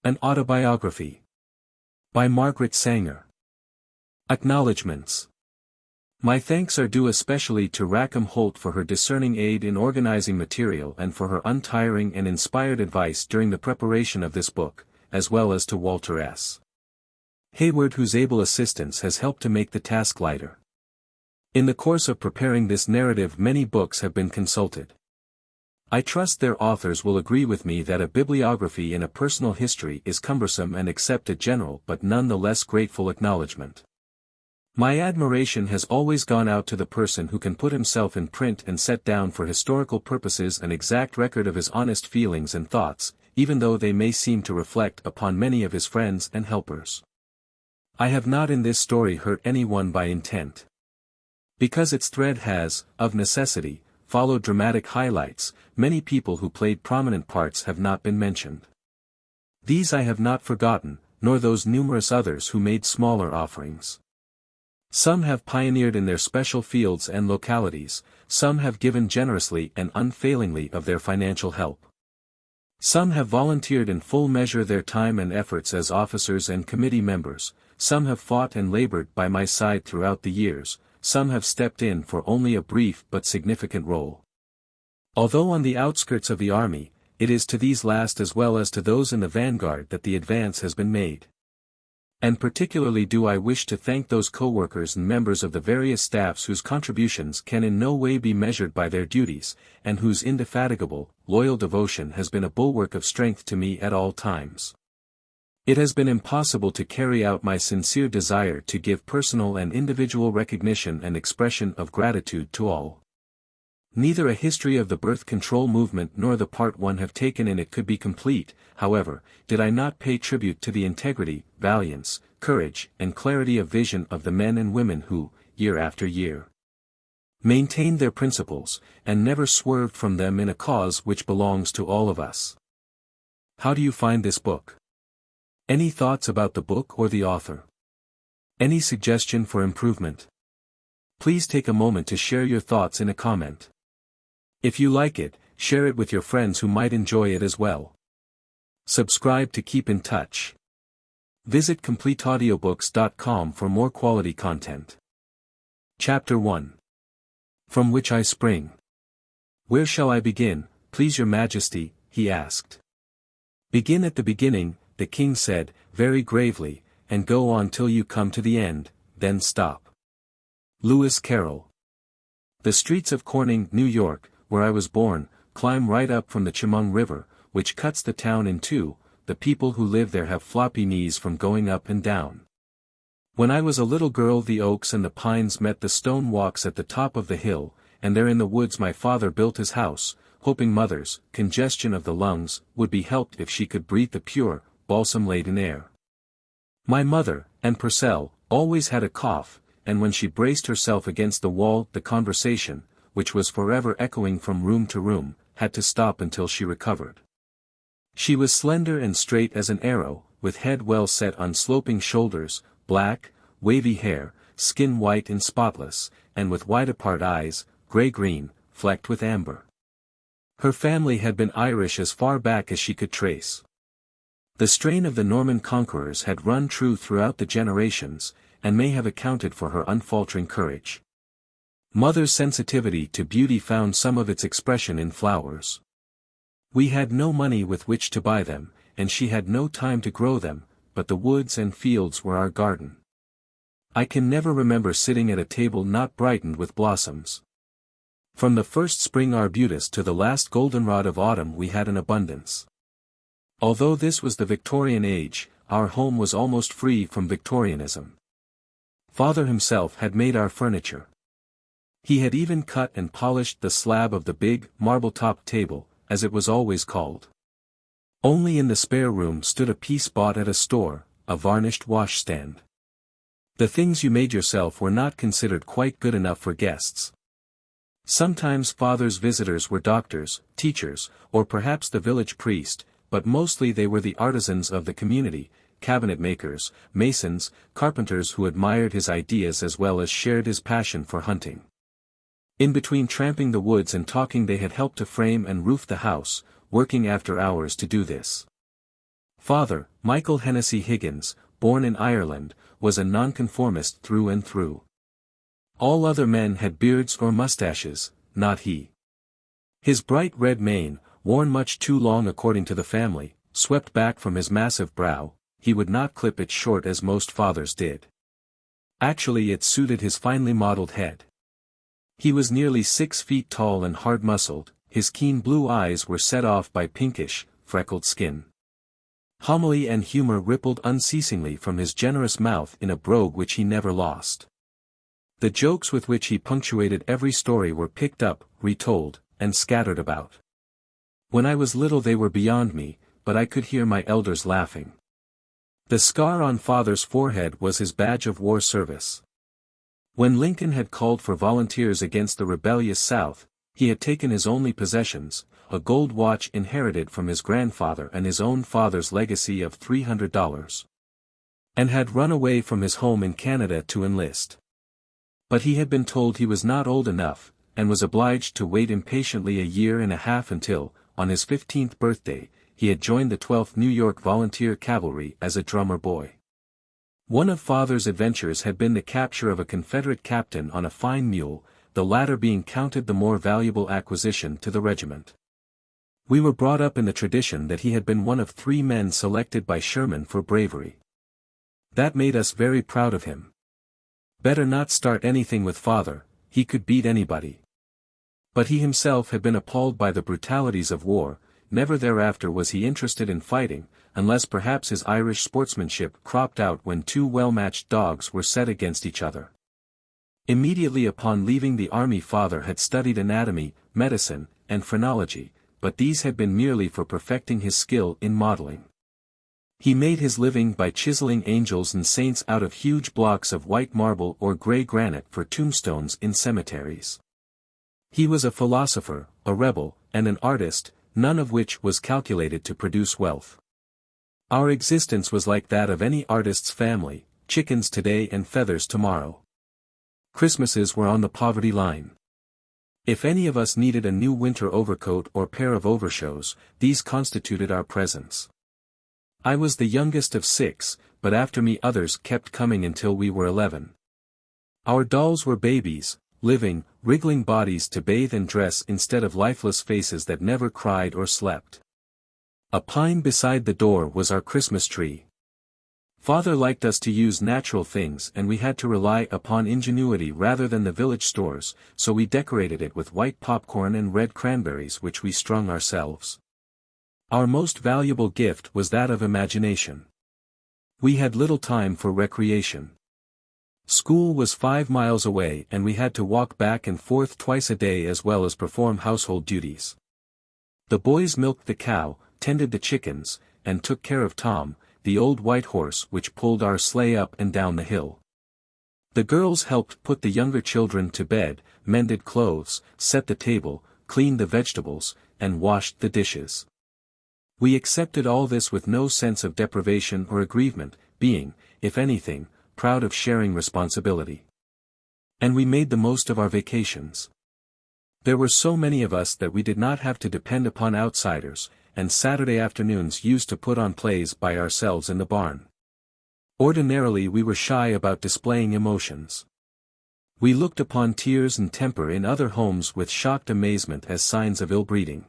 An Autobiography. By Margaret Sanger. Acknowledgments. My thanks are due especially to Rackham Holt for her discerning aid in organizing material and for her untiring and inspired advice during the preparation of this book, as well as to Walter S. Hayward, whose able assistance has helped to make the task lighter. In the course of preparing this narrative, many books have been consulted. I trust their authors will agree with me that a bibliography in a personal history is cumbersome and accept a general but none the less grateful acknowledgment. My admiration has always gone out to the person who can put himself in print and set down for historical purposes an exact record of his honest feelings and thoughts, even though they may seem to reflect upon many of his friends and helpers. I have not in this story hurt anyone by intent. Because its thread has, of necessity, followed dramatic highlights, many people who played prominent parts have not been mentioned. These I have not forgotten, nor those numerous others who made smaller offerings. Some have pioneered in their special fields and localities, some have given generously and unfailingly of their financial help. Some have volunteered in full measure their time and efforts as officers and committee members, some have fought and labored by my side throughout the years, some have stepped in for only a brief but significant role. Although on the outskirts of the army, it is to these last as well as to those in the vanguard that the advance has been made. And particularly do I wish to thank those co-workers and members of the various staffs whose contributions can in no way be measured by their duties, and whose indefatigable, loyal devotion has been a bulwark of strength to me at all times. It has been impossible to carry out my sincere desire to give personal and individual recognition and expression of gratitude to all. Neither a history of the birth control movement nor the part one have taken in it could be complete, however, did I not pay tribute to the integrity, valiance, courage, and clarity of vision of the men and women who, year after year, maintained their principles, and never swerved from them in a cause which belongs to all of us. How do you find this book? Any thoughts about the book or the author? Any suggestion for improvement? Please take a moment to share your thoughts in a comment. If you like it, share it with your friends who might enjoy it as well. Subscribe to keep in touch. Visit CompleteAudiobooks.com for more quality content. Chapter 1. From which I spring. Where shall I begin, please your majesty, he asked. Begin at the beginning, the king said, very gravely, and go on till you come to the end, then stop. Lewis Carroll. The streets of Corning, New York, where I was born, climb right up from the Chemung River, which cuts the town in two. The people who live there have floppy knees from going up and down. When I was a little girl, the oaks and the pines met the stone walks at the top of the hill, and there in the woods my father built his house, hoping mother's congestion of the lungs would be helped if she could breathe the pure, balsam-laden air. My mother, and Purcell, always had a cough, and when she braced herself against the wall, the conversation, which was forever echoing from room to room, had to stop until she recovered. She was slender and straight as an arrow, with head well set on sloping shoulders, black, wavy hair, skin white and spotless, and with wide-apart eyes, gray-green, flecked with amber. Her family had been Irish as far back as she could trace. The strain of the Norman conquerors had run true throughout the generations, and may have accounted for her unfaltering courage. Mother's sensitivity to beauty found some of its expression in flowers. We had no money with which to buy them, and she had no time to grow them, but the woods and fields were our garden. I can never remember sitting at a table not brightened with blossoms. From the first spring arbutus to the last goldenrod of autumn we had an abundance. Although this was the Victorian age, our home was almost free from Victorianism. Father himself had made our furniture. He had even cut and polished the slab of the big, marble-topped table, as it was always called. Only in the spare room stood a piece bought at a store, a varnished washstand. The things you made yourself were not considered quite good enough for guests. Sometimes Father's visitors were doctors, teachers, or perhaps the village priest, but mostly they were the artisans of the community, cabinet makers, masons, carpenters who admired his ideas as well as shared his passion for hunting. In between tramping the woods and talking they had helped to frame and roof the house, working after hours to do this. Father, Michael Hennessy Higgins, born in Ireland, was a nonconformist through and through. All other men had beards or mustaches, not he. His bright red mane, worn much too long according to the family, swept back from his massive brow. He would not clip it short as most fathers did. Actually it suited his finely modeled head. He was nearly 6 feet tall and hard-muscled, his keen blue eyes were set off by pinkish, freckled skin. Homily and humor rippled unceasingly from his generous mouth in a brogue which he never lost. The jokes with which he punctuated every story were picked up, retold, and scattered about. When I was little they were beyond me, but I could hear my elders laughing. The scar on Father's forehead was his badge of war service. When Lincoln had called for volunteers against the rebellious South, he had taken his only possessions, a gold watch inherited from his grandfather and his own father's legacy of $300. And had run away from his home in Canada to enlist. But he had been told he was not old enough, and was obliged to wait impatiently a year and a half until, on his 15th birthday, he had joined the 12th New York Volunteer Cavalry as a drummer boy. One of Father's adventures had been the capture of a Confederate captain on a fine mule, the latter being counted the more valuable acquisition to the regiment. We were brought up in the tradition that he had been one of 3 men selected by Sherman for bravery. That made us very proud of him. Better not start anything with Father, he could beat anybody. But he himself had been appalled by the brutalities of war. Never thereafter was he interested in fighting, unless perhaps his Irish sportsmanship cropped out when 2 well-matched dogs were set against each other. Immediately upon leaving the army Father had studied anatomy, medicine, and phrenology, but these had been merely for perfecting his skill in modeling. He made his living by chiseling angels and saints out of huge blocks of white marble or gray granite for tombstones in cemeteries. He was a philosopher, a rebel, and an artist, none of which was calculated to produce wealth. Our existence was like that of any artist's family, chickens today and feathers tomorrow. Christmases were on the poverty line. If any of us needed a new winter overcoat or pair of overshoes, these constituted our presents. I was the youngest of 6, but after me others kept coming until we were 11. Our dolls were babies, living, wriggling bodies to bathe and dress instead of lifeless faces that never cried or slept. A pine beside the door was our Christmas tree. Father liked us to use natural things and we had to rely upon ingenuity rather than the village stores, so we decorated it with white popcorn and red cranberries which we strung ourselves. Our most valuable gift was that of imagination. We had little time for recreation. School was 5 miles away and we had to walk back and forth twice a day as well as perform household duties. The boys milked the cow, tended the chickens, and took care of Tom, the old white horse which pulled our sleigh up and down the hill. The girls helped put the younger children to bed, mended clothes, set the table, cleaned the vegetables, and washed the dishes. We accepted all this with no sense of deprivation or aggrievement, being, if anything, proud of sharing responsibility. And we made the most of our vacations. There were so many of us that we did not have to depend upon outsiders, and Saturday afternoons used to put on plays by ourselves in the barn. Ordinarily we were shy about displaying emotions. We looked upon tears and temper in other homes with shocked amazement as signs of ill-breeding.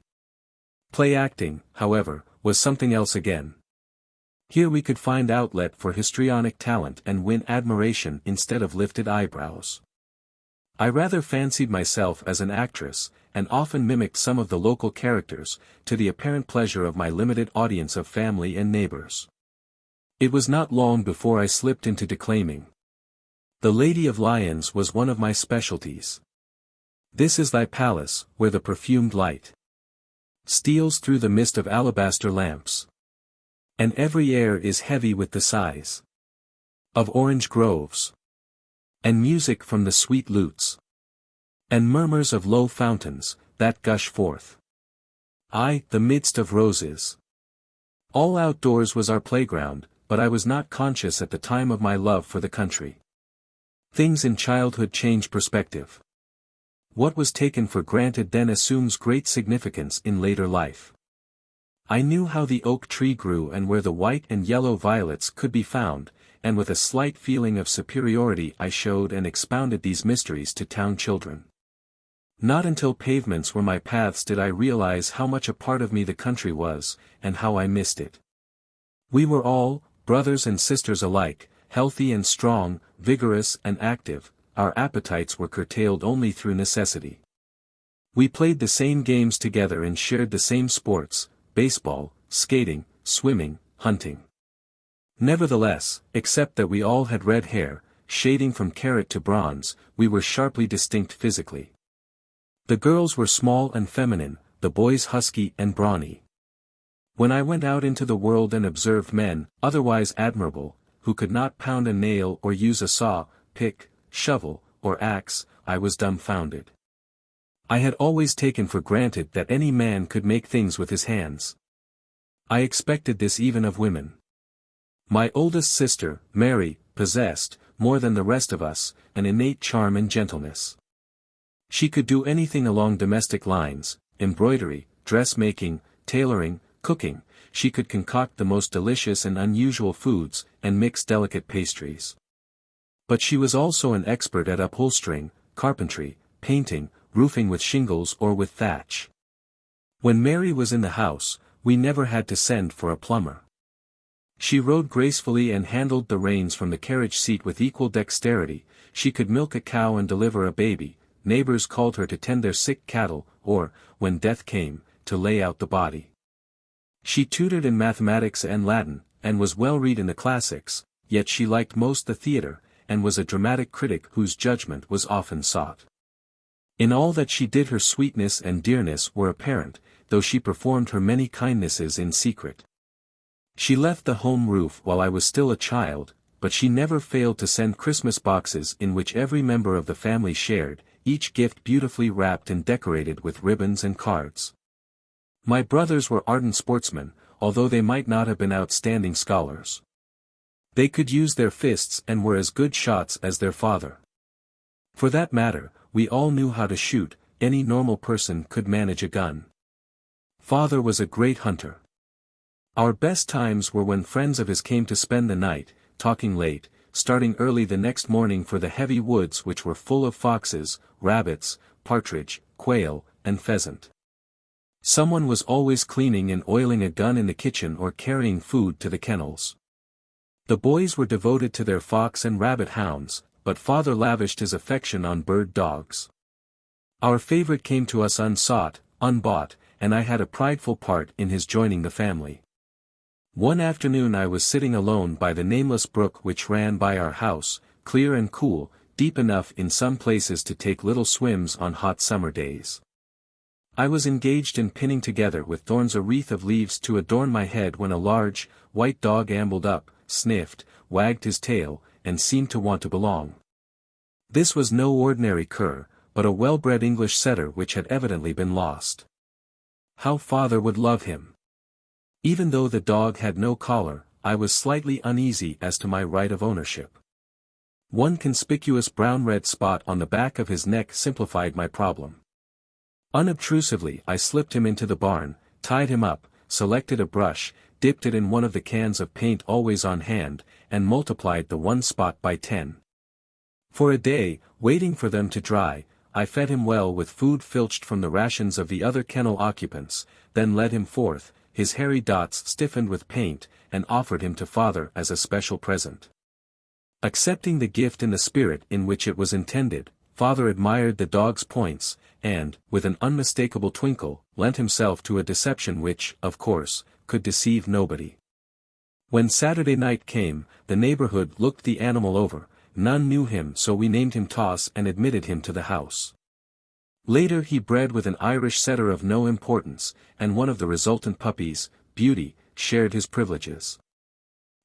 Play acting, however, was something else again. Here we could find outlet for histrionic talent and win admiration instead of lifted eyebrows. I rather fancied myself as an actress, and often mimicked some of the local characters, to the apparent pleasure of my limited audience of family and neighbors. It was not long before I slipped into declaiming. The Lady of Lions was one of my specialties. This is thy palace, where the perfumed light steals through the mist of alabaster lamps. And every air is heavy with the sighs of orange groves, and music from the sweet lutes, and murmurs of low fountains, that gush forth. I, the midst of roses. All outdoors was our playground, but I was not conscious at the time of my love for the country. Things in childhood change perspective. What was taken for granted then assumes great significance in later life. I knew how the oak tree grew and where the white and yellow violets could be found, and with a slight feeling of superiority I showed and expounded these mysteries to town children. Not until pavements were my paths did I realize how much a part of me the country was, and how I missed it. We were all, brothers and sisters alike, healthy and strong, vigorous and active. Our appetites were curtailed only through necessity. We played the same games together and shared the same sports: baseball, skating, swimming, hunting. Nevertheless, except that we all had red hair, shading from carrot to bronze, we were sharply distinct physically. The girls were small and feminine, the boys husky and brawny. When I went out into the world and observed men, otherwise admirable, who could not pound a nail or use a saw, pick, shovel, or axe, I was dumbfounded. I had always taken for granted that any man could make things with his hands. I expected this even of women. My oldest sister, Mary, possessed, more than the rest of us, an innate charm and gentleness. She could do anything along domestic lines: embroidery, dressmaking, tailoring, cooking. She could concoct the most delicious and unusual foods, and mix delicate pastries. But she was also an expert at upholstering, carpentry, painting, roofing with shingles or with thatch. When Mary was in the house, we never had to send for a plumber. She rode gracefully and handled the reins from the carriage seat with equal dexterity. She could milk a cow and deliver a baby. Neighbors called her to tend their sick cattle, or, when death came, to lay out the body. She tutored in mathematics and Latin, and was well read in the classics, yet she liked most the theatre, and was a dramatic critic whose judgment was often sought. In all that she did her sweetness and dearness were apparent, though she performed her many kindnesses in secret. She left the home roof while I was still a child, but she never failed to send Christmas boxes in which every member of the family shared, each gift beautifully wrapped and decorated with ribbons and cards. My brothers were ardent sportsmen, although they might not have been outstanding scholars. They could use their fists and were as good shots as their father. For that matter, we all knew how to shoot. Any normal person could manage a gun. Father was a great hunter. Our best times were when friends of his came to spend the night, talking late, starting early the next morning for the heavy woods which were full of foxes, rabbits, partridge, quail, and pheasant. Someone was always cleaning and oiling a gun in the kitchen or carrying food to the kennels. The boys were devoted to their fox and rabbit hounds, but father lavished his affection on bird dogs. Our favorite came to us unsought, unbought, and I had a prideful part in his joining the family. One afternoon I was sitting alone by the nameless brook which ran by our house, clear and cool, deep enough in some places to take little swims on hot summer days. I was engaged in pinning together with thorns a wreath of leaves to adorn my head when a large, white dog ambled up, sniffed, wagged his tail, and seemed to want to belong. This was no ordinary cur, but a well-bred English setter which had evidently been lost. How father would love him! Even though the dog had no collar, I was slightly uneasy as to my right of ownership. One conspicuous brown-red spot on the back of his neck simplified my problem. Unobtrusively I slipped him into the barn, tied him up, selected a brush, dipped it in one of the cans of paint always on hand, and multiplied the one spot by 10. For a day, waiting for them to dry, I fed him well with food filched from the rations of the other kennel occupants, then led him forth, his hairy dots stiffened with paint, and offered him to father as a special present. Accepting the gift in the spirit in which it was intended, father admired the dog's points, and, with an unmistakable twinkle, lent himself to a deception which, of course, could deceive nobody. When Saturday night came, the neighborhood looked the animal over. None knew him, so we named him Toss and admitted him to the house. Later he bred with an Irish setter of no importance, and one of the resultant puppies, Beauty, shared his privileges.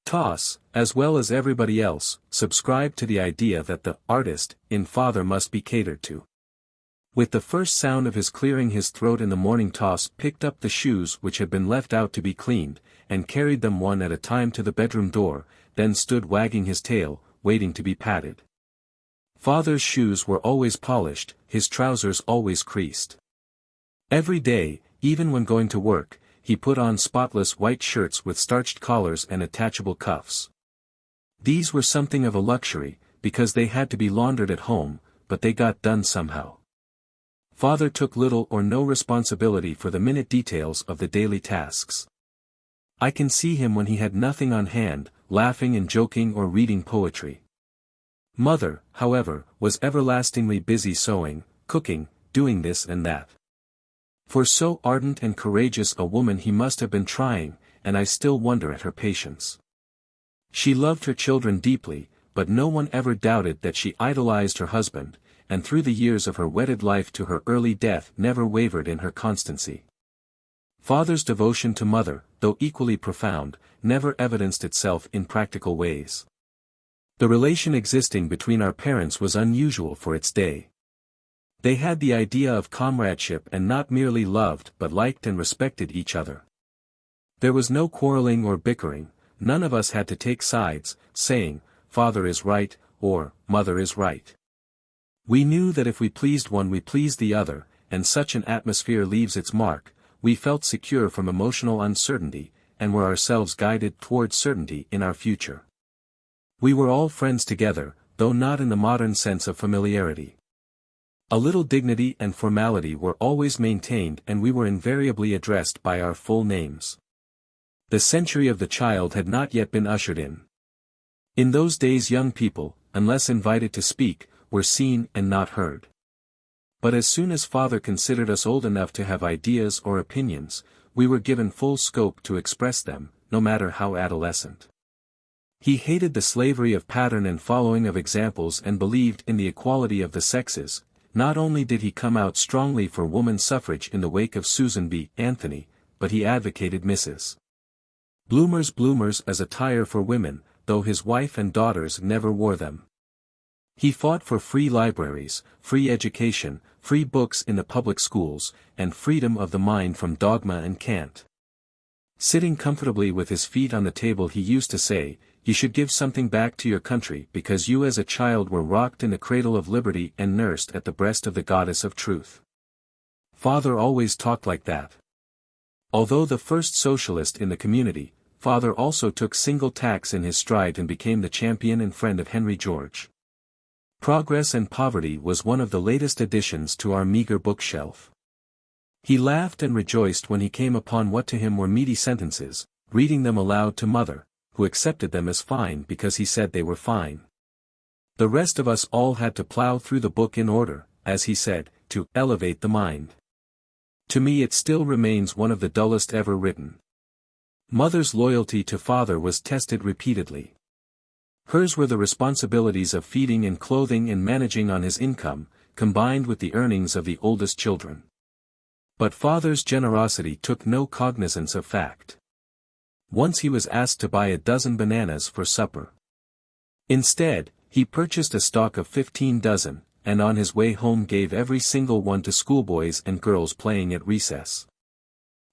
Toss, as well as everybody else, subscribed to the idea that the artist in father must be catered to. With the first sound of his clearing his throat in the morning, Toss picked up the shoes which had been left out to be cleaned, and carried them one at a time to the bedroom door, then stood wagging his tail, waiting to be patted. Father's shoes were always polished, his trousers always creased. Every day, even when going to work, he put on spotless white shirts with starched collars and attachable cuffs. These were something of a luxury, because they had to be laundered at home, but they got done somehow. Father took little or no responsibility for the minute details of the daily tasks. I can see him when he had nothing on hand, laughing and joking or reading poetry. Mother, however, was everlastingly busy sewing, cooking, doing this and that. For so ardent and courageous a woman he must have been trying, and I still wonder at her patience. She loved her children deeply, but no one ever doubted that she idolized her husband, and through the years of her wedded life to her early death never wavered in her constancy. Father's devotion to mother, though equally profound, never evidenced itself in practical ways. The relation existing between our parents was unusual for its day. They had the idea of comradeship and not merely loved but liked and respected each other. There was no quarreling or bickering, none of us had to take sides, saying, "Father is right," or "Mother is right." We knew that if we pleased one we pleased the other, and such an atmosphere leaves its mark. We felt secure from emotional uncertainty, and were ourselves guided toward certainty in our future. We were all friends together, though not in the modern sense of familiarity. A little dignity and formality were always maintained and we were invariably addressed by our full names. The century of the child had not yet been ushered in. In those days young people, unless invited to speak, were seen and not heard. But as soon as Father considered us old enough to have ideas or opinions, we were given full scope to express them, no matter how adolescent. He hated the slavery of pattern and following of examples and believed in the equality of the sexes. Not only did he come out strongly for woman suffrage in the wake of Susan B. Anthony, but he advocated Mrs. Bloomers as attire for women, though his wife and daughters never wore them. He fought for free libraries, free education, free books in the public schools, and freedom of the mind from dogma and cant. Sitting comfortably with his feet on the table he used to say, "You should give something back to your country because you as a child were rocked in the cradle of liberty and nursed at the breast of the goddess of truth." Father always talked like that. Although the first socialist in the community, Father also took single tacks in his stride and became the champion and friend of Henry George. Progress and Poverty was one of the latest additions to our meager bookshelf. He laughed and rejoiced when he came upon what to him were meaty sentences, reading them aloud to Mother, who accepted them as fine because he said they were fine. The rest of us all had to plow through the book in order, as he said, to elevate the mind. To me it still remains one of the dullest ever written. Mother's loyalty to Father was tested repeatedly. Hers were the responsibilities of feeding and clothing and managing on his income, combined with the earnings of the oldest children. But Father's generosity took no cognizance of fact. Once he was asked to buy a dozen bananas for supper. Instead, he purchased a stock of 15 dozen, and on his way home gave every single one to schoolboys and girls playing at recess.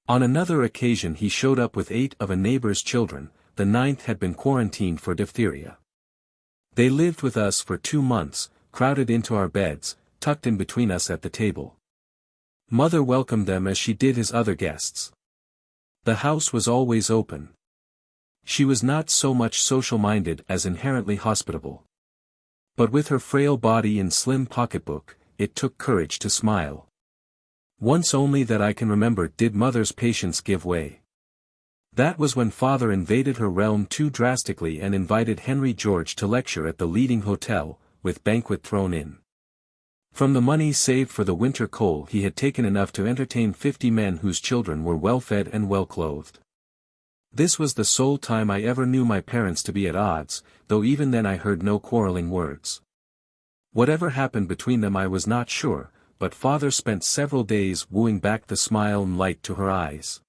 On another occasion he showed up with 8 of a neighbor's children, the 9th had been quarantined for diphtheria. They lived with us for 2 months, crowded into our beds, tucked in between us at the table. Mother welcomed them as she did his other guests. The house was always open. She was not so much social-minded as inherently hospitable. But with her frail body and slim pocketbook, it took courage to smile. Once only that I can remember did Mother's patience give way. That was when Father invaded her realm too drastically and invited Henry George to lecture at the leading hotel, with banquet thrown in. From the money saved for the winter coal he had taken enough to entertain 50 men whose children were well-fed and well-clothed. This was the sole time I ever knew my parents to be at odds, though even then I heard no quarreling words. Whatever happened between them I was not sure, but Father spent several days wooing back the smile and light to her eyes.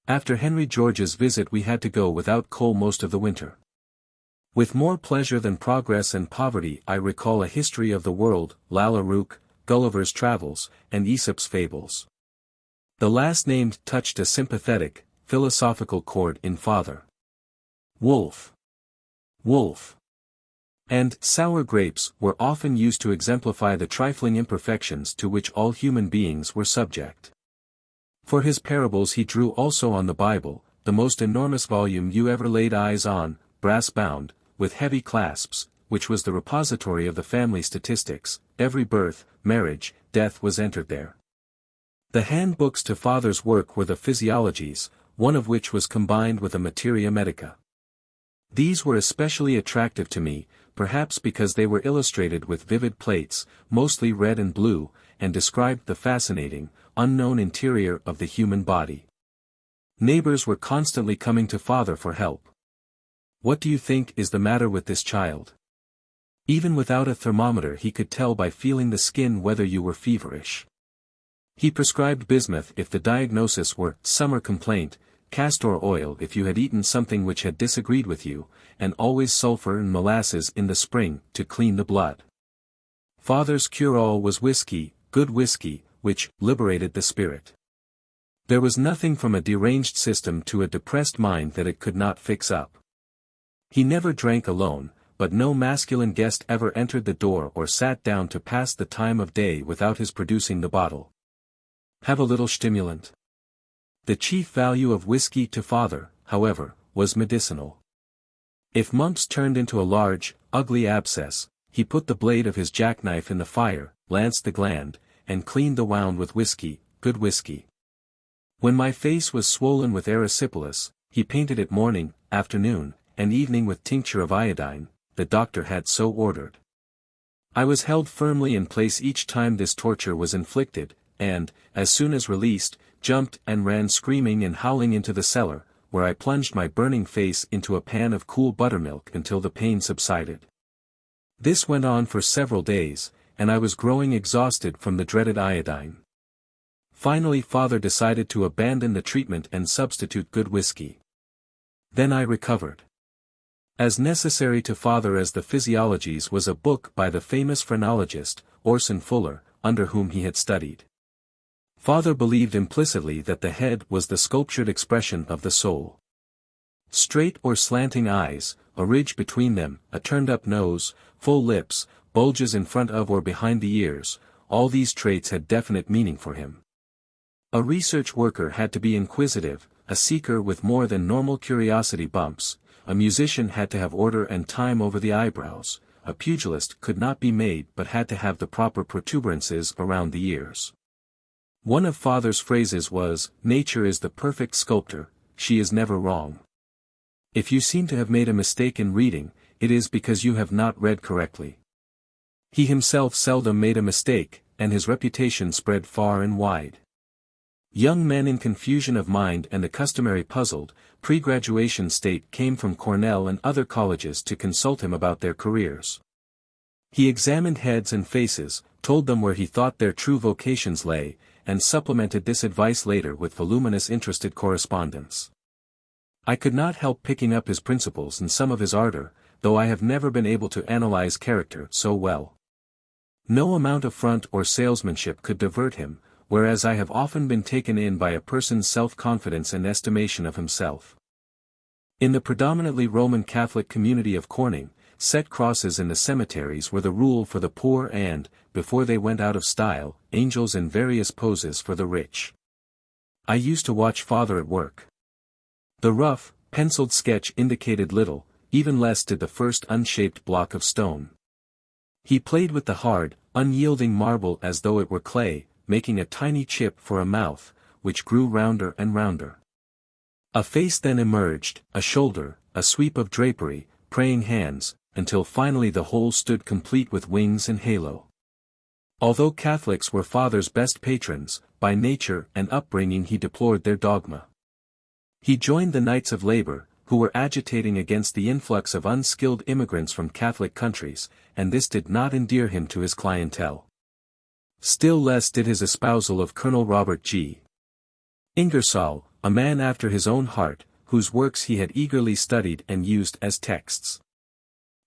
After Henry George's visit we had to go without coal most of the winter. With more pleasure than Progress and Poverty I recall A History of the World, Lalla Rookh, Gulliver's Travels, and Aesop's Fables. The last named touched a sympathetic, philosophical chord in Father. Wolf, wolf, and sour grapes were often used to exemplify the trifling imperfections to which all human beings were subject. For his parables he drew also on the Bible, the most enormous volume you ever laid eyes on, brass-bound, with heavy clasps, which was the repository of the family statistics. Every birth, marriage, death was entered there. The handbooks to father's work were the physiologies, one of which was combined with a materia medica. These were especially attractive to me, perhaps because they were illustrated with vivid plates, mostly red and blue, and described the fascinating, unknown interior of the human body. Neighbors were constantly coming to father for help. What do you think is the matter with this child? Even without a thermometer he could tell by feeling the skin whether you were feverish. He prescribed bismuth if the diagnosis were summer complaint, castor oil if you had eaten something which had disagreed with you, and always sulfur and molasses in the spring to clean the blood. Father's cure-all was whiskey, good whiskey, which liberated the spirit. There was nothing from a deranged system to a depressed mind that it could not fix up. He never drank alone, but no masculine guest ever entered the door or sat down to pass the time of day without his producing the bottle. Have a little stimulant. The chief value of whiskey to father, however, was medicinal. If mumps turned into a large, ugly abscess, he put the blade of his jackknife in the fire, lanced the gland, and cleaned the wound with whiskey, good whiskey. When my face was swollen with erysipelas, he painted it morning, afternoon, and evening with tincture of iodine, the doctor had so ordered. I was held firmly in place each time this torture was inflicted, and, as soon as released, jumped and ran screaming and howling into the cellar, where I plunged my burning face into a pan of cool buttermilk until the pain subsided. This went on for several days, and I was growing exhausted from the dreaded iodine. Finally father decided to abandon the treatment and substitute good whiskey. Then I recovered. As necessary to father as the physiologies was a book by the famous phrenologist, Orson Fuller, under whom he had studied. Father believed implicitly that the head was the sculptured expression of the soul. Straight or slanting eyes, a ridge between them, a turned-up nose, full lips, bulges in front of or behind the ears, all these traits had definite meaning for him. A research worker had to be inquisitive, a seeker with more than normal curiosity bumps, a musician had to have order and time over the eyebrows, a pugilist could not be made but had to have the proper protuberances around the ears. One of father's phrases was, "Nature is the perfect sculptor, she is never wrong. If you seem to have made a mistake in reading, it is because you have not read correctly." He himself seldom made a mistake, and his reputation spread far and wide. Young men in confusion of mind and the customary puzzled, pre-graduation state came from Cornell and other colleges to consult him about their careers. He examined heads and faces, told them where he thought their true vocations lay, and supplemented this advice later with voluminous interested correspondence. I could not help picking up his principles and some of his ardor, though I have never been able to analyze character so well. No amount of front or salesmanship could divert him, whereas I have often been taken in by a person's self-confidence and estimation of himself. In the predominantly Roman Catholic community of Corning, set crosses in the cemeteries were the rule for the poor and, before they went out of style, angels in various poses for the rich. I used to watch father at work. The rough, penciled sketch indicated little, even less did the first unshaped block of stone. He played with the hard, unyielding marble as though it were clay, making a tiny chip for a mouth, which grew rounder and rounder. A face then emerged, a shoulder, a sweep of drapery, praying hands, until finally the whole stood complete with wings and halo. Although Catholics were father's best patrons, by nature and upbringing he deplored their dogma. He joined the Knights of Labor, who were agitating against the influx of unskilled immigrants from Catholic countries, and this did not endear him to his clientele. Still less did his espousal of Colonel Robert G. Ingersoll, a man after his own heart, whose works he had eagerly studied and used as texts.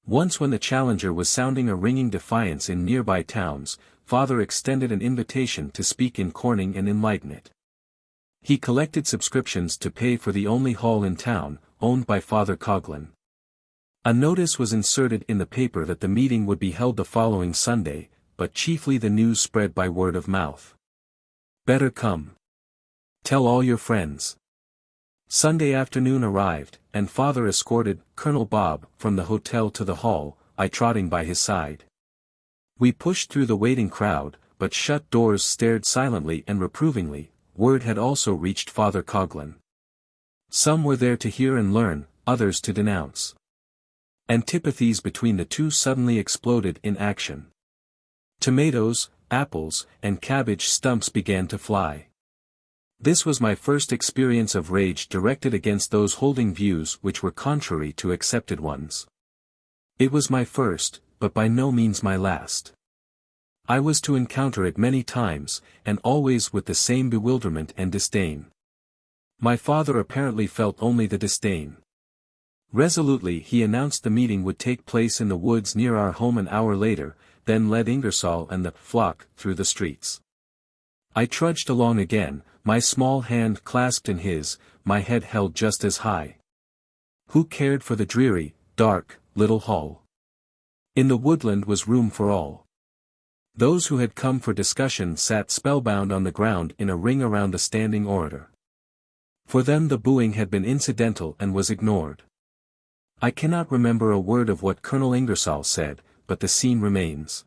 Once when the Challenger was sounding a ringing defiance in nearby towns, father extended an invitation to speak in Corning and enlighten it. He collected subscriptions to pay for the only hall in town, owned by Father Coughlin. A notice was inserted in the paper that the meeting would be held the following Sunday, but chiefly the news spread by word of mouth. Better come. Tell all your friends. Sunday afternoon arrived, and father escorted Colonel Bob from the hotel to the hall, I trotting by his side. We pushed through the waiting crowd, but shut doors stared silently and reprovingly. Word had also reached Father Coughlin. Some were there to hear and learn, others to denounce. Antipathies between the two suddenly exploded in action. Tomatoes, apples, and cabbage stumps began to fly. This was my first experience of rage directed against those holding views which were contrary to accepted ones. It was my first, but by no means my last. I was to encounter it many times, and always with the same bewilderment and disdain. My father apparently felt only the disdain. Resolutely he announced the meeting would take place in the woods near our home an hour later, then led Ingersoll and the flock through the streets. I trudged along again, my small hand clasped in his, my head held just as high. Who cared for the dreary, dark, little hall? In the woodland was room for all. Those who had come for discussion sat spellbound on the ground in a ring around the standing orator. For them the booing had been incidental and was ignored. I cannot remember a word of what Colonel Ingersoll said, but the scene remains.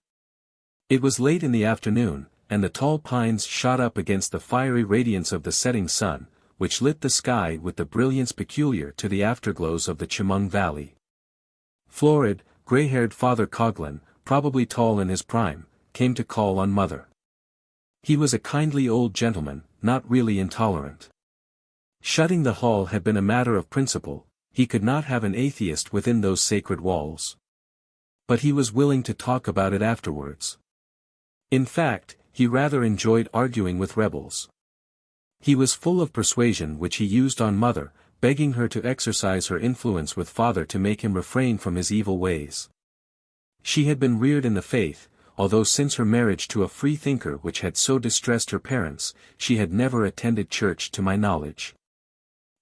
It was late in the afternoon, and the tall pines shot up against the fiery radiance of the setting sun, which lit the sky with the brilliance peculiar to the afterglows of the Chemung Valley. Florid, gray-haired Father Coughlin, probably tall in his prime, came to call on Mother. He was a kindly old gentleman, not really intolerant. Shutting the hall had been a matter of principle, he could not have an atheist within those sacred walls. But he was willing to talk about it afterwards. In fact, he rather enjoyed arguing with rebels. He was full of persuasion which he used on Mother, begging her to exercise her influence with Father to make him refrain from his evil ways. She had been reared in the faith, although since her marriage to a free-thinker which had so distressed her parents, she had never attended church to my knowledge.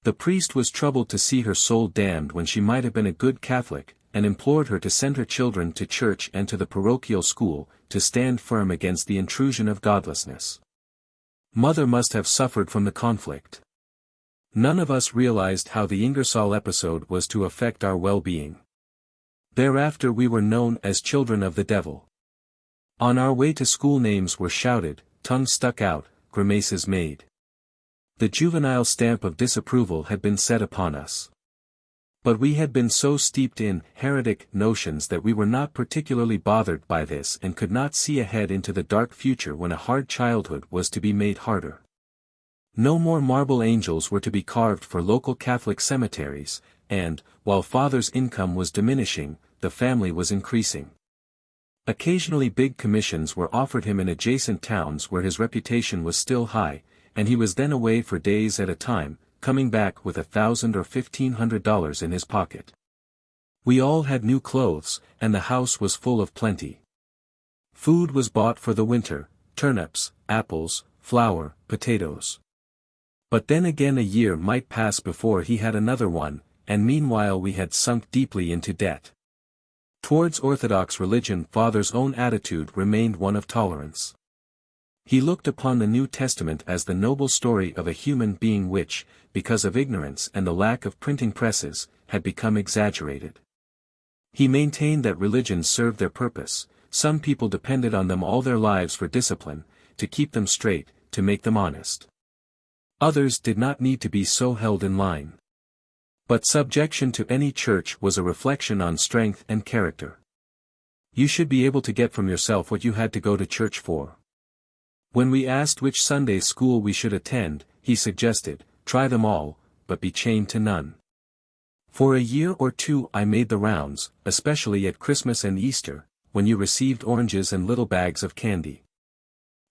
The priest was troubled to see her soul damned when she might have been a good Catholic, and implored her to send her children to church and to the parochial school, to stand firm against the intrusion of godlessness. Mother must have suffered from the conflict. None of us realized how the Ingersoll episode was to affect our well-being. Thereafter we were known as children of the devil. On our way to school names were shouted, tongues stuck out, grimaces made. The juvenile stamp of disapproval had been set upon us. But we had been so steeped in heretic notions that we were not particularly bothered by this and could not see ahead into the dark future when a hard childhood was to be made harder. No more marble angels were to be carved for local Catholic cemeteries, and, while Father's income was diminishing, the family was increasing. Occasionally big commissions were offered him in adjacent towns where his reputation was still high, and he was then away for days at a time, coming back with $1,000 or $1,500 in his pocket. We all had new clothes, and the house was full of plenty. Food was bought for the winter, turnips, apples, flour, potatoes. But then again a year might pass before he had another one, and meanwhile we had sunk deeply into debt. Towards Orthodox religion Father's own attitude remained one of tolerance. He looked upon the New Testament as the noble story of a human being which, because of ignorance and the lack of printing presses, had become exaggerated. He maintained that religions served their purpose, some people depended on them all their lives for discipline, to keep them straight, to make them honest. Others did not need to be so held in line. But subjection to any church was a reflection on strength and character. You should be able to get from yourself what you had to go to church for. When we asked which Sunday school we should attend, he suggested, try them all, but be chained to none. For a year or two I made the rounds, especially at Christmas and Easter, when you received oranges and little bags of candy.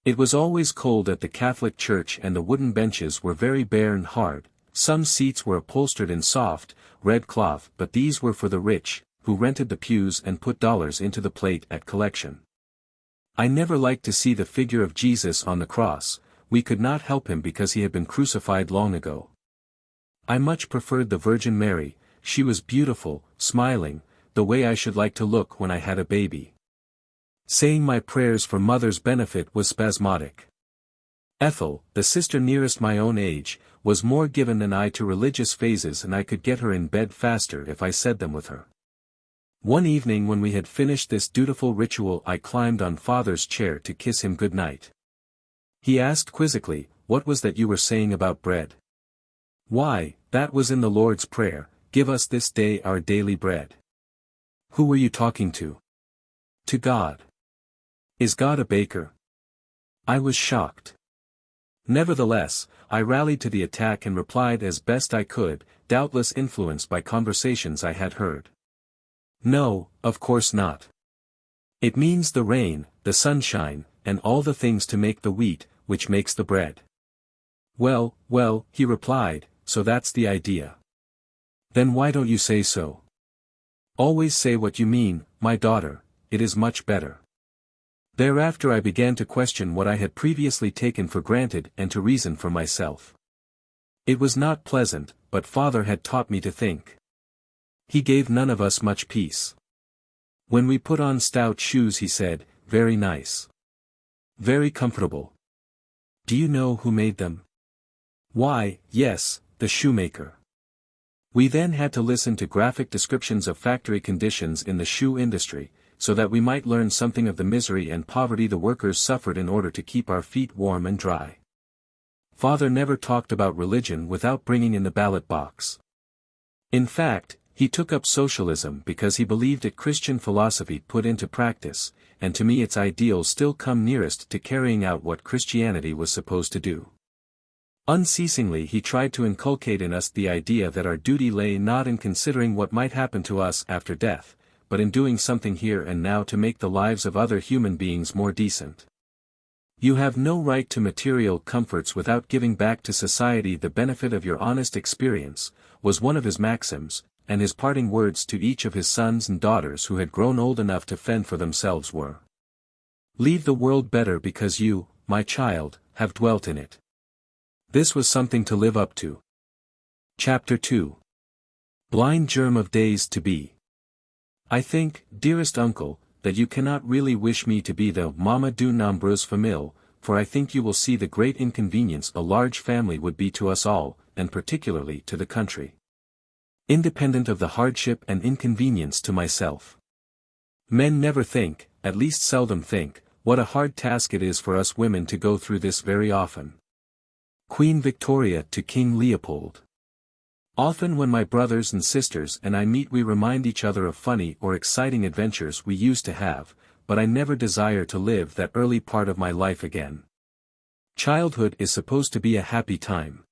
It was always cold at the Catholic church and the wooden benches were very bare and hard. Some seats were upholstered in soft, red cloth, but these were for the rich, who rented the pews and put dollars into the plate at collection. I never liked to see the figure of Jesus on the cross. We could not help him because he had been crucified long ago. I much preferred the Virgin Mary. She was beautiful, smiling, the way I should like to look when I had a baby. Saying my prayers for Mother's benefit was spasmodic. Ethel, the sister nearest my own age, was more given than I to religious phases, and I could get her in bed faster if I said them with her. One evening when we had finished this dutiful ritual, I climbed on Father's chair to kiss him good night. He asked quizzically, "What was that you were saying about bread?" "Why, that was in the Lord's Prayer, 'Give us this day our daily bread.'" "Who were you talking to?" "To God." "Is God a baker?" I was shocked. Nevertheless, I rallied to the attack and replied as best I could, doubtless influenced by conversations I had heard. "No, of course not. It means the rain, the sunshine, and all the things to make the wheat, which makes the bread." "Well, well," he replied, "so that's the idea. Then why don't you say so? Always say what you mean, my daughter, it is much better." Thereafter I began to question what I had previously taken for granted and to reason for myself. It was not pleasant, but Father had taught me to think. He gave none of us much peace. When we put on Stout shoes, he said, "Very nice. Very comfortable. Do you know who made them?" "Why, yes, the shoemaker." We then had to listen to graphic descriptions of factory conditions in the shoe industry, so that we might learn something of the misery and poverty the workers suffered in order to keep our feet warm and dry. Father never talked about religion without bringing in the ballot box. In fact, he took up socialism because he believed it Christian philosophy put into practice, and to me its ideals still come nearest to carrying out what Christianity was supposed to do. Unceasingly he tried to inculcate in us the idea that our duty lay not in considering what might happen to us after death, but in doing something here and now to make the lives of other human beings more decent. "You have no right to material comforts without giving back to society the benefit of your honest experience," was one of his maxims, and his parting words to each of his sons and daughters who had grown old enough to fend for themselves were, "Leave the world better because you, my child, have dwelt in it." This was something to live up to. Chapter 2. Blind Germ of Days to Be. I think, dearest uncle, that you cannot really wish me to be the Mama du Nombreux Famille, for I think you will see the great inconvenience a large family would be to us all, and particularly to the country. Independent of the hardship and inconvenience to myself. Men never think, at least seldom think, what a hard task it is for us women to go through this very often. Queen Victoria to King Leopold. Often when my brothers and sisters and I meet we remind each other of funny or exciting adventures we used to have, but I never desire to live that early part of my life again. Childhood is supposed to be a happy time.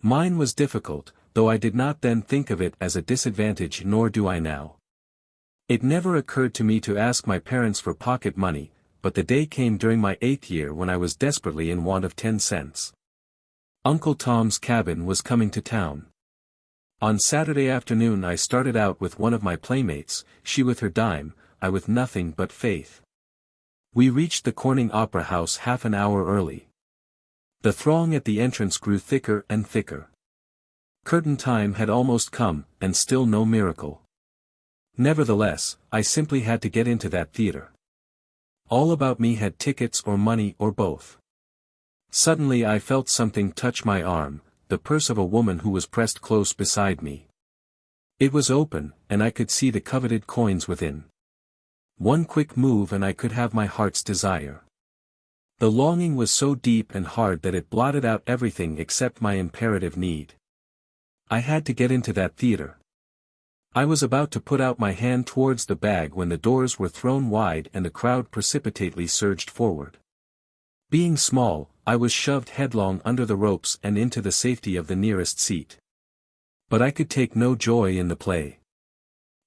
Mine was difficult, though I did not then think of it as a disadvantage, nor do I now. It never occurred to me to ask my parents for pocket money, but the day came during my 8th year when I was desperately in want of 10 cents. Uncle Tom's Cabin was coming to town. On Saturday afternoon I started out with one of my playmates, she with her dime, I with nothing but faith. We reached the Corning Opera House half an hour early. The throng at the entrance grew thicker and thicker. Curtain time had almost come, and still no miracle. Nevertheless, I simply had to get into that theater. All about me had tickets or money or both. Suddenly I felt something touch my arm, the purse of a woman who was pressed close beside me. It was open, and I could see the coveted coins within. One quick move and I could have my heart's desire. The longing was so deep and hard that it blotted out everything except my imperative need. I had to get into that theater. I was about to put out my hand towards the bag when the doors were thrown wide and the crowd precipitately surged forward. Being small, I was shoved headlong under the ropes and into the safety of the nearest seat. But I could take no joy in the play.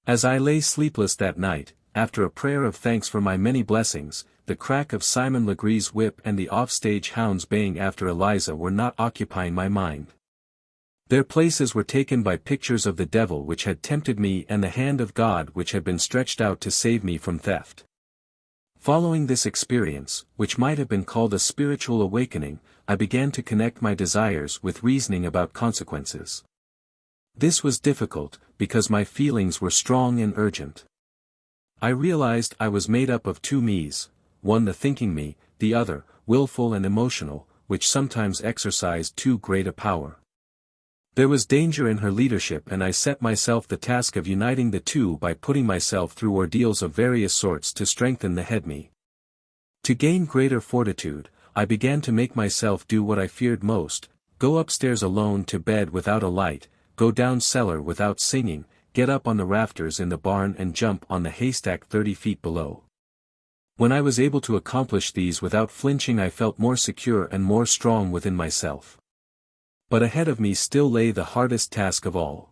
As I lay sleepless that night, after a prayer of thanks for my many blessings, the crack of Simon Legree's whip and the offstage hounds baying after Eliza were not occupying my mind. Their places were taken by pictures of the devil which had tempted me and the hand of God which had been stretched out to save me from theft. Following this experience, which might have been called a spiritual awakening, I began to connect my desires with reasoning about consequences. This was difficult, because my feelings were strong and urgent. I realized I was made up of two me's, one the thinking me, the other, willful and emotional, which sometimes exercised too great a power. There was danger in her leadership, and I set myself the task of uniting the two by putting myself through ordeals of various sorts to strengthen the head me. To gain greater fortitude, I began to make myself do what I feared most: go upstairs alone to bed without a light, go down cellar without singing, get up on the rafters in the barn and jump on the haystack 30 feet below. When I was able to accomplish these without flinching, I felt more secure and more strong within myself. But ahead of me still lay the hardest task of all.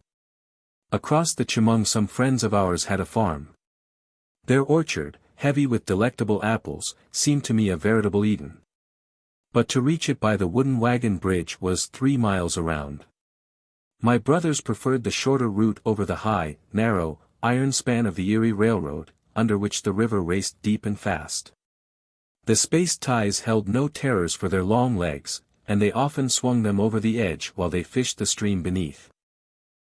Across the Chemung some friends of ours had a farm. Their orchard, heavy with delectable apples, seemed to me a veritable Eden. But to reach it by the wooden wagon bridge was 3 miles around. My brothers preferred the shorter route over the high, narrow, iron span of the Erie Railroad, under which the river raced deep and fast. The spaced ties held no terrors for their long legs, and they often swung them over the edge while they fished the stream beneath.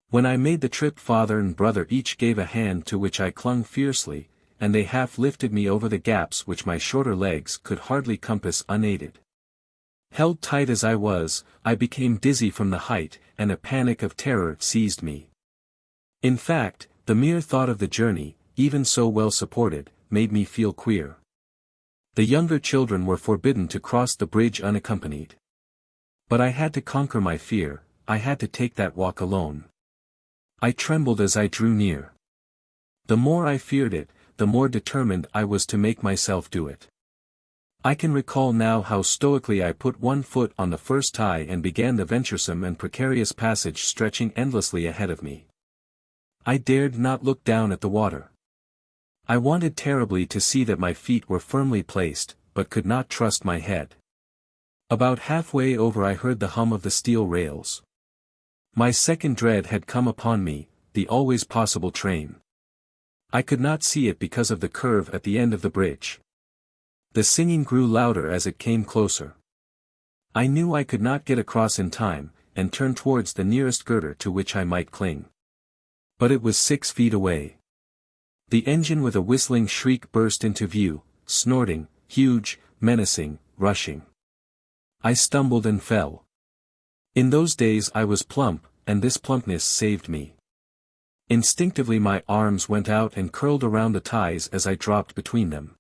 When I made the trip, father and brother each gave a hand to which I clung fiercely, and they half lifted me over the gaps which my shorter legs could hardly compass unaided. Held tight as I was, I became dizzy from the height, and a panic of terror seized me. In fact, the mere thought of the journey, even so well supported, made me feel queer. The younger children were forbidden to cross the bridge unaccompanied. But I had to conquer my fear, I had to take that walk alone. I trembled as I drew near. The more I feared it, the more determined I was to make myself do it. I can recall now how stoically I put one foot on the first tie and began the venturesome and precarious passage stretching endlessly ahead of me. I dared not look down at the water. I wanted terribly to see that my feet were firmly placed, but could not trust my head. About halfway over I heard the hum of the steel rails. My second dread had come upon me, the always possible train. I could not see it because of the curve at the end of the bridge. The singing grew louder as it came closer. I knew I could not get across in time, and turned towards the nearest girder to which I might cling. But it was 6 feet away. The engine with a whistling shriek burst into view, snorting, huge, menacing, rushing. I stumbled and fell. In those days I was plump, and this plumpness saved me. Instinctively my arms went out and curled around the ties as I dropped between them.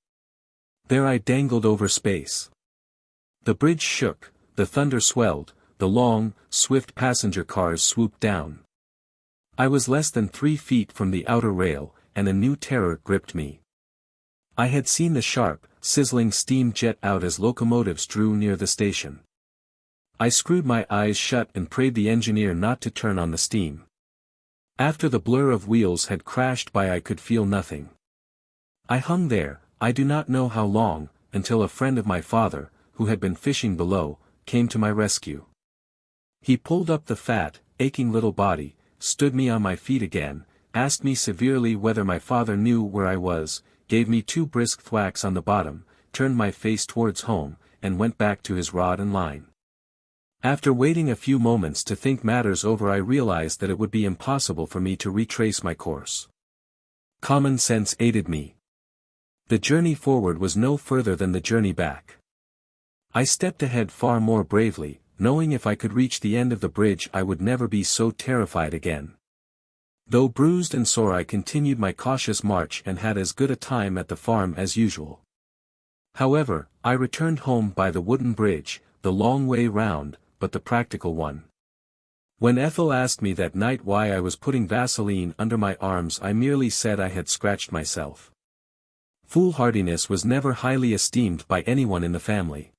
There I dangled over space. The bridge shook, the thunder swelled, the long, swift passenger cars swooped down. I was less than 3 feet from the outer rail, and a new terror gripped me. I had seen the sharp, sizzling steam jet out as locomotives drew near the station. I screwed my eyes shut and prayed the engineer not to turn on the steam. After the blur of wheels had crashed by I could feel nothing. I hung there, I do not know how long, until a friend of my father, who had been fishing below, came to my rescue. He pulled up the fat, aching little body, stood me on my feet again, asked me severely whether my father knew where I was, gave me 2 brisk thwacks on the bottom, turned my face towards home, and went back to his rod and line. After waiting a few moments to think matters over, I realized that it would be impossible for me to retrace my course. Common sense aided me. The journey forward was no further than the journey back. I stepped ahead far more bravely, knowing if I could reach the end of the bridge I would never be so terrified again. Though bruised and sore, I continued my cautious march and had as good a time at the farm as usual. However, I returned home by the wooden bridge, the long way round, but the practical one. When Ethel asked me that night why I was putting Vaseline under my arms, I merely said I had scratched myself. Foolhardiness was never highly esteemed by anyone in the family.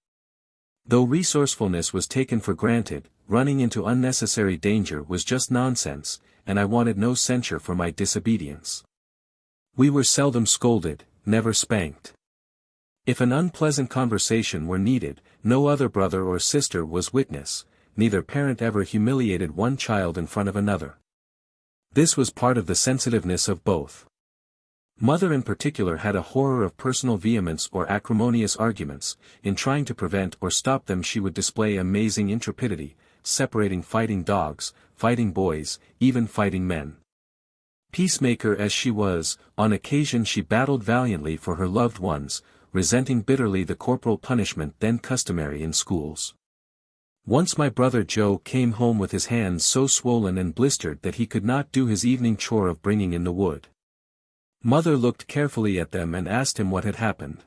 Though resourcefulness was taken for granted, running into unnecessary danger was just nonsense, and I wanted no censure for my disobedience. We were seldom scolded, never spanked. If an unpleasant conversation were needed, no other brother or sister was witness, neither parent ever humiliated one child in front of another. This was part of the sensitiveness of both. Mother in particular had a horror of personal vehemence or acrimonious arguments. In trying to prevent or stop them she would display amazing intrepidity, separating fighting dogs, fighting boys, even fighting men. Peacemaker as she was, on occasion she battled valiantly for her loved ones, resenting bitterly the corporal punishment then customary in schools. Once my brother Joe came home with his hands so swollen and blistered that he could not do his evening chore of bringing in the wood. Mother looked carefully at them and asked him what had happened.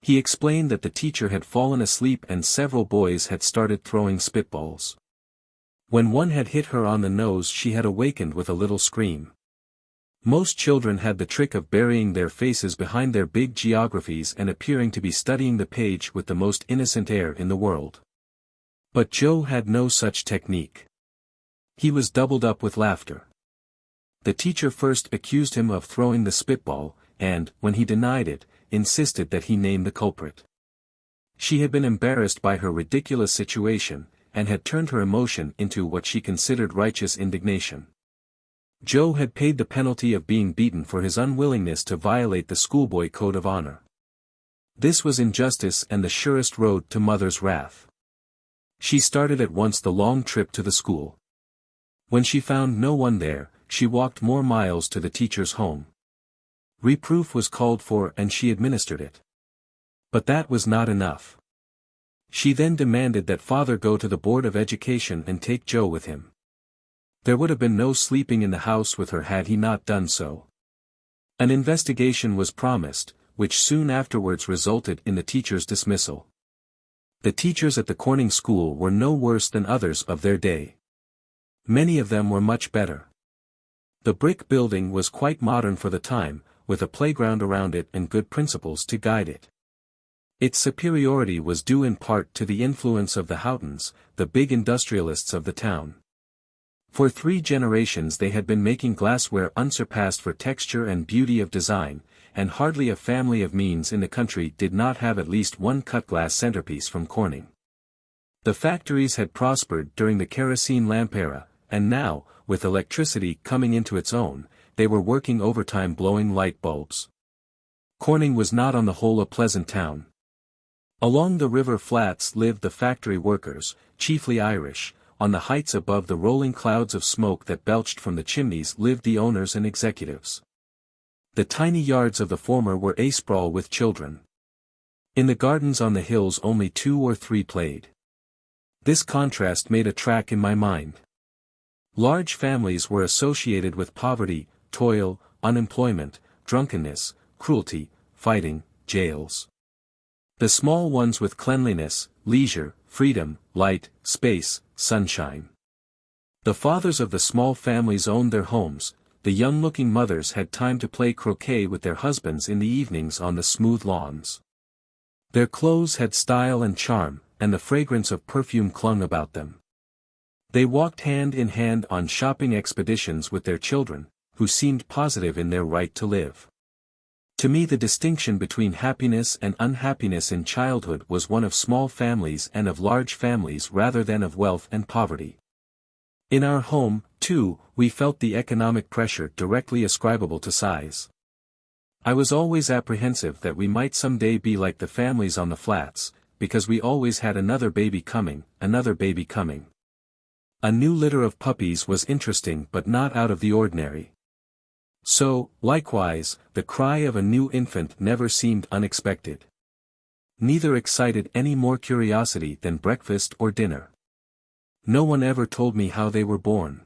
He explained that the teacher had fallen asleep and several boys had started throwing spitballs. When one had hit her on the nose, she had awakened with a little scream. Most children had the trick of burying their faces behind their big geographies and appearing to be studying the page with the most innocent air in the world. But Joe had no such technique. He was doubled up with laughter. The teacher first accused him of throwing the spitball, and, when he denied it, insisted that he name the culprit. She had been embarrassed by her ridiculous situation, and had turned her emotion into what she considered righteous indignation. Joe had paid the penalty of being beaten for his unwillingness to violate the schoolboy code of honor. This was injustice and the surest road to Mother's wrath. She started at once the long trip to the school. When she found no one there, she walked more miles to the teacher's home. Reproof was called for and she administered it. But that was not enough. She then demanded that Father go to the Board of Education and take Joe with him. There would have been no sleeping in the house with her had he not done so. An investigation was promised, which soon afterwards resulted in the teacher's dismissal. The teachers at the Corning school were no worse than others of their day. Many of them were much better. The brick building was quite modern for the time, with a playground around it and good principals to guide it. Its superiority was due in part to the influence of the Houghtons, the big industrialists of the town. For 3 generations they had been making glassware unsurpassed for texture and beauty of design, and hardly a family of means in the country did not have at least one cut-glass centerpiece from Corning. The factories had prospered during the kerosene lamp era, and now, with electricity coming into its own, they were working overtime blowing light bulbs. Corning was not on the whole a pleasant town. Along the river flats lived the factory workers, chiefly Irish. On the heights above the rolling clouds of smoke that belched from the chimneys lived the owners and executives. The tiny yards of the former were asprawl with children. In the gardens on the hills only 2 or 3 played. This contrast made a track in my mind. Large families were associated with poverty, toil, unemployment, drunkenness, cruelty, fighting, jails. The small ones with cleanliness, leisure, freedom, light, space, sunshine. The fathers of the small families owned their homes, the young-looking mothers had time to play croquet with their husbands in the evenings on the smooth lawns. Their clothes had style and charm, and the fragrance of perfume clung about them. They walked hand in hand on shopping expeditions with their children, who seemed positive in their right to live. To me the distinction between happiness and unhappiness in childhood was one of small families and of large families rather than of wealth and poverty. In our home, too, we felt the economic pressure directly ascribable to size. I was always apprehensive that we might someday be like the families on the flats, because we always had another baby coming, another baby coming. A new litter of puppies was interesting but not out of the ordinary. So, likewise, the cry of a new infant never seemed unexpected. Neither excited any more curiosity than breakfast or dinner. No one ever told me how they were born.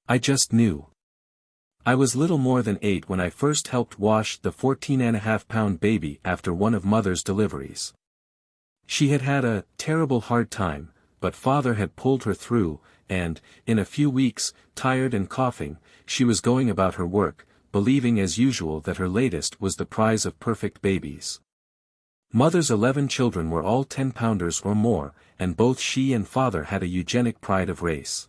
I just knew. I was little more than 8 when I first helped wash the 14.5-pound baby after one of Mother's deliveries. She had had a terrible hard time, but Father had pulled her through, and, in a few weeks, tired and coughing, she was going about her work, believing as usual that her latest was the prize of perfect babies. Mother's 11 children were all 10-pounders or more, and both she and Father had a eugenic pride of race.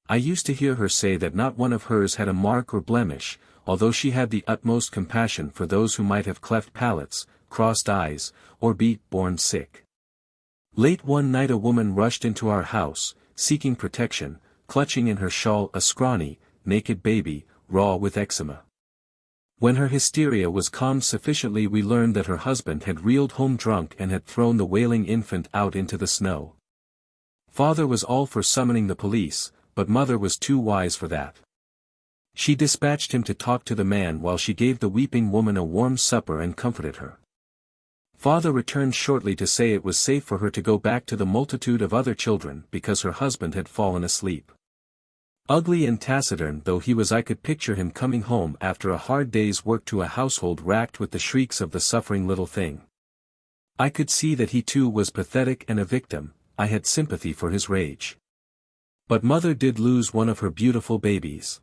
I used to hear her say that not one of hers had a mark or blemish, although she had the utmost compassion for those who might have cleft palates, crossed eyes, or be born sick. Late one night a woman rushed into our house, seeking protection, clutching in her shawl a scrawny, naked baby, raw with eczema. When her hysteria was calmed sufficiently we learned that her husband had reeled home drunk and had thrown the wailing infant out into the snow. Father was all for summoning the police, but Mother was too wise for that. She dispatched him to talk to the man while she gave the weeping woman a warm supper and comforted her. Father returned shortly to say it was safe for her to go back to the multitude of other children because her husband had fallen asleep. Ugly and taciturn though he was, I could picture him coming home after a hard day's work to a household racked with the shrieks of the suffering little thing. I could see that he too was pathetic and a victim. I had sympathy for his rage. But mother did lose one of her beautiful babies.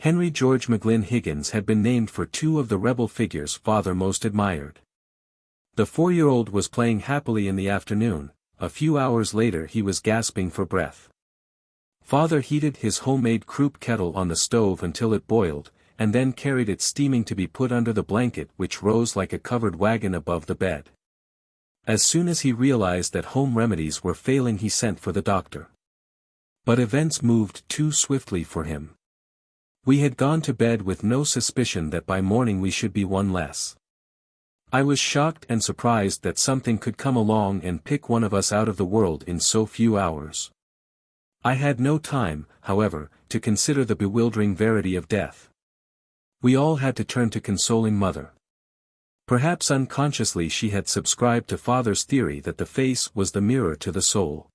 Henry George McGlynn Higgins had been named for two of the rebel figures father most admired. The 4-year-old was playing happily in the afternoon. A few hours later he was gasping for breath. Father heated his homemade croup kettle on the stove until it boiled, and then carried it steaming to be put under the blanket which rose like a covered wagon above the bed. As soon as he realized that home remedies were failing, he sent for the doctor. But events moved too swiftly for him. We had gone to bed with no suspicion that by morning we should be one less. I was shocked and surprised that something could come along and pick one of us out of the world in so few hours. I had no time, however, to consider the bewildering verity of death. We all had to turn to consoling mother. Perhaps unconsciously she had subscribed to father's theory that the face was the mirror to the soul.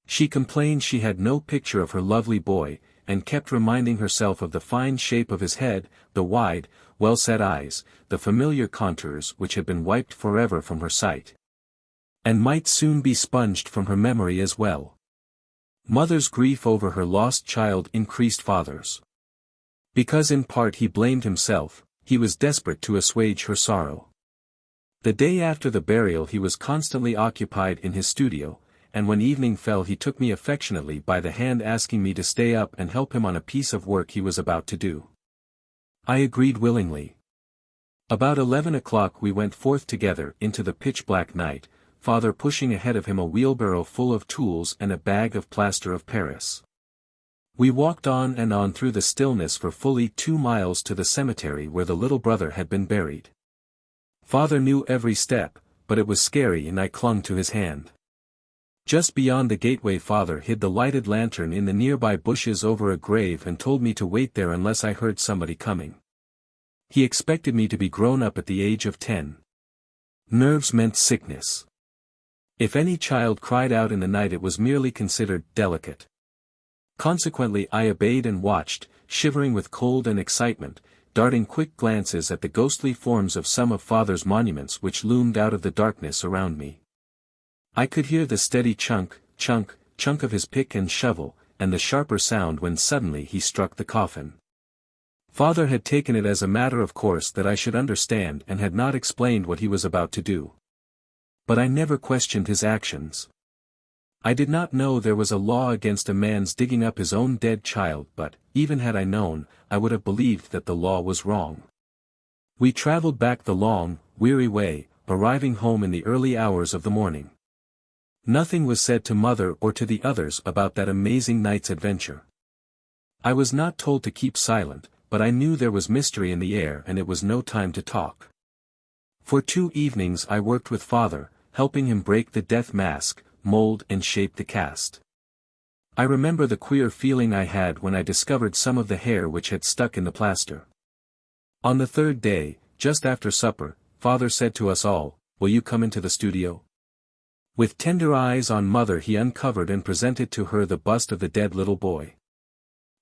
She complained she had no picture of her lovely boy, and kept reminding herself of the fine shape of his head, the wide, well-set eyes, the familiar contours which had been wiped forever from her sight, and might soon be sponged from her memory as well. Mother's grief over her lost child increased father's. Because in part he blamed himself, he was desperate to assuage her sorrow. The day after the burial he was constantly occupied in his studio, and when evening fell he took me affectionately by the hand asking me to stay up and help him on a piece of work he was about to do. I agreed willingly. About 11 o'clock we went forth together into the pitch-black night, father pushing ahead of him a wheelbarrow full of tools and a bag of plaster of Paris. We walked on and on through the stillness for fully 2 miles to the cemetery where the little brother had been buried. Father knew every step, but it was scary and I clung to his hand. Just beyond the gateway father hid the lighted lantern in the nearby bushes over a grave and told me to wait there unless I heard somebody coming. He expected me to be grown up at the age of 10. Nerves meant sickness. If any child cried out in the night it was merely considered delicate. Consequently I obeyed and watched, shivering with cold and excitement, darting quick glances at the ghostly forms of some of father's monuments which loomed out of the darkness around me. I could hear the steady chunk, chunk, chunk of his pick and shovel, and the sharper sound when suddenly he struck the coffin. Father had taken it as a matter of course that I should understand and had not explained what he was about to do. But I never questioned his actions. I did not know there was a law against a man's digging up his own dead child, but, even had I known, I would have believed that the law was wrong. We traveled back the long, weary way, arriving home in the early hours of the morning. Nothing was said to mother or to the others about that amazing night's adventure. I was not told to keep silent, but I knew there was mystery in the air and it was no time to talk. For 2 evenings I worked with father, helping him break the death mask, mold and shape the cast. I remember the queer feeling I had when I discovered some of the hair which had stuck in the plaster. On the 3rd day, just after supper, father said to us all, "Will you come into the studio?" With tender eyes on mother he uncovered and presented to her the bust of the dead little boy.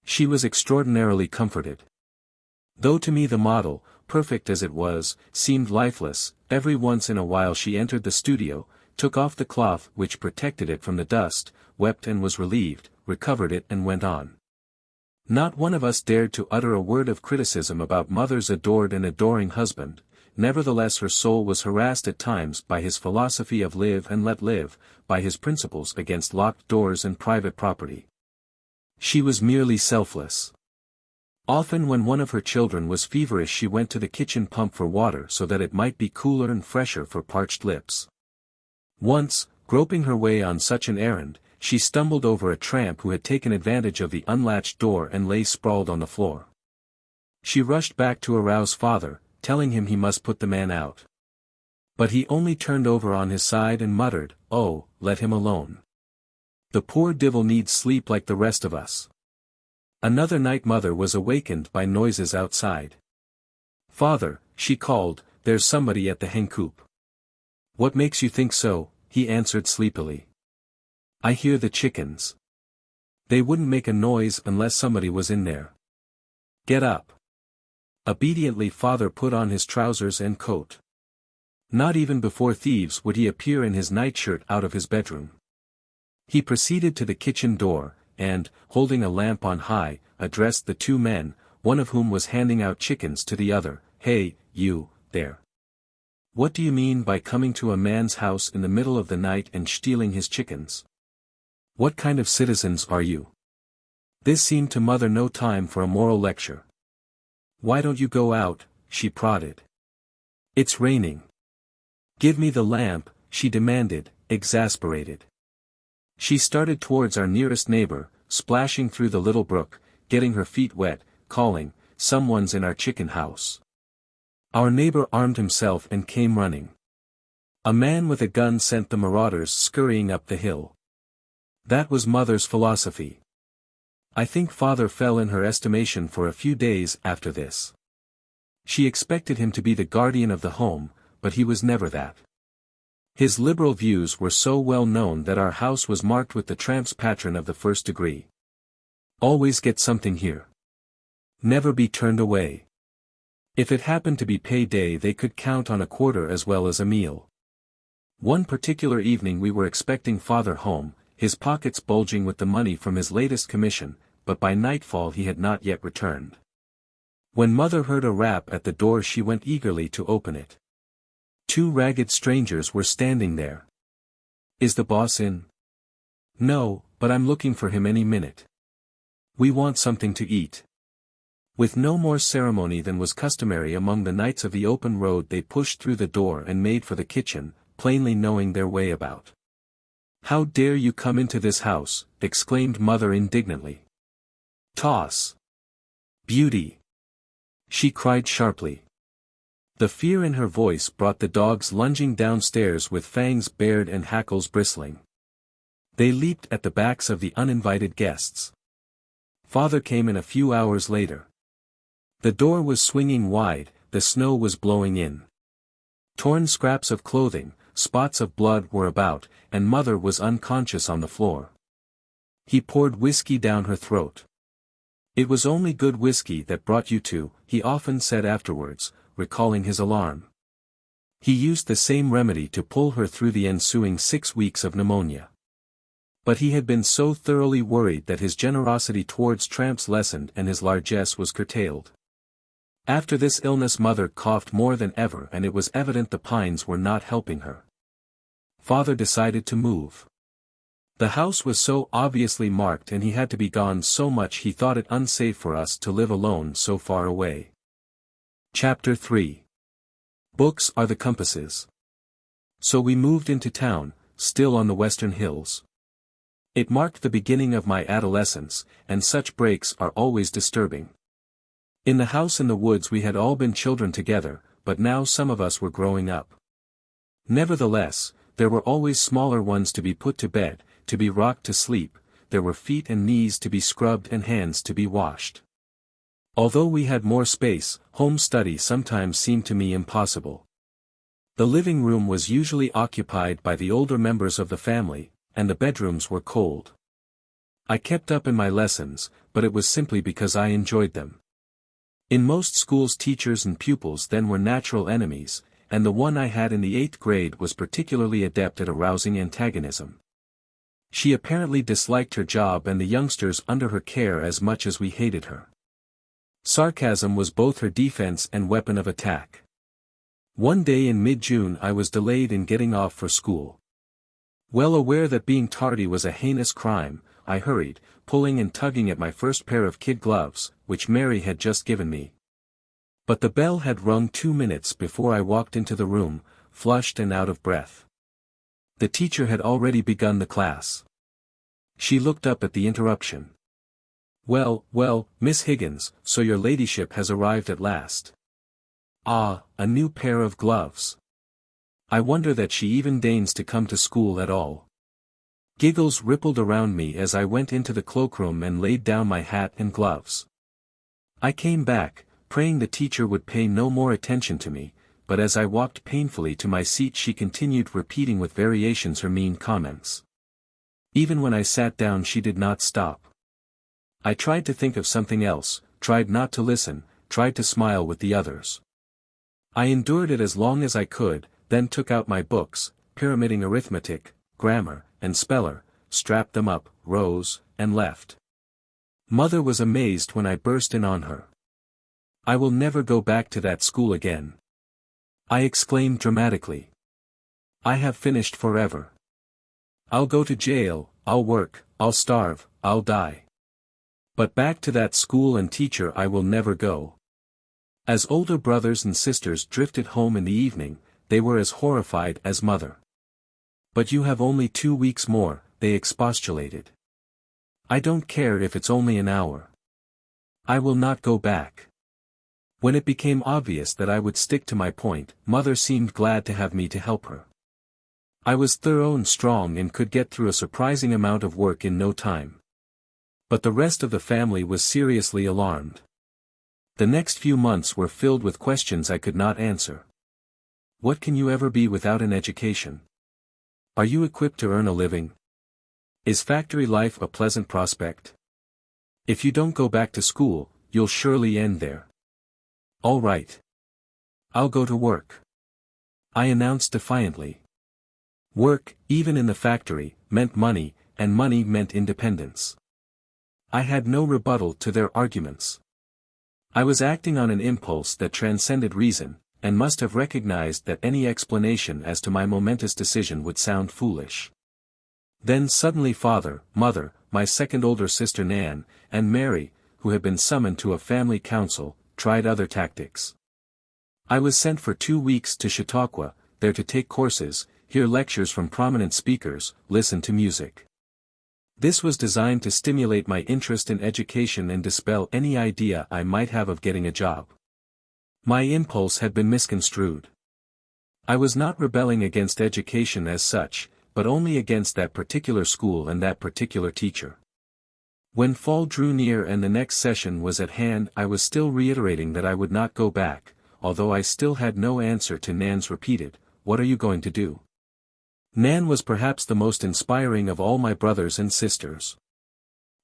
She was extraordinarily comforted. Though to me the model, perfect as it was, seemed lifeless, every once in a while she entered the studio, took off the cloth which protected it from the dust, wept and was relieved, recovered it and went on. Not one of us dared to utter a word of criticism about mother's adored and adoring husband, nevertheless her soul was harassed at times by his philosophy of live and let live, by his principles against locked doors and private property. She was merely selfless. Often when one of her children was feverish she went to the kitchen pump for water so that it might be cooler and fresher for parched lips. Once, groping her way on such an errand, she stumbled over a tramp who had taken advantage of the unlatched door and lay sprawled on the floor. She rushed back to arouse father, telling him he must put the man out. But he only turned over on his side and muttered, "Oh, let him alone. The poor divil needs sleep like the rest of us." Another night mother was awakened by noises outside. "Father," she called, "there's somebody at the hen coop." What makes you think so? He answered sleepily. I hear the chickens. They wouldn't make a noise unless somebody was in there. Get up. Obediently father put on his trousers and coat. Not even before thieves would he appear in his nightshirt out of his bedroom. He proceeded to the kitchen door, and, holding a lamp on high, addressed the two men, one of whom was handing out chickens to the other. Hey, you, there. What do you mean by coming to a man's house in the middle of the night and stealing his chickens? What kind of citizens are you? This seemed to mother no time for a moral lecture. Why don't you go out? She prodded. It's raining. Give me the lamp, she demanded, exasperated. She started towards our nearest neighbor, splashing through the little brook, getting her feet wet, calling, someone's in our chicken house. Our neighbor armed himself and came running. A man with a gun sent the marauders scurrying up the hill. That was mother's philosophy. I think father fell in her estimation for a few days after this. She expected him to be the guardian of the home, but he was never that. His liberal views were so well known that our house was marked with the tramp's patron of the first degree. Always get something here. Never be turned away. If it happened to be payday they could count on a quarter as well as a meal. One particular evening we were expecting father home, his pockets bulging with the money from his latest commission, but by nightfall he had not yet returned. When mother heard a rap at the door she went eagerly to open it. Two ragged strangers were standing there. Is the boss in? No, but I'm looking for him any minute. We want something to eat. With no more ceremony than was customary among the knights of the open road they pushed through the door and made for the kitchen, plainly knowing their way about. How dare you come into this house, exclaimed mother indignantly. Toss. Beauty. She cried sharply. The fear in her voice brought the dogs lunging downstairs with fangs bared and hackles bristling. They leaped at the backs of the uninvited guests. Father came in a few hours later. The door was swinging wide, the snow was blowing in. Torn scraps of clothing, spots of blood were about, and mother was unconscious on the floor. He poured whiskey down her throat. It was only good whiskey that brought you to, he often said afterwards, recalling his alarm. He used the same remedy to pull her through the ensuing 6 weeks of pneumonia. But he had been so thoroughly worried that his generosity towards tramps lessened and his largesse was curtailed. After this illness mother coughed more than ever and it was evident the pines were not helping her. Father decided to move. The house was so obviously marked and he had to be gone so much he thought it unsafe for us to live alone so far away. Chapter 3. Books are the compasses. So we moved into town, still on the western hills. It marked the beginning of my adolescence, and such breaks are always disturbing. In the house in the woods we had all been children together, but now some of us were growing up. Nevertheless, there were always smaller ones to be put to bed, to be rocked to sleep, there were feet and knees to be scrubbed and hands to be washed. Although we had more space, home study sometimes seemed to me impossible. The living room was usually occupied by the older members of the family, and the bedrooms were cold. I kept up in my lessons, but it was simply because I enjoyed them. In most schools teachers and pupils then were natural enemies, and the one I had in the 8th grade was particularly adept at arousing antagonism. She apparently disliked her job and the youngsters under her care as much as we hated her. Sarcasm was both her defense and weapon of attack. One day in mid-June I was delayed in getting off for school. Well aware that being tardy was a heinous crime, I hurried, pulling and tugging at my first pair of kid gloves, which Mary had just given me. But the bell had rung 2 minutes before I walked into the room, flushed and out of breath. The teacher had already begun the class. She looked up at the interruption. Well, Miss Higgins, so your ladyship has arrived at last. Ah, a new pair of gloves. I wonder that she even deigns to come to school at all. Giggles rippled around me as I went into the cloakroom and laid down my hat and gloves. I came back, praying the teacher would pay no more attention to me, but as I walked painfully to my seat she continued repeating with variations her mean comments. Even when I sat down she did not stop. I tried to think of something else, tried not to listen, tried to smile with the others. I endured it as long as I could, then took out my books, pyramiding arithmetic, grammar, and speller, strapped them up, rose, and left. Mother was amazed when I burst in on her. "I will never go back to that school again," I exclaimed dramatically. "I have finished forever. I'll go to jail, I'll work, I'll starve, I'll die. But back to that school and teacher I will never go." As older brothers and sisters drifted home in the evening, they were as horrified as Mother. "But you have only 2 weeks more," they expostulated. "I don't care if it's only an hour. I will not go back." When it became obvious that I would stick to my point, Mother seemed glad to have me to help her. I was thorough and strong and could get through a surprising amount of work in no time. But the rest of the family was seriously alarmed. The next few months were filled with questions I could not answer. What can you ever be without an education? Are you equipped to earn a living? Is factory life a pleasant prospect? If you don't go back to school, you'll surely end there. All right. I'll go to work, I announced defiantly. Work, even in the factory, meant money, and money meant independence. I had no rebuttal to their arguments. I was acting on an impulse that transcended reason, and must have recognized that any explanation as to my momentous decision would sound foolish. Then suddenly Father, Mother, my second older sister Nan, and Mary, who had been summoned to a family council, tried other tactics. I was sent for 2 weeks to Chautauqua, there to take courses, hear lectures from prominent speakers, listen to music. This was designed to stimulate my interest in education and dispel any idea I might have of getting a job. My impulse had been misconstrued. I was not rebelling against education as such, but only against that particular school and that particular teacher. When fall drew near and the next session was at hand, I was still reiterating that I would not go back, although I still had no answer to Nan's repeated, "What are you going to do?" Nan was perhaps the most inspiring of all my brothers and sisters.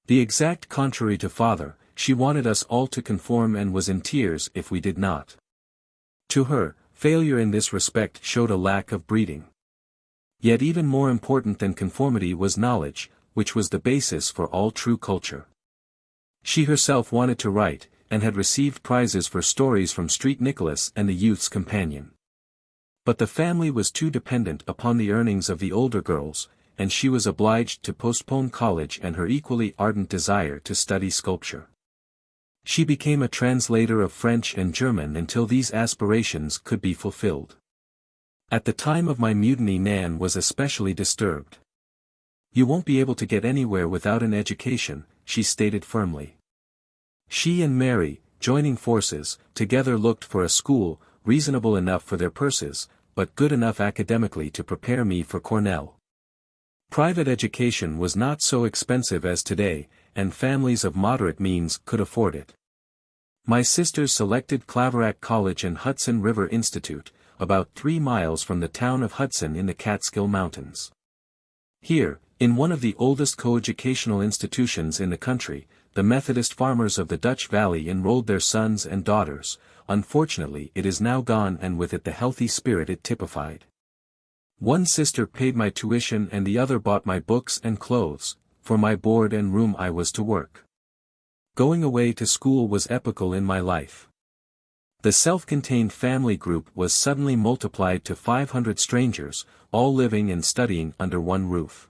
The exact contrary to Father, she wanted us all to conform and was in tears if we did not. To her, failure in this respect showed a lack of breeding. Yet even more important than conformity was knowledge, which was the basis for all true culture. She herself wanted to write, and had received prizes for stories from Street Nicholas and the Youth's Companion. But the family was too dependent upon the earnings of the older girls, and she was obliged to postpone college and her equally ardent desire to study sculpture. She became a translator of French and German until these aspirations could be fulfilled. At the time of my mutiny Nan was especially disturbed. "You won't be able to get anywhere without an education," she stated firmly. She and Mary, joining forces, together looked for a school, reasonable enough for their purses, but good enough academically to prepare me for Cornell. Private education was not so expensive as today, and families of moderate means could afford it. My sisters selected Claverack College and Hudson River Institute, about 3 miles from the town of Hudson in the Catskill Mountains. Here, in one of the oldest coeducational institutions in the country, the Methodist farmers of the Dutch Valley enrolled their sons and daughters. Unfortunately it is now gone, and with it the healthy spirit it typified. One sister paid my tuition and the other bought my books and clothes. For my board and room I was to work. Going away to school was epochal in my life. The self-contained family group was suddenly multiplied to 500 strangers, all living and studying under one roof.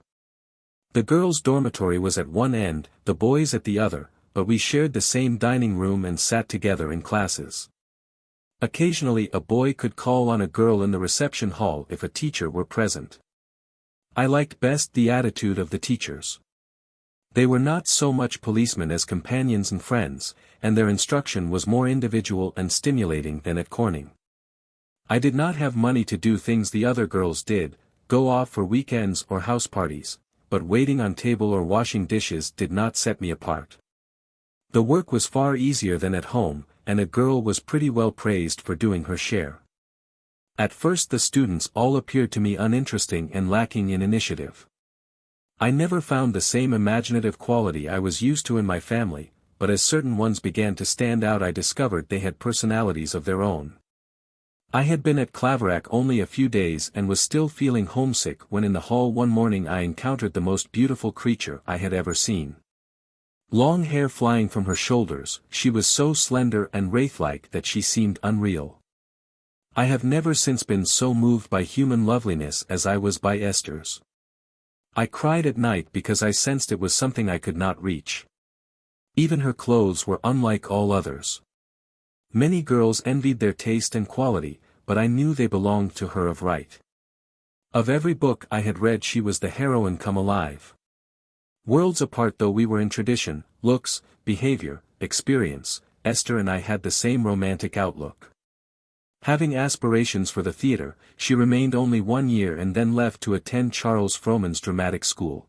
The girls' dormitory was at one end, the boys at the other, but we shared the same dining room and sat together in classes. Occasionally a boy could call on a girl in the reception hall if a teacher were present. I liked best the attitude of the teachers. They were not so much policemen as companions and friends, and their instruction was more individual and stimulating than at Corning. I did not have money to do things the other girls did, go off for weekends or house parties, but waiting on table or washing dishes did not set me apart. The work was far easier than at home, and a girl was pretty well praised for doing her share. At first the students all appeared to me uninteresting and lacking in initiative. I never found the same imaginative quality I was used to in my family, but as certain ones began to stand out I discovered they had personalities of their own. I had been at Claverack only a few days and was still feeling homesick when in the hall one morning I encountered the most beautiful creature I had ever seen. Long hair flying from her shoulders, she was so slender and wraith-like that she seemed unreal. I have never since been so moved by human loveliness as I was by Esther's. I cried at night because I sensed it was something I could not reach. Even her clothes were unlike all others. Many girls envied their taste and quality, but I knew they belonged to her of right. Of every book I had read she was the heroine come alive. Worlds apart though we were in tradition, looks, behavior, experience, Esther and I had the same romantic outlook. Having aspirations for the theatre, she remained only 1 year and then left to attend Charles Frohman's dramatic school.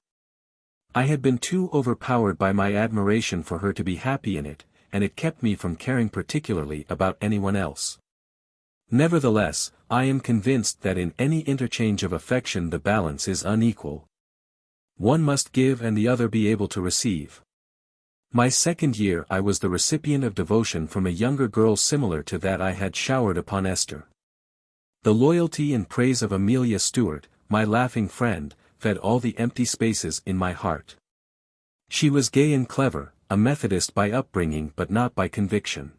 I had been too overpowered by my admiration for her to be happy in it, and it kept me from caring particularly about anyone else. Nevertheless, I am convinced that in any interchange of affection the balance is unequal. One must give and the other be able to receive. My second year I was the recipient of devotion from a younger girl similar to that I had showered upon Esther. The loyalty and praise of Amelia Stewart, my laughing friend, fed all the empty spaces in my heart. She was gay and clever, a Methodist by upbringing but not by conviction.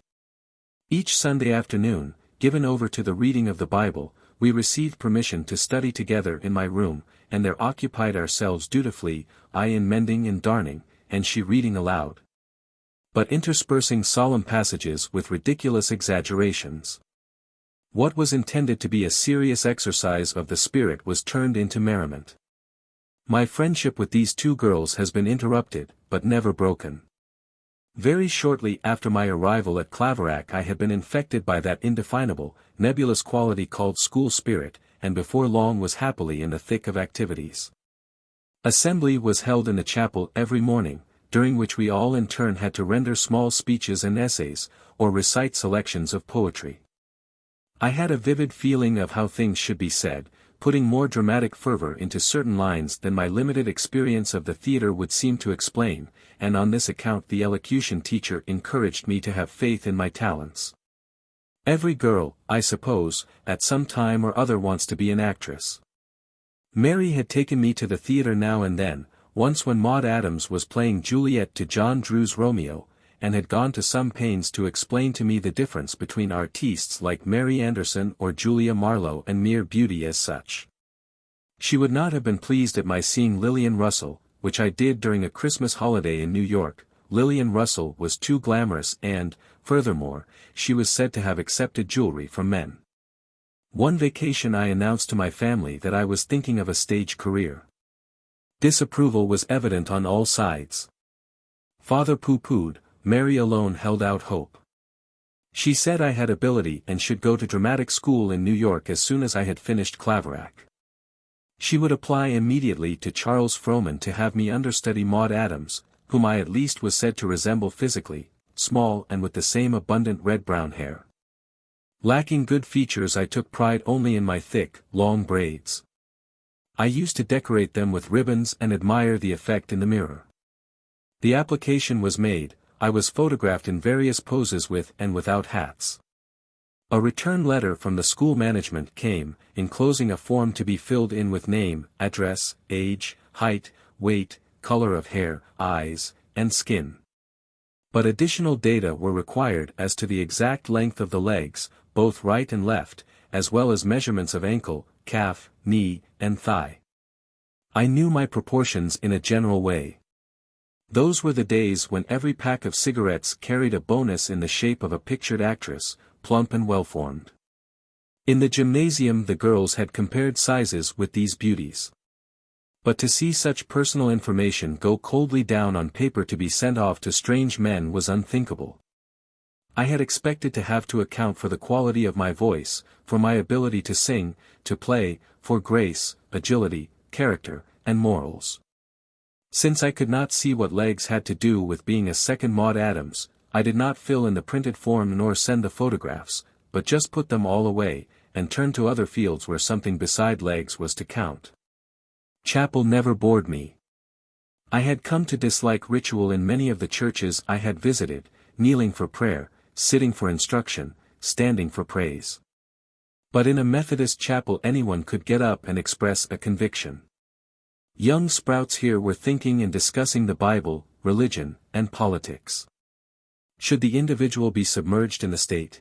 Each Sunday afternoon, given over to the reading of the Bible, we received permission to study together in my room, and there occupied ourselves dutifully, I in mending and darning, and she reading aloud, but interspersing solemn passages with ridiculous exaggerations. What was intended to be a serious exercise of the spirit was turned into merriment. My friendship with these two girls has been interrupted, but never broken. Very shortly after my arrival at Claverack I had been infected by that indefinable, nebulous quality called school spirit, and before long was happily in the thick of activities. Assembly was held in the chapel every morning, during which we all in turn had to render small speeches and essays, or recite selections of poetry. I had a vivid feeling of how things should be said, putting more dramatic fervor into certain lines than my limited experience of the theatre would seem to explain, and on this account the elocution teacher encouraged me to have faith in my talents. Every girl, I suppose, at some time or other wants to be an actress. Mary had taken me to the theatre now and then, once when Maud Adams was playing Juliet to John Drew's Romeo, and had gone to some pains to explain to me the difference between artistes like Mary Anderson or Julia Marlowe and mere beauty as such. She would not have been pleased at my seeing Lillian Russell, which I did during a Christmas holiday in New York. Lillian Russell was too glamorous and, furthermore, she was said to have accepted jewelry from men. One vacation I announced to my family that I was thinking of a stage career. Disapproval was evident on all sides. Father pooh-poohed, Mary alone held out hope. She said I had ability and should go to dramatic school in New York as soon as I had finished Claverack. She would apply immediately to Charles Frohman to have me understudy Maud Adams, whom I at least was said to resemble physically, small and with the same abundant red-brown hair. Lacking good features I took pride only in my thick, long braids. I used to decorate them with ribbons and admire the effect in the mirror. The application was made, I was photographed in various poses with and without hats. A return letter from the school management came, enclosing a form to be filled in with name, address, age, height, weight, color of hair, eyes, and skin. But additional data were required as to the exact length of the legs, both right and left, as well as measurements of ankle, calf, knee, and thigh. I knew my proportions in a general way. Those were the days when every pack of cigarettes carried a bonus in the shape of a pictured actress, plump and well-formed. In the gymnasium the girls had compared sizes with these beauties. But to see such personal information go coldly down on paper to be sent off to strange men was unthinkable. I had expected to have to account for the quality of my voice, for my ability to sing, to play, for grace, agility, character, and morals. Since I could not see what legs had to do with being a second Maud Adams, I did not fill in the printed form nor send the photographs, but just put them all away, and turn to other fields where something beside legs was to count. Chapel never bored me. I had come to dislike ritual in many of the churches I had visited, kneeling for prayer, sitting for instruction, standing for praise. But in a Methodist chapel anyone could get up and express a conviction. Young sprouts here were thinking and discussing the Bible, religion, and politics. Should the individual be submerged in the state?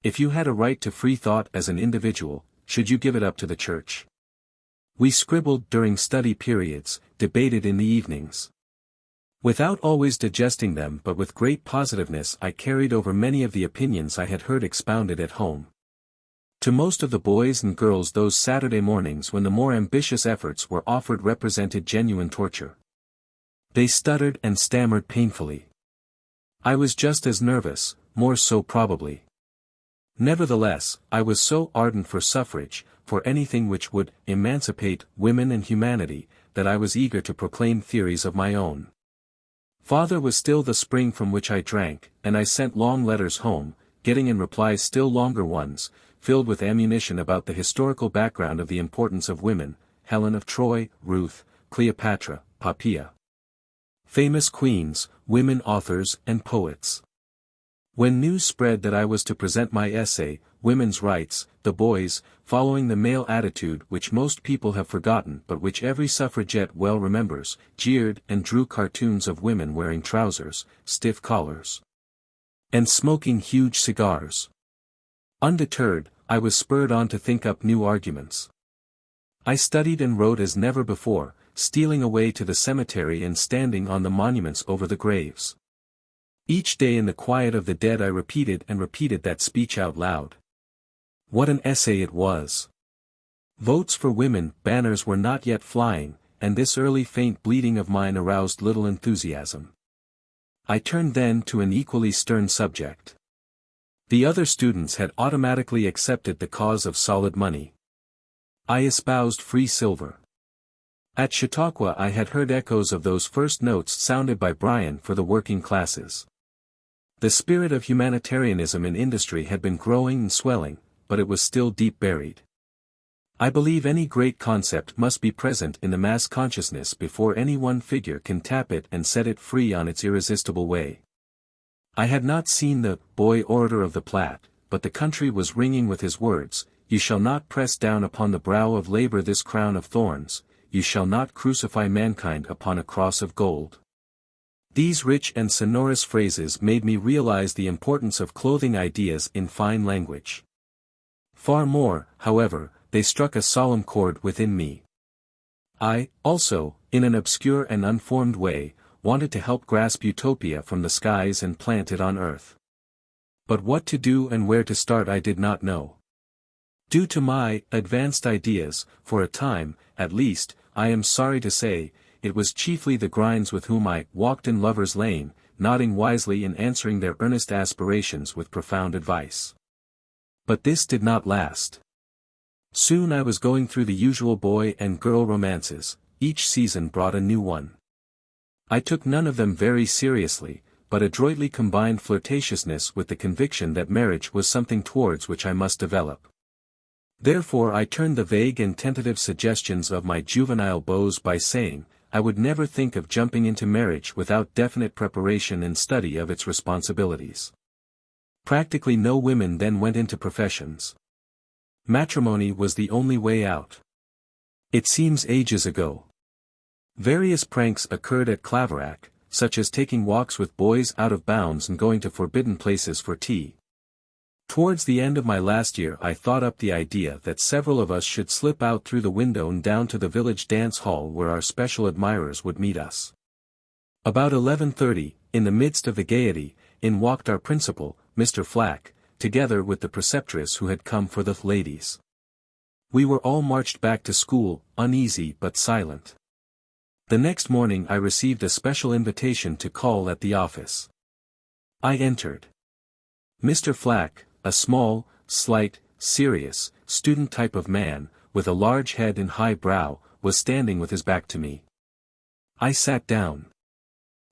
If you had a right to free thought as an individual, should you give it up to the church? We scribbled during study periods, debated in the evenings. Without always digesting them but with great positiveness I carried over many of the opinions I had heard expounded at home. To most of the boys and girls those Saturday mornings when the more ambitious efforts were offered represented genuine torture. They stuttered and stammered painfully. I was just as nervous, more so probably. Nevertheless, I was so ardent for suffrage, for anything which would emancipate women and humanity, that I was eager to proclaim theories of my own. Father was still the spring from which I drank, and I sent long letters home, getting in reply still longer ones, filled with ammunition about the historical background of the importance of women, Helen of Troy, Ruth, Cleopatra, Poppaea. Famous queens, women authors and poets. When news spread that I was to present my essay, Women's Rights, the boys, following the male attitude which most people have forgotten but which every suffragette well remembers, jeered and drew cartoons of women wearing trousers, stiff collars, and smoking huge cigars. Undeterred, I was spurred on to think up new arguments. I studied and wrote as never before, stealing away to the cemetery and standing on the monuments over the graves. Each day in the quiet of the dead I repeated and repeated that speech out loud. What an essay it was! Votes for women banners were not yet flying, and this early faint bleeding of mine aroused little enthusiasm. I turned then to an equally stern subject. The other students had automatically accepted the cause of solid money. I espoused free silver. At Chautauqua I had heard echoes of those first notes sounded by Bryan for the working classes. The spirit of humanitarianism in industry had been growing and swelling, but it was still deep buried. I believe any great concept must be present in the mass consciousness before any one figure can tap it and set it free on its irresistible way. I had not seen the boy orator of the Platte, but the country was ringing with his words, "You shall not press down upon the brow of labor this crown of thorns, you shall not crucify mankind upon a cross of gold." These rich and sonorous phrases made me realize the importance of clothing ideas in fine language. Far more, however, they struck a solemn chord within me. I, also, in an obscure and unformed way, wanted to help grasp utopia from the skies and plant it on earth. But what to do and where to start I did not know. Due to my advanced ideas, for a time, at least, I am sorry to say, it was chiefly the grinds with whom I walked in Lover's Lane, nodding wisely and answering their earnest aspirations with profound advice. But this did not last. Soon I was going through the usual boy and girl romances, each season brought a new one. I took none of them very seriously, but adroitly combined flirtatiousness with the conviction that marriage was something towards which I must develop. Therefore I turned the vague and tentative suggestions of my juvenile beaux by saying, I would never think of jumping into marriage without definite preparation and study of its responsibilities. Practically no women then went into professions. Matrimony was the only way out. It seems ages ago. Various pranks occurred at Claverack, such as taking walks with boys out of bounds and going to forbidden places for tea. Towards the end of my last year I thought up the idea that several of us should slip out through the window and down to the village dance hall where our special admirers would meet us. About 11:30, in the midst of the gaiety, in walked our principal, Mr. Flack, together with the preceptress who had come for the ladies. We were all marched back to school, uneasy but silent. The next morning I received a special invitation to call at the office. I entered. Mr. Flack, a small, slight, serious, student type of man, with a large head and high brow, was standing with his back to me. I sat down.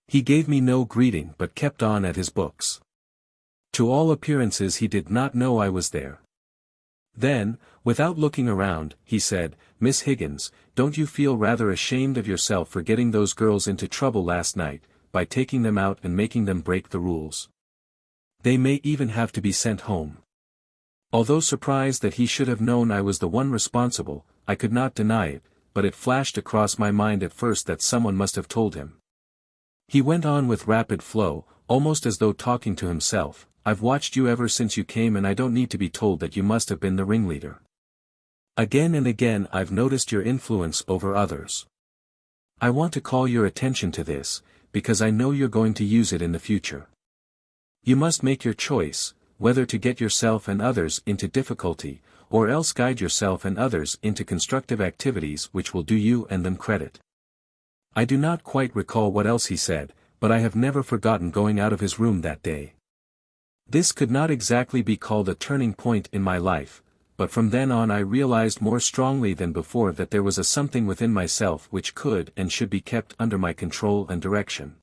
He gave me no greeting but kept on at his books. To all appearances he did not know I was there. Then, without looking around, he said, "Miss Higgins, don't you feel rather ashamed of yourself for getting those girls into trouble last night, by taking them out and making them break the rules? They may even have to be sent home." Although surprised that he should have known I was the one responsible, I could not deny it, but it flashed across my mind at first that someone must have told him. He went on with rapid flow, almost as though talking to himself, "I've watched you ever since you came and I don't need to be told that you must have been the ringleader. Again and again I've noticed your influence over others. I want to call your attention to this, because I know you're going to use it in the future. You must make your choice, whether to get yourself and others into difficulty, or else guide yourself and others into constructive activities which will do you and them credit." I do not quite recall what else he said, but I have never forgotten going out of his room that day. This could not exactly be called a turning point in my life, but from then on I realized more strongly than before that there was a something within myself which could and should be kept under my control and direction.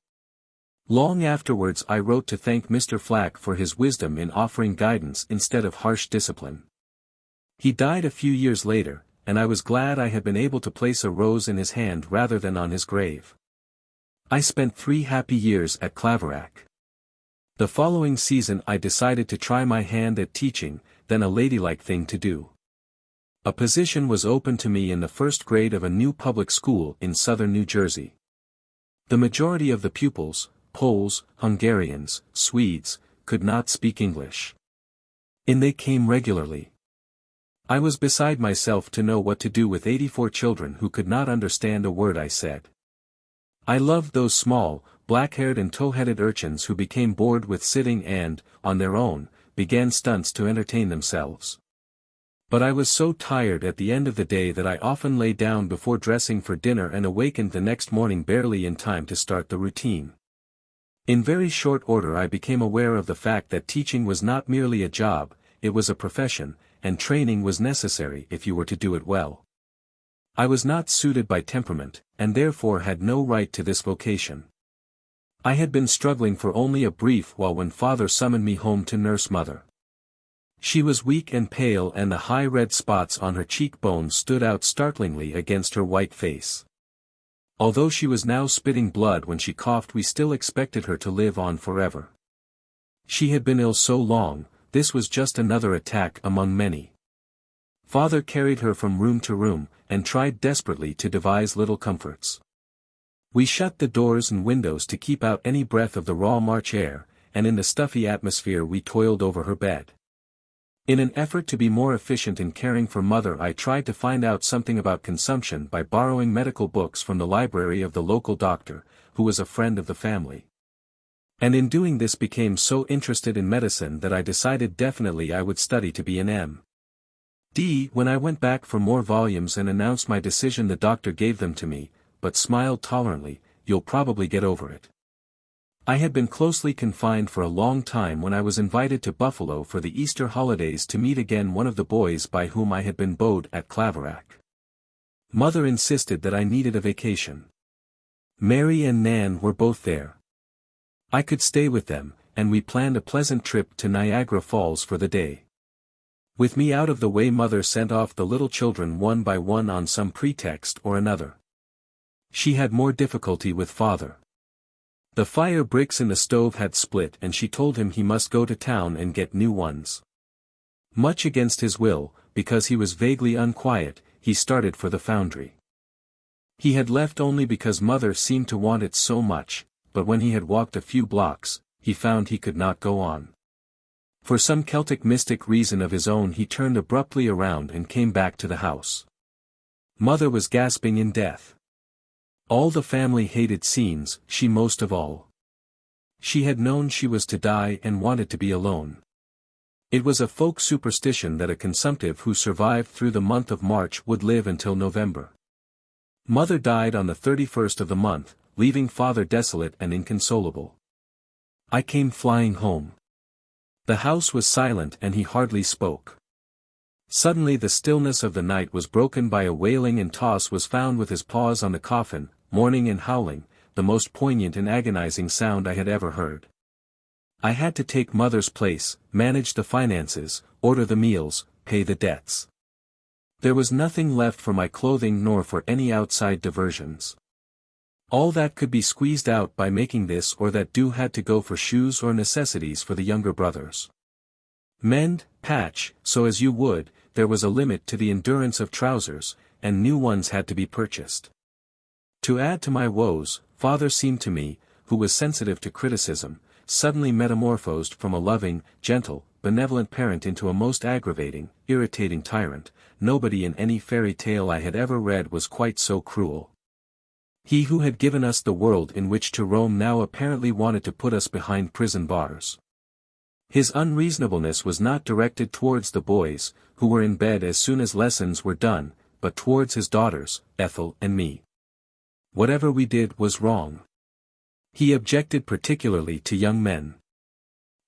Long afterwards I wrote to thank Mr. Flack for his wisdom in offering guidance instead of harsh discipline. He died a few years later, and I was glad I had been able to place a rose in his hand rather than on his grave. I spent 3 happy years at Claverack. The following season I decided to try my hand at teaching, then a ladylike thing to do. A position was open to me in the first grade of a new public school in southern New Jersey. The majority of the pupils, Poles, Hungarians, Swedes, could not speak English. In they came regularly. I was beside myself to know what to do with 84 children who could not understand a word I said. I loved those small, black-haired and tow-headed urchins who became bored with sitting and, on their own, began stunts to entertain themselves. But I was so tired at the end of the day that I often lay down before dressing for dinner and awakened the next morning barely in time to start the routine. In very short order I became aware of the fact that teaching was not merely a job, it was a profession, and training was necessary if you were to do it well. I was not suited by temperament, and therefore had no right to this vocation. I had been struggling for only a brief while when father summoned me home to nurse mother. She was weak and pale and the high red spots on her cheekbones stood out startlingly against her white face. Although she was now spitting blood when she coughed, we still expected her to live on forever. She had been ill so long, this was just another attack among many. Father carried her from room to room, and tried desperately to devise little comforts. We shut the doors and windows to keep out any breath of the raw March air, and in the stuffy atmosphere we toiled over her bed. In an effort to be more efficient in caring for mother, I tried to find out something about consumption by borrowing medical books from the library of the local doctor, who was a friend of the family. And in doing this became so interested in medicine that I decided definitely I would study to be an M.D. When I went back for more volumes and announced my decision, the doctor gave them to me, but smiled tolerantly, "You'll probably get over it." I had been closely confined for a long time when I was invited to Buffalo for the Easter holidays to meet again one of the boys by whom I had been beaued at Claverack. Mother insisted that I needed a vacation. Mary and Nan were both there. I could stay with them, and we planned a pleasant trip to Niagara Falls for the day. With me out of the way, mother sent off the little children one by one on some pretext or another. She had more difficulty with father. The fire bricks in the stove had split and she told him he must go to town and get new ones. Much against his will, because he was vaguely unquiet, he started for the foundry. He had left only because mother seemed to want it so much, but when he had walked a few blocks, he found he could not go on. For some Celtic mystic reason of his own he turned abruptly around and came back to the house. Mother was gasping in death. All the family hated scenes, she most of all. She had known she was to die and wanted to be alone. It was a folk superstition that a consumptive who survived through the month of March would live until November. Mother died on the 31st of the month, leaving father desolate and inconsolable. I came flying home. The house was silent and he hardly spoke. Suddenly the stillness of the night was broken by a wailing, and Toss was found with his paws on the coffin, mourning and howling, the most poignant and agonizing sound I had ever heard. I had to take mother's place, manage the finances, order the meals, pay the debts. There was nothing left for my clothing nor for any outside diversions. All that could be squeezed out by making this or that do had to go for shoes or necessities for the younger brothers. Mend, patch, so as you would, there was a limit to the endurance of trousers, and new ones had to be purchased. To add to my woes, father seemed to me, who was sensitive to criticism, suddenly metamorphosed from a loving, gentle, benevolent parent into a most aggravating, irritating tyrant. Nobody in any fairy tale I had ever read was quite so cruel. He who had given us the world in which to roam now apparently wanted to put us behind prison bars. His unreasonableness was not directed towards the boys, who were in bed as soon as lessons were done, but towards his daughters, Ethel and me. Whatever we did was wrong. He objected particularly to young men.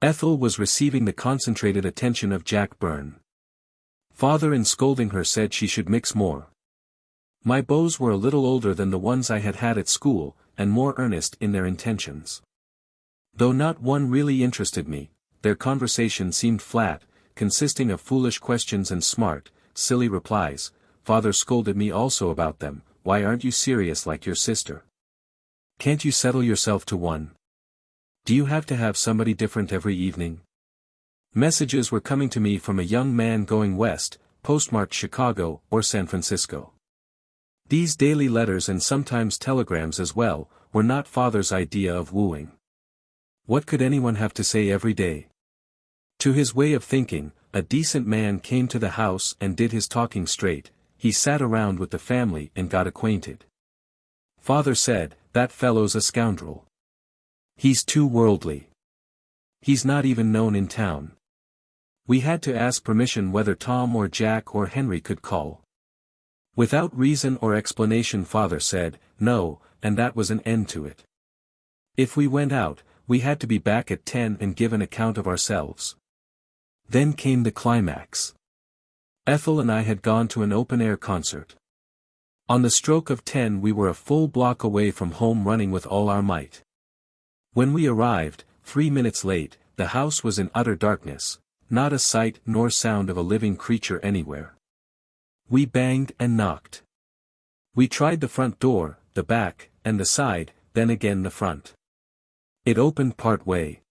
Ethel was receiving the concentrated attention of Jack Byrne. Father in scolding her said she should mix more. My beaux were a little older than the ones I had had at school, and more earnest in their intentions. Though not one really interested me, their conversation seemed flat, consisting of foolish questions and smart, silly replies. Father scolded me also about them. Why aren't you serious like your sister? Can't you settle yourself to one? Do you have to have somebody different every evening? Messages were coming to me from a young man going west, postmarked Chicago or San Francisco. These daily letters and sometimes telegrams as well, were not father's idea of wooing. What could anyone have to say every day? To his way of thinking, a decent man came to the house and did his talking straight. He sat around with the family and got acquainted. Father said, "That fellow's a scoundrel. He's too worldly. He's not even known in town." We had to ask permission whether Tom or Jack or Henry could call. Without reason or explanation father said, no, and that was an end to it. If we went out, we had to be back at 10 and give an account of ourselves. Then came the climax. Ethel and I had gone to an open-air concert. On the stroke of 10 we were a full block away from home running with all our might. When we arrived, 3 minutes late, the house was in utter darkness, not a sight nor sound of a living creature anywhere. We banged and knocked. We tried the front door, the back, and the side, then again the front. It opened part way.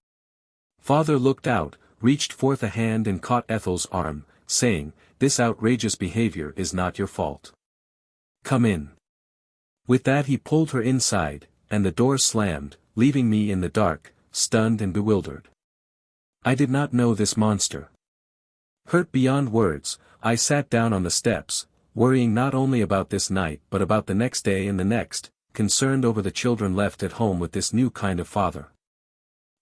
Father looked out, reached forth a hand and caught Ethel's arm, saying, "This outrageous behavior is not your fault. Come in." With that he pulled her inside, and the door slammed, leaving me in the dark, stunned and bewildered. I did not know this monster. Hurt beyond words, I sat down on the steps, worrying not only about this night but about the next day and the next, concerned over the children left at home with this new kind of father.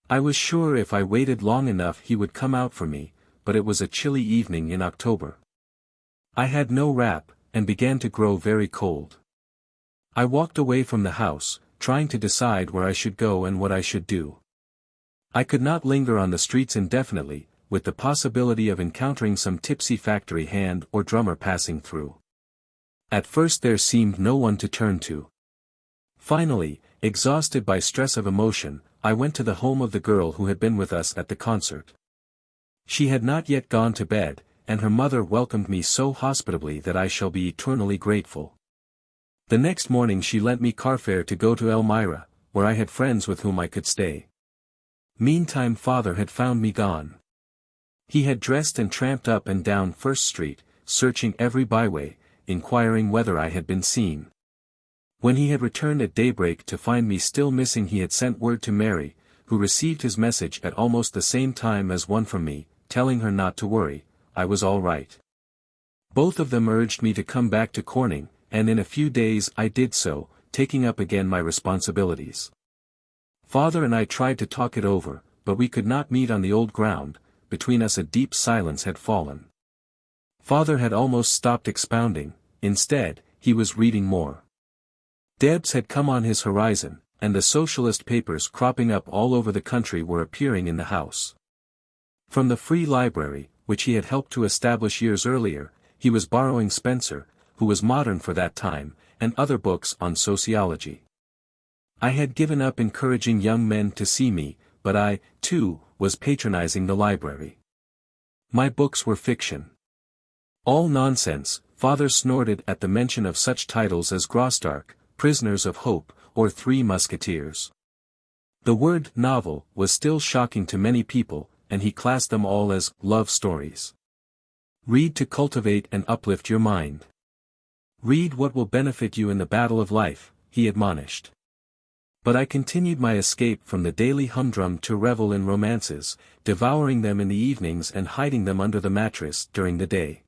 I was sure if I waited long enough he would come out for me, but it was a chilly evening in October. I had no wrap, and began to grow very cold. I walked away from the house, trying to decide where I should go and what I should do. I could not linger on the streets indefinitely, with the possibility of encountering some tipsy factory hand or drummer passing through. At first there seemed no one to turn to. Finally, exhausted by stress of emotion, I went to the home of the girl who had been with us at the concert. She had not yet gone to bed, and her mother welcomed me so hospitably that I shall be eternally grateful. The next morning she lent me carfare to go to Elmira, where I had friends with whom I could stay. Meantime father had found me gone. He had dressed and tramped up and down First Street, searching every byway, inquiring whether I had been seen. When he had returned at daybreak to find me still missing he had sent word to Mary, who received his message at almost the same time as one from me, telling her not to worry, I was all right. Both of them urged me to come back to Corning, and in a few days I did so, taking up again my responsibilities. Father and I tried to talk it over, but we could not meet on the old ground. Between us a deep silence had fallen. Father had almost stopped expounding, instead, he was reading more. Debs had come on his horizon, and the socialist papers cropping up all over the country were appearing in the house. From the free library, which he had helped to establish years earlier, he was borrowing Spencer, who was modern for that time, and other books on sociology. I had given up encouraging young men to see me, but I, too, was patronizing the library. My books were fiction. All nonsense, father snorted at the mention of such titles as Graustark, Prisoners of Hope, or Three Musketeers. The word novel was still shocking to many people, and he classed them all as love stories. Read to cultivate and uplift your mind. Read what will benefit you in the battle of life, he admonished. But I continued my escape from the daily humdrum to revel in romances, devouring them in the evenings and hiding them under the mattress during the day.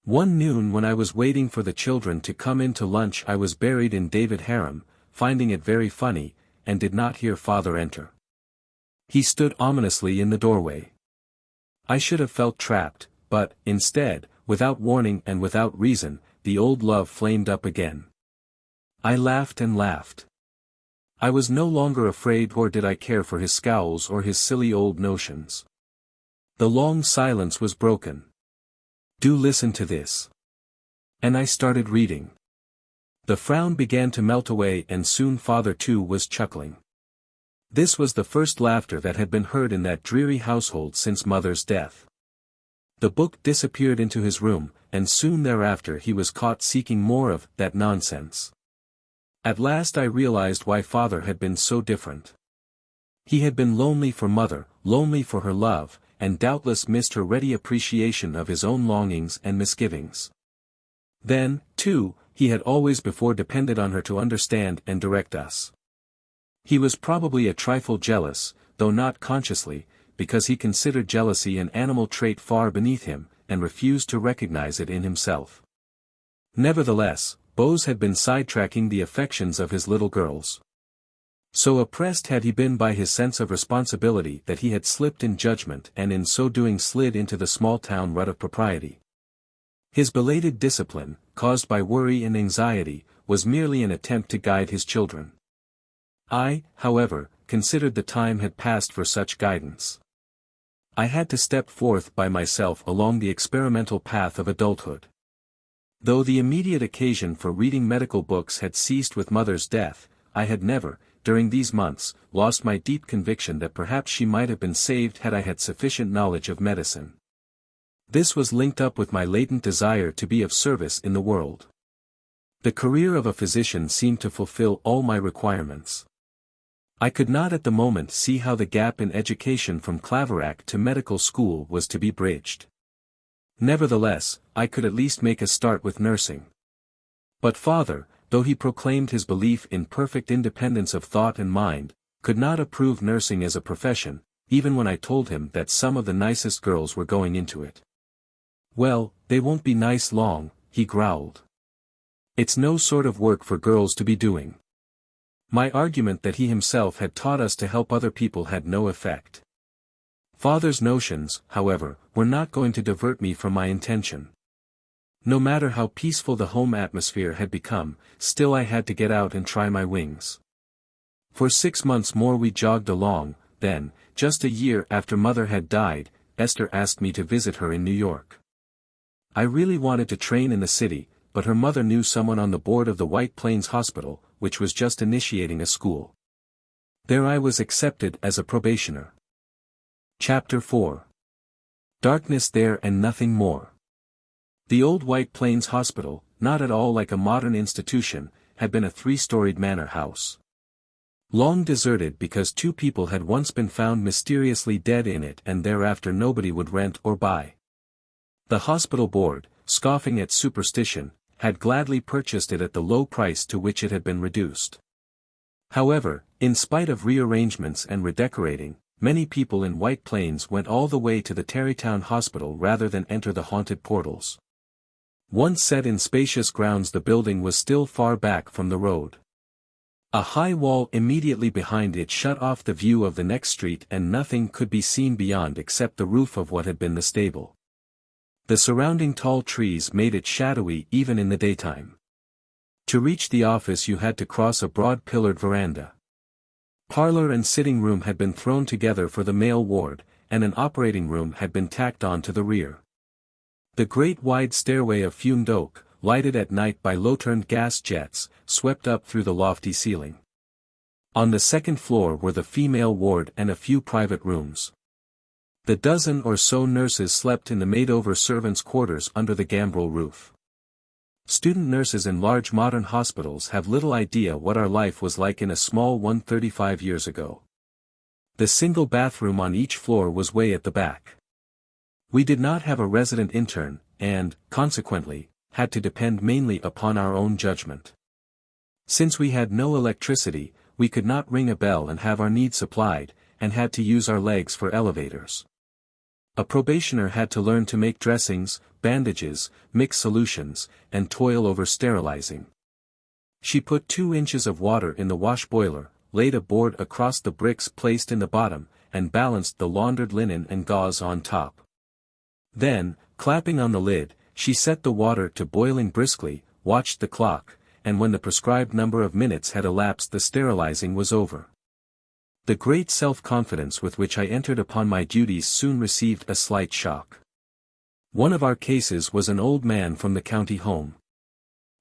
One noon when I was waiting for the children to come in to lunch, I was buried in David Harum, finding it very funny, and did not hear father enter. He stood ominously in the doorway. I should have felt trapped, but, instead, without warning and without reason, the old love flamed up again. I laughed and laughed. I was no longer afraid, or did I care for his scowls or his silly old notions. The long silence was broken. Do listen to this. And I started reading. The frown began to melt away, and soon father too was chuckling. This was the first laughter that had been heard in that dreary household since mother's death. The book disappeared into his room, and soon thereafter he was caught seeking more of that nonsense. At last I realized why father had been so different. He had been lonely for mother, lonely for her love, and doubtless missed her ready appreciation of his own longings and misgivings. Then, too, he had always before depended on her to understand and direct us. He was probably a trifle jealous, though not consciously, because he considered jealousy an animal trait far beneath him, and refused to recognize it in himself. Nevertheless, Bose had been sidetracking the affections of his little girls. So oppressed had he been by his sense of responsibility that he had slipped in judgment and in so doing slid into the small-town rut of propriety. His belated discipline, caused by worry and anxiety, was merely an attempt to guide his children. I, however, considered the time had passed for such guidance. I had to step forth by myself along the experimental path of adulthood. Though the immediate occasion for reading medical books had ceased with mother's death, I had never, during these months, lost my deep conviction that perhaps she might have been saved had I had sufficient knowledge of medicine. This was linked up with my latent desire to be of service in the world. The career of a physician seemed to fulfill all my requirements. I could not at the moment see how the gap in education from Claverack to medical school was to be bridged. Nevertheless, I could at least make a start with nursing. But father, though he proclaimed his belief in perfect independence of thought and mind, could not approve nursing as a profession, even when I told him that some of the nicest girls were going into it. Well, they won't be nice long, he growled. It's no sort of work for girls to be doing. My argument that he himself had taught us to help other people had no effect. Father's notions, however, were not going to divert me from my intention. No matter how peaceful the home atmosphere had become, still I had to get out and try my wings. For 6 months more we jogged along, then, just a year after mother had died, Esther asked me to visit her in New York. I really wanted to train in the city, but her mother knew someone on the board of the White Plains Hospital, which was just initiating a school. There I was accepted as a probationer. Chapter 4. Darkness there and nothing more. The old White Plains Hospital, not at all like a modern institution, had been a 3-storied manor house. Long deserted because 2 people had once been found mysteriously dead in it, and thereafter nobody would rent or buy. The hospital board, scoffing at superstition, had gladly purchased it at the low price to which it had been reduced. However, in spite of rearrangements and redecorating, many people in White Plains went all the way to the Tarrytown Hospital rather than enter the haunted portals. Once set in spacious grounds, the building was still far back from the road. A high wall immediately behind it shut off the view of the next street, and nothing could be seen beyond except the roof of what had been the stable. The surrounding tall trees made it shadowy even in the daytime. To reach the office you had to cross a broad pillared veranda. Parlor and sitting room had been thrown together for the male ward, and an operating room had been tacked on to the rear. The great wide stairway of fumed oak, lighted at night by low-turned gas jets, swept up through the lofty ceiling. On the second floor were the female ward and a few private rooms. The dozen or so nurses slept in the made-over servants' quarters under the gambrel roof. Student nurses in large modern hospitals have little idea what our life was like in a small one 35 years ago. The single bathroom on each floor was way at the back. We did not have a resident intern, and, consequently, had to depend mainly upon our own judgment. Since we had no electricity, we could not ring a bell and have our needs supplied, and had to use our legs for elevators. A probationer had to learn to make dressings, bandages, mix solutions, and toil over sterilizing. She put 2 inches of water in the wash boiler, laid a board across the bricks placed in the bottom, and balanced the laundered linen and gauze on top. Then, clapping on the lid, she set the water to boiling briskly, watched the clock, and when the prescribed number of minutes had elapsed the sterilizing was over. The great self-confidence with which I entered upon my duties soon received a slight shock. One of our cases was an old man from the county home.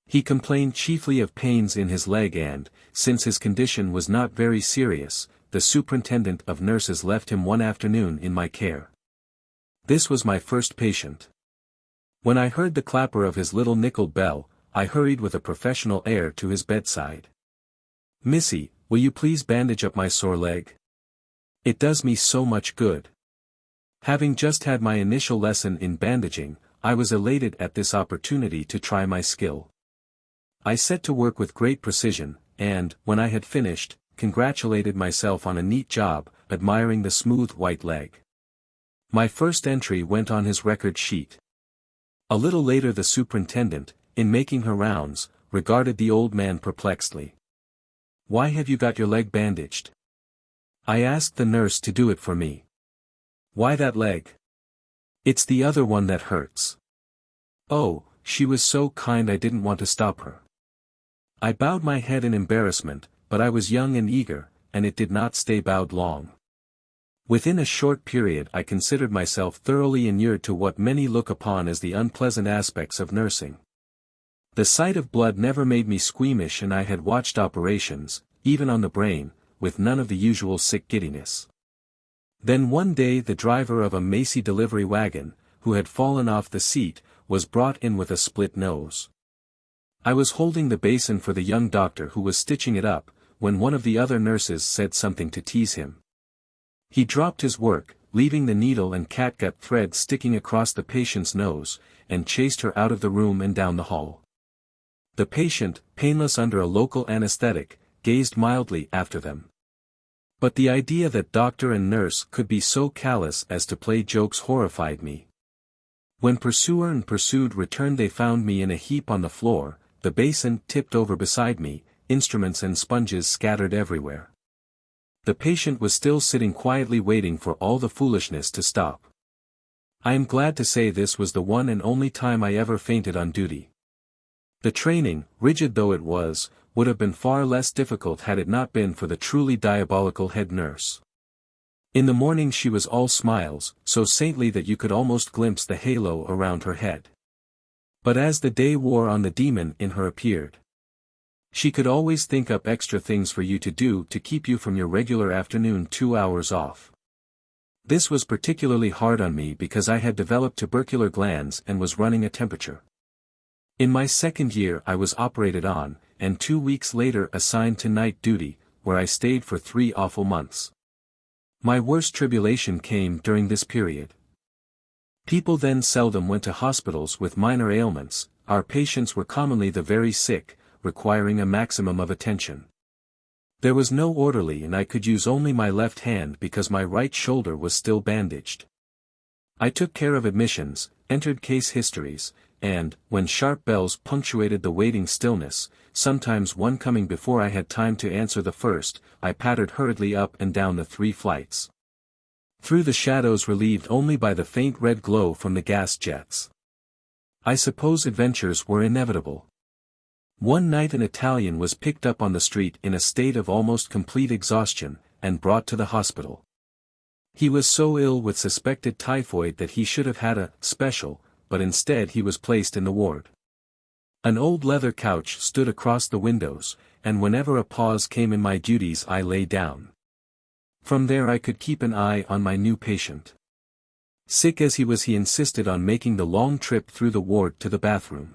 He complained chiefly of pains in his leg and, since his condition was not very serious, the superintendent of nurses left him one afternoon in my care. This was my first patient. When I heard the clapper of his little nickel bell, I hurried with a professional air to his bedside. "Missy, will you please bandage up my sore leg? It does me so much good." Having just had my initial lesson in bandaging, I was elated at this opportunity to try my skill. I set to work with great precision, and, when I had finished, congratulated myself on a neat job, admiring the smooth white leg. My first entry went on his record sheet. A little later the superintendent, in making her rounds, regarded the old man perplexedly. "Why have you got your leg bandaged?" I asked the nurse to do it for me. "Why that leg?" "It's the other one that hurts." Oh, she was so kind I didn't want to stop her. I bowed my head in embarrassment, but I was young and eager, and it did not stay bowed long. Within a short period I considered myself thoroughly inured to what many look upon as the unpleasant aspects of nursing. The sight of blood never made me squeamish, and I had watched operations, even on the brain, with none of the usual sick giddiness. Then one day the driver of a Macy delivery wagon, who had fallen off the seat, was brought in with a split nose. I was holding the basin for the young doctor who was stitching it up, when one of the other nurses said something to tease him. He dropped his work, leaving the needle and catgut thread sticking across the patient's nose, and chased her out of the room and down the hall. The patient, painless under a local anesthetic, gazed mildly after them. But the idea that doctor and nurse could be so callous as to play jokes horrified me. When pursuer and pursued returned they found me in a heap on the floor, the basin tipped over beside me, instruments and sponges scattered everywhere. The patient was still sitting quietly waiting for all the foolishness to stop. I am glad to say this was the one and only time I ever fainted on duty. The training, rigid though it was, would have been far less difficult had it not been for the truly diabolical head nurse. In the morning she was all smiles, so saintly that you could almost glimpse the halo around her head. But as the day wore on the demon in her appeared. She could always think up extra things for you to do to keep you from your regular afternoon 2 hours off. This was particularly hard on me because I had developed tubercular glands and was running a temperature. In my second year I was operated on, and 2 weeks later assigned to night duty, where I stayed for 3 awful months. My worst tribulation came during this period. People then seldom went to hospitals with minor ailments, our patients were commonly the very sick, requiring a maximum of attention. There was no orderly and I could use only my left hand because my right shoulder was still bandaged. I took care of admissions, entered case histories, and, when sharp bells punctuated the waiting stillness, sometimes one coming before I had time to answer the first, I pattered hurriedly up and down the 3 flights. Through the shadows relieved only by the faint red glow from the gas jets. I suppose adventures were inevitable. One night an Italian was picked up on the street in a state of almost complete exhaustion, and brought to the hospital. He was so ill with suspected typhoid that he should have had a special, but instead he was placed in the ward. An old leather couch stood across the windows, and whenever a pause came in my duties I lay down. From there I could keep an eye on my new patient. Sick as he was, he insisted on making the long trip through the ward to the bathroom.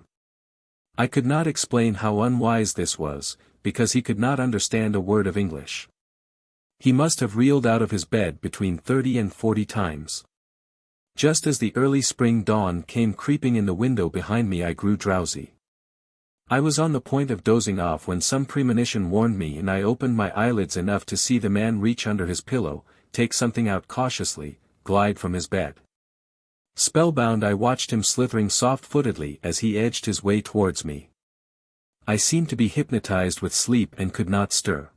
I could not explain how unwise this was, because he could not understand a word of English. He must have reeled out of his bed between 30 and 40 times. Just as the early spring dawn came creeping in the window behind me, I grew drowsy. I was on the point of dozing off when some premonition warned me, and I opened my eyelids enough to see the man reach under his pillow, take something out cautiously, glide from his bed. Spellbound, I watched him slithering soft-footedly as he edged his way towards me. I seemed to be hypnotized with sleep and could not stir.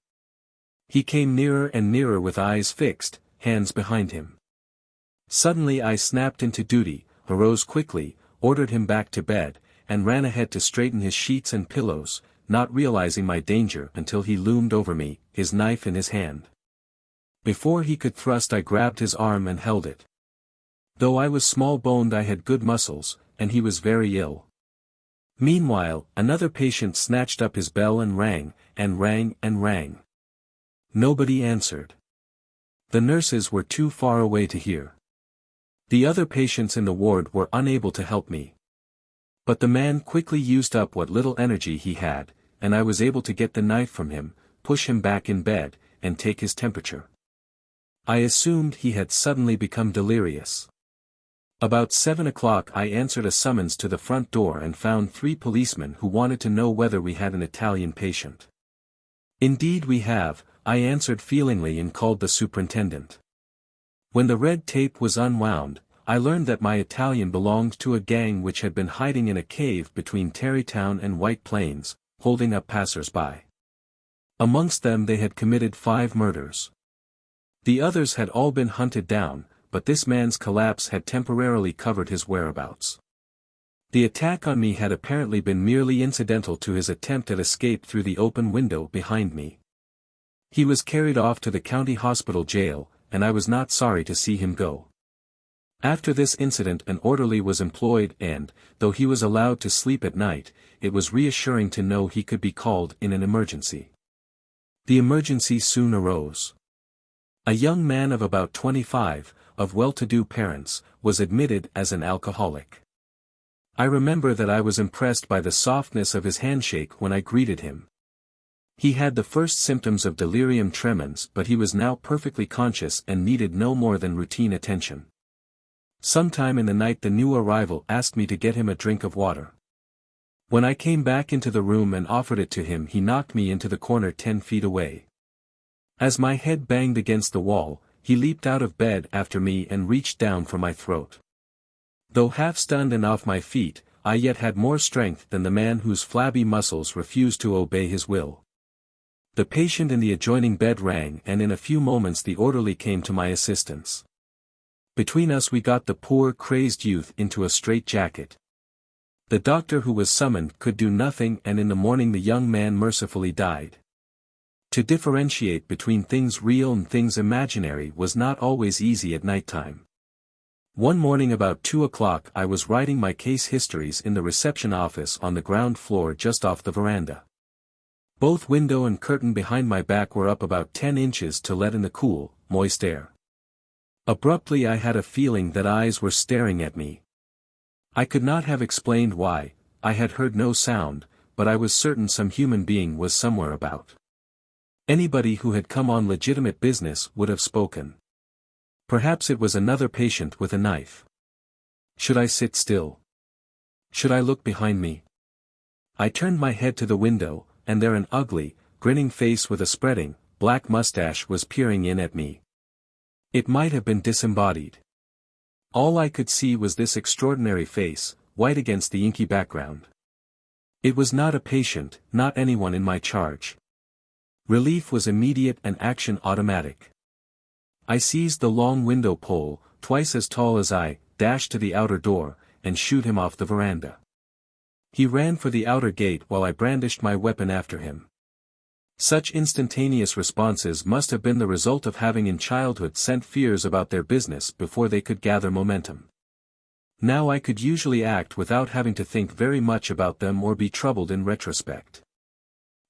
He came nearer and nearer with eyes fixed, hands behind him. Suddenly I snapped into duty, arose quickly, ordered him back to bed, and ran ahead to straighten his sheets and pillows, not realizing my danger until he loomed over me, his knife in his hand. Before he could thrust, I grabbed his arm and held it. Though I was small-boned, I had good muscles, and he was very ill. Meanwhile, another patient snatched up his bell and rang, and rang, and rang. Nobody answered. The nurses were too far away to hear. The other patients in the ward were unable to help me. But the man quickly used up what little energy he had, and I was able to get the knife from him, push him back in bed, and take his temperature. I assumed he had suddenly become delirious. About 7 o'clock I answered a summons to the front door and found 3 policemen who wanted to know whether we had an Italian patient. "Indeed we have," I answered feelingly and called the superintendent. When the red tape was unwound, I learned that my Italian belonged to a gang which had been hiding in a cave between Tarrytown and White Plains, holding up passers-by. Amongst them they had committed 5 murders. The others had all been hunted down, but this man's collapse had temporarily covered his whereabouts. The attack on me had apparently been merely incidental to his attempt at escape through the open window behind me. He was carried off to the county hospital jail, and I was not sorry to see him go. After this incident an orderly was employed and, though he was allowed to sleep at night, it was reassuring to know he could be called in an emergency. The emergency soon arose. A young man of about 25, of well-to-do parents, was admitted as an alcoholic. I remember that I was impressed by the softness of his handshake when I greeted him. He had the first symptoms of delirium tremens, but he was now perfectly conscious and needed no more than routine attention. Sometime in the night the new arrival asked me to get him a drink of water. When I came back into the room and offered it to him, he knocked me into the corner 10 feet away. As my head banged against the wall, he leaped out of bed after me and reached down for my throat. Though half-stunned and off my feet, I yet had more strength than the man whose flabby muscles refused to obey his will. The patient in the adjoining bed rang, and in a few moments the orderly came to my assistance. Between us we got the poor crazed youth into a straitjacket. The doctor who was summoned could do nothing, and in the morning the young man mercifully died. To differentiate between things real and things imaginary was not always easy at nighttime. One morning about 2 o'clock I was writing my case histories in the reception office on the ground floor just off the veranda. Both window and curtain behind my back were up about 10 inches to let in the cool, moist air. Abruptly I had a feeling that eyes were staring at me. I could not have explained why. I had heard no sound, but I was certain some human being was somewhere about. Anybody who had come on legitimate business would have spoken. Perhaps it was another patient with a knife. Should I sit still? Should I look behind me? I turned my head to the window, and there an ugly, grinning face with a spreading, black mustache was peering in at me. It might have been disembodied. All I could see was this extraordinary face, white against the inky background. It was not a patient, not anyone in my charge. Relief was immediate and action automatic. I seized the long window pole, twice as tall as I, dashed to the outer door, and shooed him off the veranda. He ran for the outer gate while I brandished my weapon after him. Such instantaneous responses must have been the result of having in childhood sent fears about their business before they could gather momentum. Now I could usually act without having to think very much about them or be troubled in retrospect.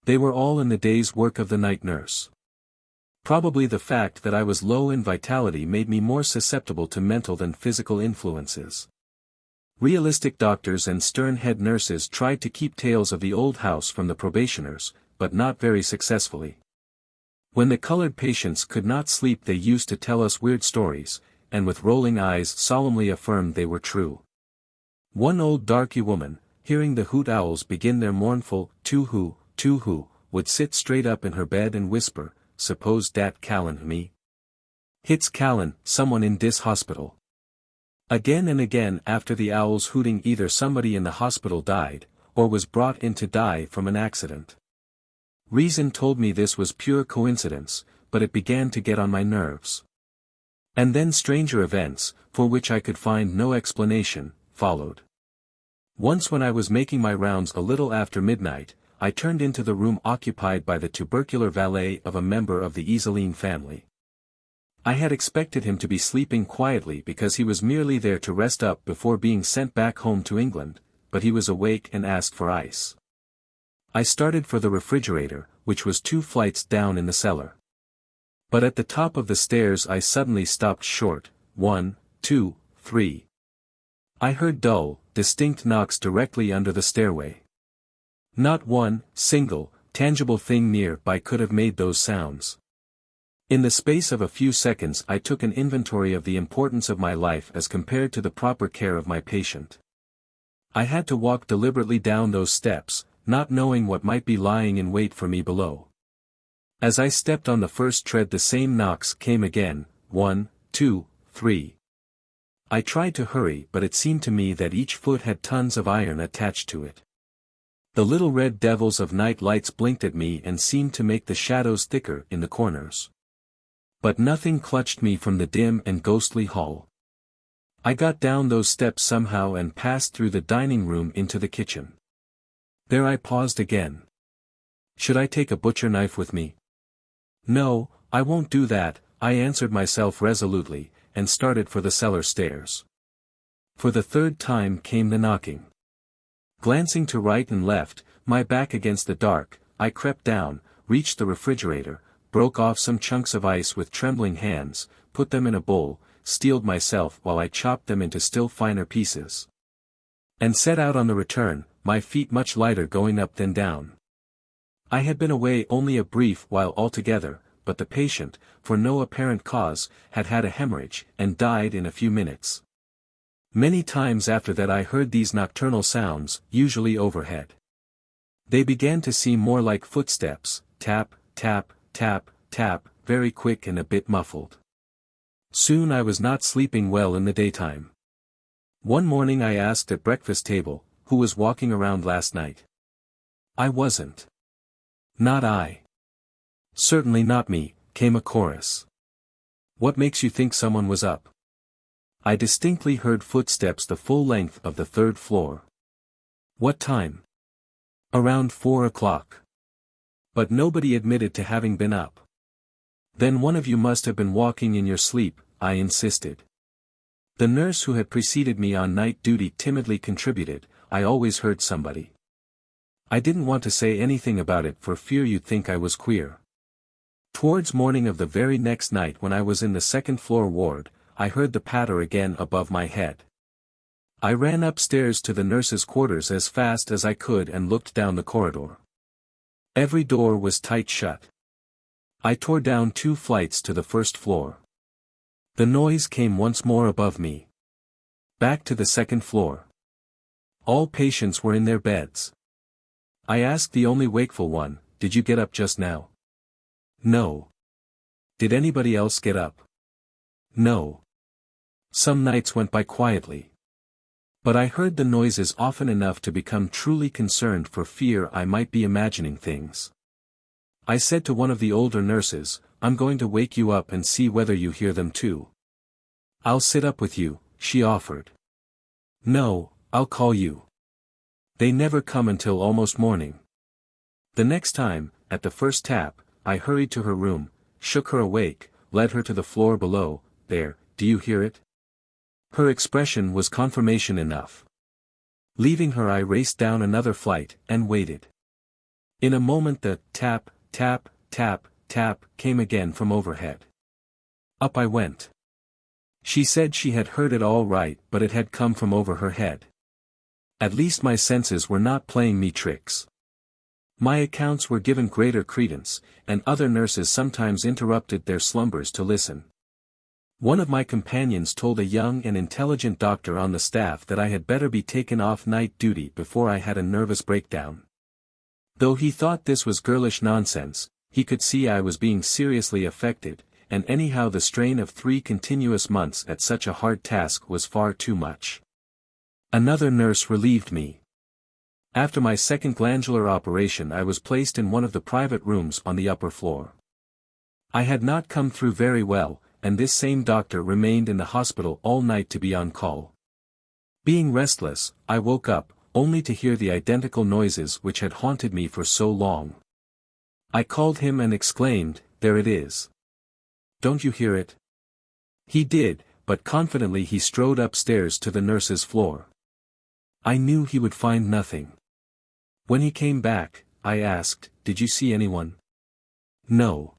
They were all in the day's work of the night nurse. Probably the fact that I was low in vitality made me more susceptible to mental than physical influences. Realistic doctors and stern head nurses tried to keep tales of the old house from the probationers, but not very successfully. When the colored patients could not sleep, they used to tell us weird stories, and with rolling eyes solemnly affirmed they were true. One old darky woman, hearing the hoot owls begin their mournful too-hoo, would sit straight up in her bed and whisper, "Suppose dat Callan me? Hit's Callan, someone in dis hospital." Again and again after the owls hooting, either somebody in the hospital died, or was brought in to die from an accident. Reason told me this was pure coincidence, but it began to get on my nerves. And then stranger events, for which I could find no explanation, followed. Once when I was making my rounds a little after midnight, I turned into the room occupied by the tubercular valet of a member of the Isoline family. I had expected him to be sleeping quietly because he was merely there to rest up before being sent back home to England, but he was awake and asked for ice. I started for the refrigerator, which was 2 flights down in the cellar. But at the top of the stairs I suddenly stopped short. 1, 2, 3. I heard dull, distinct knocks directly under the stairway. Not one single, tangible thing near-by could have made those sounds. In the space of a few seconds I took an inventory of the importance of my life as compared to the proper care of my patient. I had to walk deliberately down those steps, not knowing what might be lying in wait for me below. As I stepped on the first tread, the same knocks came again. 1, 2, 3. I tried to hurry, but it seemed to me that each foot had tons of iron attached to it. The little red devils of night lights blinked at me and seemed to make the shadows thicker in the corners. But nothing clutched me from the dim and ghostly hall. I got down those steps somehow and passed through the dining room into the kitchen. There I paused again. Should I take a butcher knife with me? No, I won't do that, I answered myself resolutely, and started for the cellar stairs. For the third time came the knocking. Glancing to right and left, my back against the dark, I crept down, reached the refrigerator, broke off some chunks of ice with trembling hands, put them in a bowl, steeled myself while I chopped them into still finer pieces, and set out on the return, my feet much lighter going up than down. I had been away only a brief while altogether, but the patient, for no apparent cause, had had a hemorrhage, and died in a few minutes. Many times after that I heard these nocturnal sounds, usually overhead. They began to seem more like footsteps, tap, tap, tap, tap, very quick and a bit muffled. Soon I was not sleeping well in the daytime. One morning I asked at breakfast table, who was walking around last night? I wasn't. Not I. Certainly not me, came a chorus. What makes you think someone was up? I distinctly heard footsteps the full length of the 3rd floor. What time? Around 4 o'clock. But nobody admitted to having been up. Then one of you must have been walking in your sleep, I insisted. The nurse who had preceded me on night duty timidly contributed, I always heard somebody. I didn't want to say anything about it for fear you'd think I was queer. Towards morning of the very next night, when I was in the 2nd floor ward, I heard the patter again above my head. I ran upstairs to the nurse's quarters as fast as I could and looked down the corridor. Every door was tight shut. I tore down 2 flights to the 1st floor. The noise came once more above me. Back to the 2nd floor. All patients were in their beds. I asked the only wakeful one, "Did you get up just now?" No. Did anybody else get up? No. Some nights went by quietly. But I heard the noises often enough to become truly concerned for fear I might be imagining things. I said to one of the older nurses, "I'm going to wake you up and see whether you hear them too." "I'll sit up with you," she offered. "No, I'll call you." They never come until almost morning. The next time, at the first tap, I hurried to her room, shook her awake, led her to the floor below. "There, do you hear it?" Her expression was confirmation enough. Leaving her, I raced down another flight, and waited. In a moment the tap, tap, tap, tap, came again from overhead. Up I went. She said she had heard it all right, but it had come from over her head. At least my senses were not playing me tricks. My accounts were given greater credence, and other nurses sometimes interrupted their slumbers to listen. One of my companions told a young and intelligent doctor on the staff that I had better be taken off night duty before I had a nervous breakdown. Though he thought this was girlish nonsense, he could see I was being seriously affected, and anyhow the strain of 3 continuous months at such a hard task was far too much. Another nurse relieved me. After my second glandular operation I was placed in one of the private rooms on the upper floor. I had not come through very well, and this same doctor remained in the hospital all night to be on call. Being restless, I woke up, only to hear the identical noises which had haunted me for so long. I called him and exclaimed, "There it is. Don't you hear it?" He did, but confidently he strode upstairs to the nurse's floor. I knew he would find nothing. When he came back, I asked, "Did you see anyone?" "No."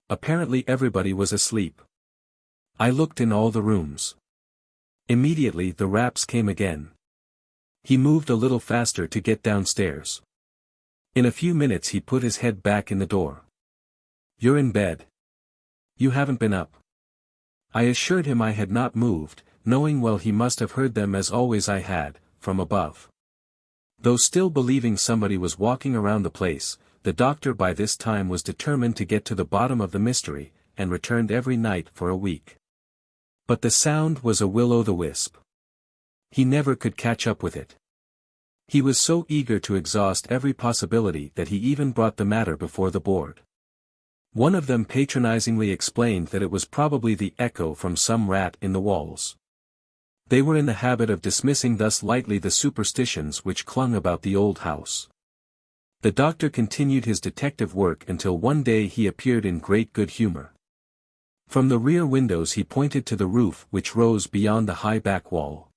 Apparently everybody was asleep. I looked in all the rooms. Immediately the raps came again. He moved a little faster to get downstairs. In a few minutes he put his head back in the door. "You're in bed. You haven't been up." I assured him I had not moved, knowing well he must have heard them as always I had, from above. Though still believing somebody was walking around the place, the doctor by this time was determined to get to the bottom of the mystery, and returned every night for a week. But the sound was a will-o'-the-wisp. He never could catch up with it. He was so eager to exhaust every possibility that he even brought the matter before the board. One of them patronizingly explained that it was probably the echo from some rat in the walls. They were in the habit of dismissing thus lightly the superstitions which clung about the old house. The doctor continued his detective work until one day he appeared in great good humor. From the rear windows he pointed to the roof which rose beyond the high back wall.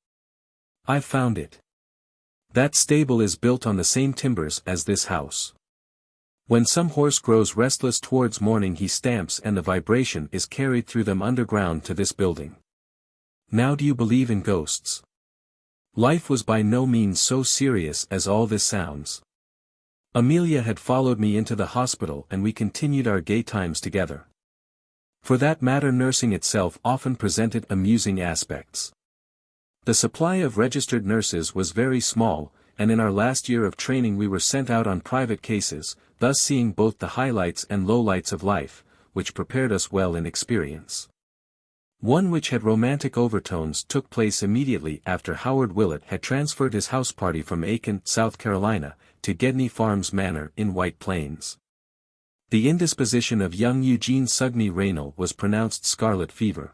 "I've found it. That stable is built on the same timbers as this house. When some horse grows restless towards morning he stamps and the vibration is carried through them underground to this building. Now do you believe in ghosts?" Life was by no means so serious as all this sounds. Amelia had followed me into the hospital and we continued our gay times together. For that matter nursing itself often presented amusing aspects. The supply of registered nurses was very small, and in our last year of training we were sent out on private cases, thus seeing both the highlights and lowlights of life, which prepared us well in experience. One which had romantic overtones took place immediately after Howard Willett had transferred his house party from Aiken, South Carolina, to Gedney Farms Manor in White Plains. The indisposition of young Eugene Sugney Raynal was pronounced scarlet fever.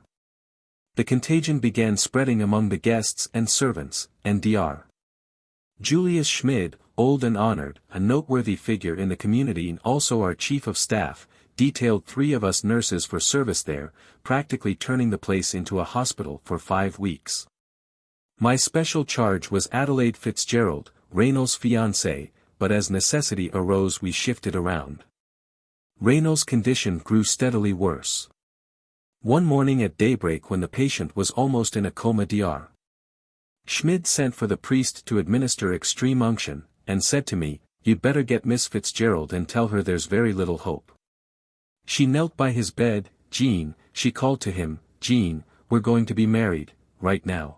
The contagion began spreading among the guests and servants, and Dr. Julius Schmid, old and honored, a noteworthy figure in the community and also our chief of staff, detailed 3 of us nurses for service there, practically turning the place into a hospital for 5 weeks. My special charge was Adelaide Fitzgerald, Raynal's fiancée, but as necessity arose we shifted around. Raynal's condition grew steadily worse. One morning at daybreak when the patient was almost in a coma Dr. Schmid sent for the priest to administer extreme unction, and said to me, "You'd better get Miss Fitzgerald and tell her there's very little hope." She knelt by his bed. "Jean," she called to him, "Jean, we're going to be married, right now."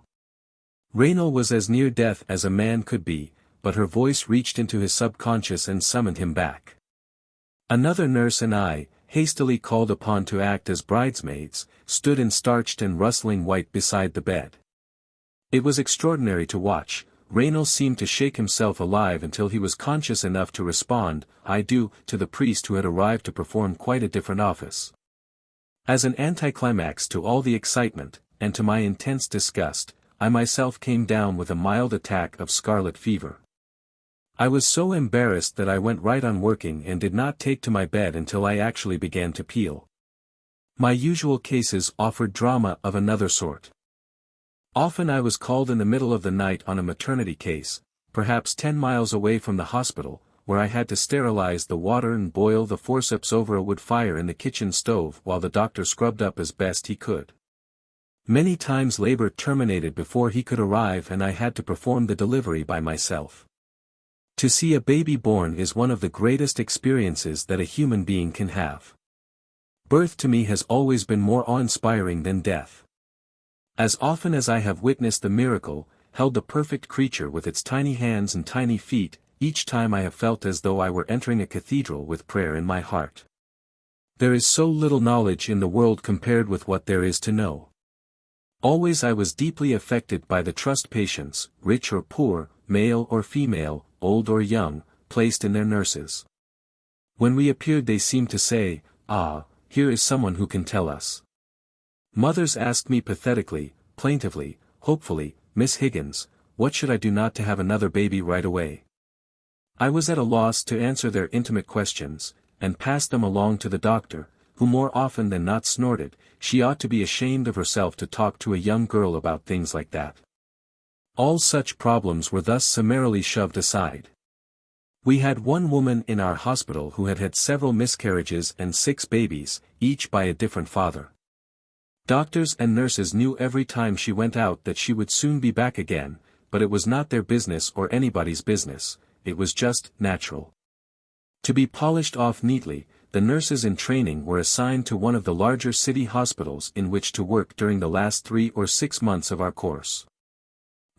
Raynal was as near death as a man could be, but her voice reached into his subconscious and summoned him back. Another nurse and I, hastily called upon to act as bridesmaids, stood in starched and rustling white beside the bed. It was extraordinary to watch. Raynal seemed to shake himself alive until he was conscious enough to respond, "I do," to the priest who had arrived to perform quite a different office. As an anticlimax to all the excitement, and to my intense disgust, I myself came down with a mild attack of scarlet fever. I was so embarrassed that I went right on working and did not take to my bed until I actually began to peel. My usual cases offered drama of another sort. Often I was called in the middle of the night on a maternity case, perhaps 10 miles away from the hospital, where I had to sterilize the water and boil the forceps over a wood fire in the kitchen stove while the doctor scrubbed up as best he could. Many times labor terminated before he could arrive and I had to perform the delivery by myself. To see a baby born is one of the greatest experiences that a human being can have. Birth to me has always been more awe-inspiring than death. As often as I have witnessed the miracle, held the perfect creature with its tiny hands and tiny feet, each time I have felt as though I were entering a cathedral with prayer in my heart. There is so little knowledge in the world compared with what there is to know. Always I was deeply affected by the trust patients, rich or poor, male or female, old or young, placed in their nurses. When we appeared they seemed to say, "Ah, here is someone who can tell us." Mothers asked me pathetically, plaintively, hopefully, "Miss Higgins, what should I do not to have another baby right away?" I was at a loss to answer their intimate questions, and passed them along to the doctor, who more often than not snorted, "She ought to be ashamed of herself to talk to a young girl about things like that." All such problems were thus summarily shoved aside. We had one woman in our hospital who had had several miscarriages and 6 babies, each by a different father. Doctors and nurses knew every time she went out that she would soon be back again, but it was not their business or anybody's business, it was just natural. To be polished off neatly, the nurses in training were assigned to one of the larger city hospitals in which to work during the last 3 or 6 months of our course.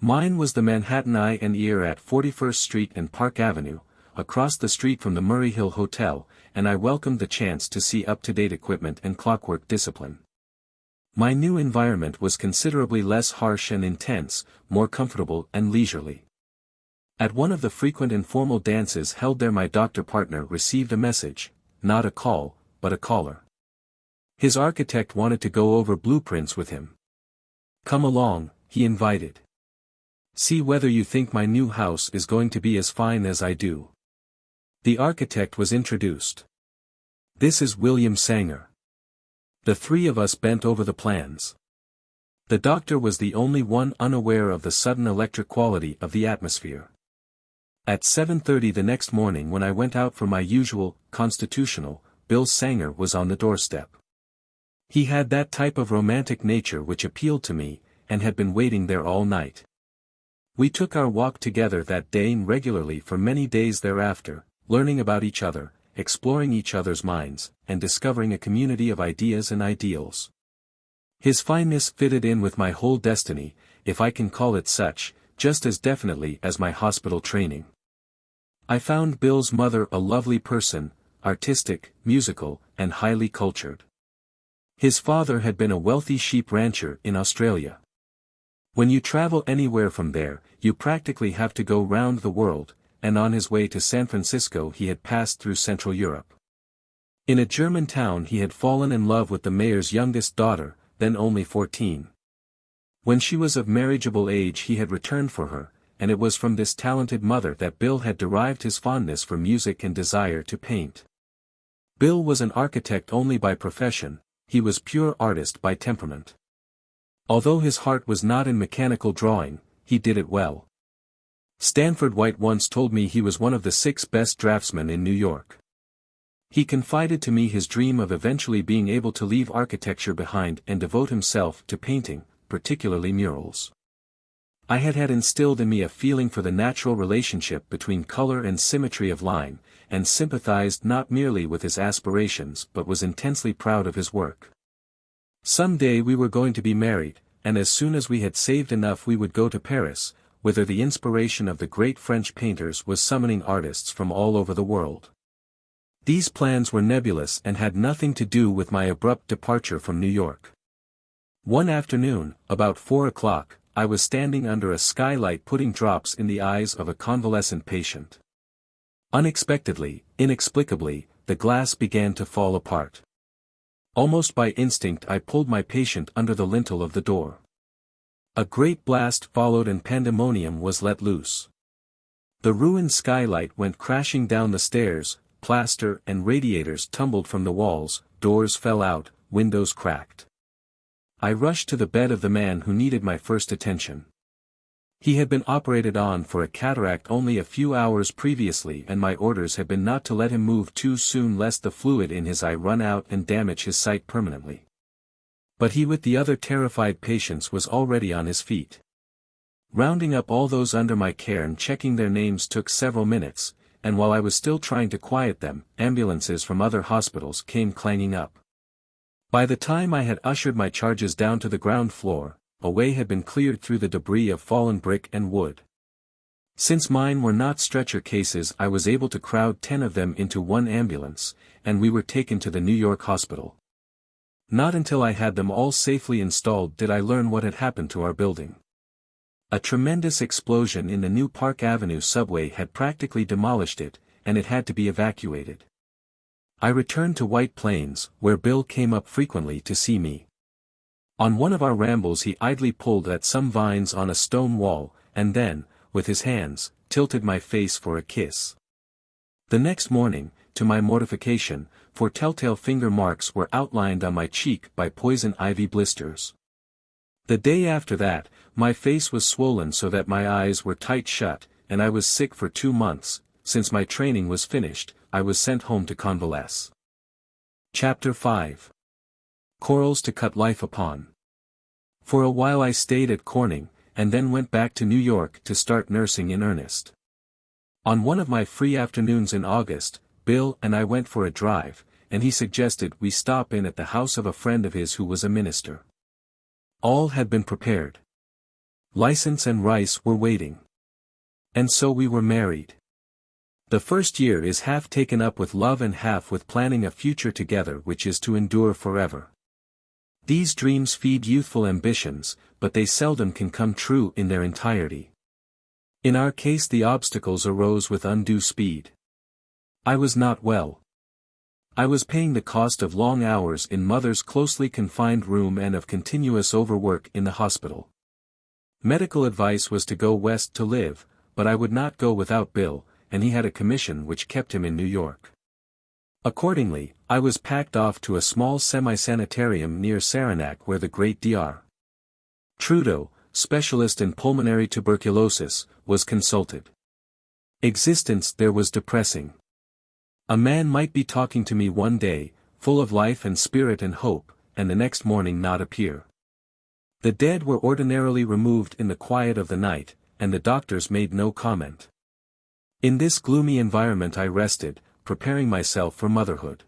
Mine was the Manhattan Eye and Ear at 41st Street and Park Avenue, across the street from the Murray Hill Hotel, and I welcomed the chance to see up-to-date equipment and clockwork discipline. My new environment was considerably less harsh and intense, more comfortable and leisurely. At one of the frequent informal dances held there my doctor partner received a message, not a call, but a caller. His architect wanted to go over blueprints with him. "Come along," he invited. "See whether you think my new house is going to be as fine as I do." The architect was introduced. "This is William Sanger." The 3 of us bent over the plans. The doctor was the only one unaware of the sudden electric quality of the atmosphere. At 7:30 the next morning when I went out for my usual, constitutional, Bill Sanger was on the doorstep. He had that type of romantic nature which appealed to me, and had been waiting there all night. We took our walk together that day and regularly for many days thereafter, learning about each other, exploring each other's minds, and discovering a community of ideas and ideals. His fineness fitted in with my whole destiny, if I can call it such, just as definitely as my hospital training. I found Bill's mother a lovely person, artistic, musical, and highly cultured. His father had been a wealthy sheep rancher in Australia. When you travel anywhere from there, you practically have to go round the world, and on his way to San Francisco he had passed through Central Europe. In a German town he had fallen in love with the mayor's youngest daughter, then only 14. When she was of marriageable age he had returned for her, and it was from this talented mother that Bill had derived his fondness for music and desire to paint. Bill was an architect only by profession, he was pure artist by temperament. Although his heart was not in mechanical drawing, he did it well. Stanford White once told me he was one of the 6 best draftsmen in New York. He confided to me his dream of eventually being able to leave architecture behind and devote himself to painting, particularly murals. I had instilled in me a feeling for the natural relationship between color and symmetry of line, and sympathized not merely with his aspirations but was intensely proud of his work. Some day we were going to be married, and as soon as we had saved enough we would go to Paris, whither the inspiration of the great French painters was summoning artists from all over the world. These plans were nebulous and had nothing to do with my abrupt departure from New York. One afternoon, about 4 o'clock, I was standing under a skylight putting drops in the eyes of a convalescent patient. Unexpectedly, inexplicably, the glass began to fall apart. Almost by instinct I pulled my patient under the lintel of the door. A great blast followed and pandemonium was let loose. The ruined skylight went crashing down the stairs, plaster and radiators tumbled from the walls, doors fell out, windows cracked. I rushed to the bed of the man who needed my first attention. He had been operated on for a cataract only a few hours previously, and my orders had been not to let him move too soon lest the fluid in his eye run out and damage his sight permanently. But he with the other terrified patients was already on his feet. Rounding up all those under my care and checking their names took several minutes, and while I was still trying to quiet them, ambulances from other hospitals came clanging up. By the time I had ushered my charges down to the ground floor, a way had been cleared through the debris of fallen brick and wood. Since mine were not stretcher cases, I was able to crowd 10 of them into one ambulance, and we were taken to the New York hospital. Not until I had them all safely installed did I learn what had happened to our building. A tremendous explosion in the new Park Avenue subway had practically demolished it, and it had to be evacuated. I returned to White Plains, where Bill came up frequently to see me. On one of our rambles he idly pulled at some vines on a stone wall, and then, with his hands, tilted my face for a kiss. The next morning, to my mortification, for telltale finger marks were outlined on my cheek by poison ivy blisters. The day after that, my face was swollen so that my eyes were tight shut, and I was sick for 2 months. Since my training was finished, I was sent home to convalesce. Chapter 5. Corals to cut life upon. For a while I stayed at Corning, and then went back to New York to start nursing in earnest. On one of my free afternoons in August, Bill and I went for a drive, and he suggested we stop in at the house of a friend of his who was a minister. All had been prepared. License and rice were waiting. And so we were married. The first year is half taken up with love and half with planning a future together which is to endure forever. These dreams feed youthful ambitions, but they seldom can come true in their entirety. In our case the obstacles arose with undue speed. I was not well. I was paying the cost of long hours in Mother's closely confined room and of continuous overwork in the hospital. Medical advice was to go west to live, but I would not go without Bill, and he had a commission which kept him in New York. Accordingly, I was packed off to a small semi-sanitarium near Saranac where the great Dr. Trudeau, specialist in pulmonary tuberculosis, was consulted. Existence there was depressing. A man might be talking to me one day, full of life and spirit and hope, and the next morning not appear. The dead were ordinarily removed in the quiet of the night, and the doctors made no comment. In this gloomy environment I rested, preparing myself for motherhood.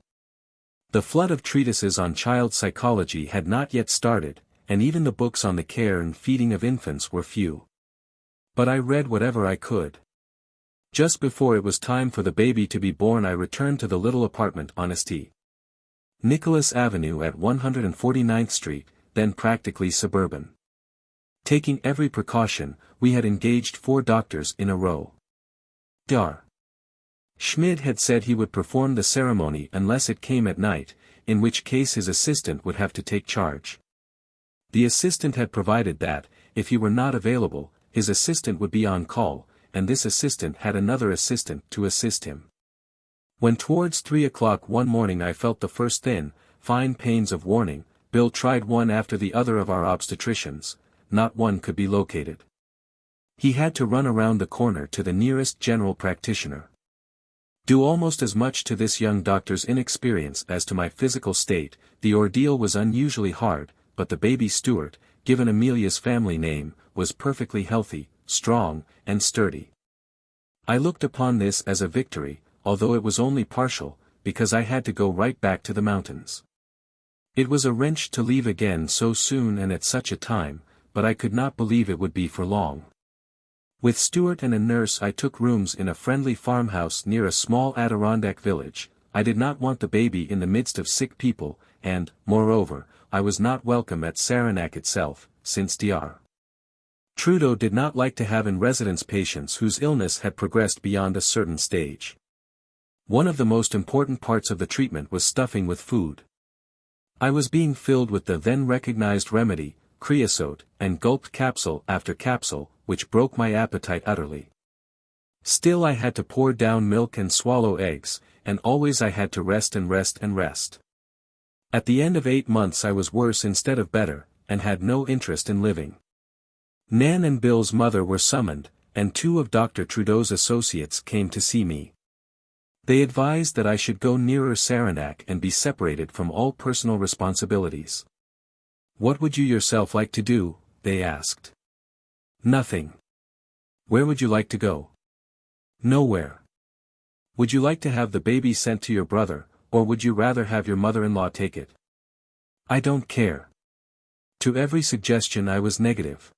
The flood of treatises on child psychology had not yet started, and even the books on the care and feeding of infants were few. But I read whatever I could. Just before it was time for the baby to be born I returned to the little apartment on St. Nicholas Avenue at 149th Street, then practically suburban. Taking every precaution, we had engaged 4 doctors in a row. Dr. Schmid had said he would perform the ceremony unless it came at night, in which case his assistant would have to take charge. The assistant had provided that, if he were not available, his assistant would be on call, and this assistant had another assistant to assist him. When towards 3 o'clock one morning I felt the first thin, fine pains of warning, Bill tried one after the other of our obstetricians. Not one could be located. He had to run around the corner to the nearest general practitioner. Due almost as much to this young doctor's inexperience as to my physical state, the ordeal was unusually hard, but the baby Stuart, given Amelia's family name, was perfectly healthy, strong, and sturdy. I looked upon this as a victory, although it was only partial, because I had to go right back to the mountains. It was a wrench to leave again so soon and at such a time, but I could not believe it would be for long. With Stuart and a nurse I took rooms in a friendly farmhouse near a small Adirondack village. I did not want the baby in the midst of sick people, and, moreover, I was not welcome at Saranac itself, since Dr. Trudeau did not like to have in residence patients whose illness had progressed beyond a certain stage. One of the most important parts of the treatment was stuffing with food. I was being filled with the then recognized remedy, creosote, and gulped capsule after capsule, which broke my appetite utterly. Still I had to pour down milk and swallow eggs, and always I had to rest and rest and rest. At the end of 8 months I was worse instead of better, and had no interest in living. Nan and Bill's mother were summoned, and two of Dr. Trudeau's associates came to see me. They advised that I should go nearer Saranac and be separated from all personal responsibilities. "What would you yourself like to do?" they asked. "Nothing." "Where would you like to go?" "Nowhere." "Would you like to have the baby sent to your brother, or would you rather have your mother-in-law take it?" "I don't care." To every suggestion I was negative.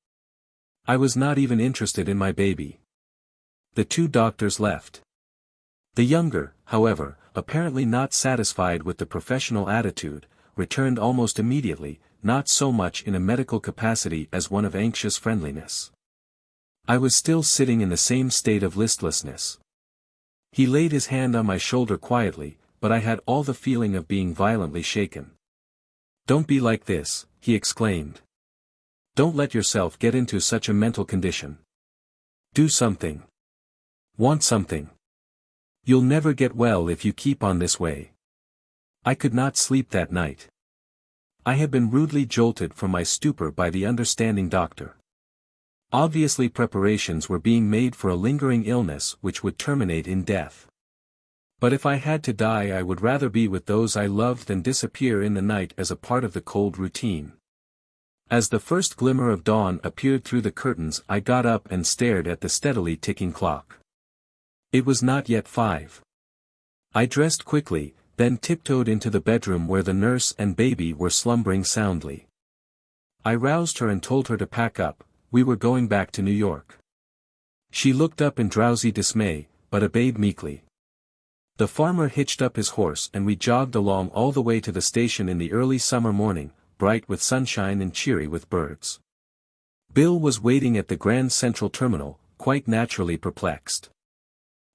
I was not even interested in my baby. The two doctors left. The younger, however, apparently not satisfied with the professional attitude, returned almost immediately, not so much in a medical capacity as one of anxious friendliness. I was still sitting in the same state of listlessness. He laid his hand on my shoulder quietly, but I had all the feeling of being violently shaken. "Don't be like this," he exclaimed. "Don't let yourself get into such a mental condition. Do something. Want something. You'll never get well if you keep on this way." I could not sleep that night. I had been rudely jolted from my stupor by the understanding doctor. Obviously preparations were being made for a lingering illness which would terminate in death. But if I had to die, I would rather be with those I loved than disappear in the night as a part of the cold routine. As the first glimmer of dawn appeared through the curtains, I got up and stared at the steadily ticking clock. It was not yet 5. I dressed quickly, then tiptoed into the bedroom where the nurse and baby were slumbering soundly. I roused her and told her to pack up. We were going back to New York. She looked up in drowsy dismay, but obeyed meekly. The farmer hitched up his horse and we jogged along all the way to the station in the early summer morning, bright with sunshine and cheery with birds. Bill was waiting at the Grand Central Terminal, quite naturally perplexed.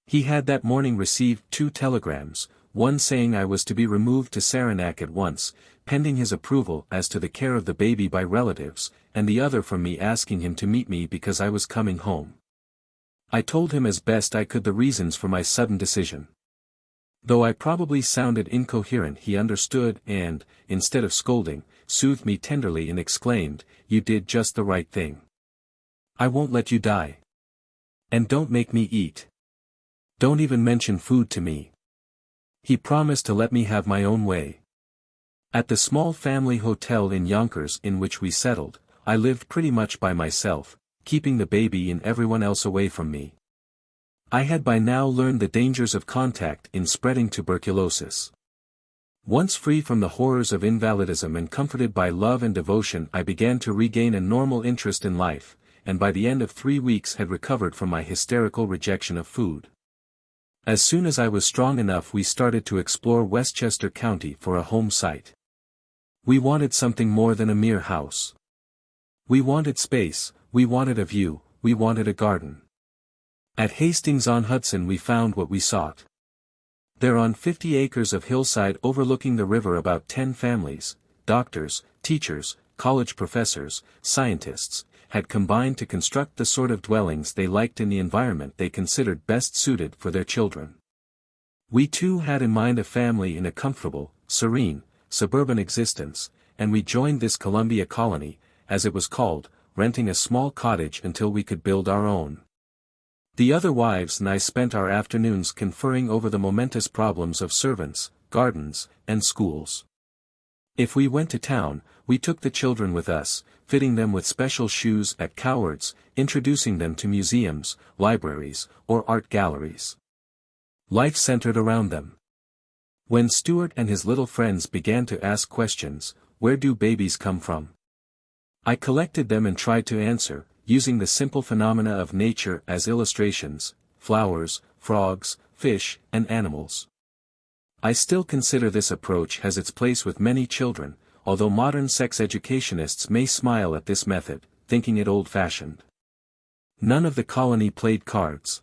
He had that morning received 2 telegrams, one saying I was to be removed to Saranac at once, pending his approval as to the care of the baby by relatives, and the other from me asking him to meet me because I was coming home. I told him as best I could the reasons for my sudden decision. Though I probably sounded incoherent, he understood and, instead of scolding, soothed me tenderly and exclaimed, "You did just the right thing. I won't let you die. And don't make me eat. Don't even mention food to me." He promised to let me have my own way. At the small family hotel in Yonkers in which we settled, I lived pretty much by myself, keeping the baby and everyone else away from me. I had by now learned the dangers of contact in spreading tuberculosis. Once free from the horrors of invalidism and comforted by love and devotion, I began to regain a normal interest in life, and by the end of 3 weeks had recovered from my hysterical rejection of food. As soon as I was strong enough, we started to explore Westchester County for a home site. We wanted something more than a mere house. We wanted space, we wanted a view, we wanted a garden. At Hastings-on-Hudson we found what we sought. There on 50 acres of hillside overlooking the river, about 10 families, doctors, teachers, college professors, scientists, had combined to construct the sort of dwellings they liked in the environment they considered best suited for their children. We too had in mind a family in a comfortable, serene, suburban existence, and we joined this Columbia colony, as it was called, renting a small cottage until we could build our own. The other wives and I spent our afternoons conferring over the momentous problems of servants, gardens, and schools. If we went to town, we took the children with us, fitting them with special shoes at Coward's, introducing them to museums, libraries, or art galleries. Life centered around them. When Stuart and his little friends began to ask questions, "Where do babies come from?" I collected them and tried to answer, using the simple phenomena of nature as illustrations: flowers, frogs, fish, and animals. I still consider this approach has its place with many children, although modern sex educationists may smile at this method, thinking it old-fashioned. None of the colony played cards.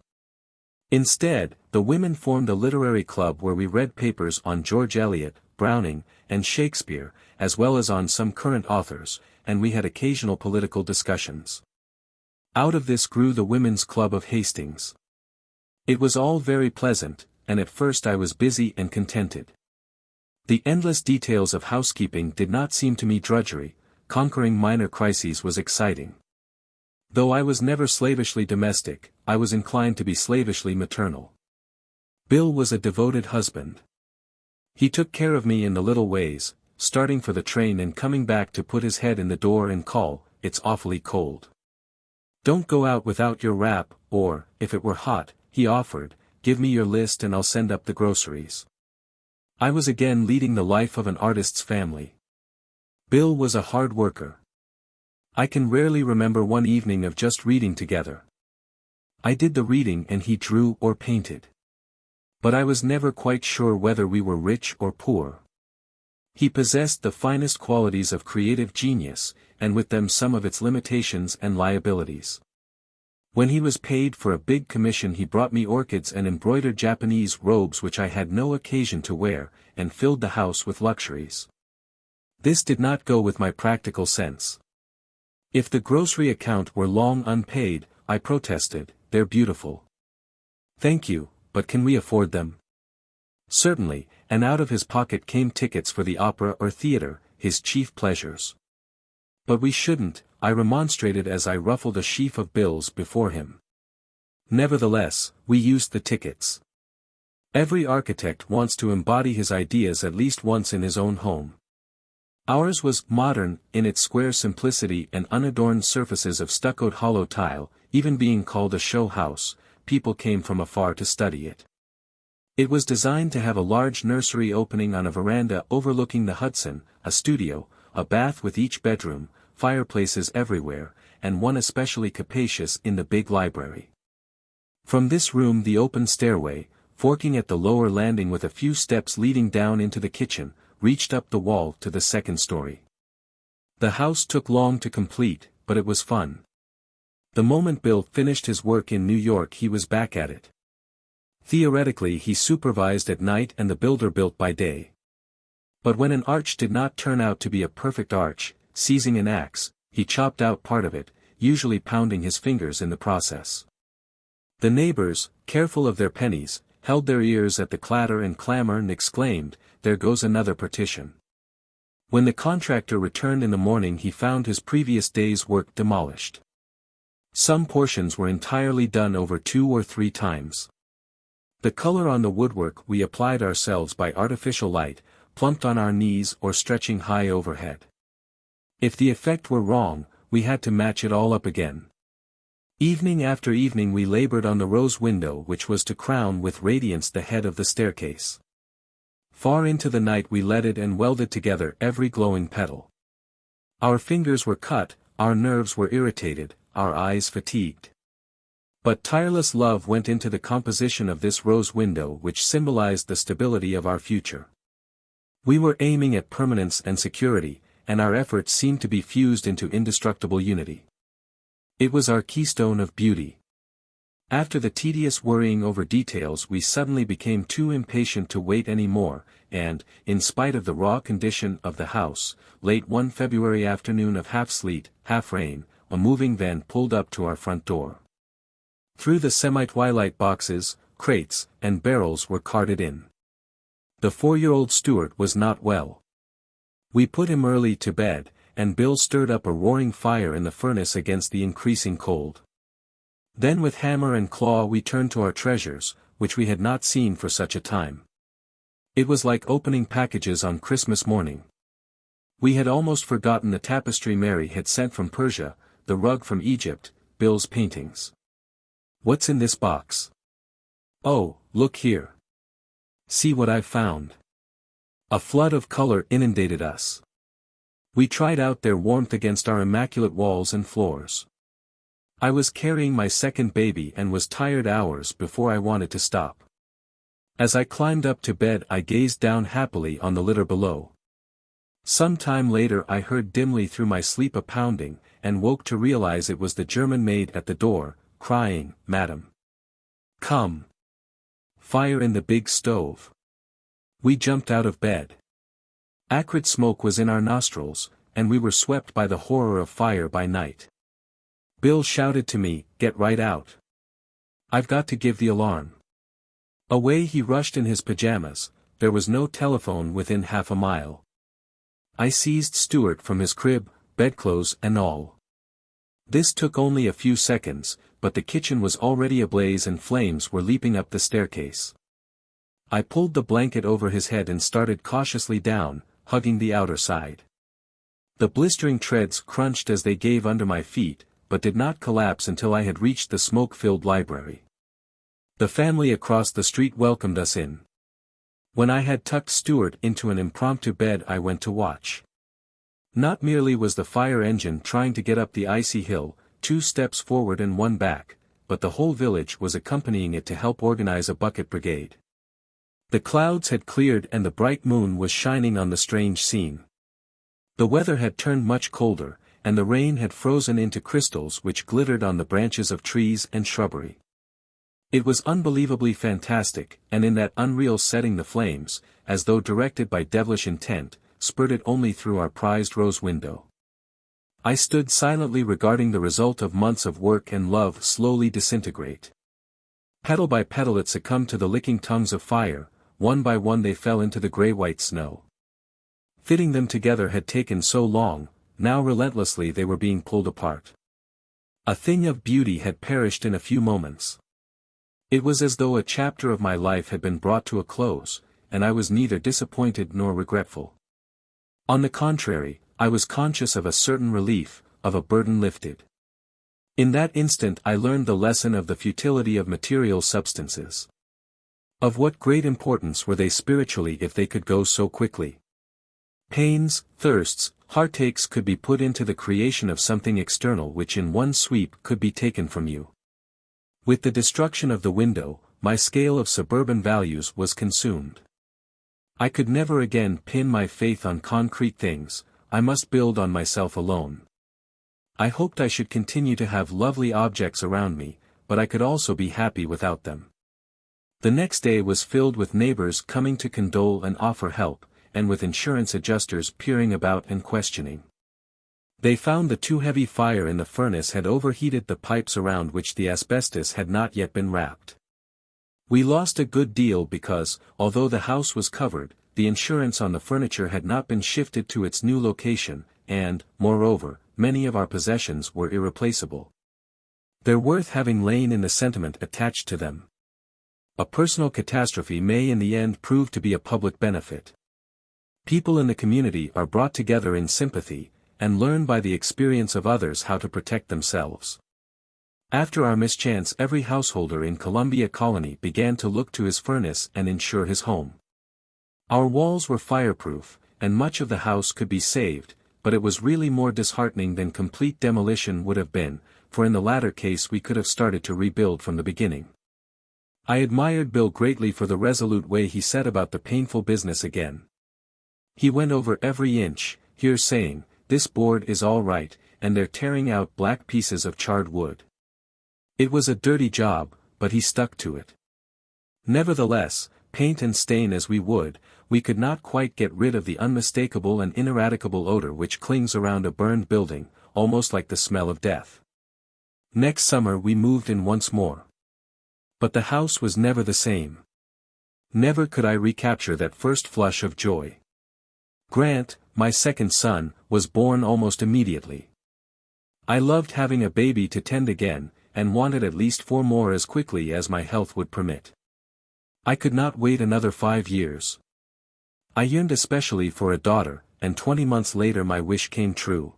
Instead, the women formed a literary club where we read papers on George Eliot, Browning, and Shakespeare, as well as on some current authors, and we had occasional political discussions. Out of this grew the Women's Club of Hastings. It was all very pleasant, and at first I was busy and contented. The endless details of housekeeping did not seem to me drudgery, conquering minor crises was exciting. Though I was never slavishly domestic, I was inclined to be slavishly maternal. Bill was a devoted husband. He took care of me in the little ways, starting for the train and coming back to put his head in the door and call, "It's awfully cold. Don't go out without your wrap," or, if it were hot, he offered, "Give me your list and I'll send up the groceries." I was again leading the life of an artist's family. Bill was a hard worker. I can rarely remember one evening of just reading together. I did the reading and he drew or painted. But I was never quite sure whether we were rich or poor. He possessed the finest qualities of creative genius, and with them some of its limitations and liabilities. When he was paid for a big commission he brought me orchids and embroidered Japanese robes which I had no occasion to wear, and filled the house with luxuries. This did not go with my practical sense. If the grocery account were long unpaid, I protested, "They're beautiful." "Thank you, but can we afford them?" "Certainly," and out of his pocket came tickets for the opera or theater, his chief pleasures. "But we shouldn't," I remonstrated as I ruffled a sheaf of bills before him. Nevertheless, we used the tickets. Every architect wants to embody his ideas at least once in his own home. Ours was modern, in its square simplicity and unadorned surfaces of stuccoed hollow tile, even being called a show house, people came from afar to study it. It was designed to have a large nursery opening on a veranda overlooking the Hudson, a studio, a bath with each bedroom, fireplaces everywhere, and one especially capacious in the big library. From this room the open stairway, forking at the lower landing with a few steps leading down into the kitchen, reached up the wall to the second story. The house took long to complete, but it was fun. The moment Bill finished his work in New York he was back at it. Theoretically he supervised at night and the builder built by day. But when an arch did not turn out to be a perfect arch, seizing an axe, he chopped out part of it, usually pounding his fingers in the process. The neighbors, careful of their pennies, held their ears at the clatter and clamor and exclaimed, "There goes another partition." When the contractor returned in the morning he found his previous day's work demolished. Some portions were entirely done over 2 or 3 times. The color on the woodwork we applied ourselves by artificial light, plumped on our knees or stretching high overhead. If the effect were wrong, we had to match it all up again. Evening after evening we labored on the rose window which was to crown with radiance the head of the staircase. Far into the night we leaded and welded together every glowing petal. Our fingers were cut, our nerves were irritated, our eyes fatigued. But tireless love went into the composition of this rose window which symbolized the stability of our future. We were aiming at permanence and security, and our efforts seemed to be fused into indestructible unity. It was our keystone of beauty. After the tedious worrying over details we suddenly became too impatient to wait any more, and, in spite of the raw condition of the house, late one February afternoon of half sleet, half rain, a moving van pulled up to our front door. Through the semi-twilight boxes, crates, and barrels were carted in. The 4-year-old Stuart was not well. We put him early to bed, and Bill stirred up a roaring fire in the furnace against the increasing cold. Then with hammer and claw we turned to our treasures, which we had not seen for such a time. It was like opening packages on Christmas morning. We had almost forgotten the tapestry Mary had sent from Persia, the rug from Egypt, Bill's paintings. "What's in this box?" "Oh, look here. See what I've found." A flood of color inundated us. We tried out their warmth against our immaculate walls and floors. I was carrying my second baby and was tired hours before I wanted to stop. As I climbed up to bed I gazed down happily on the litter below. Some time later I heard dimly through my sleep a pounding, and woke to realize it was the German maid at the door, crying, "Madam, come! Fire in the big stove." We jumped out of bed. Acrid smoke was in our nostrils, and we were swept by the horror of fire by night. Bill shouted to me, "Get right out. I've got to give the alarm." Away he rushed in his pajamas. There was no telephone within half a mile. I seized Stuart from his crib, bedclothes and all. This took only a few seconds, but the kitchen was already ablaze and flames were leaping up the staircase. I pulled the blanket over his head and started cautiously down, hugging the outer side. The blistering treads crunched as they gave under my feet, but did not collapse until I had reached the smoke-filled library. The family across the street welcomed us in. When I had tucked Stuart into an impromptu bed, I went to watch. Not merely was the fire engine trying to get up the icy hill, 2 steps forward and 1 back, but the whole village was accompanying it to help organize a bucket brigade. The clouds had cleared and the bright moon was shining on the strange scene. The weather had turned much colder, and the rain had frozen into crystals which glittered on the branches of trees and shrubbery. It was unbelievably fantastic, and in that unreal setting the flames, as though directed by devilish intent, spurted only through our prized rose window. I stood silently regarding the result of months of work and love slowly disintegrate. Petal by petal it succumbed to the licking tongues of fire, one by one they fell into the grey-white snow. Fitting them together had taken so long, now relentlessly they were being pulled apart. A thing of beauty had perished in a few moments. It was as though a chapter of my life had been brought to a close, and I was neither disappointed nor regretful. On the contrary, I was conscious of a certain relief, of a burden lifted. In that instant I learned the lesson of the futility of material substances. Of what great importance were they spiritually if they could go so quickly? Pains, thirsts, heartaches could be put into the creation of something external which in one sweep could be taken from you. With the destruction of the window, my scale of suburban values was consumed. I could never again pin my faith on concrete things, I must build on myself alone. I hoped I should continue to have lovely objects around me, but I could also be happy without them. The next day was filled with neighbors coming to condole and offer help, and with insurance adjusters peering about and questioning. They found the too heavy fire in the furnace had overheated the pipes around which the asbestos had not yet been wrapped. We lost a good deal because, although the house was covered, the insurance on the furniture had not been shifted to its new location, and, moreover, many of our possessions were irreplaceable. Their worth having lain in the sentiment attached to them. A personal catastrophe may in the end prove to be a public benefit. People in the community are brought together in sympathy, and learn by the experience of others how to protect themselves. After our mischance, every householder in Columbia Colony began to look to his furnace and insure his home. Our walls were fireproof, and much of the house could be saved, but it was really more disheartening than complete demolition would have been, for in the latter case we could have started to rebuild from the beginning. I admired Bill greatly for the resolute way he set about the painful business again. He went over every inch, here saying, "This board is all right," and they're tearing out black pieces of charred wood. It was a dirty job, but he stuck to it. Nevertheless, paint and stain as we would, we could not quite get rid of the unmistakable and ineradicable odor which clings around a burned building, almost like the smell of death. Next summer we moved in once more. But the house was never the same. Never could I recapture that first flush of joy. Grant, my second son, was born almost immediately. I loved having a baby to tend again, and wanted at least 4 more as quickly as my health would permit. I could not wait another 5 years. I yearned especially for a daughter, and 20 months later my wish came true.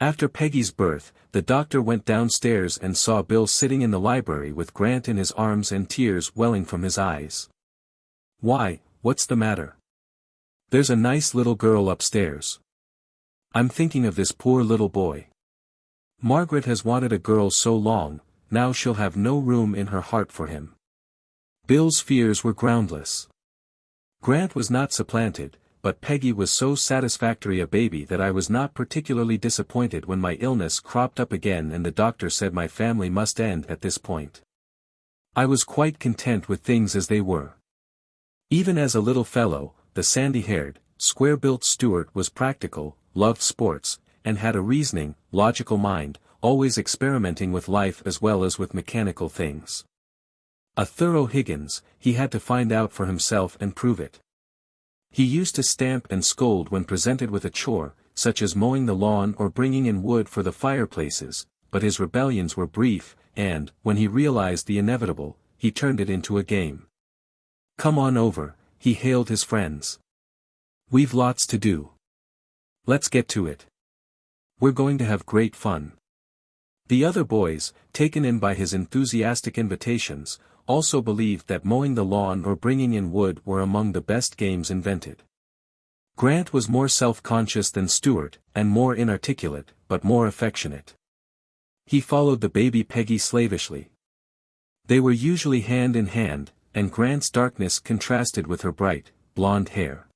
After Peggy's birth, the doctor went downstairs and saw Bill sitting in the library with Grant in his arms and tears welling from his eyes. "Why, what's the matter?" "There's a nice little girl upstairs. I'm thinking of this poor little boy. Margaret has wanted a girl so long, now she'll have no room in her heart for him." Bill's fears were groundless. Grant was not supplanted, but Peggy was so satisfactory a baby that I was not particularly disappointed when my illness cropped up again and the doctor said my family must end at this point. I was quite content with things as they were. Even as a little fellow, the sandy-haired, square-built Stuart was practical, loved sports, and had a reasoning, logical mind, always experimenting with life as well as with mechanical things. A thorough Higgins, he had to find out for himself and prove it. He used to stamp and scold when presented with a chore, such as mowing the lawn or bringing in wood for the fireplaces, but his rebellions were brief, and, when he realized the inevitable, he turned it into a game. "Come on over," he hailed his friends. "We've lots to do. Let's get to it. We're going to have great fun." The other boys, taken in by his enthusiastic invitations, also believed that mowing the lawn or bringing in wood were among the best games invented. Grant was more self-conscious than Stuart, and more inarticulate, but more affectionate. He followed the baby Peggy slavishly. They were usually hand in hand, and Grant's darkness contrasted with her bright, blonde hair.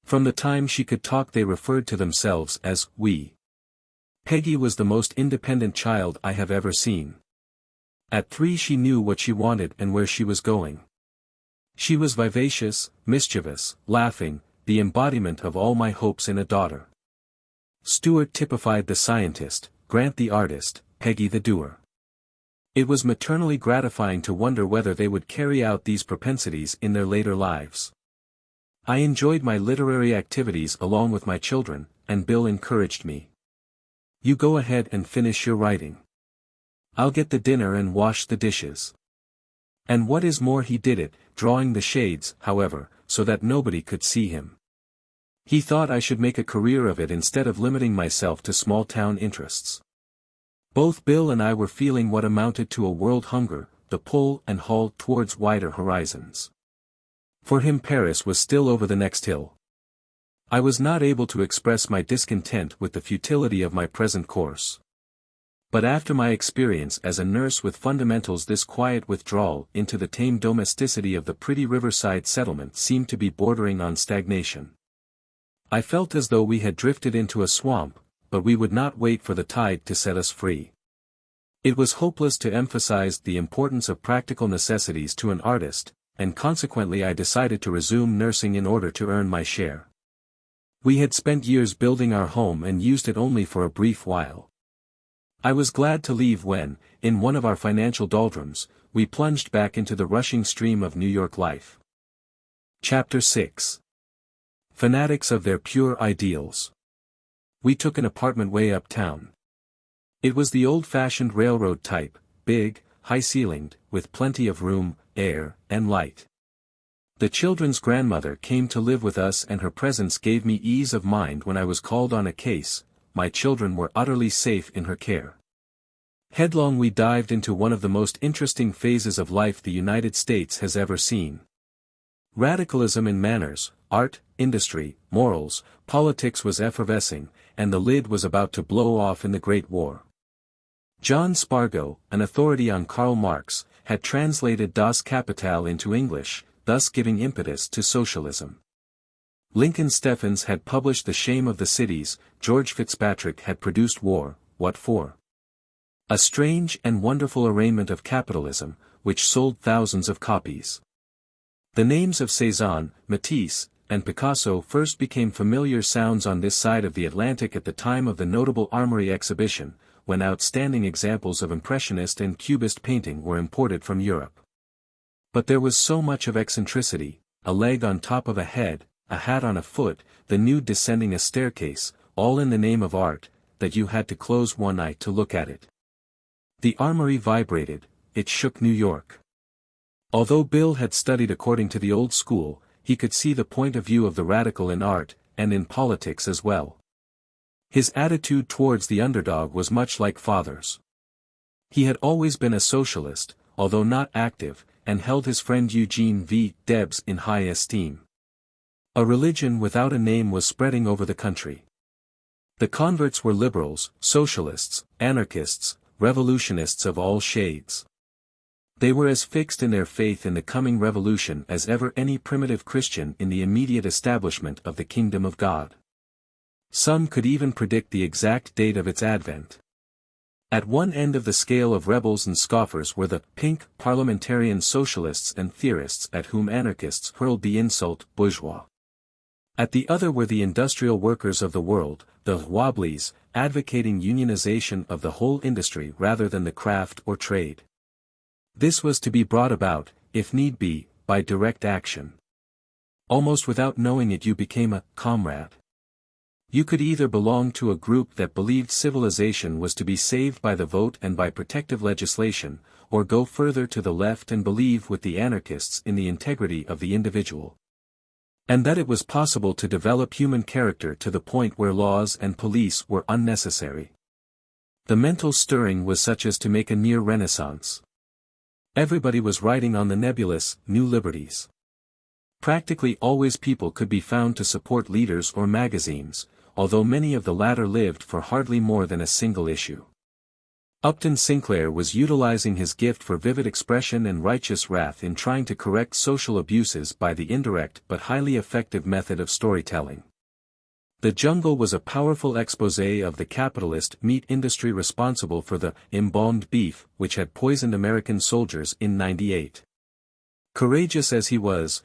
From the time she could talk they referred to themselves as "we." Peggy was the most independent child I have ever seen. At 3 she knew what she wanted and where she was going. She was vivacious, mischievous, laughing, the embodiment of all my hopes in a daughter. Stuart typified the scientist, Grant the artist, Peggy the doer. It was maternally gratifying to wonder whether they would carry out these propensities in their later lives. I enjoyed my literary activities along with my children, and Bill encouraged me. "You go ahead and finish your writing. I'll get the dinner and wash the dishes." And what is more, he did it, drawing the shades, however, so that nobody could see him. He thought I should make a career of it instead of limiting myself to small-town interests. Both Bill and I were feeling what amounted to a world hunger, the pull and haul towards wider horizons. For him Paris was still over the next hill. I was not able to express my discontent with the futility of my present course. But after my experience as a nurse with fundamentals, this quiet withdrawal into the tame domesticity of the pretty riverside settlement seemed to be bordering on stagnation. I felt as though we had drifted into a swamp, but we would not wait for the tide to set us free. It was hopeless to emphasize the importance of practical necessities to an artist, and consequently I decided to resume nursing in order to earn my share. We had spent years building our home and used it only for a brief while. I was glad to leave when, in one of our financial doldrums, we plunged back into the rushing stream of New York life. Chapter 6. Fanatics of their pure ideals. We took an apartment way uptown. It was the old-fashioned railroad type, big, high-ceilinged, with plenty of room, air, and light. The children's grandmother came to live with us, and her presence gave me ease of mind when I was called on a case. My children were utterly safe in her care. Headlong we dived into one of the most interesting phases of life the United States has ever seen. Radicalism in manners, art, industry, morals, politics was effervescing, and the lid was about to blow off in the Great War. John Spargo, an authority on Karl Marx, had translated Das Kapital into English, thus giving impetus to socialism. Lincoln Steffens had published The Shame of the Cities, George Fitzpatrick had produced War, What For? A strange and wonderful arraignment of capitalism, which sold thousands of copies. The names of Cézanne, Matisse, and Picasso first became familiar sounds on this side of the Atlantic at the time of the notable Armory exhibition, when outstanding examples of Impressionist and Cubist painting were imported from Europe. But there was so much of eccentricity, a leg on top of a head, a hat on a foot, the nude descending a staircase, all in the name of art, that you had to close one eye to look at it. The Armory vibrated, it shook New York. Although Bill had studied according to the old school, he could see the point of view of the radical in art, and in politics as well. His attitude towards the underdog was much like father's. He had always been a socialist, although not active, and held his friend Eugene V. Debs in high esteem. A religion without a name was spreading over the country. The converts were liberals, socialists, anarchists, revolutionists of all shades. They were as fixed in their faith in the coming revolution as ever any primitive Christian in the immediate establishment of the kingdom of God. Some could even predict the exact date of its advent. At one end of the scale of rebels and scoffers were the pink parliamentarian socialists and theorists at whom anarchists hurled the insult bourgeois. At the other were the industrial workers of the world, the wobblies, advocating unionization of the whole industry rather than the craft or trade. This was to be brought about, if need be, by direct action. Almost without knowing it you became a comrade. You could either belong to a group that believed civilization was to be saved by the vote and by protective legislation, or go further to the left and believe with the anarchists in the integrity of the individual. And that it was possible to develop human character to the point where laws and police were unnecessary. The mental stirring was such as to make a near renaissance. Everybody was writing on the nebulous, new liberties. Practically always people could be found to support leaders or magazines, although many of the latter lived for hardly more than a single issue. Upton Sinclair was utilizing his gift for vivid expression and righteous wrath in trying to correct social abuses by the indirect but highly effective method of storytelling. The Jungle was a powerful exposé of the capitalist meat industry responsible for the embalmed beef which had poisoned American soldiers in '98. Courageous as he was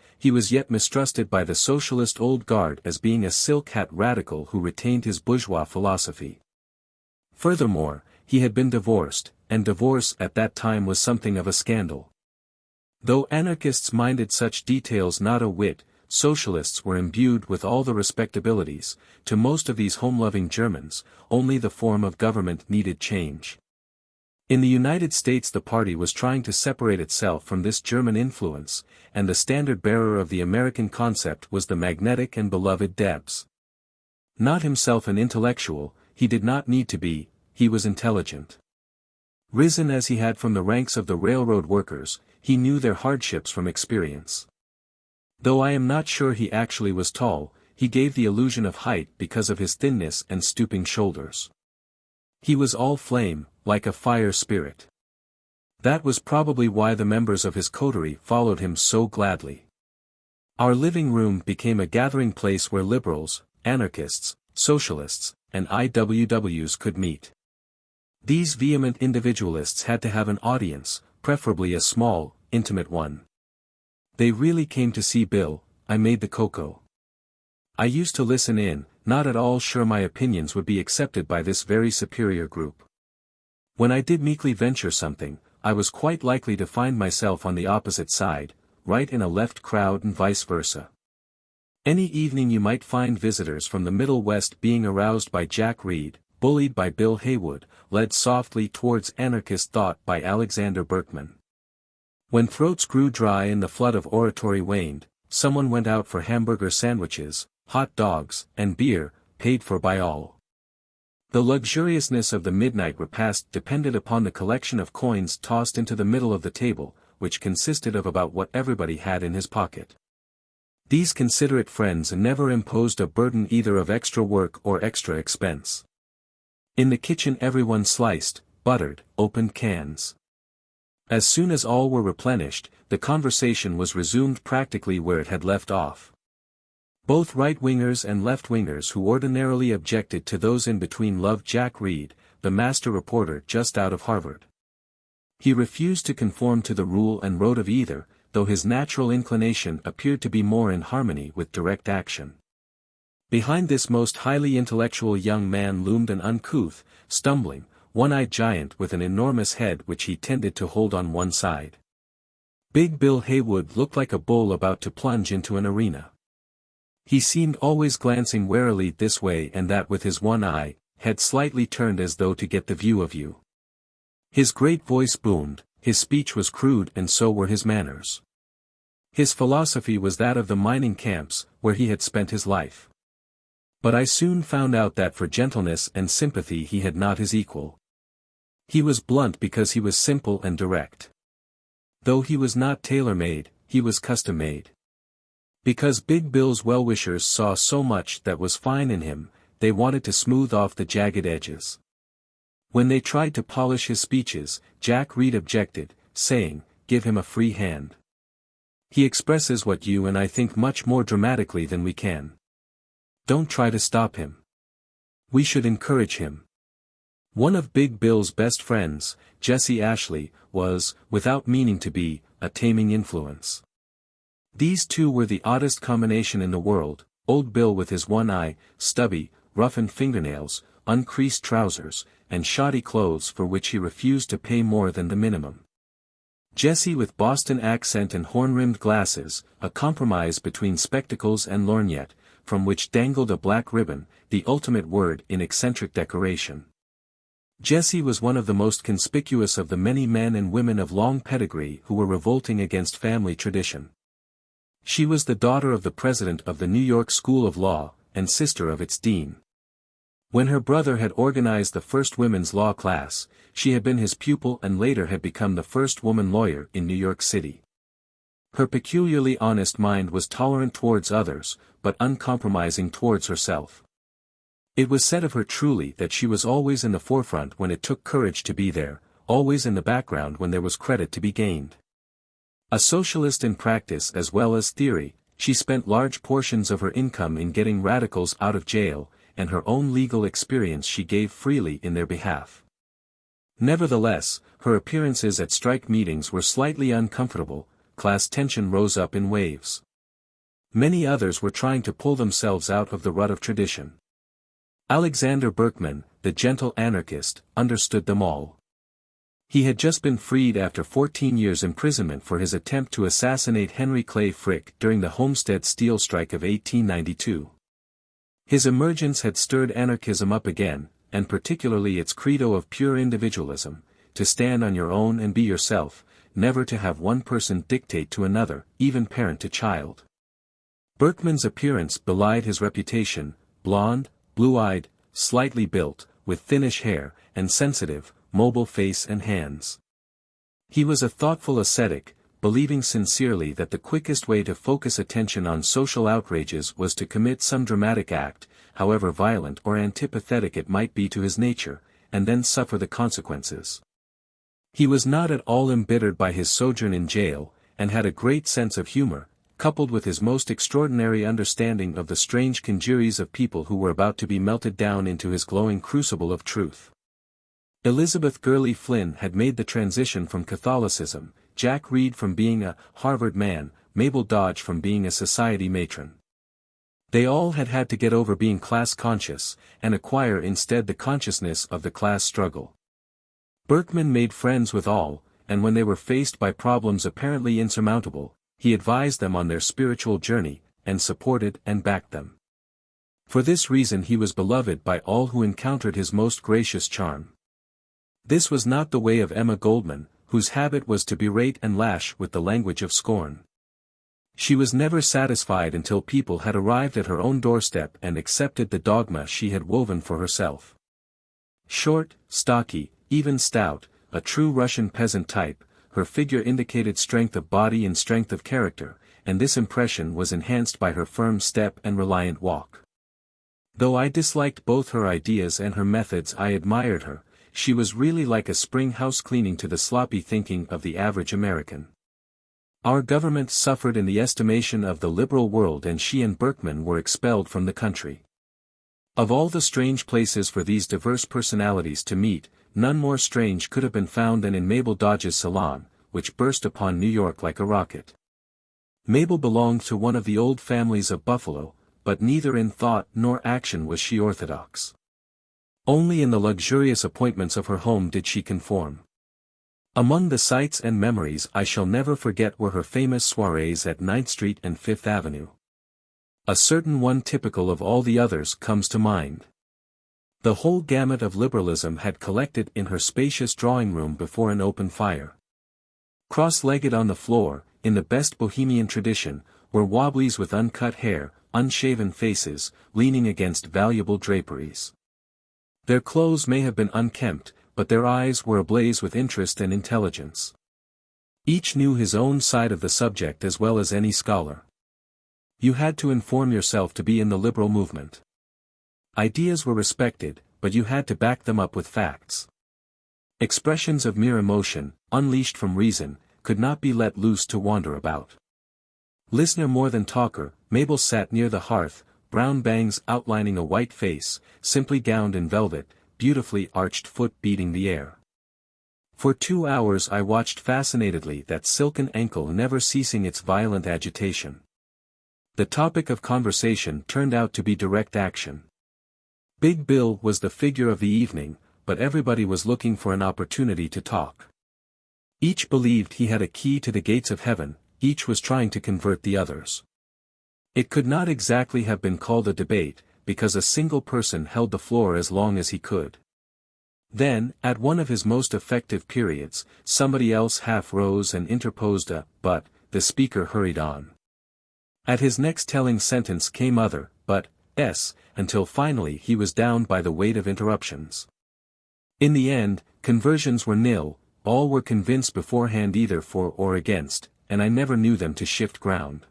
yet mistrusted by the socialist old guard as being a silk hat radical who retained his bourgeois philosophy. Furthermore, he had been divorced, and divorce at that time was something of a scandal. Though anarchists minded such details not a whit, socialists were imbued with all the respectabilities. To most of these home-loving Germans, only the form of government needed change. In the United States the party was trying to separate itself from this German influence, and the standard-bearer of the American concept was the magnetic and beloved Debs. Not himself an intellectual, he did not need to be, he was intelligent. Risen as he had from the ranks of the railroad workers, he knew their hardships from experience. Though I am not sure he actually was tall, he gave the illusion of height because of his thinness and stooping shoulders. He was all flame, like a fire spirit. That was probably why the members of his coterie followed him so gladly. Our living room became a gathering place where liberals, anarchists, socialists, and IWWs could meet. These vehement individualists had to have an audience, preferably a small, intimate one. They really came to see Bill. I made the cocoa. I used to listen in, not at all sure my opinions would be accepted by this very superior group. When I did meekly venture something, I was quite likely to find myself on the opposite side, right in a left crowd and vice versa. Any evening you might find visitors from the Middle West being aroused by Jack Reed, bullied by Bill Haywood, led softly towards anarchist thought by Alexander Berkman. When throats grew dry and the flood of oratory waned, someone went out for hamburger sandwiches, hot dogs, and beer, paid for by all. The luxuriousness of the midnight repast depended upon the collection of coins tossed into the middle of the table, which consisted of about what everybody had in his pocket. These considerate friends never imposed a burden either of extra work or extra expense. In the kitchen everyone sliced, buttered, opened cans. As soon as all were replenished, the conversation was resumed practically where it had left off. Both right-wingers and left-wingers who ordinarily objected to those in between loved Jack Reed, the master reporter just out of Harvard. He refused to conform to the rule and rote of either, though his natural inclination appeared to be more in harmony with direct action. Behind this most highly intellectual young man loomed an uncouth, stumbling, one-eyed giant with an enormous head which he tended to hold on one side. Big Bill Haywood looked like a bull about to plunge into an arena. He seemed always glancing warily this way and that with his one eye, head slightly turned as though to get the view of you. His great voice boomed, his speech was crude and so were his manners. His philosophy was that of the mining camps, where he had spent his life. But I soon found out that for gentleness and sympathy he had not his equal. He was blunt because he was simple and direct. Though he was not tailor-made, he was custom-made. Because Big Bill's well-wishers saw so much that was fine in him, they wanted to smooth off the jagged edges. When they tried to polish his speeches, Jack Reed objected, saying, "Give him a free hand. He expresses what you and I think much more dramatically than we can. Don't try to stop him. We should encourage him." One of Big Bill's best friends, Jesse Ashley, was, without meaning to be, a taming influence. These two were the oddest combination in the world, Old Bill with his one eye, stubby, roughened fingernails, uncreased trousers, and shoddy clothes for which he refused to pay more than the minimum. Jesse with Boston accent and horn-rimmed glasses, a compromise between spectacles and lorgnette, from which dangled a black ribbon, the ultimate word in eccentric decoration. Jessie was one of the most conspicuous of the many men and women of long pedigree who were revolting against family tradition. She was the daughter of the president of the New York School of Law, and sister of its dean. When her brother had organized the first women's law class, she had been his pupil and later had become the first woman lawyer in New York City. Her peculiarly honest mind was tolerant towards others, but uncompromising towards herself. It was said of her truly that she was always in the forefront when it took courage to be there, always in the background when there was credit to be gained. A socialist in practice as well as theory, she spent large portions of her income in getting radicals out of jail, and her own legal experience she gave freely in their behalf. Nevertheless, her appearances at strike meetings were slightly uncomfortable. Class tension rose up in waves. Many others were trying to pull themselves out of the rut of tradition. Alexander Berkman, the gentle anarchist, understood them all. He had just been freed after 14 years' imprisonment for his attempt to assassinate Henry Clay Frick during the Homestead Steel Strike of 1892. His emergence had stirred anarchism up again, and particularly its credo of pure individualism, to stand on your own and be yourself, never to have one person dictate to another, even parent to child. Berkman's appearance belied his reputation: blonde, blue-eyed, slightly built, with thinnish hair, and sensitive, mobile face and hands. He was a thoughtful ascetic, believing sincerely that the quickest way to focus attention on social outrages was to commit some dramatic act, however violent or antipathetic it might be to his nature, and then suffer the consequences. He was not at all embittered by his sojourn in jail, and had a great sense of humor, coupled with his most extraordinary understanding of the strange congeries of people who were about to be melted down into his glowing crucible of truth. Elizabeth Gurley Flynn had made the transition from Catholicism, Jack Reed from being a Harvard man, Mabel Dodge from being a society matron. They all had had to get over being class-conscious, and acquire instead the consciousness of the class struggle. Berkman made friends with all, and when they were faced by problems apparently insurmountable, he advised them on their spiritual journey, and supported and backed them. For this reason he was beloved by all who encountered his most gracious charm. This was not the way of Emma Goldman, whose habit was to berate and lash with the language of scorn. She was never satisfied until people had arrived at her own doorstep and accepted the dogma she had woven for herself. Short, stocky, even stout, a true Russian peasant type, her figure indicated strength of body and strength of character, and this impression was enhanced by her firm step and reliant walk. Though I disliked both her ideas and her methods, I admired her. She was really like a spring house cleaning to the sloppy thinking of the average American. Our government suffered in the estimation of the liberal world, and she and Berkman were expelled from the country. Of all the strange places for these diverse personalities to meet, none more strange could have been found than in Mabel Dodge's salon, which burst upon New York like a rocket. Mabel belonged to one of the old families of Buffalo, but neither in thought nor action was she orthodox. Only in the luxurious appointments of her home did she conform. Among the sights and memories I shall never forget were her famous soirees at 9th Street and 5th Avenue. A certain one typical of all the others comes to mind. The whole gamut of liberalism had collected in her spacious drawing room before an open fire. Cross-legged on the floor, in the best bohemian tradition, were wobblies with uncut hair, unshaven faces, leaning against valuable draperies. Their clothes may have been unkempt, but their eyes were ablaze with interest and intelligence. Each knew his own side of the subject as well as any scholar. You had to inform yourself to be in the liberal movement. Ideas were respected, but you had to back them up with facts. Expressions of mere emotion, unleashed from reason, could not be let loose to wander about. Listener more than talker, Mabel sat near the hearth, brown bangs outlining a white face, simply gowned in velvet, beautifully arched foot beating the air. For 2 hours I watched fascinatedly that silken ankle, never ceasing its violent agitation. The topic of conversation turned out to be direct action. Big Bill was the figure of the evening, but everybody was looking for an opportunity to talk. Each believed he had a key to the gates of heaven, each was trying to convert the others. It could not exactly have been called a debate, because a single person held the floor as long as he could. Then, at one of his most effective periods, somebody else half rose and interposed a "but," the speaker hurried on. At his next telling sentence came other "but," until finally he was down by the weight of interruptions. In the end, conversions were nil, all were convinced beforehand either for or against, and I never knew them to shift ground.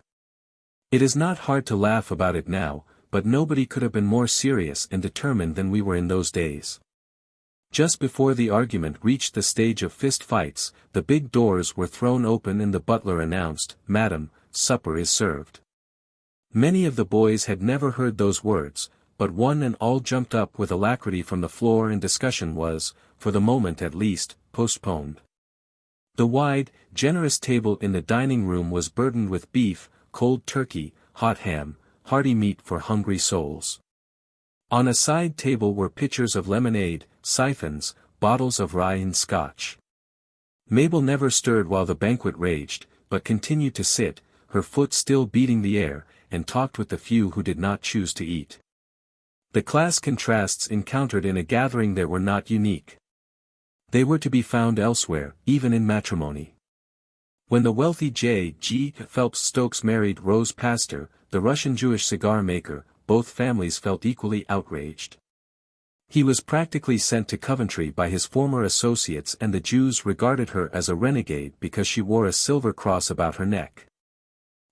It is not hard to laugh about it now, but nobody could have been more serious and determined than we were in those days. Just before the argument reached the stage of fist fights, the big doors were thrown open and the butler announced, "Madam, supper is served." Many of the boys had never heard those words, but one and all jumped up with alacrity from the floor and discussion was, for the moment at least, postponed. The wide, generous table in the dining room was burdened with beef, cold turkey, hot ham, hearty meat for hungry souls. On a side table were pitchers of lemonade, siphons, bottles of rye and scotch. Mabel never stirred while the banquet raged, but continued to sit, her foot still beating the air, and talked with the few who did not choose to eat. The class contrasts encountered in a gathering there were not unique. They were to be found elsewhere, even in matrimony. When the wealthy J.G. Phelps Stokes married Rose Pastor, the Russian Jewish cigar maker, both families felt equally outraged. He was practically sent to Coventry by his former associates and the Jews regarded her as a renegade because she wore a silver cross about her neck.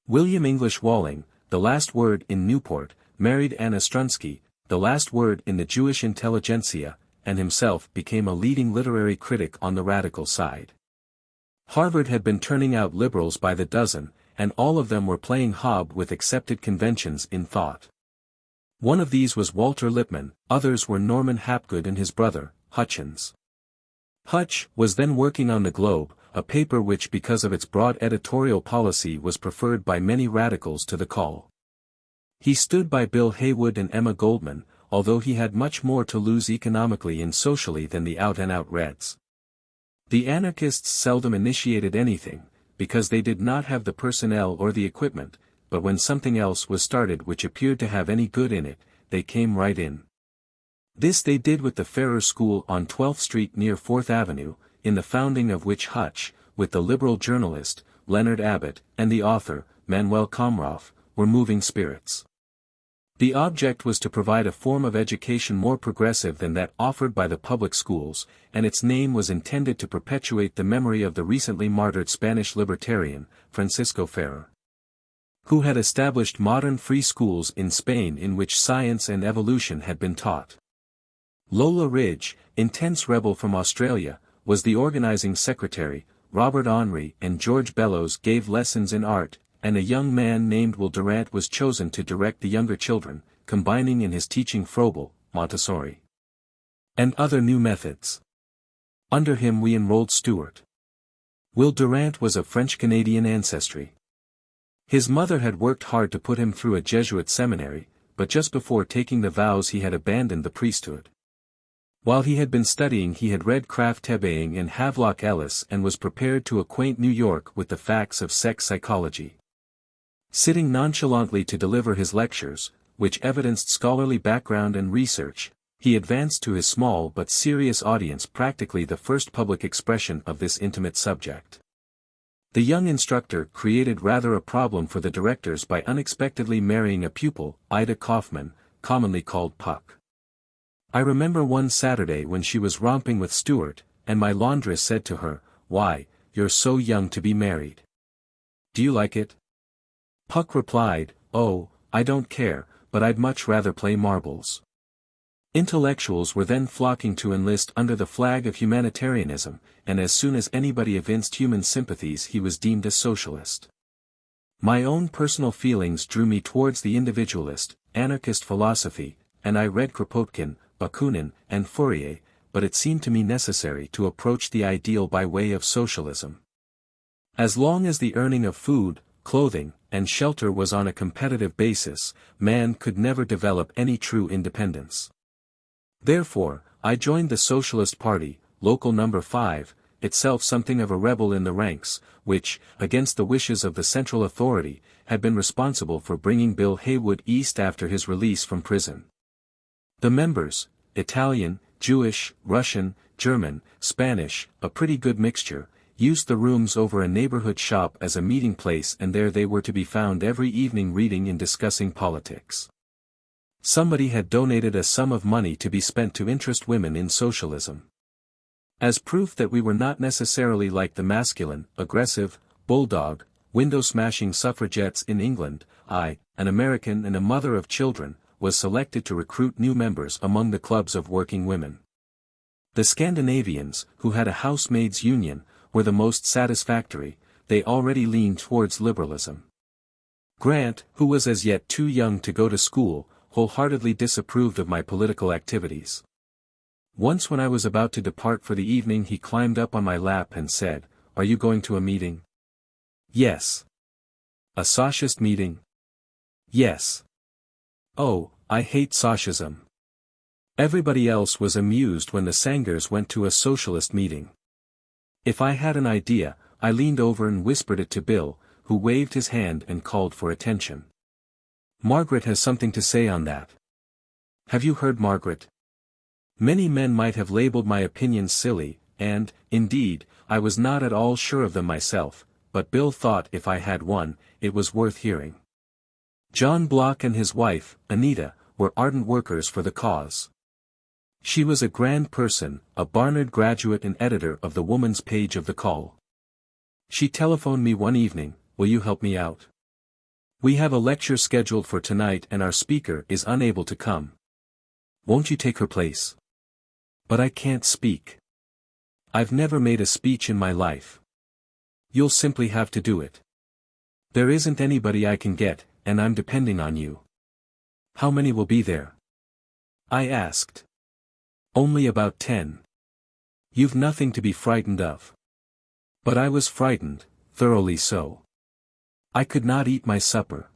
William English Walling, the last word in Newport, married Anna Strunsky, the last word in the Jewish intelligentsia, and himself became a leading literary critic on the radical side. Harvard had been turning out liberals by the dozen, and all of them were playing hob with accepted conventions in thought. One of these was Walter Lippmann, others were Norman Hapgood and his brother, Hutchins. Hutch was then working on the Globe, a paper which because of its broad editorial policy was preferred by many radicals to the Call. He stood by Bill Haywood and Emma Goldman, although he had much more to lose economically and socially than the out-and-out Reds. The anarchists seldom initiated anything, because they did not have the personnel or the equipment, but when something else was started which appeared to have any good in it, they came right in. This they did with the Ferrer School on 12th Street near 4th Avenue, in the founding of which Hutch, with the liberal journalist, Leonard Abbott, and the author, Manuel Komroff, were moving spirits. The object was to provide a form of education more progressive than that offered by the public schools, and its name was intended to perpetuate the memory of the recently martyred Spanish libertarian, Francisco Ferrer, who had established modern free schools in Spain in which science and evolution had been taught. Lola Ridge, intense rebel from Australia, was the organizing secretary. Robert Henry and George Bellows gave lessons in art, and a young man named Will Durant was chosen to direct the younger children, combining in his teaching Froebel, Montessori, and other new methods. Under him we enrolled Stuart. Will Durant was of French-Canadian ancestry. His mother had worked hard to put him through a Jesuit seminary, but just before taking the vows he had abandoned the priesthood. While he had been studying he had read Kraft Tebbeing and Havelock Ellis and was prepared to acquaint New York with the facts of sex psychology. Sitting nonchalantly to deliver his lectures, which evidenced scholarly background and research, he advanced to his small but serious audience practically the first public expression of this intimate subject. The young instructor created rather a problem for the directors by unexpectedly marrying a pupil, Ida Kaufman, commonly called Puck. I remember one Saturday when she was romping with Stuart, and my laundress said to her, "Why, you're so young to be married. Do you like it?" Puck replied, "Oh, I don't care, but I'd much rather play marbles." Intellectuals were then flocking to enlist under the flag of humanitarianism, and as soon as anybody evinced human sympathies he was deemed a socialist. My own personal feelings drew me towards the individualist, anarchist philosophy, and I read Kropotkin, Bakunin, and Fourier, but it seemed to me necessary to approach the ideal by way of socialism. As long as the earning of food, clothing, and shelter was on a competitive basis, man could never develop any true independence. Therefore, I joined the Socialist Party, Local Number 5, itself something of a rebel in the ranks, which, against the wishes of the central authority, had been responsible for bringing Bill Haywood east after his release from prison. The members, Italian, Jewish, Russian, German, Spanish, a pretty good mixture, used the rooms over a neighborhood shop as a meeting place, and there they were to be found every evening reading and discussing politics. Somebody had donated a sum of money to be spent to interest women in socialism. As proof that we were not necessarily like the masculine, aggressive, bulldog, window-smashing suffragettes in England, I, an American and a mother of children, was selected to recruit new members among the clubs of working women. The Scandinavians, who had a housemaids' union, were the most satisfactory. They already leaned towards liberalism. Grant, who was as yet too young to go to school, wholeheartedly disapproved of my political activities. Once when I was about to depart for the evening, he climbed up on my lap and said, "Are you going to a meeting?" "Yes." "A socialist meeting?" "Yes." "Oh, I hate socialism." Everybody else was amused when the Sangers went to a socialist meeting. If I had an idea, I leaned over and whispered it to Bill, who waved his hand and called for attention. "Margaret has something to say on that. Have you heard Margaret?" Many men might have labeled my opinions silly, and, indeed, I was not at all sure of them myself, but Bill thought if I had one, it was worth hearing. John Block and his wife, Anita, were ardent workers for the cause. She was a grand person, a Barnard graduate and editor of the woman's page of the Call. She telephoned me one evening, "Will you help me out? We have a lecture scheduled for tonight and our speaker is unable to come. Won't you take her place?" "But I can't speak. I've never made a speech in my life." "You'll simply have to do it. There isn't anybody I can get, and I'm depending on you." "How many will be there?" I asked. "Only about 10. You've nothing to be frightened of." But I was frightened, thoroughly so. I could not eat my supper.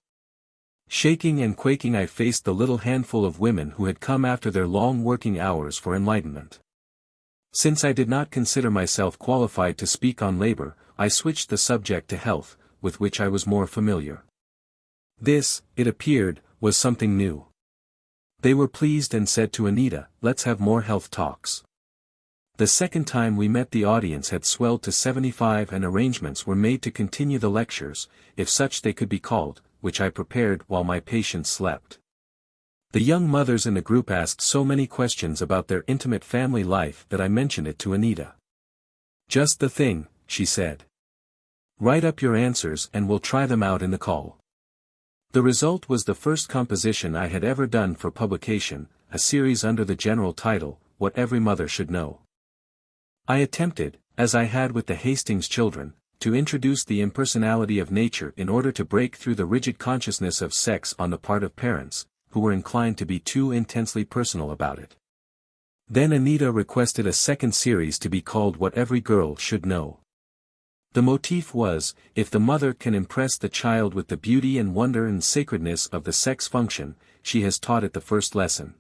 Shaking and quaking, I faced the little handful of women who had come after their long working hours for enlightenment. Since I did not consider myself qualified to speak on labor, I switched the subject to health, with which I was more familiar. This, it appeared, was something new. They were pleased and said to Anita, "Let's have more health talks." The second time we met, the audience had swelled to 75 and arrangements were made to continue the lectures, if such they could be called, which I prepared while my patients slept. The young mothers in the group asked so many questions about their intimate family life that I mentioned it to Anita. "Just the thing," she said. "Write up your answers and we'll try them out in the call." The result was the first composition I had ever done for publication, a series under the general title, What Every Mother Should Know. I attempted, as I had with the Hastings children, to introduce the impersonality of nature in order to break through the rigid consciousness of sex on the part of parents, who were inclined to be too intensely personal about it. Then Anita requested a second series to be called What Every Girl Should Know. The motif was, if the mother can impress the child with the beauty and wonder and sacredness of the sex function, she has taught it the first lesson.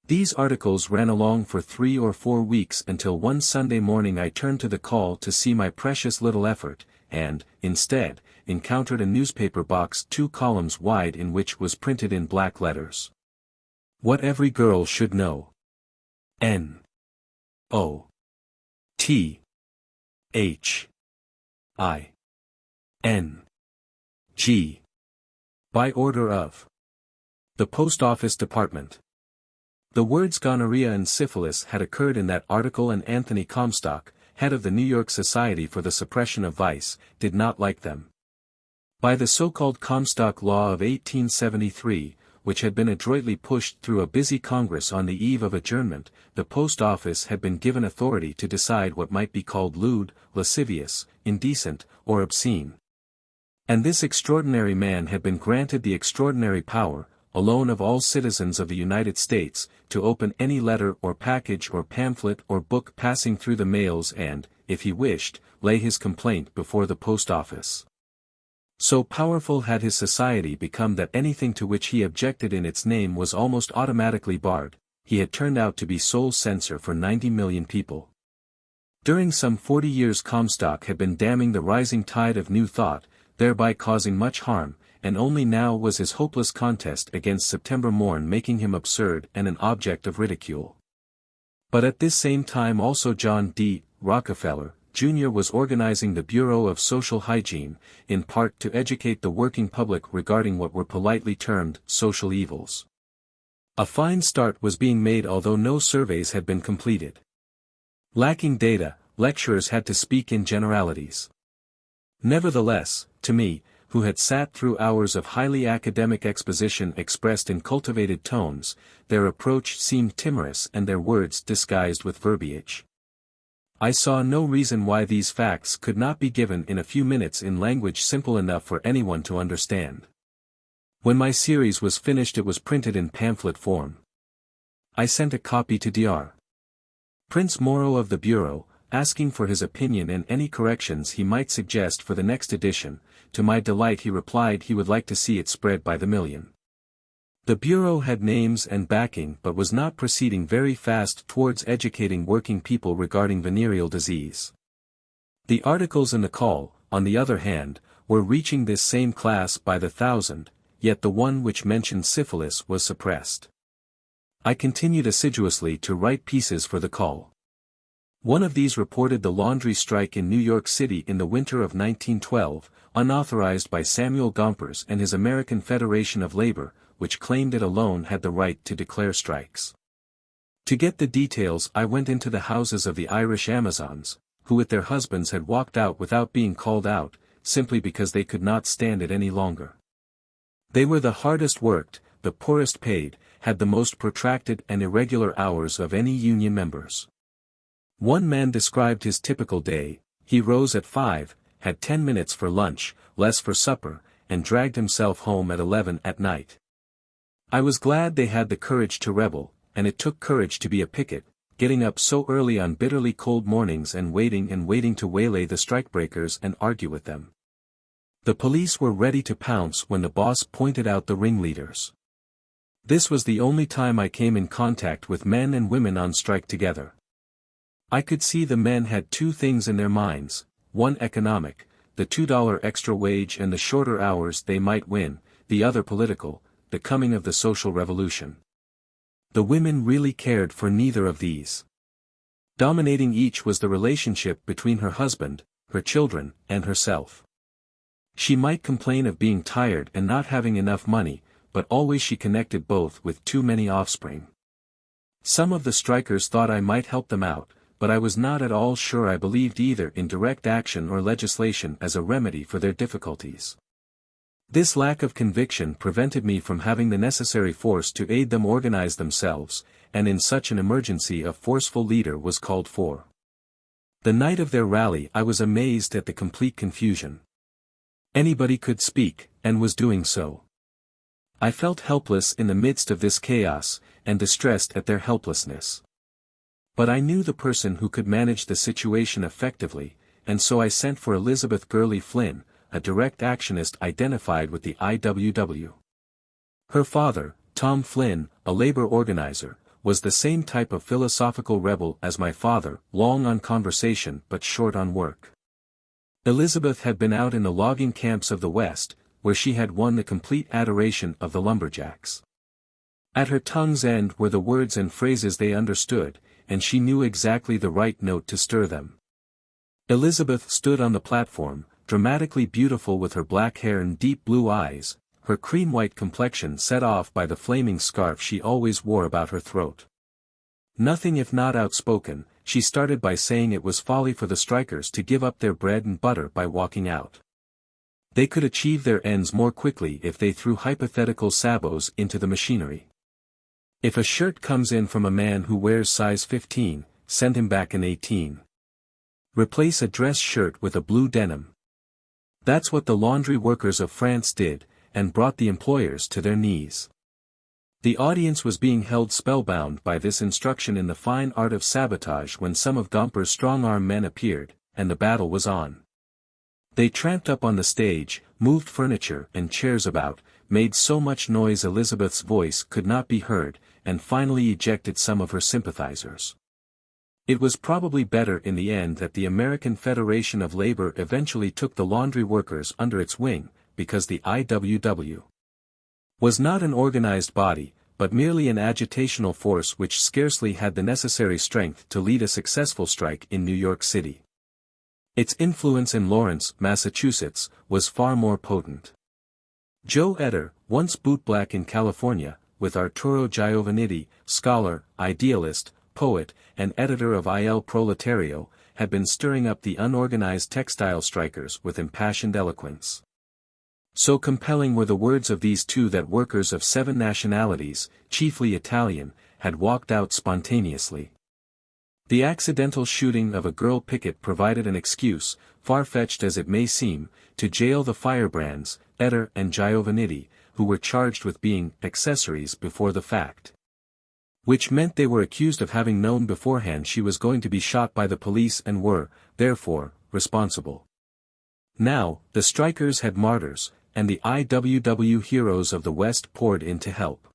These articles ran along for 3 or 4 weeks until one Sunday morning I turned to the Call to see my precious little effort, and, instead, encountered a newspaper box 2 columns wide in which was printed in black letters, "What Every Girl Should Know. N. O. T. H. I. N. G. By order of the Post Office Department." The words gonorrhea and syphilis had occurred in that article, and Anthony Comstock, head of the New York Society for the Suppression of Vice, did not like them. By the so-called Comstock Law of 1873, which had been adroitly pushed through a busy Congress on the eve of adjournment, the Post Office had been given authority to decide what might be called lewd, lascivious, indecent, or obscene. And this extraordinary man had been granted the extraordinary power, alone of all citizens of the United States, to open any letter or package or pamphlet or book passing through the mails and, if he wished, lay his complaint before the post office. So powerful had his society become that anything to which he objected in its name was almost automatically barred. He had turned out to be sole censor for 90 million people. During some 40 years Comstock had been damming the rising tide of new thought, thereby causing much harm, and only now was his hopeless contest against September morn making him absurd and an object of ridicule. But at this same time also John D. Rockefeller, Jr. was organizing the Bureau of Social Hygiene, in part to educate the working public regarding what were politely termed social evils. A fine start was being made although no surveys had been completed. Lacking data, lecturers had to speak in generalities. Nevertheless, to me, who had sat through hours of highly academic exposition expressed in cultivated tones, their approach seemed timorous and their words disguised with verbiage. I saw no reason why these facts could not be given in a few minutes in language simple enough for anyone to understand. When my series was finished it was printed in pamphlet form. I sent a copy to Dr. Prince Morrow of the Bureau, asking for his opinion and any corrections he might suggest for the next edition. To my delight he replied he would like to see it spread by the million. The Bureau had names and backing but was not proceeding very fast towards educating working people regarding venereal disease. The articles in the Call, on the other hand, were reaching this same class by the thousand, yet the one which mentioned syphilis was suppressed. I continued assiduously to write pieces for the Call. One of these reported the laundry strike in New York City in the winter of 1912, unauthorized by Samuel Gompers and his American Federation of Labor, which claimed it alone had the right to declare strikes. To get the details I went into the houses of the Irish Amazons, who with their husbands had walked out without being called out, simply because they could not stand it any longer. They were the hardest worked, the poorest paid, had the most protracted and irregular hours of any union members. One man described his typical day: he rose at 5, had 10 minutes for lunch, less for supper, and dragged himself home at 11 at night. I was glad they had the courage to rebel, and it took courage to be a picket, getting up so early on bitterly cold mornings and waiting to waylay the strikebreakers and argue with them. The police were ready to pounce when the boss pointed out the ringleaders. This was the only time I came in contact with men and women on strike together. I could see the men had two things in their minds: one economic, the $2 extra wage and the shorter hours they might win; the other political, the coming of the social revolution. The women really cared for neither of these. Dominating each was the relationship between her husband, her children, and herself. She might complain of being tired and not having enough money, but always she connected both with too many offspring. Some of the strikers thought I might help them out, but I was not at all sure I believed either in direct action or legislation as a remedy for their difficulties. This lack of conviction prevented me from having the necessary force to aid them organize themselves, and in such an emergency a forceful leader was called for. The night of their rally I was amazed at the complete confusion. Anybody could speak, and was doing so. I felt helpless in the midst of this chaos, and distressed at their helplessness. But I knew the person who could manage the situation effectively, and so I sent for Elizabeth Gurley Flynn, a direct actionist identified with the IWW. Her father, Tom Flynn, a labor organizer, was the same type of philosophical rebel as my father, long on conversation but short on work. Elizabeth had been out in the logging camps of the West, where she had won the complete adoration of the lumberjacks. At her tongue's end were the words and phrases they understood, and she knew exactly the right note to stir them. Elizabeth stood on the platform, dramatically beautiful with her black hair and deep blue eyes, her cream-white complexion set off by the flaming scarf she always wore about her throat. Nothing if not outspoken, she started by saying it was folly for the strikers to give up their bread and butter by walking out. They could achieve their ends more quickly if they threw hypothetical sabots into the machinery. If a shirt comes in from a man who wears size 15, send him back an 18. Replace a dress shirt with a blue denim. That's what the laundry workers of France did, and brought the employers to their knees. The audience was being held spellbound by this instruction in the fine art of sabotage when some of Gomper's strong-arm men appeared, and the battle was on. They tramped up on the stage, moved furniture and chairs about, made so much noise Elizabeth's voice could not be heard, and finally ejected some of her sympathizers. It was probably better in the end that the American Federation of Labor eventually took the laundry workers under its wing, because the IWW was not an organized body, but merely an agitational force which scarcely had the necessary strength to lead a successful strike in New York City. Its influence in Lawrence, Massachusetts, was far more potent. Joe Eder, once bootblack in California, with Arturo Giovannitti, scholar, idealist, poet, and editor of Il Proletario, had been stirring up the unorganized textile strikers with impassioned eloquence. So compelling were the words of these two that workers of 7 nationalities, chiefly Italian, had walked out spontaneously. The accidental shooting of a girl picket provided an excuse, far-fetched as it may seem, to jail the firebrands, Eder and Giovannitti, who were charged with being accessories before the fact. Which meant they were accused of having known beforehand she was going to be shot by the police and were, therefore, responsible. Now, the strikers had martyrs, and the IWW heroes of the West poured in to help.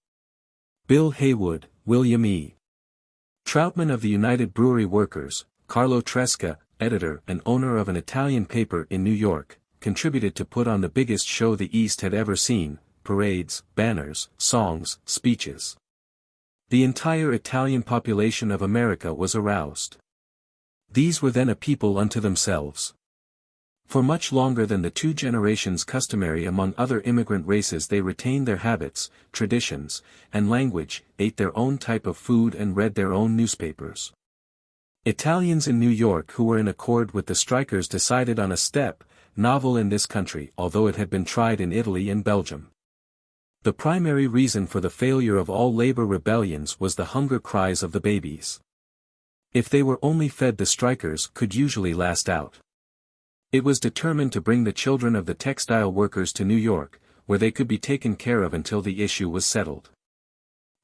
Bill Haywood, William E. Troutman of the United Brewery Workers, Carlo Tresca, editor and owner of an Italian paper in New York, contributed to put on the biggest show the East had ever seen: parades, banners, songs, speeches. The entire Italian population of America was aroused. These were then a people unto themselves. For much longer than the 2 generations customary among other immigrant races, they retained their habits, traditions, and language, ate their own type of food and read their own newspapers. Italians in New York who were in accord with the strikers decided on a step, novel in this country although it had been tried in Italy and Belgium. The primary reason for the failure of all labor rebellions was the hunger cries of the babies. If they were only fed, the strikers could usually last out. It was determined to bring the children of the textile workers to New York, where they could be taken care of until the issue was settled.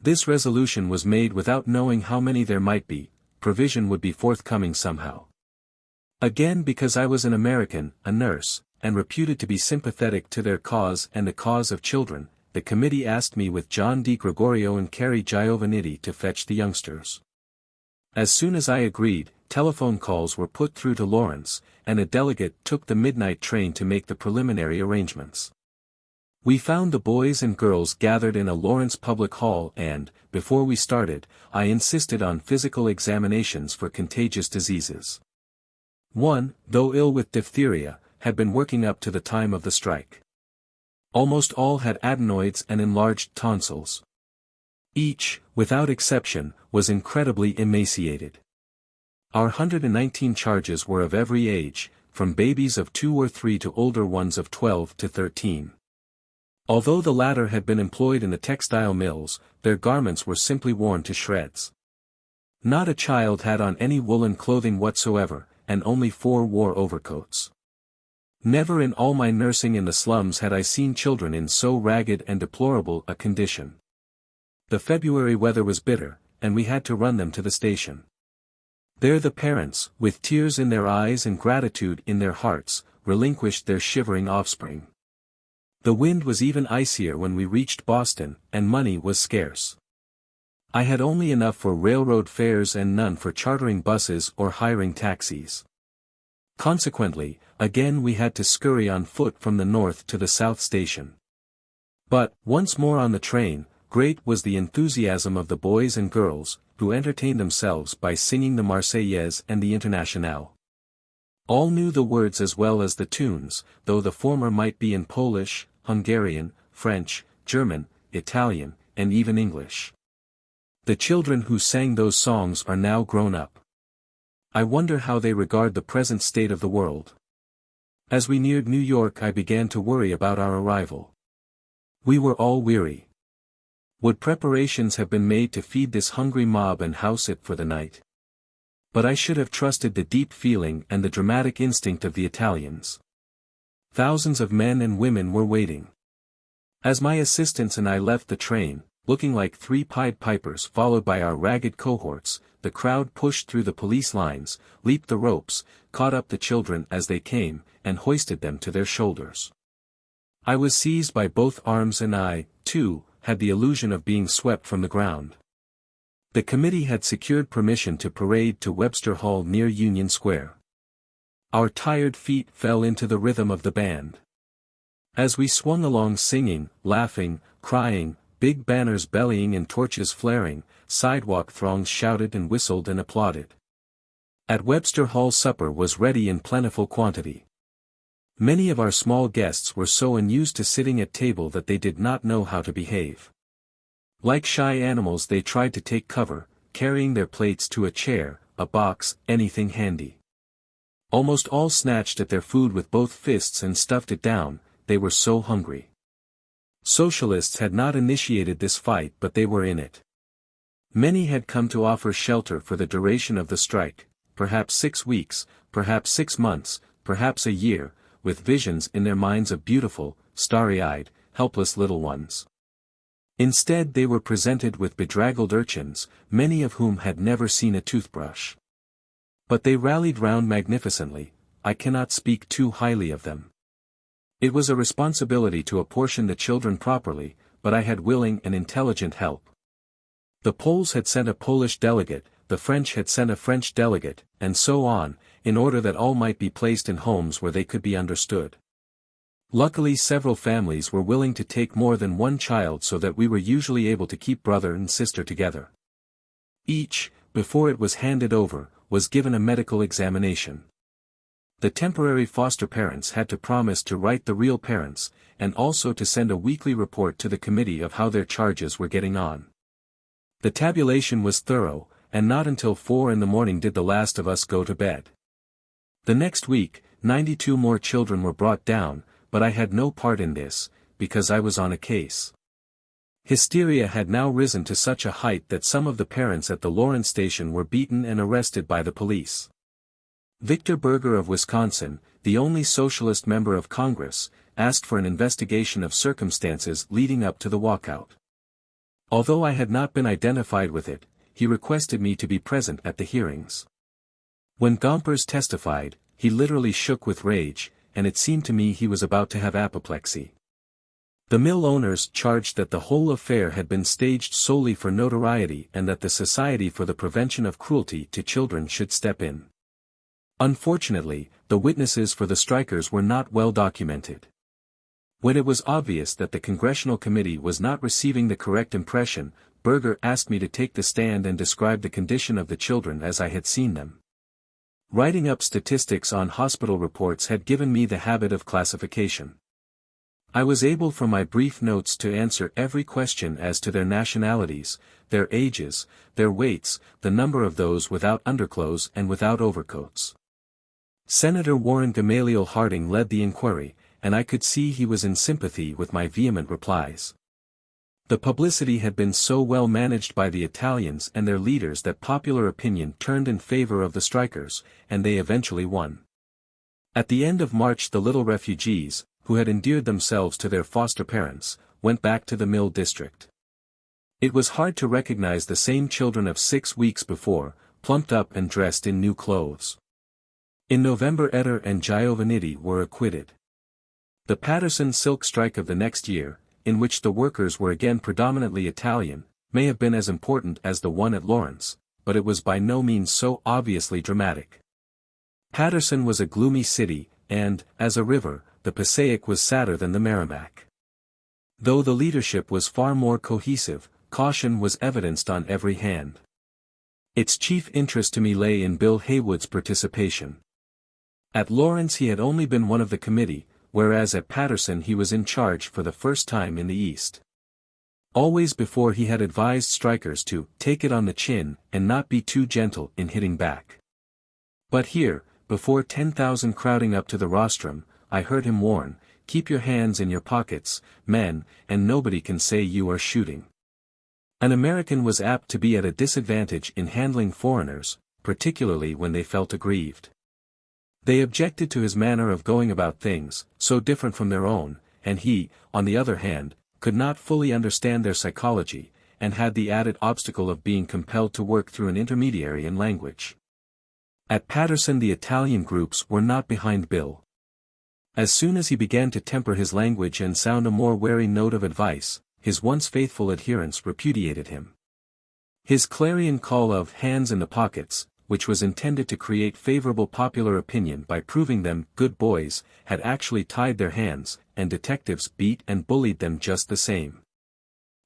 This resolution was made without knowing how many there might be. Provision would be forthcoming somehow. Again, because I was an American, a nurse, and reputed to be sympathetic to their cause and the cause of children, the committee asked me with John D. Gregorio and Carrie Giovannitti to fetch the youngsters. As soon as I agreed, telephone calls were put through to Lawrence, and a delegate took the midnight train to make the preliminary arrangements. We found the boys and girls gathered in a Lawrence public hall and, before we started, I insisted on physical examinations for contagious diseases. One, though ill with diphtheria, had been working up to the time of the strike. Almost all had adenoids and enlarged tonsils. Each, without exception, was incredibly emaciated. Our 119 charges were of every age, from babies of 2 or 3 to older ones of 12 to 13. Although the latter had been employed in the textile mills, their garments were simply worn to shreds. Not a child had on any woolen clothing whatsoever, and only 4 wore overcoats. Never in all my nursing in the slums had I seen children in so ragged and deplorable a condition. The February weather was bitter, and we had to run them to the station. There the parents, with tears in their eyes and gratitude in their hearts, relinquished their shivering offspring. The wind was even icier when we reached Boston, and money was scarce. I had only enough for railroad fares and none for chartering buses or hiring taxis. Consequently, again we had to scurry on foot from the north to the south station. But, once more on the train, great was the enthusiasm of the boys and girls, who entertained themselves by singing the Marseillaise and the Internationale. All knew the words as well as the tunes, though the former might be in Polish, Hungarian, French, German, Italian, and even English. The children who sang those songs are now grown up. I wonder how they regard the present state of the world. As we neared New York, I began to worry about our arrival. We were all weary. Would preparations have been made to feed this hungry mob and house it for the night? But I should have trusted the deep feeling and the dramatic instinct of the Italians. Thousands of men and women were waiting. As my assistants and I left the train, looking like 3 Pied Pipers followed by our ragged cohorts, the crowd pushed through the police lines, leaped the ropes, caught up the children as they came, and hoisted them to their shoulders. I was seized by both arms and I, too, had the illusion of being swept from the ground. The committee had secured permission to parade to Webster Hall near Union Square. Our tired feet fell into the rhythm of the band. As we swung along singing, laughing, crying, big banners bellying and torches flaring, sidewalk throngs shouted and whistled and applauded. At Webster Hall supper was ready in plentiful quantity. Many of our small guests were so unused to sitting at table that they did not know how to behave. Like shy animals they tried to take cover, carrying their plates to a chair, a box, anything handy. Almost all snatched at their food with both fists and stuffed it down, they were so hungry. Socialists had not initiated this fight but they were in it. Many had come to offer shelter for the duration of the strike, perhaps 6 weeks, perhaps 6 months, perhaps a year, with visions in their minds of beautiful, starry-eyed, helpless little ones. Instead they were presented with bedraggled urchins, many of whom had never seen a toothbrush. But they rallied round magnificently. I cannot speak too highly of them. It was a responsibility to apportion the children properly, but I had willing and intelligent help. The Poles had sent a Polish delegate, the French had sent a French delegate, and so on, in order that all might be placed in homes where they could be understood. Luckily several families were willing to take more than one child so that we were usually able to keep brother and sister together. Each, before it was handed over, was given a medical examination. The temporary foster parents had to promise to write the real parents, and also to send a weekly report to the committee of how their charges were getting on. The tabulation was thorough, and not until 4 in the morning did the last of us go to bed. The next week, 92 more children were brought down, but I had no part in this, because I was on a case. Hysteria had now risen to such a height that some of the parents at the Lawrence station were beaten and arrested by the police. Victor Berger of Wisconsin, the only socialist member of Congress, asked for an investigation of circumstances leading up to the walkout. Although I had not been identified with it, he requested me to be present at the hearings. When Gompers testified, he literally shook with rage, and it seemed to me he was about to have apoplexy. The mill owners charged that the whole affair had been staged solely for notoriety and that the Society for the Prevention of Cruelty to Children should step in. Unfortunately, the witnesses for the strikers were not well documented. When it was obvious that the Congressional Committee was not receiving the correct impression, Berger asked me to take the stand and describe the condition of the children as I had seen them. Writing up statistics on hospital reports had given me the habit of classification. I was able from my brief notes to answer every question as to their nationalities, their ages, their weights, the number of those without underclothes and without overcoats. Senator Warren Gamaliel Harding led the inquiry, and I could see he was in sympathy with my vehement replies. The publicity had been so well managed by the Italians and their leaders that popular opinion turned in favor of the strikers, and they eventually won. At the end of March the little refugees, who had endeared themselves to their foster parents, went back to the mill district. It was hard to recognize the same children of 6 weeks before, plumped up and dressed in new clothes. In November Eder and Giovannitti were acquitted. The Patterson silk strike of the next year, in which the workers were again predominantly Italian, may have been as important as the one at Lawrence, but it was by no means so obviously dramatic. Patterson was a gloomy city, and, as a river, the Passaic was sadder than the Merrimack. Though the leadership was far more cohesive, caution was evidenced on every hand. Its chief interest to me lay in Bill Haywood's participation. At Lawrence he had only been one of the committee, whereas at Patterson he was in charge for the first time in the East. Always before he had advised strikers to take it on the chin and not be too gentle in hitting back. But here, before 10,000 crowding up to the rostrum, I heard him warn, "Keep your hands in your pockets, men, and nobody can say you are shooting." An American was apt to be at a disadvantage in handling foreigners, particularly when they felt aggrieved. They objected to his manner of going about things, so different from their own, and he, on the other hand, could not fully understand their psychology, and had the added obstacle of being compelled to work through an intermediary in language. At Patterson the Italian groups were not behind Bill. As soon as he began to temper his language and sound a more wary note of advice, his once faithful adherents repudiated him. His clarion call of "hands in the pockets," which was intended to create favorable popular opinion by proving them good boys, had actually tied their hands, and detectives beat and bullied them just the same.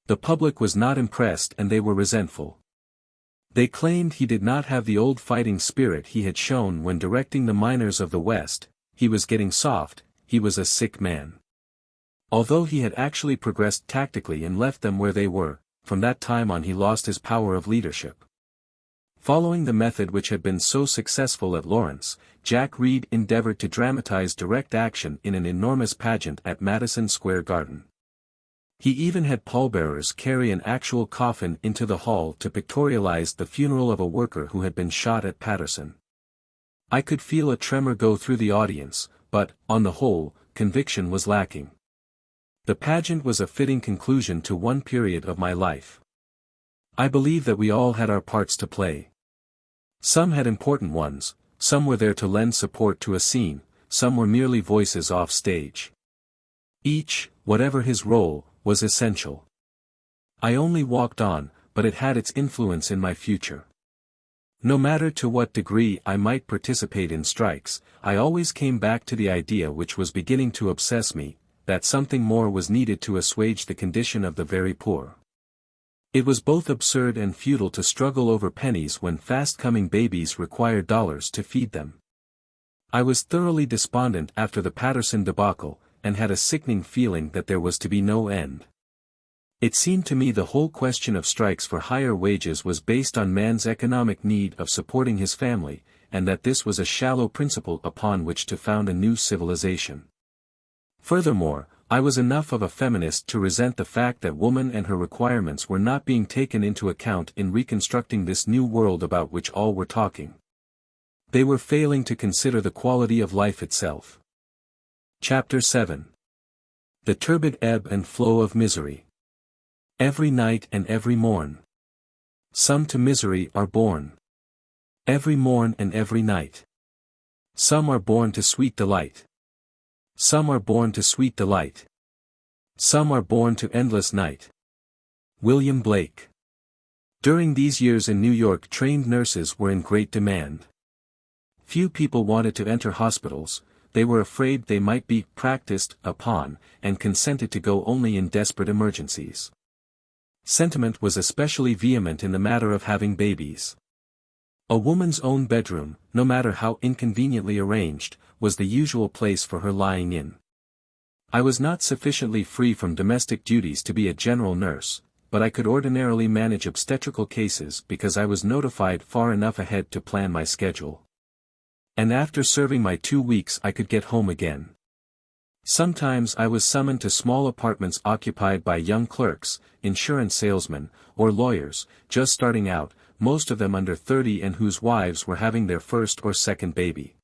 The public was not impressed and they were resentful. They claimed he did not have the old fighting spirit he had shown when directing the miners of the West. He was getting soft, he was a sick man. Although he had actually progressed tactically and left them where they were, from that time on he lost his power of leadership. Following the method which had been so successful at Lawrence, Jack Reed endeavored to dramatize direct action in an enormous pageant at Madison Square Garden. He even had pallbearers carry an actual coffin into the hall to pictorialize the funeral of a worker who had been shot at Paterson. I could feel a tremor go through the audience, but, on the whole, conviction was lacking. The pageant was a fitting conclusion to one period of my life. I believe that we all had our parts to play. Some had important ones, some were there to lend support to a scene, some were merely voices off stage. Each, whatever his role, was essential. I only walked on, but it had its influence in my future. No matter to what degree I might participate in strikes, I always came back to the idea which was beginning to obsess me, that something more was needed to assuage the condition of the very poor. It was both absurd and futile to struggle over pennies when fast-coming babies required dollars to feed them. I was thoroughly despondent after the Paterson debacle, and had a sickening feeling that there was to be no end. It seemed to me the whole question of strikes for higher wages was based on man's economic need of supporting his family, and that this was a shallow principle upon which to found a new civilization. Furthermore, I was enough of a feminist to resent the fact that woman and her requirements were not being taken into account in reconstructing this new world about which all were talking. They were failing to consider the quality of life itself. Chapter 7. The Turbid Ebb and Flow of Misery. Every night and every morn, some to misery are born. Every morn and every night, some are born to sweet delight. Some are born to sweet delight. Some are born to endless night. William Blake. During these years in New York, trained nurses were in great demand. Few people wanted to enter hospitals. They were afraid they might be practiced upon, and consented to go only in desperate emergencies. Sentiment was especially vehement in the matter of having babies. A woman's own bedroom, no matter how inconveniently arranged, was the usual place for her lying in. I was not sufficiently free from domestic duties to be a general nurse, but I could ordinarily manage obstetrical cases because I was notified far enough ahead to plan my schedule. And after serving my 2 weeks I could get home again. Sometimes I was summoned to small apartments occupied by young clerks, insurance salesmen, or lawyers, just starting out, most of them under 30 and whose wives were having their first or second baby.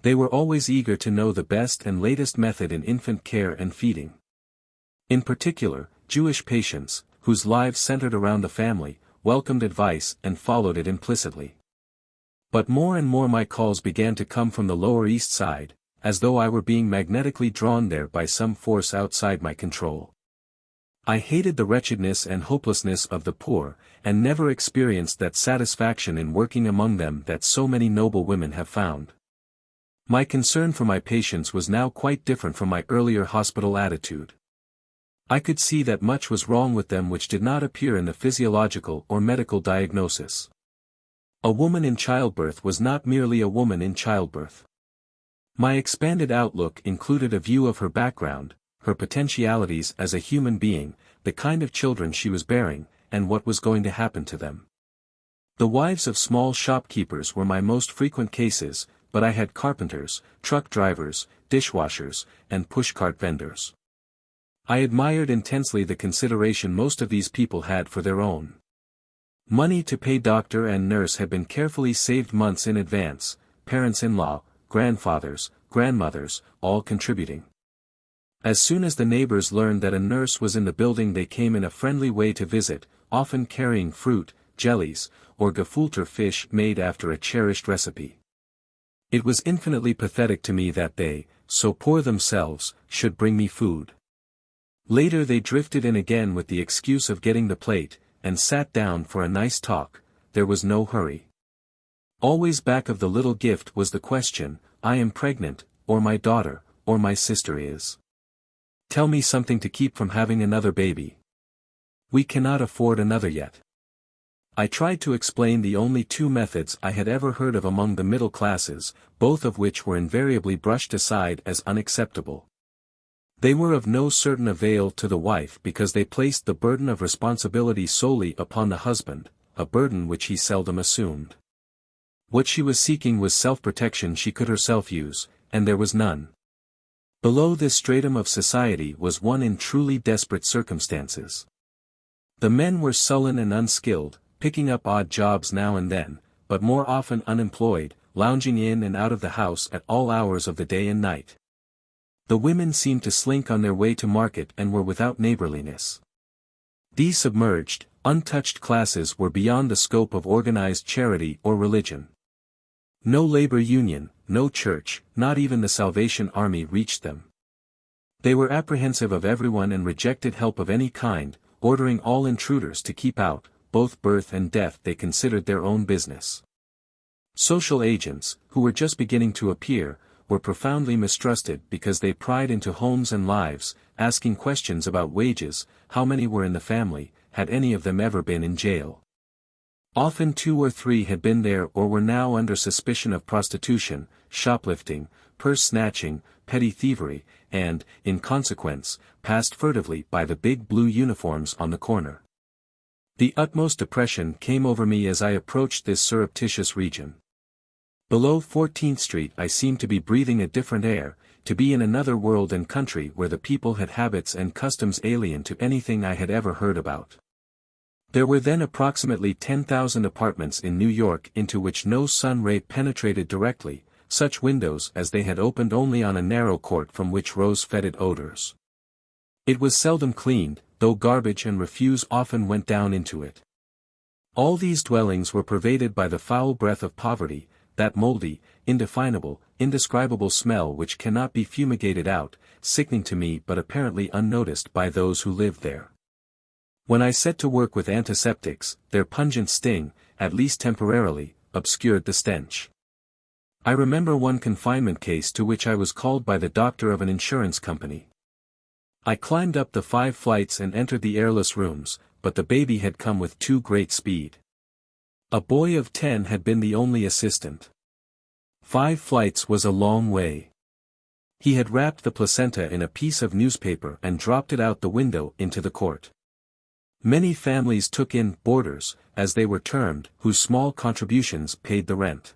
They were always eager to know the best and latest method in infant care and feeding. In particular, Jewish patients, whose lives centered around the family, welcomed advice and followed it implicitly. But more and more my calls began to come from the Lower East Side, as though I were being magnetically drawn there by some force outside my control. I hated the wretchedness and hopelessness of the poor, and never experienced that satisfaction in working among them that so many noble women have found. My concern for my patients was now quite different from my earlier hospital attitude. I could see that much was wrong with them which did not appear in the physiological or medical diagnosis. A woman in childbirth was not merely a woman in childbirth. My expanded outlook included a view of her background, her potentialities as a human being, the kind of children she was bearing, and what was going to happen to them. The wives of small shopkeepers were my most frequent cases, but I had carpenters, truck drivers, dishwashers, and pushcart vendors. I admired intensely the consideration most of these people had for their own. Money to pay doctor and nurse had been carefully saved months in advance, parents-in-law, grandfathers, grandmothers, all contributing. As soon as the neighbors learned that a nurse was in the building they came in a friendly way to visit, often carrying fruit, jellies, or gefilte fish made after a cherished recipe. It was infinitely pathetic to me that they, so poor themselves, should bring me food. Later they drifted in again with the excuse of getting the plate, and sat down for a nice talk. There was no hurry. Always back of the little gift was the question, I am pregnant, or my daughter, or my sister is. Tell me something to keep from having another baby. We cannot afford another yet. I tried to explain the only two methods I had ever heard of among the middle classes, both of which were invariably brushed aside as unacceptable. They were of no certain avail to the wife because they placed the burden of responsibility solely upon the husband, a burden which he seldom assumed. What she was seeking was self-protection she could herself use, and there was none. Below this stratum of society was one in truly desperate circumstances. The men were sullen and unskilled, picking up odd jobs now and then, but more often unemployed, lounging in and out of the house at all hours of the day and night. The women seemed to slink on their way to market and were without neighborliness. These submerged, untouched classes were beyond the scope of organized charity or religion. No labor union, no church, not even the Salvation Army reached them. They were apprehensive of everyone and rejected help of any kind, ordering all intruders to keep out. Both birth and death they considered their own business. Social agents, who were just beginning to appear, were profoundly mistrusted because they pried into homes and lives, asking questions about wages, how many were in the family, had any of them ever been in jail. Often 2 or 3 had been there or were now under suspicion of prostitution, shoplifting, purse snatching, petty thievery, and, in consequence, passed furtively by the big blue uniforms on the corner. The utmost depression came over me as I approached this surreptitious region. Below 14th Street I seemed to be breathing a different air, to be in another world and country where the people had habits and customs alien to anything I had ever heard about. There were then approximately 10,000 apartments in New York into which no sun ray penetrated directly, such windows as they had opened only on a narrow court from which rose fetid odors. It was seldom cleaned, though garbage and refuse often went down into it. All these dwellings were pervaded by the foul breath of poverty, that moldy, indefinable, indescribable smell which cannot be fumigated out, sickening to me but apparently unnoticed by those who lived there. When I set to work with antiseptics, their pungent sting, at least temporarily, obscured the stench. I remember one confinement case to which I was called by the doctor of an insurance company. I climbed up the 5 flights and entered the airless rooms, but the baby had come with too great speed. A boy of 10 had been the only assistant. 5 flights was a long way. He had wrapped the placenta in a piece of newspaper and dropped it out the window into the court. Many families took in boarders, as they were termed, whose small contributions paid the rent.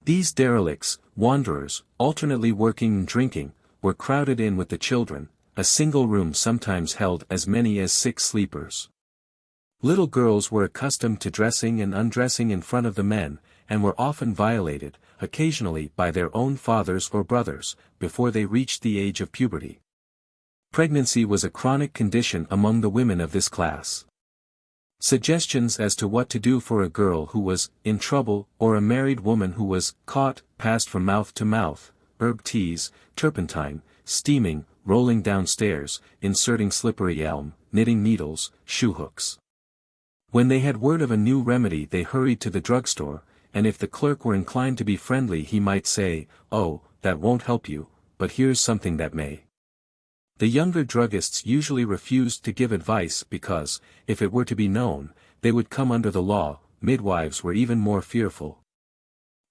These derelicts, wanderers, alternately working and drinking, were crowded in with the children. A single room sometimes held as many as 6 sleepers. Little girls were accustomed to dressing and undressing in front of the men, and were often violated, occasionally by their own fathers or brothers, before they reached the age of puberty. Pregnancy was a chronic condition among the women of this class. Suggestions as to what to do for a girl who was in trouble or a married woman who was caught passed from mouth to mouth, herb teas, turpentine, steaming, rolling downstairs, inserting slippery elm, knitting needles, shoe hooks. When they had word of a new remedy they hurried to the drugstore, and if the clerk were inclined to be friendly he might say, "Oh, that won't help you, but here's something that may." The younger druggists usually refused to give advice because, if it were to be known, they would come under the law. Midwives were even more fearful.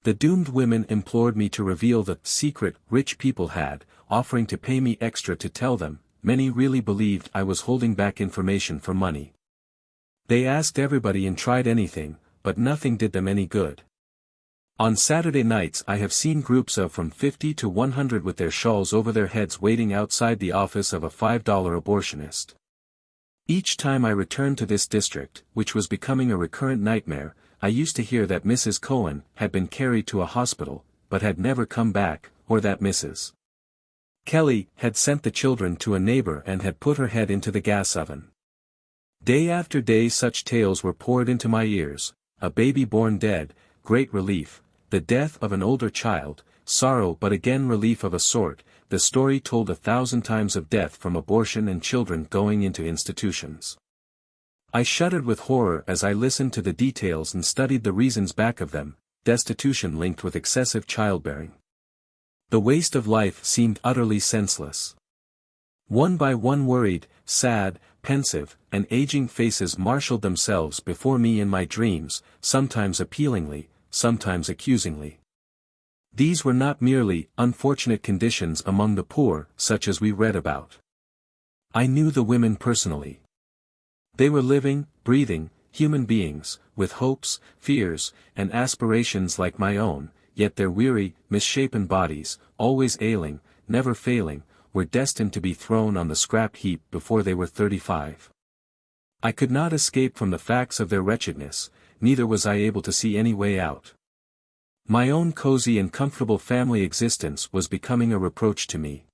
The doomed women implored me to reveal the secret rich people had, offering to pay me extra to tell them. Many really believed I was holding back information for money. They asked everybody and tried anything, but nothing did them any good. On Saturday nights I have seen groups of from 50 to 100 with their shawls over their heads waiting outside the office of a $5 abortionist. Each time I returned to this district, which was becoming a recurrent nightmare, I used to hear that Mrs. Cohen had been carried to a hospital, but had never come back, or that Mrs. Kelly had sent the children to a neighbor and had put her head into the gas oven. Day after day such tales were poured into my ears: a baby born dead, great relief; the death of an older child, sorrow but again relief of a sort; the story told 1,000 times of death from abortion and children going into institutions. I shuddered with horror as I listened to the details and studied the reasons back of them, destitution linked with excessive childbearing. The waste of life seemed utterly senseless. One by one worried, sad, pensive, and aging faces marshaled themselves before me in my dreams, sometimes appealingly, sometimes accusingly. These were not merely unfortunate conditions among the poor, such as we read about. I knew the women personally. They were living, breathing, human beings, with hopes, fears, and aspirations like my own, yet their weary, misshapen bodies, always ailing, never failing, were destined to be thrown on the scrap heap before they were 35. I could not escape from the facts of their wretchedness, neither was I able to see any way out. My own cozy and comfortable family existence was becoming a reproach to me.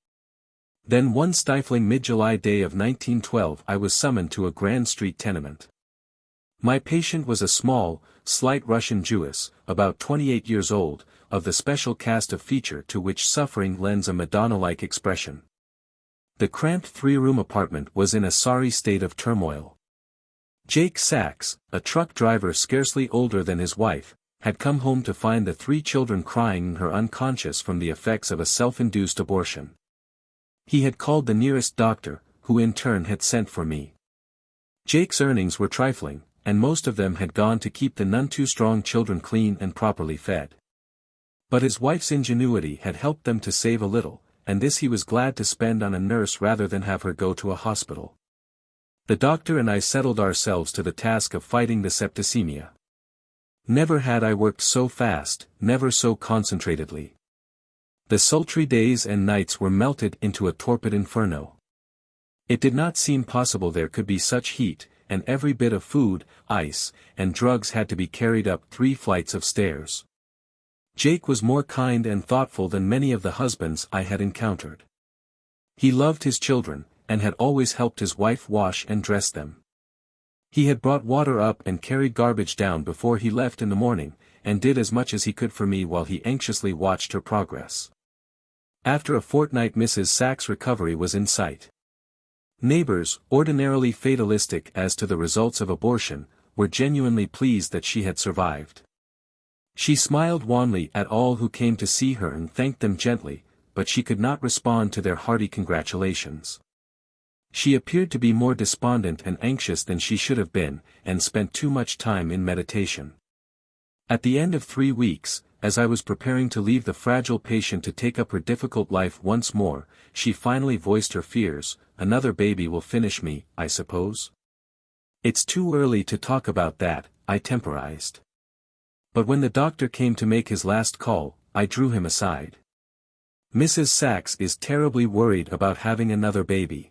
Then one stifling mid-July day of 1912 I was summoned to a Grand Street tenement. My patient was a small, slight Russian Jewess, about 28 years old, of the special cast of feature to which suffering lends a Madonna-like expression. The cramped three-room apartment was in a sorry state of turmoil. Jake Sachs, a truck driver scarcely older than his wife, had come home to find the 3 children crying and her unconscious from the effects of a self-induced abortion. He had called the nearest doctor, who in turn had sent for me. Jake's earnings were trifling, and most of them had gone to keep the none too strong children clean and properly fed. But his wife's ingenuity had helped them to save a little, and this he was glad to spend on a nurse rather than have her go to a hospital. The doctor and I settled ourselves to the task of fighting the septicemia. Never had I worked so fast, never so concentratedly. The sultry days and nights were melted into a torpid inferno. It did not seem possible there could be such heat, and every bit of food, ice, and drugs had to be carried up 3 flights of stairs. Jake was more kind and thoughtful than many of the husbands I had encountered. He loved his children, and had always helped his wife wash and dress them. He had brought water up and carried garbage down before he left in the morning, and did as much as he could for me while he anxiously watched her progress. After a fortnight Mrs. Sachs' recovery was in sight. Neighbors, ordinarily fatalistic as to the results of abortion, were genuinely pleased that she had survived. She smiled wanly at all who came to see her and thanked them gently, but she could not respond to their hearty congratulations. She appeared to be more despondent and anxious than she should have been, and spent too much time in meditation. At the end of 3 weeks, as I was preparing to leave the fragile patient to take up her difficult life once more, she finally voiced her fears. "Another baby will finish me, I suppose?" "It's too early to talk about that," I temporized. But when the doctor came to make his last call, I drew him aside. "Mrs. Sachs is terribly worried about having another baby."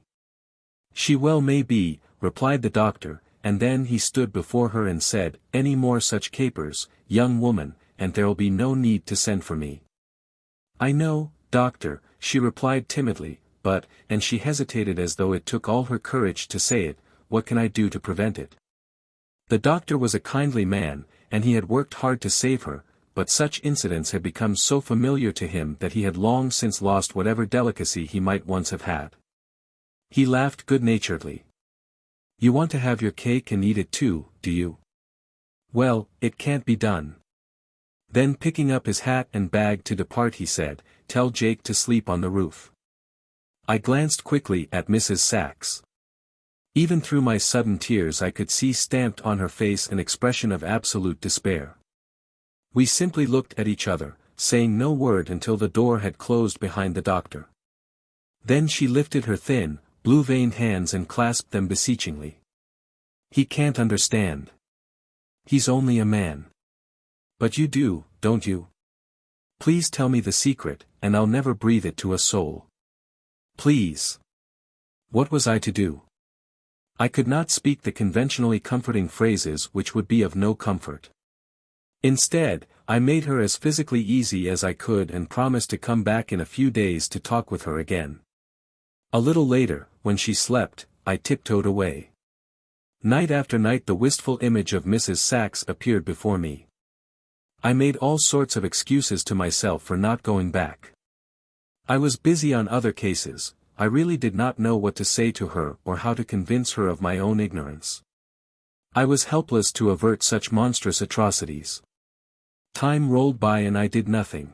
"She well may be," replied the doctor, and then he stood before her and said, "Any more such capers, young woman, and there'll be no need to send for me." "I know, doctor," she replied timidly, "but," and she hesitated as though it took all her courage to say it, "what can I do to prevent it?" The doctor was a kindly man, and he had worked hard to save her, but such incidents had become so familiar to him that he had long since lost whatever delicacy he might once have had. He laughed good-naturedly. "You want to have your cake and eat it too, do you? Well, it can't be done." Then picking up his hat and bag to depart he said, "Tell Jake to sleep on the roof." I glanced quickly at Mrs. Sachs. Even through my sudden tears I could see stamped on her face an expression of absolute despair. We simply looked at each other, saying no word until the door had closed behind the doctor. Then she lifted her thin, blue-veined hands and clasped them beseechingly. "He can't understand. He's only a man. But you do, don't you? Please tell me the secret, and I'll never breathe it to a soul. Please." What was I to do? I could not speak the conventionally comforting phrases which would be of no comfort. Instead, I made her as physically easy as I could and promised to come back in a few days to talk with her again. A little later, when she slept, I tiptoed away. Night after night the wistful image of Mrs. Sachs appeared before me. I made all sorts of excuses to myself for not going back. I was busy on other cases. I really did not know what to say to her or how to convince her of my own ignorance. I was helpless to avert such monstrous atrocities. Time rolled by and I did nothing.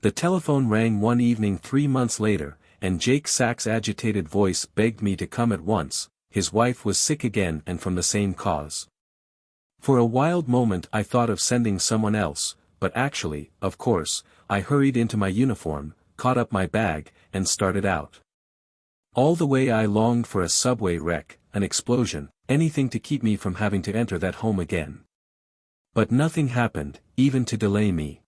The telephone rang one evening 3 months later, and Jake Sack's agitated voice begged me to come at once. His wife was sick again and from the same cause. For a wild moment I thought of sending someone else, but actually, of course, I hurried into my uniform, caught up my bag, and started out. All the way I longed for a subway wreck, an explosion, anything to keep me from having to enter that home again. But nothing happened, even to delay me.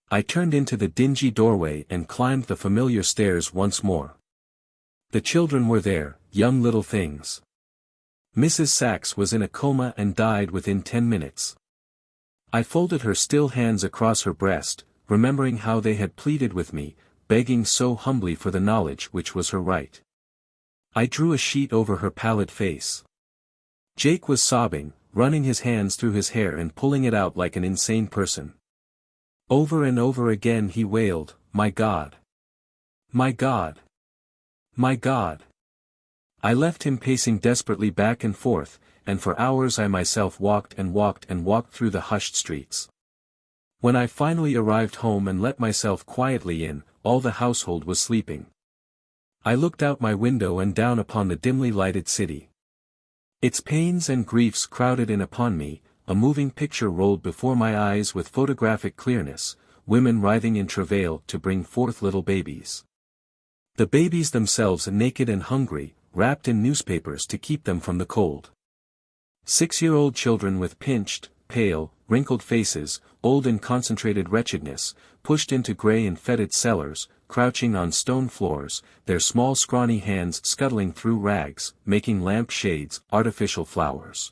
I turned into the dingy doorway and climbed the familiar stairs once more. The children were there, young little things. Mrs. Sacks was in a coma and died within 10 minutes. I folded her still hands across her breast, remembering how they had pleaded with me, begging so humbly for the knowledge which was her right. I drew a sheet over her pallid face. Jake was sobbing, running his hands through his hair and pulling it out like an insane person. Over and over again he wailed, "My God! My God! My God!" I left him pacing desperately back and forth, and for hours I myself walked and walked and walked through the hushed streets. When I finally arrived home and let myself quietly in, all the household was sleeping. I looked out my window and down upon the dimly lighted city. Its pains and griefs crowded in upon me, a moving picture rolled before my eyes with photographic clearness, women writhing in travail to bring forth little babies. The babies themselves naked and hungry, wrapped in newspapers to keep them from the cold. 6-year-old children with pinched, pale, wrinkled faces, old in concentrated wretchedness, pushed into grey and fetid cellars, crouching on stone floors, their small scrawny hands scuttling through rags, making lamp shades, artificial flowers.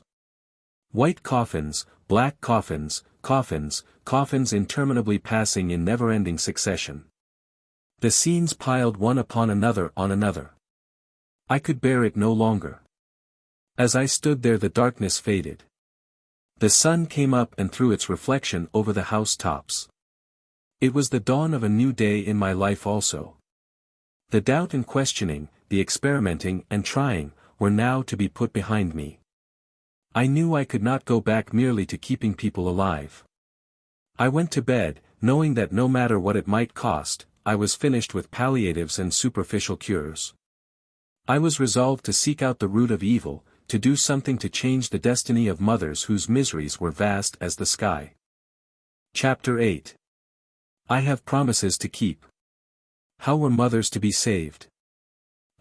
White coffins, black coffins, coffins interminably passing in never-ending succession. The scenes piled one upon another on another. I could bear it no longer. As I stood there the darkness faded. The sun came up and threw its reflection over the house tops. It was the dawn of a new day in my life also. The doubt and questioning, the experimenting and trying, were now to be put behind me. I knew I could not go back merely to keeping people alive. I went to bed, knowing that no matter what it might cost, I was finished with palliatives and superficial cures. I was resolved to seek out the root of evil, to do something to change the destiny of mothers whose miseries were vast as the sky. Chapter 8. I have promises to keep. How were mothers to be saved?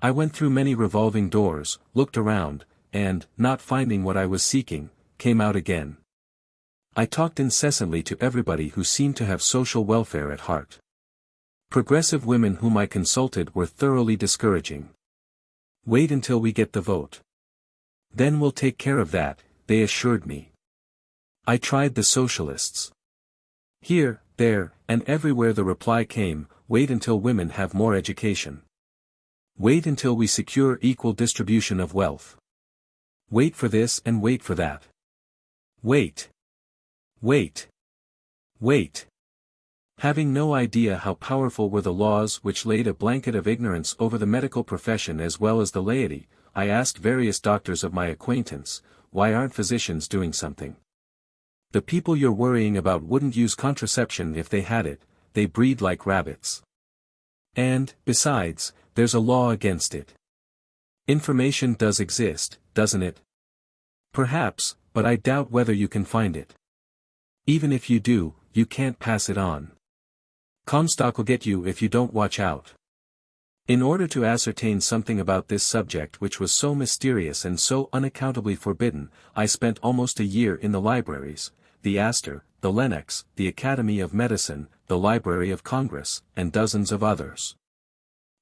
I went through many revolving doors, looked around, and, not finding what I was seeking, came out again. I talked incessantly to everybody who seemed to have social welfare at heart. Progressive women whom I consulted were thoroughly discouraging. Wait until we get the vote. Then we'll take care of that, they assured me. I tried the socialists. Here, there, and everywhere the reply came, wait until women have more education. Wait until we secure equal distribution of wealth. Wait for this and wait for that. Wait. Wait. Wait. Having no idea how powerful were the laws which laid a blanket of ignorance over the medical profession as well as the laity, I asked various doctors of my acquaintance, why aren't physicians doing something? The people you're worrying about wouldn't use contraception if they had it, they breed like rabbits. And, besides, there's a law against it. Information does exist, doesn't it? Perhaps, but I doubt whether you can find it. Even if you do, you can't pass it on. Comstock will get you if you don't watch out. In order to ascertain something about this subject which was so mysterious and so unaccountably forbidden, I spent almost a year in the libraries, the Astor, the Lenox, the Academy of Medicine, the Library of Congress, and dozens of others.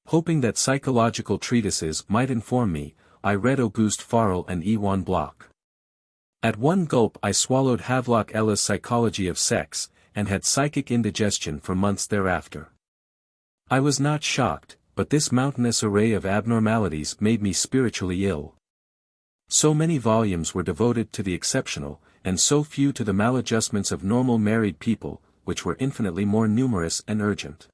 Hoping that psychological treatises might inform me, I read Auguste Farrell and Ewan Bloch. At one gulp I swallowed Havelock Ellis' Psychology of Sex, and had psychic indigestion for months thereafter. I was not shocked, but this mountainous array of abnormalities made me spiritually ill. So many volumes were devoted to the exceptional, and so few to the maladjustments of normal married people, which were infinitely more numerous and urgent.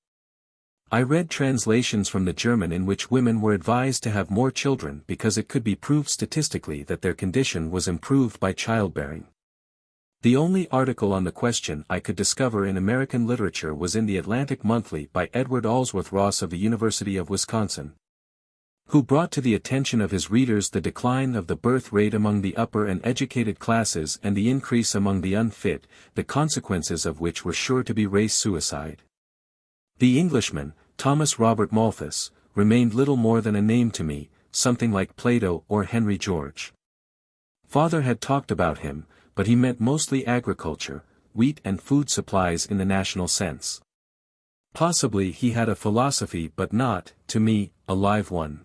I read translations from the German in which women were advised to have more children because it could be proved statistically that their condition was improved by childbearing. The only article on the question I could discover in American literature was in the Atlantic Monthly by Edward Allsworth Ross of the University of Wisconsin, who brought to the attention of his readers the decline of the birth rate among the upper and educated classes and the increase among the unfit, the consequences of which were sure to be race suicide. The Englishman, Thomas Robert Malthus, remained little more than a name to me, something like Plato or Henry George. Father had talked about him, but he meant mostly agriculture, wheat and food supplies in the national sense. Possibly he had a philosophy but not, to me, a live one.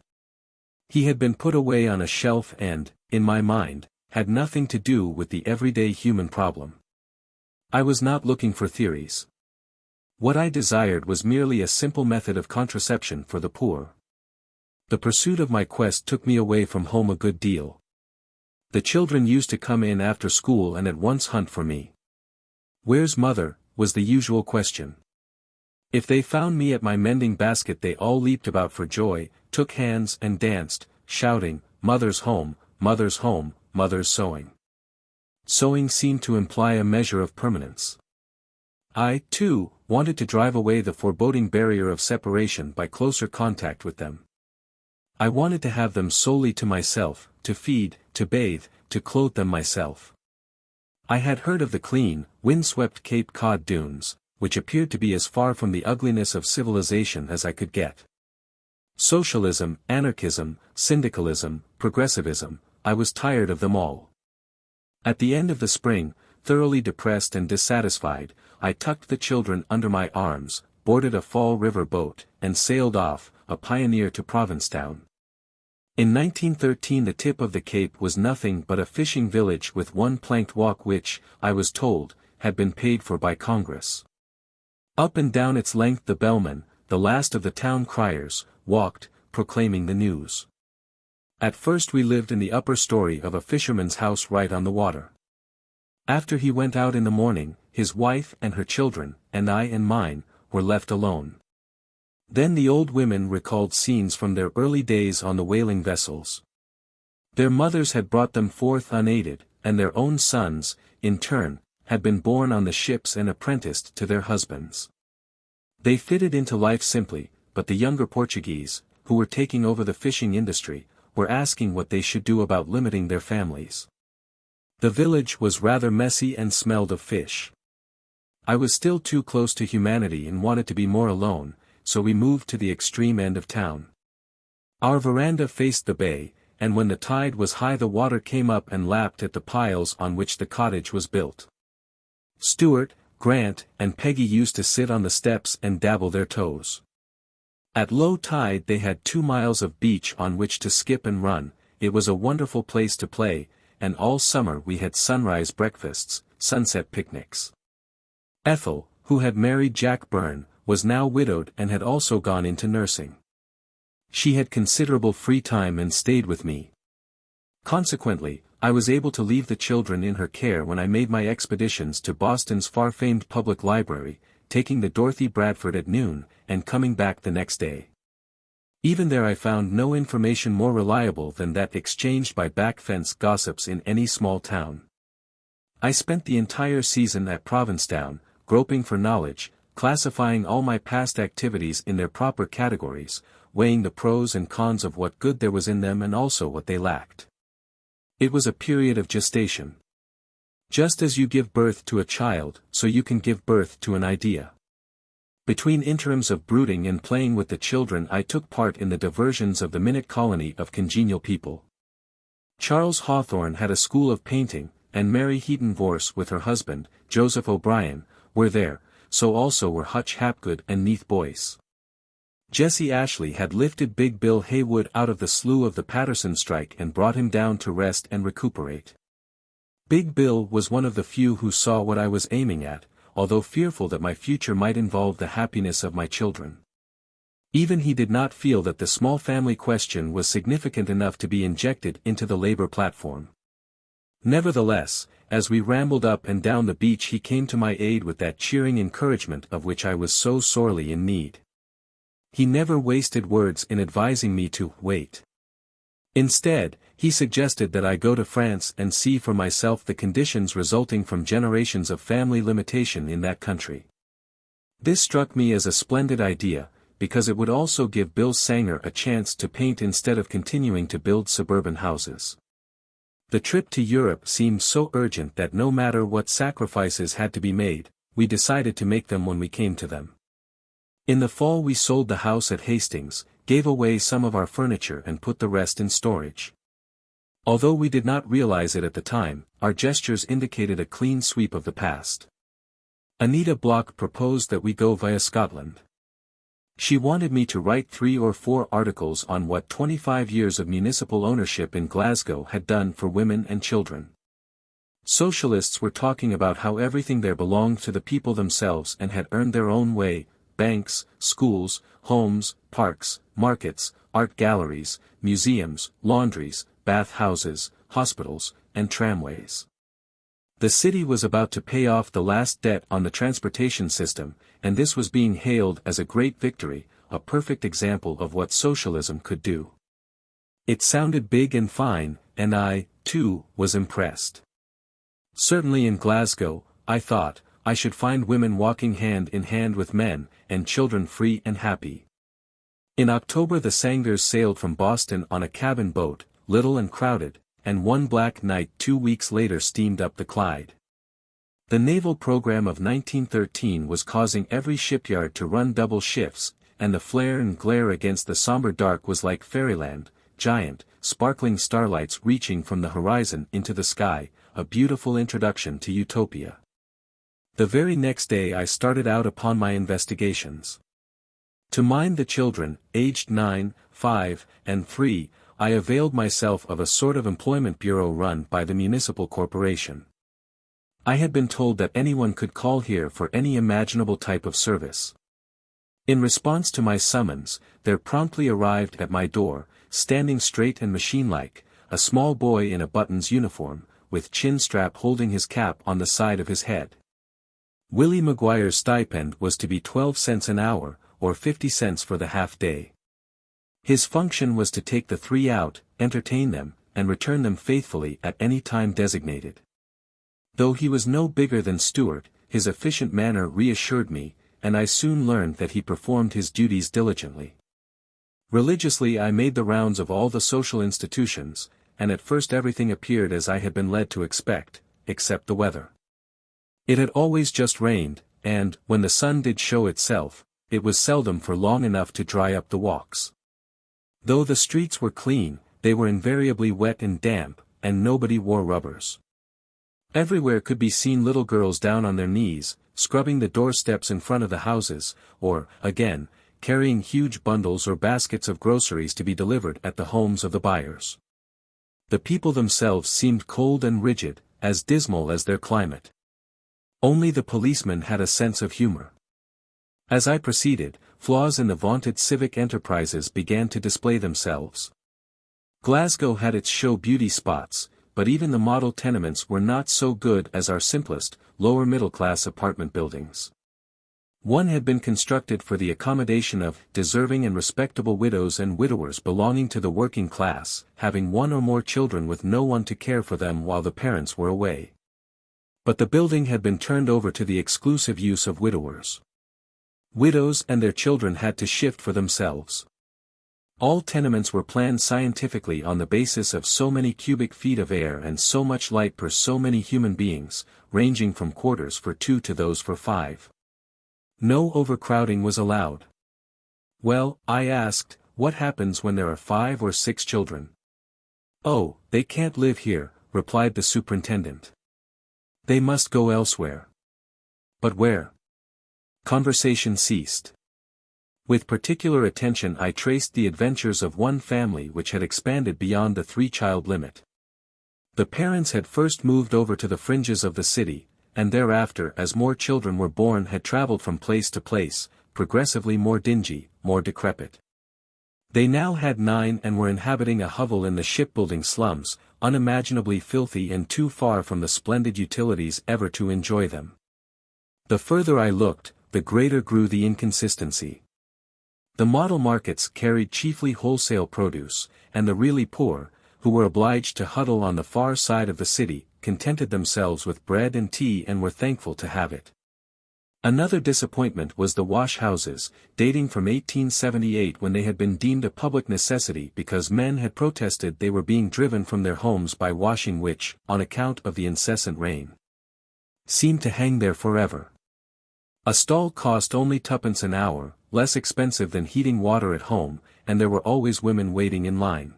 He had been put away on a shelf and, in my mind, had nothing to do with the everyday human problem. I was not looking for theories. What I desired was merely a simple method of contraception for the poor. The pursuit of my quest took me away from home a good deal. The children used to come in after school and at once hunt for me. "Where's mother?" was the usual question. If they found me at my mending basket they all leaped about for joy, took hands and danced, shouting, "Mother's home, mother's home, mother's sewing." Sewing seemed to imply a measure of permanence. I, too, wanted to drive away the foreboding barrier of separation by closer contact with them. I wanted to have them solely to myself, to feed, to bathe, to clothe them myself. I had heard of the clean, wind-swept Cape Cod dunes, which appeared to be as far from the ugliness of civilization as I could get. Socialism, anarchism, syndicalism, progressivism, I was tired of them all. At the end of the spring, thoroughly depressed and dissatisfied, I tucked the children under my arms, boarded a Fall River boat, and sailed off, a pioneer to Provincetown. In 1913 the tip of the Cape was nothing but a fishing village with one planked walk which, I was told, had been paid for by Congress. Up and down its length the bellman, the last of the town criers, walked, proclaiming the news. At first we lived in the upper story of a fisherman's house right on the water. After he went out in the morning, his wife and her children, and I and mine, were left alone. Then the old women recalled scenes from their early days on the whaling vessels. Their mothers had brought them forth unaided, and their own sons, in turn, had been born on the ships and apprenticed to their husbands. They fitted into life simply, but the younger Portuguese, who were taking over the fishing industry, were asking what they should do about limiting their families. The village was rather messy and smelled of fish. I was still too close to humanity and wanted to be more alone, so we moved to the extreme end of town. Our veranda faced the bay, and when the tide was high the water came up and lapped at the piles on which the cottage was built. Stuart, Grant, and Peggy used to sit on the steps and dabble their toes. At low tide they had 2 miles of beach on which to skip and run. It was a wonderful place to play, and all summer we had sunrise breakfasts, sunset picnics. Ethel, who had married Jack Byrne, was now widowed and had also gone into nursing. She had considerable free time and stayed with me. Consequently, I was able to leave the children in her care when I made my expeditions to Boston's far-famed public library, taking the Dorothy Bradford at noon, and coming back the next day. Even there I found no information more reliable than that exchanged by back-fence gossips in any small town. I spent the entire season at Provincetown, groping for knowledge, classifying all my past activities in their proper categories, weighing the pros and cons of what good there was in them and also what they lacked. It was a period of gestation. Just as you give birth to a child, so you can give birth to an idea. Between interims of brooding and playing with the children I took part in the diversions of the minute colony of congenial people. Charles Hawthorne had a school of painting, and Mary Heaton Vorse with her husband, Joseph O'Brien, were there, so also were Hutch Hapgood and Neath Boyce. Jesse Ashley had lifted Big Bill Haywood out of the slough of the Patterson strike and brought him down to rest and recuperate. Big Bill was one of the few who saw what I was aiming at, although fearful that my future might involve the happiness of my children. Even he did not feel that the small family question was significant enough to be injected into the labor platform. Nevertheless, as we rambled up and down the beach he came to my aid with that cheering encouragement of which I was so sorely in need. He never wasted words in advising me to wait. Instead, he suggested that I go to France and see for myself the conditions resulting from generations of family limitation in that country. This struck me as a splendid idea, because it would also give Bill Sanger a chance to paint instead of continuing to build suburban houses. The trip to Europe seemed so urgent that no matter what sacrifices had to be made, we decided to make them when we came to them. In the fall we sold the house at Hastings, gave away some of our furniture and put the rest in storage. Although we did not realize it at the time, our gestures indicated a clean sweep of the past. Anita Block proposed that we go via Scotland. She wanted me to write 3 or 4 articles on what 25 years of municipal ownership in Glasgow had done for women and children. Socialists were talking about how everything there belonged to the people themselves and had earned their own way: banks, schools, homes, parks, markets, art galleries, museums, laundries, bath houses, hospitals, and tramways. The city was about to pay off the last debt on the transportation system, and this was being hailed as a great victory, a perfect example of what socialism could do. It sounded big and fine, and I, too, was impressed. Certainly in Glasgow, I thought, I should find women walking hand in hand with men, and children free and happy. In October the Sangers sailed from Boston on a cabin boat, little and crowded, and one black night 2 weeks later steamed up the Clyde. The naval program of 1913 was causing every shipyard to run double shifts, and the flare and glare against the somber dark was like fairyland, giant, sparkling starlights reaching from the horizon into the sky, a beautiful introduction to utopia. The very next day I started out upon my investigations. To mind the children, aged 9, 5, and 3, I availed myself of a sort of employment bureau run by the municipal corporation. I had been told that anyone could call here for any imaginable type of service. In response to my summons, there promptly arrived at my door, standing straight and machine-like, a small boy in a buttons uniform, with chin strap holding his cap on the side of his head. Willie McGuire's stipend was to be 12 cents an hour, or 50 cents for the half-day. His function was to take the 3 out, entertain them, and return them faithfully at any time designated. Though he was no bigger than Stuart, his efficient manner reassured me, and I soon learned that he performed his duties diligently. Religiously I made the rounds of all the social institutions, and at first everything appeared as I had been led to expect, except the weather. It had always just rained, and, when the sun did show itself, it was seldom for long enough to dry up the walks. Though the streets were clean, they were invariably wet and damp, and nobody wore rubbers. Everywhere could be seen little girls down on their knees, scrubbing the doorsteps in front of the houses, or, again, carrying huge bundles or baskets of groceries to be delivered at the homes of the buyers. The people themselves seemed cold and rigid, as dismal as their climate. Only the policeman had a sense of humor. As I proceeded, flaws in the vaunted civic enterprises began to display themselves. Glasgow had its show beauty spots, but even the model tenements were not so good as our simplest, lower middle-class apartment buildings. One had been constructed for the accommodation of deserving and respectable widows and widowers belonging to the working class, having 1 or more children with no one to care for them while the parents were away. But the building had been turned over to the exclusive use of widowers. Widows and their children had to shift for themselves. All tenements were planned scientifically on the basis of so many cubic feet of air and so much light per so many human beings, ranging from quarters for 2 to those for 5. No overcrowding was allowed. Well, I asked, what happens when there are 5 or 6 children? Oh, they can't live here, replied the superintendent. They must go elsewhere. But where? Conversation ceased. With particular attention I traced the adventures of one family which had expanded beyond the 3-child limit. The parents had first moved over to the fringes of the city, and thereafter as more children were born had traveled from place to place, progressively more dingy, more decrepit. They now had 9 and were inhabiting a hovel in the shipbuilding slums, unimaginably filthy and too far from the splendid utilities ever to enjoy them. The further I looked, the greater grew the inconsistency. The model markets carried chiefly wholesale produce, and the really poor, who were obliged to huddle on the far side of the city, contented themselves with bread and tea and were thankful to have it. Another disappointment was the wash houses, dating from 1878 when they had been deemed a public necessity because men had protested they were being driven from their homes by washing which, on account of the incessant rain, seemed to hang there forever. A stall cost only twopence an hour, less expensive than heating water at home, and there were always women waiting in line.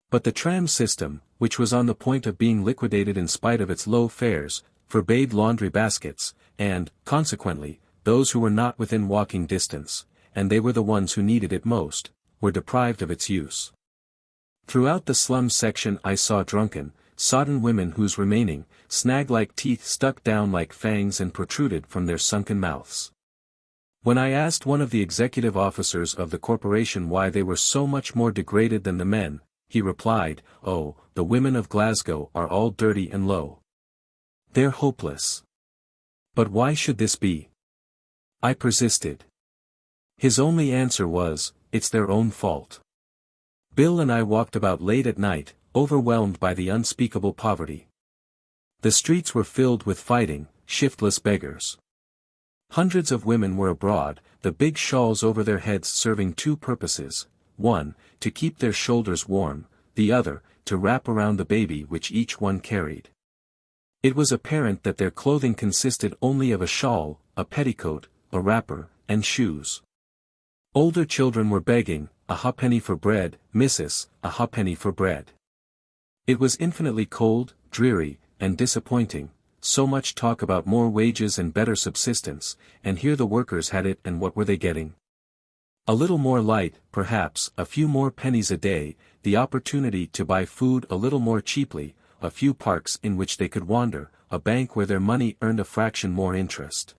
But the tram system, which was on the point of being liquidated in spite of its low fares, forbade laundry baskets, and, consequently, those who were not within walking distance, and they were the ones who needed it most, were deprived of its use. Throughout the slum section I saw drunken, sodden women whose remaining, snag-like teeth stuck down like fangs and protruded from their sunken mouths. When I asked one of the executive officers of the corporation why they were so much more degraded than the men, he replied, "Oh, the women of Glasgow are all dirty and low. They're hopeless." "But why should this be?" I persisted. His only answer was, "It's their own fault." Bill and I walked about late at night, overwhelmed by the unspeakable poverty. The streets were filled with fighting, shiftless beggars. Hundreds of women were abroad, the big shawls over their heads serving two purposes: one, to keep their shoulders warm, the other, to wrap around the baby which each one carried. It was apparent that their clothing consisted only of a shawl, a petticoat, a wrapper, and shoes. Older children were begging, "A ha'penny for bread, missus, a ha'penny for bread." It was infinitely cold, dreary, and disappointing, so much talk about more wages and better subsistence, and here the workers had it, and what were they getting? A little more light, perhaps, a few more pennies a day, the opportunity to buy food a little more cheaply, a few parks in which they could wander, a bank where their money earned a fraction more interest.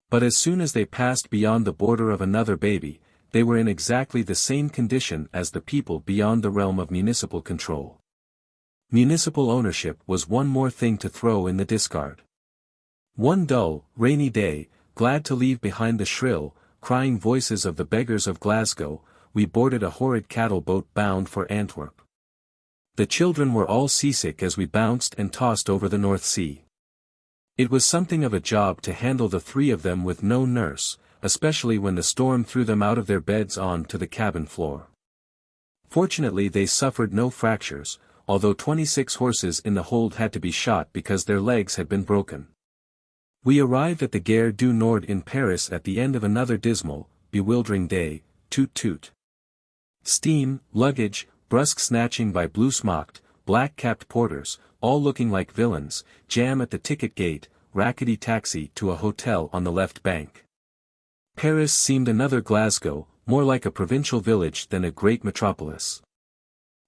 But as soon as they passed beyond the border of another baby, they were in exactly the same condition as the people beyond the realm of municipal control. Municipal ownership was one more thing to throw in the discard. One dull, rainy day, glad to leave behind the shrill, crying voices of the beggars of Glasgow, we boarded a horrid cattle boat bound for Antwerp. The children were all seasick as we bounced and tossed over the North Sea. It was something of a job to handle the three of them with no nurse, especially when the storm threw them out of their beds on to the cabin floor. Fortunately they suffered no fractures, although 26 horses in the hold had to be shot because their legs had been broken. We arrived at the Gare du Nord in Paris at the end of another dismal, bewildering day, toot toot. Steam, luggage, brusque snatching by blue-smocked, black-capped porters, all looking like villains, jam at the ticket gate, rackety taxi to a hotel on the left bank. Paris seemed another Glasgow, more like a provincial village than a great metropolis.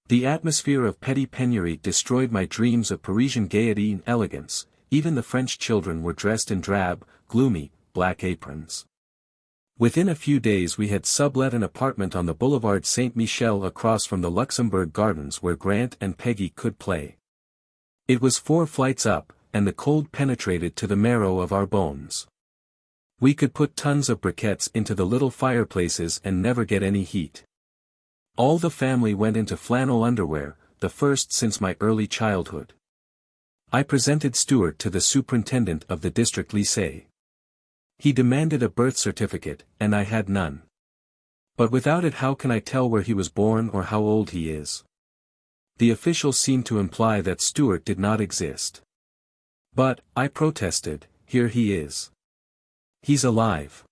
The atmosphere of petty penury destroyed my dreams of Parisian gaiety and elegance. Even the French children were dressed in drab, gloomy, black aprons. Within a few days we had sublet an apartment on the Boulevard Saint-Michel across from the Luxembourg Gardens where Grant and Peggy could play. It was 4 flights up, and the cold penetrated to the marrow of our bones. We could put tons of briquettes into the little fireplaces and never get any heat. All the family went into flannel underwear, the first since my early childhood. I presented Stuart to the superintendent of the district lycée. He demanded a birth certificate, and I had none. But without it how can I tell where he was born or how old he is? The officials seemed to imply that Stuart did not exist. But, I protested, here he is. He's alive.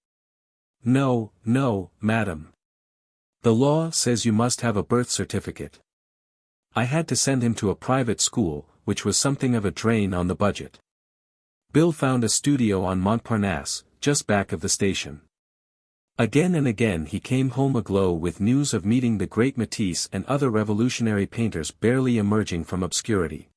No, no, madam. The law says you must have a birth certificate. I had to send him to a private school, which was something of a drain on the budget. Bill found a studio on Montparnasse, just back of the station. Again and again he came home aglow with news of meeting the great Matisse and other revolutionary painters barely emerging from obscurity.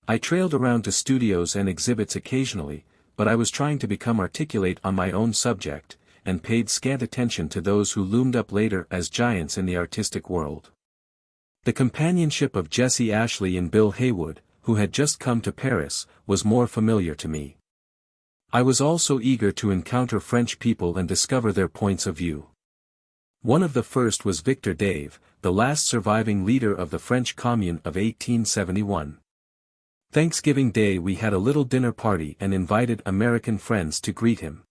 I trailed around to studios and exhibits occasionally, but I was trying to become articulate on my own subject, and paid scant attention to those who loomed up later as giants in the artistic world. The companionship of Jesse Ashley and Bill Haywood, who had just come to Paris, was more familiar to me. I was also eager to encounter French people and discover their points of view. One of the first was Victor Dave, the last surviving leader of the French Commune of 1871. Thanksgiving Day we had a little dinner party and invited American friends to greet him.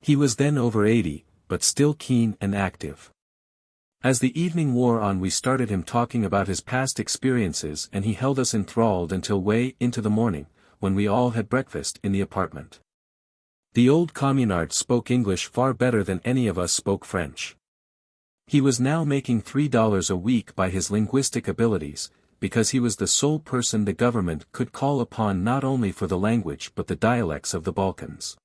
He was then over 80, but still keen and active. As the evening wore on we started him talking about his past experiences and he held us enthralled until way into the morning, when we all had breakfast in the apartment. The old communard spoke English far better than any of us spoke French. He was now making $3 a week by his linguistic abilities, because he was the sole person the government could call upon not only for the language but the dialects of the Balkans.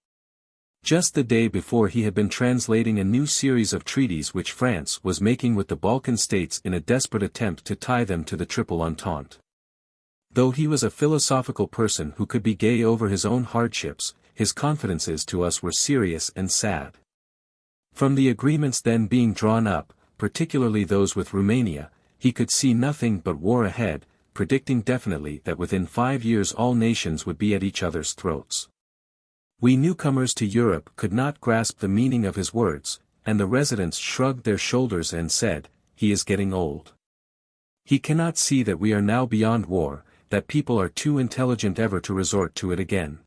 Just the day before he had been translating a new series of treaties which France was making with the Balkan states in a desperate attempt to tie them to the Triple Entente. Though he was a philosophical person who could be gay over his own hardships, his confidences to us were serious and sad. From the agreements then being drawn up, particularly those with Romania, he could see nothing but war ahead, predicting definitely that within 5 years all nations would be at each other's throats. We newcomers to Europe could not grasp the meaning of his words, and the residents shrugged their shoulders and said, "He is getting old. He cannot see that we are now beyond war, that people are too intelligent ever to resort to it again."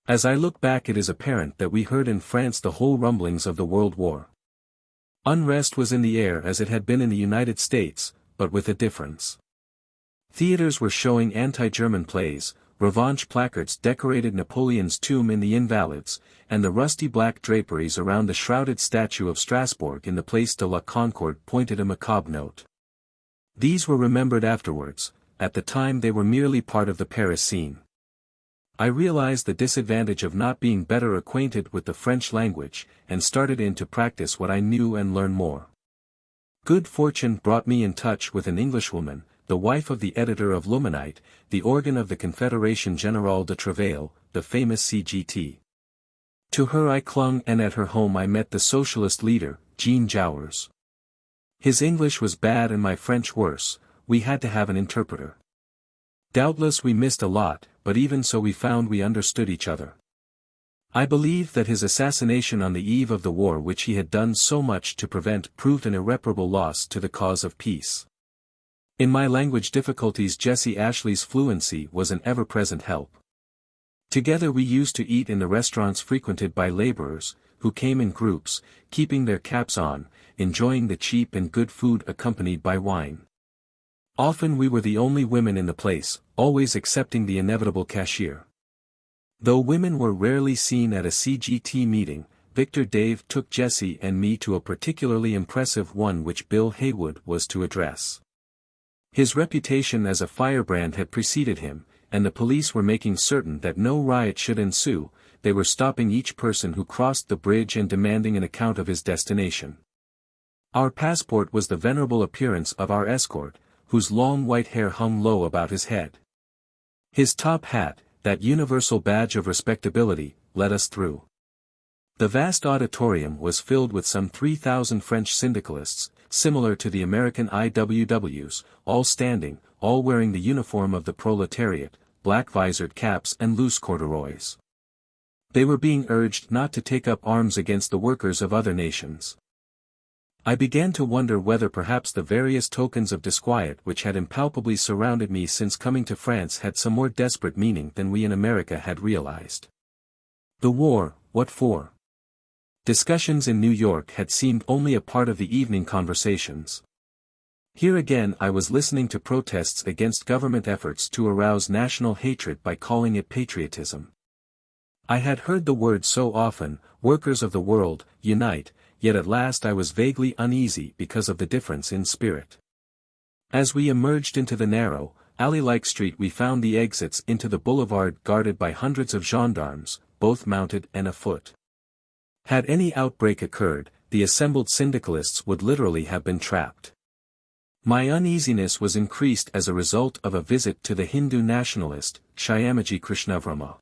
As I look back it is apparent that we heard in France the whole rumblings of the World War. Unrest was in the air as it had been in the United States, but with a difference. Theaters were showing anti-German plays, revanche placards decorated Napoleon's tomb in the Invalides, and the rusty black draperies around the shrouded statue of Strasbourg in the Place de la Concorde pointed a macabre note. These were remembered afterwards, at the time they were merely part of the Paris scene. I realized the disadvantage of not being better acquainted with the French language, and started in to practice what I knew and learn more. Good fortune brought me in touch with an Englishwoman, the wife of the editor of Luminite, the organ of the Confédération Générale de Travail, the famous CGT. To her I clung and at her home I met the socialist leader, Jean Jouers. His English was bad and my French worse, we had to have an interpreter. Doubtless we missed a lot, but even so we found we understood each other. I believe that his assassination on the eve of the war which he had done so much to prevent proved an irreparable loss to the cause of peace. In my language difficulties Jessie Ashley's fluency was an ever-present help. Together we used to eat in the restaurants frequented by laborers, who came in groups, keeping their caps on, enjoying the cheap and good food accompanied by wine. Often we were the only women in the place, always excepting the inevitable cashier. Though women were rarely seen at a CGT meeting, Victor Dave took Jessie and me to a particularly impressive one which Bill Haywood was to address. His reputation as a firebrand had preceded him, and the police were making certain that no riot should ensue. They were stopping each person who crossed the bridge and demanding an account of his destination. Our passport was the venerable appearance of our escort, whose long white hair hung low about his head. His top hat, that universal badge of respectability, led us through. The vast auditorium was filled with some 3,000 French syndicalists, similar to the American IWWs, all standing, all wearing the uniform of the proletariat, black-visored caps and loose corduroys. They were being urged not to take up arms against the workers of other nations. I began to wonder whether perhaps the various tokens of disquiet which had impalpably surrounded me since coming to France had some more desperate meaning than we in America had realized. The war, what for? Discussions in New York had seemed only a part of the evening conversations. Here again I was listening to protests against government efforts to arouse national hatred by calling it patriotism. I had heard the word so often, workers of the world, unite, yet at last I was vaguely uneasy because of the difference in spirit. As we emerged into the narrow, alley-like street we found the exits into the boulevard guarded by hundreds of gendarmes, both mounted and afoot. Had any outbreak occurred, the assembled syndicalists would literally have been trapped. My uneasiness was increased as a result of a visit to the Hindu nationalist, Shyamaji Krishnavarma.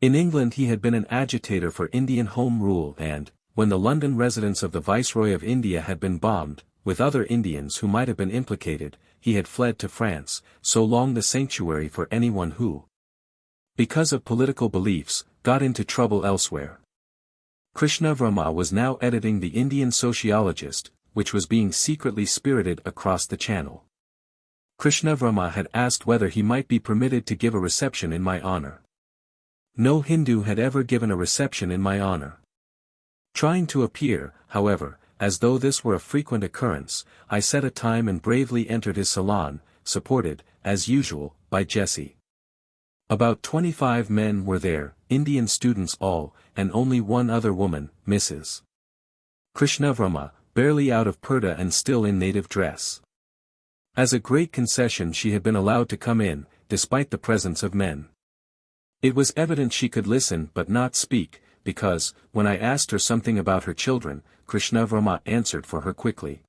In England he had been an agitator for Indian Home Rule and, when the London residence of the Viceroy of India had been bombed, with other Indians who might have been implicated, he had fled to France, so long the sanctuary for anyone who, because of political beliefs, got into trouble elsewhere. Krishnavarma was now editing the Indian Sociologist, which was being secretly spirited across the channel. Krishnavarma had asked whether he might be permitted to give a reception in my honor. No Hindu had ever given a reception in my honor. Trying to appear, however, as though this were a frequent occurrence, I set a time and bravely entered his salon, supported, as usual, by Jessie. About 25 men were there, Indian students all, and only one other woman, Mrs. Krishnavarma, barely out of purdah and still in native dress. As a great concession she had been allowed to come in, despite the presence of men. It was evident she could listen but not speak, because, when I asked her something about her children, Krishnavarma answered for her quickly.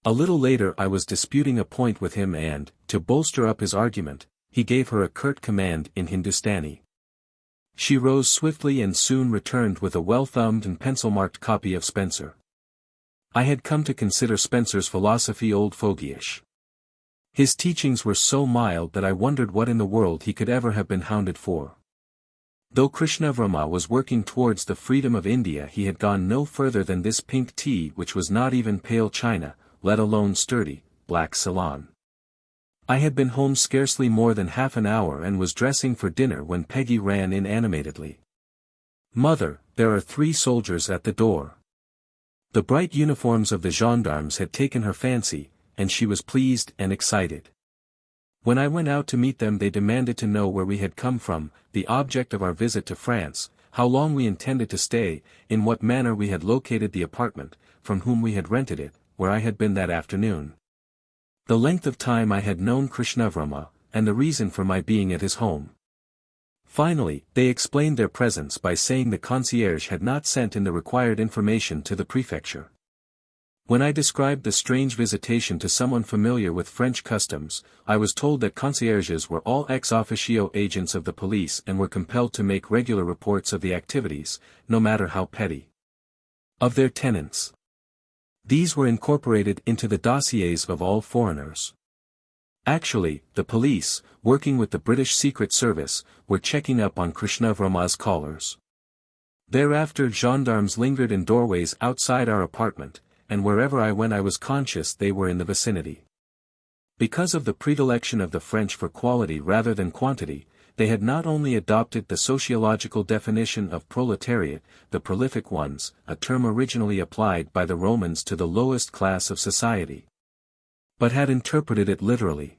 A little later I was disputing a point with him and, to bolster up his argument, he gave her a curt command in Hindustani. She rose swiftly and soon returned with a well-thumbed and pencil-marked copy of Spencer. I had come to consider Spencer's philosophy old-fogyish. His teachings were so mild that I wondered what in the world he could ever have been hounded for. Though Krishnavarma was working towards the freedom of India, he had gone no further than this pink tea, which was not even pale china, let alone sturdy, black Ceylon. I had been home scarcely more than half an hour and was dressing for dinner when Peggy ran in animatedly. "Mother, there are 3 soldiers at the door." The bright uniforms of the gendarmes had taken her fancy, and she was pleased and excited. When I went out to meet them they demanded to know where we had come from, the object of our visit to France, how long we intended to stay, in what manner we had located the apartment, from whom we had rented it, where I had been that afternoon. The length of time I had known Krishnavarma, and the reason for my being at his home. Finally, they explained their presence by saying the concierge had not sent in the required information to the prefecture. When I described the strange visitation to someone familiar with French customs, I was told that concierges were all ex officio agents of the police and were compelled to make regular reports of the activities, no matter how petty, of their tenants. These were incorporated into the dossiers of all foreigners. Actually, the police, working with the British Secret Service, were checking up on Krishnavarma's callers. Thereafter gendarmes lingered in doorways outside our apartment, and wherever I went I was conscious they were in the vicinity. Because of the predilection of the French for quality rather than quantity, they had not only adopted the sociological definition of proletariat, the prolific ones, a term originally applied by the Romans to the lowest class of society, but had interpreted it literally.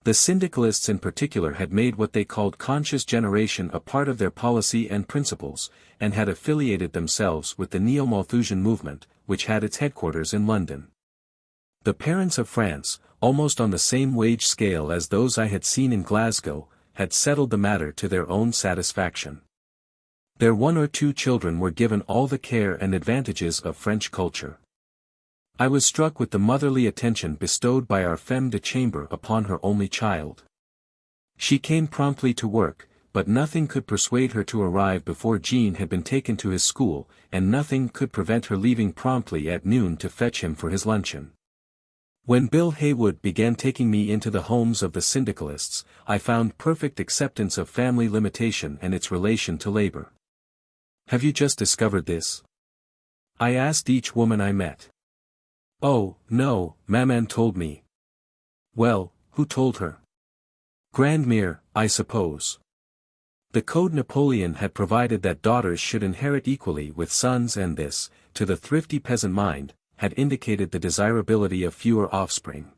The syndicalists in particular had made what they called conscious generation a part of their policy and principles, and had affiliated themselves with the Neo-Malthusian movement, which had its headquarters in London. The parents of France, almost on the same wage scale as those I had seen in Glasgow, had settled the matter to their own satisfaction. Their 1 or 2 children were given all the care and advantages of French culture. I was struck with the motherly attention bestowed by our femme de chambre upon her only child. She came promptly to work, but nothing could persuade her to arrive before Jean had been taken to his school, and nothing could prevent her leaving promptly at noon to fetch him for his luncheon. When Bill Haywood began taking me into the homes of the syndicalists, I found perfect acceptance of family limitation and its relation to labor. "Have you just discovered this?" I asked each woman I met. "Oh, no, Maman told me." "Well, who told her?" "Grandmere, I suppose." The Code Napoleon had provided that daughters should inherit equally with sons, and this, to the thrifty peasant mind, had indicated the desirability of fewer offspring.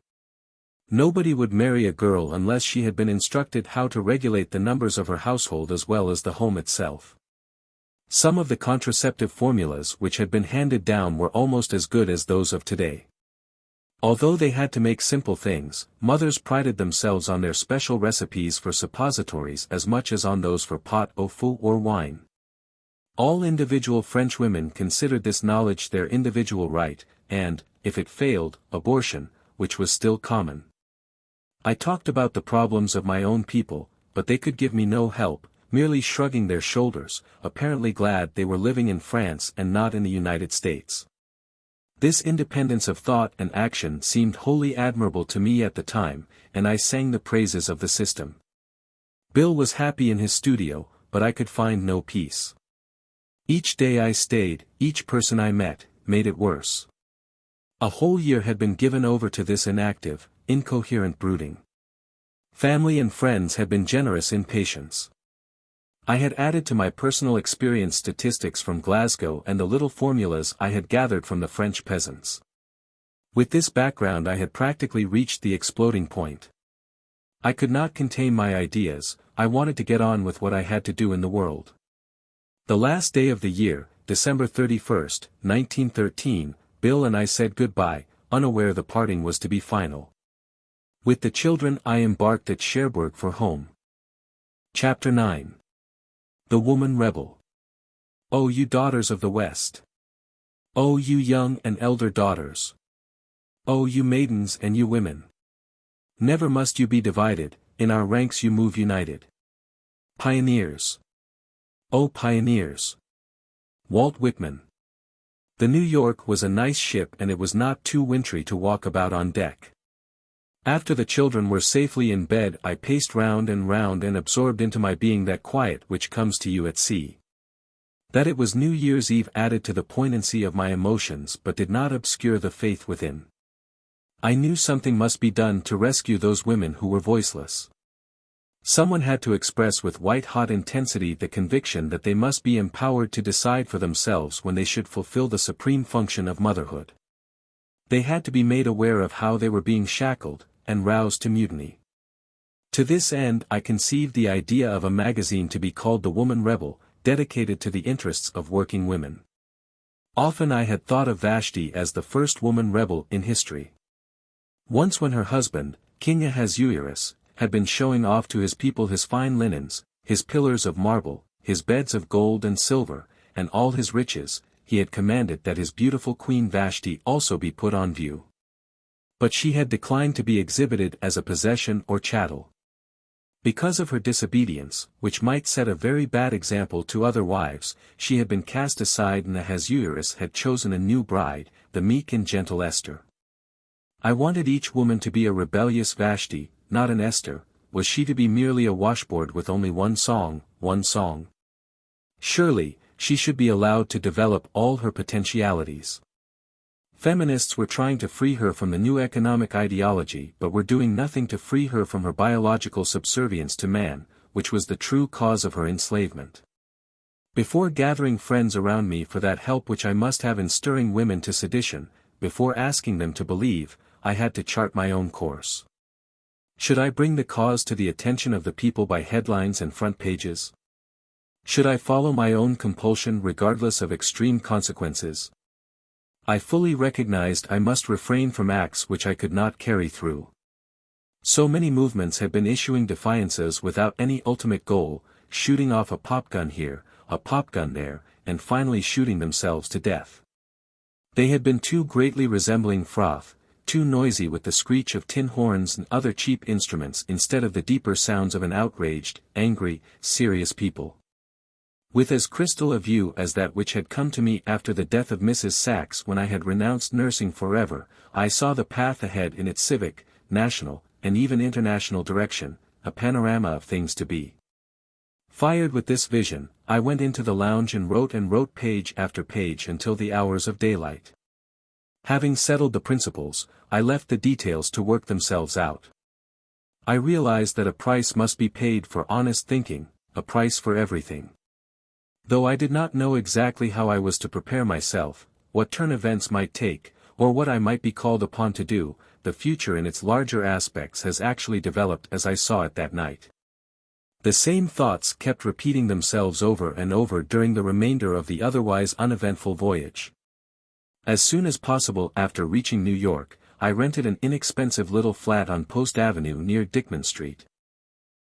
Nobody would marry a girl unless she had been instructed how to regulate the numbers of her household as well as the home itself. Some of the contraceptive formulas which had been handed down were almost as good as those of today. Although they had to make simple things, mothers prided themselves on their special recipes for suppositories as much as on those for pot au feu or wine. All individual French women considered this knowledge their individual right, and, if it failed, abortion, which was still common. I talked about the problems of my own people, but they could give me no help, merely shrugging their shoulders, apparently glad they were living in France and not in the United States. This independence of thought and action seemed wholly admirable to me at the time, and I sang the praises of the system. Bill was happy in his studio, but I could find no peace. Each day I stayed, each person I met, made it worse. A whole year had been given over to this inactive, incoherent brooding. Family and friends had been generous in patience. I had added to my personal experience statistics from Glasgow and the little formulas I had gathered from the French peasants. With this background I had practically reached the exploding point. I could not contain my ideas, I wanted to get on with what I had to do in the world. The last day of the year, December 31st, 1913, Bill and I said goodbye, unaware the parting was to be final. With the children I embarked at Cherbourg for home. Chapter 9. The Woman Rebel. O you daughters of the West! O you young and elder daughters! O you maidens and you women! Never must you be divided, in our ranks you move united. Pioneers! O pioneers! Walt Whitman. The New York was a nice ship and it was not too wintry to walk about on deck. After the children were safely in bed I paced round and absorbed into my being that quiet which comes to you at sea. That it was New Year's Eve added to the poignancy of my emotions but did not obscure the faith within. I knew something must be done to rescue those women who were voiceless. Someone had to express with white-hot intensity the conviction that they must be empowered to decide for themselves when they should fulfill the supreme function of motherhood. They had to be made aware of how they were being shackled, and roused to mutiny. To this end I conceived the idea of a magazine to be called The Woman Rebel, dedicated to the interests of working women. Often I had thought of Vashti as the first woman rebel in history. Once when her husband, King Ahasuerus, had been showing off to his people his fine linens, his pillars of marble, his beds of gold and silver, and all his riches, he had commanded that his beautiful Queen Vashti also be put on view. But she had declined to be exhibited as a possession or chattel. Because of her disobedience, which might set a very bad example to other wives, she had been cast aside and Ahasuerus had chosen a new bride, the meek and gentle Esther. I wanted each woman to be a rebellious Vashti, not an Esther. Was she to be merely a washboard with only one song? Surely, she should be allowed to develop all her potentialities. Feminists were trying to free her from the new economic ideology but were doing nothing to free her from her biological subservience to man, which was the true cause of her enslavement. Before gathering friends around me for that help which I must have in stirring women to sedition, before asking them to believe, I had to chart my own course. Should I bring the cause to the attention of the people by headlines and front pages? Should I follow my own compulsion regardless of extreme consequences? I fully recognized I must refrain from acts which I could not carry through. So many movements had been issuing defiances without any ultimate goal, shooting off a popgun here, a popgun there, and finally shooting themselves to death. They had been too greatly resembling froth, too noisy with the screech of tin horns and other cheap instruments instead of the deeper sounds of an outraged, angry, serious people. With as crystal a view as that which had come to me after the death of Mrs. Sachs when I had renounced nursing forever, I saw the path ahead in its civic, national, and even international direction, a panorama of things to be. Fired with this vision, I went into the lounge and wrote page after page until the hours of daylight. Having settled the principles, I left the details to work themselves out. I realized that a price must be paid for honest thinking, a price for everything. Though I did not know exactly how I was to prepare myself, what turn events might take, or what I might be called upon to do, the future in its larger aspects has actually developed as I saw it that night. The same thoughts kept repeating themselves over and over during the remainder of the otherwise uneventful voyage. As soon as possible after reaching New York, I rented an inexpensive little flat on Post Avenue near Dickman Street.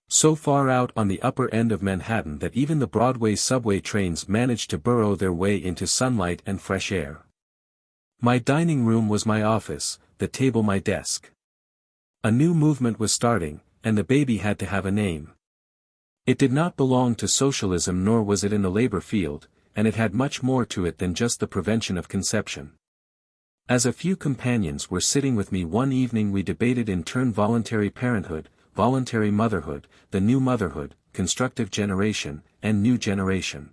So far out on the upper end of Manhattan that even the Broadway subway trains managed to burrow their way into sunlight and fresh air. My dining room was my office, the table my desk. A new movement was starting, and the baby had to have a name. It did not belong to socialism nor was it in the labor field, and it had much more to it than just the prevention of conception. As a few companions were sitting with me one evening we debated in turn voluntary parenthood, voluntary motherhood, the new motherhood, constructive generation, and new generation.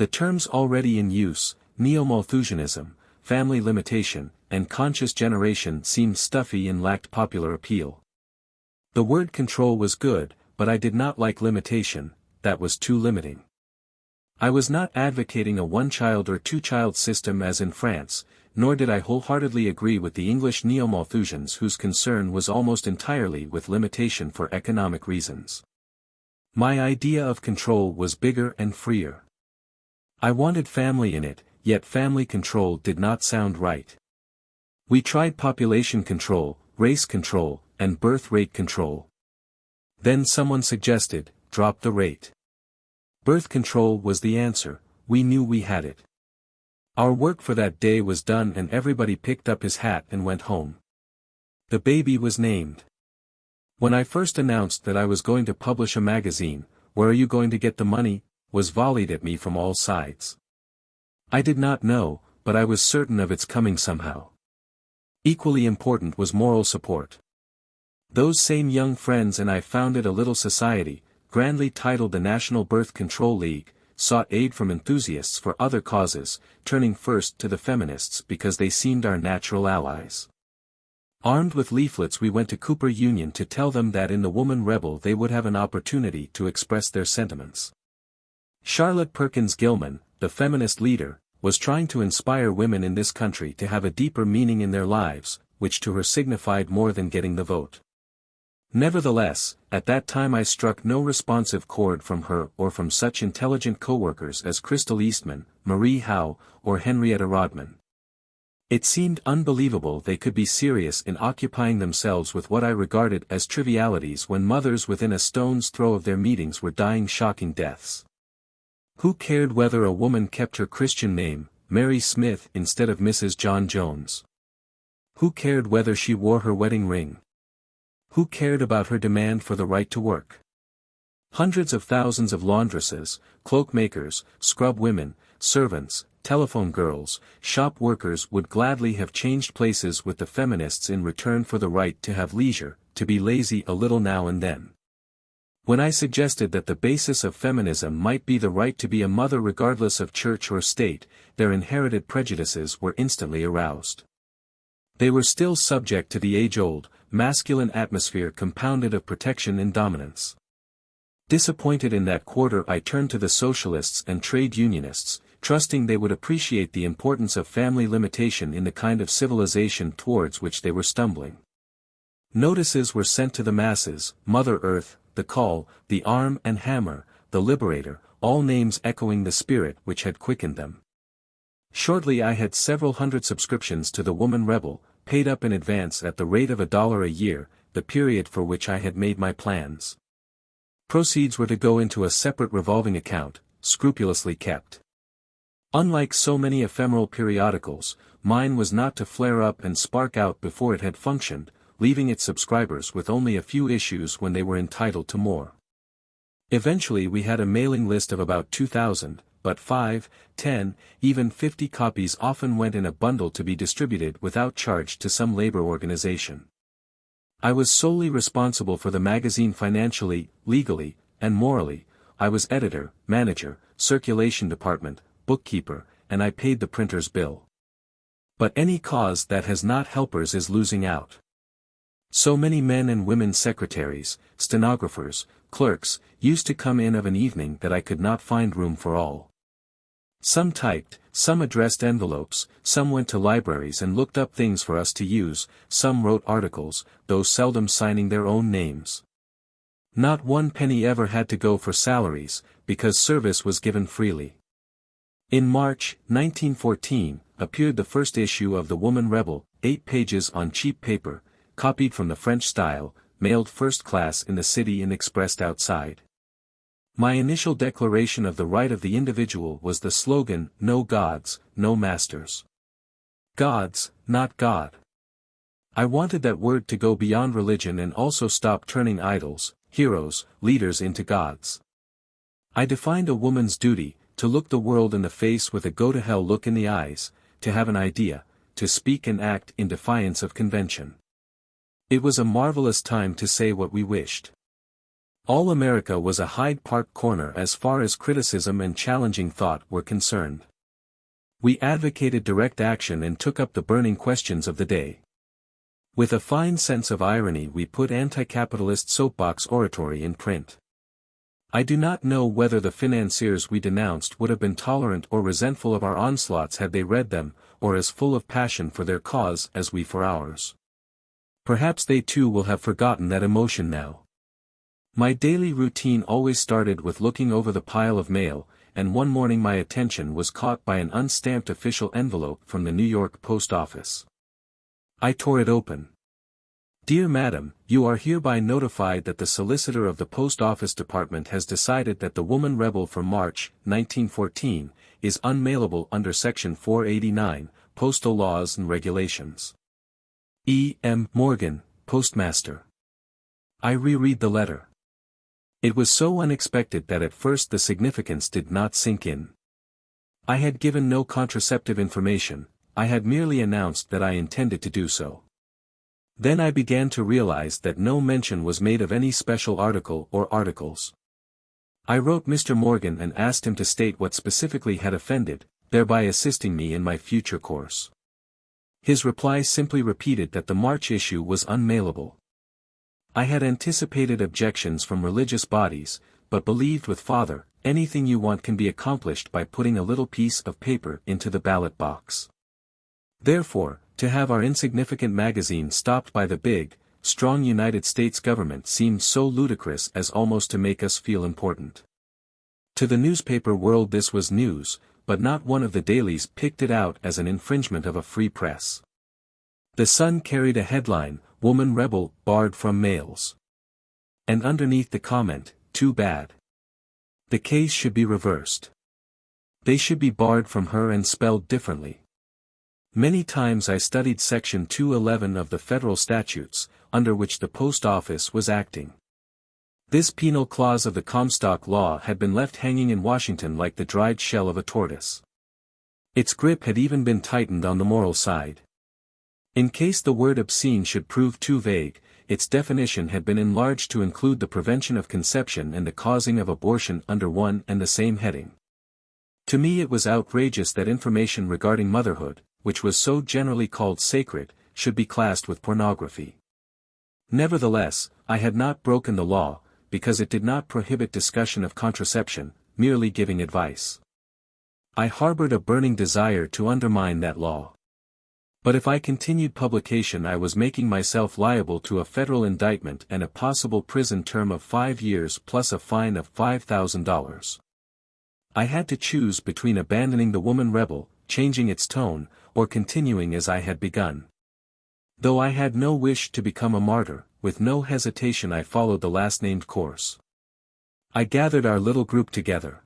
The terms already in use, neo-Malthusianism, family limitation, and conscious generation seemed stuffy and lacked popular appeal. The word control was good, but I did not like limitation, that was too limiting. I was not advocating a one-child or two-child system as in France, nor did I wholeheartedly agree with the English neo-Malthusians whose concern was almost entirely with limitation for economic reasons. My idea of control was bigger and freer. I wanted family in it, yet family control did not sound right. We tried population control, race control, and birth rate control. Then someone suggested, drop the rate. Birth control was the answer, we knew we had it. Our work for that day was done and everybody picked up his hat and went home. The baby was named. When I first announced that I was going to publish a magazine, "Where are you going to get the money?" was volleyed at me from all sides. I did not know, but I was certain of its coming somehow. Equally important was moral support. Those same young friends and I founded a little society, grandly titled the National Birth Control League, sought aid from enthusiasts for other causes, turning first to the feminists because they seemed our natural allies. Armed with leaflets we went to Cooper Union to tell them that in the Woman Rebel they would have an opportunity to express their sentiments. Charlotte Perkins Gilman, the feminist leader, was trying to inspire women in this country to have a deeper meaning in their lives, which to her signified more than getting the vote. Nevertheless, at that time I struck no responsive chord from her or from such intelligent co-workers as Crystal Eastman, Marie Howe, or Henrietta Rodman. It seemed unbelievable they could be serious in occupying themselves with what I regarded as trivialities when mothers within a stone's throw of their meetings were dying shocking deaths. Who cared whether a woman kept her Christian name, Mary Smith instead of Mrs. John Jones? Who cared whether she wore her wedding ring? Who cared about her demand for the right to work? Hundreds of thousands of laundresses, cloak makers, scrub women, servants, telephone girls, shop workers would gladly have changed places with the feminists in return for the right to have leisure, to be lazy a little now and then. When I suggested that the basis of feminism might be the right to be a mother regardless of church or state, their inherited prejudices were instantly aroused. They were still subject to the age-old, masculine atmosphere compounded of protection and dominance. Disappointed in that quarter I turned to the socialists and trade unionists, trusting they would appreciate the importance of family limitation in the kind of civilization towards which they were stumbling. Notices were sent to the masses, Mother Earth, the Call, the Arm and Hammer, the Liberator, all names echoing the spirit which had quickened them. Shortly I had several hundred subscriptions to the Woman Rebel, paid up in advance at the rate of $1 a year, the period for which I had made my plans. Proceeds were to go into a separate revolving account, scrupulously kept. Unlike so many ephemeral periodicals, mine was not to flare up and spark out before it had functioned, leaving its subscribers with only a few issues when they were entitled to more. Eventually we had a mailing list of about 2,000, but 5, 10, even 50 copies often went in a bundle to be distributed without charge to some labor organization. I was solely responsible for the magazine financially, legally, and morally. I was editor, manager, circulation department, bookkeeper, and I paid the printer's bill. But any cause that has not helpers is losing out. So many men and women secretaries, stenographers, clerks, used to come in of an evening that I could not find room for all. Some typed, some addressed envelopes, some went to libraries and looked up things for us to use, some wrote articles, though seldom signing their own names. Not one penny ever had to go for salaries, because service was given freely. In March, 1914, appeared the first issue of the Woman Rebel, 8 pages on cheap paper, copied from the French style, mailed first class in the city and expressed outside. My initial declaration of the right of the individual was the slogan, "No gods, no masters." Gods, not God. I wanted that word to go beyond religion and also stop turning idols, heroes, leaders into gods. I defined a woman's duty, to look the world in the face with a go-to-hell look in the eyes, to have an idea, to speak and act in defiance of convention. It was a marvelous time to say what we wished. All America was a Hyde Park corner as far as criticism and challenging thought were concerned. We advocated direct action and took up the burning questions of the day. With a fine sense of irony we put anti-capitalist soapbox oratory in print. I do not know whether the financiers we denounced would have been tolerant or resentful of our onslaughts had they read them, or as full of passion for their cause as we for ours. Perhaps they too will have forgotten that emotion now. My daily routine always started with looking over the pile of mail, and one morning my attention was caught by an unstamped official envelope from the New York post office. I tore it open. Dear Madam, you are hereby notified that the solicitor of the Post Office Department has decided that the Woman Rebel for March, 1914, is unmailable under Section 489, Postal Laws and Regulations. E. M. Morgan, Postmaster. I reread the letter. It was so unexpected that at first the significance did not sink in. I had given no contraceptive information, I had merely announced that I intended to do so. Then I began to realize that no mention was made of any special article or articles. I wrote Mr. Morgan and asked him to state what specifically had offended, thereby assisting me in my future course. His reply simply repeated that the March issue was unmailable. I had anticipated objections from religious bodies, but believed with Father, anything you want can be accomplished by putting a little piece of paper into the ballot box. Therefore, to have our insignificant magazine stopped by the big, strong United States government seemed so ludicrous as almost to make us feel important. To the newspaper world this was news, but not one of the dailies picked it out as an infringement of a free press. The Sun carried a headline, Woman Rebel, barred from mails. And underneath the comment, too bad. The case should be reversed. They should be barred from her and spelled differently. Many times I studied Section 211 of the federal statutes, under which the post office was acting. This penal clause of the Comstock Law had been left hanging in Washington like the dried shell of a tortoise. Its grip had even been tightened on the moral side. In case the word obscene should prove too vague, its definition had been enlarged to include the prevention of conception and the causing of abortion under one and the same heading. To me it was outrageous that information regarding motherhood, which was so generally called sacred, should be classed with pornography. Nevertheless, I had not broken the law, because it did not prohibit discussion of contraception, merely giving advice. I harbored a burning desire to undermine that law. But if I continued publication I was making myself liable to a federal indictment and a possible prison term of 5 years plus a fine of $5,000. I had to choose between abandoning the Woman Rebel, changing its tone, or continuing as I had begun. Though I had no wish to become a martyr, with no hesitation I followed the last-named course. I gathered our little group together.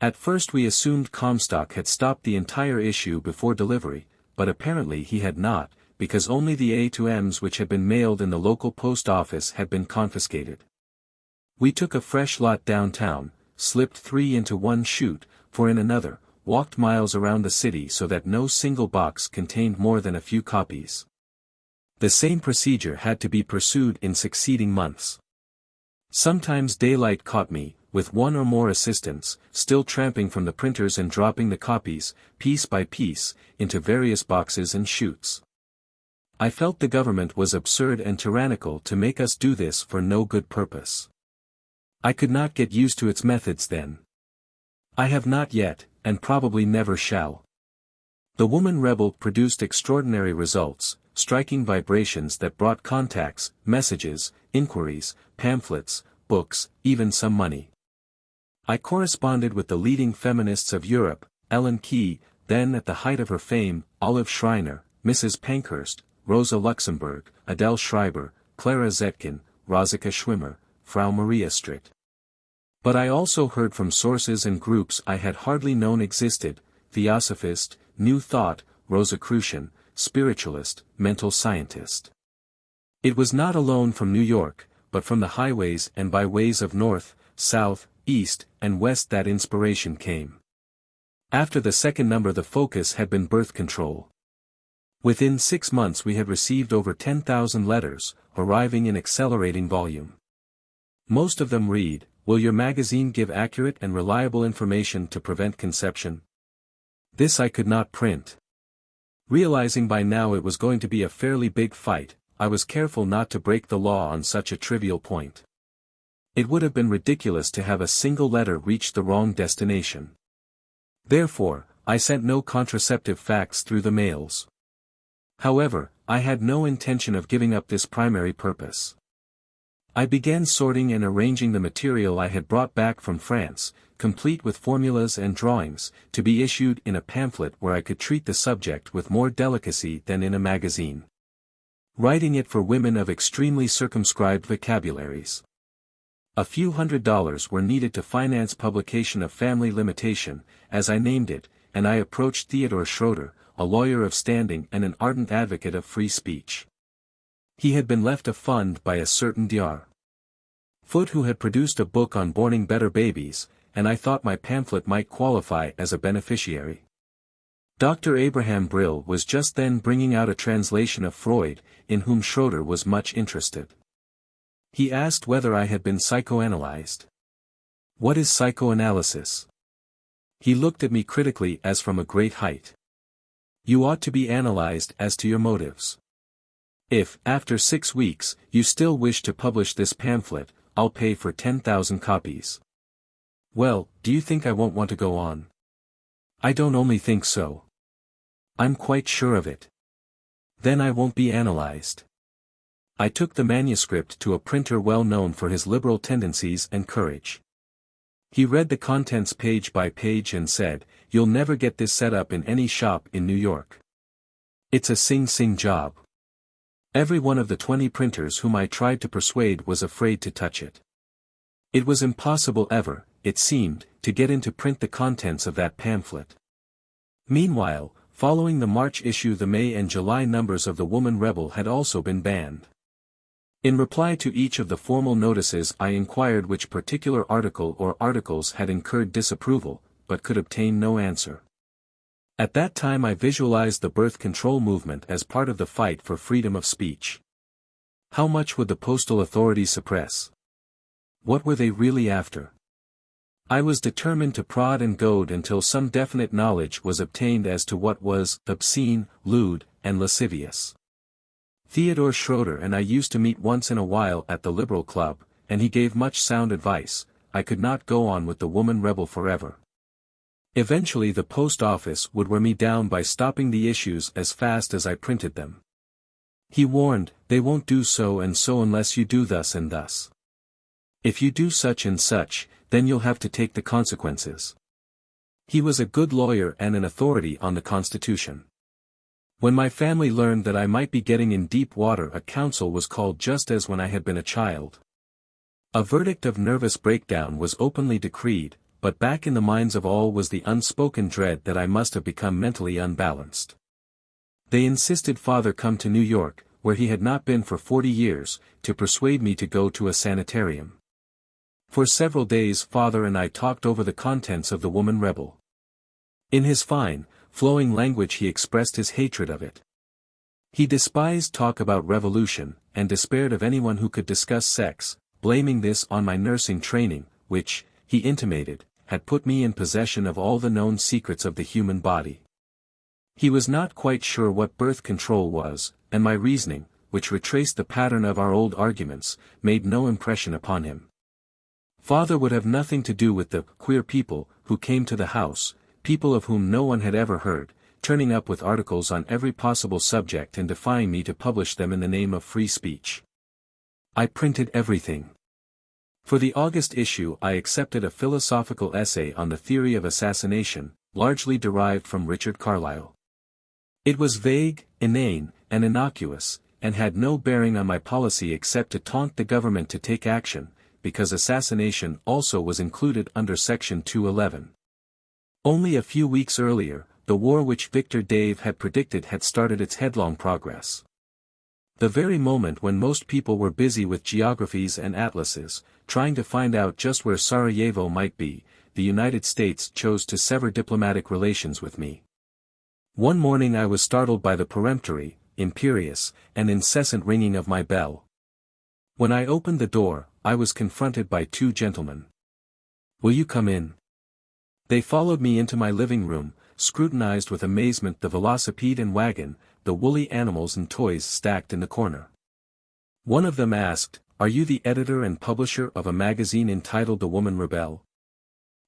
At first we assumed Comstock had stopped the entire issue before delivery, but apparently he had not, because only the A to M's which had been mailed in the local post office had been confiscated. We took a fresh lot downtown, slipped 3 into one chute, 4 in another, walked miles around the city so that no single box contained more than a few copies. The same procedure had to be pursued in succeeding months. Sometimes daylight caught me, with one or more assistants, still tramping from the printers and dropping the copies, piece by piece, into various boxes and chutes. I felt the government was absurd and tyrannical to make us do this for no good purpose. I could not get used to its methods then. I have not yet, and probably never shall. The Woman Rebel produced extraordinary results, striking vibrations that brought contacts, messages, inquiries, pamphlets, books, even some money. I corresponded with the leading feminists of Europe, Ellen Key, then at the height of her fame, Olive Schreiner, Mrs. Pankhurst, Rosa Luxemburg, Adele Schreiber, Clara Zetkin, Rosika Schwimmer, Frau Maria Stritt. But I also heard from sources and groups I had hardly known existed, Theosophist, New Thought, Rosicrucian, Spiritualist, Mental Scientist. It was not alone from New York, but from the highways and byways of North, South, East, and West that inspiration came. After the second number the focus had been birth control. Within 6 months we had received over 10,000 letters, arriving in accelerating volume. Most of them read, "Will your magazine give accurate and reliable information to prevent conception?" This I could not print. Realizing by now it was going to be a fairly big fight, I was careful not to break the law on such a trivial point. It would have been ridiculous to have a single letter reach the wrong destination. Therefore, I sent no contraceptive facts through the mails. However, I had no intention of giving up this primary purpose. I began sorting and arranging the material I had brought back from France, complete with formulas and drawings, to be issued in a pamphlet where I could treat the subject with more delicacy than in a magazine. Writing it for women of extremely circumscribed vocabularies. A few $100s were needed to finance publication of Family Limitation, as I named it, and I approached Theodore Schroeder, a lawyer of standing and an ardent advocate of free speech. He had been left a fund by a certain Dr. Foote who had produced a book on borning better babies, and I thought my pamphlet might qualify as a beneficiary. Dr. Abraham Brill was just then bringing out a translation of Freud, in whom Schroeder was much interested. He asked whether I had been psychoanalyzed. "What is psychoanalysis?" He looked at me critically as from a great height. "You ought to be analyzed as to your motives. If, after 6 weeks, you still wish to publish this pamphlet, I'll pay for 10,000 copies. Well, do you think I won't want to go on? I don't only think so. I'm quite sure of it. Then I won't be analyzed. I took the manuscript to a printer well known for his liberal tendencies and courage. He read the contents page by page and said, "You'll never get this set up in any shop in New York. It's a Sing Sing job." Every one of the 20 printers whom I tried to persuade was afraid to touch it. It was impossible ever, it seemed, to get in to print the contents of that pamphlet. Meanwhile, following the March issue, the May and July numbers of the Woman Rebel had also been banned. In reply to each of the formal notices, I inquired which particular article or articles had incurred disapproval, but could obtain no answer. At that time I visualized the birth control movement as part of the fight for freedom of speech. How much would the postal authorities suppress? What were they really after? I was determined to prod and goad until some definite knowledge was obtained as to what was obscene, lewd, and lascivious. Theodore Schroeder and I used to meet once in a while at the Liberal Club, and he gave much sound advice. I could not go on with the Woman Rebel forever. Eventually the post office would wear me down by stopping the issues as fast as I printed them. He warned, "They won't do so and so unless you do thus and thus. If you do such and such, then you'll have to take the consequences." He was a good lawyer and an authority on the Constitution. When my family learned that I might be getting in deep water, a council was called just as when I had been a child. A verdict of nervous breakdown was openly decreed, but back in the minds of all was the unspoken dread that I must have become mentally unbalanced. They insisted father come to New York, where he had not been for 40 years, to persuade me to go to a sanitarium. For several days father and I talked over the contents of the Woman Rebel. In his fine, flowing language he expressed his hatred of it. He despised talk about revolution, and despaired of anyone who could discuss sex, blaming this on my nursing training, which, he intimated, had put me in possession of all the known secrets of the human body. He was not quite sure what birth control was, and my reasoning, which retraced the pattern of our old arguments, made no impression upon him. Father would have nothing to do with the queer people who came to the house, people of whom no one had ever heard, turning up with articles on every possible subject and defying me to publish them in the name of free speech. I printed everything. For the August issue I accepted a philosophical essay on the theory of assassination, largely derived from Richard Carlyle. It was vague, inane, and innocuous, and had no bearing on my policy except to taunt the government to take action, because assassination also was included under Section 211. Only a few weeks earlier, the war which Victor Dave had predicted had started its headlong progress. The very moment when most people were busy with geographies and atlases, trying to find out just where Sarajevo might be, the United States chose to sever diplomatic relations with me. One morning I was startled by the peremptory, imperious, and incessant ringing of my bell. When I opened the door, I was confronted by two gentlemen. "Will you come in?" They followed me into my living room, scrutinized with amazement the velocipede and wagon, the woolly animals and toys stacked in the corner. One of them asked, "Are you the editor and publisher of a magazine entitled The Woman Rebel?"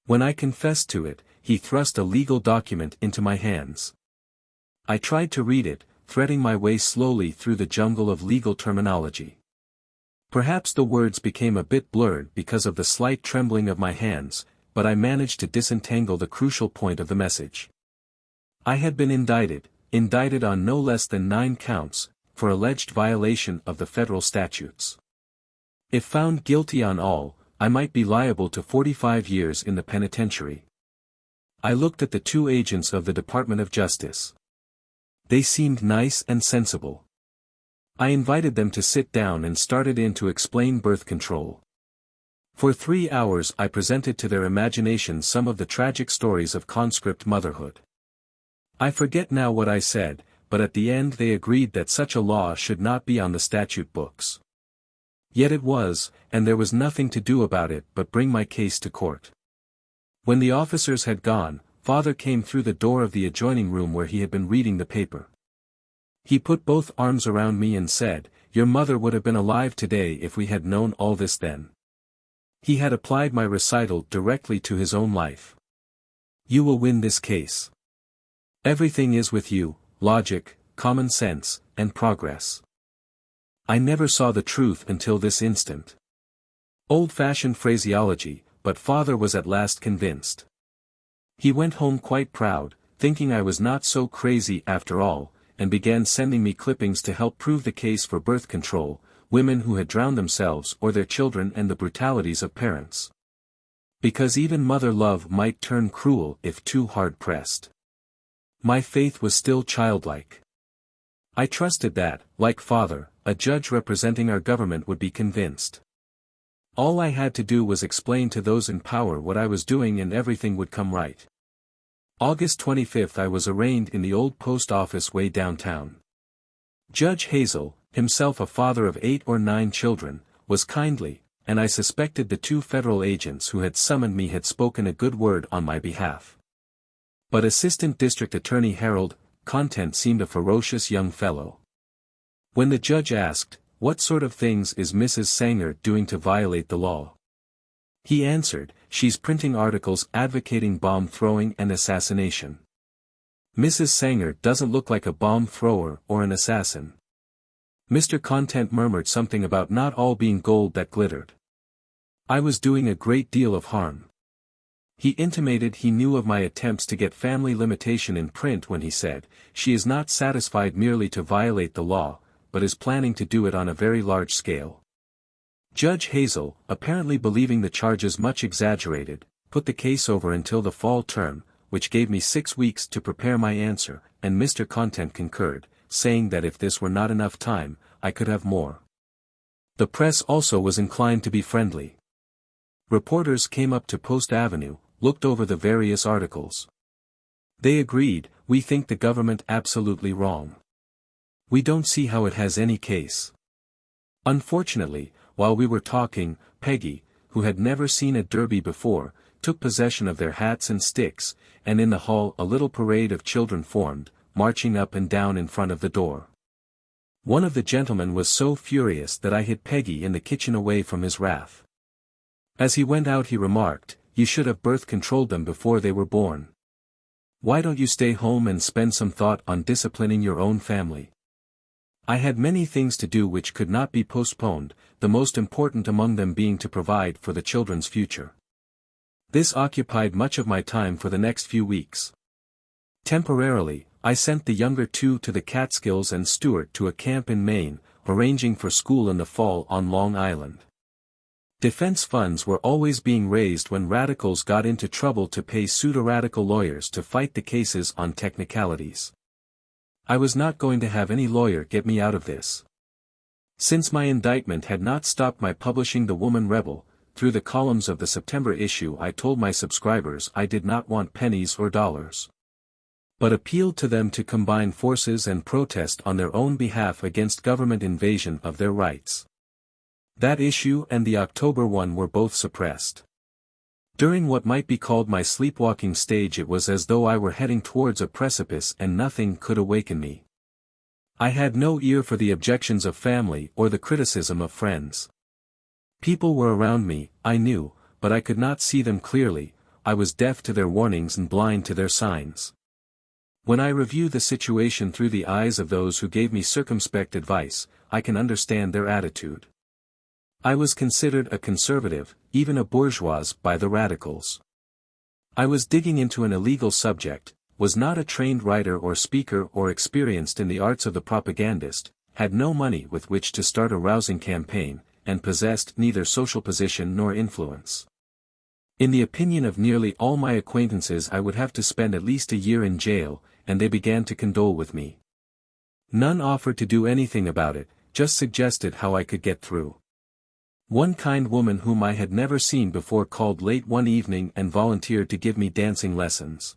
When I confessed to it, he thrust a legal document into my hands. I tried to read it, threading my way slowly through the jungle of legal terminology. Perhaps the words became a bit blurred because of the slight trembling of my hands, but I managed to disentangle the crucial point of the message. I had been indicted on no less than 9 counts, for alleged violation of the federal statutes. If found guilty on all, I might be liable to 45 years in the penitentiary. I looked at the 2 agents of the Department of Justice. They seemed nice and sensible. I invited them to sit down and started in to explain birth control. For 3 hours I presented to their imagination some of the tragic stories of conscript motherhood. I forget now what I said, but at the end they agreed that such a law should not be on the statute books. Yet it was, and there was nothing to do about it but bring my case to court. When the officers had gone, Father came through the door of the adjoining room where he had been reading the paper. He put both arms around me and said, "Your mother would have been alive today if we had known all this then." He had applied my recital directly to his own life. "You will win this case. Everything is with you, logic, common sense, and progress." I never saw the truth until this instant. Old-fashioned phraseology, but Father was at last convinced. He went home quite proud, thinking I was not so crazy after all, and began sending me clippings to help prove the case for birth control, women who had drowned themselves or their children and the brutalities of parents. Because even mother love might turn cruel if too hard pressed. My faith was still childlike. I trusted that, like Father, a judge representing our government would be convinced. All I had to do was explain to those in power what I was doing and everything would come right. August 25 I was arraigned in the old post office way downtown. Judge Hazel, himself a father of 8 or 9 children, was kindly, and I suspected the 2 federal agents who had summoned me had spoken a good word on my behalf. But Assistant District Attorney Harold Content seemed a ferocious young fellow. When the judge asked, "What sort of things is Mrs. Sanger doing to violate the law?" he answered, "She's printing articles advocating bomb throwing and assassination." Mrs. Sanger doesn't look like a bomb thrower or an assassin. Mr. Content murmured something about not all being gold that glittered. I was doing a great deal of harm. He intimated he knew of my attempts to get family limitation in print when he said, "She is not satisfied merely to violate the law, but is planning to do it on a very large scale." Judge Hazel, apparently believing the charges much exaggerated, put the case over until the fall term, which gave me 6 weeks to prepare my answer, and Mr. Content concurred, saying that if this were not enough time, I could have more. The press also was inclined to be friendly. Reporters came up to Post Avenue, looked over the various articles. They agreed, "We think the government absolutely wrong. We don't see how it has any case." Unfortunately, while we were talking, Peggy, who had never seen a derby before, took possession of their hats and sticks, and in the hall a little parade of children formed, marching up and down in front of the door. One of the gentlemen was so furious that I hid Peggy in the kitchen away from his wrath. As he went out he remarked, "You should have birth controlled them before they were born. Why don't you stay home and spend some thought on disciplining your own family?" I had many things to do which could not be postponed, the most important among them being to provide for the children's future. This occupied much of my time for the next few weeks. Temporarily, I sent the younger 2 to the Catskills and Stuart to a camp in Maine, arranging for school in the fall on Long Island. Defense funds were always being raised when radicals got into trouble to pay pseudo-radical lawyers to fight the cases on technicalities. I was not going to have any lawyer get me out of this. Since my indictment had not stopped my publishing The Woman Rebel, through the columns of the September issue I told my subscribers I did not want pennies or dollars, but appealed to them to combine forces and protest on their own behalf against government invasion of their rights. That issue and the October one were both suppressed. During what might be called my sleepwalking stage, it was as though I were heading towards a precipice and nothing could awaken me. I had no ear for the objections of family or the criticism of friends. People were around me, I knew, but I could not see them clearly. I was deaf to their warnings and blind to their signs. When I review the situation through the eyes of those who gave me circumspect advice, I can understand their attitude. I was considered a conservative, even a bourgeois, by the radicals. I was digging into an illegal subject, was not a trained writer or speaker or experienced in the arts of the propagandist, had no money with which to start a rousing campaign, and possessed neither social position nor influence. In the opinion of nearly all my acquaintances, I would have to spend at least a year in jail, and they began to condole with me. None offered to do anything about it, just suggested how I could get through. One kind woman whom I had never seen before called late one evening and volunteered to give me dancing lessons.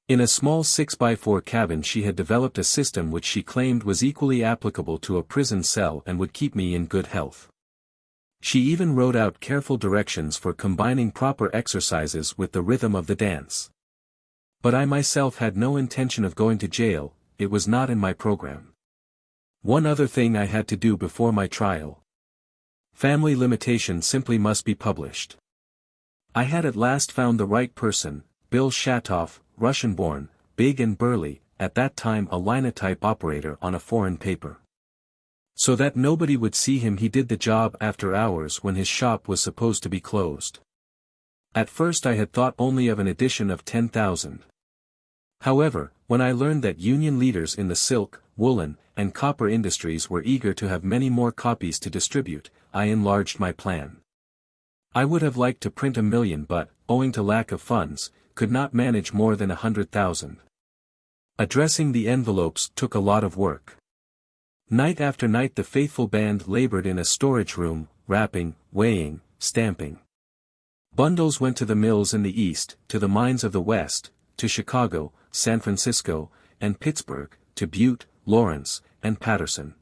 In a small 6x4 cabin she had developed a system which she claimed was equally applicable to a prison cell and would keep me in good health. She even wrote out careful directions for combining proper exercises with the rhythm of the dance. But I myself had no intention of going to jail, it was not in my program. One other thing I had to do before my trial. Family Limitation simply must be published. I had at last found the right person, Bill Shatov, Russian-born, big and burly, at that time a linotype operator on a foreign paper. So that nobody would see him, he did the job after hours when his shop was supposed to be closed. At first I had thought only of an edition of 10,000. However, when I learned that union leaders in the silk, woolen, and copper industries were eager to have many more copies to distribute, I enlarged my plan. I would have liked to print 1 million but, owing to lack of funds, could not manage more than 100,000. Addressing the envelopes took a lot of work. Night after night the faithful band labored in a storage room, wrapping, weighing, stamping. Bundles went to the mills in the east, to the mines of the west, to Chicago, San Francisco, and Pittsburgh, to Butte, Lawrence, and Patterson.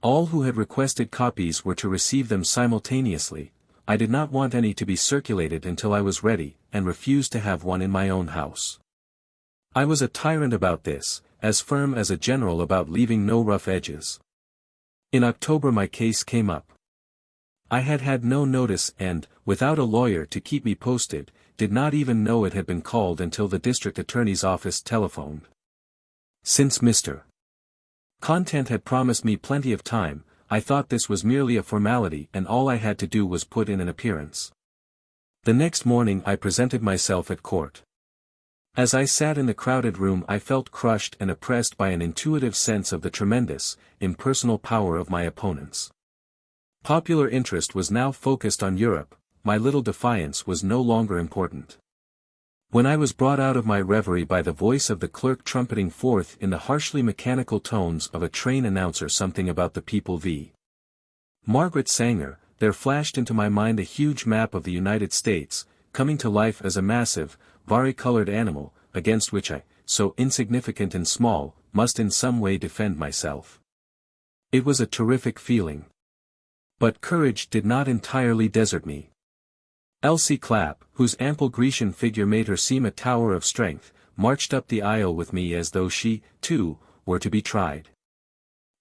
All who had requested copies were to receive them simultaneously. I did not want any to be circulated until I was ready, and refused to have one in my own house. I was a tyrant about this, as firm as a general about leaving no rough edges. In October my case came up. I had had no notice and, without a lawyer to keep me posted, did not even know it had been called until the district attorney's office telephoned. Since Mr. Content had promised me plenty of time, I thought this was merely a formality and all I had to do was put in an appearance. The next morning I presented myself at court. As I sat in the crowded room I felt crushed and oppressed by an intuitive sense of the tremendous, impersonal power of my opponents. Popular interest was now focused on Europe, my little defiance was no longer important. When I was brought out of my reverie by the voice of the clerk trumpeting forth in the harshly mechanical tones of a train announcer something about the people v. Margaret Sanger, there flashed into my mind a huge map of the United States, coming to life as a massive, vari-colored animal, against which I, so insignificant and small, must in some way defend myself. It was a terrific feeling. But courage did not entirely desert me. Elsie Clapp, whose ample Grecian figure made her seem a tower of strength, marched up the aisle with me as though she, too, were to be tried.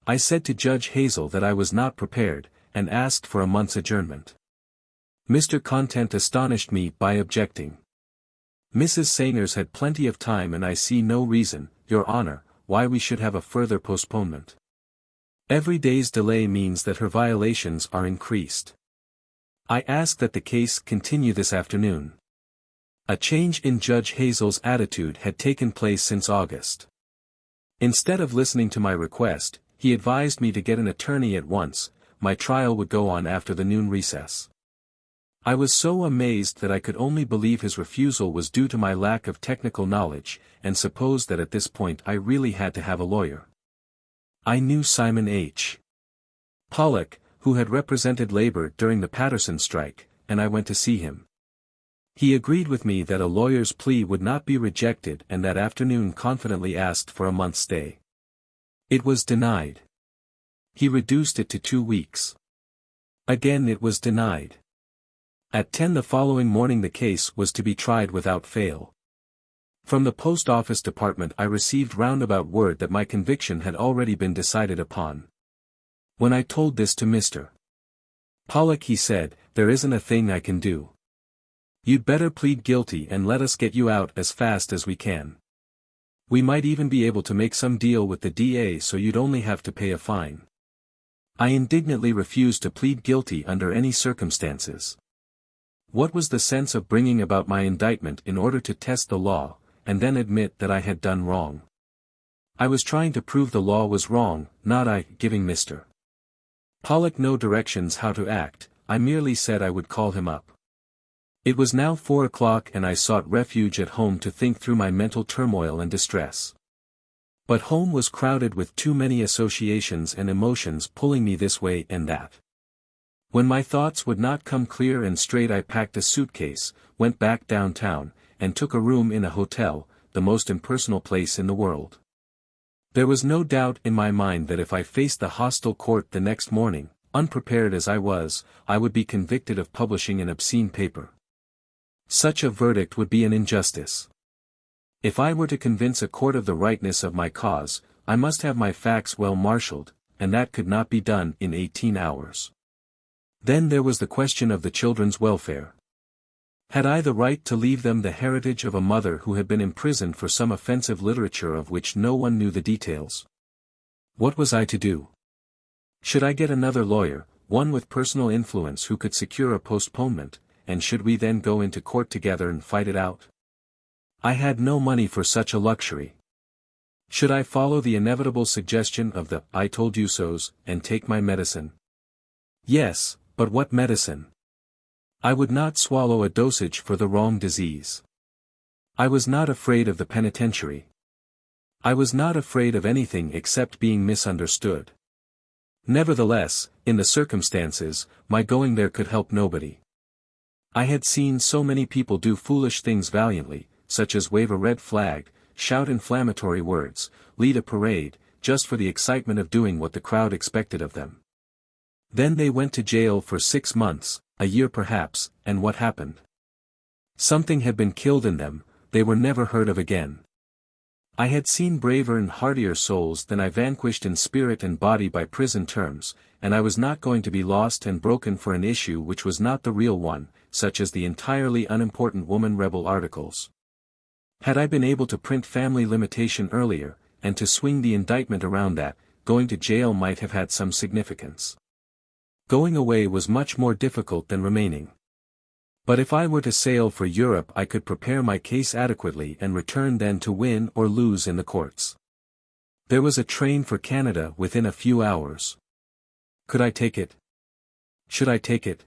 I said to Judge Hazel that I was not prepared, and asked for a month's adjournment. Mr. Content astonished me by objecting. Mrs. Sangers had plenty of time and I see no reason, Your Honor, why we should have a further postponement. Every day's delay means that her violations are increased. I ask that the case continue this afternoon. A change in Judge Hazel's attitude had taken place since August. Instead of listening to my request, he advised me to get an attorney at once, my trial would go on after the noon recess. I was so amazed that I could only believe his refusal was due to my lack of technical knowledge, and supposed that at this point I really had to have a lawyer. I knew Simon H. Pollock, who had represented labor during the Patterson strike, and I went to see him. He agreed with me that a lawyer's plea would not be rejected and that afternoon confidently asked for a month's stay. It was denied. He reduced it to 2 weeks. Again it was denied. At 10 the following morning the case was to be tried without fail. From the post office department I received roundabout word that my conviction had already been decided upon. When I told this to Mr. Pollock he said, "There isn't a thing I can do. You'd better plead guilty and let us get you out as fast as we can. We might even be able to make some deal with the DA so you'd only have to pay a fine." I indignantly refused to plead guilty under any circumstances. What was the sense of bringing about my indictment in order to test the law, and then admit that I had done wrong? I was trying to prove the law was wrong, not I, giving Mr. Pollock no directions how to act. I merely said I would call him up. It was now 4 o'clock and I sought refuge at home to think through my mental turmoil and distress. But home was crowded with too many associations and emotions pulling me this way and that. When my thoughts would not come clear and straight I packed a suitcase, went back downtown, and took a room in a hotel, the most impersonal place in the world. There was no doubt in my mind that if I faced the hostile court the next morning, unprepared as I would be convicted of publishing an obscene paper. Such a verdict would be an injustice. If I were to convince a court of the rightness of my cause, I must have my facts well marshaled, and that could not be done in 18 hours. Then there was the question of the children's welfare. Had I the right to leave them the heritage of a mother who had been imprisoned for some offensive literature of which no one knew the details? What was I to do? Should I get another lawyer, one with personal influence who could secure a postponement, and should we then go into court together and fight it out? I had no money for such a luxury. Should I follow the inevitable suggestion of the "I told you so's," and take my medicine? Yes, but what medicine? I would not swallow a dosage for the wrong disease. I was not afraid of the penitentiary. I was not afraid of anything except being misunderstood. Nevertheless, in the circumstances, my going there could help nobody. I had seen so many people do foolish things valiantly, such as wave a red flag, shout inflammatory words, lead a parade, just for the excitement of doing what the crowd expected of them. Then they went to jail for 6 months, a year perhaps, and what happened? Something had been killed in them, they were never heard of again. I had seen braver and hardier souls than I vanquished in spirit and body by prison terms, and I was not going to be lost and broken for an issue which was not the real one, such as the entirely unimportant woman rebel articles. Had I been able to print family limitation earlier, and to swing the indictment around that, going to jail might have had some significance. Going away was much more difficult than remaining. But if I were to sail for Europe I could prepare my case adequately and return then to win or lose in the courts. There was a train for Canada within a few hours. Could I take it? Should I take it?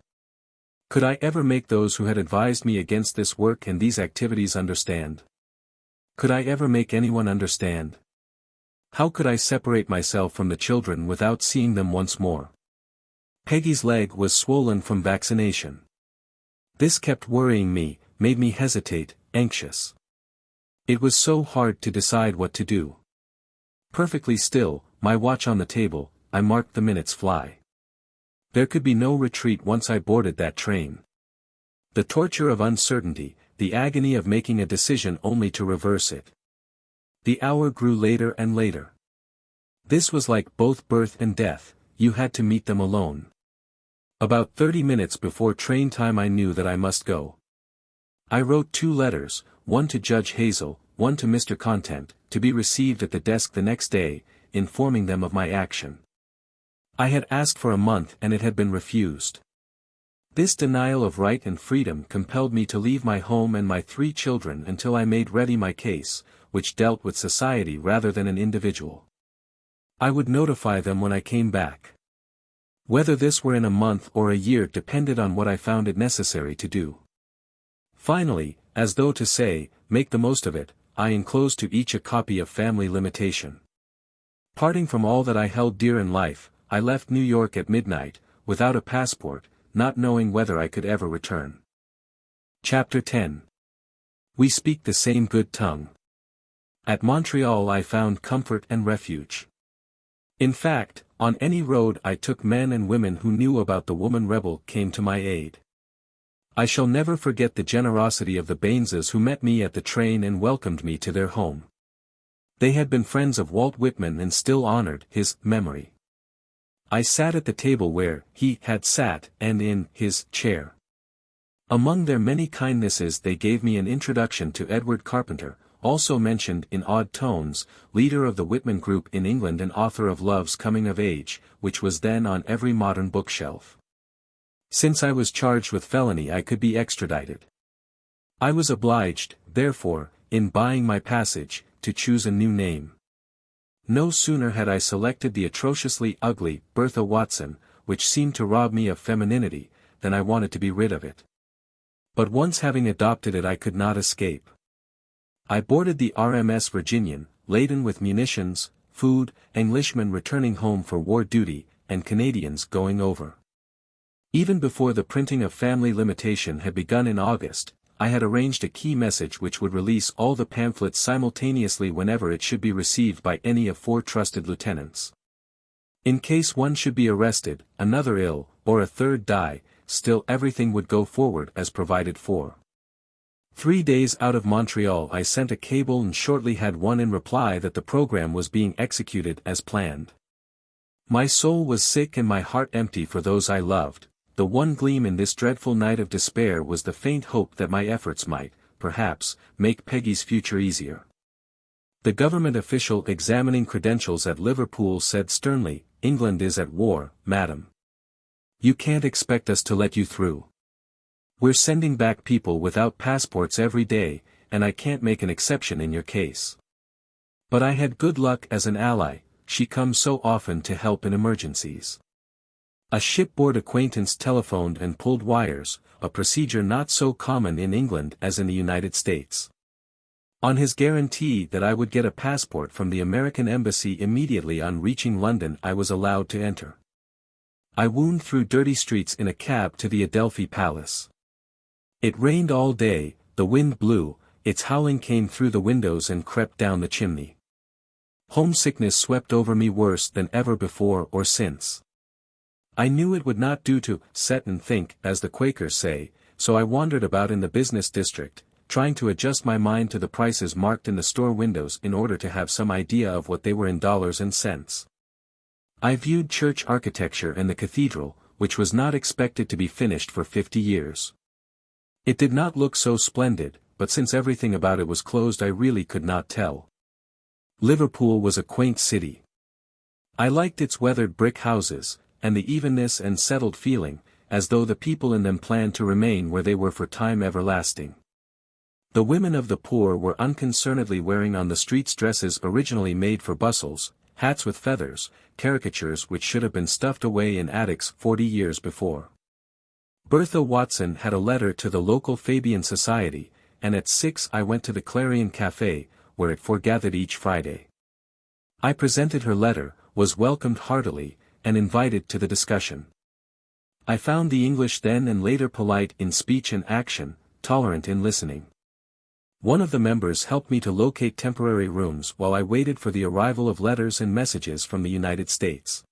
Could I ever make those who had advised me against this work and these activities understand? Could I ever make anyone understand? How could I separate myself from the children without seeing them once more? Peggy's leg was swollen from vaccination. This kept worrying me, made me hesitate, anxious. It was so hard to decide what to do. Perfectly still, my watch on the table, I marked the minutes fly. There could be no retreat once I boarded that train. The torture of uncertainty, the agony of making a decision only to reverse it. The hour grew later and later. This was like both birth and death, you had to meet them alone. About 30 minutes before train time I knew that I must go. I wrote 2 letters, one to Judge Hazel, one to Mr. Content, to be received at the desk the next day, informing them of my action. I had asked for a month and it had been refused. This denial of right and freedom compelled me to leave my home and my 3 children until I made ready my case, which dealt with society rather than an individual. I would notify them when I came back. Whether this were in a month or a year depended on what I found it necessary to do. Finally, as though to say, make the most of it, I enclosed to each a copy of Family Limitation. Parting from all that I held dear in life, I left New York at midnight, without a passport, not knowing whether I could ever return. Chapter 10. We speak the same good tongue. At Montreal I found comfort and refuge. In fact, On any road I took, men and women who knew about the woman rebel came to my aid. I shall never forget the generosity of the Baineses who met me at the train and welcomed me to their home. They had been friends of Walt Whitman and still honored his memory. I sat at the table where he had sat, and in his chair. Among their many kindnesses they gave me an introduction to Edward Carpenter, also mentioned in Odd Tones, leader of the Whitman group in England and author of Love's Coming of Age, which was then on every modern bookshelf. Since I was charged with felony I could be extradited. I was obliged, therefore, in buying my passage, to choose a new name. No sooner had I selected the atrociously ugly Bertha Watson, which seemed to rob me of femininity, than I wanted to be rid of it. But once having adopted it I could not escape. I boarded the RMS Virginian, laden with munitions, food, Englishmen returning home for war duty, and Canadians going over. Even before the printing of Family Limitation had begun in August, I had arranged a key message which would release all the pamphlets simultaneously whenever it should be received by any of 4 trusted lieutenants. In case one should be arrested, another ill, or a third die, still everything would go forward as provided for. 3 days out of Montreal I sent a cable and shortly had one in reply that the program was being executed as planned. My soul was sick and my heart empty for those I loved. The one gleam in this dreadful night of despair was the faint hope that my efforts might, perhaps, make Peggy's future easier. The government official examining credentials at Liverpool said sternly, "England is at war, madam. You can't expect us to let you through. We're sending back people without passports every day, and I can't make an exception in your case." But I had good luck as an ally, she comes so often to help in emergencies. A shipboard acquaintance telephoned and pulled wires, a procedure not so common in England as in the United States. On his guarantee that I would get a passport from the American embassy immediately on reaching London I was allowed to enter. I wound through dirty streets in a cab to the Adelphi Palace. It rained all day, the wind blew, its howling came through the windows and crept down the chimney. Homesickness swept over me worse than ever before or since. I knew it would not do to "set and think," as the Quakers say, so I wandered about in the business district, trying to adjust my mind to the prices marked in the store windows in order to have some idea of what they were in dollars and cents. I viewed church architecture and the cathedral, which was not expected to be finished for 50 years. It did not look so splendid, but since everything about it was closed I really could not tell. Liverpool was a quaint city. I liked its weathered brick houses, and the evenness and settled feeling, as though the people in them planned to remain where they were for time everlasting. The women of the poor were unconcernedly wearing on the streets dresses originally made for bustles, hats with feathers, caricatures which should have been stuffed away in attics 40 years before. Bertha Watson had a letter to the local Fabian Society, and at 6 I went to the Clarion Café, where it foregathered each Friday. I presented her letter, was welcomed heartily, and invited to the discussion. I found the English then and later polite in speech and action, tolerant in listening. One of the members helped me to locate temporary rooms while I waited for the arrival of letters and messages from the United States.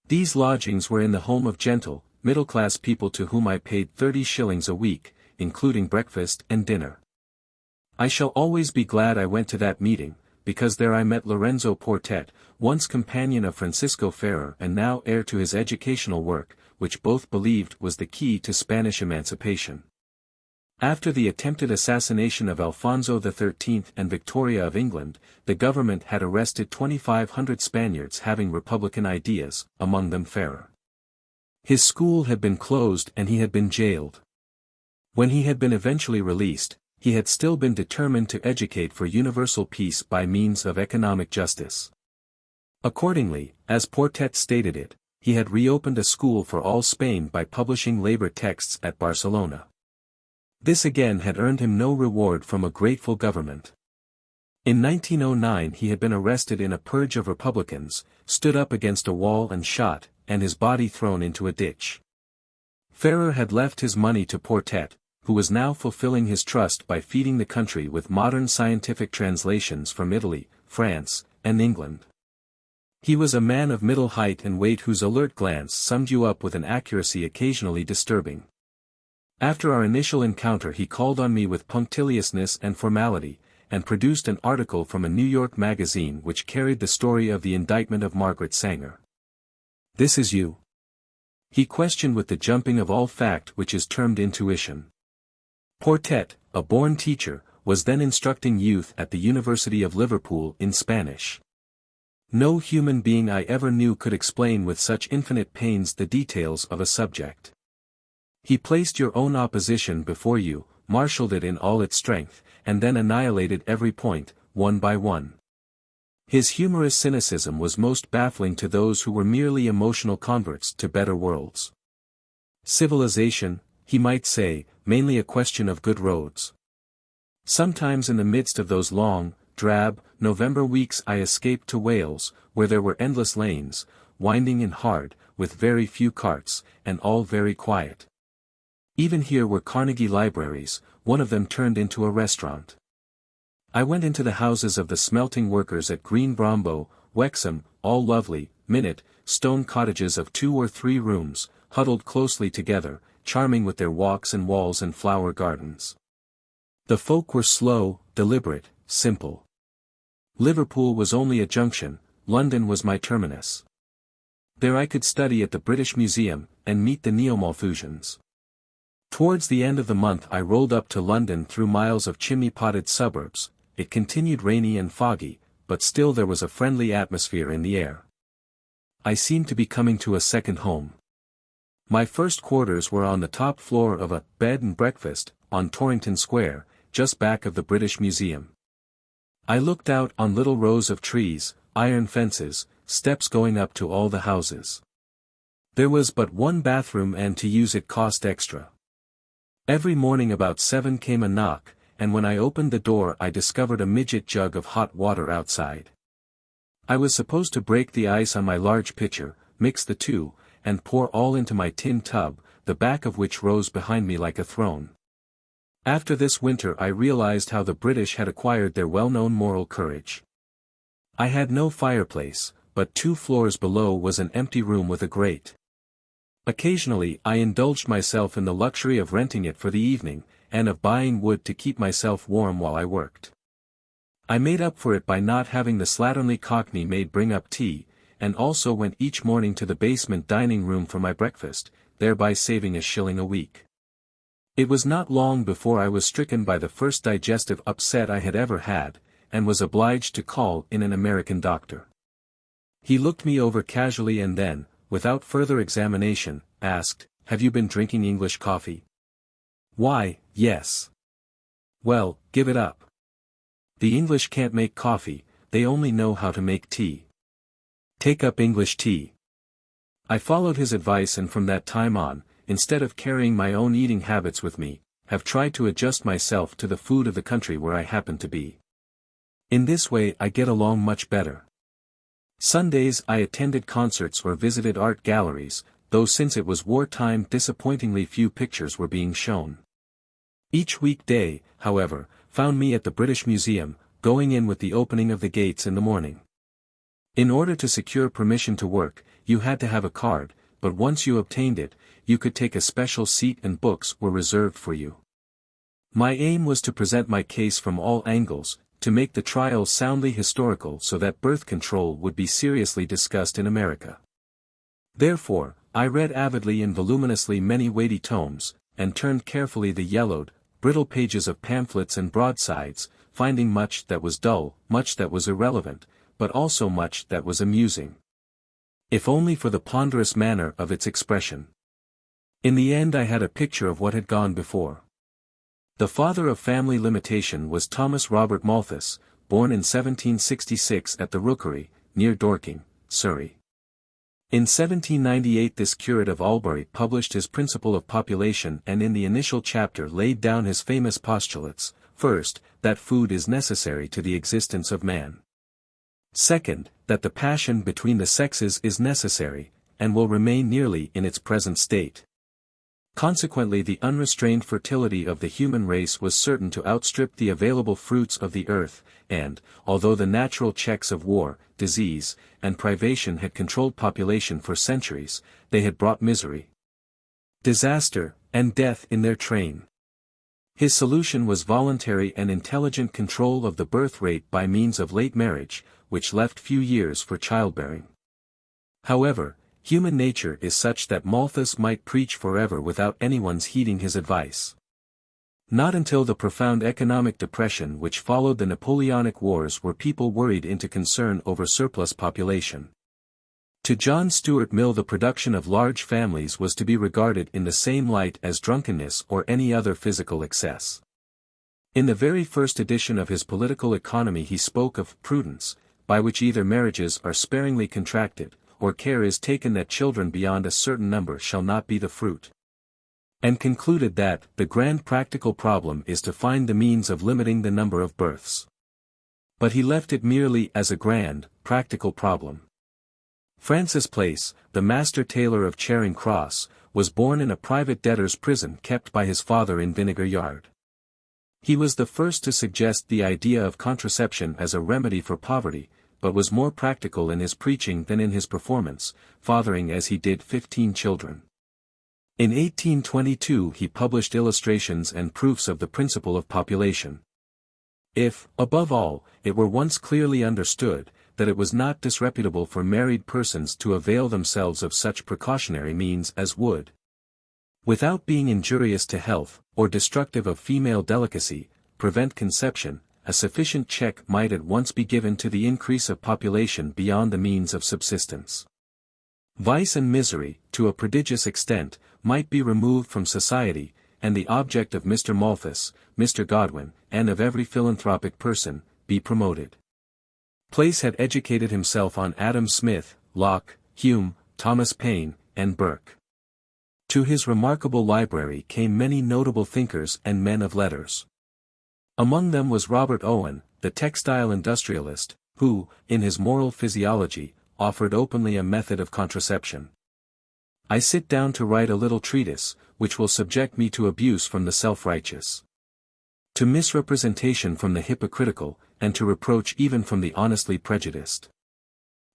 These lodgings were in the home of gentle, middle-class people to whom I paid 30 shillings a week, including breakfast and dinner. I shall always be glad I went to that meeting, because there I met Lorenzo Portet, once companion of Francisco Ferrer and now heir to his educational work, which both believed was the key to Spanish emancipation. After the attempted assassination of Alfonso XIII and Victoria of England, the government had arrested 2,500 Spaniards having republican ideas, among them Ferrer. His school had been closed and he had been jailed. When he had been eventually released, he had still been determined to educate for universal peace by means of economic justice. Accordingly, as Portet stated it, he had reopened a school for all Spain by publishing labor texts at Barcelona. This again had earned him no reward from a grateful government. In 1909 he had been arrested in a purge of Republicans, stood up against a wall and shot, and his body thrown into a ditch. Ferrer had left his money to Portet, who was now fulfilling his trust by feeding the country with modern scientific translations from Italy, France, and England. He was a man of middle height and weight whose alert glance summed you up with an accuracy occasionally disturbing. After our initial encounter he called on me with punctiliousness and formality, and produced an article from a New York magazine which carried the story of the indictment of Margaret Sanger. "This is you?" he questioned with the jumping of all fact which is termed intuition. Portet, a born teacher, was then instructing youth at the University of Liverpool in Spanish. No human being I ever knew could explain with such infinite pains the details of a subject. He placed your own opposition before you, marshaled it in all its strength, and then annihilated every point, one by one. His humorous cynicism was most baffling to those who were merely emotional converts to better worlds. Civilization, he might say, mainly a question of good roads. Sometimes in the midst of those long, drab, November weeks I escaped to Wales, where there were endless lanes, winding and hard, with very few carts, and all very quiet. Even here were Carnegie libraries, one of them turned into a restaurant. I went into the houses of the smelting workers at Green Brombo, Wexham, all lovely, minute, stone cottages of 2 or 3 rooms, huddled closely together, charming with their walks and walls and flower gardens. The folk were slow, deliberate, simple. Liverpool was only a junction, London was my terminus. There I could study at the British Museum, and meet the Neo-Malthusians. Towards the end of the month I rolled up to London through miles of chimney-potted suburbs. It continued rainy and foggy, but still there was a friendly atmosphere in the air. I seemed to be coming to a second home. My first quarters were on the top floor of a bed and breakfast, on Torrington Square, just back of the British Museum. I looked out on little rows of trees, iron fences, steps going up to all the houses. There was but one bathroom and to use it cost extra. Every morning about 7 came a knock, and when I opened the door I discovered a midget jug of hot water outside. I was supposed to break the ice on my large pitcher, mix the two, and pour all into my tin tub, the back of which rose behind me like a throne. After this winter I realized how the British had acquired their well-known moral courage. I had no fireplace, but 2 floors below was an empty room with a grate. Occasionally I indulged myself in the luxury of renting it for the evening, and of buying wood to keep myself warm while I worked. I made up for it by not having the slatternly Cockney maid bring up tea, and also went each morning to the basement dining room for my breakfast, thereby saving a shilling a week. It was not long before I was stricken by the first digestive upset I had ever had, and was obliged to call in an American doctor. He looked me over casually and then, without further examination, asked, "Have you been drinking English coffee?" "Why, yes." "Well, give it up. The English can't make coffee, they only know how to make tea. Take up English tea." I followed his advice and from that time on, instead of carrying my own eating habits with me, have tried to adjust myself to the food of the country where I happen to be. In this way I get along much better. Sundays I attended concerts or visited art galleries, though since it was wartime disappointingly few pictures were being shown. Each weekday, however, found me at the British Museum, going in with the opening of the gates in the morning. In order to secure permission to work, you had to have a card, but once you obtained it, you could take a special seat and books were reserved for you. My aim was to present my case from all angles, to make the trial soundly historical so that birth control would be seriously discussed in America. Therefore, I read avidly and voluminously many weighty tomes, and turned carefully the yellowed, brittle pages of pamphlets and broadsides, finding much that was dull, much that was irrelevant, but also much that was amusing. If only for the ponderous manner of its expression. In the end I had a picture of what had gone before. The father of family limitation was Thomas Robert Malthus, born in 1766 at the Rookery, near Dorking, Surrey. In 1798 this curate of Albury published his Principle of Population and in the initial chapter laid down his famous postulates: first, that food is necessary to the existence of man. Second, that the passion between the sexes is necessary, and will remain nearly in its present state. Consequently, the unrestrained fertility of the human race was certain to outstrip the available fruits of the earth, and, although the natural checks of war, disease, and privation had controlled population for centuries, they had brought misery, disaster, and death in their train. His solution was voluntary and intelligent control of the birth rate by means of late marriage, which left few years for childbearing. However, human nature is such that Malthus might preach forever without anyone's heeding his advice. Not until the profound economic depression which followed the Napoleonic Wars were people worried into concern over surplus population. To John Stuart Mill, the production of large families was to be regarded in the same light as drunkenness or any other physical excess. In the very first edition of his Political Economy he spoke of prudence, by which either marriages are sparingly contracted, or care is taken that children beyond a certain number shall not be the fruit. And concluded that the grand practical problem is to find the means of limiting the number of births. But he left it merely as a grand, practical problem. Francis Place, the master tailor of Charing Cross, was born in a private debtor's prison kept by his father in Vinegar Yard. He was the first to suggest the idea of contraception as a remedy for poverty, but was more practical in his preaching than in his performance, fathering as he did 15 children. In 1822 he published Illustrations and Proofs of the Principle of Population. If, above all, it were once clearly understood, that it was not disreputable for married persons to avail themselves of such precautionary means as would, without being injurious to health, or destructive of female delicacy, prevent conception, a sufficient check might at once be given to the increase of population beyond the means of subsistence. Vice and misery, to a prodigious extent, might be removed from society, and the object of Mr. Malthus, Mr. Godwin, and of every philanthropic person, be promoted. Place had educated himself on Adam Smith, Locke, Hume, Thomas Paine, and Burke. To his remarkable library came many notable thinkers and men of letters. Among them was Robert Owen, the textile industrialist, who, in his Moral Physiology, offered openly a method of contraception. I sit down to write a little treatise, which will subject me to abuse from the self-righteous, to misrepresentation from the hypocritical, and to reproach even from the honestly prejudiced.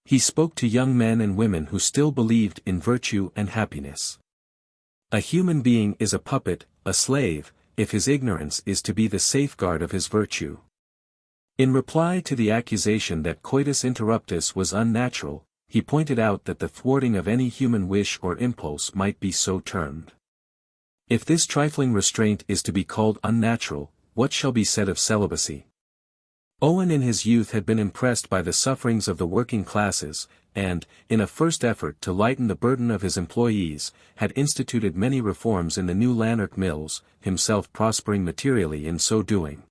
He spoke to young men and women who still believed in virtue and happiness. A human being is a puppet, a slave, if his ignorance is to be the safeguard of his virtue. In reply to the accusation that coitus interruptus was unnatural, he pointed out that the thwarting of any human wish or impulse might be so termed. If this trifling restraint is to be called unnatural, what shall be said of celibacy? Owen in his youth had been impressed by the sufferings of the working classes, and, in a first effort to lighten the burden of his employees, had instituted many reforms in the new Lanark mills, himself prospering materially in so doing.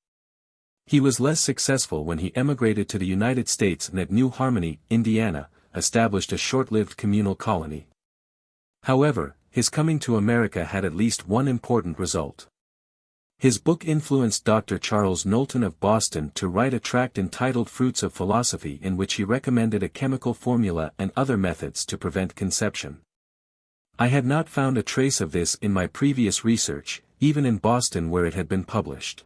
He was less successful when he emigrated to the United States and at New Harmony, Indiana, established a short-lived communal colony. However, his coming to America had at least one important result. His book influenced Dr. Charles Knowlton of Boston to write a tract entitled Fruits of Philosophy, in which he recommended a chemical formula and other methods to prevent conception. I had not found a trace of this in my previous research, even in Boston where it had been published.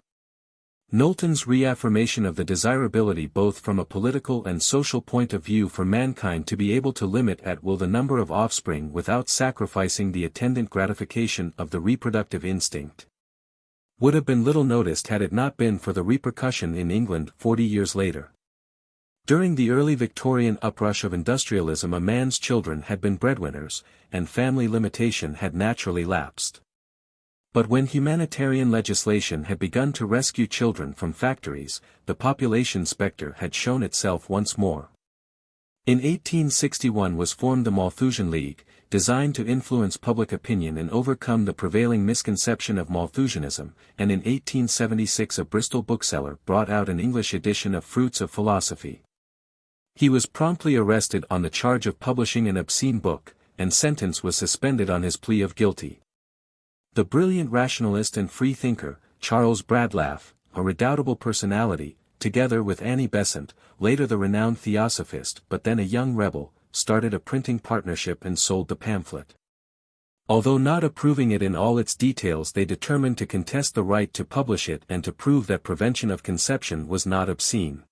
Knowlton's reaffirmation of the desirability both from a political and social point of view for mankind to be able to limit at will the number of offspring without sacrificing the attendant gratification of the reproductive instinct, would have been little noticed had it not been for the repercussion in England 40 years later. During the early Victorian uprush of industrialism, a man's children had been breadwinners, and family limitation had naturally lapsed. But when humanitarian legislation had begun to rescue children from factories, the population spectre had shown itself once more. In 1861 was formed the Malthusian League, designed to influence public opinion and overcome the prevailing misconception of Malthusianism, and in 1876 a Bristol bookseller brought out an English edition of Fruits of Philosophy. He was promptly arrested on the charge of publishing an obscene book, and sentence was suspended on his plea of guilty. The brilliant rationalist and free thinker, Charles Bradlaugh, a redoubtable personality, together with Annie Besant, later the renowned theosophist but then a young rebel, started a printing partnership and sold the pamphlet. Although not approving it in all its details, they determined to contest the right to publish it and to prove that prevention of conception was not obscene.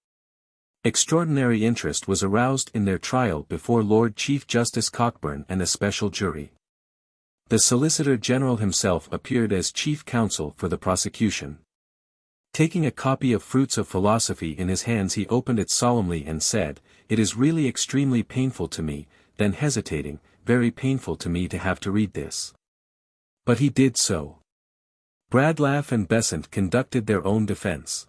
Extraordinary interest was aroused in their trial before Lord Chief Justice Cockburn and a special jury. The Solicitor General himself appeared as chief counsel for the prosecution. Taking a copy of Fruits of Philosophy in his hands, he opened it solemnly and said, "It is really extremely painful to me," then hesitating, "very painful to me to have to read this." But he did so. Bradlaugh and Besant conducted their own defense.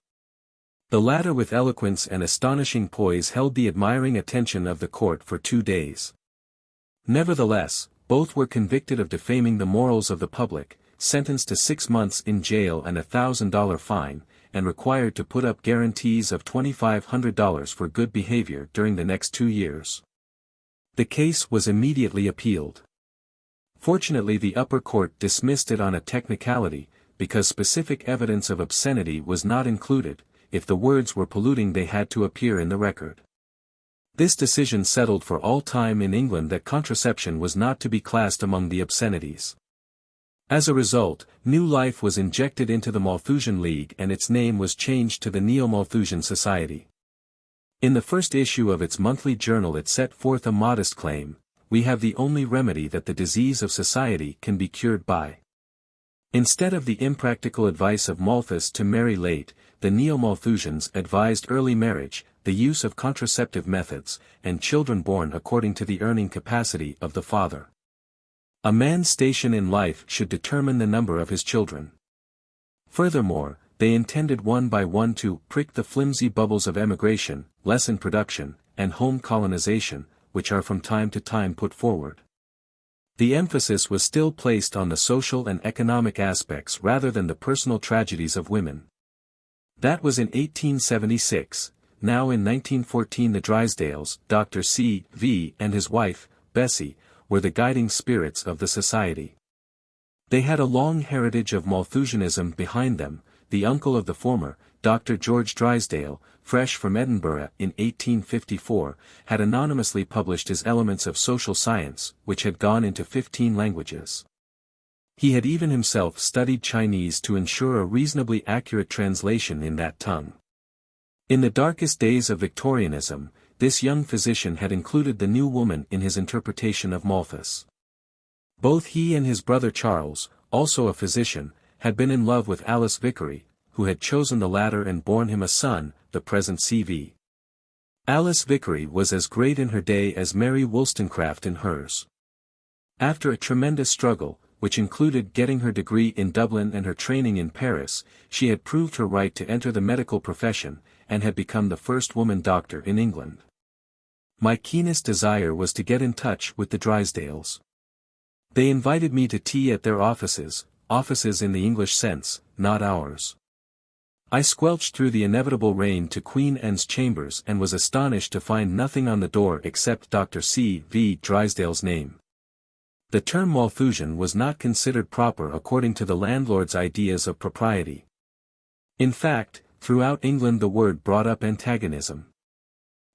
The latter with eloquence and astonishing poise held the admiring attention of the court for 2 days. Nevertheless, both were convicted of defaming the morals of the public, sentenced to 6 months in jail and a $1,000 fine, and required to put up guarantees of $2,500 for good behavior during the next 2 years. The case was immediately appealed. Fortunately, the upper court dismissed it on a technicality, because specific evidence of obscenity was not included. If the words were polluting, they had to appear in the record. This decision settled for all time in England that contraception was not to be classed among the obscenities. As a result, new life was injected into the Malthusian League and its name was changed to the Neo-Malthusian Society. In the first issue of its monthly journal it set forth a modest claim: "We have the only remedy that the disease of society can be cured by." Instead of the impractical advice of Malthus to marry late, the Neo-Malthusians advised early marriage, the use of contraceptive methods, and children born according to the earning capacity of the father. A man's station in life should determine the number of his children. Furthermore, they intended one by one to prick the flimsy bubbles of emigration, lessen production, and home colonization, which are from time to time put forward. The emphasis was still placed on the social and economic aspects rather than the personal tragedies of women. That was in 1876, now in 1914 the Drysdales, Dr. C. V. and his wife, Bessie, were the guiding spirits of the society. They had a long heritage of Malthusianism behind them. The uncle of the former, Dr. George Drysdale, fresh from Edinburgh in 1854, had anonymously published his Elements of Social Science, which had gone into 15 languages. He had even himself studied Chinese to ensure a reasonably accurate translation in that tongue. In the darkest days of Victorianism, this young physician had included the New Woman in his interpretation of Malthus. Both he and his brother Charles, also a physician, had been in love with Alice Vicary, who had chosen the latter and borne him a son, the present C.V. Alice Vicary was as great in her day as Mary Wollstonecraft in hers. After a tremendous struggle, which included getting her degree in Dublin and her training in Paris, she had proved her right to enter the medical profession, and had become the first woman doctor in England. My keenest desire was to get in touch with the Drysdales. They invited me to tea at their offices in the English sense, not ours. I squelched through the inevitable rain to Queen Anne's chambers and was astonished to find nothing on the door except Dr. C. V. Drysdale's name. The term Malthusian was not considered proper according to the landlord's ideas of propriety. In fact, throughout England the word brought up antagonism.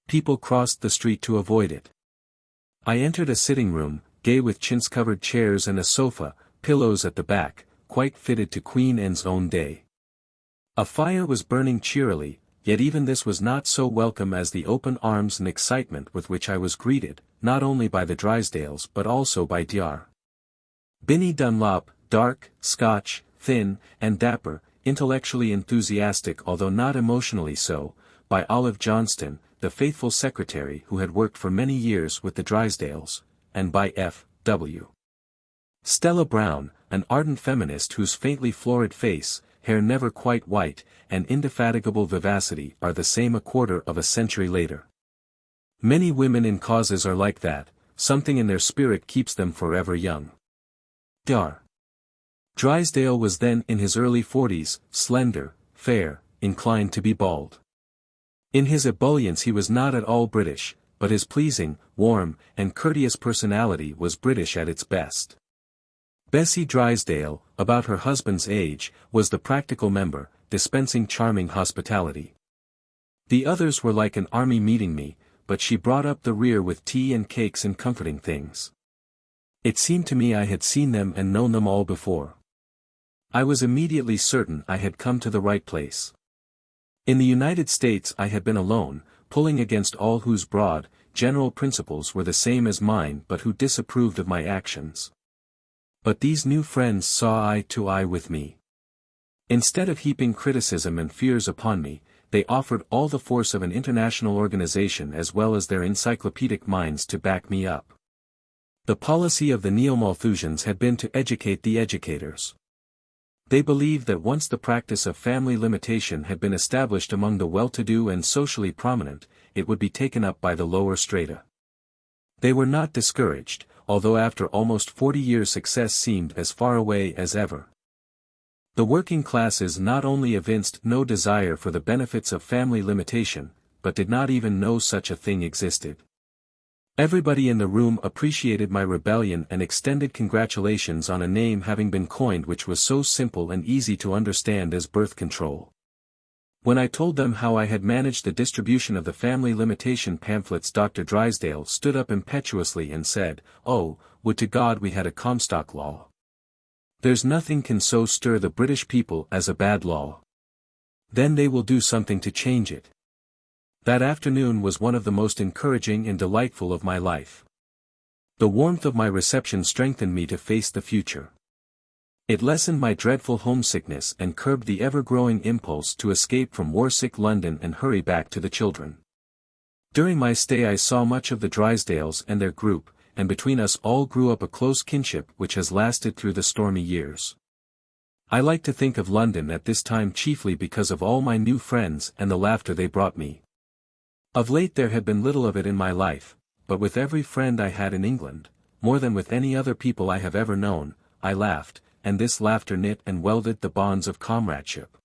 People crossed the street to avoid it. I entered a sitting room, gay with chintz-covered chairs and a sofa, pillows at the back, quite fitted to Queen Anne's own day. A fire was burning cheerily, yet even this was not so welcome as the open arms and excitement with which I was greeted, not only by the Drysdales but also by Dr. Binnie Dunlop, dark, Scotch, thin, and dapper, intellectually enthusiastic although not emotionally so, by Olive Johnston, the faithful secretary who had worked for many years with the Drysdales, and by F. W. Stella Brown, an ardent feminist whose faintly florid face, hair never quite white, and indefatigable vivacity are the same a quarter of a century later. Many women in causes are like that, something in their spirit keeps them forever young. Dr. Drysdale was then in his early 40s, slender, fair, inclined to be bald. In his ebullience he was not at all British, but his pleasing, warm, and courteous personality was British at its best. Bessie Drysdale, about her husband's age, was the practical member, dispensing charming hospitality. The others were like an army meeting me, but she brought up the rear with tea and cakes and comforting things. It seemed to me I had seen them and known them all before. I was immediately certain I had come to the right place. In the United States I had been alone, pulling against all whose broad, general principles were the same as mine but who disapproved of my actions. But these new friends saw eye to eye with me. Instead of heaping criticism and fears upon me, they offered all the force of an international organization as well as their encyclopedic minds to back me up. The policy of the Neo-Malthusians had been to educate the educators. They believed that once the practice of family limitation had been established among the well-to-do and socially prominent, it would be taken up by the lower strata. They were not discouraged, although after almost 40 years success seemed as far away as ever. The working classes not only evinced no desire for the benefits of family limitation, but did not even know such a thing existed. Everybody in the room appreciated my rebellion and extended congratulations on a name having been coined which was so simple and easy to understand as birth control. When I told them how I had managed the distribution of the family limitation pamphlets, Dr. Drysdale stood up impetuously and said, "Oh, would to God we had a Comstock law. There's nothing can so stir the British people as a bad law. Then they will do something to change it." That afternoon was one of the most encouraging and delightful of my life. The warmth of my reception strengthened me to face the future. It lessened my dreadful homesickness and curbed the ever-growing impulse to escape from war-sick London and hurry back to the children. During my stay I saw much of the Drysdales and their group, and between us all grew up a close kinship which has lasted through the stormy years. I like to think of London at this time chiefly because of all my new friends and the laughter they brought me. Of late there had been little of it in my life, but with every friend I had in England, more than with any other people I have ever known, I laughed, and this laughter knit and welded the bonds of comradeship.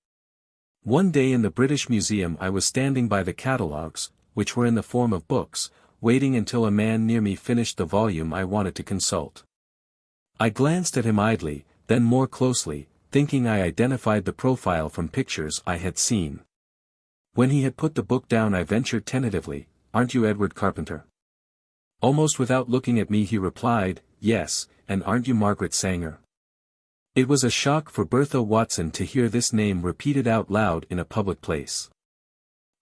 One day in the British Museum I was standing by the catalogues, which were in the form of books, waiting until a man near me finished the volume I wanted to consult. I glanced at him idly, then more closely, thinking I identified the profile from pictures I had seen. When he had put the book down I ventured tentatively, "Aren't you Edward Carpenter?" Almost without looking at me he replied, "Yes, and aren't you Margaret Sanger?" It was a shock for Bertha Watson to hear this name repeated out loud in a public place.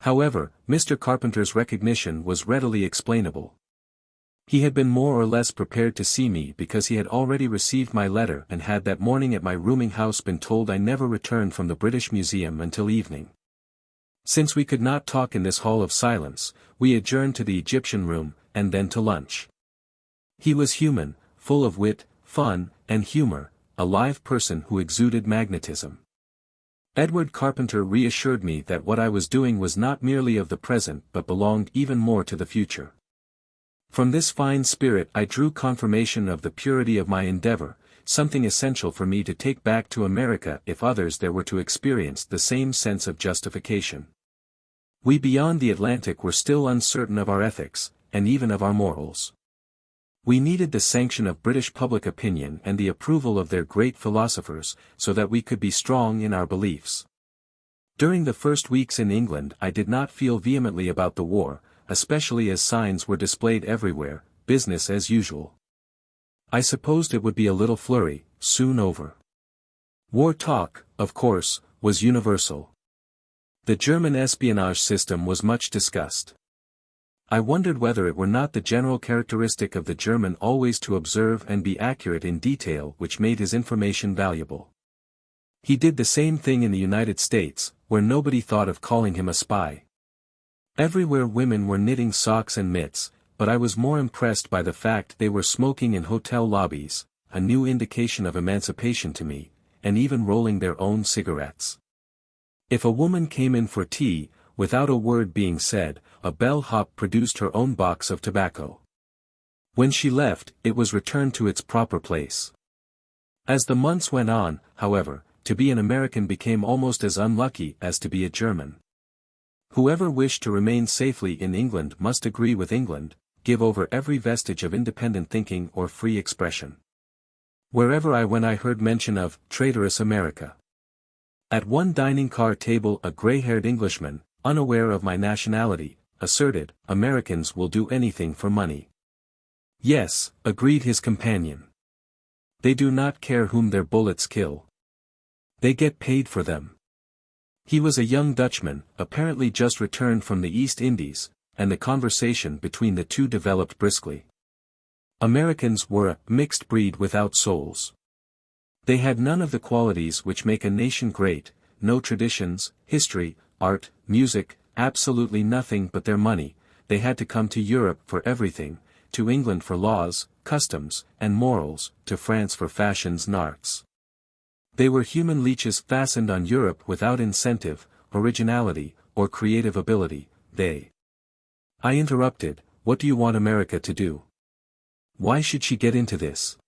However, Mr. Carpenter's recognition was readily explainable. He had been more or less prepared to see me because he had already received my letter and had that morning at my rooming house been told I never returned from the British Museum until evening. Since we could not talk in this hall of silence, we adjourned to the Egyptian room, and then to lunch. He was human, full of wit, fun, and humor, a live person who exuded magnetism. Edward Carpenter reassured me that what I was doing was not merely of the present but belonged even more to the future. From this fine spirit I drew confirmation of the purity of my endeavor, something essential for me to take back to America if others there were to experience the same sense of justification. We beyond the Atlantic were still uncertain of our ethics, and even of our morals. We needed the sanction of British public opinion and the approval of their great philosophers, so that we could be strong in our beliefs. During the first weeks in England I did not feel vehemently about the war, especially as signs were displayed everywhere, business as usual. I supposed it would be a little flurry, soon over. War talk, of course, was universal. The German espionage system was much discussed. I wondered whether it were not the general characteristic of the German always to observe and be accurate in detail which made his information valuable. He did the same thing in the United States, where nobody thought of calling him a spy. Everywhere women were knitting socks and mitts, but I was more impressed by the fact they were smoking in hotel lobbies, a new indication of emancipation to me, and even rolling their own cigarettes. If a woman came in for tea, without a word being said, a bellhop produced her own box of tobacco. When she left, it was returned to its proper place. As the months went on, however, to be an American became almost as unlucky as to be a German. Whoever wished to remain safely in England must agree with England, give over every vestige of independent thinking or free expression. Wherever I went I heard mention of traitorous America. At one dining-car table a gray-haired Englishman, unaware of my nationality, asserted, "Americans will do anything for money." Yes, agreed his companion. They do not care whom their bullets kill. They get paid for them. He was a young Dutchman, apparently just returned from the East Indies, and the conversation between the two developed briskly. Americans were a mixed breed without souls. They had none of the qualities which make a nation great, no traditions, history, art, music, absolutely nothing but their money. They had to come to Europe for everything, to England for laws, customs, and morals, to France for fashions and arts. They were human leeches fastened on Europe without incentive, originality, or creative ability. I interrupted, what do you want America to do? Why should she get into this?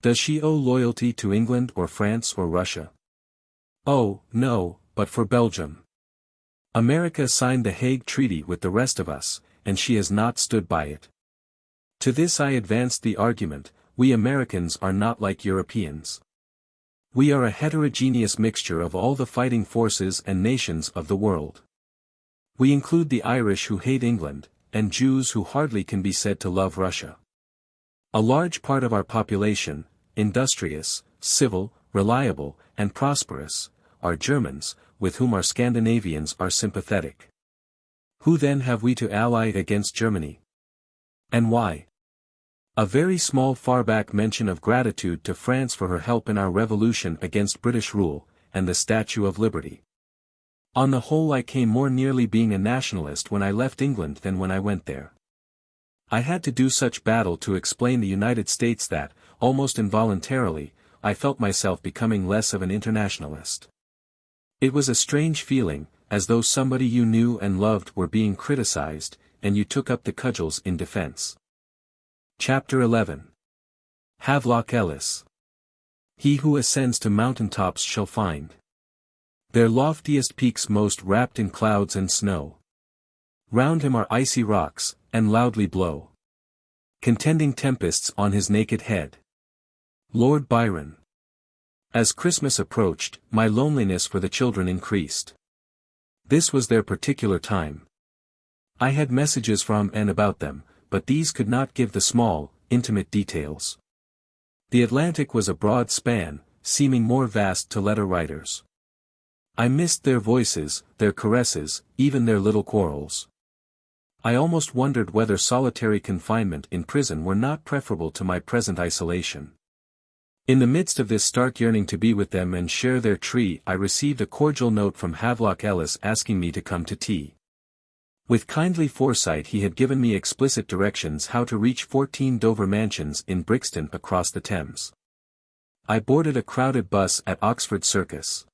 Does she owe loyalty to England or France or Russia? Oh, no, but for Belgium. America signed the Hague Treaty with the rest of us, and she has not stood by it. To this I advanced the argument, we Americans are not like Europeans. We are a heterogeneous mixture of all the fighting forces and nations of the world. We include the Irish who hate England, and Jews who hardly can be said to love Russia. A large part of our population, industrious, civil, reliable, and prosperous, are Germans, with whom our Scandinavians are sympathetic. Who then have we to ally against Germany? And why? A very small far-back mention of gratitude to France for her help in our revolution against British rule, and the Statue of Liberty. On the whole, I came more nearly being a nationalist when I left England than when I went there. I had to do such battle to explain the United States that, almost involuntarily, I felt myself becoming less of an internationalist. It was a strange feeling, as though somebody you knew and loved were being criticized, and you took up the cudgels in defense. Chapter 11. Havelock Ellis. He who ascends to mountain tops shall find their loftiest peaks most wrapped in clouds and snow. Round him are icy rocks, and loudly blow contending tempests on his naked head. Lord Byron. As Christmas approached, my loneliness for the children increased. This was their particular time. I had messages from and about them, but these could not give the small, intimate details. The Atlantic was a broad span, seeming more vast to letter writers. I missed their voices, their caresses, even their little quarrels. I almost wondered whether solitary confinement in prison were not preferable to my present isolation. In the midst of this stark yearning to be with them and share their tree, I received a cordial note from Havelock Ellis asking me to come to tea. With kindly foresight he had given me explicit directions how to reach 14 Dover mansions in Brixton across the Thames. I boarded a crowded bus at Oxford Circus.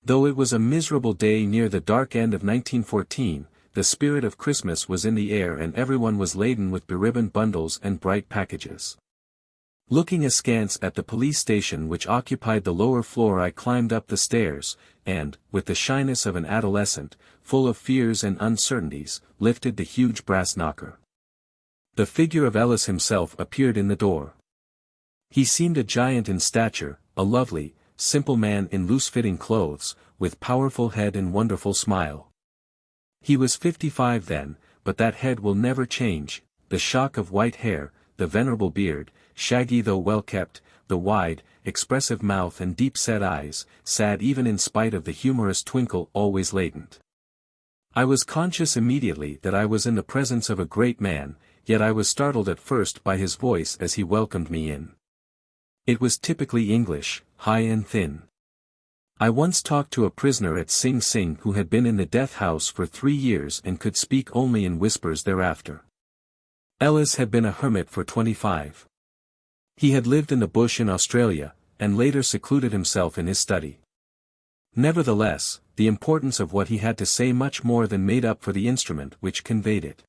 Though it was a miserable day near the dark end of 1914, the spirit of Christmas was in the air and everyone was laden with beribboned bundles and bright packages. Looking askance at the police station which occupied the lower floor, I climbed up the stairs, and, with the shyness of an adolescent, full of fears and uncertainties, lifted the huge brass knocker. The figure of Ellis himself appeared in the door. He seemed a giant in stature, a lovely, simple man in loose-fitting clothes, with powerful head and wonderful smile. He was 55 then, but that head will never change, the shock of white hair, the venerable beard, shaggy though well-kept, the wide, expressive mouth and deep-set eyes, sad even in spite of the humorous twinkle always latent. I was conscious immediately that I was in the presence of a great man, yet I was startled at first by his voice as he welcomed me in. It was typically English, high and thin. I once talked to a prisoner at Sing Sing who had been in the death house for 3 years and could speak only in whispers thereafter. Ellis had been a hermit for 25. He had lived in the bush in Australia, and later secluded himself in his study. Nevertheless, the importance of what he had to say much more than made up for the instrument which conveyed it.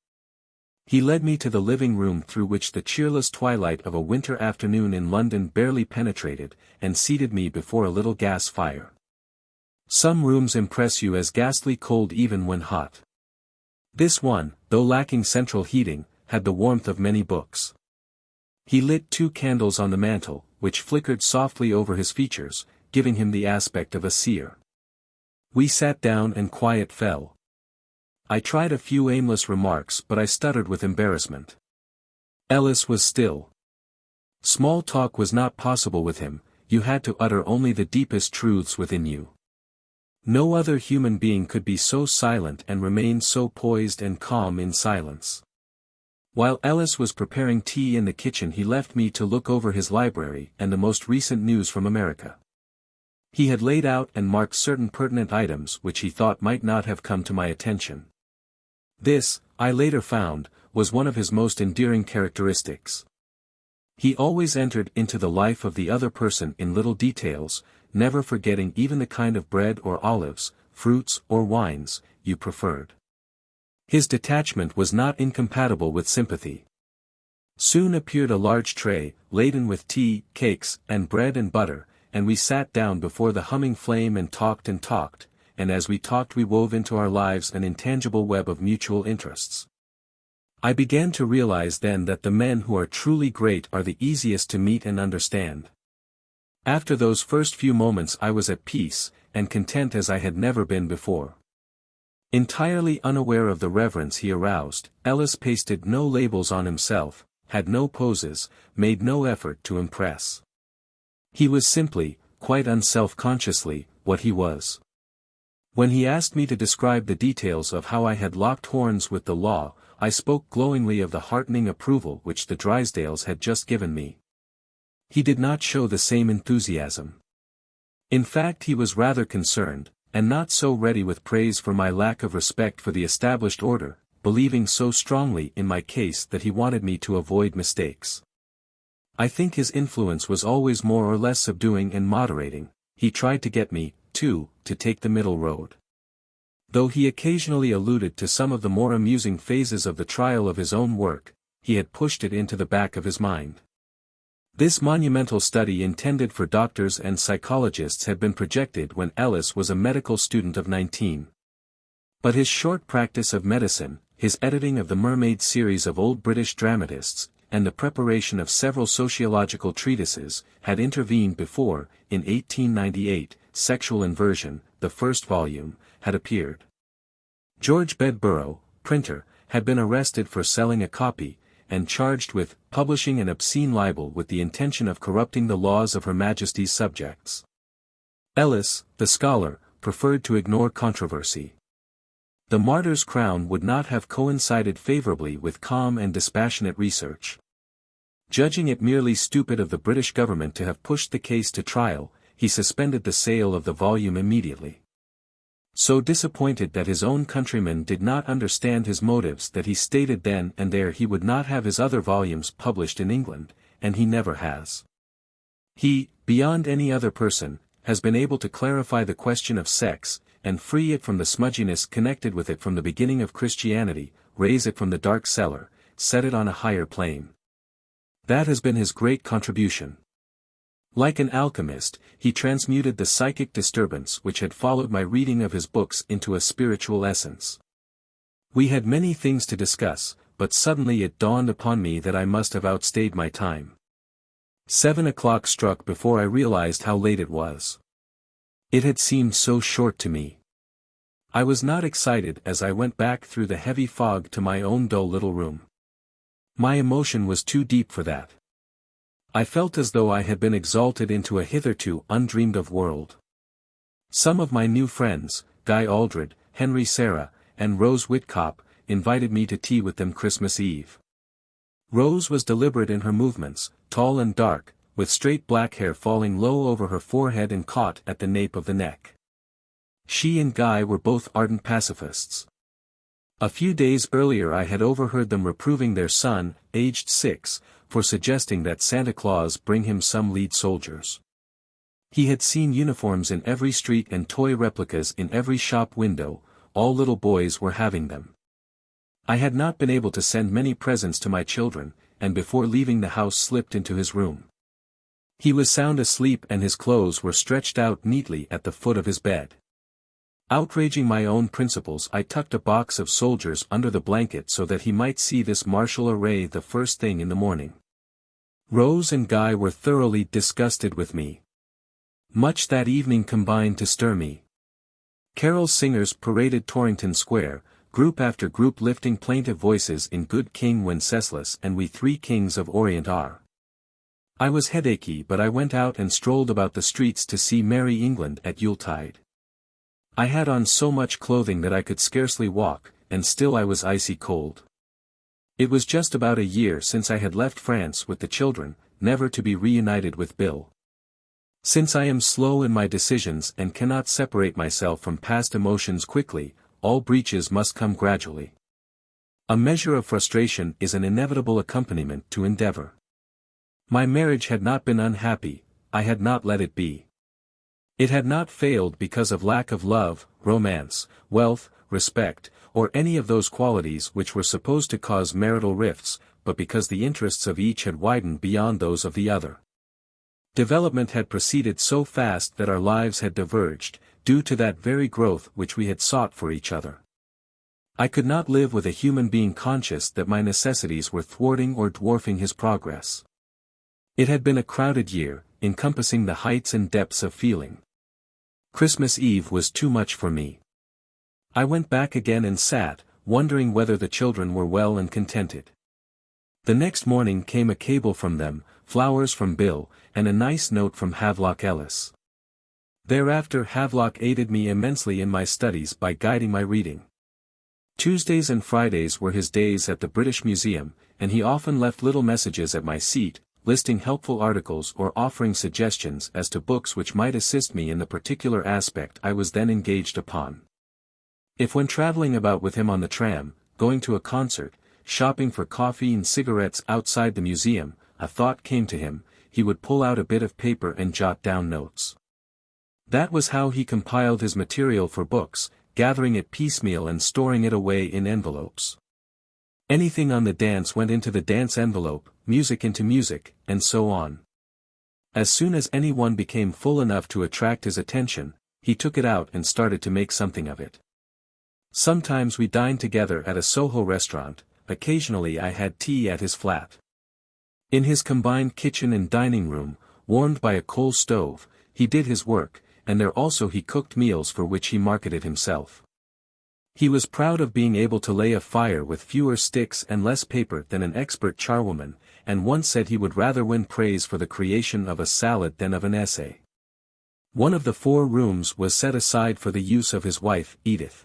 He led me to the living room through which the cheerless twilight of a winter afternoon in London barely penetrated, and seated me before a little gas fire. Some rooms impress you as ghastly cold even when hot. This one, though lacking central heating, had the warmth of many books. He lit 2 candles on the mantel, which flickered softly over his features, giving him the aspect of a seer. We sat down and quiet fell. I tried a few aimless remarks but I stuttered with embarrassment. Ellis was still. Small talk was not possible with him, you had to utter only the deepest truths within you. No other human being could be so silent and remain so poised and calm in silence. While Ellis was preparing tea in the kitchen, he left me to look over his library and the most recent news from America. He had laid out and marked certain pertinent items which he thought might not have come to my attention. This, I later found, was one of his most endearing characteristics. He always entered into the life of the other person in little details, never forgetting even the kind of bread or olives, fruits or wines, you preferred. His detachment was not incompatible with sympathy. Soon appeared a large tray, laden with tea, cakes, and bread and butter, and we sat down before the humming flame and talked, and as we talked we wove into our lives an intangible web of mutual interests. I began to realize then that the men who are truly great are the easiest to meet and understand. After those first few moments I was at peace, and content as I had never been before. Entirely unaware of the reverence he aroused, Ellis pasted no labels on himself, had no poses, made no effort to impress. He was simply, quite unself-consciously, what he was. When he asked me to describe the details of how I had locked horns with the law, I spoke glowingly of the heartening approval which the Drysdales had just given me. He did not show the same enthusiasm. In fact, he was rather concerned, and not so ready with praise for my lack of respect for the established order, believing so strongly in my case that he wanted me to avoid mistakes. I think his influence was always more or less subduing and moderating. He tried to get me, too, to take the middle road. Though he occasionally alluded to some of the more amusing phases of the trial of his own work, he had pushed it into the back of his mind. This monumental study intended for doctors and psychologists had been projected when Ellis was a medical student of 19. But his short practice of medicine, his editing of the Mermaid series of old British dramatists, and the preparation of several sociological treatises, had intervened before, in 1898, Sexual Inversion, the first volume, had appeared. George Bedborough, printer, had been arrested for selling a copy, and charged with publishing an obscene libel with the intention of corrupting the laws of Her Majesty's subjects. Ellis, the scholar, preferred to ignore controversy. The martyr's crown would not have coincided favorably with calm and dispassionate research. Judging it merely stupid of the British government to have pushed the case to trial, he suspended the sale of the volume immediately. So disappointed that his own countrymen did not understand his motives that he stated then and there he would not have his other volumes published in England, and he never has. He, beyond any other person, has been able to clarify the question of sex, and free it from the smudginess connected with it from the beginning of Christianity, raise it from the dark cellar, set it on a higher plane. That has been his great contribution. Like an alchemist, he transmuted the psychic disturbance which had followed my reading of his books into a spiritual essence. We had many things to discuss, but suddenly it dawned upon me that I must have outstayed my time. 7 o'clock struck before I realized how late it was. It had seemed so short to me. I was not excited as I went back through the heavy fog to my own dull little room. My emotion was too deep for that. I felt as though I had been exalted into a hitherto undreamed-of world. Some of my new friends, Guy Aldred, Henry Sarah, and Rose Whitcop, invited me to tea with them Christmas Eve. Rose was deliberate in her movements, tall and dark, with straight black hair falling low over her forehead and caught at the nape of the neck. She and Guy were both ardent pacifists. A few days earlier I had overheard them reproving their son, aged 6, for suggesting that Santa Claus bring him some lead soldiers. He had seen uniforms in every street and toy replicas in every shop window, all little boys were having them. I had not been able to send many presents to my children, and before leaving the house slipped into his room. He was sound asleep and his clothes were stretched out neatly at the foot of his bed. Outraging my own principles, I tucked a box of soldiers under the blanket so that he might see this martial array the first thing in the morning. Rose and Guy were thoroughly disgusted with me. Much that evening combined to stir me. Carol singers paraded Torrington Square, group after group lifting plaintive voices in Good King Wenceslas and We Three Kings of Orient are. I was headachy, but I went out and strolled about the streets to see Merry England at Yuletide. I had on so much clothing that I could scarcely walk, and still I was icy cold. It was just about a year since I had left France with the children, never to be reunited with Bill. Since I am slow in my decisions and cannot separate myself from past emotions quickly, all breaches must come gradually. A measure of frustration is an inevitable accompaniment to endeavor. My marriage had not been unhappy, I had not let it be. It had not failed because of lack of love, romance, wealth, respect, or any of those qualities which were supposed to cause marital rifts, but because the interests of each had widened beyond those of the other. Development had proceeded so fast that our lives had diverged, due to that very growth which we had sought for each other. I could not live with a human being conscious that my necessities were thwarting or dwarfing his progress. It had been a crowded year, encompassing the heights and depths of feeling. Christmas Eve was too much for me. I went back again and sat, wondering whether the children were well and contented. The next morning came a cable from them, flowers from Bill, and a nice note from Havelock Ellis. Thereafter Havelock aided me immensely in my studies by guiding my reading. Tuesdays and Fridays were his days at the British Museum, and he often left little messages at my seat, listing helpful articles or offering suggestions as to books which might assist me in the particular aspect I was then engaged upon. If when traveling about with him on the tram, going to a concert, shopping for coffee and cigarettes outside the museum, a thought came to him, he would pull out a bit of paper and jot down notes. That was how he compiled his material for books, gathering it piecemeal and storing it away in envelopes. Anything on the dance went into the dance envelope, music into music, and so on. As soon as anyone became full enough to attract his attention, he took it out and started to make something of it. Sometimes we dined together at a Soho restaurant, occasionally I had tea at his flat. In his combined kitchen and dining room, warmed by a coal stove, he did his work, and there also he cooked meals for which he marketed himself. He was proud of being able to lay a fire with fewer sticks and less paper than an expert charwoman, and once said he would rather win praise for the creation of a salad than of an essay. One of the 4 rooms was set aside for the use of his wife, Edith.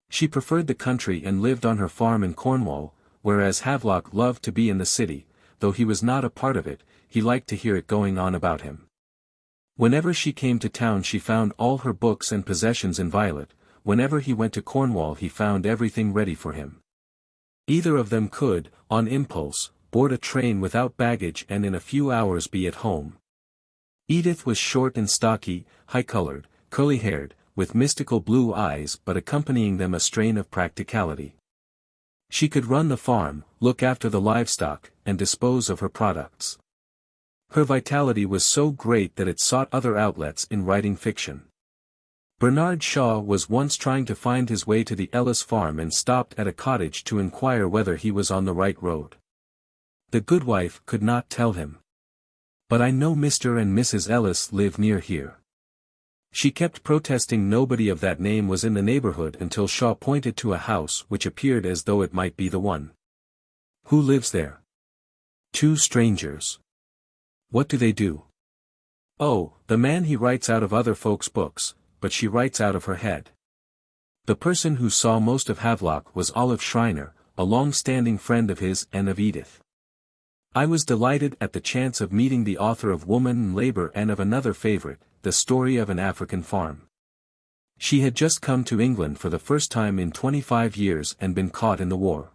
She preferred the country and lived on her farm in Cornwall, whereas Havelock loved to be in the city, though he was not a part of it, he liked to hear it going on about him. Whenever she came to town she found all her books and possessions inviolate, whenever he went to Cornwall he found everything ready for him. Either of them could, on impulse, board a train without baggage and in a few hours be at home. Edith was short and stocky, high-colored, curly-haired, with mystical blue eyes but accompanying them a strain of practicality. She could run the farm, look after the livestock, and dispose of her products. Her vitality was so great that it sought other outlets in writing fiction. Bernard Shaw was once trying to find his way to the Ellis farm and stopped at a cottage to inquire whether he was on the right road. The goodwife could not tell him. "But I know Mr. and Mrs. Ellis live near here." She kept protesting nobody of that name was in the neighborhood until Shaw pointed to a house which appeared as though it might be the one. "Who lives there?" "2 strangers." "What do they do?" "Oh, the man he writes out of other folks' books, but she writes out of her head." The person who saw most of Havelock was Olive Schreiner, a long-standing friend of his and of Edith. I was delighted at the chance of meeting the author of Woman and Labor and of another favorite, The Story of an African Farm. She had just come to England for the first time in 25 years and been caught in the war.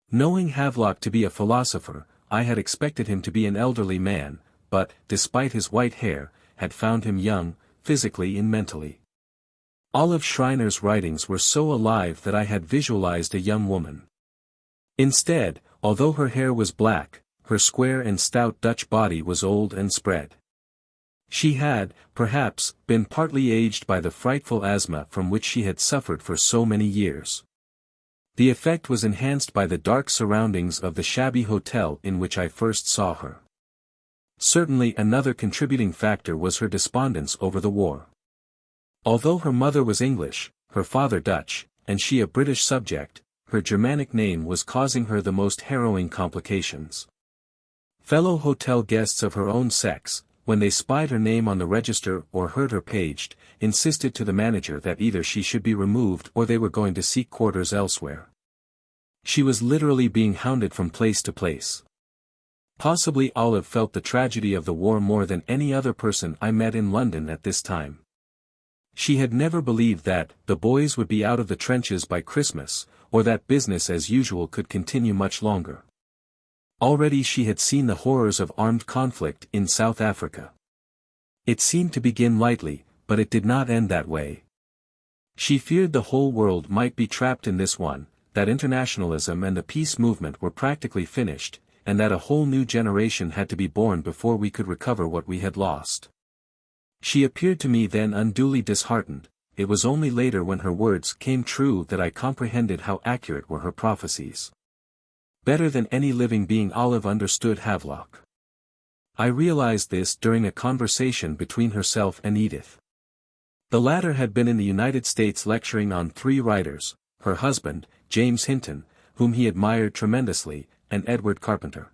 Knowing Havelock to be a philosopher, I had expected him to be an elderly man, but, despite his white hair, had found him young, physically and mentally. Olive Schreiner's writings were so alive that I had visualized a young woman. Instead, although her hair was black, her square and stout Dutch body was old and spread. She had, perhaps, been partly aged by the frightful asthma from which she had suffered for so many years. The effect was enhanced by the dark surroundings of the shabby hotel in which I first saw her. Certainly another contributing factor was her despondence over the war. Although her mother was English, her father Dutch, and she a British subject, her Germanic name was causing her the most harrowing complications. Fellow hotel guests of her own sex, when they spied her name on the register or heard her paged, insisted to the manager that either she should be removed or they were going to seek quarters elsewhere. She was literally being hounded from place to place. Possibly Olive felt the tragedy of the war more than any other person I met in London at this time. She had never believed that the boys would be out of the trenches by Christmas, or that business as usual could continue much longer. Already she had seen the horrors of armed conflict in South Africa. It seemed to begin lightly, but it did not end that way. She feared the whole world might be trapped in this one, that internationalism and the peace movement were practically finished, and that a whole new generation had to be born before we could recover what we had lost. She appeared to me then unduly disheartened. It was only later when her words came true that I comprehended how accurate were her prophecies. Better than any living being Olive understood Havelock. I realized this during a conversation between herself and Edith. The latter had been in the United States lecturing on 3 writers, her husband, James Hinton, whom he admired tremendously, and Edward Carpenter.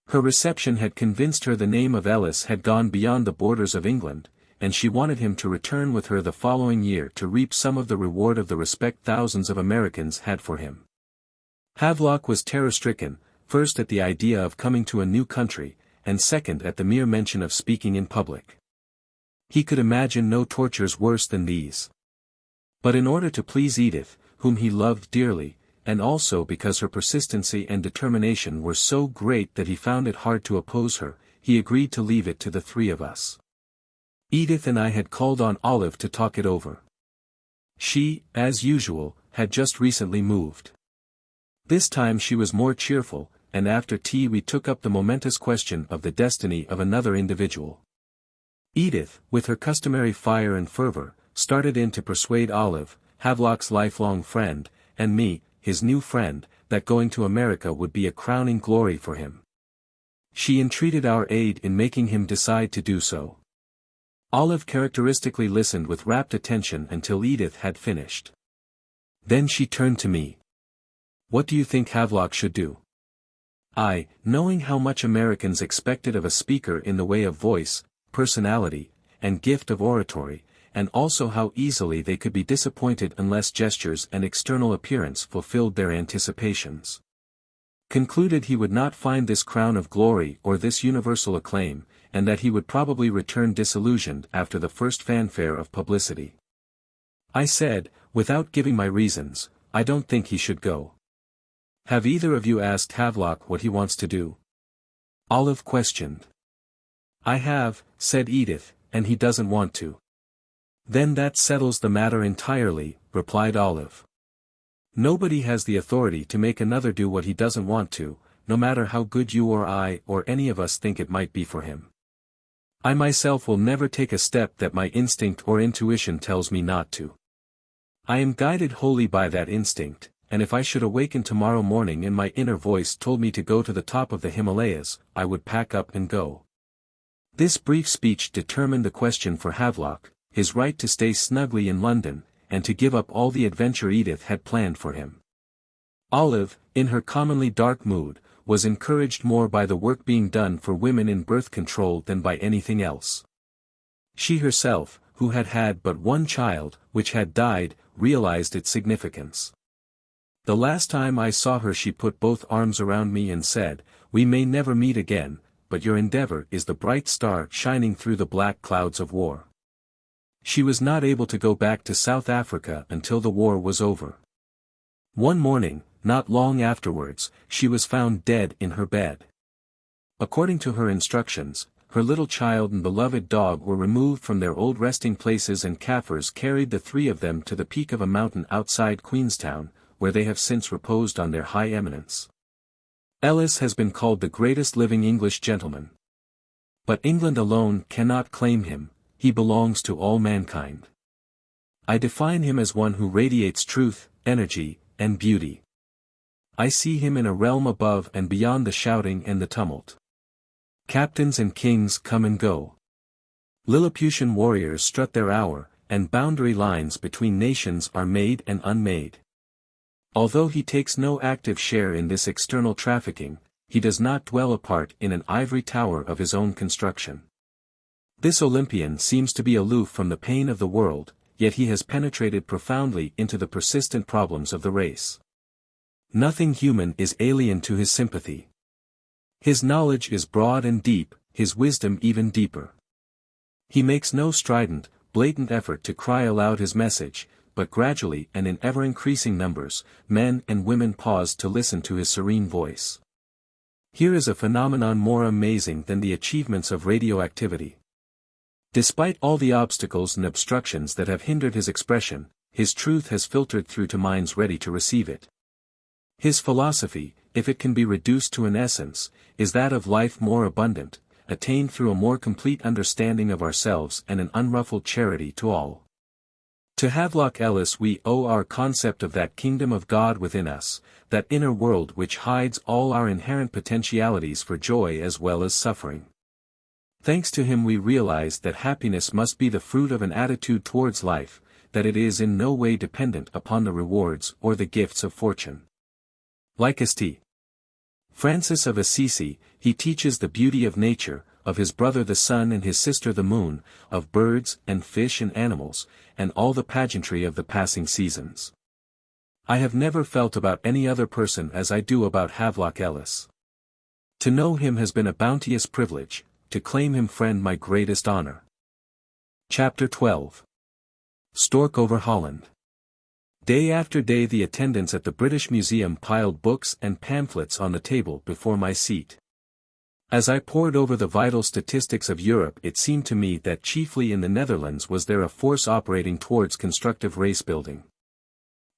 Her reception had convinced her the name of Ellis had gone beyond the borders of England, and she wanted him to return with her the following year to reap some of the reward of the respect thousands of Americans had for him. Havelock was terror-stricken, first at the idea of coming to a new country, and second at the mere mention of speaking in public. He could imagine no tortures worse than these. But in order to please Edith, whom he loved dearly, and also because her persistency and determination were so great that he found it hard to oppose her, he agreed to leave it to the 3 of us. Edith and I had called on Olive to talk it over. She, as usual, had just recently moved. This time she was more cheerful, and after tea we took up the momentous question of the destiny of another individual. Edith, with her customary fire and fervor, started in to persuade Olive, Havelock's lifelong friend, and me, his new friend, that going to America would be a crowning glory for him. She entreated our aid in making him decide to do so. Olive characteristically listened with rapt attention until Edith had finished. Then she turned to me. "What do you think Havelock should do?" I, knowing how much Americans expected of a speaker in the way of voice, personality, and gift of oratory, and also how easily they could be disappointed unless gestures and external appearance fulfilled their anticipations, concluded he would not find this crown of glory or this universal acclaim, and that he would probably return disillusioned after the first fanfare of publicity. I said, without giving my reasons, I don't think he should go. Have either of you asked Havelock what he wants to do? Olive questioned. I have, said Edith, and he doesn't want to. Then that settles the matter entirely, replied Olive. Nobody has the authority to make another do what he doesn't want to, no matter how good you or I or any of us think it might be for him. I myself will never take a step that my instinct or intuition tells me not to. I am guided wholly by that instinct, and if I should awaken tomorrow morning and my inner voice told me to go to the top of the Himalayas, I would pack up and go. This brief speech determined the question for Havelock, his right to stay snugly in London, and to give up all the adventure Edith had planned for him. Olive, in her commonly dark mood, was encouraged more by the work being done for women in birth control than by anything else. She herself, who had had but one child, which had died, realized its significance. The last time I saw her she put both arms around me and said, "We may never meet again, but your endeavor is the bright star shining through the black clouds of war." She was not able to go back to South Africa until the war was over. One morning, not long afterwards, she was found dead in her bed. According to her instructions, her little child and beloved dog were removed from their old resting places and Kaffirs carried the 3 of them to the peak of a mountain outside Queenstown, where they have since reposed on their high eminence. Ellis has been called the greatest living English gentleman. But England alone cannot claim him, he belongs to all mankind. I define him as one who radiates truth, energy, and beauty. I see him in a realm above and beyond the shouting and the tumult. Captains and kings come and go. Lilliputian warriors strut their hour, and boundary lines between nations are made and unmade. Although he takes no active share in this external trafficking, he does not dwell apart in an ivory tower of his own construction. This Olympian seems to be aloof from the pain of the world, yet he has penetrated profoundly into the persistent problems of the race. Nothing human is alien to his sympathy. His knowledge is broad and deep, his wisdom even deeper. He makes no strident, blatant effort to cry aloud his message, but gradually and in ever-increasing numbers, men and women pause to listen to his serene voice. Here is a phenomenon more amazing than the achievements of radioactivity. Despite all the obstacles and obstructions that have hindered his expression, his truth has filtered through to minds ready to receive it. His philosophy, if it can be reduced to an essence, is that of life more abundant, attained through a more complete understanding of ourselves and an unruffled charity to all. To Havelock Ellis we owe our concept of that kingdom of God within us, that inner world which hides all our inherent potentialities for joy as well as suffering. Thanks to him we realize that happiness must be the fruit of an attitude towards life, that it is in no way dependent upon the rewards or the gifts of fortune. Like St. Francis of Assisi, he teaches the beauty of nature, of his brother the sun and his sister the moon, of birds and fish and animals, and all the pageantry of the passing seasons. I have never felt about any other person as I do about Havelock Ellis. To know him has been a bounteous privilege, to claim him friend my greatest honor. Chapter 12. Stork over Holland. Day after day the attendants at the British Museum piled books and pamphlets on the table before my seat. As I pored over the vital statistics of Europe it seemed to me that chiefly in the Netherlands was there a force operating towards constructive race building.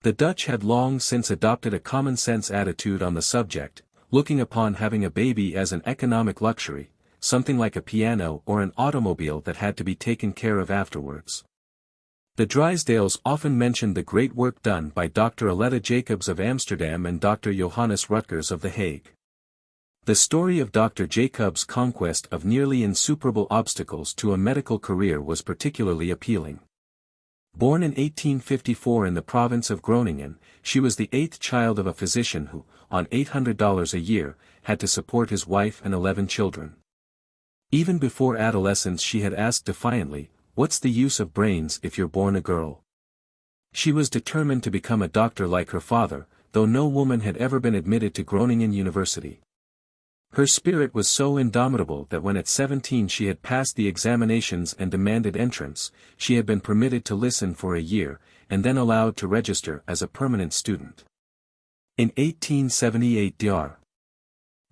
The Dutch had long since adopted a common-sense attitude on the subject, looking upon having a baby as an economic luxury, something like a piano or an automobile that had to be taken care of afterwards. The Drysdales often mentioned the great work done by Dr. Aletta Jacobs of Amsterdam and Dr. Johannes Rutgers of The Hague. The story of Dr. Jacobs' conquest of nearly insuperable obstacles to a medical career was particularly appealing. Born in 1854 in the province of Groningen, she was the 8th child of a physician who, on $800 a year, had to support his wife and 11 children. Even before adolescence she had asked defiantly, "What's the use of brains if you're born a girl?" She was determined to become a doctor like her father, though no woman had ever been admitted to Groningen University. Her spirit was so indomitable that when at 17 she had passed the examinations and demanded entrance, she had been permitted to listen for a year, and then allowed to register as a permanent student. In 1878 Dr.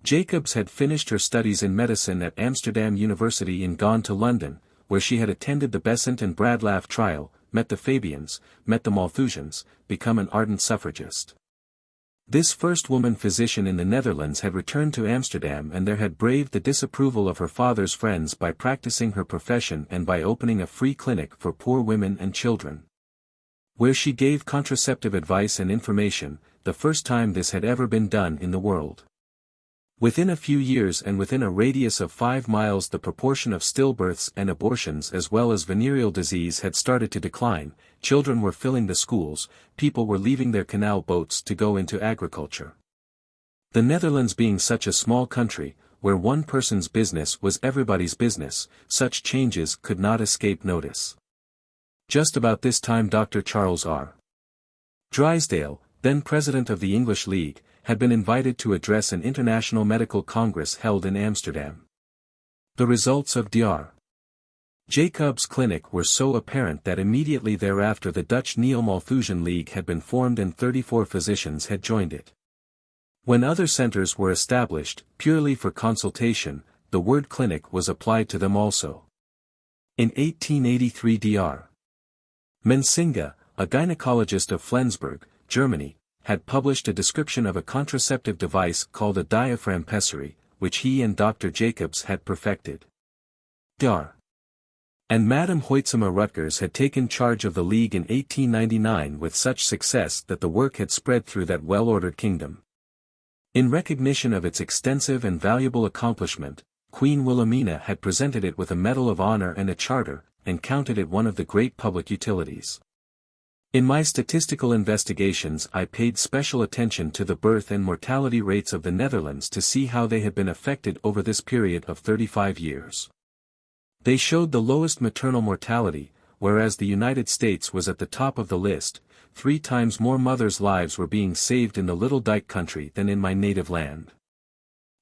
Jacobs had finished her studies in medicine at Amsterdam University and gone to London, where she had attended the Besant and Bradlaugh trial, met the Fabians, met the Malthusians, become an ardent suffragist. This first woman physician in the Netherlands had returned to Amsterdam and there had braved the disapproval of her father's friends by practicing her profession and by opening a free clinic for poor women and children, where she gave contraceptive advice and information, the first time this had ever been done in the world. Within a few years and within a radius of 5 miles the proportion of stillbirths and abortions as well as venereal disease had started to decline, children were filling the schools, people were leaving their canal boats to go into agriculture. The Netherlands being such a small country, where one person's business was everybody's business, such changes could not escape notice. Just about this time Dr. Charles R. Drysdale, then president of the English League, had been invited to address an international medical congress held in Amsterdam. The results of Dr. Jacobs' clinic were so apparent that immediately thereafter the Dutch Neo-Malthusian League had been formed and 34 physicians had joined it. When other centers were established, purely for consultation, the word clinic was applied to them also. In 1883 Dr. Mensinga, a gynecologist of Flensburg, Germany, had published a description of a contraceptive device called a diaphragm pessary, which he and Dr. Jacobs had perfected. Dr. and Madame Hoytsema Rutgers had taken charge of the League in 1899 with such success that the work had spread through that well-ordered kingdom. In recognition of its extensive and valuable accomplishment, Queen Wilhelmina had presented it with a Medal of Honor and a charter, and counted it one of the great public utilities. In my statistical investigations I paid special attention to the birth and mortality rates of the Netherlands to see how they had been affected over this period of 35 years. They showed the lowest maternal mortality, whereas the United States was at the top of the list. 3 times more mothers' lives were being saved in the little dyke country than in my native land.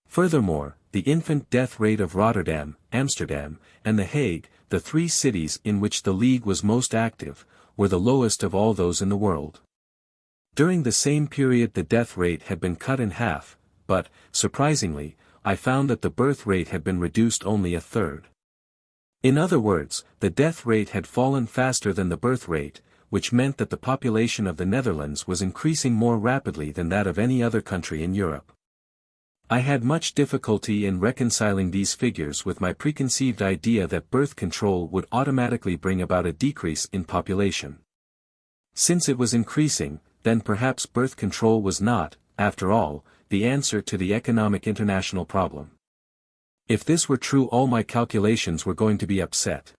Furthermore, the infant death rate of Rotterdam, Amsterdam, and The Hague, the 3 cities in which the League was most active, were the lowest of all those in the world. During the same period the death rate had been cut in half, but, surprisingly, I found that the birth rate had been reduced only a third. In other words, the death rate had fallen faster than the birth rate, which meant that the population of the Netherlands was increasing more rapidly than that of any other country in Europe. I had much difficulty in reconciling these figures with my preconceived idea that birth control would automatically bring about a decrease in population. Since it was increasing, then perhaps birth control was not, after all, the answer to the economic international problem. If this were true, all my calculations were going to be upset.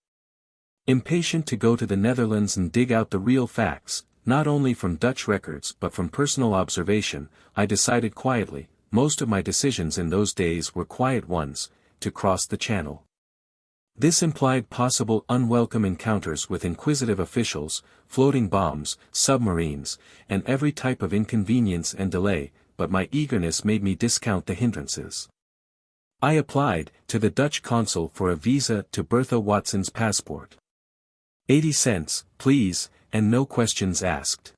Impatient to go to the Netherlands and dig out the real facts, not only from Dutch records but from personal observation, I decided quietly, most of my decisions in those days were quiet ones, to cross the channel. This implied possible unwelcome encounters with inquisitive officials, floating bombs, submarines, and every type of inconvenience and delay, but my eagerness made me discount the hindrances. I applied to the Dutch consul for a visa to Bertha Watson's passport. 80 cents, please, and no questions asked.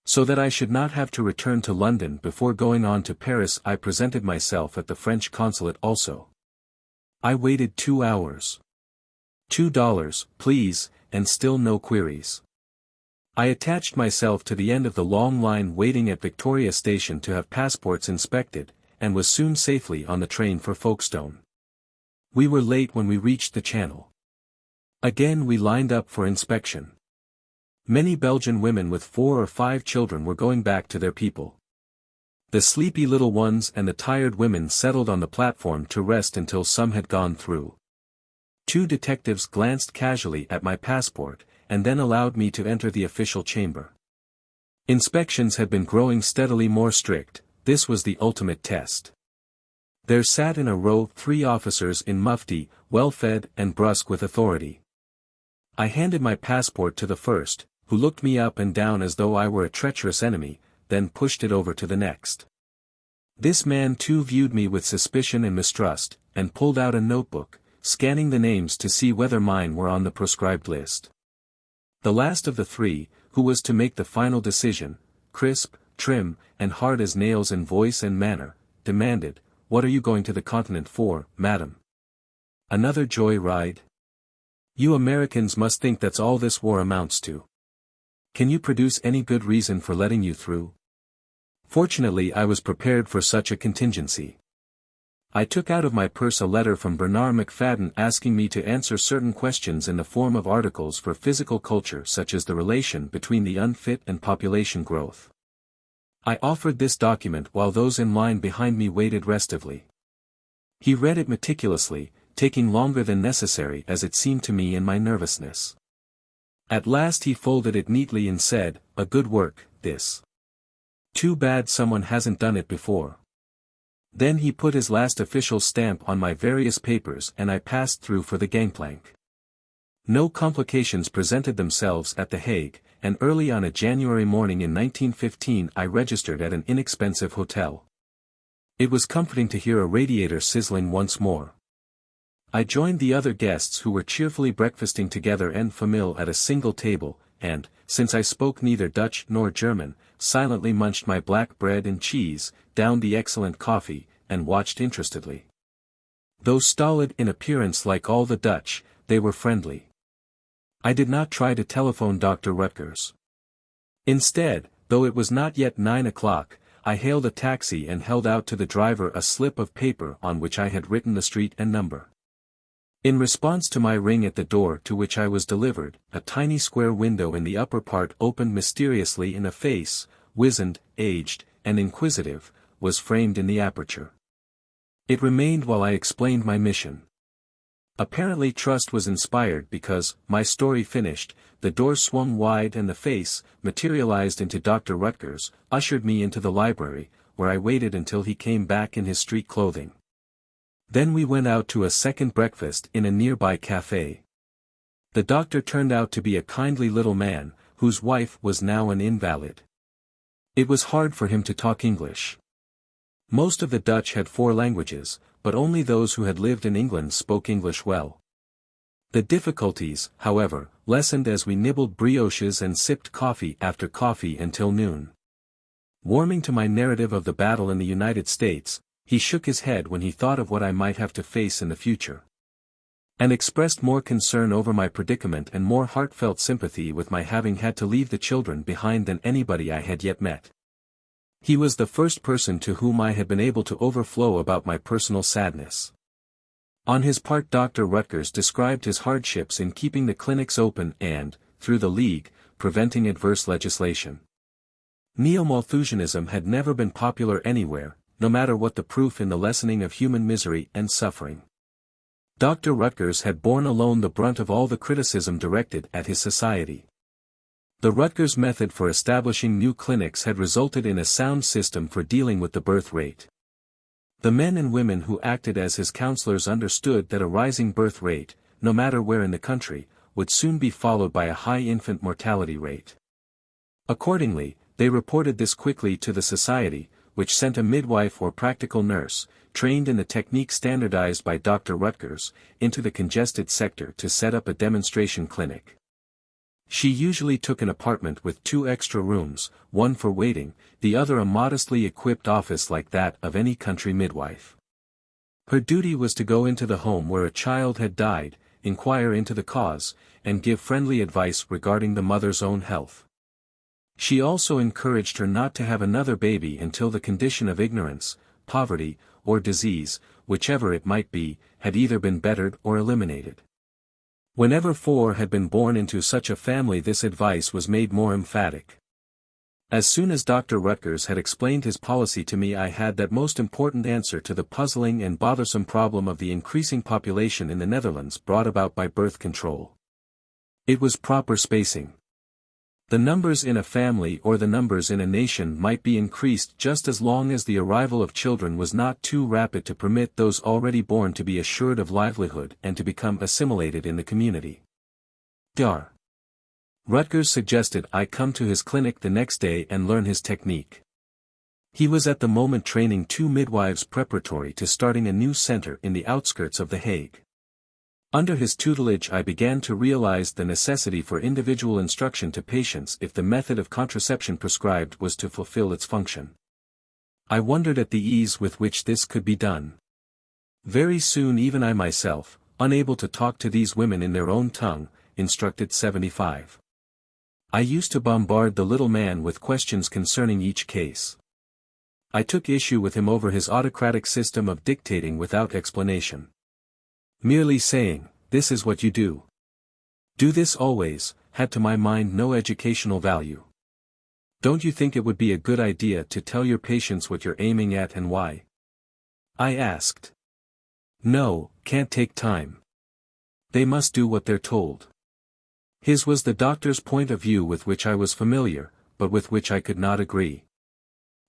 So that I should not have to return to London before going on to Paris, I presented myself at the French consulate also. I waited 2 hours. $2, please, and still no queries. I attached myself to the end of the long line waiting at Victoria Station to have passports inspected, and was soon safely on the train for Folkestone. We were late when we reached the Channel. Again we lined up for inspection. Many Belgian women with 4 or 5 children were going back to their people. The sleepy little ones and the tired women settled on the platform to rest until some had gone through. 2 detectives glanced casually at my passport, and then allowed me to enter the official chamber. Inspections had been growing steadily more strict. This was the ultimate test. There sat in a row 3 officers in mufti, well-fed and brusque with authority. I handed my passport to the first, who looked me up and down as though I were a treacherous enemy, then pushed it over to the next. This man too viewed me with suspicion and mistrust, and pulled out a notebook, scanning the names to see whether mine were on the proscribed list. The last of the 3, who was to make the final decision, crisp, trim, and hard as nails in voice and manner, demanded, "What are you going to the continent for, madam? Another joy ride? You Americans must think that's all this war amounts to. Can you produce any good reason for letting you through?" Fortunately I was prepared for such a contingency. I took out of my purse a letter from Bernard McFadden asking me to answer certain questions in the form of articles for physical culture, such as the relation between the unfit and population growth. I offered this document while those in line behind me waited restively. He read it meticulously, taking longer than necessary as it seemed to me in my nervousness. At last he folded it neatly and said, "A good work, this. Too bad someone hasn't done it before." Then he put his last official stamp on my various papers and I passed through for the gangplank. No complications presented themselves at The Hague, and early on a January morning in 1915 I registered at an inexpensive hotel. It was comforting to hear a radiator sizzling once more. I joined the other guests who were cheerfully breakfasting together en famille at a single table, and, since I spoke neither Dutch nor German, silently munched my black bread and cheese, downed the excellent coffee, and watched interestedly. Though stolid in appearance like all the Dutch, they were friendly. I did not try to telephone Dr. Rutgers. Instead, though it was not yet 9 o'clock, I hailed a taxi and held out to the driver a slip of paper on which I had written the street and number. In response to my ring at the door to which I was delivered, a tiny square window in the upper part opened mysteriously and a face, wizened, aged, and inquisitive, was framed in the aperture. It remained while I explained my mission. Apparently trust was inspired because, my story finished, the door swung wide and the face, materialized into Dr. Rutgers, ushered me into the library, where I waited until he came back in his street clothing. Then we went out to a second breakfast in a nearby cafe. The doctor turned out to be a kindly little man, whose wife was now an invalid. It was hard for him to talk English. Most of the Dutch had 4 languages, but only those who had lived in England spoke English well. The difficulties, however, lessened as we nibbled brioches and sipped coffee after coffee until noon. Warming to my narrative of the battle in the United States, he shook his head when he thought of what I might have to face in the future, and expressed more concern over my predicament and more heartfelt sympathy with my having had to leave the children behind than anybody I had yet met. He was the first person to whom I had been able to overflow about my personal sadness. On his part, Dr. Rutgers described his hardships in keeping the clinics open and, through the League, preventing adverse legislation. Neo-Malthusianism had never been popular anywhere, no matter what the proof in the lessening of human misery and suffering. Dr. Rutgers had borne alone the brunt of all the criticism directed at his society. The Rutgers method for establishing new clinics had resulted in a sound system for dealing with the birth rate. The men and women who acted as his counselors understood that a rising birth rate, no matter where in the country, would soon be followed by a high infant mortality rate. Accordingly, they reported this quickly to the society, which sent a midwife or practical nurse, trained in the technique standardized by Dr. Rutgers, into the congested sector to set up a demonstration clinic. She usually took an apartment with 2 extra rooms, one for waiting, the other a modestly equipped office like that of any country midwife. Her duty was to go into the home where a child had died, inquire into the cause, and give friendly advice regarding the mother's own health. She also encouraged her not to have another baby until the condition of ignorance, poverty, or disease, whichever it might be, had either been bettered or eliminated. Whenever 4 had been born into such a family, this advice was made more emphatic. As soon as Dr. Rutgers had explained his policy to me, I had that most important answer to the puzzling and bothersome problem of the increasing population in the Netherlands brought about by birth control. It was proper spacing. The numbers in a family or the numbers in a nation might be increased just as long as the arrival of children was not too rapid to permit those already born to be assured of livelihood and to become assimilated in the community. Dr. Rutgers suggested I come to his clinic the next day and learn his technique. He was at the moment training 2 midwives preparatory to starting a new center in the outskirts of The Hague. Under his tutelage I began to realize the necessity for individual instruction to patients if the method of contraception prescribed was to fulfill its function. I wondered at the ease with which this could be done. Very soon even I myself, unable to talk to these women in their own tongue, instructed 75. I used to bombard the little man with questions concerning each case. I took issue with him over his autocratic system of dictating without explanation. Merely saying, "This is what you do. Do this always," had to my mind no educational value. Don't you think it would be a good idea to tell your patients what you're aiming at and why? I asked. No, can't take time. They must do what they're told. His was the doctor's point of view with which I was familiar, but with which I could not agree.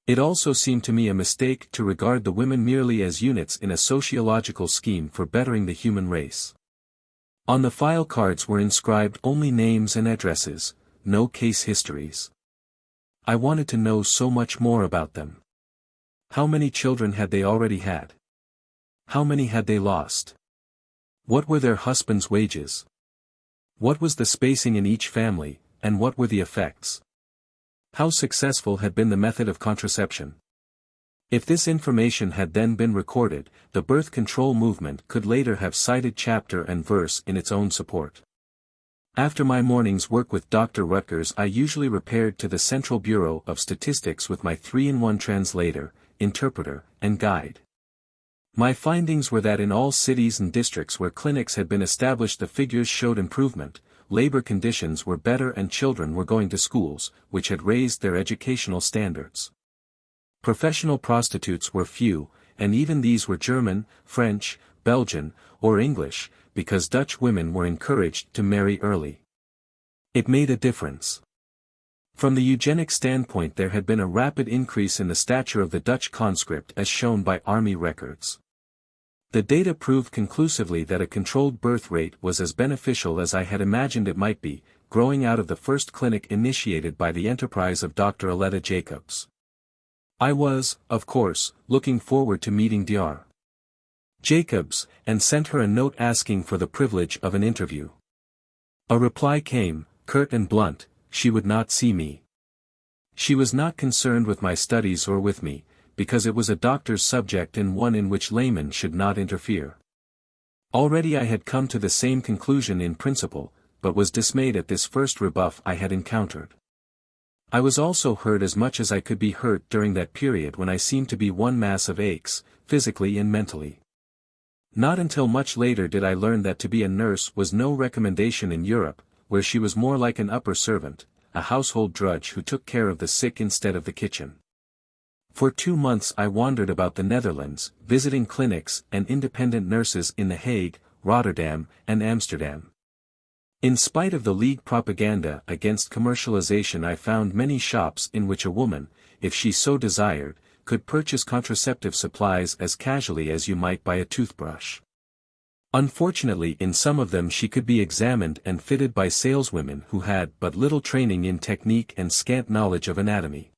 It also seemed to me a mistake to regard the women merely as units in a sociological scheme for bettering the human race. On the file cards were inscribed only names and addresses, no case histories. I wanted to know so much more about them. How many children had they already had? How many had they lost? What were their husbands' wages? What was the spacing in each family, and what were the effects? How successful had been the method of contraception? If this information had then been recorded, the birth control movement could later have cited chapter and verse in its own support. After my morning's work with Dr. Rutgers, I usually repaired to the Central Bureau of Statistics with my 3-in-1 translator, interpreter, and guide. My findings were that in all cities and districts where clinics had been established the figures showed improvement, labor conditions were better and children were going to schools, which had raised their educational standards. Professional prostitutes were few, and even these were German, French, Belgian, or English, because Dutch women were encouraged to marry early. It made a difference. From the eugenic standpoint, there had been a rapid increase in the stature of the Dutch conscript as shown by army records. The data proved conclusively that a controlled birth rate was as beneficial as I had imagined it might be, growing out of the first clinic initiated by the enterprise of Dr. Aletta Jacobs. I was, of course, looking forward to meeting Dr. Jacobs, and sent her a note asking for the privilege of an interview. A reply came, curt and blunt: she would not see me. She was not concerned with my studies or with me, because it was a doctor's subject and one in which laymen should not interfere. Already I had come to the same conclusion in principle, but was dismayed at this first rebuff I had encountered. I was also hurt as much as I could be hurt during that period when I seemed to be one mass of aches, physically and mentally. Not until much later did I learn that to be a nurse was no recommendation in Europe, where she was more like an upper servant, a household drudge who took care of the sick instead of the kitchen. For 2 months I wandered about the Netherlands, visiting clinics and independent nurses in The Hague, Rotterdam, and Amsterdam. In spite of the League propaganda against commercialization, I found many shops in which a woman, if she so desired, could purchase contraceptive supplies as casually as you might buy a toothbrush. Unfortunately, in some of them she could be examined and fitted by saleswomen who had but little training in technique and scant knowledge of anatomy.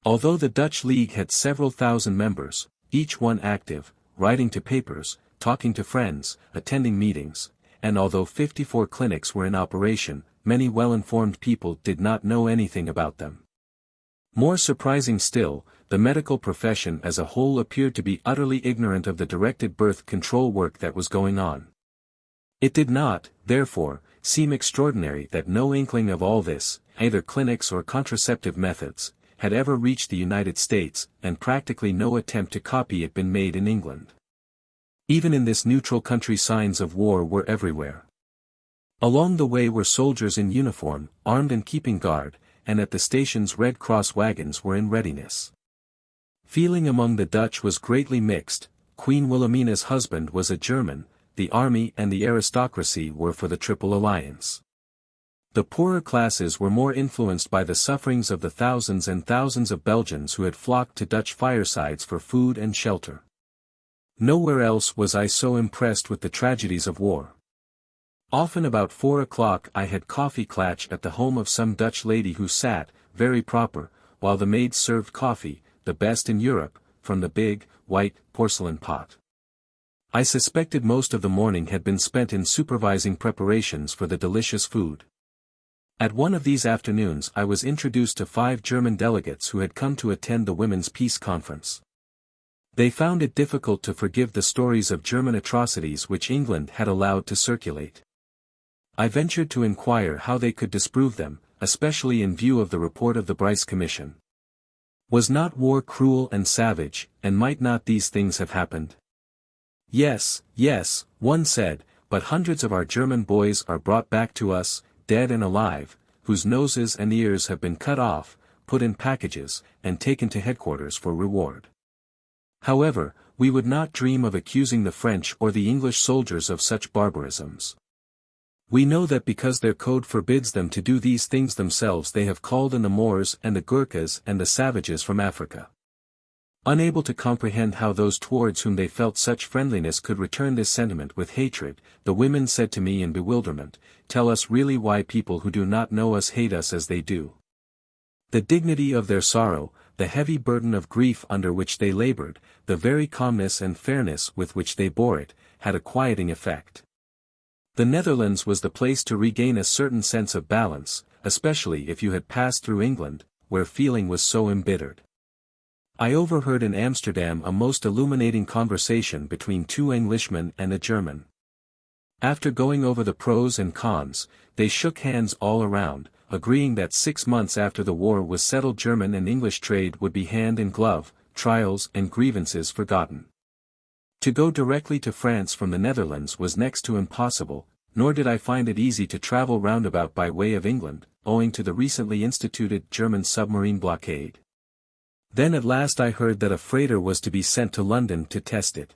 Although the Dutch League had several thousand members, each one active, writing to papers, talking to friends, attending meetings, and although 54 clinics were in operation, many well-informed people did not know anything about them. More surprising still, the medical profession as a whole appeared to be utterly ignorant of the directed birth control work that was going on. It did not, therefore, seem extraordinary that no inkling of all this, either clinics or contraceptive methods, had ever reached the United States, and practically no attempt to copy it been made in England. Even in this neutral country signs of war were everywhere. Along the way were soldiers in uniform, armed and keeping guard, and at the stations Red Cross wagons were in readiness. Feeling among the Dutch was greatly mixed. Queen Wilhelmina's husband was a German, the army and the aristocracy were for the Triple Alliance. The poorer classes were more influenced by the sufferings of the thousands and thousands of Belgians who had flocked to Dutch firesides for food and shelter. Nowhere else was I so impressed with the tragedies of war. Often about 4 o'clock I had coffee clatch at the home of some Dutch lady who sat, very proper, while the maids served coffee, the best in Europe, from the big, white, porcelain pot. I suspected most of the morning had been spent in supervising preparations for the delicious food. At one of these afternoons I was introduced to 5 German delegates who had come to attend the Women's Peace Conference. They found it difficult to forgive the stories of German atrocities which England had allowed to circulate. I ventured to inquire how they could disprove them, especially in view of the report of the Bryce Commission. Was not war cruel and savage, and might not these things have happened? Yes, yes, one said, but hundreds of our German boys are brought back to us, dead and alive, whose noses and ears have been cut off, put in packages, and taken to headquarters for reward. However, we would not dream of accusing the French or the English soldiers of such barbarisms. We know that because their code forbids them to do these things themselves, they have called in the Moors and the Gurkhas and the savages from Africa. Unable to comprehend how those towards whom they felt such friendliness could return this sentiment with hatred, the women said to me in bewilderment, "Tell us really why people who do not know us hate us as they do." The dignity of their sorrow, the heavy burden of grief under which they labored, the very calmness and fairness with which they bore it, had a quieting effect. The Netherlands was the place to regain a certain sense of balance, especially if you had passed through England, where feeling was so embittered. I overheard in Amsterdam a most illuminating conversation between 2 Englishmen and a German. After going over the pros and cons, they shook hands all around, agreeing that 6 months after the war was settled German and English trade would be hand in glove, trials and grievances forgotten. To go directly to France from the Netherlands was next to impossible, nor did I find it easy to travel roundabout by way of England, owing to the recently instituted German submarine blockade. Then at last I heard that a freighter was to be sent to London to test it.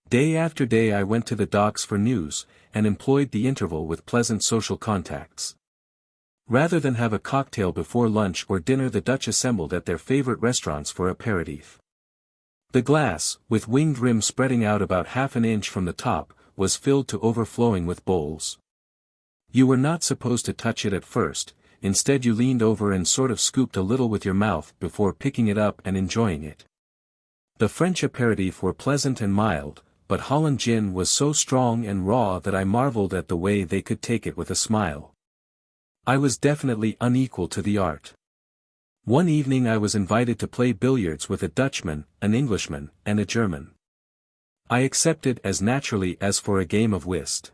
Day after day I went to the docks for news, and employed the interval with pleasant social contacts. Rather than have a cocktail before lunch or dinner, the Dutch assembled at their favorite restaurants for aperitif. The glass, with winged rim spreading out about half an inch from the top, was filled to overflowing with bowls. You were not supposed to touch it at first, instead you leaned over and sort of scooped a little with your mouth before picking it up and enjoying it. The French aperitif were pleasant and mild, but Holland gin was so strong and raw that I marveled at the way they could take it with a smile. I was definitely unequal to the art. One evening I was invited to play billiards with a Dutchman, an Englishman, and a German. I accepted as naturally as for a game of whist.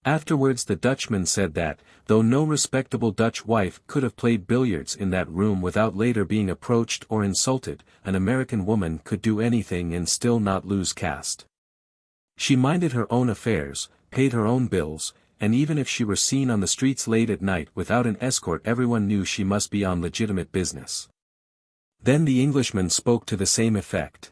Afterwards the Dutchman said that, though no respectable Dutch wife could have played billiards in that room without later being approached or insulted, an American woman could do anything and still not lose caste. She minded her own affairs, paid her own bills, and even if she were seen on the streets late at night without an escort, everyone knew she must be on legitimate business. Then the Englishman spoke to the same effect.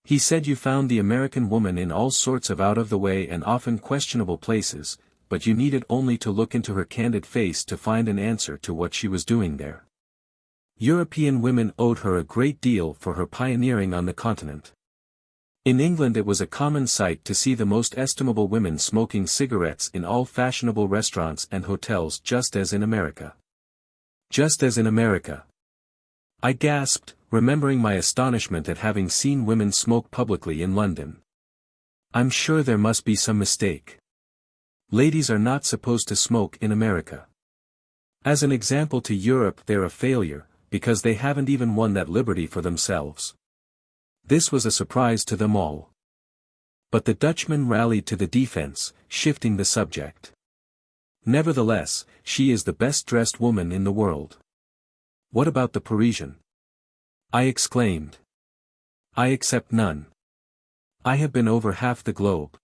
He said you found the American woman in all sorts of out-of-the-way and often questionable places, but you needed only to look into her candid face to find an answer to what she was doing there. European women owed her a great deal for her pioneering on the continent. In England it was a common sight to see the most estimable women smoking cigarettes in all fashionable restaurants and hotels, just as in America. Just as in America. I gasped, remembering my astonishment at having seen women smoke publicly in London. I'm sure there must be some mistake. Ladies are not supposed to smoke in America. As an example to Europe, they're a failure, because they haven't even won that liberty for themselves. This was a surprise to them all. But the Dutchman rallied to the defense, shifting the subject. Nevertheless, she is the best-dressed woman in the world. What about the Parisian? I exclaimed. I accept none. I have been over half the globe.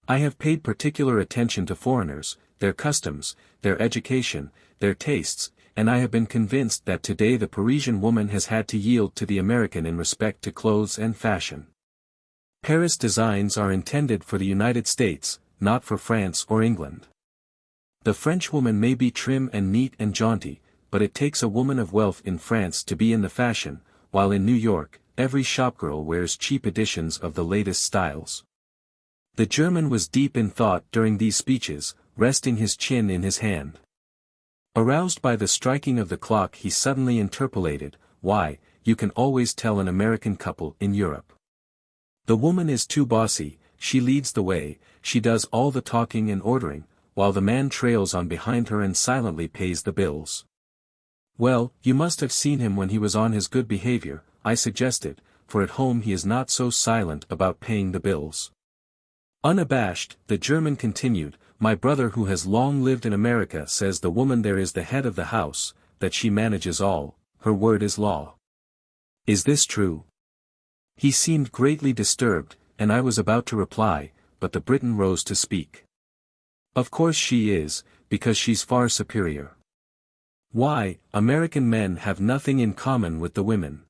I have paid particular attention to foreigners, their customs, their education, their tastes, and I have been convinced that today the Parisian woman has had to yield to the American in respect to clothes and fashion. Paris designs are intended for the United States, not for France or England. The French woman may be trim and neat and jaunty, but it takes a woman of wealth in France to be in the fashion, while in New York, every shopgirl wears cheap editions of the latest styles. The German was deep in thought during these speeches, resting his chin in his hand. Aroused by the striking of the clock, he suddenly interpolated, "Why, you can always tell an American couple in Europe. The woman is too bossy, she leads the way, she does all the talking and ordering, while the man trails on behind her and silently pays the bills." Well, you must have seen him when he was on his good behavior, I suggested, for at home he is not so silent about paying the bills. Unabashed, the German continued, "My brother who has long lived in America says the woman there is the head of the house, that she manages all, her word is law. Is this true?" He seemed greatly disturbed, and I was about to reply, but the Briton rose to speak. "Of course she is, because she's far superior. Why, American men have nothing in common with the women.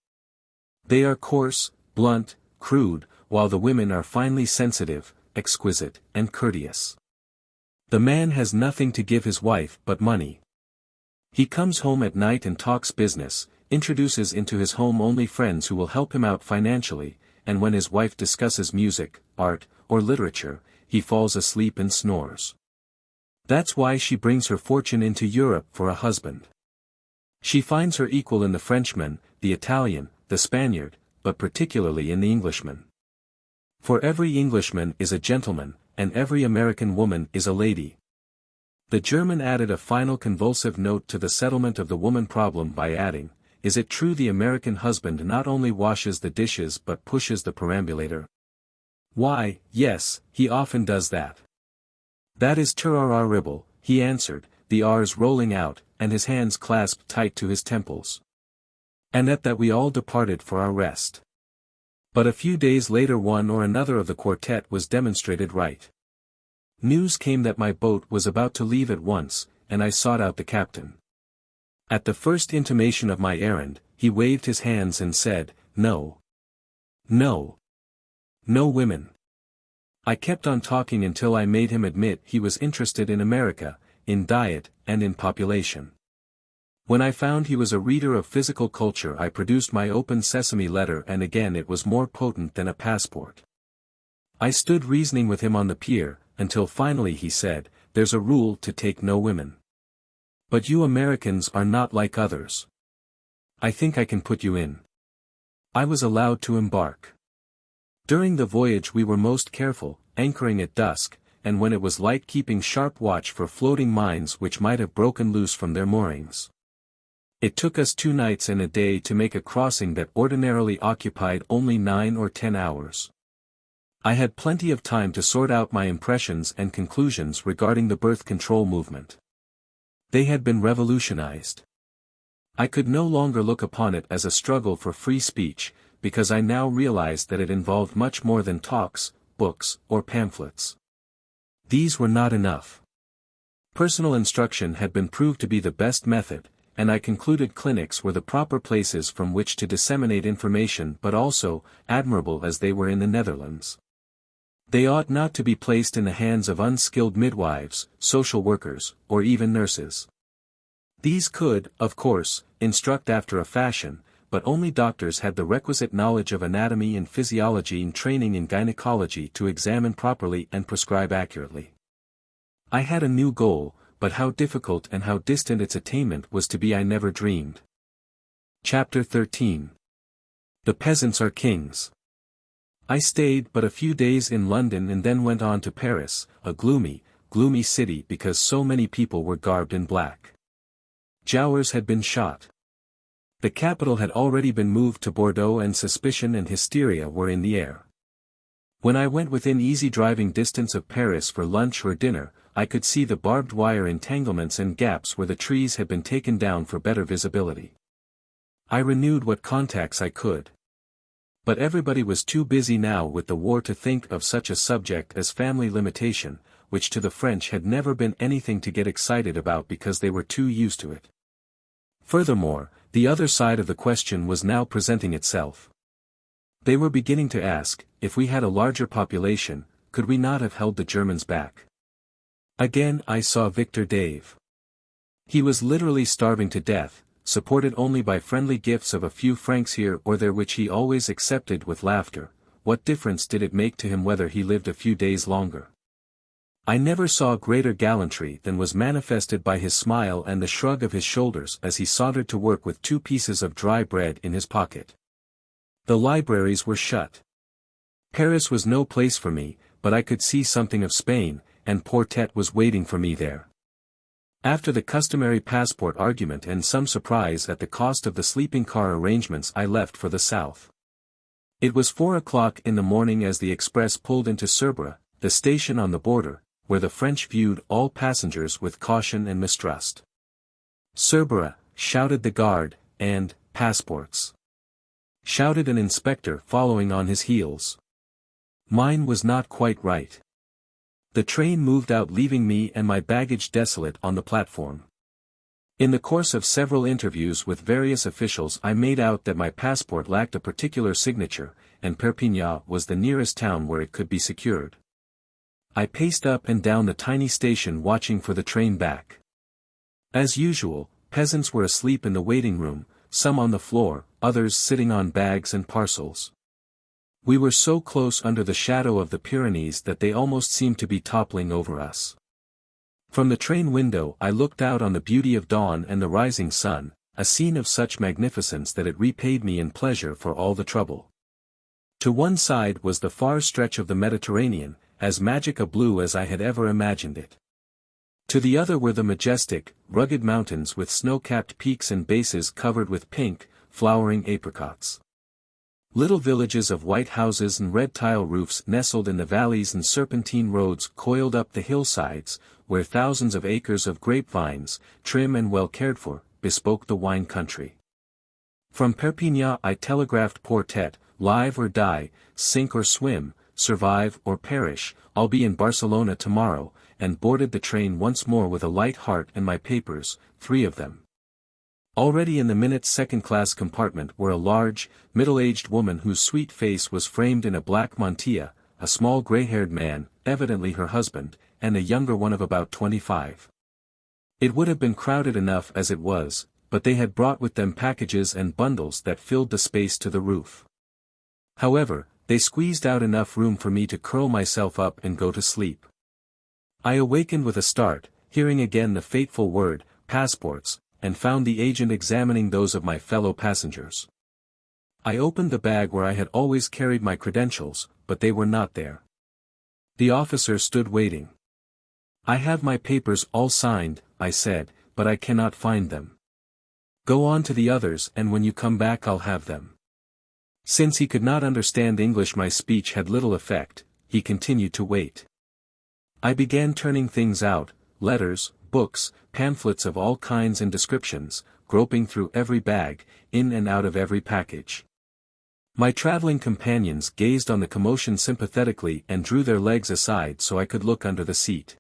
They are coarse, blunt, crude, while the women are finely sensitive, exquisite, and courteous. The man has nothing to give his wife but money. He comes home at night and talks business, introduces into his home only friends who will help him out financially, and when his wife discusses music, art, or literature, he falls asleep and snores. That's why she brings her fortune into Europe for a husband. She finds her equal in the Frenchman, the Italian, the Spaniard, but particularly in the Englishman. For every Englishman is a gentleman, and every American woman is a lady." The German added a final convulsive note to the settlement of the woman problem by adding, "Is it true the American husband not only washes the dishes but pushes the perambulator?" "Why, yes, he often does that." "That is terrible," he answered, the R's rolling out, and his hands clasped tight to his temples. And at that we all departed for our rest. But a few days later one or another of the quartet was demonstrated right. News came that my boat was about to leave at once, and I sought out the captain. At the first intimation of my errand, he waved his hands and said, "No. No. No women. I kept on talking until I made him admit he was interested in America, in diet, and in population. When I found he was a reader of physical culture, I produced my open sesame letter, and again it was more potent than a passport. I stood reasoning with him on the pier, until finally he said, "There's a rule to take no women. But you Americans are not like others. I think I can put you in." I was allowed to embark. During the voyage we were most careful, anchoring at dusk, and when it was light keeping sharp watch for floating mines which might have broken loose from their moorings. It took us 2 nights and a day to make a crossing that ordinarily occupied only 9 or 10 hours. I had plenty of time to sort out my impressions and conclusions regarding the birth control movement. They had been revolutionized. I could no longer look upon it as a struggle for free speech, because I now realized that it involved much more than talks, books, or pamphlets. These were not enough. Personal instruction had been proved to be the best method, and I concluded clinics were the proper places from which to disseminate information, but also, admirable as they were in the Netherlands, they ought not to be placed in the hands of unskilled midwives, social workers, or even nurses. These could, of course, instruct after a fashion, but only doctors had the requisite knowledge of anatomy and physiology and training in gynecology to examine properly and prescribe accurately. I had a new goal, but how difficult and how distant its attainment was to be I never dreamed. Chapter 13. The Peasants Are Kings. I stayed but a few days in London and then went on to Paris, a gloomy, gloomy city because so many people were garbed in black. Jowers had been shot. The capital had already been moved to Bordeaux, and suspicion and hysteria were in the air. When I went within easy driving distance of Paris for lunch or dinner, I could see the barbed wire entanglements and gaps where the trees had been taken down for better visibility. I renewed what contacts I could. But everybody was too busy now with the war to think of such a subject as family limitation, which to the French had never been anything to get excited about because they were too used to it. Furthermore, the other side of the question was now presenting itself. They were beginning to ask, if we had a larger population, could we not have held the Germans back? Again I saw Victor Dave. He was literally starving to death, supported only by friendly gifts of a few francs here or there which he always accepted with laughter. What difference did it make to him whether he lived a few days longer? I never saw greater gallantry than was manifested by his smile and the shrug of his shoulders as he sauntered to work with 2 pieces of dry bread in his pocket. The libraries were shut. Paris was no place for me, but I could see something of Spain, and poor Tete was waiting for me there. After the customary passport argument and some surprise at the cost of the sleeping car arrangements, I left for the south. It was 4 o'clock in the morning as the express pulled into Cerbère, the station on the border, where the French viewed all passengers with caution and mistrust. "Cerbère," shouted the guard, and "passports," shouted an inspector following on his heels. Mine was not quite right. The train moved out, leaving me and my baggage desolate on the platform. In the course of several interviews with various officials I made out that my passport lacked a particular signature, and Perpignan was the nearest town where it could be secured. I paced up and down the tiny station watching for the train back. As usual, peasants were asleep in the waiting room, some on the floor, others sitting on bags and parcels. We were so close under the shadow of the Pyrenees that they almost seemed to be toppling over us. From the train window I looked out on the beauty of dawn and the rising sun, a scene of such magnificence that it repaid me in pleasure for all the trouble. To one side was the far stretch of the Mediterranean, as magic a blue as I had ever imagined it. To the other were the majestic, rugged mountains with snow-capped peaks and bases covered with pink, flowering apricots. Little villages of white houses and red tile roofs nestled in the valleys, and serpentine roads coiled up the hillsides, where thousands of acres of grapevines, trim and well cared for, bespoke the wine country. From Perpignan I telegraphed poor Tete, live or die, sink or swim, survive or perish, I'll be in Barcelona tomorrow, and boarded the train once more with a light heart and my papers, 3 of them. Already in the minute's second-class compartment were a large, middle-aged woman whose sweet face was framed in a black mantilla, a small gray-haired man, evidently her husband, and a younger one of about 25. It would have been crowded enough as it was, but they had brought with them packages and bundles that filled the space to the roof. However, they squeezed out enough room for me to curl myself up and go to sleep. I awakened with a start, hearing again the fateful word, passports, and found the agent examining those of my fellow passengers. I opened the bag where I had always carried my credentials, but they were not there. The officer stood waiting. "I have my papers all signed," I said, "but I cannot find them." "Go on to the others and when you come back I'll have them." Since he could not understand English, my speech had little effect. He continued to wait. I began turning things out, letters, books, pamphlets of all kinds and descriptions, groping through every bag, in and out of every package. My traveling companions gazed on the commotion sympathetically and drew their legs aside so I could look under the seat.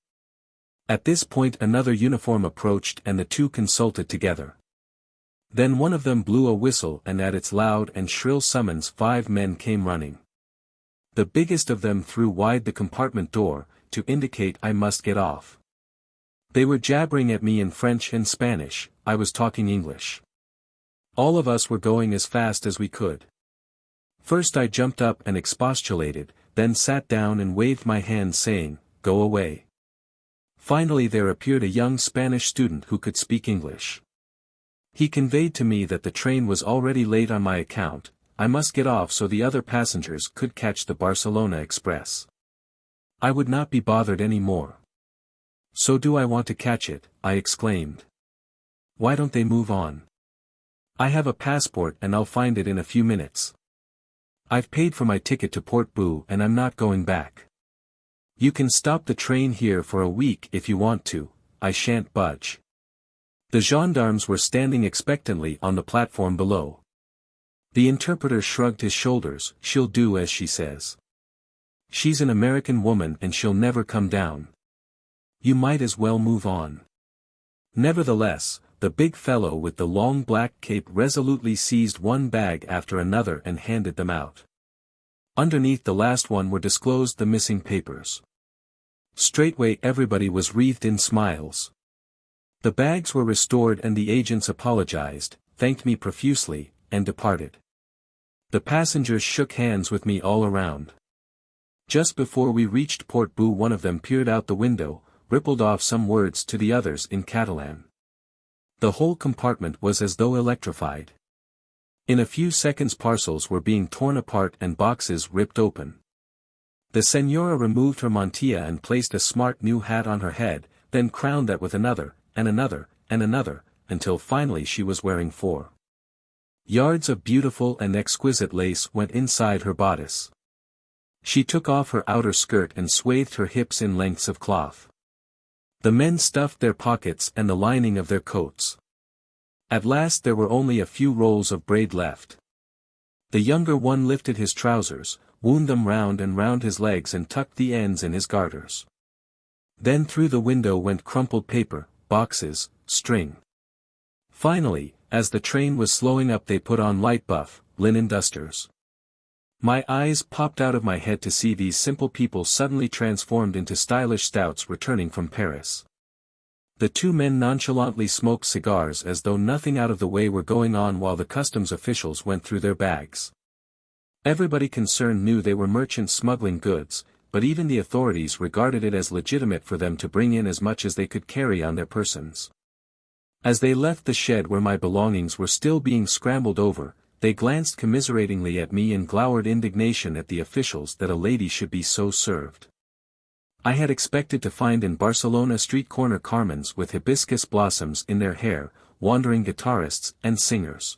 At this point another uniform approached and the two consulted together. Then one of them blew a whistle and at its loud and shrill summons 5 men came running. The biggest of them threw wide the compartment door, to indicate I must get off. They were jabbering at me in French and Spanish. I was talking English. All of us were going as fast as we could. First I jumped up and expostulated, then sat down and waved my hand saying, "Go away." Finally there appeared a young Spanish student who could speak English. He conveyed to me that the train was already late on my account. I must get off so the other passengers could catch the Barcelona express. I would not be bothered any more. "So do I want to catch it," I exclaimed. "Why don't they move on? I have a passport and I'll find it in a few minutes. I've paid for my ticket to Portbou and I'm not going back. You can stop the train here for a week if you want to, I shan't budge." The gendarmes were standing expectantly on the platform below. The interpreter shrugged his shoulders. "She'll do as she says. She's an American woman and she'll never come down. You might as well move on." Nevertheless, the big fellow with the long black cape resolutely seized one bag after another and handed them out. Underneath the last one were disclosed the missing papers. Straightway everybody was wreathed in smiles. The bags were restored and the agents apologized, thanked me profusely, and departed. The passengers shook hands with me all around. Just before we reached Portbou one of them peered out the window, rippled off some words to the others in Catalan. The whole compartment was as though electrified. In a few seconds parcels were being torn apart and boxes ripped open. The señora removed her mantilla and placed a smart new hat on her head, then crowned that with another, and another, and another, until finally she was wearing 4 yards of beautiful and exquisite lace went inside her bodice. She took off her outer skirt and swathed her hips in lengths of cloth. The men stuffed their pockets and the lining of their coats. At last there were only a few rolls of braid left. The younger one lifted his trousers, wound them round and round his legs and tucked the ends in his garters. Then through the window went crumpled paper, boxes, string. Finally, as the train was slowing up they put on light buff, linen dusters. My eyes popped out of my head to see these simple people suddenly transformed into stylish stouts returning from Paris. The 2 men nonchalantly smoked cigars as though nothing out of the way were going on while the customs officials went through their bags. Everybody concerned knew they were merchants smuggling goods, but even the authorities regarded it as legitimate for them to bring in as much as they could carry on their persons. As they left the shed where my belongings were still being scrambled over, they glanced commiseratingly at me and glowered indignation at the officials that a lady should be so served. I had expected to find in Barcelona street corner Carmens with hibiscus blossoms in their hair, wandering guitarists and singers.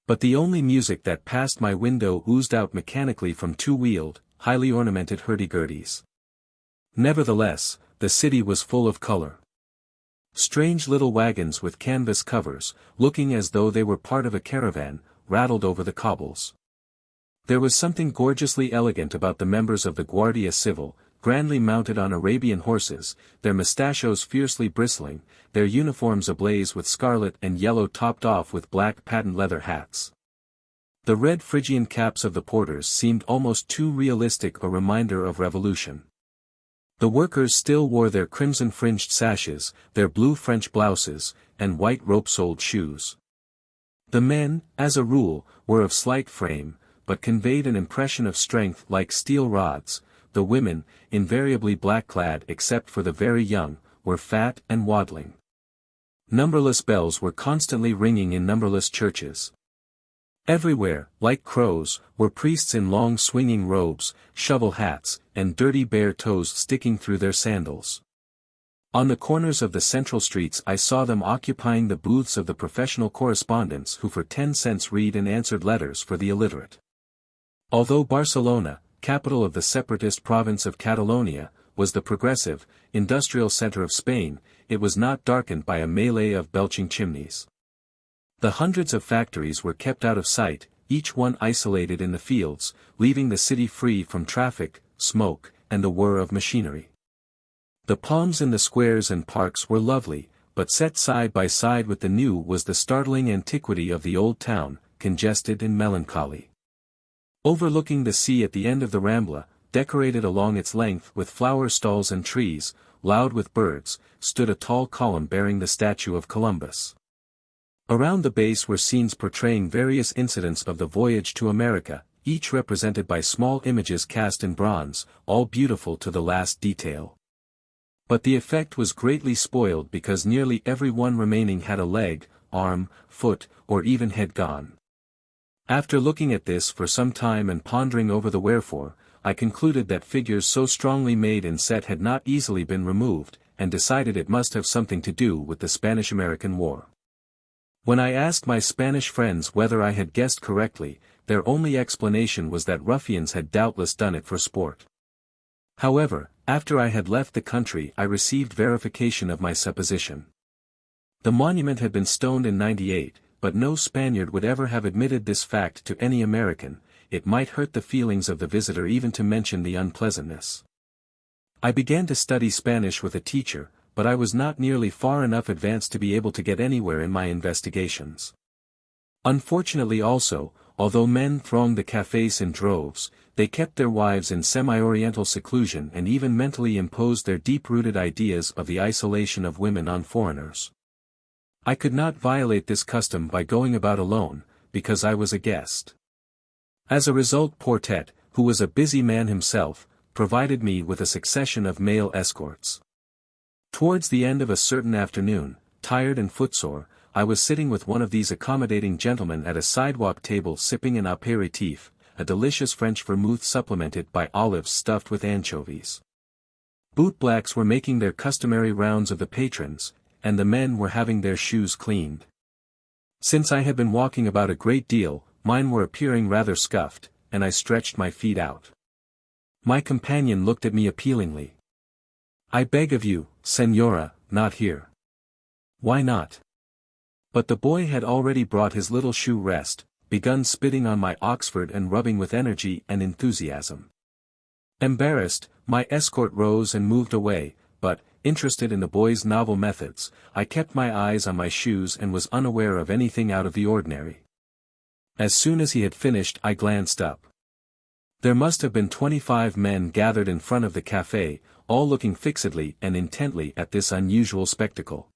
But the only music that passed my window oozed out mechanically from 2-wheeled, highly ornamented hurdy-gurdies. Nevertheless, the city was full of color. Strange little wagons with canvas covers, looking as though they were part of a caravan, rattled over the cobbles. There was something gorgeously elegant about the members of the Guardia Civil, grandly mounted on Arabian horses, their mustachios fiercely bristling, their uniforms ablaze with scarlet and yellow topped off with black patent leather hats. The red Phrygian caps of the porters seemed almost too realistic a reminder of revolution. The workers still wore their crimson-fringed sashes, their blue French blouses, and white rope-soled shoes. The men, as a rule, were of slight frame, but conveyed an impression of strength like steel rods. The women, invariably black-clad except for the very young, were fat and waddling. Numberless bells were constantly ringing in numberless churches. Everywhere, like crows, were priests in long swinging robes, shovel hats, and dirty bare toes sticking through their sandals. On the corners of the central streets I saw them occupying the booths of the professional correspondents who for 10 cents read and answered letters for the illiterate. Although Barcelona, capital of the separatist province of Catalonia, was the progressive, industrial center of Spain, it was not darkened by a melee of belching chimneys. The hundreds of factories were kept out of sight, each one isolated in the fields, leaving the city free from traffic, smoke, and the whir of machinery. The palms in the squares and parks were lovely, but set side by side with the new was the startling antiquity of the old town, congested and melancholy. Overlooking the sea at the end of the Rambla, decorated along its length with flower stalls and trees, loud with birds, stood a tall column bearing the statue of Columbus. Around the base were scenes portraying various incidents of the voyage to America, each represented by small images cast in bronze, all beautiful to the last detail. But the effect was greatly spoiled because nearly every one remaining had a leg, arm, foot, or even head gone. After looking at this for some time and pondering over the wherefore, I concluded that figures so strongly made and set had not easily been removed, and decided it must have something to do with the Spanish-American War. When I asked my Spanish friends whether I had guessed correctly, their only explanation was that ruffians had doubtless done it for sport. However, after I had left the country I received verification of my supposition. The monument had been stoned in '98, but no Spaniard would ever have admitted this fact to any American. It might hurt the feelings of the visitor even to mention the unpleasantness. I began to study Spanish with a teacher, but I was not nearly far enough advanced to be able to get anywhere in my investigations. Unfortunately also, although men thronged the cafés in droves, they kept their wives in semi-oriental seclusion and even mentally imposed their deep-rooted ideas of the isolation of women on foreigners. I could not violate this custom by going about alone, because I was a guest. As a result Portet, who was a busy man himself, provided me with a succession of male escorts. Towards the end of a certain afternoon, tired and footsore, I was sitting with one of these accommodating gentlemen at a sidewalk table sipping an apéritif, a delicious French vermouth supplemented by olives stuffed with anchovies. Bootblacks were making their customary rounds of the patrons, and the men were having their shoes cleaned. Since I had been walking about a great deal, mine were appearing rather scuffed, and I stretched my feet out. My companion looked at me appealingly. "I beg of you, Senora, not here." "Why not?" But the boy had already brought his little shoe rest, begun spitting on my Oxford and rubbing with energy and enthusiasm. Embarrassed, my escort rose and moved away, but, interested in the boy's novel methods, I kept my eyes on my shoes and was unaware of anything out of the ordinary. As soon as he had finished I glanced up. There must have been 25 men gathered in front of the café, all looking fixedly and intently at this unusual spectacle.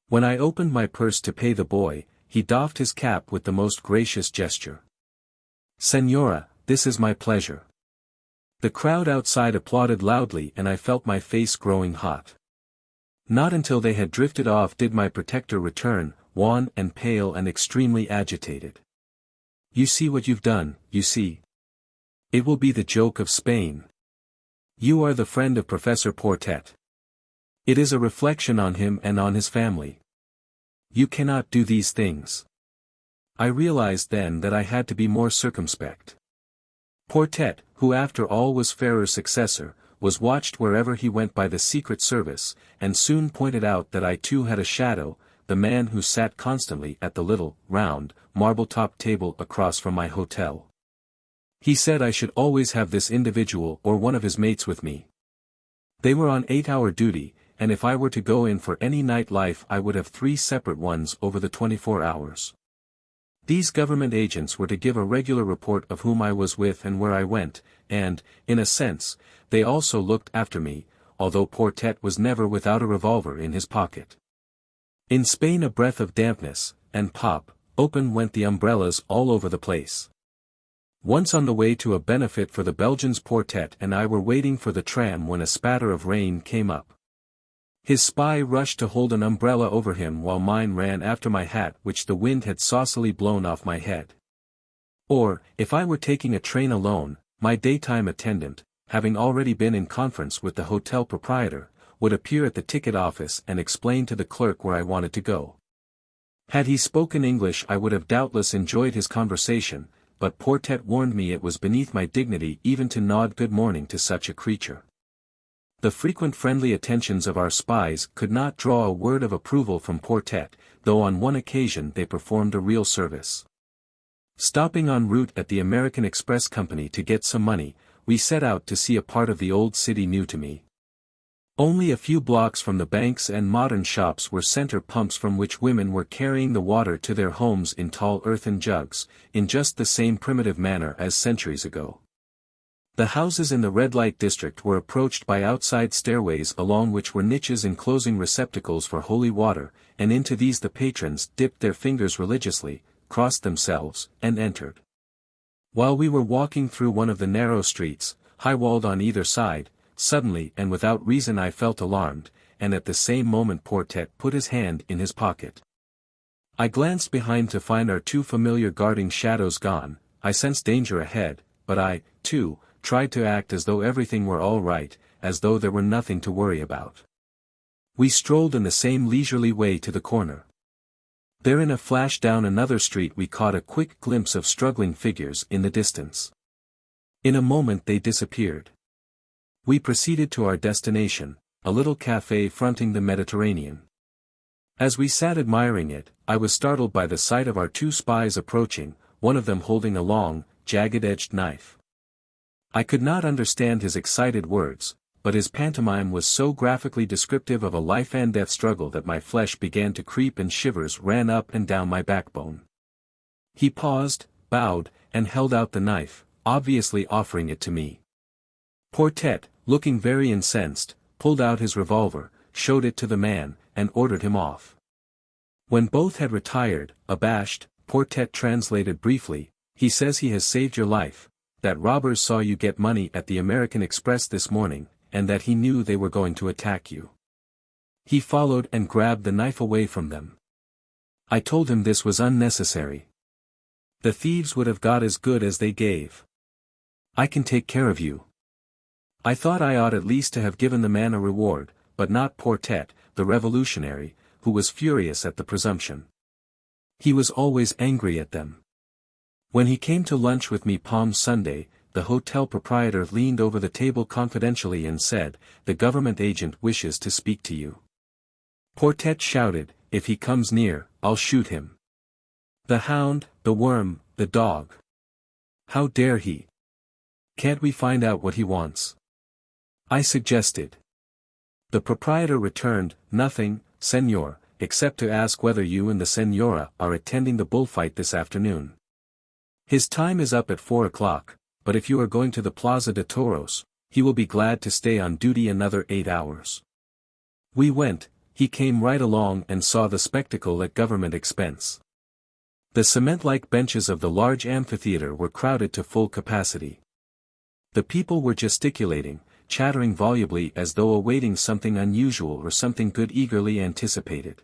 When I opened my purse to pay the boy, he doffed his cap with the most gracious gesture. "Senora, this is my pleasure." The crowd outside applauded loudly and I felt my face growing hot. Not until they had drifted off did my protector return, wan and pale and extremely agitated. "You see what you've done, you see. It will be the joke of Spain. You are the friend of Professor Portet. It is a reflection on him and on his family. You cannot do these things." I realized then that I had to be more circumspect. Portet, who after all was Ferrer's successor, was watched wherever he went by the Secret Service, and soon pointed out that I too had a shadow, the man who sat constantly at the little, round, marble-topped table across from my hotel. He said I should always have this individual or one of his mates with me, They were on 8-hour duty, and if I were to go in for any night life I would have 3 separate ones over the 24 hours. These government agents were to give a regular report of whom I was with and where I went, and, in a sense, they also looked after me, although poor Tet was never without a revolver in his pocket. In Spain a breath of dampness, and pop, open went the umbrellas all over the place. Once on the way to a benefit for the Belgians, poor Tet and I were waiting for the tram when a spatter of rain came up. His spy rushed to hold an umbrella over him while mine ran after my hat which the wind had saucily blown off my head. Or, if I were taking a train alone, my daytime attendant, having already been in conference with the hotel proprietor, would appear at the ticket office and explain to the clerk where I wanted to go. Had he spoken English I would have doubtless enjoyed his conversation, but poor Tet warned me it was beneath my dignity even to nod good morning to such a creature. The frequent friendly attentions of our spies could not draw a word of approval from poor Tet, though on one occasion they performed a real service. Stopping en route at the American Express Company to get some money, we set out to see a part of the old city new to me. Only a few blocks from the banks and modern shops were center pumps from which women were carrying the water to their homes in tall earthen jugs, in just the same primitive manner as centuries ago. The houses in the red light district were approached by outside stairways along which were niches enclosing receptacles for holy water, and into these the patrons dipped their fingers religiously, crossed themselves, and entered. While we were walking through one of the narrow streets, high-walled on either side, suddenly and without reason I felt alarmed, and at the same moment poor Tet put his hand in his pocket. I glanced behind to find our 2 familiar guarding shadows gone. I sensed danger ahead, but I, too, tried to act as though everything were all right, as though there were nothing to worry about. We strolled in the same leisurely way to the corner. There in a flash down another street we caught a quick glimpse of struggling figures in the distance. In a moment they disappeared. We proceeded to our destination, a little café fronting the Mediterranean. As we sat admiring it, I was startled by the sight of our 2 spies approaching, one of them holding a long, jagged-edged knife. I could not understand his excited words, but his pantomime was so graphically descriptive of a life-and-death struggle that my flesh began to creep and shivers ran up and down my backbone. He paused, bowed, and held out the knife, obviously offering it to me. Poor Tet, looking very incensed, pulled out his revolver, showed it to the man, and ordered him off. When both had retired, abashed, poor Tet translated briefly, "He says he has saved your life, that robbers saw you get money at the American Express this morning, and that he knew they were going to attack you. He followed and grabbed the knife away from them. I told him this was unnecessary. The thieves would have got as good as they gave. I can take care of you." I thought I ought at least to have given the man a reward, but not poor Tet, the revolutionary, who was furious at the presumption. He was always angry at them. When he came to lunch with me Palm Sunday, the hotel proprietor leaned over the table confidentially and said, "The government agent wishes to speak to you." Poor Tet shouted, "If he comes near, I'll shoot him. The hound, the worm, the dog. How dare he? Can't we find out what he wants?" I suggested. The proprietor returned, "Nothing, senor, except to ask whether you and the senora are attending the bullfight this afternoon. His time is up at 4 o'clock, but if you are going to the Plaza de Toros, he will be glad to stay on duty another 8 hours." We went, he came right along and saw the spectacle at government expense. The cement-like benches of the large amphitheater were crowded to full capacity. The people were gesticulating, chattering volubly as though awaiting something unusual or something good eagerly anticipated.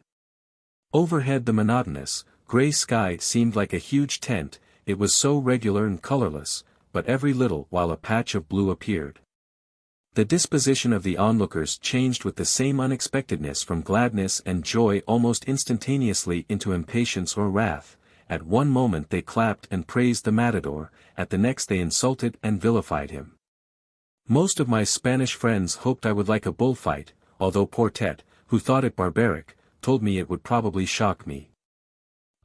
Overhead the monotonous, grey sky seemed like a huge tent, it was so regular and colorless, but every little while a patch of blue appeared. The disposition of the onlookers changed with the same unexpectedness from gladness and joy almost instantaneously into impatience or wrath. At one moment they clapped and praised the matador, at the next they insulted and vilified him. Most of my Spanish friends hoped I would like a bullfight, although poor Tet, who thought it barbaric, told me it would probably shock me.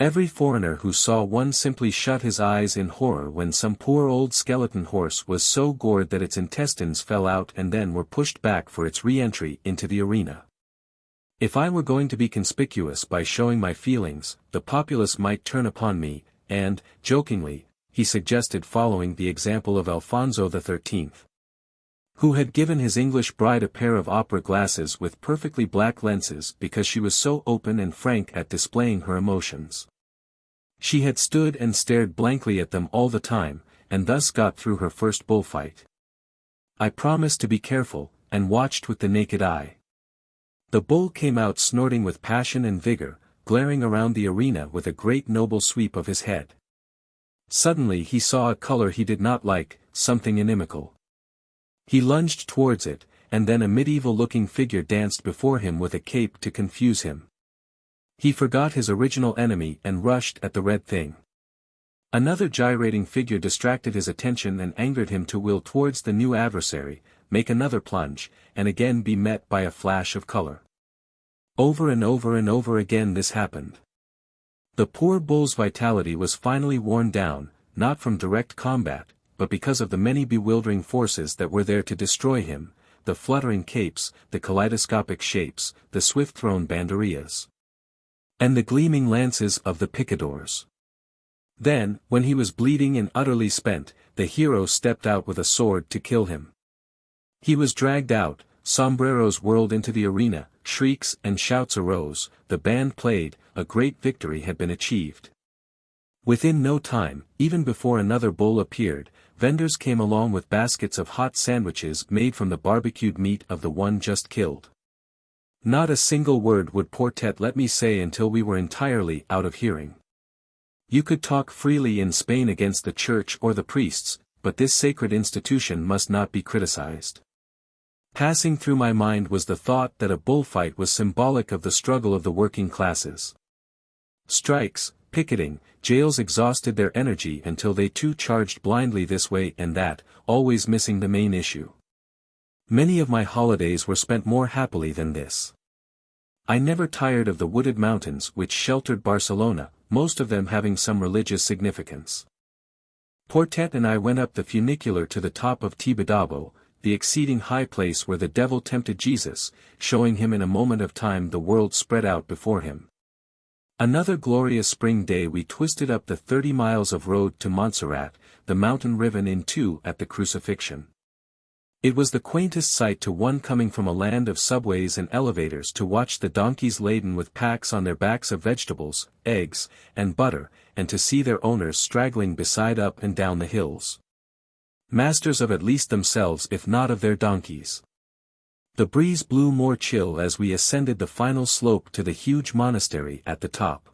Every foreigner who saw one simply shut his eyes in horror when some poor old skeleton horse was so gored that its intestines fell out and then were pushed back for its re-entry into the arena. If I were going to be conspicuous by showing my feelings, the populace might turn upon me, and, jokingly, he suggested following the example of Alfonso XIII, who had given his English bride a pair of opera glasses with perfectly black lenses because she was so open and frank at displaying her emotions. She had stood and stared blankly at them all the time, and thus got through her first bullfight. I promised to be careful, and watched with the naked eye. The bull came out snorting with passion and vigor, glaring around the arena with a great noble sweep of his head. Suddenly he saw a color he did not like, something inimical. He lunged towards it, and then a medieval-looking figure danced before him with a cape to confuse him. He forgot his original enemy and rushed at the red thing. Another gyrating figure distracted his attention and angered him to will towards the new adversary, make another plunge, and again be met by a flash of color. Over and over and over again this happened. The poor bull's vitality was finally worn down, not from direct combat, but because of the many bewildering forces that were there to destroy him, the fluttering capes, the kaleidoscopic shapes, the swift-thrown banderillas, and the gleaming lances of the picadors. Then, when he was bleeding and utterly spent, the hero stepped out with a sword to kill him. He was dragged out, sombreros whirled into the arena, shrieks and shouts arose, the band played, a great victory had been achieved. Within no time, even before another bull appeared, vendors came along with baskets of hot sandwiches made from the barbecued meat of the one just killed. Not a single word would Portet let me say until we were entirely out of hearing. You could talk freely in Spain against the church or the priests, but this sacred institution must not be criticized. Passing through my mind was the thought that a bullfight was symbolic of the struggle of the working classes. Strikes, picketing, jails exhausted their energy until they too charged blindly this way and that, always missing the main issue. Many of my holidays were spent more happily than this. I never tired of the wooded mountains which sheltered Barcelona, most of them having some religious significance. Portet and I went up the funicular to the top of Tibidabo, the exceeding high place where the devil tempted Jesus, showing him in a moment of time the world spread out before him. Another glorious spring day we twisted up the 30 miles of road to Montserrat, the mountain riven in two at the crucifixion. It was the quaintest sight to one coming from a land of subways and elevators to watch the donkeys laden with packs on their backs of vegetables, eggs, and butter, and to see their owners straggling beside up and down the hills. Masters of at least themselves if not of their donkeys. The breeze blew more chill as we ascended the final slope to the huge monastery at the top.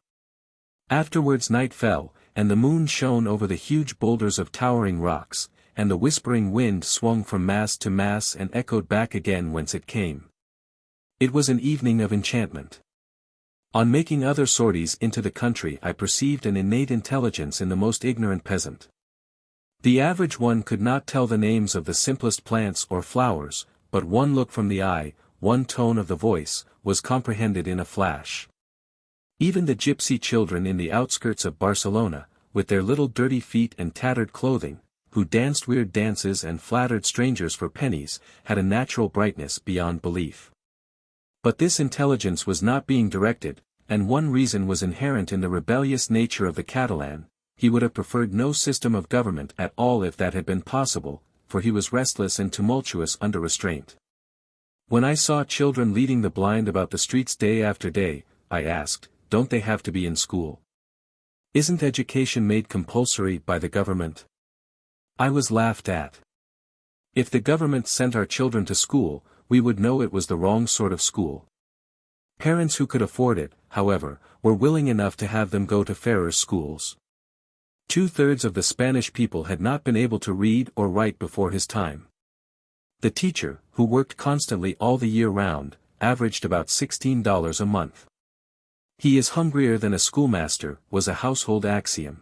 Afterwards night fell, and the moon shone over the huge boulders of towering rocks, and the whispering wind swung from mass to mass and echoed back again whence it came. It was an evening of enchantment. On making other sorties into the country I perceived an innate intelligence in the most ignorant peasant. The average one could not tell the names of the simplest plants or flowers, but one look from the eye, one tone of the voice, was comprehended in a flash. Even the gypsy children in the outskirts of Barcelona, with their little dirty feet and tattered clothing, who danced weird dances and flattered strangers for pennies, had a natural brightness beyond belief. But this intelligence was not being directed, and one reason was inherent in the rebellious nature of the Catalan. He would have preferred no system of government at all if that had been possible, for he was restless and tumultuous under restraint. When I saw children leading the blind about the streets day after day, I asked, don't they have to be in school? Isn't education made compulsory by the government? I was laughed at. If the government sent our children to school, we would know it was the wrong sort of school. Parents who could afford it, however, were willing enough to have them go to fairer schools. 2/3 of the Spanish people had not been able to read or write before his time. The teacher, who worked constantly all the year round, averaged about $16 a month. He is hungrier than a schoolmaster, was a household axiom.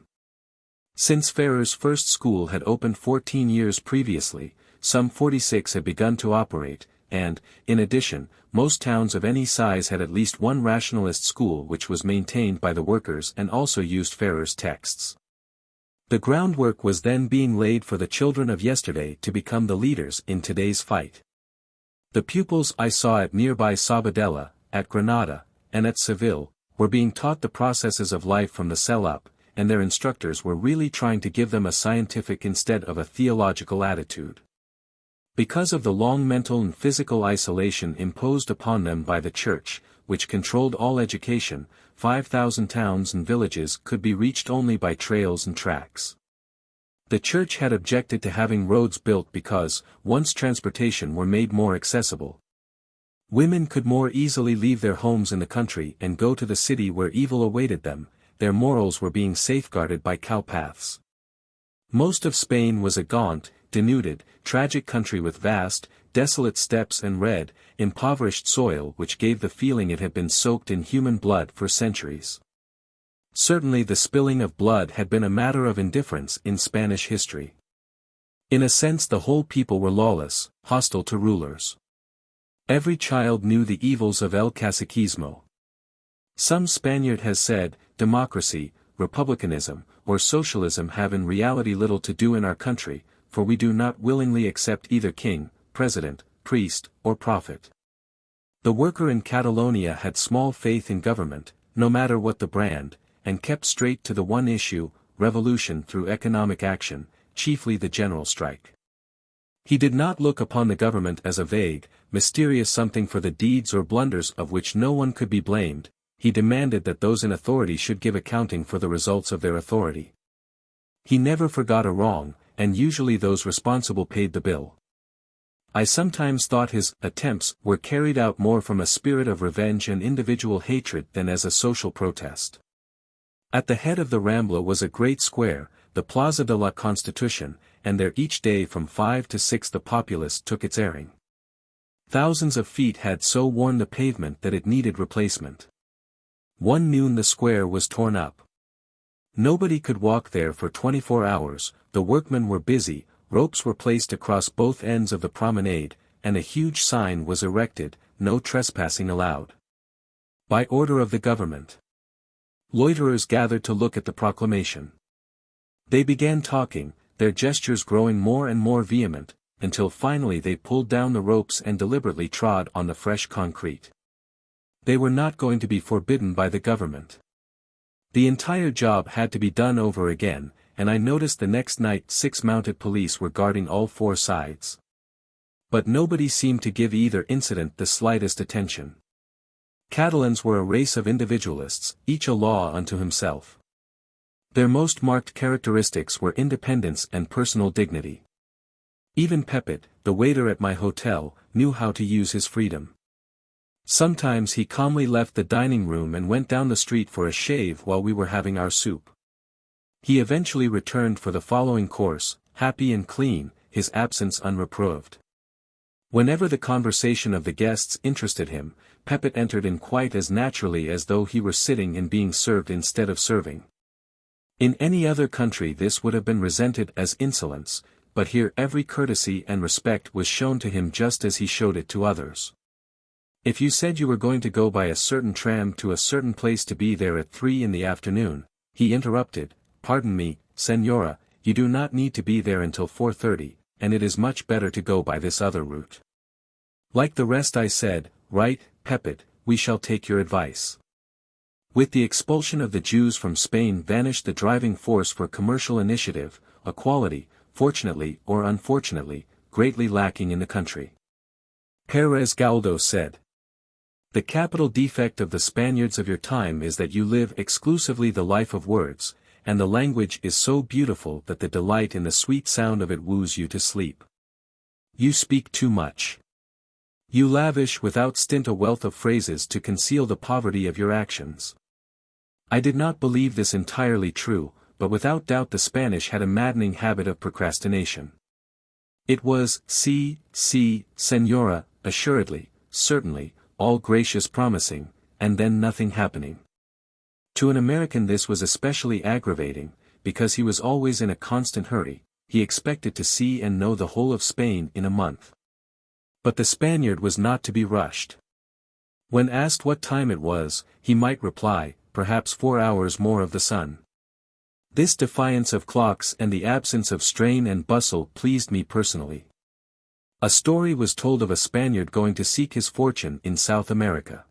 Since Ferrer's first school had opened 14 years previously, some 46 had begun to operate, and, in addition, most towns of any size had at least one rationalist school which was maintained by the workers and also used Ferrer's texts. The groundwork was then being laid for the children of yesterday to become the leaders in today's fight. The pupils I saw at nearby Sabadell, at Granada, and at Seville, were being taught the processes of life from the cell up, and their instructors were really trying to give them a scientific instead of a theological attitude. Because of the long mental and physical isolation imposed upon them by the Church, which controlled all education, 5,000 towns and villages could be reached only by trails and tracks. The Church had objected to having roads built because, once transportation were made more accessible, women could more easily leave their homes in the country and go to the city where evil awaited them. Their morals were being safeguarded by cowpaths. Most of Spain was a gaunt, denuded, tragic country with vast, desolate steppes and red, impoverished soil which gave the feeling it had been soaked in human blood for centuries. Certainly the spilling of blood had been a matter of indifference in Spanish history. In a sense the whole people were lawless, hostile to rulers. Every child knew the evils of el caciquismo. Some Spaniard has said, democracy, republicanism, or socialism have in reality little to do in our country, for we do not willingly accept either king, president, priest, or prophet. The worker in Catalonia had small faith in government, no matter what the brand, and kept straight to the one issue, revolution through economic action, chiefly the general strike. He did not look upon the government as a vague, mysterious something for the deeds or blunders of which no one could be blamed. He demanded that those in authority should give accounting for the results of their authority. He never forgot a wrong, and usually those responsible paid the bill. I sometimes thought his attempts were carried out more from a spirit of revenge and individual hatred than as a social protest. At the head of the Rambla was a great square, the Plaza de la Constitución, and there each day from 5 to 6 the populace took its airing. Thousands of feet had so worn the pavement that it needed replacement. One noon the square was torn up. Nobody could walk there for 24 hours, the workmen were busy, ropes were placed across both ends of the promenade, and a huge sign was erected, no trespassing allowed. By order of the government. Loiterers gathered to look at the proclamation. They began talking, their gestures growing more and more vehement, until finally they pulled down the ropes and deliberately trod on the fresh concrete. They were not going to be forbidden by the government. The entire job had to be done over again, and I noticed the next night 6 mounted police were guarding all 4 sides. But nobody seemed to give either incident the slightest attention. Catalans were a race of individualists, each a law unto himself. Their most marked characteristics were independence and personal dignity. Even Pepet, the waiter at my hotel, knew how to use his freedom. Sometimes he calmly left the dining room and went down the street for a shave while we were having our soup. He eventually returned for the following course, happy and clean, his absence unreproved. Whenever the conversation of the guests interested him, Pepet entered in quite as naturally as though he were sitting and being served instead of serving. In any other country this would have been resented as insolence, but here every courtesy and respect was shown to him just as he showed it to others. If you said you were going to go by a certain tram to a certain place to be there at 3 in the afternoon, he interrupted, "Pardon me, Senora, you do not need to be there until 4:30, and it is much better to go by this other route." Like the rest I said, "Right, Pepet, we shall take your advice." With the expulsion of the Jews from Spain vanished the driving force for commercial initiative, a quality, fortunately or unfortunately, greatly lacking in the country. Pérez Galdós said, "The capital defect of the Spaniards of your time is that you live exclusively the life of words, and the language is so beautiful that the delight in the sweet sound of it woos you to sleep. You speak too much. You lavish without stint a wealth of phrases to conceal the poverty of your actions." I did not believe this entirely true, but without doubt the Spanish had a maddening habit of procrastination. It was, si, senora, assuredly, certainly, all gracious promising, and then nothing happening. To an American this was especially aggravating, because he was always in a constant hurry, he expected to see and know the whole of Spain in a month. But the Spaniard was not to be rushed. When asked what time it was, he might reply, perhaps 4 hours more of the sun. This defiance of clocks and the absence of strain and bustle pleased me personally. A story was told of a Spaniard going to seek his fortune in South America.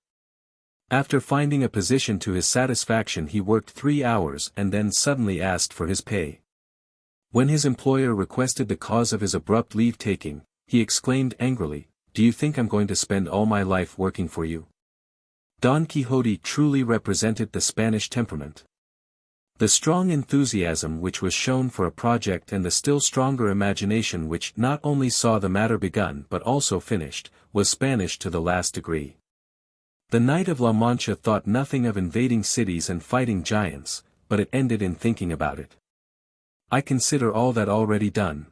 After finding a position to his satisfaction, he worked 3 hours and then suddenly asked for his pay. When his employer requested the cause of his abrupt leave-taking, he exclaimed angrily, "Do you think I'm going to spend all my life working for you?" Don Quixote truly represented the Spanish temperament. The strong enthusiasm which was shown for a project and the still stronger imagination which not only saw the matter begun but also finished, was Spanish to the last degree. The Knight of La Mancha thought nothing of invading cities and fighting giants, but it ended in thinking about it. I consider all that already done.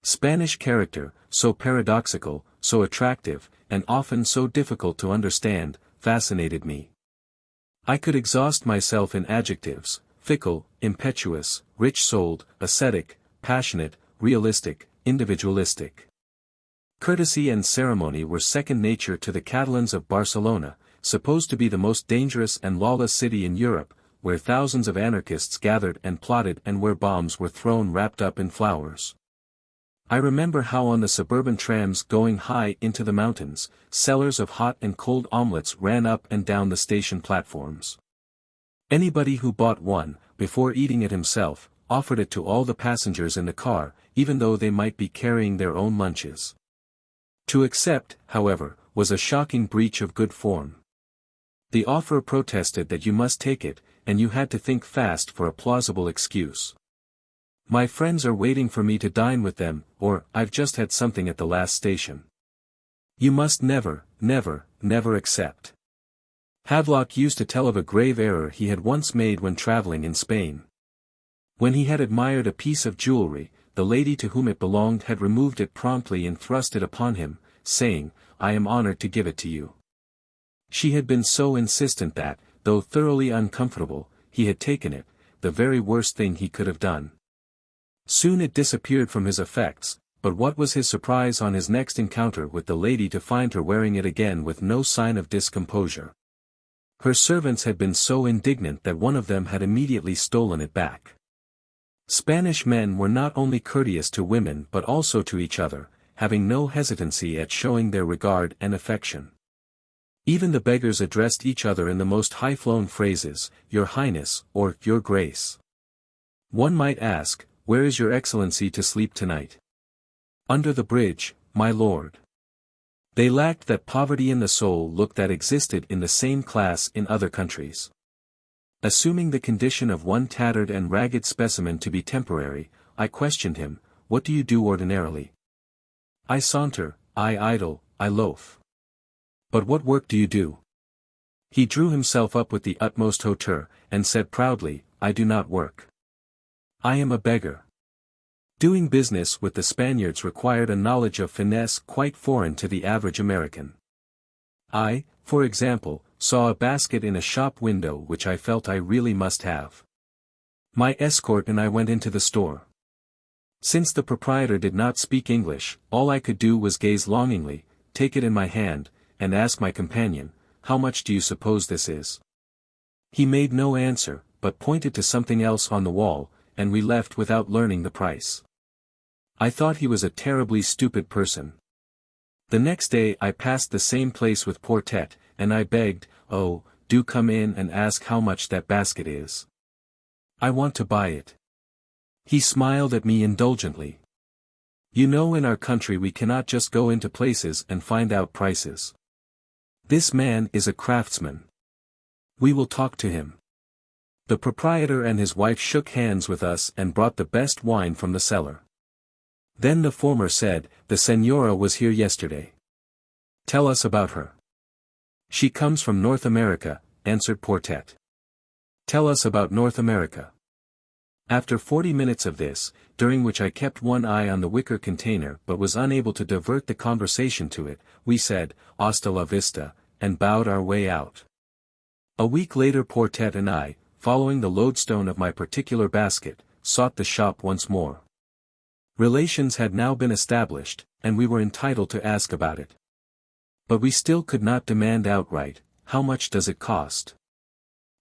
Spanish character, so paradoxical, so attractive, and often so difficult to understand, fascinated me. I could exhaust myself in adjectives: fickle, impetuous, rich-souled, ascetic, passionate, realistic, individualistic. Courtesy and ceremony were second nature to the Catalans of Barcelona, supposed to be the most dangerous and lawless city in Europe, where thousands of anarchists gathered and plotted and where bombs were thrown wrapped up in flowers. I remember how on the suburban trams going high into the mountains, sellers of hot and cold omelets ran up and down the station platforms. Anybody who bought one, before eating it himself, offered it to all the passengers in the car, even though they might be carrying their own lunches. To accept, however, was a shocking breach of good form. The offer protested that you must take it, and you had to think fast for a plausible excuse. "My friends are waiting for me to dine with them," or "I've just had something at the last station." You must never, never, never accept. Havelock used to tell of a grave error he had once made when traveling in Spain. When he had admired a piece of jewelry, the lady to whom it belonged had removed it promptly and thrust it upon him, saying, "I am honored to give it to you." She had been so insistent that, though thoroughly uncomfortable, he had taken it, the very worst thing he could have done. Soon it disappeared from his effects, but what was his surprise on his next encounter with the lady to find her wearing it again with no sign of discomposure. Her servants had been so indignant that one of them had immediately stolen it back. Spanish men were not only courteous to women but also to each other, having no hesitancy at showing their regard and affection. Even the beggars addressed each other in the most high-flown phrases, "Your Highness," or "Your Grace." One might ask, "Where is your Excellency to sleep tonight?" "Under the bridge, my lord." They lacked that poverty in the soul look that existed in the same class in other countries. Assuming the condition of one tattered and ragged specimen to be temporary, I questioned him, "What do you do ordinarily?" "I saunter, I idle, I loaf." "But what work do you do?" He drew himself up with the utmost hauteur, and said proudly, "I do not work. I am a beggar." Doing business with the Spaniards required a knowledge of finesse quite foreign to the average American. I, for example, saw a basket in a shop window which I felt I really must have. My escort and I went into the store. Since the proprietor did not speak English, all I could do was gaze longingly, take it in my hand, and ask my companion, "How much do you suppose this is?" He made no answer, but pointed to something else on the wall, and we left without learning the price. I thought he was a terribly stupid person. The next day I passed the same place with Portet, and I begged, "Oh, do come in and ask how much that basket is. I want to buy it." He smiled at me indulgently. "You know, in our country we cannot just go into places and find out prices. This man is a craftsman. We will talk to him." The proprietor and his wife shook hands with us and brought the best wine from the cellar. Then the former said, "The Señora was here yesterday. Tell us about her." "She comes from North America," answered Portet. "Tell us about North America." After 40 minutes of this, during which I kept one eye on the wicker container but was unable to divert the conversation to it, we said, "Hasta la vista," and bowed our way out. A week later Portet and I, following the lodestone of my particular basket, sought the shop once more. Relations had now been established, and we were entitled to ask about it. But we still could not demand outright, how much does it cost?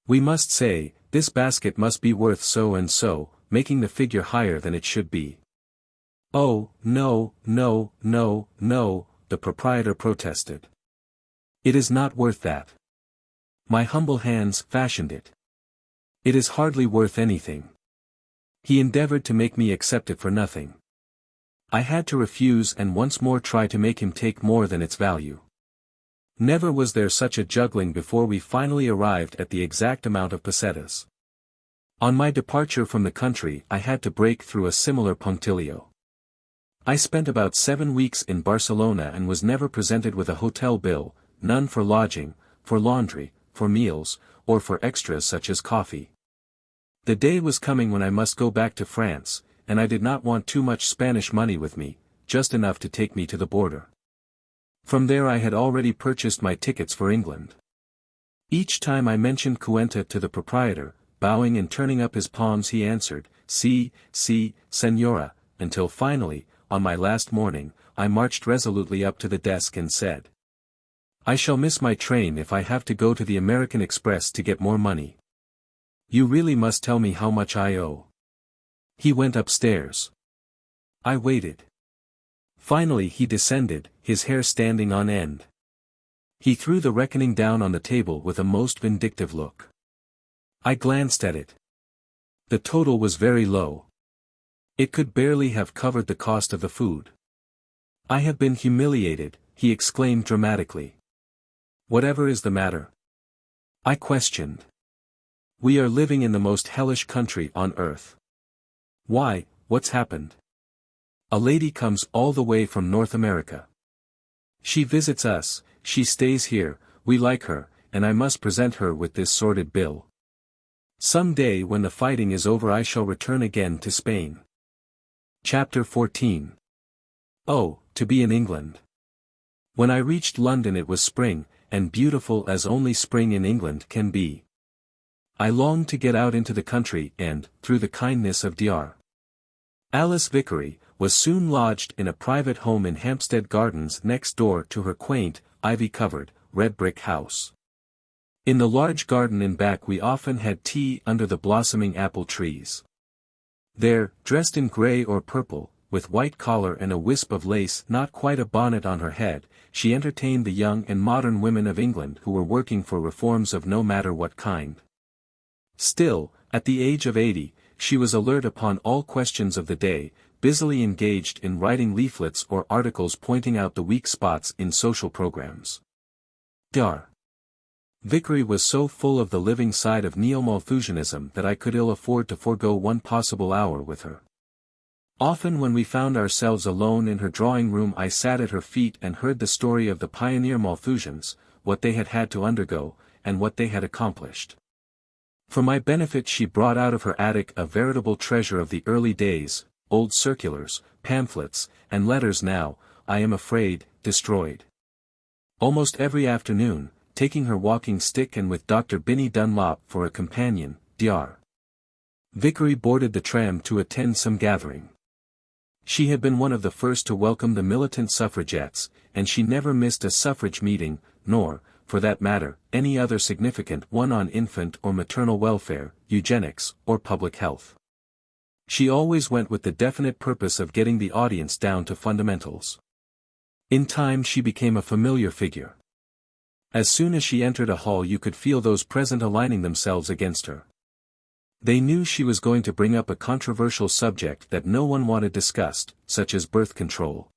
We must say, this basket must be worth so and so, making the figure higher than it should be. Oh, no, no, no, no, the proprietor protested. It is not worth that. My humble hands fashioned it. It is hardly worth anything. He endeavored to make me accept it for nothing. I had to refuse and once more try to make him take more than its value. Never was there such a juggling before we finally arrived at the exact amount of pesetas. On my departure from the country I had to break through a similar punctilio. I spent about 7 weeks in Barcelona and was never presented with a hotel bill, none for lodging, for laundry, for meals, or for extras such as coffee. The day was coming when I must go back to France, and I did not want too much Spanish money with me, just enough to take me to the border. From there I had already purchased my tickets for England. Each time I mentioned Cuenta to the proprietor, bowing and turning up his palms he answered, "Sí, sí, señora," until finally, on my last morning, I marched resolutely up to the desk and said, "I shall miss my train if I have to go to the American Express to get more money. You really must tell me how much I owe." He went upstairs. I waited. Finally he descended, his hair standing on end. He threw the reckoning down on the table with a most vindictive look. I glanced at it. The total was very low. It could barely have covered the cost of the food. "I have been humiliated," he exclaimed dramatically. "Whatever is the matter?" I questioned. "We are living in the most hellish country on earth." "Why, what's happened?" "A lady comes all the way from North America. She visits us, she stays here, we like her, and I must present her with this sordid bill. Some day when the fighting is over I shall return again to Spain." Chapter 14. Oh, to be in England. When I reached London it was spring, and beautiful as only spring in England can be. I longed to get out into the country and, through the kindness of Dr. Alice Vickery, was soon lodged in a private home in Hampstead Gardens next door to her quaint, ivy-covered, red-brick house. In the large garden in back we often had tea under the blossoming apple trees. There, dressed in grey or purple, with white collar and a wisp of lace not quite a bonnet on her head, she entertained the young and modern women of England who were working for reforms of no matter what kind. Still, at the age of 80, she was alert upon all questions of the day, busily engaged in writing leaflets or articles pointing out the weak spots in social programs. Dr. Vickery was so full of the living side of neo-Malthusianism that I could ill afford to forego one possible hour with her. Often when we found ourselves alone in her drawing room I sat at her feet and heard the story of the pioneer Malthusians, what they had had to undergo, and what they had accomplished. For my benefit she brought out of her attic a veritable treasure of the early days, old circulars, pamphlets, and letters now, I am afraid, destroyed. Almost every afternoon, taking her walking stick and with Dr. Binnie Dunlop for a companion, Dr. Vickery boarded the tram to attend some gathering. She had been one of the first to welcome the militant suffragettes, and she never missed a suffrage meeting, nor, for that matter, any other significant one on infant or maternal welfare, eugenics, or public health. She always went with the definite purpose of getting the audience down to fundamentals. In time she became a familiar figure. As soon as she entered a hall you could feel those present aligning themselves against her. They knew she was going to bring up a controversial subject that no one wanted discussed, such as birth control.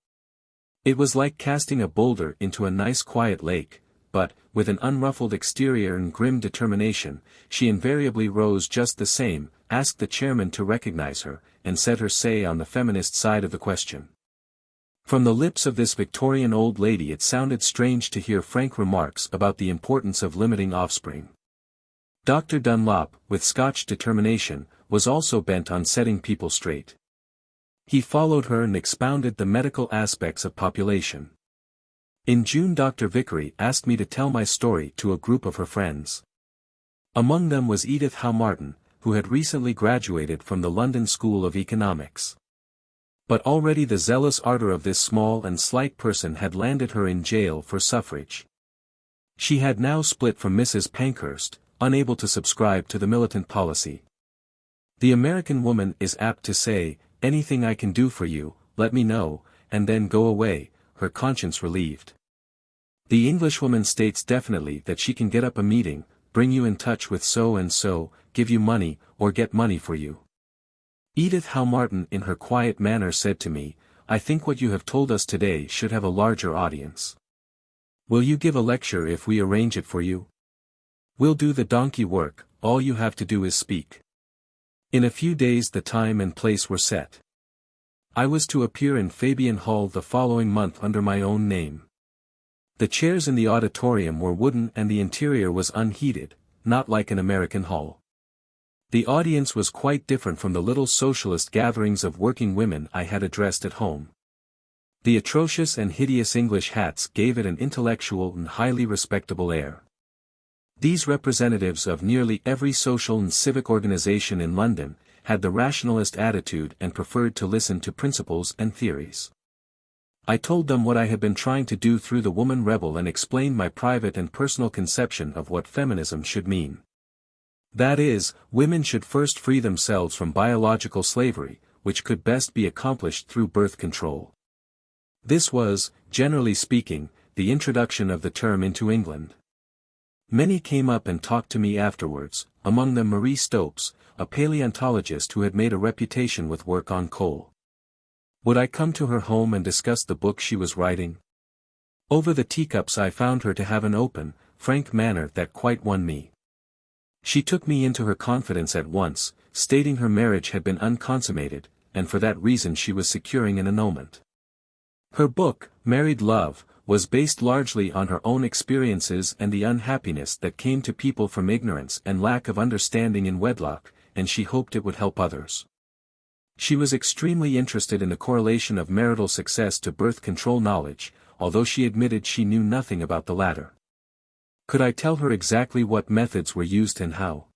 It was like casting a boulder into a nice quiet lake, but, with an unruffled exterior and grim determination, she invariably rose just the same, asked the chairman to recognize her, and said her say on the feminist side of the question. From the lips of this Victorian old lady it sounded strange to hear frank remarks about the importance of limiting offspring. Dr. Dunlop, with Scotch determination, was also bent on setting people straight. He followed her and expounded the medical aspects of population. In June Dr. Vickery asked me to tell my story to a group of her friends. Among them was Edith Howe Martin, who had recently graduated from the London School of Economics. But already the zealous ardor of this small and slight person had landed her in jail for suffrage. She had now split from Mrs. Pankhurst, unable to subscribe to the militant policy. The American woman is apt to say, "Anything I can do for you, let me know," and then go away, her conscience relieved. The Englishwoman states definitely that she can get up a meeting, bring you in touch with so-and-so, give you money, or get money for you. Edith Howe Martin in her quiet manner said to me, "I think what you have told us today should have a larger audience. Will you give a lecture if we arrange it for you? We'll do the donkey work, all you have to do is speak." In a few days the time and place were set. I was to appear in Fabian Hall the following month under my own name. The chairs in the auditorium were wooden and the interior was unheated, not like an American hall. The audience was quite different from the little socialist gatherings of working women I had addressed at home. The atrocious and hideous English hats gave it an intellectual and highly respectable air. These representatives of nearly every social and civic organization in London had the rationalist attitude and preferred to listen to principles and theories. I told them what I had been trying to do through the Woman Rebel and explained my private and personal conception of what feminism should mean. That is, women should first free themselves from biological slavery, which could best be accomplished through birth control. This was, generally speaking, the introduction of the term into England. Many came up and talked to me afterwards, among them Marie Stopes, a paleontologist who had made a reputation with work on coal. Would I come to her home and discuss the book she was writing? Over the teacups I found her to have an open, frank manner that quite won me. She took me into her confidence at once, stating her marriage had been unconsummated, and for that reason she was securing an annulment. Her book, Married Love, was based largely on her own experiences and the unhappiness that came to people from ignorance and lack of understanding in wedlock, and she hoped it would help others. She was extremely interested in the correlation of marital success to birth control knowledge, although she admitted she knew nothing about the latter. Could I tell her exactly what methods were used and how?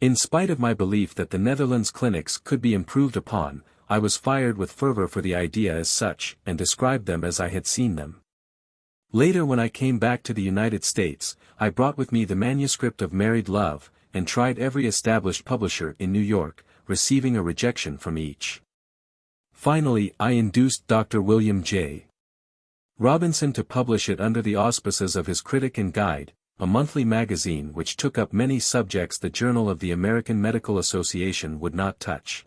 In spite of my belief that the Netherlands clinics could be improved upon, I was fired with fervor for the idea as such, and described them as I had seen them. Later when I came back to the United States, I brought with me the manuscript of Married Love, and tried every established publisher in New York, receiving a rejection from each. Finally I induced Dr. William J. Robinson to publish it under the auspices of his Critic and Guide, a monthly magazine which took up many subjects the Journal of the American Medical Association would not touch.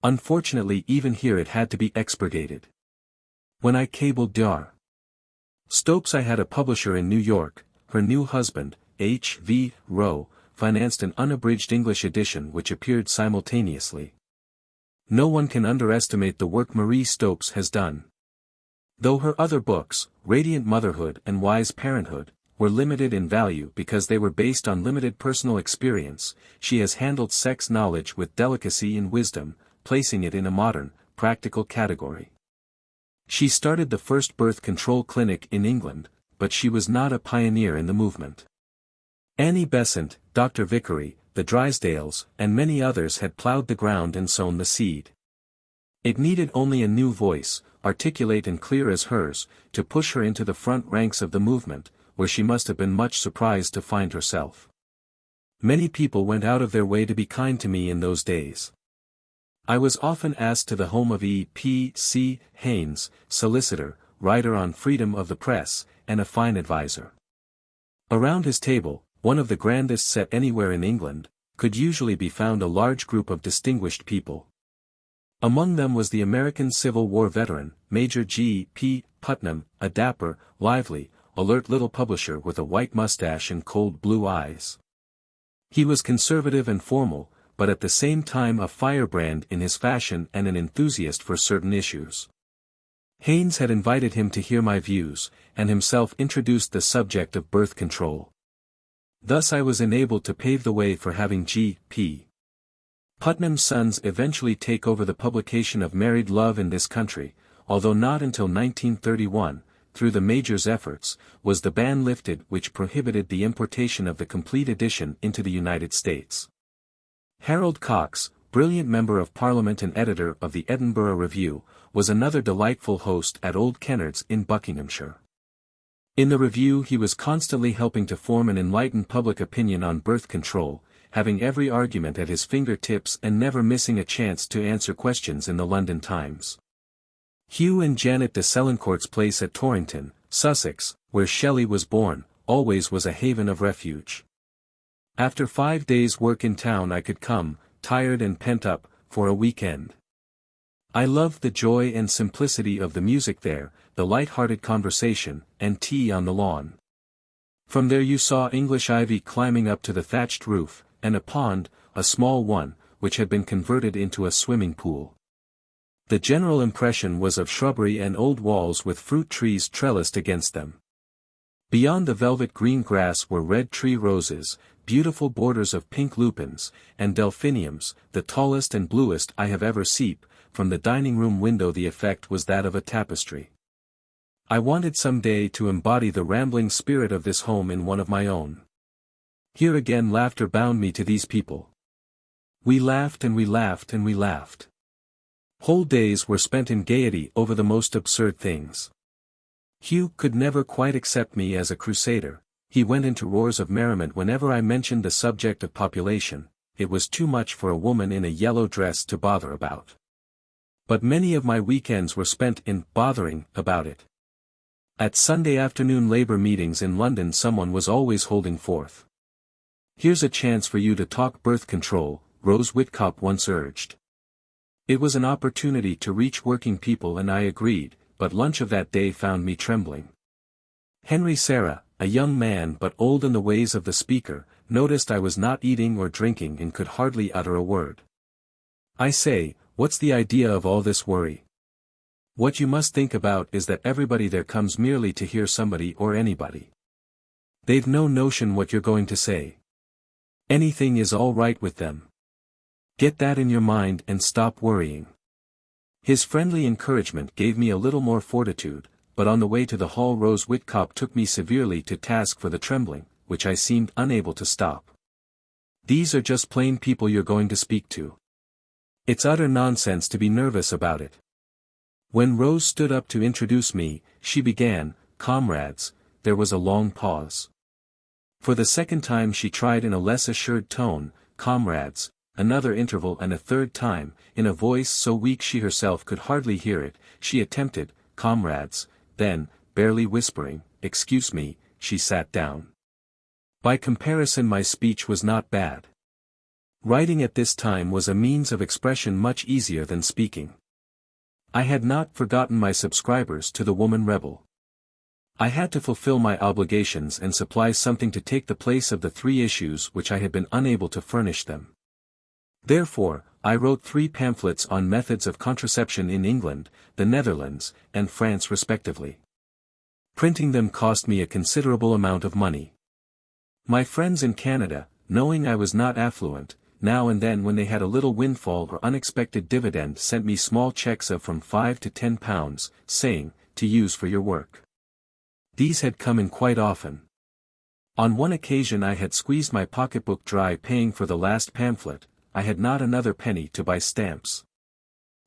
Unfortunately even here it had to be expurgated. When I cabled Dr. Stopes I had a publisher in New York, her new husband, H. V. Rowe, financed an unabridged English edition which appeared simultaneously. No one can underestimate the work Marie Stopes has done. Though her other books, Radiant Motherhood and Wise Parenthood, were limited in value because they were based on limited personal experience, she has handled sex knowledge with delicacy and wisdom, placing it in a modern, practical category. She started the first birth control clinic in England, but she was not a pioneer in the movement. Annie Besant, Dr. Vickery, the Drysdales, and many others had ploughed the ground and sown the seed. It needed only a new voice, articulate and clear as hers, to push her into the front ranks of the movement, where she must have been much surprised to find herself. Many people went out of their way to be kind to me in those days. I was often asked to the home of E. P. C. Haynes, solicitor, writer on freedom of the press, and a fine adviser. Around his table, one of the grandest set anywhere in England, could usually be found a large group of distinguished people. Among them was the American Civil War veteran, Major G. P. Putnam, a dapper, lively, alert little publisher with a white mustache and cold blue eyes. He was conservative and formal, but at the same time a firebrand in his fashion and an enthusiast for certain issues. Haynes had invited him to hear my views, and himself introduced the subject of birth control. Thus I was enabled to pave the way for having G. P. Putnam's sons eventually take over the publication of Married Love in this country, although not until 1931, through the Major's efforts, was the ban lifted which prohibited the importation of the complete edition into the United States. Harold Cox, brilliant member of Parliament and editor of the Edinburgh Review, was another delightful host at Old Kennard's in Buckinghamshire. In the Review he was constantly helping to form an enlightened public opinion on birth control, having every argument at his fingertips and never missing a chance to answer questions in the London Times. Hugh and Janet de Selencourt's place at Torrington, Sussex, where Shelley was born, always was a haven of refuge. After 5 days' work in town I could come, tired and pent up, for a weekend. I loved the joy and simplicity of the music there, the light-hearted conversation, and tea on the lawn. From there you saw English ivy climbing up to the thatched roof, and a pond, a small one, which had been converted into a swimming pool. The general impression was of shrubbery and old walls with fruit trees trellised against them. Beyond the velvet green grass were red tree roses, beautiful borders of pink lupins, and delphiniums, the tallest and bluest I have ever seen. From the dining room window the effect was that of a tapestry. I wanted some day to embody the rambling spirit of this home in one of my own. Here again laughter bound me to these people. We laughed and we laughed and we laughed. Whole days were spent in gaiety over the most absurd things. Hugh could never quite accept me as a crusader. He went into roars of merriment whenever I mentioned the subject of population. It was too much for a woman in a yellow dress to bother about. But many of my weekends were spent in bothering about it. At Sunday afternoon Labour meetings in London someone was always holding forth. "Here's a chance for you to talk birth control," Rose Whitcomb once urged. It was an opportunity to reach working people and I agreed, but lunch of that day found me trembling. Henry Serra, a young man but old in the ways of the speaker, noticed I was not eating or drinking and could hardly utter a word. "I say, what's the idea of all this worry? What you must think about is that everybody there comes merely to hear somebody or anybody. They've no notion what you're going to say. Anything is all right with them. Get that in your mind and stop worrying." His friendly encouragement gave me a little more fortitude, but on the way to the hall Rose Whitcomb took me severely to task for the trembling, which I seemed unable to stop. "These are just plain people you're going to speak to. It's utter nonsense to be nervous about it." When Rose stood up to introduce me, she began, "Comrades," there was a long pause. For the second time she tried in a less assured tone, "Comrades," another interval and a third time, in a voice so weak she herself could hardly hear it, she attempted, "Comrades," then, barely whispering, "Excuse me," she sat down. By comparison my speech was not bad. Writing at this time was a means of expression much easier than speaking. I had not forgotten my subscribers to the Woman Rebel. I had to fulfill my obligations and supply something to take the place of the 3 issues which I had been unable to furnish them. Therefore, I wrote 3 pamphlets on methods of contraception in England, the Netherlands, and France respectively. Printing them cost me a considerable amount of money. My friends in Canada, knowing I was not affluent, now and then when they had a little windfall or unexpected dividend sent me small checks of from £5 to £10, saying, "To use for your work." These had come in quite often. On one occasion I had squeezed my pocketbook dry paying for the last pamphlet. I had not another penny to buy stamps.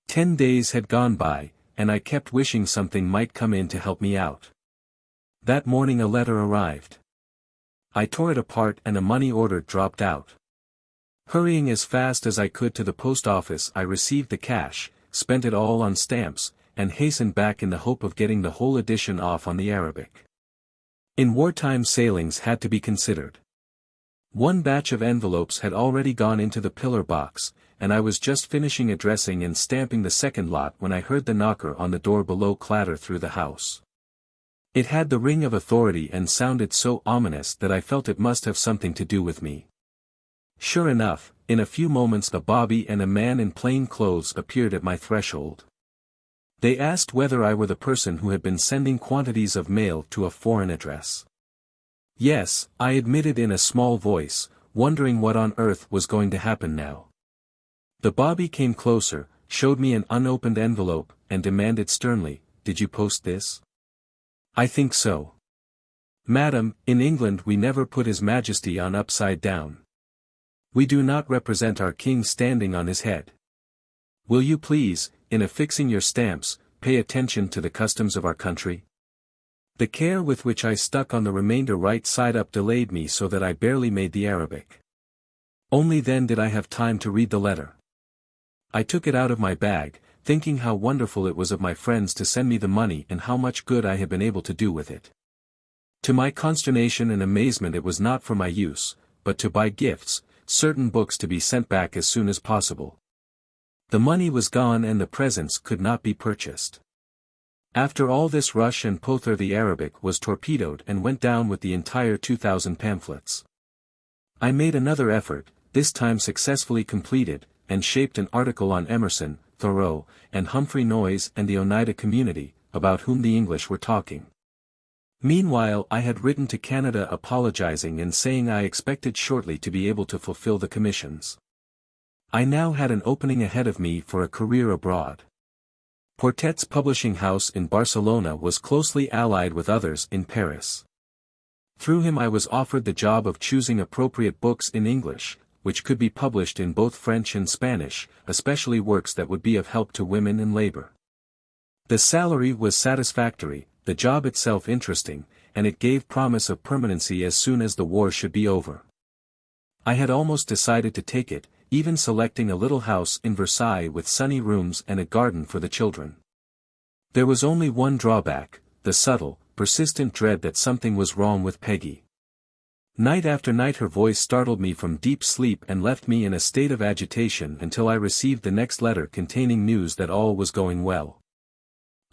10 days had gone by, and I kept wishing something might come in to help me out. That morning a letter arrived. I tore it apart and a money order dropped out. Hurrying as fast as I could to the post office I received the cash, spent it all on stamps, and hastened back in the hope of getting the whole edition off on the Arabic. In wartime sailings had to be considered. One batch of envelopes had already gone into the pillar box, and I was just finishing addressing and stamping the second lot when I heard the knocker on the door below clatter through the house. It had the ring of authority and sounded so ominous that I felt it must have something to do with me. Sure enough, in a few moments a bobby and a man in plain clothes appeared at my threshold. They asked whether I were the person who had been sending quantities of mail to a foreign address. Yes, I admitted in a small voice, wondering what on earth was going to happen now. The bobby came closer, showed me an unopened envelope, and demanded sternly, "Did you post this?" "I think so." "Madam, in England we never put His Majesty on upside down." We do not represent our king standing on his head. Will you please, in affixing your stamps, pay attention to the customs of our country? The care with which I stuck on the remainder right side up delayed me so that I barely made the Arabic. Only then did I have time to read the letter. I took it out of my bag, thinking how wonderful it was of my friends to send me the money and how much good I had been able to do with it. To my consternation and amazement, it was not for my use, but to buy gifts, certain books to be sent back as soon as possible. The money was gone and the presents could not be purchased. After all this rush and pother, the Arabic was torpedoed and went down with the entire 2,000 pamphlets. I made another effort, this time successfully completed, and shaped an article on Emerson, Thoreau, and Humphrey Noyes and the Oneida community, about whom the English were talking. Meanwhile, I had written to Canada apologizing and saying I expected shortly to be able to fulfill the commissions. I now had an opening ahead of me for a career abroad. Portet's publishing house in Barcelona was closely allied with others in Paris. Through him I was offered the job of choosing appropriate books in English, which could be published in both French and Spanish, especially works that would be of help to women and labor. The salary was satisfactory, the job itself interesting, and it gave promise of permanency as soon as the war should be over. I had almost decided to take it, even selecting a little house in Versailles with sunny rooms and a garden for the children. There was only one drawback, the subtle, persistent dread that something was wrong with Peggy. Night after night her voice startled me from deep sleep and left me in a state of agitation until I received the next letter containing news that all was going well.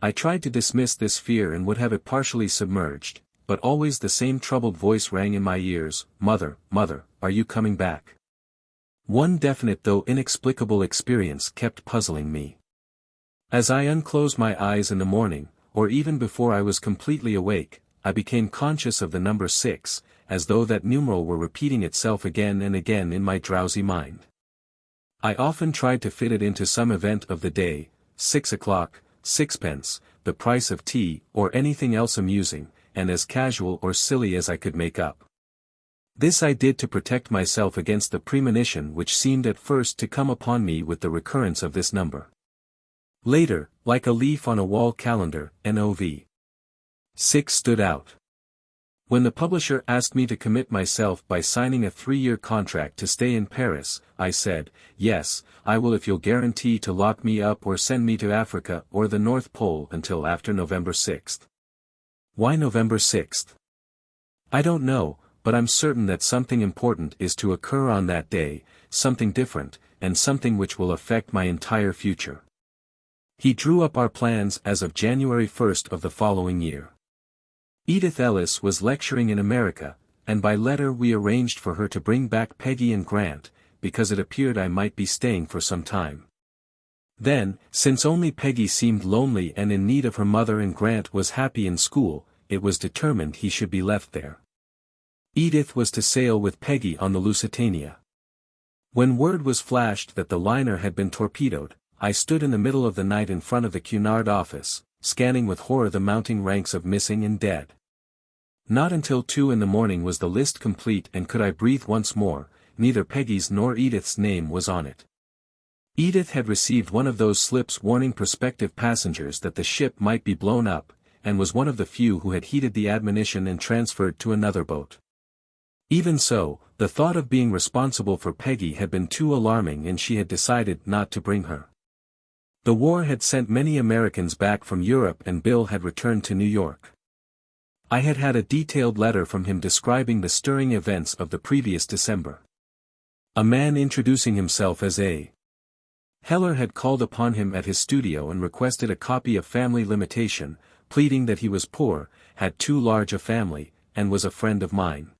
I tried to dismiss this fear and would have it partially submerged, but always the same troubled voice rang in my ears, "Mother, mother, are you coming back?" One definite though inexplicable experience kept puzzling me. As I unclosed my eyes in the morning, or even before I was completely awake, I became conscious of the number 6, as though that numeral were repeating itself again and again in my drowsy mind. I often tried to fit it into some event of the day, 6 o'clock, 6pence, the price of tea, or anything else amusing, and as casual or silly as I could make up. This I did to protect myself against the premonition which seemed at first to come upon me with the recurrence of this number. Later, like a leaf on a wall calendar, NOV. 6 stood out. When the publisher asked me to commit myself by signing a 3-year contract to stay in Paris, I said, "Yes, I will if you'll guarantee to lock me up or send me to Africa or the North Pole until after November 6th. Why November 6th? I don't know, but I'm certain that something important is to occur on that day, something different, and something which will affect my entire future." He drew up our plans as of January 1st of the following year. Edith Ellis was lecturing in America, and by letter we arranged for her to bring back Peggy and Grant, because it appeared I might be staying for some time. Then, since only Peggy seemed lonely and in need of her mother and Grant was happy in school, it was determined he should be left there. Edith was to sail with Peggy on the Lusitania. When word was flashed that the liner had been torpedoed, I stood in the middle of the night in front of the Cunard office, scanning with horror the mounting ranks of missing and dead. Not until 2 in the morning was the list complete and could I breathe once more, neither Peggy's nor Edith's name was on it. Edith had received one of those slips warning prospective passengers that the ship might be blown up, and was one of the few who had heeded the admonition and transferred to another boat. Even so, the thought of being responsible for Peggy had been too alarming and she had decided not to bring her. The war had sent many Americans back from Europe and Bill had returned to New York. I had had a detailed letter from him describing the stirring events of the previous December. A man introducing himself as A. Heller had called upon him at his studio and requested a copy of Family Limitation, pleading that he was poor, had too large a family, and was a friend of mine.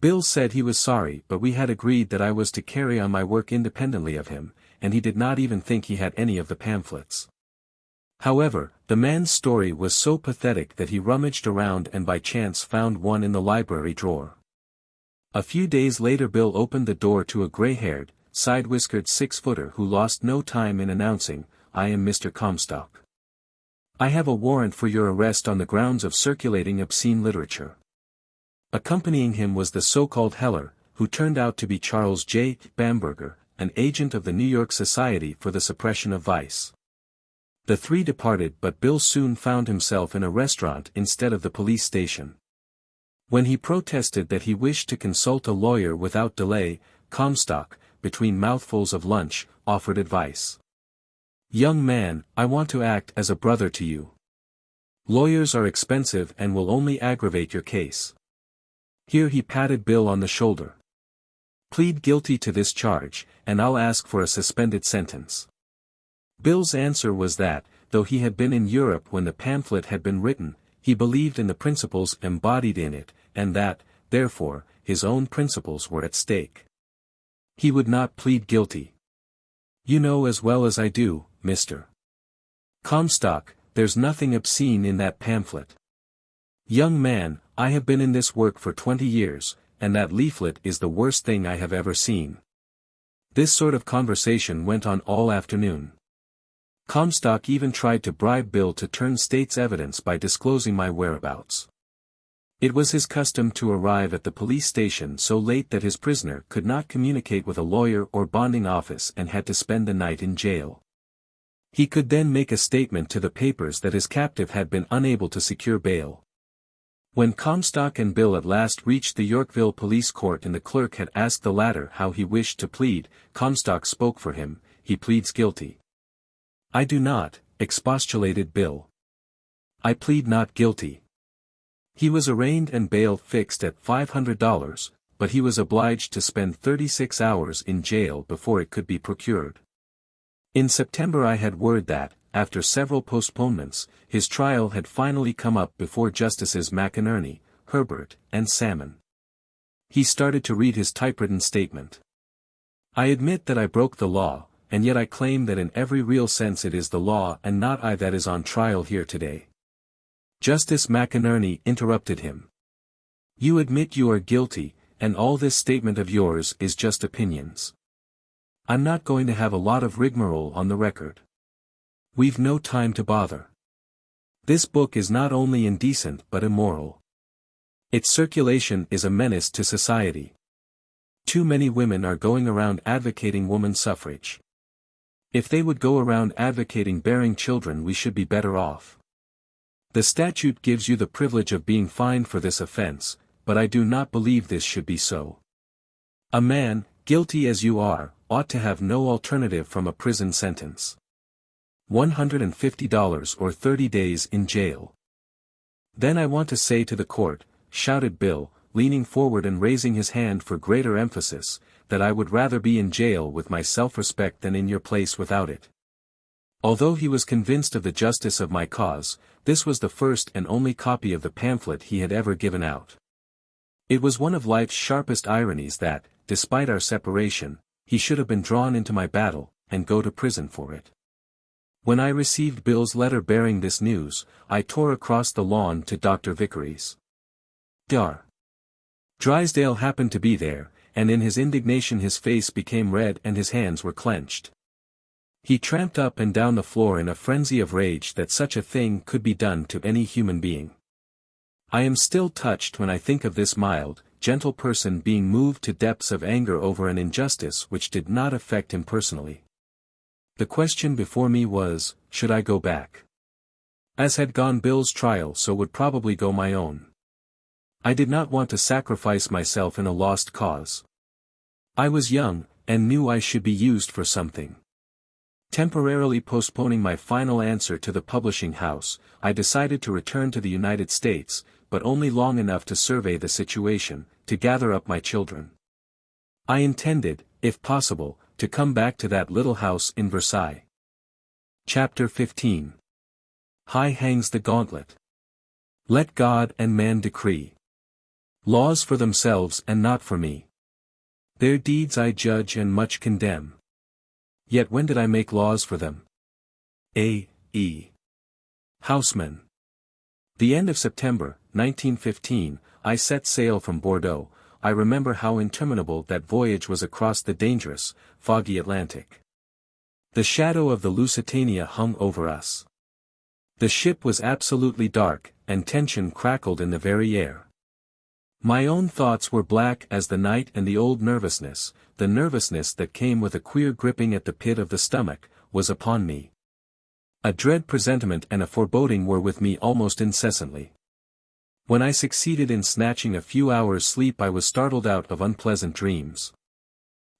Bill said he was sorry but we had agreed that I was to carry on my work independently of him, and he did not even think he had any of the pamphlets. However, the man's story was so pathetic that he rummaged around and by chance found one in the library drawer. A few days later Bill opened the door to a gray-haired, side-whiskered 6-footer who lost no time in announcing, "I am Mr. Comstock. I have a warrant for your arrest on the grounds of circulating obscene literature." Accompanying him was the so-called Heller, who turned out to be Charles J. Bamberger, an agent of the New York Society for the Suppression of Vice. The three departed, but Bill soon found himself in a restaurant instead of the police station. When he protested that he wished to consult a lawyer without delay, Comstock, between mouthfuls of lunch, offered advice. "Young man, I want to act as a brother to you. Lawyers are expensive and will only aggravate your case." Here he patted Bill on the shoulder. "Plead guilty to this charge, and I'll ask for a suspended sentence." Bill's answer was that, though he had been in Europe when the pamphlet had been written, he believed in the principles embodied in it, and that, therefore, his own principles were at stake. He would not plead guilty. "You know as well as I do, Mr. Comstock, there's nothing obscene in that pamphlet. Young man, I have been in this work for 20 years, and that leaflet is the worst thing I have ever seen." This sort of conversation went on all afternoon. Comstock even tried to bribe Bill to turn state's evidence by disclosing my whereabouts. It was his custom to arrive at the police station so late that his prisoner could not communicate with a lawyer or bonding office and had to spend the night in jail. He could then make a statement to the papers that his captive had been unable to secure bail. When Comstock and Bill at last reached the Yorkville police court and the clerk had asked the latter how he wished to plead, Comstock spoke for him. "He pleads guilty." "I do not," expostulated Bill. "I plead not guilty." He was arraigned and bail fixed at $500, but he was obliged to spend 36 hours in jail before it could be procured. In September I had word that, after several postponements, his trial had finally come up before Justices McInerney, Herbert, and Salmon. He started to read his typewritten statement. "I admit that I broke the law, and yet I claim that in every real sense it is the law and not I that is on trial here today." Justice McInerney interrupted him. "You admit you are guilty, and all this statement of yours is just opinions. I'm not going to have a lot of rigmarole on the record. We've no time to bother. This book is not only indecent but immoral. Its circulation is a menace to society. Too many women are going around advocating woman suffrage. If they would go around advocating bearing children, we should be better off. The statute gives you the privilege of being fined for this offense, but I do not believe this should be so. A man, guilty as you are, ought to have no alternative from a prison sentence. $150 or 30 days in jail." "Then I want to say to the court," shouted Bill, leaning forward and raising his hand for greater emphasis, "that I would rather be in jail with my self-respect than in your place without it." Although he was convinced of the justice of my cause, this was the first and only copy of the pamphlet he had ever given out. It was one of life's sharpest ironies that, despite our separation, he should have been drawn into my battle, and go to prison for it. When I received Bill's letter bearing this news, I tore across the lawn to Dr. Vickery's. Dr. Drysdale happened to be there, and in his indignation his face became red and his hands were clenched. He tramped up and down the floor in a frenzy of rage that such a thing could be done to any human being. I am still touched when I think of this mild, gentle person being moved to depths of anger over an injustice which did not affect him personally. The question before me was, should I go back? As had gone Bill's trial, so would probably go my own. I did not want to sacrifice myself in a lost cause. I was young, and knew I should be used for something. Temporarily postponing my final answer to the publishing house, I decided to return to the United States, but only long enough to survey the situation, to gather up my children. I intended, if possible, to come back to that little house in Versailles. Chapter 15. High hangs the gauntlet. Let God and man decree laws for themselves and not for me. Their deeds I judge and much condemn. Yet when did I make laws for them? A. E. Houseman. The end of September, 1915, I set sail from Bordeaux. I remember how interminable that voyage was across the dangerous, foggy Atlantic. The shadow of the Lusitania hung over us. The ship was absolutely dark, and tension crackled in the very air. My own thoughts were black as the night, and the old nervousness, the nervousness that came with a queer gripping at the pit of the stomach, was upon me. A dread presentiment and a foreboding were with me almost incessantly. When I succeeded in snatching a few hours' sleep, I was startled out of unpleasant dreams.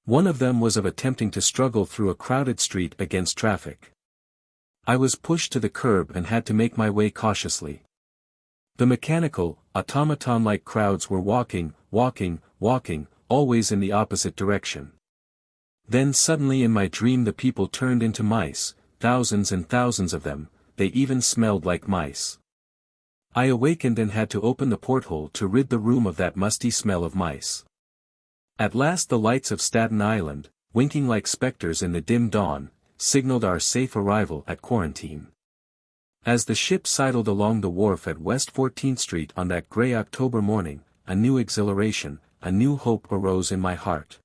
One of them was of attempting to struggle through a crowded street against traffic. I was pushed to the curb and had to make my way cautiously. The mechanical, automaton-like crowds were walking, always in the opposite direction. Then suddenly in my dream the people turned into mice, thousands and thousands of them, they even smelled like mice. I awakened and had to open the porthole to rid the room of that musty smell of mice. At last the lights of Staten Island, winking like specters in the dim dawn, signaled our safe arrival at quarantine. As the ship sidled along the wharf at West 14th Street on that gray October morning, a new exhilaration, a new hope arose in my heart.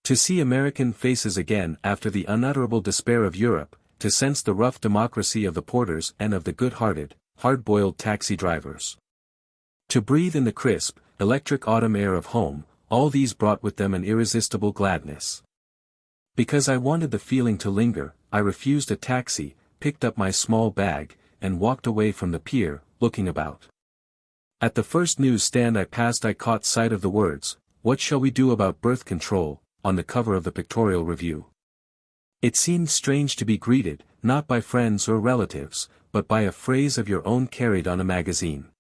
To see American faces again after the unutterable despair of Europe, to sense the rough democracy of the porters and of the good-hearted, hard-boiled taxi drivers. To breathe in the crisp, electric autumn air of home, all these brought with them an irresistible gladness. Because I wanted the feeling to linger, I refused a taxi, picked up my small bag, and walked away from the pier, looking about. At the first news stand I passed I caught sight of the words, "What shall we do about birth control?" on the cover of the Pictorial Review. It seemed strange to be greeted, not by friends or relatives, but by a phrase of your own carried on a magazine.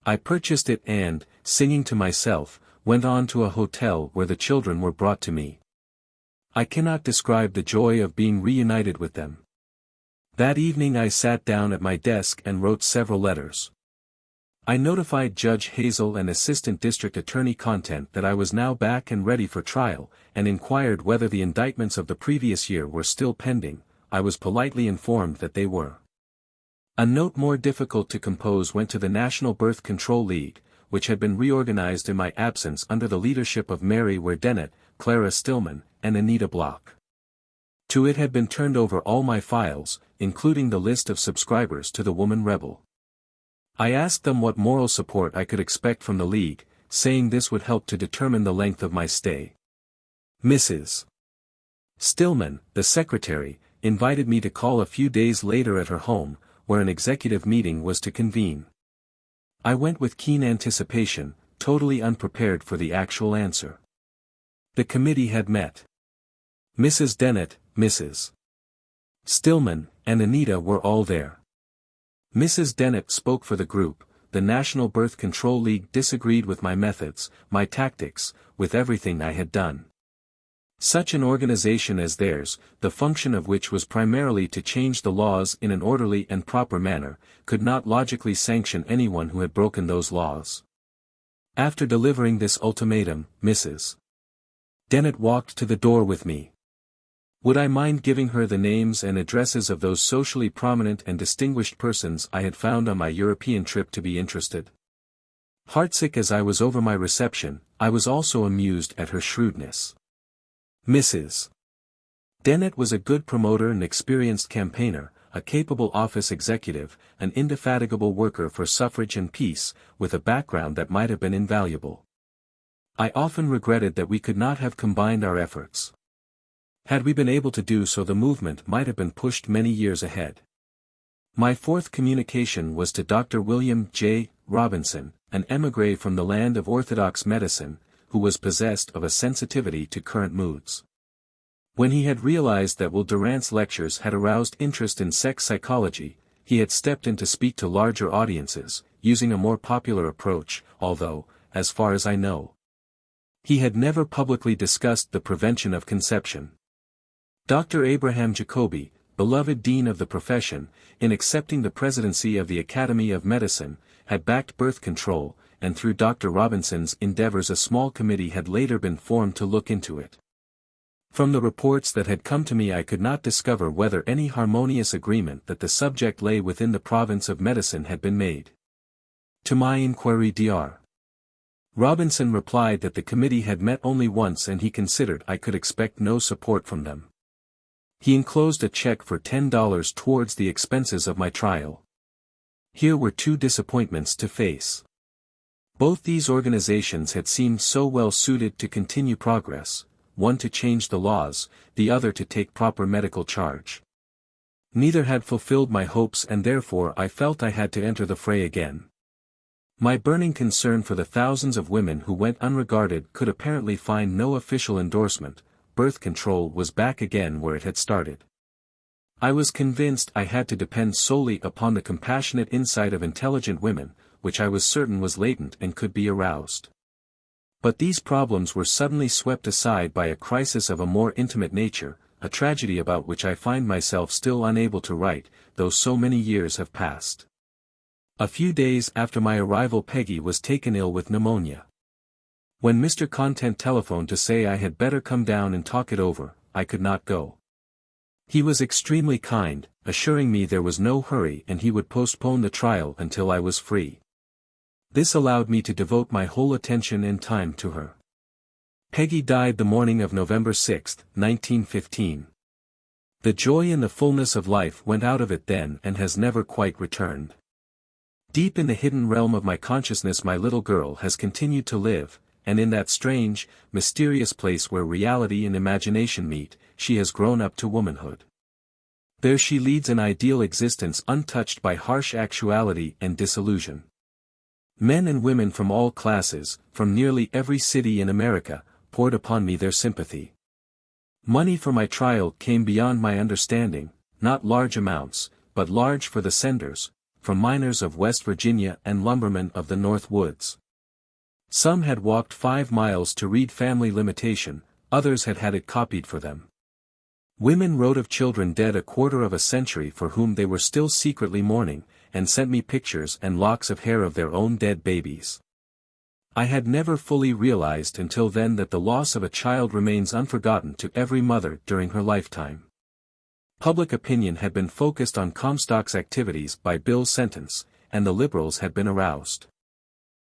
I purchased it and, singing to myself, went on to a hotel where the children were brought to me. I cannot describe the joy of being reunited with them. That evening I sat down at my desk and wrote several letters. I notified Judge Hazel and Assistant District Attorney Content that I was now back and ready for trial, and inquired whether the indictments of the previous year were still pending. I was politely informed that they were. A note more difficult to compose went to the National Birth Control League, which had been reorganized in my absence under the leadership of Mary Ware Dennett, Clara Stillman, and Anita Block. To it had been turned over all my files, including the list of subscribers to the Woman Rebel. I asked them what moral support I could expect from the League, saying this would help to determine the length of my stay. Mrs. Stillman, the secretary, invited me to call a few days later at her home, where an executive meeting was to convene. I went with keen anticipation, totally unprepared for the actual answer. The committee had met. Mrs. Dennett, Mrs. Stillman, and Anita were all there. Mrs. Dennett spoke for the group. The National Birth Control League disagreed with my methods, my tactics, with everything I had done. Such an organization as theirs, the function of which was primarily to change the laws in an orderly and proper manner, could not logically sanction anyone who had broken those laws. After delivering this ultimatum, Mrs. Dennett walked to the door with me. Would I mind giving her the names and addresses of those socially prominent and distinguished persons I had found on my European trip to be interested? Heartsick as I was over my reception, I was also amused at her shrewdness. Mrs. Dennett was a good promoter and experienced campaigner, a capable office executive, an indefatigable worker for suffrage and peace, with a background that might have been invaluable. I often regretted that we could not have combined our efforts. Had we been able to do so, the movement might have been pushed many years ahead. My fourth communication was to Dr. William J. Robinson, an émigré from the land of orthodox medicine, who was possessed of a sensitivity to current moods. When he had realized that Will Durant's lectures had aroused interest in sex psychology, he had stepped in to speak to larger audiences, using a more popular approach, although, as far as I know, he had never publicly discussed the prevention of conception. Dr. Abraham Jacobi, beloved dean of the profession, in accepting the presidency of the Academy of Medicine, had backed birth control, and through Dr. Robinson's endeavors a small committee had later been formed to look into it. From the reports that had come to me I could not discover whether any harmonious agreement that the subject lay within the province of medicine had been made. To my inquiry Dr. Robinson replied that the committee had met only once and he considered I could expect no support from them. He enclosed a check for $10 towards the expenses of my trial. Here were two disappointments to face. Both these organizations had seemed so well suited to continue progress, one to change the laws, the other to take proper medical charge. Neither had fulfilled my hopes, and therefore I felt I had to enter the fray again. My burning concern for the thousands of women who went unregarded could apparently find no official endorsement. Birth control was back again where it had started. I was convinced I had to depend solely upon the compassionate insight of intelligent women, which I was certain was latent and could be aroused. But these problems were suddenly swept aside by a crisis of a more intimate nature, a tragedy about which I find myself still unable to write, though so many years have passed. A few days after my arrival, Peggy was taken ill with pneumonia. When Mr. Content telephoned to say I had better come down and talk it over, I could not go. He was extremely kind, assuring me there was no hurry and he would postpone the trial until I was free. This allowed me to devote my whole attention and time to her. Peggy died the morning of November 6, 1915. The joy and the fullness of life went out of it then and has never quite returned. Deep in the hidden realm of my consciousness my little girl has continued to live, and in that strange, mysterious place where reality and imagination meet, she has grown up to womanhood. There she leads an ideal existence untouched by harsh actuality and disillusion. Men and women from all classes, from nearly every city in America, poured upon me their sympathy. Money for my trial came beyond my understanding, not large amounts, but large for the senders, from miners of West Virginia and lumbermen of the North Woods. Some had walked 5 miles to read Family Limitation, others had had it copied for them. Women wrote of children dead a quarter of a century for whom they were still secretly mourning, and sent me pictures and locks of hair of their own dead babies. I had never fully realized until then that the loss of a child remains unforgotten to every mother during her lifetime. Public opinion had been focused on Comstock's activities by Bill's sentence, and the liberals had been aroused.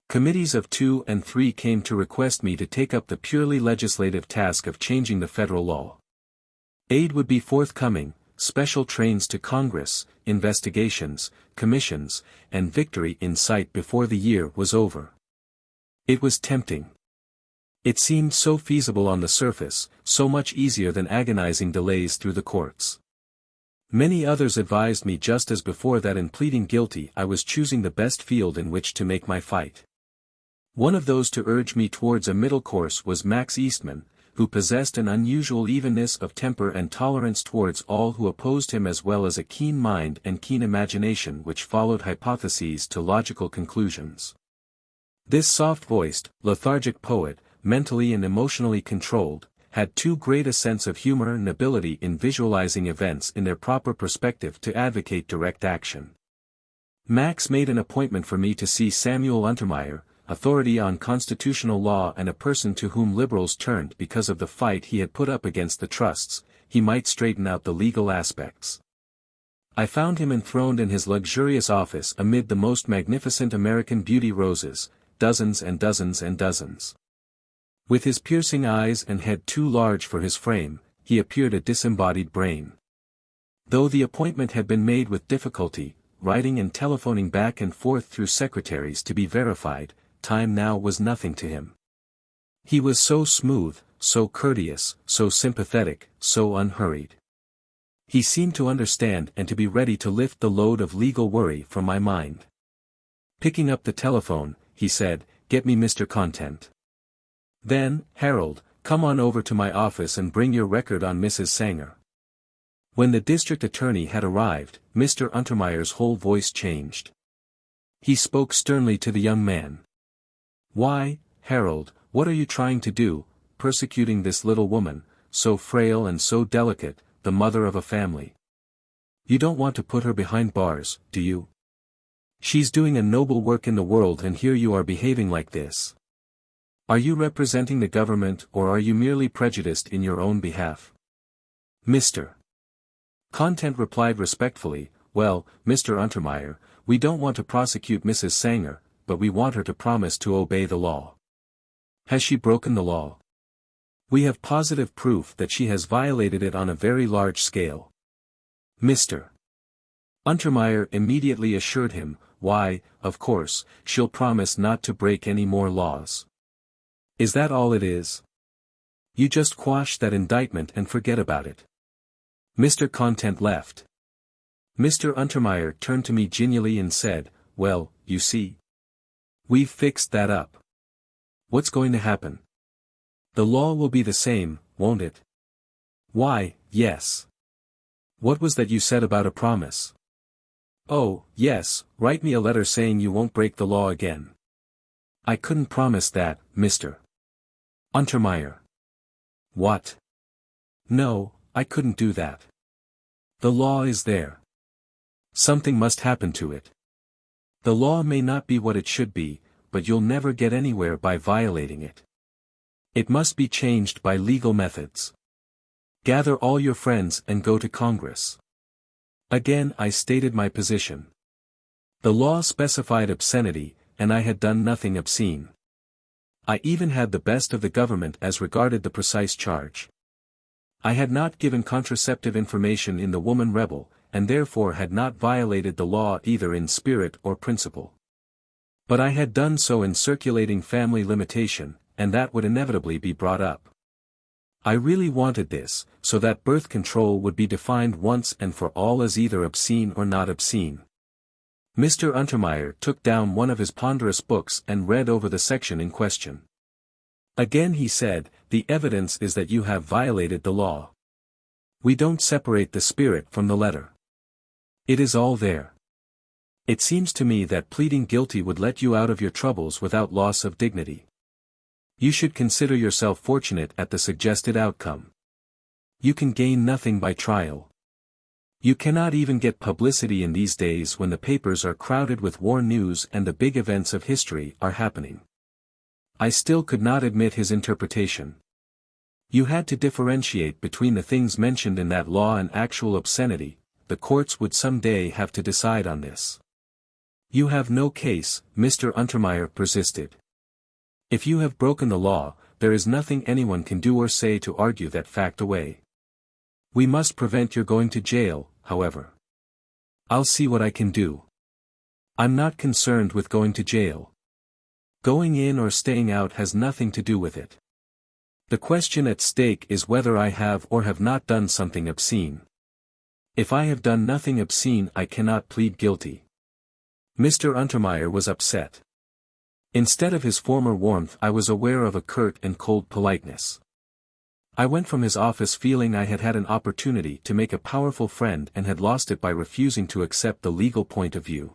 Committees of 2 and 3 came to request me to take up the purely legislative task of changing the federal law. Aid would be forthcoming, special trains to Congress, investigations, commissions, and victory in sight before the year was over. It was tempting. It seemed so feasible on the surface, so much easier than agonizing delays through the courts. Many others advised me just as before that in pleading guilty I was choosing the best field in which to make my fight. One of those to urge me towards a middle course was Max Eastman, who possessed an unusual evenness of temper and tolerance towards all who opposed him, as well as a keen mind and keen imagination which followed hypotheses to logical conclusions. This soft-voiced, lethargic poet, mentally and emotionally controlled, had too great a sense of humor and ability in visualizing events in their proper perspective to advocate direct action. Max made an appointment for me to see Samuel Untermeyer, authority on constitutional law and a person to whom liberals turned because of the fight he had put up against the trusts. He might straighten out the legal aspects. I found him enthroned in his luxurious office amid the most magnificent American beauty roses, dozens and dozens and dozens. With his piercing eyes and head too large for his frame, he appeared a disembodied brain. Though the appointment had been made with difficulty, writing and telephoning back and forth through secretaries to be verified, time now was nothing to him. He was so smooth, so courteous, so sympathetic, so unhurried. He seemed to understand and to be ready to lift the load of legal worry from my mind. Picking up the telephone, he said, "Get me Mr. Content. Then, Harold, come on over to my office and bring your record on Mrs. Sanger." When the district attorney had arrived, Mr. Untermeyer's whole voice changed. He spoke sternly to the young man. "Why, Harold, what are you trying to do, persecuting this little woman, so frail and so delicate, the mother of a family? You don't want to put her behind bars, do you? She's doing a noble work in the world and here you are behaving like this. Are you representing the government or are you merely prejudiced in your own behalf?" Mr. Content replied respectfully, "Well, Mr. Untermeyer, we don't want to prosecute Mrs. Sanger, but we want her to promise to obey the law. Has she broken the law? We have positive proof that she has violated it on a very large scale." Mr. Untermeyer immediately assured him, why, of course, she'll promise not to break any more laws. Is that all it is? You just quash that indictment and forget about it. Mr. Content left. Mr. Untermeyer turned to me genially and said, well, you see. We've fixed that up. What's going to happen? The law will be the same, won't it? Why, yes. What was that you said about a promise? Oh, yes, write me a letter saying you won't break the law again. I couldn't promise that, Mr. Untermeyer. What? No, I couldn't do that. The law is there. Something must happen to it. The law may not be what it should be, but you'll never get anywhere by violating it. It must be changed by legal methods. Gather all your friends and go to Congress. Again I stated my position. The law specified obscenity, and I had done nothing obscene. I even had the best of the government as regarded the precise charge. I had not given contraceptive information in The Woman Rebel, and therefore had not violated the law either in spirit or principle. But I had done so in circulating family limitation, and that would inevitably be brought up. I really wanted this, so that birth control would be defined once and for all as either obscene or not obscene. Mr. Untermeyer took down one of his ponderous books and read over the section in question. Again he said, the evidence is that you have violated the law. We don't separate the spirit from the letter. It is all there. It seems to me that pleading guilty would let you out of your troubles without loss of dignity. You should consider yourself fortunate at the suggested outcome. You can gain nothing by trial. You cannot even get publicity in these days when the papers are crowded with war news and the big events of history are happening. I still could not admit his interpretation. You had to differentiate between the things mentioned in that law and actual obscenity. The courts would someday have to decide on this. You have no case, Mr. Untermeyer persisted. If you have broken the law, there is nothing anyone can do or say to argue that fact away. We must prevent your going to jail, however. I'll see what I can do. I'm not concerned with going to jail. Going in or staying out has nothing to do with it. The question at stake is whether I have or have not done something obscene. If I have done nothing obscene, I cannot plead guilty. Mr. Untermeyer was upset. Instead of his former warmth, I was aware of a curt and cold politeness. I went from his office feeling I had had an opportunity to make a powerful friend and had lost it by refusing to accept the legal point of view.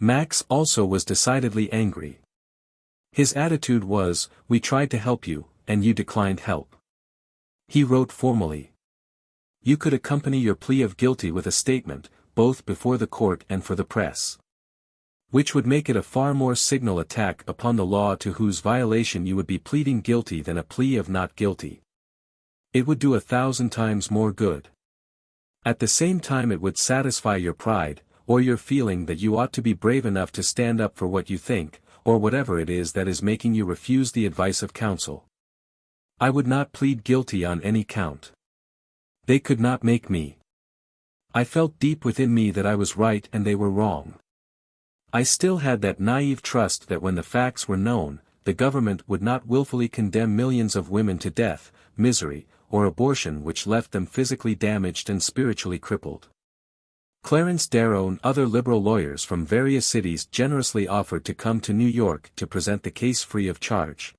Max also was decidedly angry. His attitude was, we tried to help you, and you declined help. He wrote formally. You could accompany your plea of guilty with a statement, both before the court and for the press. Which would make it a far more signal attack upon the law to whose violation you would be pleading guilty than a plea of not guilty. It would do 1,000 times more good. At the same time it would satisfy your pride, or your feeling that you ought to be brave enough to stand up for what you think, or whatever it is that is making you refuse the advice of counsel. I would not plead guilty on any count. They could not make me. I felt deep within me that I was right and they were wrong. I still had that naive trust that when the facts were known, the government would not willfully condemn millions of women to death, misery, or abortion which left them physically damaged and spiritually crippled. Clarence Darrow and other liberal lawyers from various cities generously offered to come to New York to present the case free of charge.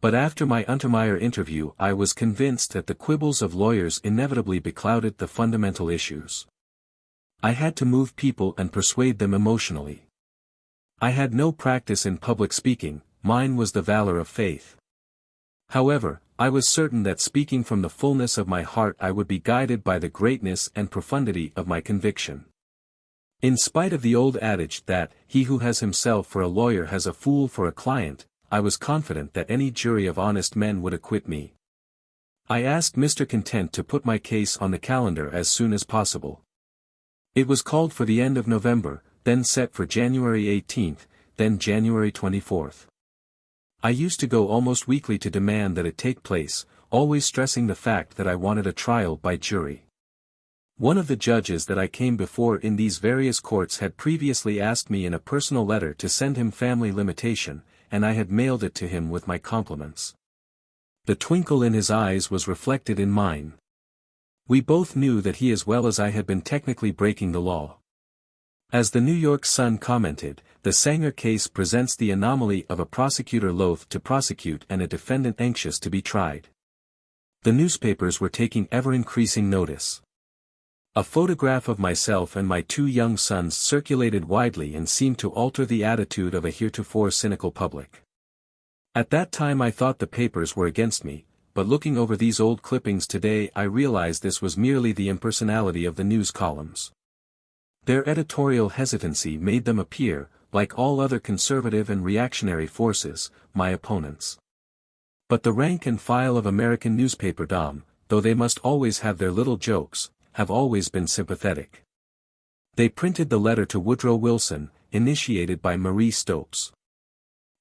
But after my Untermeyer interview I was convinced that the quibbles of lawyers inevitably beclouded the fundamental issues. I had to move people and persuade them emotionally. I had no practice in public speaking, mine was the valor of faith. However, I was certain that speaking from the fullness of my heart I would be guided by the greatness and profundity of my conviction. In spite of the old adage that, he who has himself for a lawyer has a fool for a client, I was confident that any jury of honest men would acquit me. I asked Mr. Content to put my case on the calendar as soon as possible. It was called for the end of November, then set for January 18th, then January 24th. I used to go almost weekly to demand that it take place, always stressing the fact that I wanted a trial by jury. One of the judges that I came before in these various courts had previously asked me in a personal letter to send him family limitation, and I had mailed it to him with my compliments. The twinkle in his eyes was reflected in mine. We both knew that he as well as I had been technically breaking the law. As the New York Sun commented, the Sanger case presents the anomaly of a prosecutor loath to prosecute and a defendant anxious to be tried. The newspapers were taking ever-increasing notice. A photograph of myself and my 2 young sons circulated widely and seemed to alter the attitude of a heretofore cynical public. At that time I thought the papers were against me, but looking over these old clippings today I realized this was merely the impersonality of the news columns. Their editorial hesitancy made them appear, like all other conservative and reactionary forces, my opponents. But the rank and file of American newspaperdom, though they must always have their little jokes, have always been sympathetic. They printed the letter to Woodrow Wilson, initiated by Marie Stopes.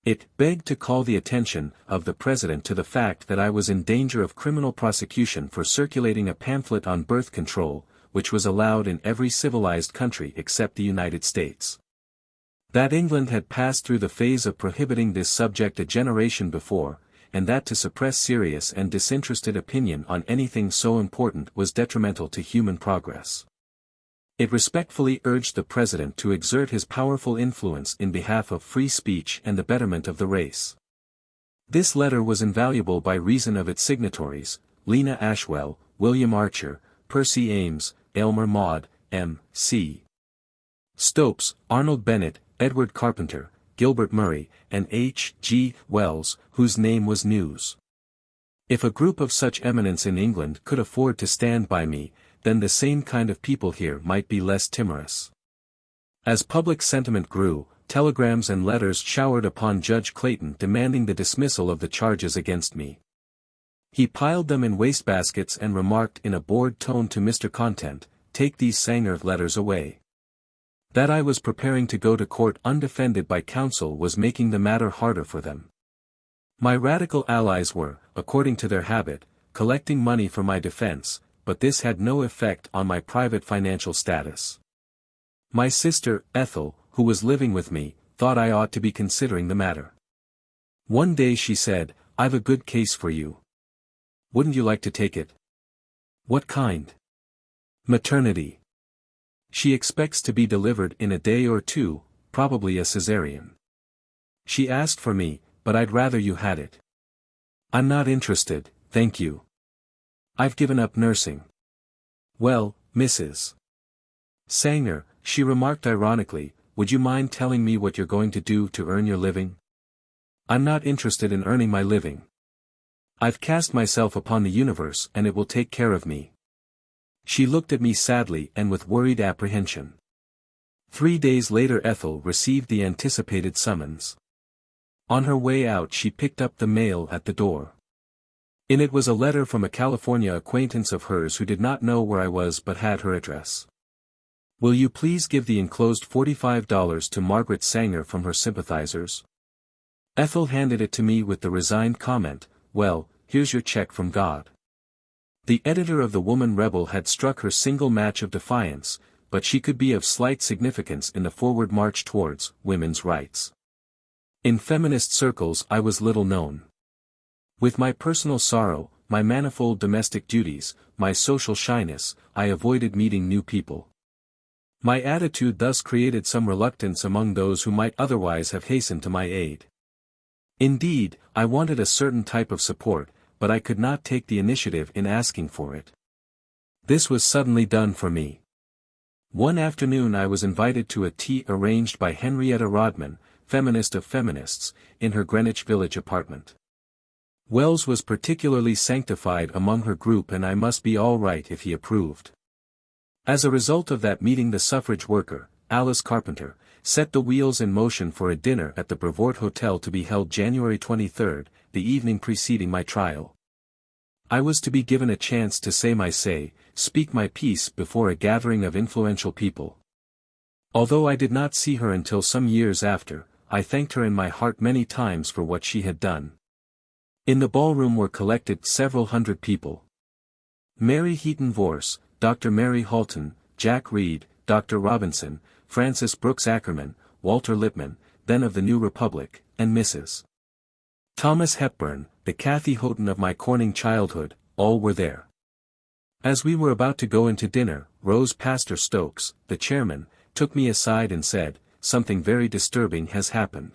It begged to call the attention of the President to the fact that I was in danger of criminal prosecution for circulating a pamphlet on birth control, which was allowed in every civilized country except the United States. That England had passed through the phase of prohibiting this subject a generation before, and that to suppress serious and disinterested opinion on anything so important was detrimental to human progress. It respectfully urged the President to exert his powerful influence in behalf of free speech and the betterment of the race. This letter was invaluable by reason of its signatories, Lena Ashwell, William Archer, Percy Ames, Aylmer Maude, M.C. Stopes, Arnold Bennett, Edward Carpenter, Gilbert Murray, and H.G. Wells, whose name was news. If a group of such eminence in England could afford to stand by me, then the same kind of people here might be less timorous. As public sentiment grew, telegrams and letters showered upon Judge Clayton demanding the dismissal of the charges against me. He piled them in wastebaskets and remarked in a bored tone to Mr. Content, "Take these Sanger letters away." That I was preparing to go to court undefended by counsel was making the matter harder for them. My radical allies were, according to their habit, collecting money for my defense, but this had no effect on my private financial status. My sister, Ethel, who was living with me, thought I ought to be considering the matter. One day she said, "I've a good case for you. Wouldn't you like to take it?" "What kind?" "Maternity. She expects to be delivered in a day or 2, probably a cesarean. She asked for me, but I'd rather you had it." "I'm not interested, thank you. I've given up nursing." "Well, Mrs. Sanger," she remarked ironically, "would you mind telling me what you're going to do to earn your living?" "I'm not interested in earning my living. I've cast myself upon the universe and it will take care of me." She looked at me sadly and with worried apprehension. 3 days later Ethel received the anticipated summons. On her way out she picked up the mail at the door. In it was a letter from a California acquaintance of hers who did not know where I was but had her address. "Will you please give the enclosed $45 to Margaret Sanger from her sympathizers?" Ethel handed it to me with the resigned comment, "Well, here's your check from God." The editor of the Woman Rebel had struck her single match of defiance, but she could be of slight significance in the forward march towards women's rights. In feminist circles I was little known. With my personal sorrow, my manifold domestic duties, my social shyness, I avoided meeting new people. My attitude thus created some reluctance among those who might otherwise have hastened to my aid. Indeed, I wanted a certain type of support, but I could not take the initiative in asking for it. This was suddenly done for me. One afternoon I was invited to a tea arranged by Henrietta Rodman, feminist of feminists, in her Greenwich Village apartment. Wells was particularly sanctified among her group and I must be all right if he approved. As a result of that meeting the suffrage worker, Alice Carpenter, set the wheels in motion for a dinner at the Brevoort Hotel to be held January 23, the evening preceding my trial. I was to be given a chance to say my say, speak my piece before a gathering of influential people. Although I did not see her until some years after, I thanked her in my heart many times for what she had done. In the ballroom were collected several hundred people. Mary Heaton Vorse, Dr. Mary Halton, Jack Reed, Dr. Robinson, Francis Brooks Ackerman, Walter Lippmann, then of the New Republic, and Mrs. Thomas Hepburn, the Kathy Houghton of my Corning childhood, all were there. As we were about to go into dinner, Rose Pastor Stokes, the chairman, took me aside and said, "Something very disturbing has happened.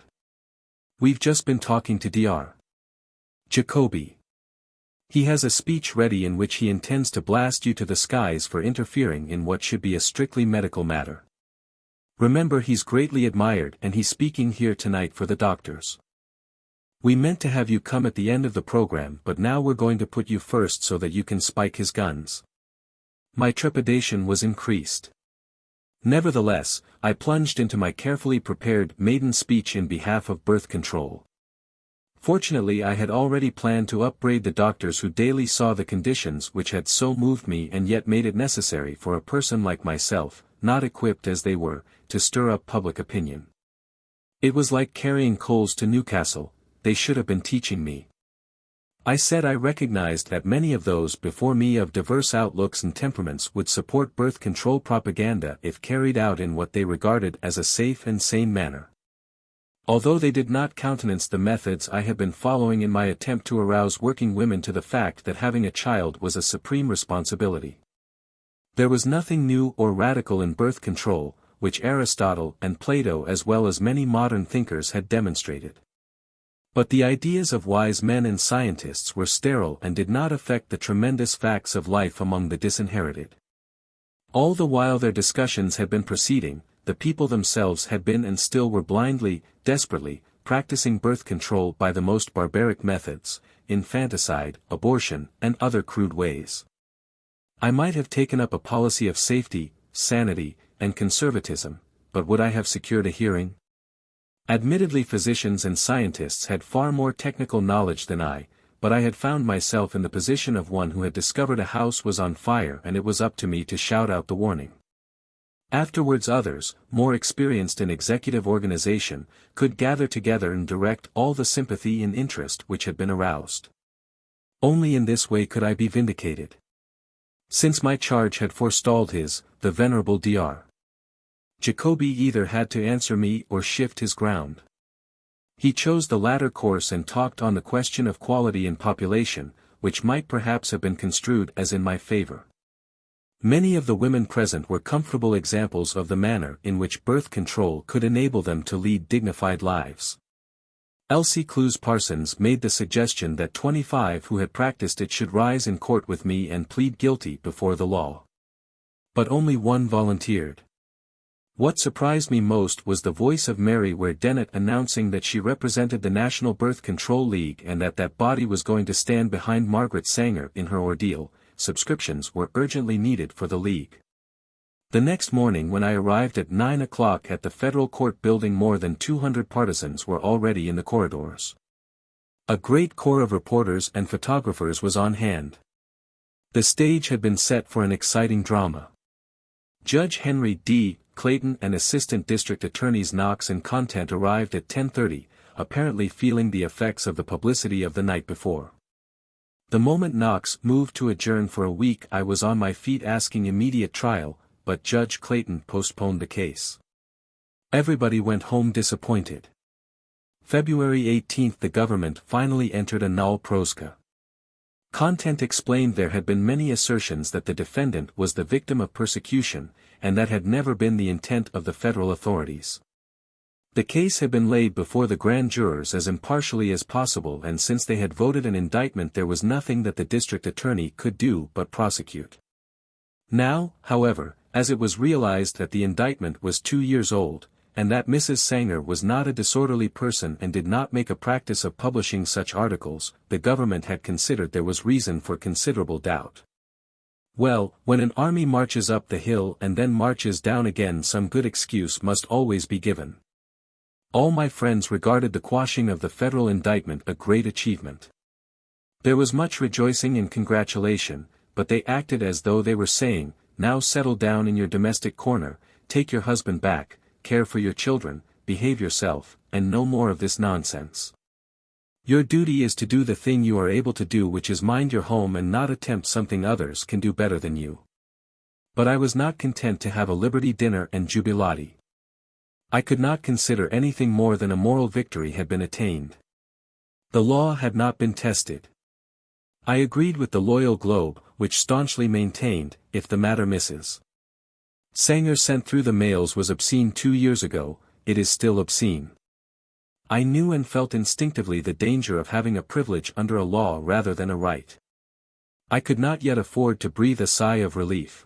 We've just been talking to Dr. Jacoby. He has a speech ready in which he intends to blast you to the skies for interfering in what should be a strictly medical matter. Remember, he's greatly admired and he's speaking here tonight for the doctors. We meant to have you come at the end of the program, but now we're going to put you first so that you can spike his guns." My trepidation was increased. Nevertheless, I plunged into my carefully prepared maiden speech in behalf of birth control. Fortunately, I had already planned to upbraid the doctors who daily saw the conditions which had so moved me and yet made it necessary for a person like myself, not equipped as they were, to stir up public opinion. It was like carrying coals to Newcastle. They should have been teaching me. I said I recognized that many of those before me of diverse outlooks and temperaments would support birth control propaganda if carried out in what they regarded as a safe and sane manner. Although they did not countenance the methods I had been following in my attempt to arouse working women to the fact that having a child was a supreme responsibility. There was nothing new or radical in birth control, which Aristotle and Plato as well as many modern thinkers had demonstrated. But the ideas of wise men and scientists were sterile and did not affect the tremendous facts of life among the disinherited. All the while their discussions had been proceeding, the people themselves had been and still were blindly, desperately, practicing birth control by the most barbaric methods, infanticide, abortion, and other crude ways. I might have taken up a policy of safety, sanity, and conservatism, but would I have secured a hearing? Admittedly, physicians and scientists had far more technical knowledge than I, but I had found myself in the position of one who had discovered a house was on fire and it was up to me to shout out the warning. Afterwards others, more experienced in executive organization, could gather together and direct all the sympathy and interest which had been aroused. Only in this way could I be vindicated. Since my charge had forestalled his, the venerable Dr. Jacoby either had to answer me or shift his ground. He chose the latter course and talked on the question of quality in population, which might perhaps have been construed as in my favor. Many of the women present were comfortable examples of the manner in which birth control could enable them to lead dignified lives. Elsie Clews Parsons made the suggestion that 25 who had practiced it should rise in court with me and plead guilty before the law. But only one volunteered. What surprised me most was the voice of Mary Ware Dennett announcing that she represented the National Birth Control League and that body was going to stand behind Margaret Sanger in her ordeal. Subscriptions were urgently needed for the league. The next morning when I arrived at 9 o'clock at the federal court building, more than 200 partisans were already in the corridors. A great corps of reporters and photographers was on hand. The stage had been set for an exciting drama. Judge Henry D. Clayton and Assistant District Attorneys Knox and Content arrived at 10:30, apparently feeling the effects of the publicity of the night before. The moment Knox moved to adjourn for a week, I was on my feet asking immediate trial, but Judge Clayton postponed the case. Everybody went home disappointed. February 18, the government finally entered a null proska. Content explained there had been many assertions that the defendant was the victim of persecution, and that had never been the intent of the federal authorities. The case had been laid before the grand jurors as impartially as possible, and since they had voted an indictment there was nothing that the district attorney could do but prosecute. Now, however, as it was realized that the indictment was 2 years old, and that Mrs. Sanger was not a disorderly person and did not make a practice of publishing such articles, the government had considered there was reason for considerable doubt. Well, when an army marches up the hill and then marches down again, some good excuse must always be given. All my friends regarded the quashing of the federal indictment a great achievement. There was much rejoicing and congratulation, but they acted as though they were saying, "Now settle down in your domestic corner, take your husband back, care for your children, behave yourself, and no more of this nonsense. Your duty is to do the thing you are able to do, which is mind your home and not attempt something others can do better than you." But I was not content to have a Liberty dinner and jubilati. I could not consider anything more than a moral victory had been attained. The law had not been tested. I agreed with the loyal Globe, which staunchly maintained, if the matter misses. Sanger sent through the mails was obscene 2 years ago, it is still obscene. I knew and felt instinctively the danger of having a privilege under a law rather than a right. I could not yet afford to breathe a sigh of relief.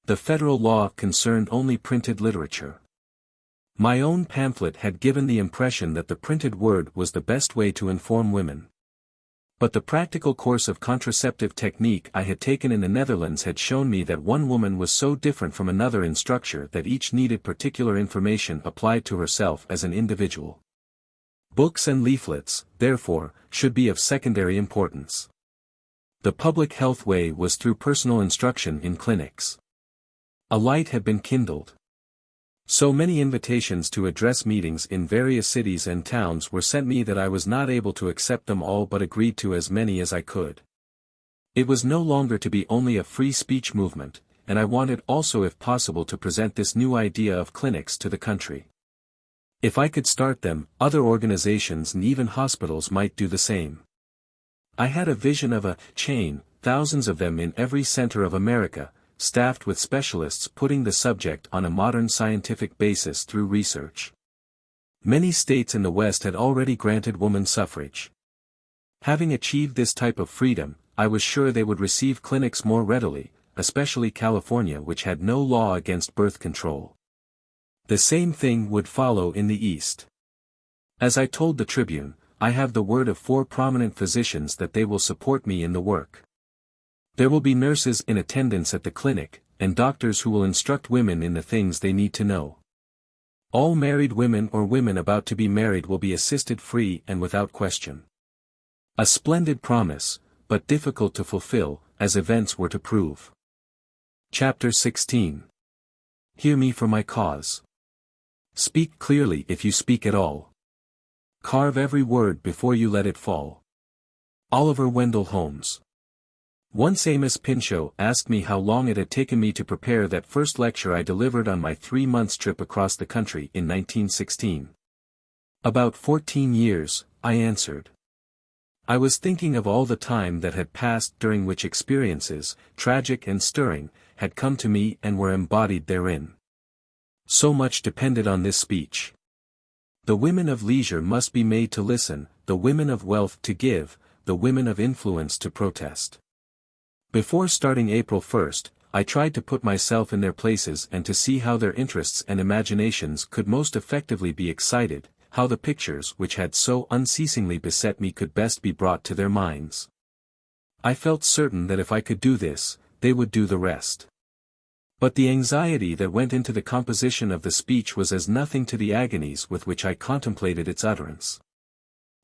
The federal law concerned only printed literature. My own pamphlet had given the impression that the printed word was the best way to inform women. But the practical course of contraceptive technique I had taken in the Netherlands had shown me that one woman was so different from another in structure that each needed particular information applied to herself as an individual. Books and leaflets, therefore, should be of secondary importance. The public health way was through personal instruction in clinics. A light had been kindled. So many invitations to address meetings in various cities and towns were sent me that I was not able to accept them all but agreed to as many as I could. It was no longer to be only a free speech movement, and I wanted also if possible to present this new idea of clinics to the country. If I could start them, other organizations and even hospitals might do the same. I had a vision of a chain, thousands of them in every center of America, staffed with specialists putting the subject on a modern scientific basis through research. Many states in the West had already granted woman suffrage. Having achieved this type of freedom, I was sure they would receive clinics more readily, especially California, which had no law against birth control. The same thing would follow in the East. As I told the Tribune, I have the word of 4 prominent physicians that they will support me in the work. There will be nurses in attendance at the clinic, and doctors who will instruct women in the things they need to know. All married women or women about to be married will be assisted free and without question. A splendid promise, but difficult to fulfill, as events were to prove. Chapter 16. Hear me for my cause. Speak clearly if you speak at all. Carve every word before you let it fall. Oliver Wendell Holmes. Once Amos Pinchot asked me how long it had taken me to prepare that first lecture I delivered on my 3-month trip across the country in 1916. About 14 years, I answered. I was thinking of all the time that had passed during which experiences, tragic and stirring, had come to me and were embodied therein. So much depended on this speech. The women of leisure must be made to listen, the women of wealth to give, the women of influence to protest. Before starting April 1st, I tried to put myself in their places and to see how their interests and imaginations could most effectively be excited, how the pictures which had so unceasingly beset me could best be brought to their minds. I felt certain that if I could do this, they would do the rest. But the anxiety that went into the composition of the speech was as nothing to the agonies with which I contemplated its utterance.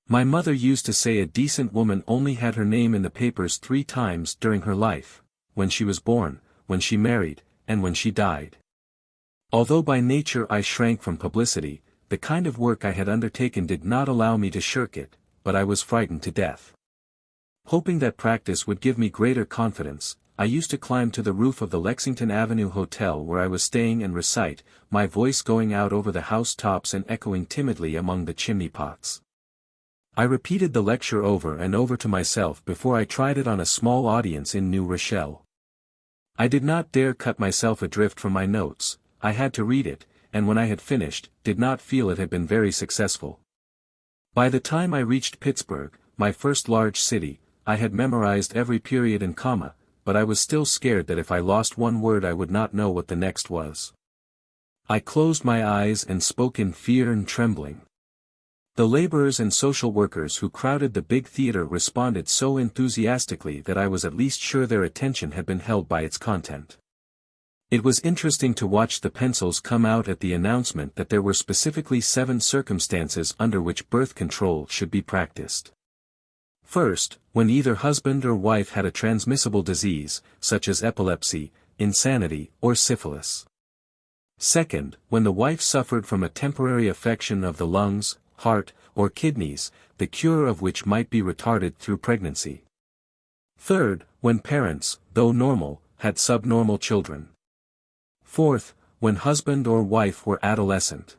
My mother used to say a decent woman only had her name in the papers 3 times during her life, when she was born, when she married, and when she died. Although by nature I shrank from publicity, the kind of work I had undertaken did not allow me to shirk it, but I was frightened to death. Hoping that practice would give me greater confidence, I used to climb to the roof of the Lexington Avenue Hotel where I was staying and recite, my voice going out over the house tops and echoing timidly among the chimney pots. I repeated the lecture over and over to myself before I tried it on a small audience in New Rochelle. I did not dare cut myself adrift from my notes, I had to read it, and when I had finished, did not feel it had been very successful. By the time I reached Pittsburgh, my first large city, I had memorized every period and comma, but I was still scared that if I lost one word I would not know what the next was. I closed my eyes and spoke in fear and trembling. The laborers and social workers who crowded the big theater responded so enthusiastically that I was at least sure their attention had been held by its content. It was interesting to watch the pencils come out at the announcement that there were specifically 7 circumstances under which birth control should be practiced. First, when either husband or wife had a transmissible disease, such as epilepsy, insanity, or syphilis. Second, when the wife suffered from a temporary affection of the lungs, heart, or kidneys, the cure of which might be retarded through pregnancy. Third, when parents, though normal, had subnormal children. Fourth, when husband or wife were adolescent.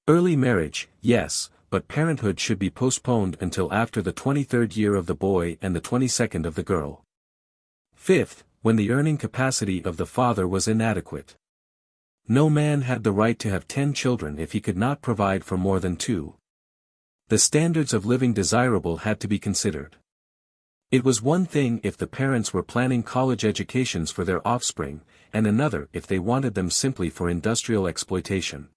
Early marriage, yes, but parenthood should be postponed until after the 23rd year of the boy and the 22nd of the girl. Fifth, when the earning capacity of the father was inadequate. No man had the right to have 10 children if he could not provide for more than 2. The standards of living desirable had to be considered. It was one thing if the parents were planning college educations for their offspring, and another if they wanted them simply for industrial exploitation.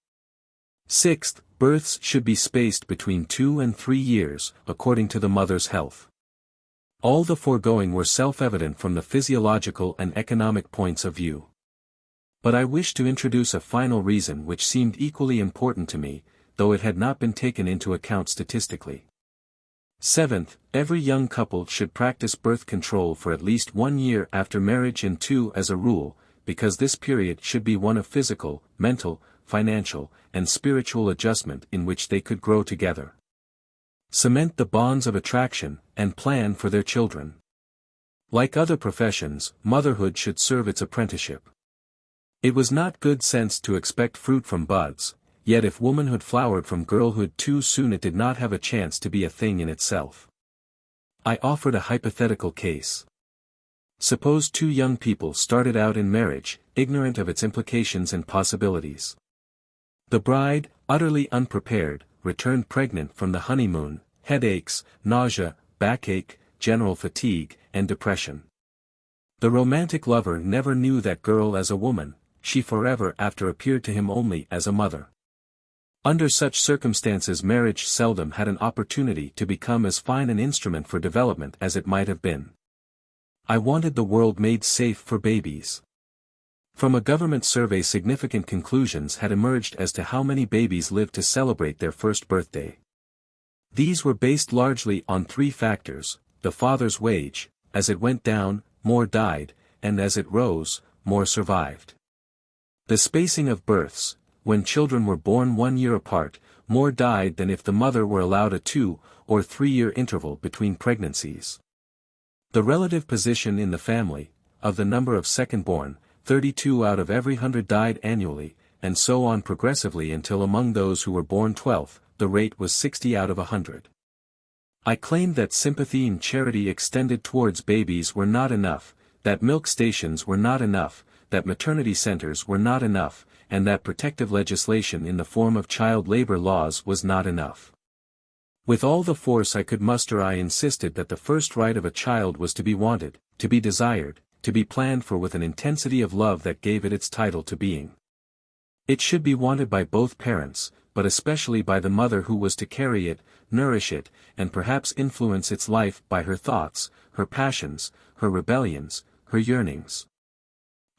Sixth, births should be spaced between 2 and 3 years, according to the mother's health. All the foregoing were self-evident from the physiological and economic points of view. But I wish to introduce a final reason which seemed equally important to me, though it had not been taken into account statistically. Seventh, every young couple should practice birth control for at least 1 year after marriage and 2 as a rule, because this period should be one of physical, mental, financial, and spiritual adjustment in which they could grow together, cement the bonds of attraction, and plan for their children. Like other professions, motherhood should serve its apprenticeship. It was not good sense to expect fruit from buds, yet if womanhood flowered from girlhood too soon it did not have a chance to be a thing in itself. I offered a hypothetical case. Suppose 2 young people started out in marriage, ignorant of its implications and possibilities. The bride, utterly unprepared, returned pregnant from the honeymoon, headaches, nausea, backache, general fatigue, and depression. The romantic lover never knew that girl as a woman, she forever after appeared to him only as a mother. Under such circumstances marriage seldom had an opportunity to become as fine an instrument for development as it might have been. I wanted the world made safe for babies. From a government survey significant conclusions had emerged as to how many babies lived to celebrate their first birthday. These were based largely on 3 factors: the father's wage, as it went down, more died, and as it rose, more survived. The spacing of births, when children were born 1 year apart, more died than if the mother were allowed a 2 or 3 year interval between pregnancies. The relative position in the family, of the number of second-born, 32 out of every 100 died annually, and so on progressively until among those who were born 12th, the rate was 60 out of 100. I claimed that sympathy and charity extended towards babies were not enough, that milk stations were not enough, that maternity centers were not enough, and that protective legislation in the form of child labor laws was not enough. With all the force I could muster I insisted that the first right of a child was to be wanted, to be desired, to be planned for with an intensity of love that gave it its title to being. It should be wanted by both parents, but especially by the mother who was to carry it, nourish it, and perhaps influence its life by her thoughts, her passions, her rebellions, her yearnings.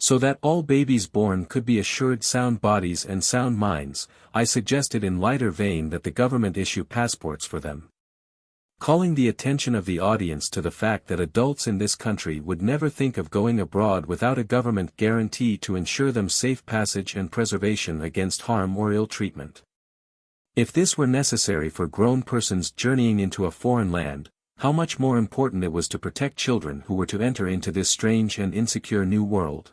So that all babies born could be assured sound bodies and sound minds, I suggested in lighter vein that the government issue passports for them. Calling the attention of the audience to the fact that adults in this country would never think of going abroad without a government guarantee to ensure them safe passage and preservation against harm or ill treatment. If this were necessary for grown persons journeying into a foreign land, how much more important it was to protect children who were to enter into this strange and insecure new world.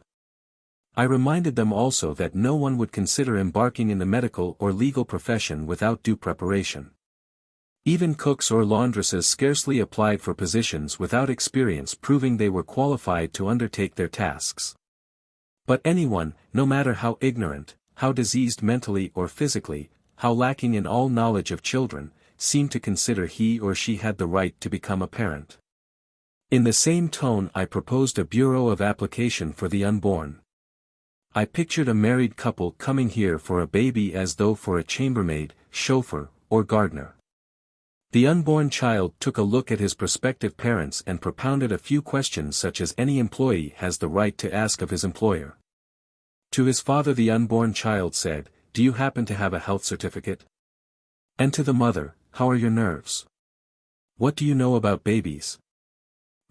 I reminded them also that no one would consider embarking in the medical or legal profession without due preparation. Even cooks or laundresses scarcely applied for positions without experience proving they were qualified to undertake their tasks. But anyone, no matter how ignorant, how diseased mentally or physically, how lacking in all knowledge of children, seemed to consider he or she had the right to become a parent. In the same tone I proposed a bureau of application for the unborn. I pictured a married couple coming here for a baby as though for a chambermaid, chauffeur, or gardener. The unborn child took a look at his prospective parents and propounded a few questions such as any employee has the right to ask of his employer. To his father the unborn child said, "Do you happen to have a health certificate?" And to the mother, "How are your nerves? What do you know about babies?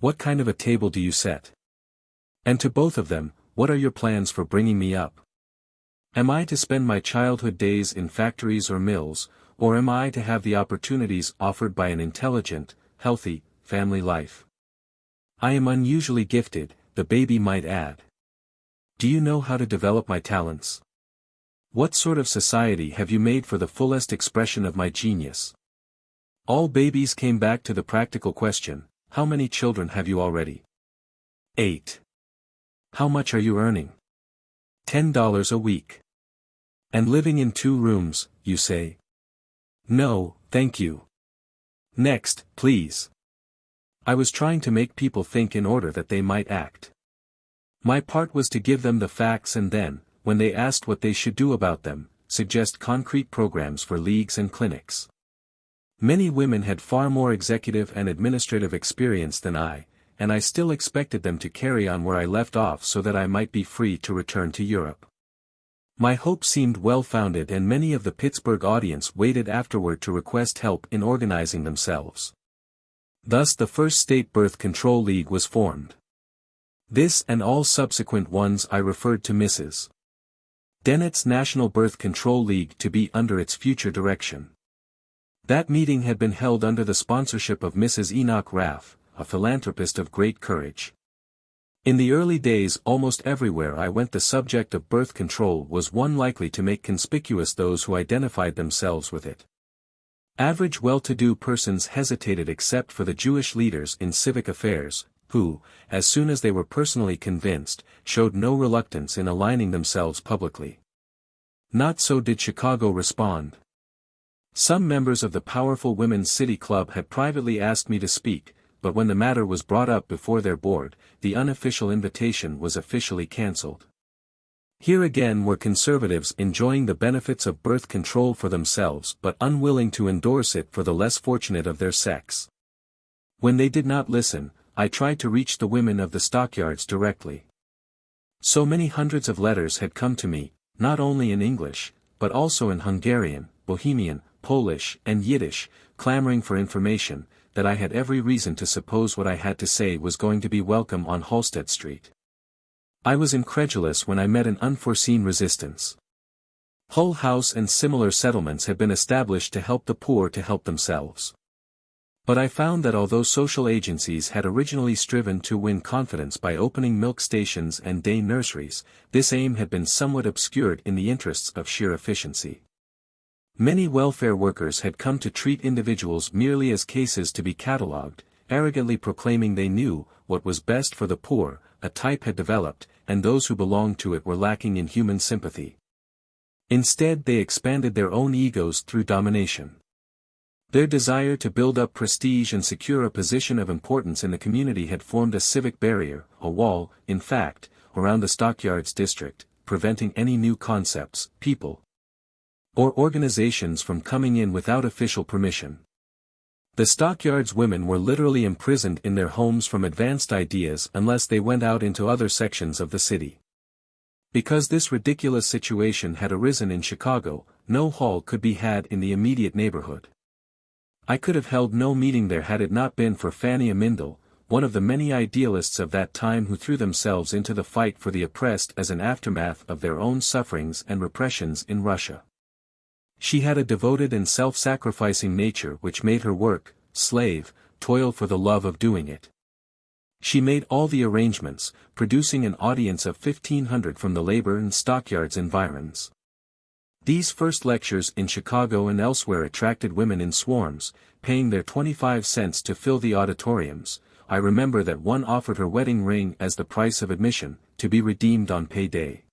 What kind of a table do you set?" And to both of them, "What are your plans for bringing me up? Am I to spend my childhood days in factories or mills, or am I to have the opportunities offered by an intelligent, healthy, family life? I am unusually gifted, the baby might add. Do you know how to develop my talents? What sort of society have you made for the fullest expression of my genius? All babies came back to the practical question, how many children have you already? 8. How much are you earning? $10 a week. And living in 2 rooms, you say? No, thank you. Next, please. I was trying to make people think in order that they might act. My part was to give them the facts and then, when they asked what they should do about them, suggest concrete programs for leagues and clinics. Many women had far more executive and administrative experience than I, and I still expected them to carry on where I left off so that I might be free to return to Europe. My hope seemed well-founded and many of the Pittsburgh audience waited afterward to request help in organizing themselves. Thus the first state birth control league was formed. This and all subsequent ones I referred to Mrs. Dennett's National Birth Control League to be under its future direction. That meeting had been held under the sponsorship of Mrs. Enoch Raff, a philanthropist of great courage. In the early days almost everywhere I went the subject of birth control was one likely to make conspicuous those who identified themselves with it. Average well-to-do persons hesitated except for the Jewish leaders in civic affairs, who, as soon as they were personally convinced, showed no reluctance in aligning themselves publicly. Not so did Chicago respond. Some members of the powerful Women's City Club had privately asked me to speak, but when the matter was brought up before their board, the unofficial invitation was officially cancelled. Here again were conservatives enjoying the benefits of birth control for themselves but unwilling to endorse it for the less fortunate of their sex. When they did not listen, I tried to reach the women of the stockyards directly. So many hundreds of letters had come to me, not only in English, but also in Hungarian, Bohemian, Polish, and Yiddish, clamoring for information, that I had every reason to suppose what I had to say was going to be welcome on Halsted Street. I was incredulous when I met an unforeseen resistance. Hull House and similar settlements had been established to help the poor to help themselves. But I found that although social agencies had originally striven to win confidence by opening milk stations and day nurseries, this aim had been somewhat obscured in the interests of sheer efficiency. Many welfare workers had come to treat individuals merely as cases to be catalogued, arrogantly proclaiming they knew what was best for the poor. A type had developed, and those who belonged to it were lacking in human sympathy. Instead they expanded their own egos through domination. Their desire to build up prestige and secure a position of importance in the community had formed a civic barrier, a wall, in fact, around the Stockyards district, preventing any new concepts, people, or organizations from coming in without official permission. The Stockyards women were literally imprisoned in their homes from advanced ideas unless they went out into other sections of the city. Because this ridiculous situation had arisen in Chicago, no hall could be had in the immediate neighborhood. I could have held no meeting there had it not been for Fanny Amindel, one of the many idealists of that time who threw themselves into the fight for the oppressed as an aftermath of their own sufferings and repressions in Russia. She had a devoted and self-sacrificing nature which made her work, slave, toil for the love of doing it. She made all the arrangements, producing an audience of 1,500 from the labor and stockyards environs. These first lectures in Chicago and elsewhere attracted women in swarms, paying their 25 cents to fill the auditoriums. I remember that one offered her wedding ring as the price of admission, to be redeemed on payday.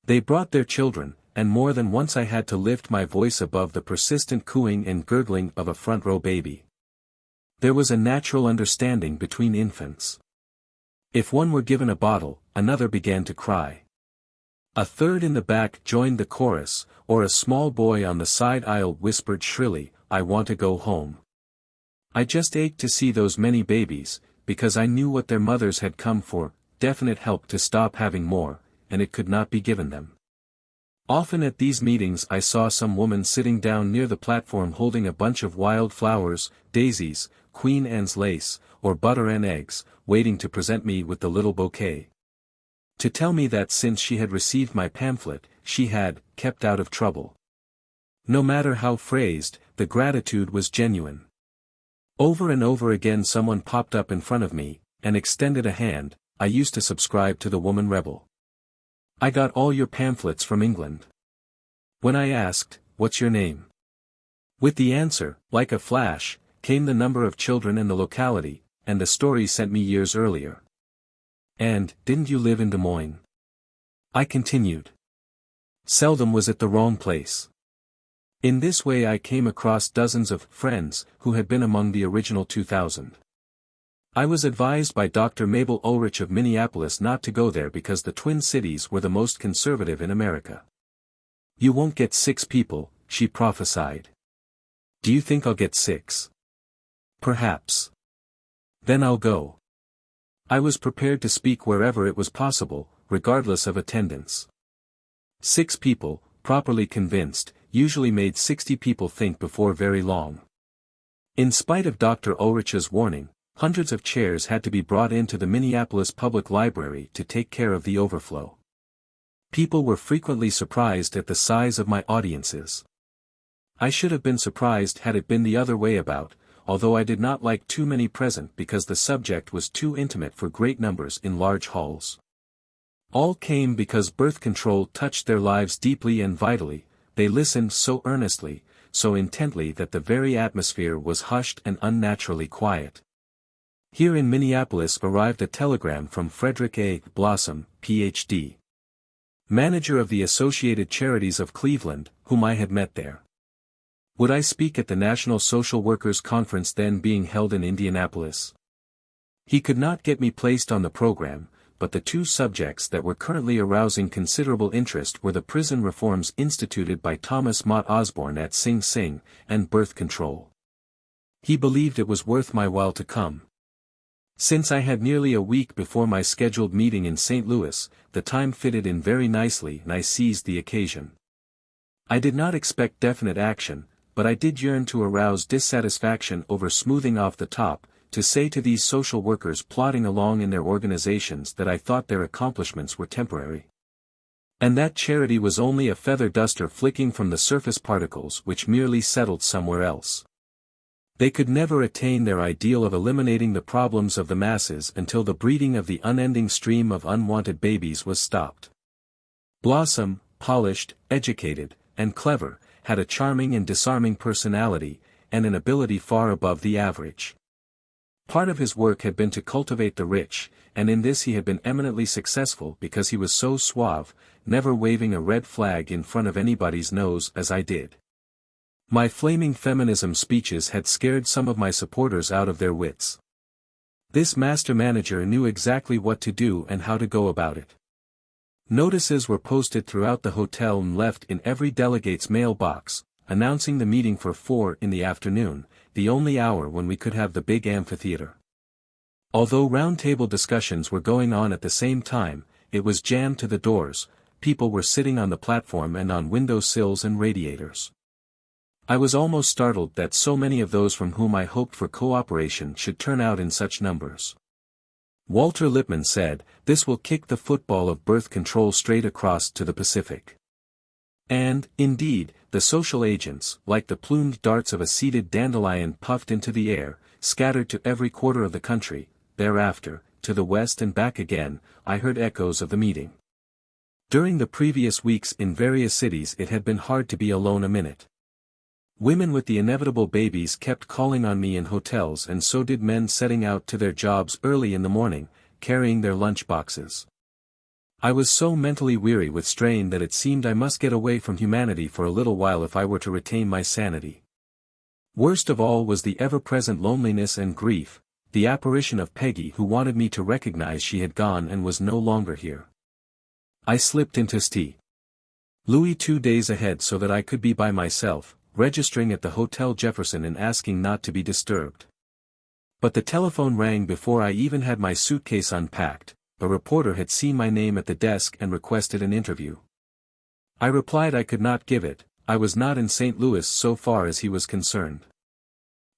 They brought their children, and more than once I had to lift my voice above the persistent cooing and gurgling of a front-row baby. There was a natural understanding between infants. If one were given a bottle, another began to cry. A third in the back joined the chorus, or a small boy on the side aisle whispered shrilly, "I want to go home." I just ached to see those many babies, because I knew what their mothers had come for, definite help to stop having more, and it could not be given them. Often at these meetings I saw some woman sitting down near the platform holding a bunch of wild flowers, daisies, Queen Anne's lace, or butter and eggs, waiting to present me with the little bouquet. To tell me that since she had received my pamphlet, she had kept out of trouble. No matter how phrased, the gratitude was genuine. Over and over again someone popped up in front of me, and extended a hand. I used to subscribe to the Woman Rebel. I got all your pamphlets from England. When I asked, what's your name? With the answer, like a flash, came the number of children and the locality, and the story sent me years earlier. And, didn't you live in Des Moines? I continued. Seldom was it the wrong place. In this way I came across dozens of friends who had been among the original 2,000. I was advised by Dr. Mabel Ulrich of Minneapolis not to go there because the Twin Cities were the most conservative in America. You won't get 6 people, she prophesied. Do you think I'll get 6? Perhaps. Then I'll go. I was prepared to speak wherever it was possible, regardless of attendance. 6 people, properly convinced, usually made 60 people think before very long. In spite of Dr. Ulrich's warning, hundreds of chairs had to be brought into the Minneapolis Public Library to take care of the overflow. People were frequently surprised at the size of my audiences. I should have been surprised had it been the other way about, although I did not like too many present because the subject was too intimate for great numbers in large halls. All came because birth control touched their lives deeply and vitally. They listened so earnestly, so intently that the very atmosphere was hushed and unnaturally quiet. Here in Minneapolis arrived a telegram from Frederick A. Blossom, Ph.D., manager of the Associated Charities of Cleveland, whom I had met there. Would I speak at the National Social Workers Conference then being held in Indianapolis? He could not get me placed on the program, but the 2 subjects that were currently arousing considerable interest were the prison reforms instituted by Thomas Mott Osborne at Sing Sing, and birth control. He believed it was worth my while to come. Since I had nearly a week before my scheduled meeting in St. Louis, the time fitted in very nicely and I seized the occasion. I did not expect definite action, but I did yearn to arouse dissatisfaction over smoothing off the top, to say to these social workers plodding along in their organizations that I thought their accomplishments were temporary. And that charity was only a feather duster flicking from the surface particles which merely settled somewhere else. They could never attain their ideal of eliminating the problems of the masses until the breeding of the unending stream of unwanted babies was stopped. Blossom, polished, educated, and clever, had a charming and disarming personality, and an ability far above the average. Part of his work had been to cultivate the rich, and in this he had been eminently successful because he was so suave, never waving a red flag in front of anybody's nose as I did. My flaming feminism speeches had scared some of my supporters out of their wits. This master manager knew exactly what to do and how to go about it. Notices were posted throughout the hotel and left in every delegate's mailbox, announcing the meeting for 4 in the afternoon, the only hour when we could have the big amphitheater. Although roundtable discussions were going on at the same time, it was jammed to the doors, people were sitting on the platform and on window sills and radiators. I was almost startled that so many of those from whom I hoped for cooperation should turn out in such numbers. Walter Lippmann said, "This will kick the football of birth control straight across to the Pacific." And, indeed, the social agents, like the plumed darts of a seeded dandelion puffed into the air, scattered to every quarter of the country. Thereafter, to the west and back again, I heard echoes of the meeting. During the previous weeks in various cities it had been hard to be alone a minute. Women with the inevitable babies kept calling on me in hotels, and so did men setting out to their jobs early in the morning, carrying their lunch boxes. I was so mentally weary with strain that it seemed I must get away from humanity for a little while if I were to retain my sanity. Worst of all was the ever-present loneliness and grief, the apparition of Peggy who wanted me to recognize she had gone and was no longer here. I slipped into St. Louis 2 days ahead so that I could be by myself, registering at the Hotel Jefferson and asking not to be disturbed. But the telephone rang before I even had my suitcase unpacked. A reporter had seen my name at the desk and requested an interview. I replied I could not give it, I was not in St. Louis so far as he was concerned.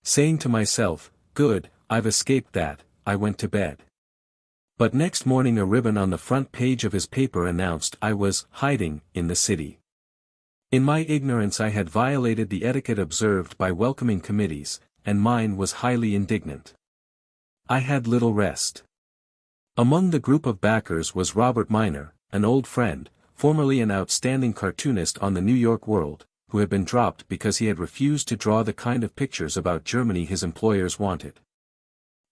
Saying to myself, "Good, I've escaped that," I went to bed. But next morning a ribbon on the front page of his paper announced I was hiding in the city. In my ignorance I had violated the etiquette observed by welcoming committees, and mine was highly indignant. I had little rest. Among the group of backers was Robert Minor, an old friend, formerly an outstanding cartoonist on the New York World, who had been dropped because he had refused to draw the kind of pictures about Germany his employers wanted.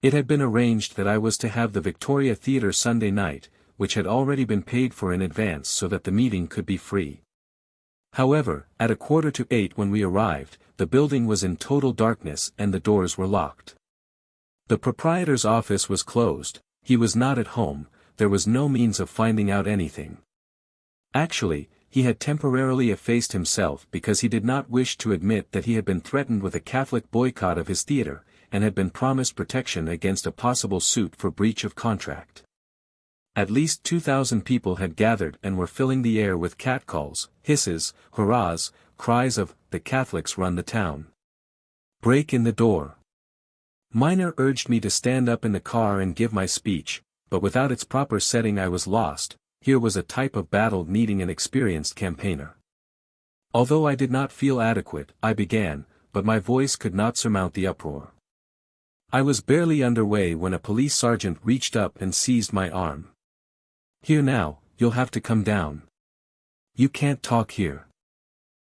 It had been arranged that I was to have the Victoria Theatre Sunday night, which had already been paid for in advance so that the meeting could be free. However, at 7:45 when we arrived, the building was in total darkness and the doors were locked. The proprietor's office was closed, he was not at home, there was no means of finding out anything. Actually, he had temporarily effaced himself because he did not wish to admit that he had been threatened with a Catholic boycott of his theatre, and had been promised protection against a possible suit for breach of contract. At least 2,000 people had gathered and were filling the air with catcalls, hisses, hurrahs, cries of, "The Catholics run the town. Break in the door." Minor urged me to stand up in the car and give my speech, but without its proper setting I was lost. Here was a type of battle needing an experienced campaigner. Although I did not feel adequate, I began, but my voice could not surmount the uproar. I was barely underway when a police sergeant reached up and seized my arm. "Here now, you'll have to come down. You can't talk here."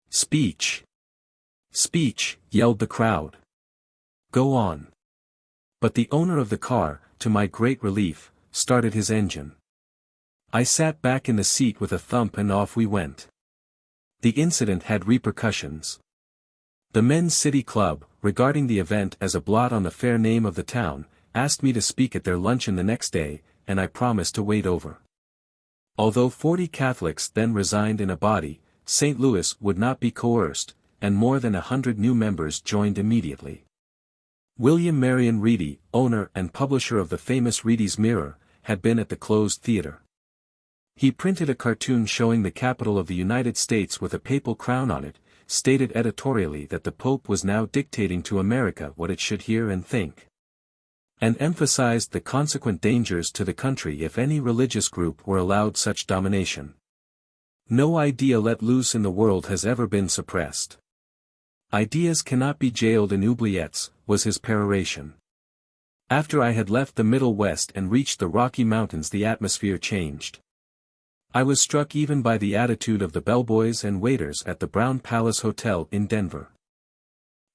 "Speech! Speech!" yelled the crowd. "Go on." But the owner of the car, to my great relief, started his engine. I sat back in the seat with a thump and off we went. The incident had repercussions. The Men's City Club, regarding the event as a blot on the fair name of the town, asked me to speak at their luncheon the next day, and I promised to wait over. Although 40 Catholics then resigned in a body, St. Louis would not be coerced, and more than 100 new members joined immediately. William Marion Reedy, owner and publisher of the famous Reedy's Mirror, had been at the closed theater. He printed a cartoon showing the capital of the United States with a papal crown on it, stated editorially that the Pope was now dictating to America what it should hear and think, and emphasized the consequent dangers to the country if any religious group were allowed such domination. No idea let loose in the world has ever been suppressed. Ideas cannot be jailed in oubliettes, was his peroration. After I had left the Middle West and reached the Rocky Mountains the atmosphere changed. I was struck even by the attitude of the bellboys and waiters at the Brown Palace Hotel in Denver.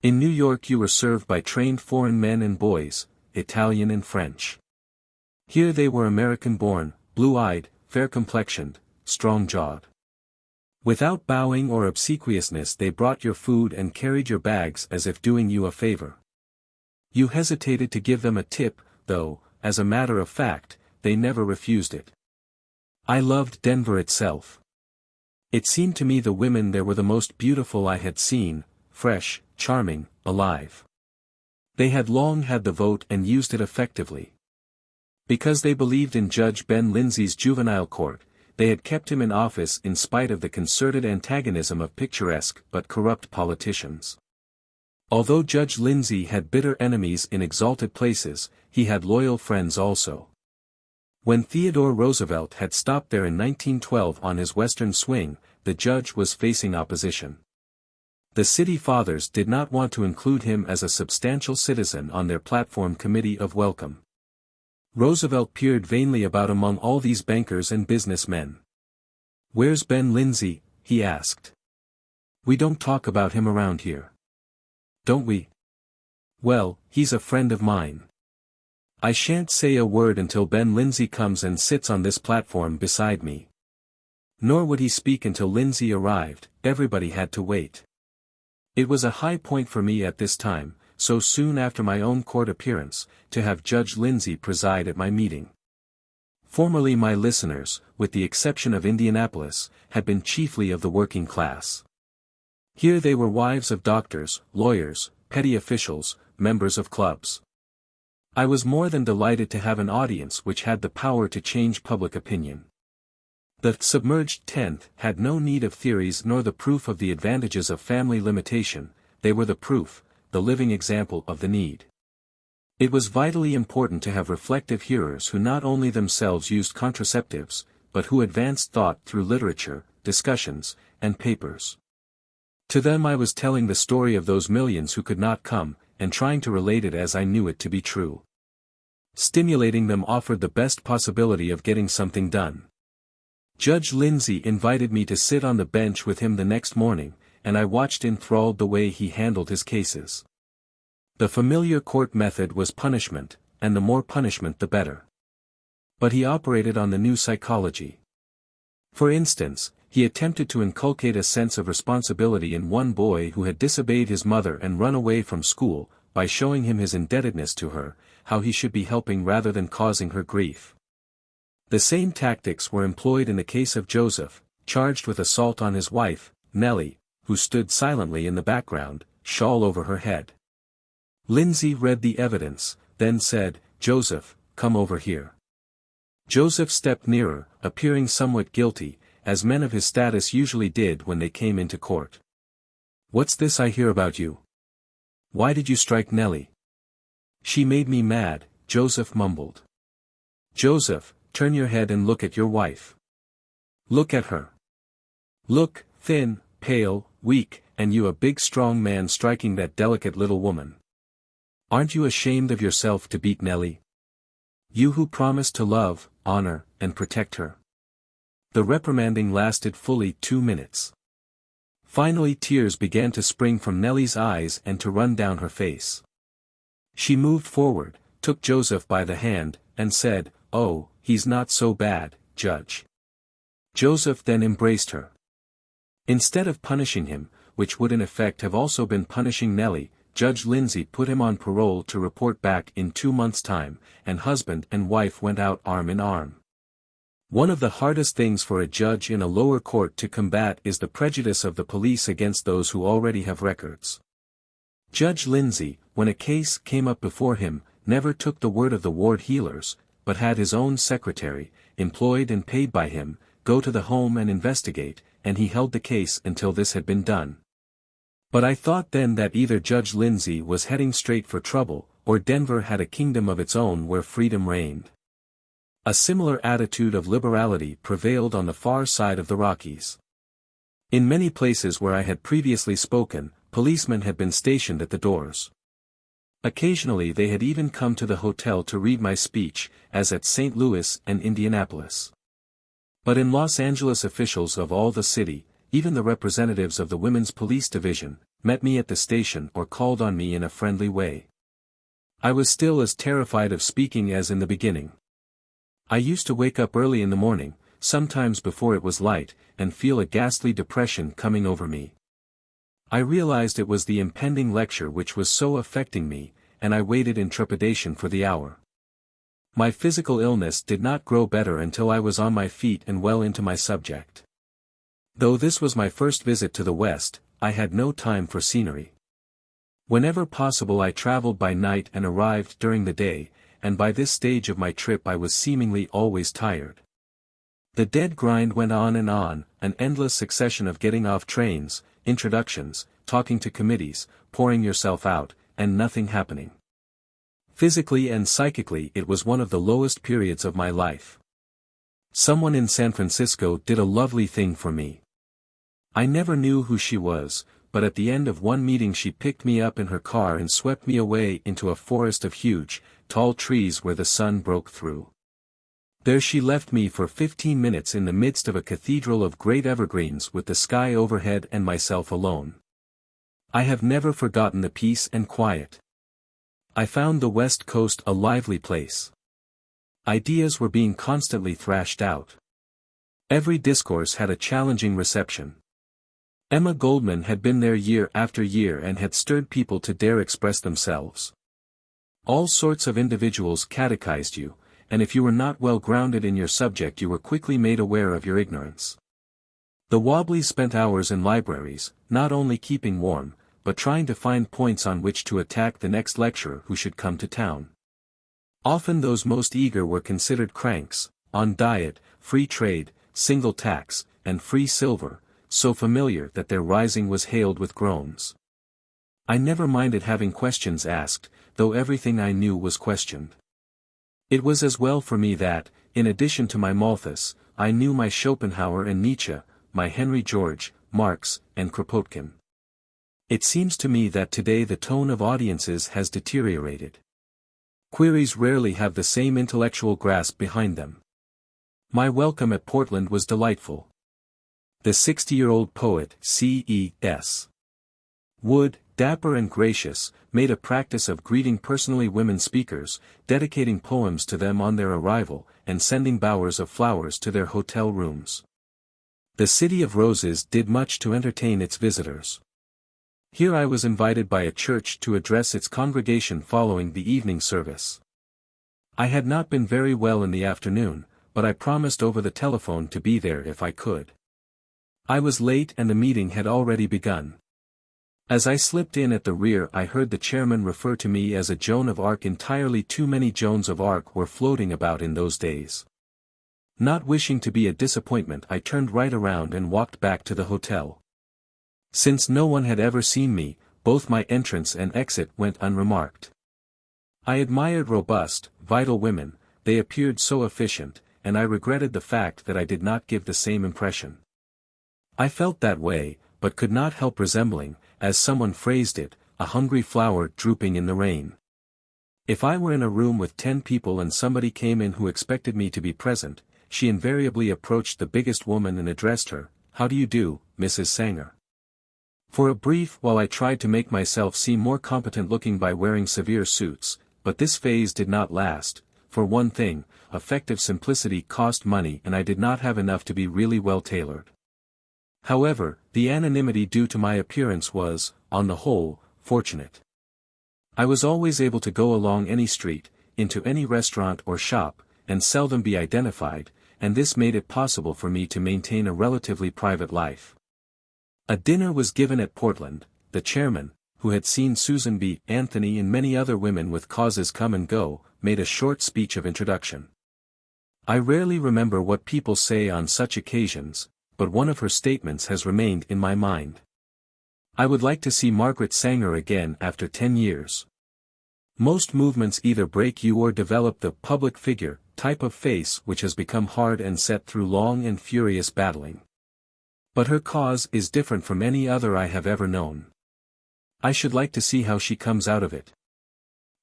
In New York you were served by trained foreign men and boys, Italian and French. Here they were American-born, blue-eyed, fair-complexioned, strong-jawed. Without bowing or obsequiousness they brought your food and carried your bags as if doing you a favor. You hesitated to give them a tip, though, as a matter of fact, they never refused it. I loved Denver itself. It seemed to me the women there were the most beautiful I had seen, fresh, charming, alive. They had long had the vote and used it effectively. Because they believed in Judge Ben Lindsay's juvenile court, they had kept him in office in spite of the concerted antagonism of picturesque but corrupt politicians. Although Judge Lindsay had bitter enemies in exalted places, he had loyal friends also. When Theodore Roosevelt had stopped there in 1912 on his western swing, the judge was facing opposition. The city fathers did not want to include him as a substantial citizen on their platform committee of welcome. Roosevelt peered vainly about among all these bankers and businessmen. "Where's Ben Lindsay?" he asked. "We don't talk about him around here." "Don't we?" "Well, he's a friend of mine. I shan't say a word until Ben Lindsay comes and sits on this platform beside me." Nor would he speak until Lindsay arrived, everybody had to wait. It was a high point for me at this time, so soon after my own court appearance, to have Judge Lindsay preside at my meeting. Formerly my listeners, with the exception of Indianapolis, had been chiefly of the working class. Here they were wives of doctors, lawyers, petty officials, members of clubs. I was more than delighted to have an audience which had the power to change public opinion. The submerged tenth had no need of theories nor the proof of the advantages of family limitation, they were the proof, the living example of the need. It was vitally important to have reflective hearers who not only themselves used contraceptives, but who advanced thought through literature, discussions, and papers. To them I was telling the story of those millions who could not come, and trying to relate it as I knew it to be true. Stimulating them offered the best possibility of getting something done. Judge Lindsay invited me to sit on the bench with him the next morning, and I watched enthralled the way he handled his cases. The familiar court method was punishment, and the more punishment the better. But he operated on the new psychology. For instance, he attempted to inculcate a sense of responsibility in one boy who had disobeyed his mother and run away from school, by showing him his indebtedness to her, how he should be helping rather than causing her grief. The same tactics were employed in the case of Joseph, charged with assault on his wife, Nellie, who stood silently in the background, shawl over her head. Lindsay read the evidence, then said, "Joseph, come over here." Joseph stepped nearer, appearing somewhat guilty, as men of his status usually did when they came into court. "What's this I hear about you? Why did you strike Nellie?" "She made me mad," Joseph mumbled. "Joseph, turn your head and look at your wife. Look at her. Look, thin, pale, weak, and you a big strong man striking that delicate little woman. Aren't you ashamed of yourself to beat Nellie? You who promised to love, honor, and protect her." The reprimanding lasted fully 2 minutes. Finally tears began to spring from Nellie's eyes and to run down her face. She moved forward, took Joseph by the hand, and said, "Oh, he's not so bad, Judge." Joseph then embraced her. Instead of punishing him, which would in effect have also been punishing Nellie, Judge Lindsay put him on parole to report back in 2 months' time, and husband and wife went out arm in arm. One of the hardest things for a judge in a lower court to combat is the prejudice of the police against those who already have records. Judge Lindsay, when a case came up before him, never took the word of the ward heelers, but had his own secretary, employed and paid by him, go to the home and investigate, and he held the case until this had been done. But I thought then that either Judge Lindsay was heading straight for trouble, or Denver had a kingdom of its own where freedom reigned. A similar attitude of liberality prevailed on the far side of the Rockies. In many places where I had previously spoken, policemen had been stationed at the doors. Occasionally they had even come to the hotel to read my speech, as at St. Louis and Indianapolis. But in Los Angeles officials of all the city, even the representatives of the Women's Police Division, met me at the station or called on me in a friendly way. I was still as terrified of speaking as in the beginning. I used to wake up early in the morning, sometimes before it was light, and feel a ghastly depression coming over me. I realized it was the impending lecture which was so affecting me, and I waited in trepidation for the hour. My physical illness did not grow better until I was on my feet and well into my subject. Though this was my first visit to the West, I had no time for scenery. Whenever possible I traveled by night and arrived during the day, and by this stage of my trip I was seemingly always tired. The dead grind went on, an endless succession of getting off trains, introductions, talking to committees, pouring yourself out, and nothing happening. Physically and psychically it was one of the lowest periods of my life. Someone in San Francisco did a lovely thing for me. I never knew who she was, but at the end of one meeting she picked me up in her car and swept me away into a forest of huge, tall trees where the sun broke through. There she left me for 15 minutes in the midst of a cathedral of great evergreens with the sky overhead and myself alone. I have never forgotten the peace and quiet. I found the West Coast a lively place. Ideas were being constantly thrashed out. Every discourse had a challenging reception. Emma Goldman had been there year after year and had stirred people to dare express themselves. All sorts of individuals catechized you, and if you were not well grounded in your subject you were quickly made aware of your ignorance. The Wobblies spent hours in libraries, not only keeping warm, but trying to find points on which to attack the next lecturer who should come to town. Often those most eager were considered cranks, on diet, free trade, single tax, and free silver, so familiar that their rising was hailed with groans. I never minded having questions asked, though everything I knew was questioned. It was as well for me that, in addition to my Malthus, I knew my Schopenhauer and Nietzsche, my Henry George, Marx, and Kropotkin. It seems to me that today the tone of audiences has deteriorated. Queries rarely have the same intellectual grasp behind them. My welcome at Portland was delightful. The 60-year-old poet C.E.S. Wood, dapper and gracious, made a practice of greeting personally women speakers, dedicating poems to them on their arrival, and sending bowers of flowers to their hotel rooms. The City of Roses did much to entertain its visitors. Here I was invited by a church to address its congregation following the evening service. I had not been very well in the afternoon, but I promised over the telephone to be there if I could. I was late and the meeting had already begun. As I slipped in at the rear, I heard the chairman refer to me as a Joan of Arc. Entirely too many Joans of Arc were floating about in those days. Not wishing to be a disappointment, I turned right around and walked back to the hotel. Since no one had ever seen me, both my entrance and exit went unremarked. I admired robust, vital women, they appeared so efficient, and I regretted the fact that I did not give the same impression. I felt that way, but could not help resembling, as someone phrased it, a hungry flower drooping in the rain. If I were in a room with 10 people and somebody came in who expected me to be present, she invariably approached the biggest woman and addressed her, "How do you do, Mrs. Sanger?" For a brief while I tried to make myself seem more competent looking by wearing severe suits, but this phase did not last. For one thing, effective simplicity cost money and I did not have enough to be really well tailored. However, the anonymity due to my appearance was, on the whole, fortunate. I was always able to go along any street, into any restaurant or shop, and seldom be identified, and this made it possible for me to maintain a relatively private life. A dinner was given at Portland. The chairman, who had seen Susan B. Anthony and many other women with causes come and go, made a short speech of introduction. I rarely remember what people say on such occasions, but one of her statements has remained in my mind. I would like to see Margaret Sanger again after 10 years. Most movements either break you or develop the public figure type of face which has become hard and set through long and furious battling. But her cause is different from any other I have ever known. I should like to see how she comes out of it.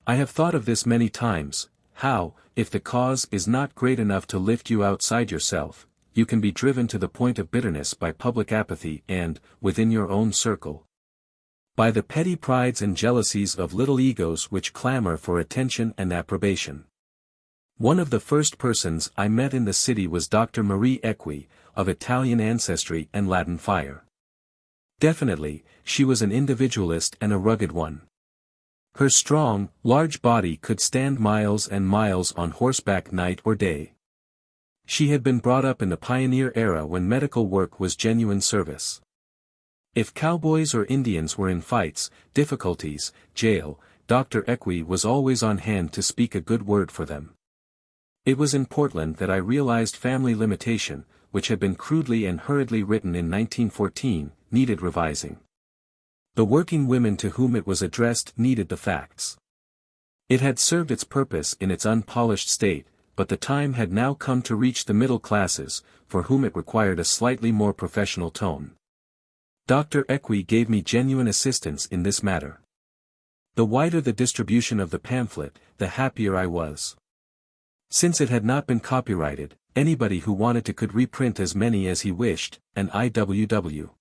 I have thought of this many times, how, if the cause is not great enough to lift you outside yourself, you can be driven to the point of bitterness by public apathy and, within your own circle, by the petty prides and jealousies of little egos which clamor for attention and approbation. One of the first persons I met in the city was Dr. Marie Equi, of Italian ancestry and Latin fire. Definitely, she was an individualist and a rugged one. Her strong, large body could stand miles and miles on horseback night or day. She had been brought up in the pioneer era when medical work was genuine service. If cowboys or Indians were in fights, difficulties, jail, Dr. Equi was always on hand to speak a good word for them. It was in Portland that I realized family limitation, which had been crudely and hurriedly written in 1914, needed revising. The working women to whom it was addressed needed the facts. It had served its purpose in its unpolished state, but the time had now come to reach the middle classes, for whom it required a slightly more professional tone. Dr. Equi gave me genuine assistance in this matter. The wider the distribution of the pamphlet, the happier I was. Since it had not been copyrighted, anybody who wanted to could reprint as many as he wished, and IWW.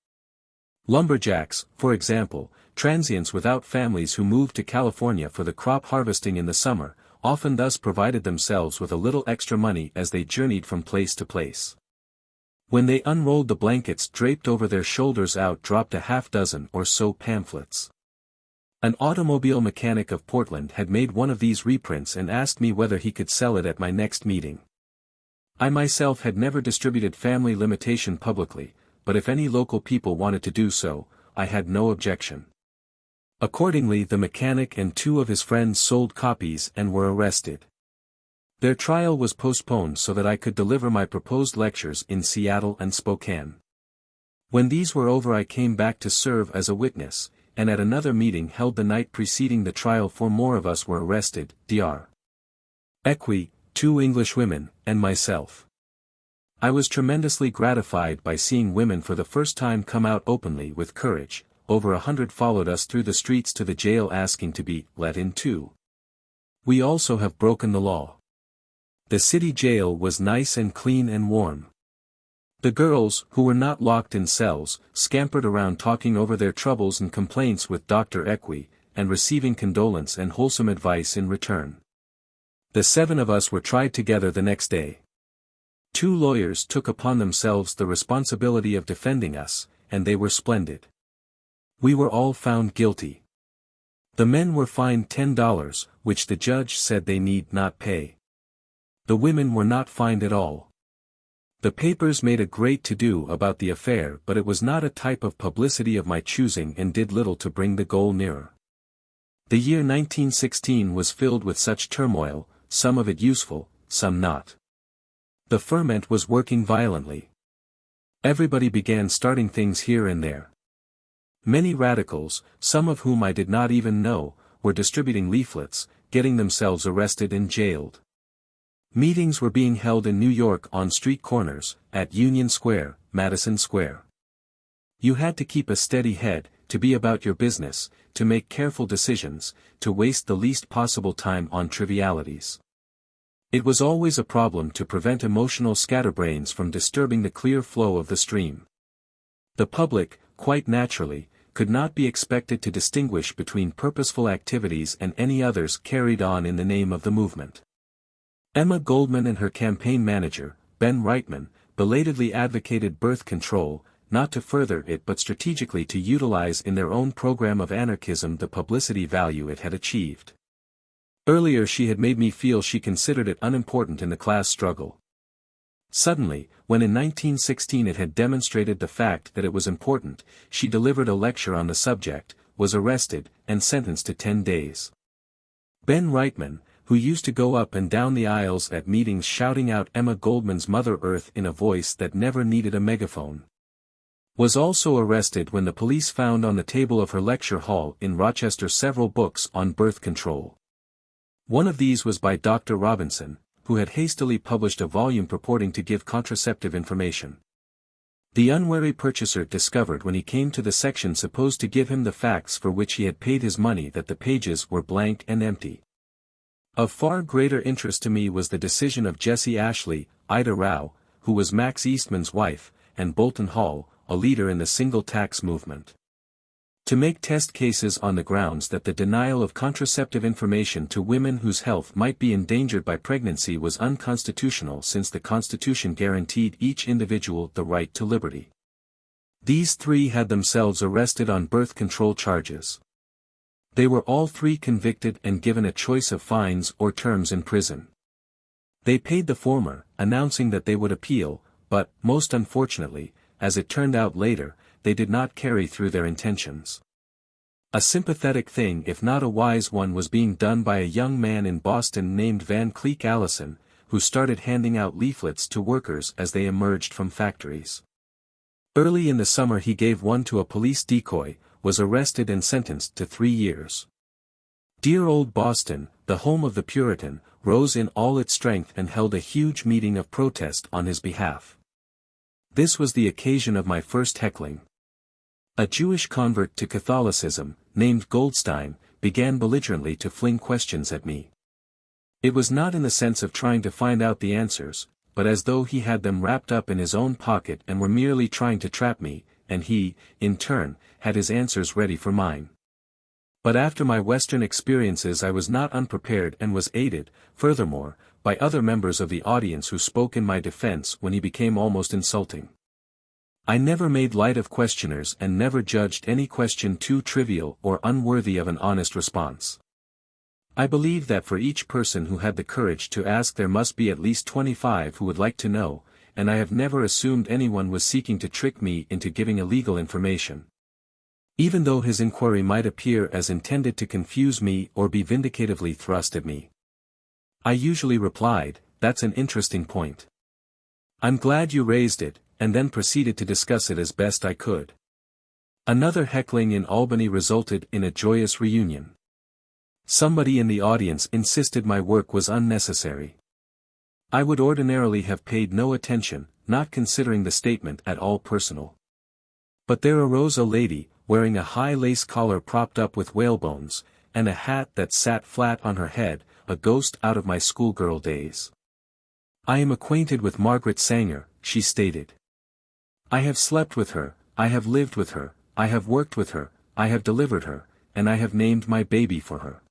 Lumberjacks, for example, transients without families who moved to California for the crop harvesting in the summer, often thus provided themselves with a little extra money as they journeyed from place to place. When they unrolled the blankets draped over their shoulders, out dropped a half-dozen or so pamphlets. An automobile mechanic of Portland had made one of these reprints and asked me whether he could sell it at my next meeting. I myself had never distributed family limitation publicly, but if any local people wanted to do so, I had no objection. Accordingly, the mechanic and 2 of his friends sold copies and were arrested. Their trial was postponed so that I could deliver my proposed lectures in Seattle and Spokane. When these were over, I came back to serve as a witness, and at another meeting held the night preceding the trial 4 more of us were arrested, Dr. Equi, 2 English women, and myself. I was tremendously gratified by seeing women for the first time come out openly with courage. Over 100 followed us through the streets to the jail asking to be let in too. We also have broken the law. The city jail was nice and clean and warm. The girls, who were not locked in cells, scampered around talking over their troubles and complaints with Dr. Equi, and receiving condolence and wholesome advice in return. The 7 of us were tried together the next day. 2 lawyers took upon themselves the responsibility of defending us, and they were splendid. We were all found guilty. The men were fined $10, which the judge said they need not pay. The women were not fined at all. The papers made a great to-do about the affair, but it was not a type of publicity of my choosing and did little to bring the goal nearer. The year 1916 was filled with such turmoil, some of it useful, some not. The ferment was working violently. Everybody began starting things here and there. Many radicals, some of whom I did not even know, were distributing leaflets, getting themselves arrested and jailed. Meetings were being held in New York on street corners, at Union Square, Madison Square. You had to keep a steady head, to be about your business, to make careful decisions, to waste the least possible time on trivialities. It was always a problem to prevent emotional scatterbrains from disturbing the clear flow of the stream. The public, quite naturally, could not be expected to distinguish between purposeful activities and any others carried on in the name of the movement. Emma Goldman and her campaign manager, Ben Reitman, belatedly advocated birth control, not to further it but strategically to utilize in their own program of anarchism the publicity value it had achieved. Earlier she had made me feel she considered it unimportant in the class struggle. Suddenly, when in 1916 it had demonstrated the fact that it was important, she delivered a lecture on the subject, was arrested, and sentenced to 10 days. Ben Reitman, who used to go up and down the aisles at meetings shouting out Emma Goldman's Mother Earth in a voice that never needed a megaphone, was also arrested when the police found on the table of her lecture hall in Rochester several books on birth control. One of these was by Dr. Robinson, who had hastily published a volume purporting to give contraceptive information. The unwary purchaser discovered when he came to the section supposed to give him the facts for which he had paid his money that the pages were blank and empty. Of far greater interest to me was the decision of Jessie Ashley, Ida Rao, who was Max Eastman's wife, and Bolton Hall, a leader in the single tax movement, to make test cases on the grounds that the denial of contraceptive information to women whose health might be endangered by pregnancy was unconstitutional since the Constitution guaranteed each individual the right to liberty. These 3 had themselves arrested on birth control charges. They were all 3 convicted and given a choice of fines or terms in prison. They paid the former, announcing that they would appeal, but, most unfortunately, as it turned out later, they did not carry through their intentions. A sympathetic thing if not a wise one was being done by a young man in Boston named Van Cleek Allison, who started handing out leaflets to workers as they emerged from factories. Early in the summer he gave one to a police decoy, was arrested and sentenced to 3 years. Dear old Boston, the home of the Puritan, rose in all its strength and held a huge meeting of protest on his behalf. This was the occasion of my first heckling. A Jewish convert to Catholicism, named Goldstein, began belligerently to fling questions at me. It was not in the sense of trying to find out the answers, but as though he had them wrapped up in his own pocket and were merely trying to trap me, and he, in turn, had his answers ready for mine. But after my Western experiences I was not unprepared and was aided, furthermore, by other members of the audience who spoke in my defense when he became almost insulting. I never made light of questioners and never judged any question too trivial or unworthy of an honest response. I believe that for each person who had the courage to ask there must be at least 25 who would like to know, and I have never assumed anyone was seeking to trick me into giving illegal information. Even though his inquiry might appear as intended to confuse me or be vindicatively thrust at me, I usually replied, "That's an interesting point. I'm glad you raised it," and then proceeded to discuss it as best I could. Another heckling in Albany resulted in a joyous reunion. Somebody in the audience insisted my work was unnecessary. I would ordinarily have paid no attention, not considering the statement at all personal. But there arose a lady, wearing a high lace collar propped up with whalebones, and a hat that sat flat on her head, a ghost out of my schoolgirl days. I am acquainted with Margaret Sanger, she stated. I have slept with her, I have lived with her, I have worked with her, I have delivered her, and I have named my baby for her.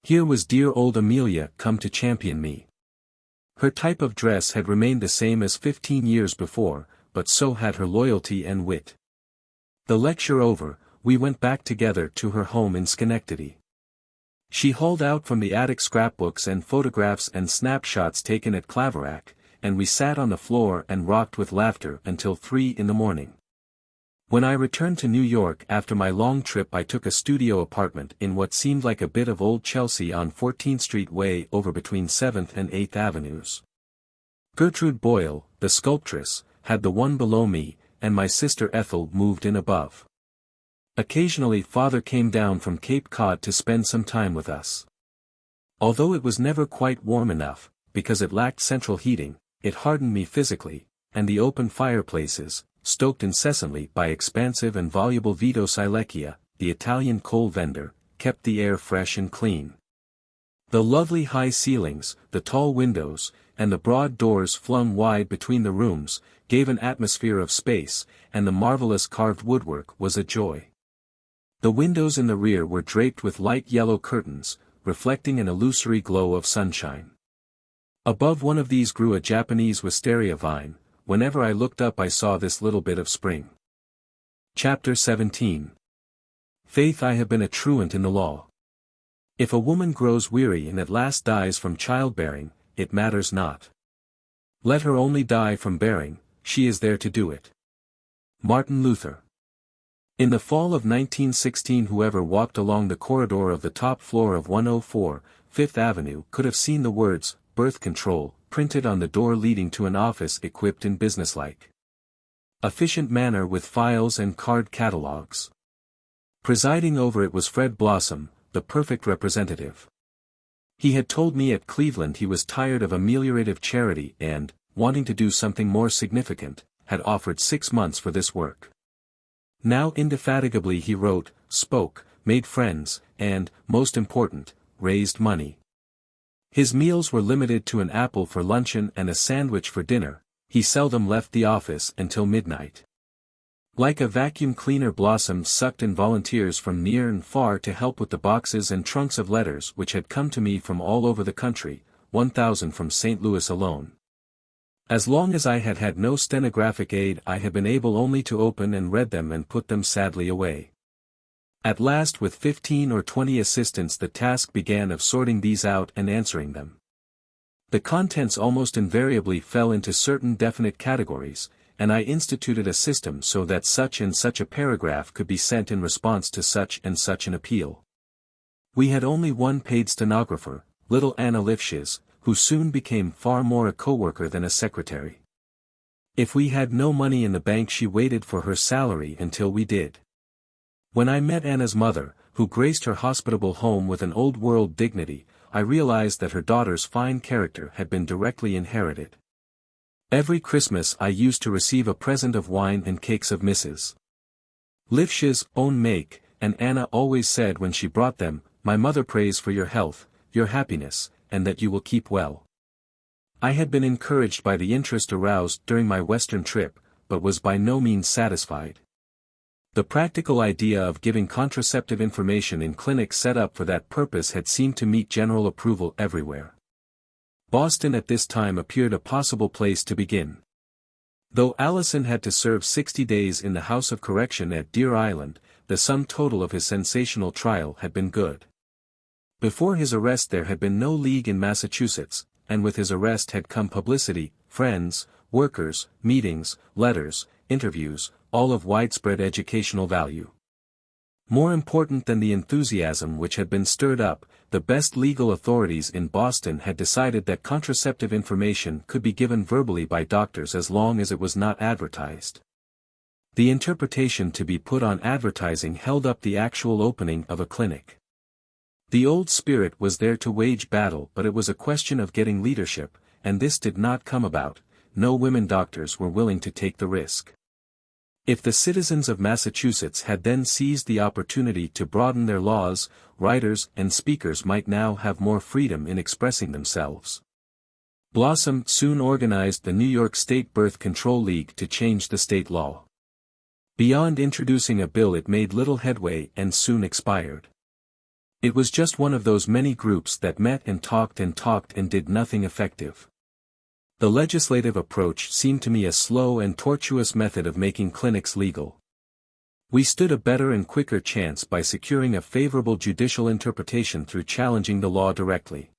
Here was dear old Amelia come to champion me. Her type of dress had remained the same as 15 years before, but so had her loyalty and wit. The lecture over, we went back together to her home in Schenectady. She hauled out from the attic scrapbooks and photographs and snapshots taken at Claverack, and we sat on the floor and rocked with laughter until 3 in the morning. When I returned to New York after my long trip, I took a studio apartment in what seemed like a bit of old Chelsea on 14th Street way over between 7th and 8th Avenues. Gertrude Boyle, the sculptress, had the one below me, and my sister Ethel moved in above. Occasionally father came down from Cape Cod to spend some time with us. Although it was never quite warm enough, because it lacked central heating, it hardened me physically, and the open fireplaces, stoked incessantly by expansive and voluble Vito Silecchia, the Italian coal vendor, kept the air fresh and clean. The lovely high ceilings, the tall windows, and the broad doors flung wide between the rooms, gave an atmosphere of space, and the marvelous carved woodwork was a joy. The windows in the rear were draped with light yellow curtains, reflecting an illusory glow of sunshine. Above one of these grew a Japanese wisteria vine. Whenever I looked up I saw this little bit of spring. Chapter 17. Faith, I have been a truant in the law. If a woman grows weary and at last dies from childbearing, it matters not. Let her only die from bearing, she is there to do it. Martin Luther. In the fall of 1916, whoever walked along the corridor of the top floor of 104, Fifth Avenue could have seen the words, birth control, printed on the door leading to an office equipped in businesslike, efficient manner with files and card catalogs. Presiding over it was Fred Blossom, the perfect representative. He had told me at Cleveland he was tired of ameliorative charity and, wanting to do something more significant, had offered 6 months for this work. Now indefatigably he wrote, spoke, made friends, and, most important, raised money. His meals were limited to an apple for luncheon and a sandwich for dinner. He seldom left the office until midnight. Like a vacuum cleaner, Blossom sucked in volunteers from near and far to help with the boxes and trunks of letters which had come to me from all over the country, 1,000 from St. Louis alone. As long as I had had no stenographic aid, I had been able only to open and read them and put them sadly away. At last, with 15 or 20 assistants, the task began of sorting these out and answering them. The contents almost invariably fell into certain definite categories, and I instituted a system so that such and such a paragraph could be sent in response to such and such an appeal. We had only one paid stenographer, little Anna Lifshitz, who soon became far more a co-worker than a secretary. If we had no money in the bank, she waited for her salary until we did. When I met Anna's mother, who graced her hospitable home with an old-world dignity, I realized that her daughter's fine character had been directly inherited. Every Christmas I used to receive a present of wine and cakes of Mrs. Lifshitz' own make, and Anna always said when she brought them, "My mother prays for your health, your happiness, and that you will keep well." I had been encouraged by the interest aroused during my Western trip, but was by no means satisfied. The practical idea of giving contraceptive information in clinics set up for that purpose had seemed to meet general approval everywhere. Boston at this time appeared a possible place to begin. Though Allison had to serve 60 days in the House of Correction at Deer Island, the sum total of his sensational trial had been good. Before his arrest there had been no league in Massachusetts, and with his arrest had come publicity, friends, workers, meetings, letters, interviews, all of widespread educational value. More important than the enthusiasm which had been stirred up, the best legal authorities in Boston had decided that contraceptive information could be given verbally by doctors as long as it was not advertised. The interpretation to be put on advertising held up the actual opening of a clinic. The old spirit was there to wage battle, but it was a question of getting leadership, and this did not come about. No women doctors were willing to take the risk. If the citizens of Massachusetts had then seized the opportunity to broaden their laws, writers and speakers might now have more freedom in expressing themselves. Blossom soon organized the New York State Birth Control League to change the state law. Beyond introducing a bill, it made little headway and soon expired. It was just one of those many groups that met and talked and did nothing effective. The legislative approach seemed to me a slow and tortuous method of making clinics legal. We stood a better and quicker chance by securing a favorable judicial interpretation through challenging the law directly.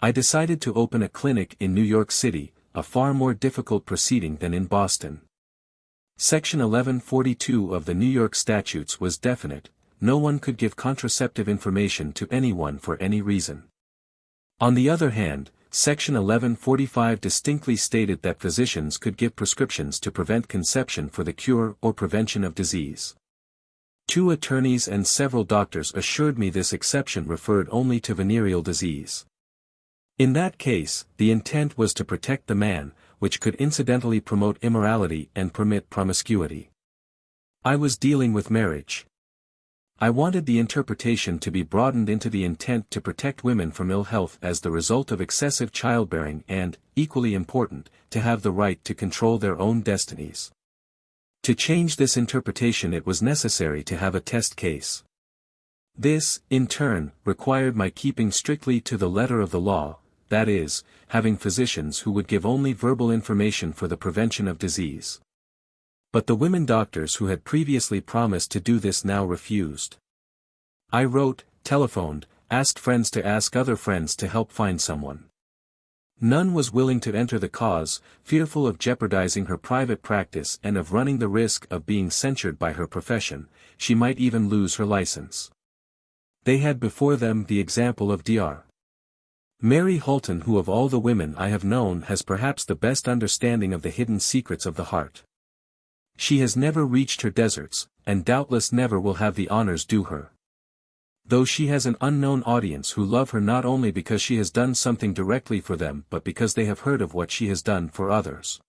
I decided to open a clinic in New York City, a far more difficult proceeding than in Boston. Section 1142 of the New York statutes was definite: no one could give contraceptive information to anyone for any reason. On the other hand, Section 1145 distinctly stated that physicians could give prescriptions to prevent conception for the cure or prevention of disease. 2 attorneys and several doctors assured me this exception referred only to venereal disease. In that case, the intent was to protect the man, which could incidentally promote immorality and permit promiscuity. I was dealing with marriage. I wanted the interpretation to be broadened into the intent to protect women from ill health as the result of excessive childbearing and, equally important, to have the right to control their own destinies. To change this interpretation, it was necessary to have a test case. This, in turn, required my keeping strictly to the letter of the law, that is, having physicians who would give only verbal information for the prevention of disease. But the women doctors who had previously promised to do this now refused. I wrote, telephoned, asked friends to ask other friends to help find someone. None was willing to enter the cause, fearful of jeopardizing her private practice and of running the risk of being censured by her profession. She might even lose her license. They had before them the example of Dr. Mary Holton, who of all the women I have known has perhaps the best understanding of the hidden secrets of the heart. She has never reached her deserts, and doubtless never will have the honors due her. Though she has an unknown audience who love her not only because she has done something directly for them but because they have heard of what she has done for others.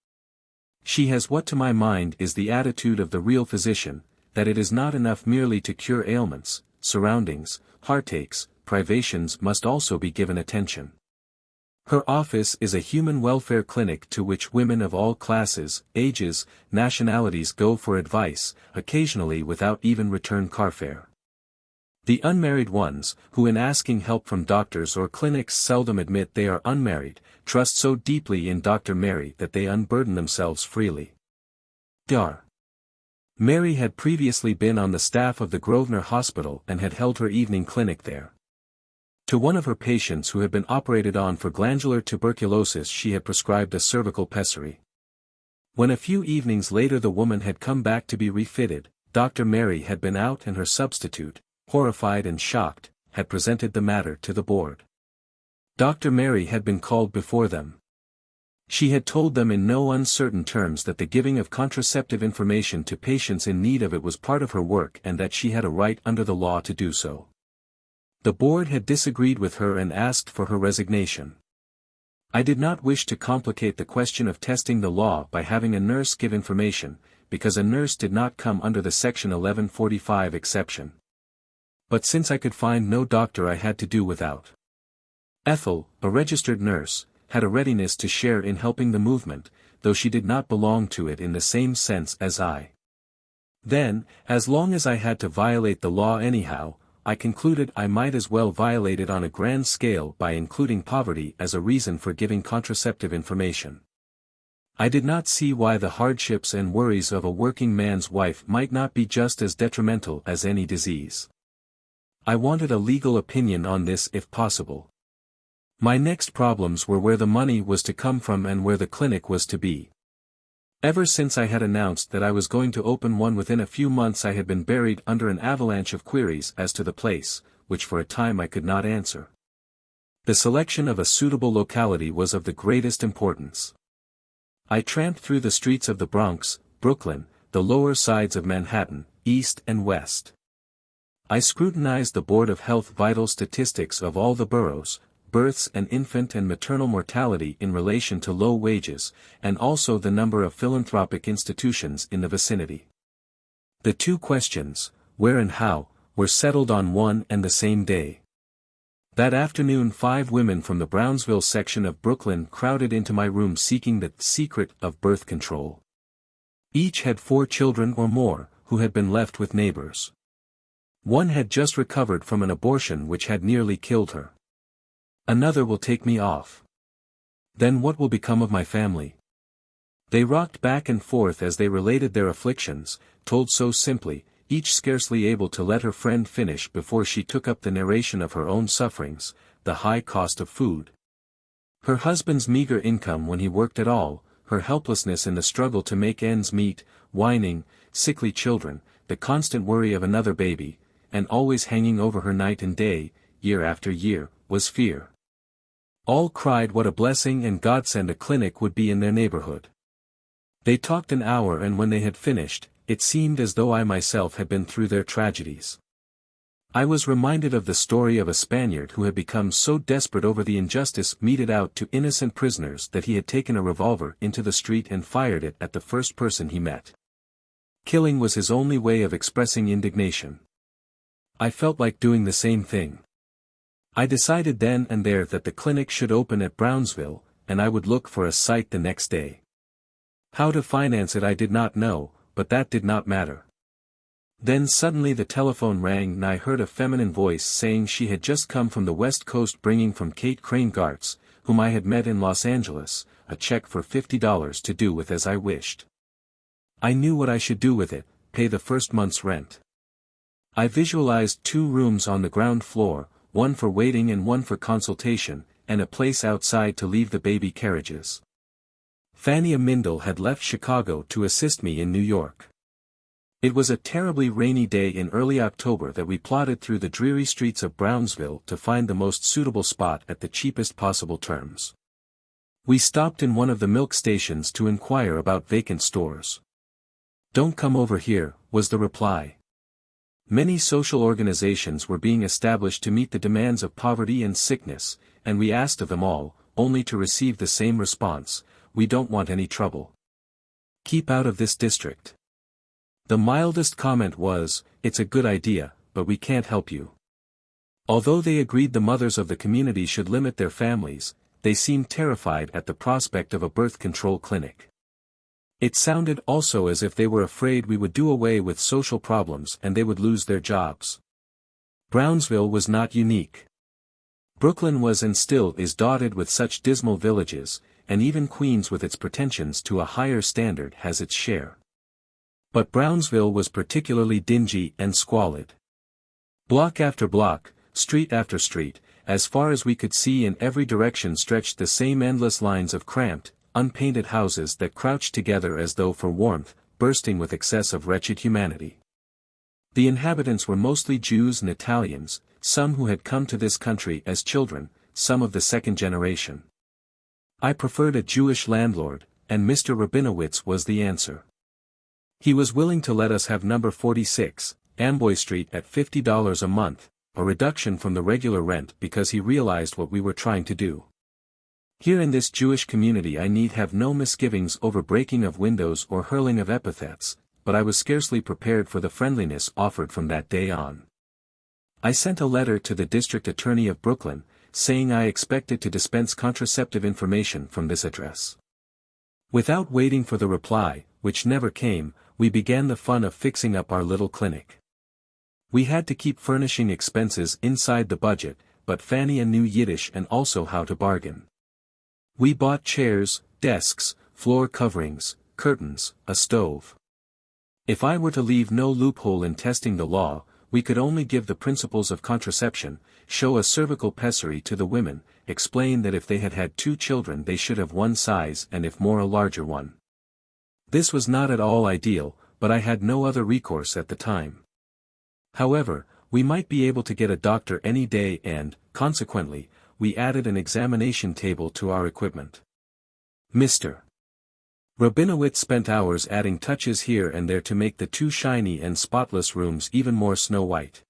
She has what to my mind is the attitude of the real physician, that it is not enough merely to cure ailments, surroundings, heartaches, privations must also be given attention. Her office is a human welfare clinic to which women of all classes, ages, nationalities go for advice, occasionally without even return carfare. The unmarried ones, who in asking help from doctors or clinics seldom admit they are unmarried, trust so deeply in Dr. Mary that they unburden themselves freely. Dr. Mary had previously been on the staff of the Grosvenor Hospital and had held her evening clinic there. To one of her patients who had been operated on for glandular tuberculosis she had prescribed a cervical pessary. When a few evenings later the woman had come back to be refitted, Dr. Mary had been out and her substitute, horrified and shocked, had presented the matter to the board. Dr. Mary had been called before them. She had told them in no uncertain terms that the giving of contraceptive information to patients in need of it was part of her work and that she had a right under the law to do so. The board had disagreed with her and asked for her resignation. I did not wish to complicate the question of testing the law by having a nurse give information, because a nurse did not come under the Section 1145 exception. But since I could find no doctor I had to do without. Ethel, a registered nurse, had a readiness to share in helping the movement, though she did not belong to it in the same sense as I. Then, as long as I had to violate the law anyhow, I concluded I might as well violate it on a grand scale by including poverty as a reason for giving contraceptive information. I did not see why the hardships and worries of a working man's wife might not be just as detrimental as any disease. I wanted a legal opinion on this if possible. My next problems were where the money was to come from and where the clinic was to be. Ever since I had announced that I was going to open one within a few months I had been buried under an avalanche of queries as to the place, which for a time I could not answer. The selection of a suitable locality was of the greatest importance. I tramped through the streets of the Bronx, Brooklyn, the lower sides of Manhattan, East and West. I scrutinized the Board of Health vital statistics of all the boroughs, births and infant and maternal mortality in relation to low wages, and also the number of philanthropic institutions in the vicinity. The two questions, where and how, were settled on one and the same day. That afternoon 5 women from the Brownsville section of Brooklyn crowded into my room seeking the secret of birth control. Each had 4 children or more, who had been left with neighbors. One had just recovered from an abortion which had nearly killed her. Another will take me off. Then what will become of my family? They rocked back and forth as they related their afflictions, told so simply, each scarcely able to let her friend finish before she took up the narration of her own sufferings, the high cost of food. Her husband's meager income when he worked at all, her helplessness in the struggle to make ends meet, whining, sickly children, the constant worry of another baby, and always hanging over her night and day, year after year, was fear. All cried what a blessing and godsend a clinic would be in their neighborhood. They talked an hour, and when they had finished, it seemed as though I myself had been through their tragedies. I was reminded of the story of a Spaniard who had become so desperate over the injustice meted out to innocent prisoners that he had taken a revolver into the street and fired it at the first person he met. Killing was his only way of expressing indignation. I felt like doing the same thing. I decided then and there that the clinic should open at Brownsville, and I would look for a site the next day. How to finance it I did not know, but that did not matter. Then suddenly the telephone rang and I heard a feminine voice saying she had just come from the West Coast bringing from Kate Crane Gartz, whom I had met in Los Angeles, a check for $50 to do with as I wished. I knew what I should do with it, pay the first month's rent. I visualized 2 rooms on the ground floor, one for waiting and one for consultation, and a place outside to leave the baby carriages. Fanny Amindle had left Chicago to assist me in New York. It was a terribly rainy day in early October that we plodded through the dreary streets of Brownsville to find the most suitable spot at the cheapest possible terms. We stopped in one of the milk stations to inquire about vacant stores. "Don't come over here," was the reply. Many social organizations were being established to meet the demands of poverty and sickness, and we asked of them all, only to receive the same response: "We don't want any trouble. Keep out of this district." The mildest comment was, "It's a good idea, but we can't help you." Although they agreed the mothers of the community should limit their families, they seemed terrified at the prospect of a birth control clinic. It sounded also as if they were afraid we would do away with social problems and they would lose their jobs. Brownsville was not unique. Brooklyn was and still is dotted with such dismal villages, and even Queens with its pretensions to a higher standard has its share. But Brownsville was particularly dingy and squalid. Block after block, street after street, as far as we could see in every direction stretched the same endless lines of cramped, unpainted houses that crouched together as though for warmth, bursting with excess of wretched humanity. The inhabitants were mostly Jews and Italians, some who had come to this country as children, some of the second generation. I preferred a Jewish landlord, and Mr. Rabinowitz was the answer. He was willing to let us have number 46, Amboy Street at $50 a month, a reduction from the regular rent because he realized what we were trying to do. Here in this Jewish community I need have no misgivings over breaking of windows or hurling of epithets, but I was scarcely prepared for the friendliness offered from that day on. I sent a letter to the district attorney of Brooklyn, saying I expected to dispense contraceptive information from this address. Without waiting for the reply, which never came, we began the fun of fixing up our little clinic. We had to keep furnishing expenses inside the budget, but Fanny knew Yiddish and also how to bargain. We bought chairs, desks, floor coverings, curtains, a stove. If I were to leave no loophole in testing the law, we could only give the principles of contraception, show a cervical pessary to the women, explain that if they had had 2 children they should have one size and if more a larger one. This was not at all ideal, but I had no other recourse at the time. However, we might be able to get a doctor any day and, consequently, we added an examination table to our equipment. Mr. Rabinowitz spent hours adding touches here and there to make the 2 shiny and spotless rooms even more snow-white.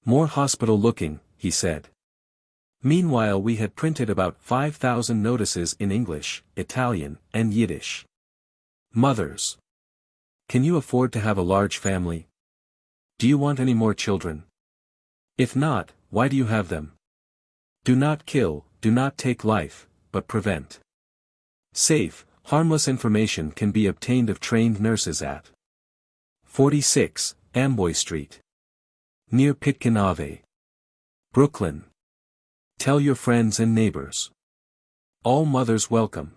"More hospital-looking," he said. Meanwhile we had printed about 5,000 notices in English, Italian, and Yiddish. Mothers. Can you afford to have a large family? Do you want any more children? If not, why do you have them? Do not kill, do not take life, but prevent. Safe, harmless information can be obtained of trained nurses at 46, Amboy Street. Near Pitkin Ave. Brooklyn. Tell your friends and neighbors. All mothers welcome.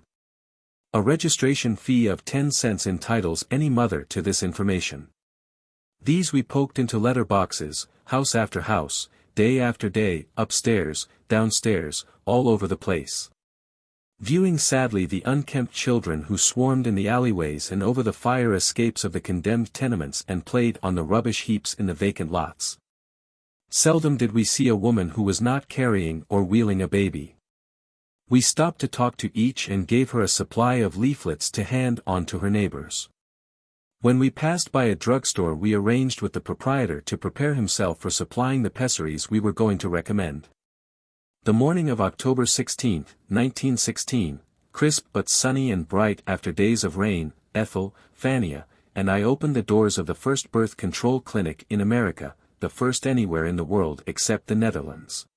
A registration fee of 10 cents entitles any mother to this information. These we poked into letter boxes, house after house, day after day, upstairs, downstairs, all over the place. Viewing sadly the unkempt children who swarmed in the alleyways and over the fire escapes of the condemned tenements and played on the rubbish heaps in the vacant lots. Seldom did we see a woman who was not carrying or wheeling a baby. We stopped to talk to each and gave her a supply of leaflets to hand on to her neighbors. When we passed by a drugstore we arranged with the proprietor to prepare himself for supplying the pessaries we were going to recommend. The morning of October 16, 1916, crisp but sunny and bright after days of rain, Ethel, Fania, and I opened the doors of the first birth control clinic in America, the first anywhere in the world except the Netherlands.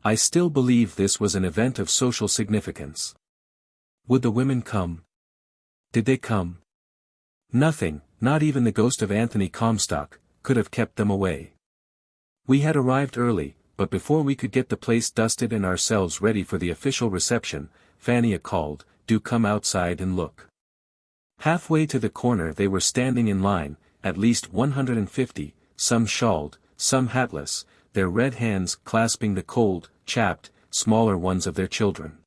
I still believe this was an event of social significance. Would the women come? Did they come? Nothing, not even the ghost of Anthony Comstock, could have kept them away. We had arrived early, but before we could get the place dusted and ourselves ready for the official reception, Fania called, "Do come outside and look." Halfway to the corner they were standing in line, at least 150, some shawled, some hatless, their red hands clasping the cold, chapped, smaller ones of their children.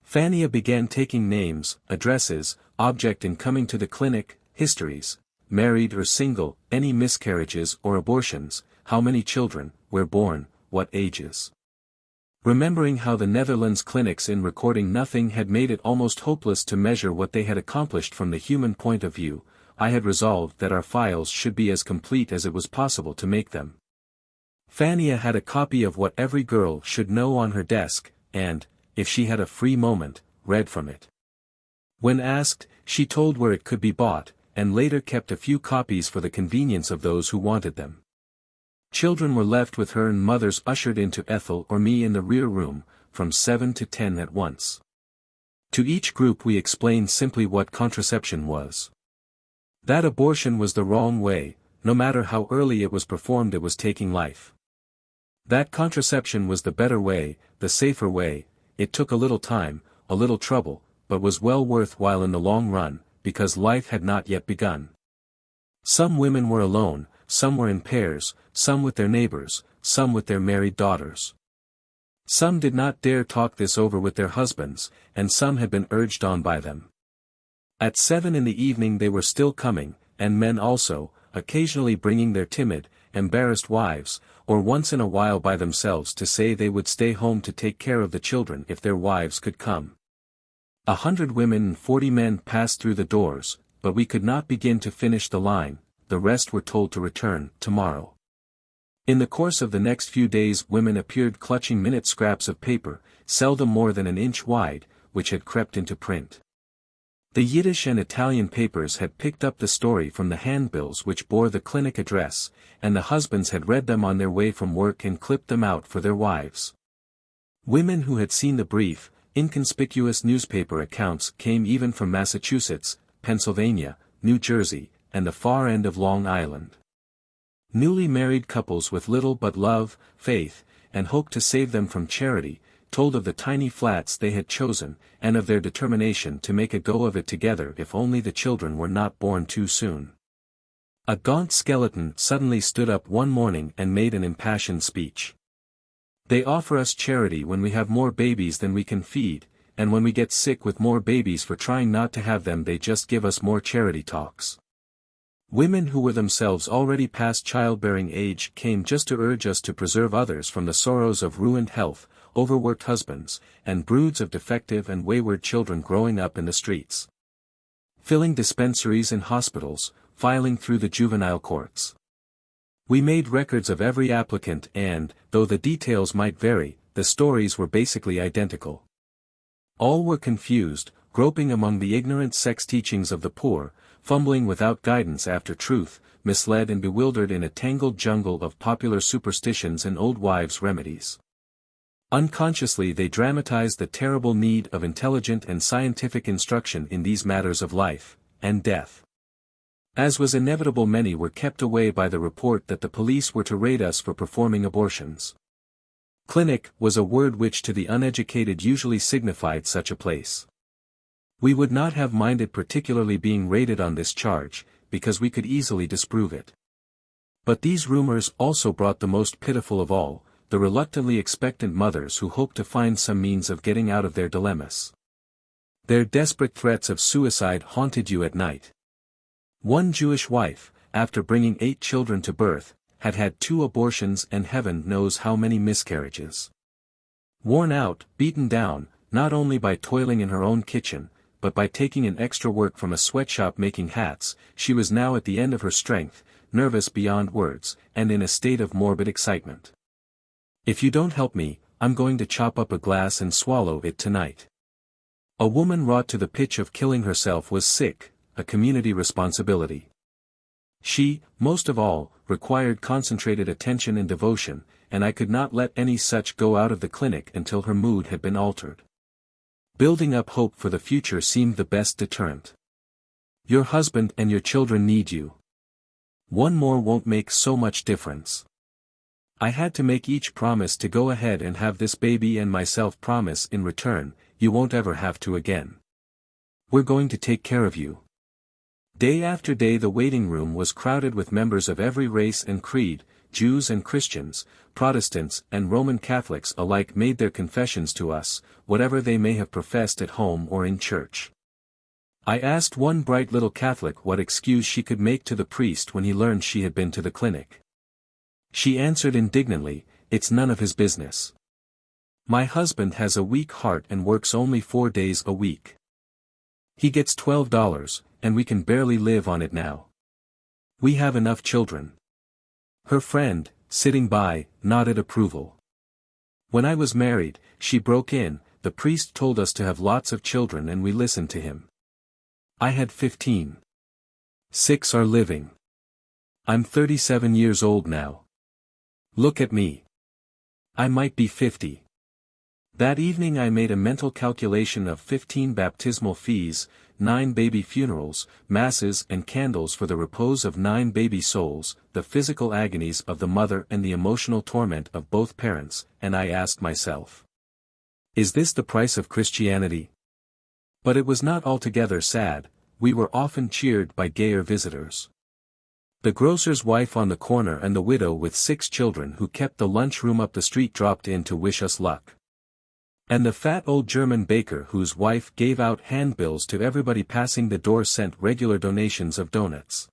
Fania began taking names, addresses, object in coming to the clinic, histories, married or single, any miscarriages or abortions, how many children, where born, what ages. Remembering how the Netherlands clinics in recording nothing had made it almost hopeless to measure what they had accomplished from the human point of view, I had resolved that our files should be as complete as it was possible to make them. Fania had a copy of What Every Girl Should Know on her desk, and, if she had a free moment, read from it. When asked, she told where it could be bought, and later kept a few copies for the convenience of those who wanted them. Children were left with her and mothers ushered into Ethel or me in the rear room, from 7 to 10 at once. To each group we explained simply what contraception was. That abortion was the wrong way, no matter how early it was performed it was taking life. That contraception was the better way, the safer way, it took a little time, a little trouble, but was well worthwhile in the long run, because life had not yet begun. Some women were alone, some were in pairs, some with their neighbors, some with their married daughters. Some did not dare talk this over with their husbands, and some had been urged on by them. At 7 in the evening they were still coming, and men also, occasionally bringing their timid, embarrassed wives, or once in a while by themselves to say they would stay home to take care of the children if their wives could come. 100 women and 40 men passed through the doors, but we could not begin to finish the line, the rest were told to return tomorrow. In the course of the next few days women appeared clutching minute scraps of paper, seldom more than an inch wide, which had crept into print. The Yiddish and Italian papers had picked up the story from the handbills which bore the clinic address, and the husbands had read them on their way from work and clipped them out for their wives. Women who had seen the brief, inconspicuous newspaper accounts came even from Massachusetts, Pennsylvania, New Jersey, and the far end of Long Island. Newly married couples with little but love, faith, and hope to save them from charity, told of the tiny flats they had chosen, and of their determination to make a go of it together if only the children were not born too soon. A gaunt skeleton suddenly stood up one morning and made an impassioned speech. They offer us charity when we have more babies than we can feed, and when we get sick with more babies for trying not to have them they just give us more charity talks. Women who were themselves already past childbearing age came just to urge us to preserve others from the sorrows of ruined health, overworked husbands, and broods of defective and wayward children growing up in the streets. Filling dispensaries and hospitals, filing through the juvenile courts. We made records of every applicant and, though the details might vary, the stories were basically identical. All were confused, groping among the ignorant sex teachings of the poor, fumbling without guidance after truth, misled and bewildered in a tangled jungle of popular superstitions and old wives' remedies. Unconsciously they dramatized the terrible need of intelligent and scientific instruction in these matters of life and death. As was inevitable, many were kept away by the report that the police were to raid us for performing abortions. Clinic was a word which to the uneducated usually signified such a place. We would not have minded particularly being raided on this charge, because we could easily disprove it. But these rumors also brought the most pitiful of all, the reluctantly expectant mothers who hoped to find some means of getting out of their dilemmas. Their desperate threats of suicide haunted you at night. One Jewish wife, after bringing 8 children to birth, had had 2 abortions and heaven knows how many miscarriages. Worn out, beaten down, not only by toiling in her own kitchen, but by taking in extra work from a sweatshop making hats, she was now at the end of her strength, nervous beyond words, and in a state of morbid excitement. "If you don't help me, I'm going to chop up a glass and swallow it tonight." A woman wrought to the pitch of killing herself was sick, a community responsibility. She, most of all, required concentrated attention and devotion, and I could not let any such go out of the clinic until her mood had been altered. Building up hope for the future seemed the best deterrent. Your husband and your children need you. One more won't make so much difference. I had to make each promise to go ahead and have this baby and myself promise in return, you won't ever have to again. We're going to take care of you. Day after day the waiting room was crowded with members of every race and creed, Jews and Christians, Protestants and Roman Catholics alike made their confessions to us, whatever they may have professed at home or in church. I asked one bright little Catholic what excuse she could make to the priest when he learned she had been to the clinic. She answered indignantly, "It's none of his business. My husband has a weak heart and works only 4 days a week. He gets $12, and we can barely live on it now. We have enough children." Her friend, sitting by, nodded approval. When I was married, she broke in, "The priest told us to have lots of children and we listened to him. I had 15. 6 are living. I'm 37 years old now. Look at me. I might be 50. That evening I made a mental calculation of 15 baptismal fees, 9 baby funerals, masses and candles for the repose of 9 baby souls, the physical agonies of the mother and the emotional torment of both parents, and I asked myself, is this the price of Christianity? But it was not altogether sad, we were often cheered by gayer visitors. The grocer's wife on the corner and the widow with 6 children who kept the lunchroom up the street dropped in to wish us luck. And the fat old German baker whose wife gave out handbills to everybody passing the door sent regular donations of donuts.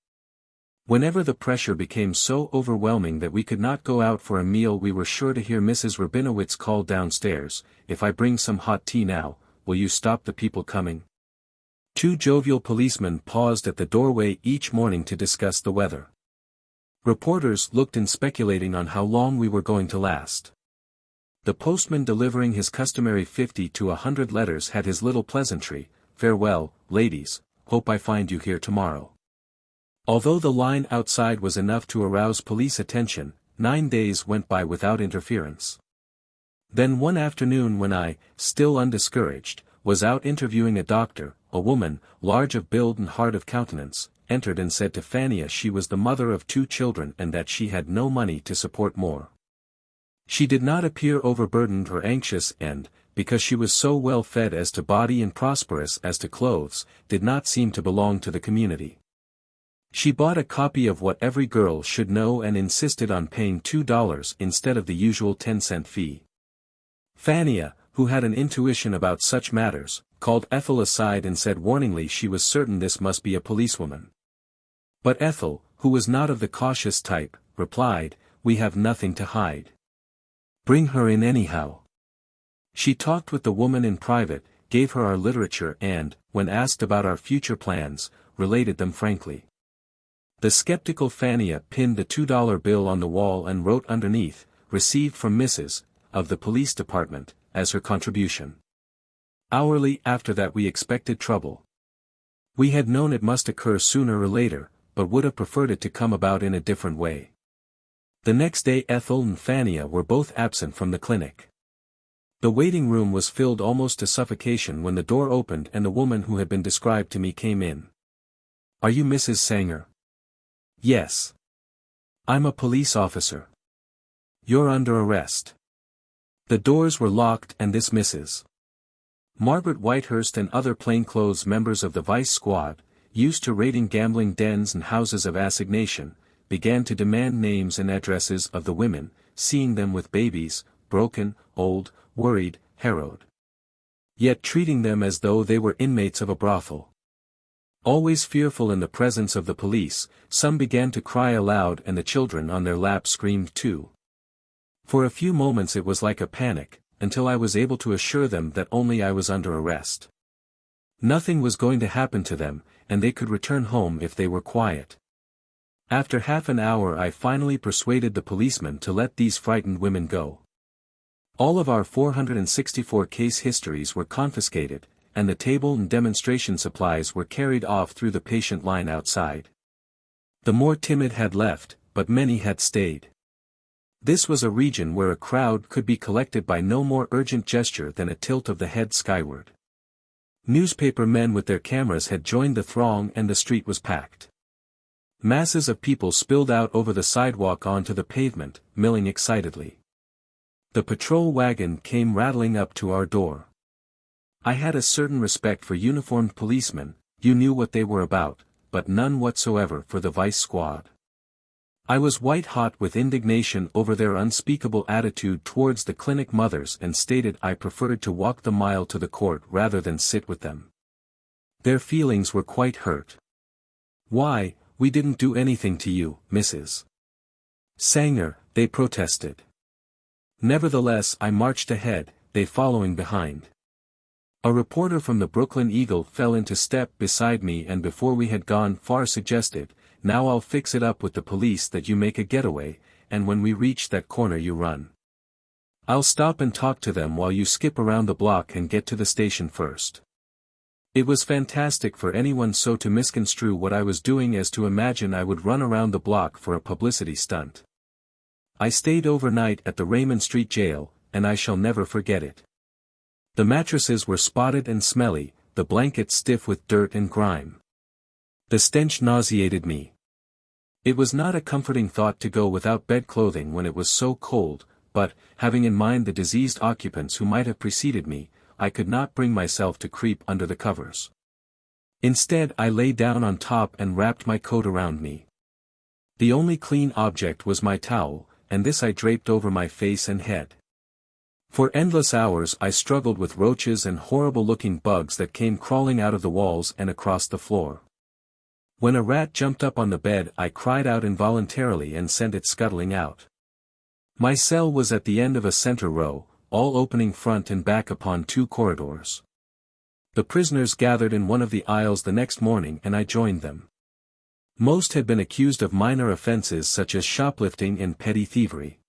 Whenever the pressure became so overwhelming that we could not go out for a meal, we were sure to hear Mrs. Rabinowitz call downstairs, "If I bring some hot tea now, will you stop the people coming?" 2 jovial policemen paused at the doorway each morning to discuss the weather. Reporters looked in speculating on how long we were going to last. The postman delivering his customary 50 to 100 letters had his little pleasantry, "Farewell, ladies, hope I find you here tomorrow." Although the line outside was enough to arouse police attention, 9 days went by without interference. Then one afternoon when I, still undiscouraged, was out interviewing a doctor, a woman, large of build and hard of countenance, entered and said to Fania she was the mother of 2 children and that she had no money to support more. She did not appear overburdened or anxious and, because she was so well fed as to body and prosperous as to clothes, did not seem to belong to the community. She bought a copy of What Every Girl Should Know and insisted on paying $2 instead of the usual 10-cent fee. Fania, who had an intuition about such matters, called Ethel aside and said warningly she was certain this must be a policewoman. But Ethel, who was not of the cautious type, replied, "We have nothing to hide. Bring her in anyhow." She talked with the woman in private, gave her our literature and, when asked about our future plans, related them frankly. The skeptical Fania pinned a $2 bill on the wall and wrote underneath, "Received from Mrs., of the police department, as her contribution. Hourly after that we expected trouble. We had known it must occur sooner or later, but would have preferred it to come about in a different way. The next day Ethel and Fania were both absent from the clinic. The waiting room was filled almost to suffocation when the door opened and the woman who had been described to me came in. "Are you Mrs. Sanger?" "Yes. I'm a police officer." "You're under arrest." The doors were locked and this Mrs. Margaret Whitehurst and other plainclothes members of the vice squad, used to raiding gambling dens and houses of assignation, began to demand names and addresses of the women, seeing them with babies, broken, old, worried, harrowed. Yet treating them as though they were inmates of a brothel. Always fearful in the presence of the police, some began to cry aloud and the children on their laps screamed too. For a few moments it was like a panic, until I was able to assure them that only I was under arrest. Nothing was going to happen to them, and they could return home if they were quiet. After half an hour I finally persuaded the policeman to let these frightened women go. All of our 464 case histories were confiscated, and the table and demonstration supplies were carried off through the patient line outside. The more timid had left, but many had stayed. This was a region where a crowd could be collected by no more urgent gesture than a tilt of the head skyward. Newspaper men with their cameras had joined the throng and the street was packed. Masses of people spilled out over the sidewalk onto the pavement, milling excitedly. The patrol wagon came rattling up to our door. I had a certain respect for uniformed policemen, you knew what they were about, but none whatsoever for the vice squad. I was white-hot with indignation over their unspeakable attitude towards the clinic mothers and stated I preferred to walk the mile to the court rather than sit with them. Their feelings were quite hurt. "Why, we didn't do anything to you, Mrs. Sanger," they protested. Nevertheless I marched ahead, they following behind. A reporter from the Brooklyn Eagle fell into step beside me and before we had gone far suggested, "Now I'll fix it up with the police that you make a getaway, and when we reach that corner you run. I'll stop and talk to them while you skip around the block and get to the station first." It was fantastic for anyone so to misconstrue what I was doing as to imagine I would run around the block for a publicity stunt. I stayed overnight at the Raymond Street Jail, and I shall never forget it. The mattresses were spotted and smelly, the blankets stiff with dirt and grime. The stench nauseated me. It was not a comforting thought to go without bed clothing when it was so cold, but, having in mind the diseased occupants who might have preceded me, I could not bring myself to creep under the covers. Instead I lay down on top and wrapped my coat around me. The only clean object was my towel, and this I draped over my face and head. For endless hours I struggled with roaches and horrible-looking bugs that came crawling out of the walls and across the floor. When a rat jumped up on the bed I cried out involuntarily and sent it scuttling out. My cell was at the end of a center row, all opening front and back upon 2 corridors. The prisoners gathered in one of the aisles the next morning and I joined them. Most had been accused of minor offenses such as shoplifting and petty thievery.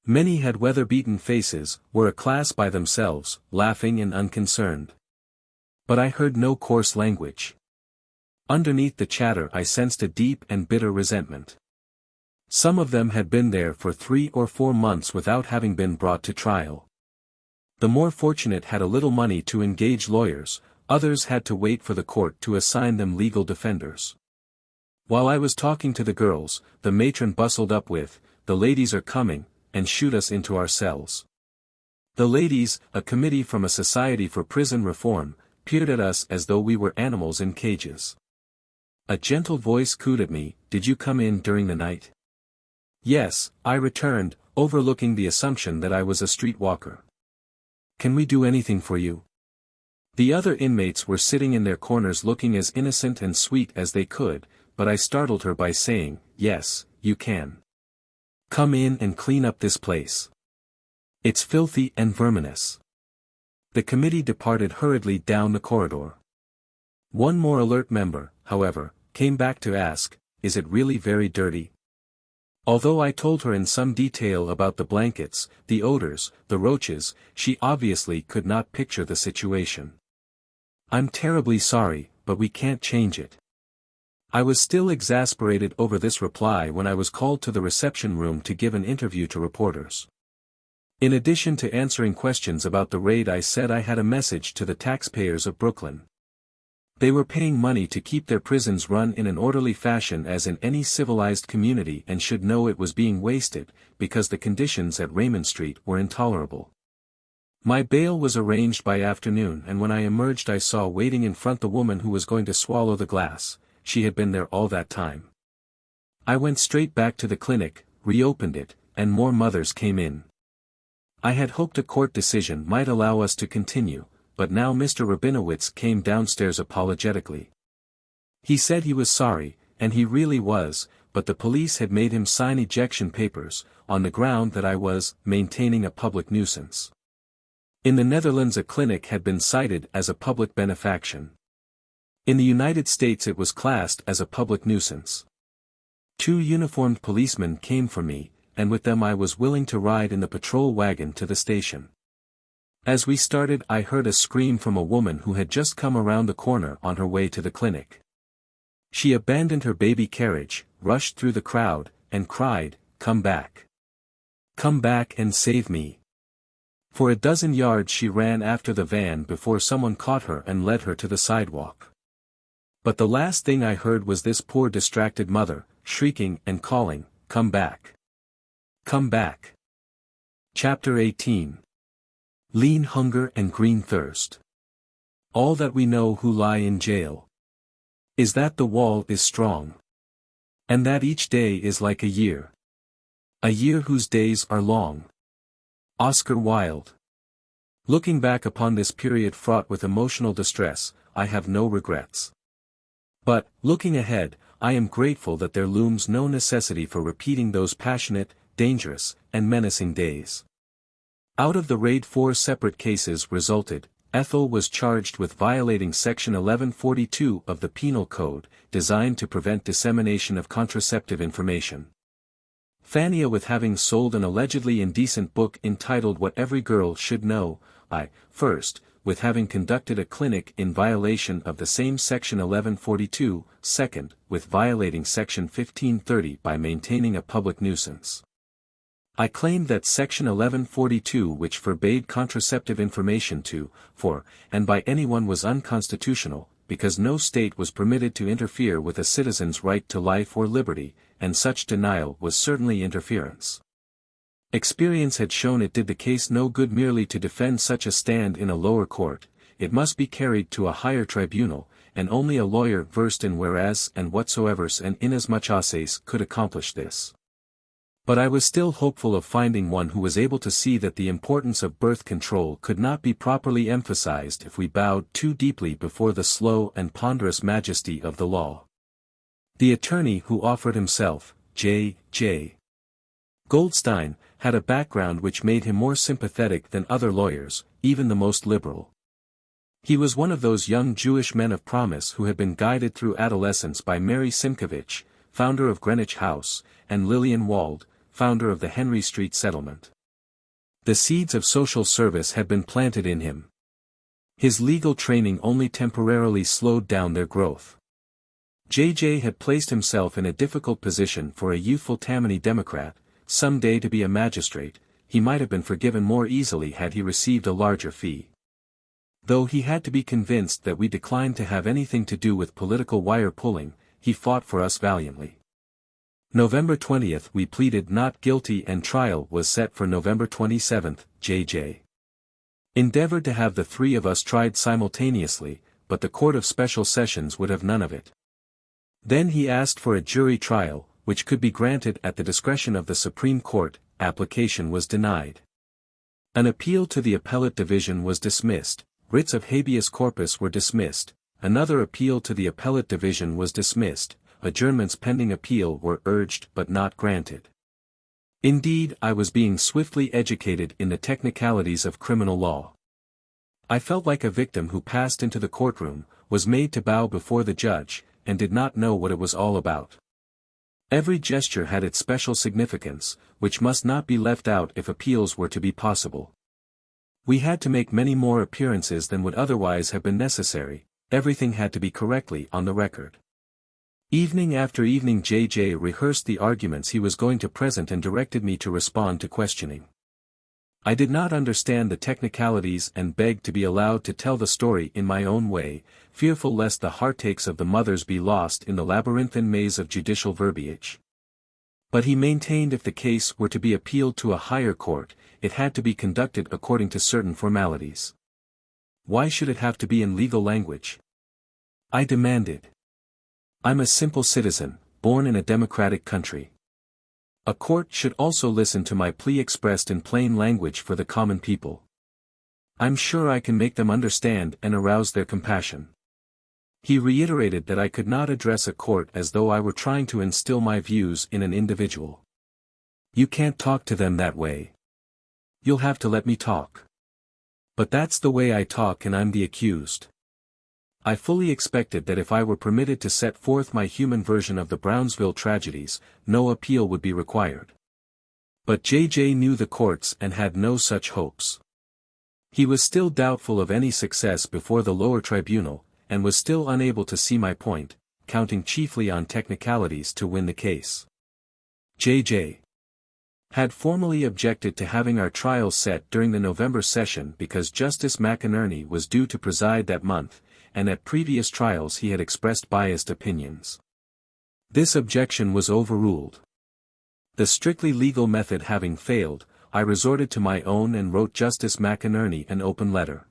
Many had weather-beaten faces, were a class by themselves, laughing and unconcerned. But I heard no coarse language. Underneath the chatter I sensed a deep and bitter resentment. Some of them had been there for 3 or 4 months without having been brought to trial. The more fortunate had a little money to engage lawyers, others had to wait for the court to assign them legal defenders. While I was talking to the girls, the matron bustled up with, "The ladies are coming," and shoot us into our cells. The ladies, a committee from a society for prison reform, peered at us as though we were animals in cages. A gentle voice cooed at me, "Did you come in during the night?" "Yes," I returned, overlooking the assumption that I was a street walker. "Can we do anything for you?" The other inmates were sitting in their corners looking as innocent and sweet as they could, but I startled her by saying, "Yes, you can. Come in and clean up this place. It's filthy and verminous." The committee departed hurriedly down the corridor. One more alert member, however, came back to ask, "Is it really very dirty?" Although I told her in some detail about the blankets, the odors, the roaches, she obviously could not picture the situation. "I'm terribly sorry, but we can't change it." I was still exasperated over this reply when I was called to the reception room to give an interview to reporters. In addition to answering questions about the raid, I said I had a message to the taxpayers of Brooklyn. They were paying money to keep their prisons run in an orderly fashion as in any civilized community and should know it was being wasted, because the conditions at Raymond Street were intolerable. My bail was arranged by afternoon, and when I emerged I saw waiting in front the woman who was going to swallow the glass. She had been there all that time. I went straight back to the clinic, reopened it, and more mothers came in. I had hoped a court decision might allow us to continue, but now Mr. Rabinowitz came downstairs apologetically. He said he was sorry, and he really was, but the police had made him sign ejection papers, on the ground that I was maintaining a public nuisance. In the Netherlands a clinic had been cited as a public benefaction. In the United States it was classed as a public nuisance. 2 uniformed policemen came for me, and with them I was willing to ride in the patrol wagon to the station. As we started I heard a scream from a woman who had just come around the corner on her way to the clinic. She abandoned her baby carriage, rushed through the crowd, and cried, "Come back! Come back and save me!" For a dozen yards she ran after the van before someone caught her and led her to the sidewalk. But the last thing I heard was this poor distracted mother, shrieking and calling, "Come back! Come back!" Chapter 18. Lean Hunger and Green Thirst. All that we know who lie in jail is that the wall is strong, and that each day is like a year whose days are long. Oscar Wilde. Looking back upon this period fraught with emotional distress, I have no regrets. But, looking ahead, I am grateful that there looms no necessity for repeating those passionate, dangerous, and menacing days. Out of the raid 4 separate cases resulted. Ethel was charged with violating Section 1142 of the Penal Code, designed to prevent dissemination of contraceptive information. Fania with having sold an allegedly indecent book entitled What Every Girl Should Know. I, first, with having conducted a clinic in violation of the same Section 1142, second, with violating Section 1530 by maintaining a public nuisance. I claimed that Section 1142, which forbade contraceptive information to, for, and by anyone, was unconstitutional, because no state was permitted to interfere with a citizen's right to life or liberty, and such denial was certainly interference. Experience had shown it did the case no good merely to defend such a stand in a lower court. It must be carried to a higher tribunal, and only a lawyer versed in whereas and whatsoevers and inasmuchases could accomplish this. But I was still hopeful of finding one who was able to see that the importance of birth control could not be properly emphasized if we bowed too deeply before the slow and ponderous majesty of the law. The attorney who offered himself, J. Goldstein, had a background which made him more sympathetic than other lawyers, even the most liberal. He was one of those young Jewish men of promise who had been guided through adolescence by Mary Simkovich, founder of Greenwich House, and Lillian Wald, founder of the Henry Street Settlement. The seeds of social service had been planted in him. His legal training only temporarily slowed down their growth. J.J. had placed himself in a difficult position for a youthful Tammany Democrat. Some day to be a magistrate. He might have been forgiven more easily had he received a larger fee. Though he had to be convinced that we declined to have anything to do with political wire-pulling, he fought for us valiantly. November 20th we pleaded not guilty and trial was set for November 27th. J.J. endeavored to have the 3 of us tried simultaneously, but the Court of Special Sessions would have none of it. Then he asked for a jury trial, which could be granted at the discretion of the Supreme Court. Application was denied. An appeal to the appellate division was dismissed. Writs of habeas corpus were dismissed. Another appeal to the appellate division was dismissed. Adjournments pending appeal were urged but not granted. Indeed, I was being swiftly educated in the technicalities of criminal law. I felt like a victim who passed into the courtroom, was made to bow before the judge, and did not know what it was all about. Every gesture had its special significance, which must not be left out if appeals were to be possible. We had to make many more appearances than would otherwise have been necessary. Everything had to be correctly on the record. Evening after evening J.J. rehearsed the arguments he was going to present and directed me to respond to questioning. I did not understand the technicalities and begged to be allowed to tell the story in my own way, fearful lest the heartaches of the mothers be lost in the labyrinthine maze of judicial verbiage. But he maintained if the case were to be appealed to a higher court, it had to be conducted according to certain formalities. Why should it have to be in legal language? I demanded. I'm a simple citizen, born in a democratic country. A court should also listen to my plea expressed in plain language for the common people. I'm sure I can make them understand and arouse their compassion. He reiterated that I could not address a court as though I were trying to instill my views in an individual. You can't talk to them that way. You'll have to let me talk. But that's the way I talk and I'm the accused. I fully expected that if I were permitted to set forth my human version of the Brownsville tragedies, no appeal would be required. But J.J. knew the courts and had no such hopes. He was still doubtful of any success before the lower tribunal, and was still unable to see my point, counting chiefly on technicalities to win the case. J.J. had formally objected to having our trial set during the November session because Justice McInerney was due to preside that month, and at previous trials he had expressed biased opinions. This objection was overruled. The strictly legal method having failed, I resorted to my own and wrote Justice McInerney an open letter.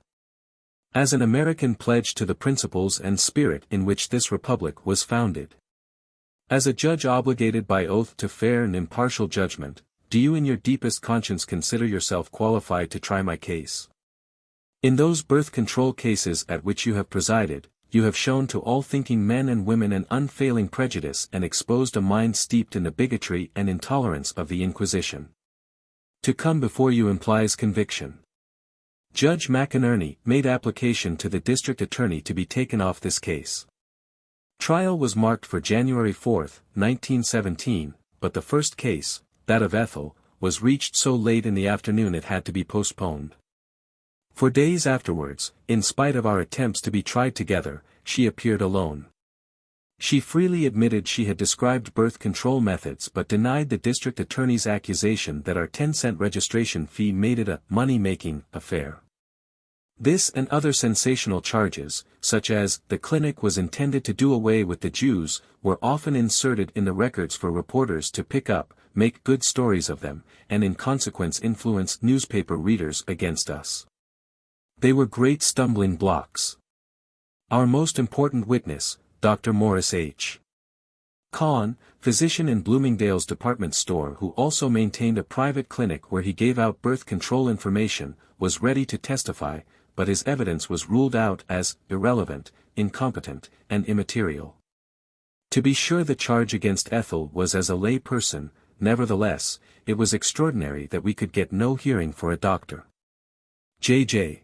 As an American pledge to the principles and spirit in which this republic was founded. As a judge obligated by oath to fair and impartial judgment, do you in your deepest conscience consider yourself qualified to try my case? In those birth control cases at which you have presided, you have shown to all thinking men and women an unfailing prejudice and exposed a mind steeped in the bigotry and intolerance of the Inquisition. To come before you implies conviction. Judge McInerney made application to the district attorney to be taken off this case. Trial was marked for January 4, 1917, but the first case, that of Ethel, was reached so late in the afternoon it had to be postponed. For days afterwards, in spite of our attempts to be tried together, she appeared alone. She freely admitted she had described birth control methods but denied the district attorney's accusation that our 10-cent registration fee made it a money-making affair. This and other sensational charges, such as the clinic was intended to do away with the Jews, were often inserted in the records for reporters to pick up, make good stories of them, and in consequence influence newspaper readers against us. They were great stumbling blocks. Our most important witness, Dr. Morris H. Kahn, physician in Bloomingdale's department store who also maintained a private clinic where he gave out birth control information, was ready to testify, but his evidence was ruled out as irrelevant, incompetent, and immaterial. To be sure the charge against Ethel was as a lay person, nevertheless, it was extraordinary that we could get no hearing for a doctor. J.J.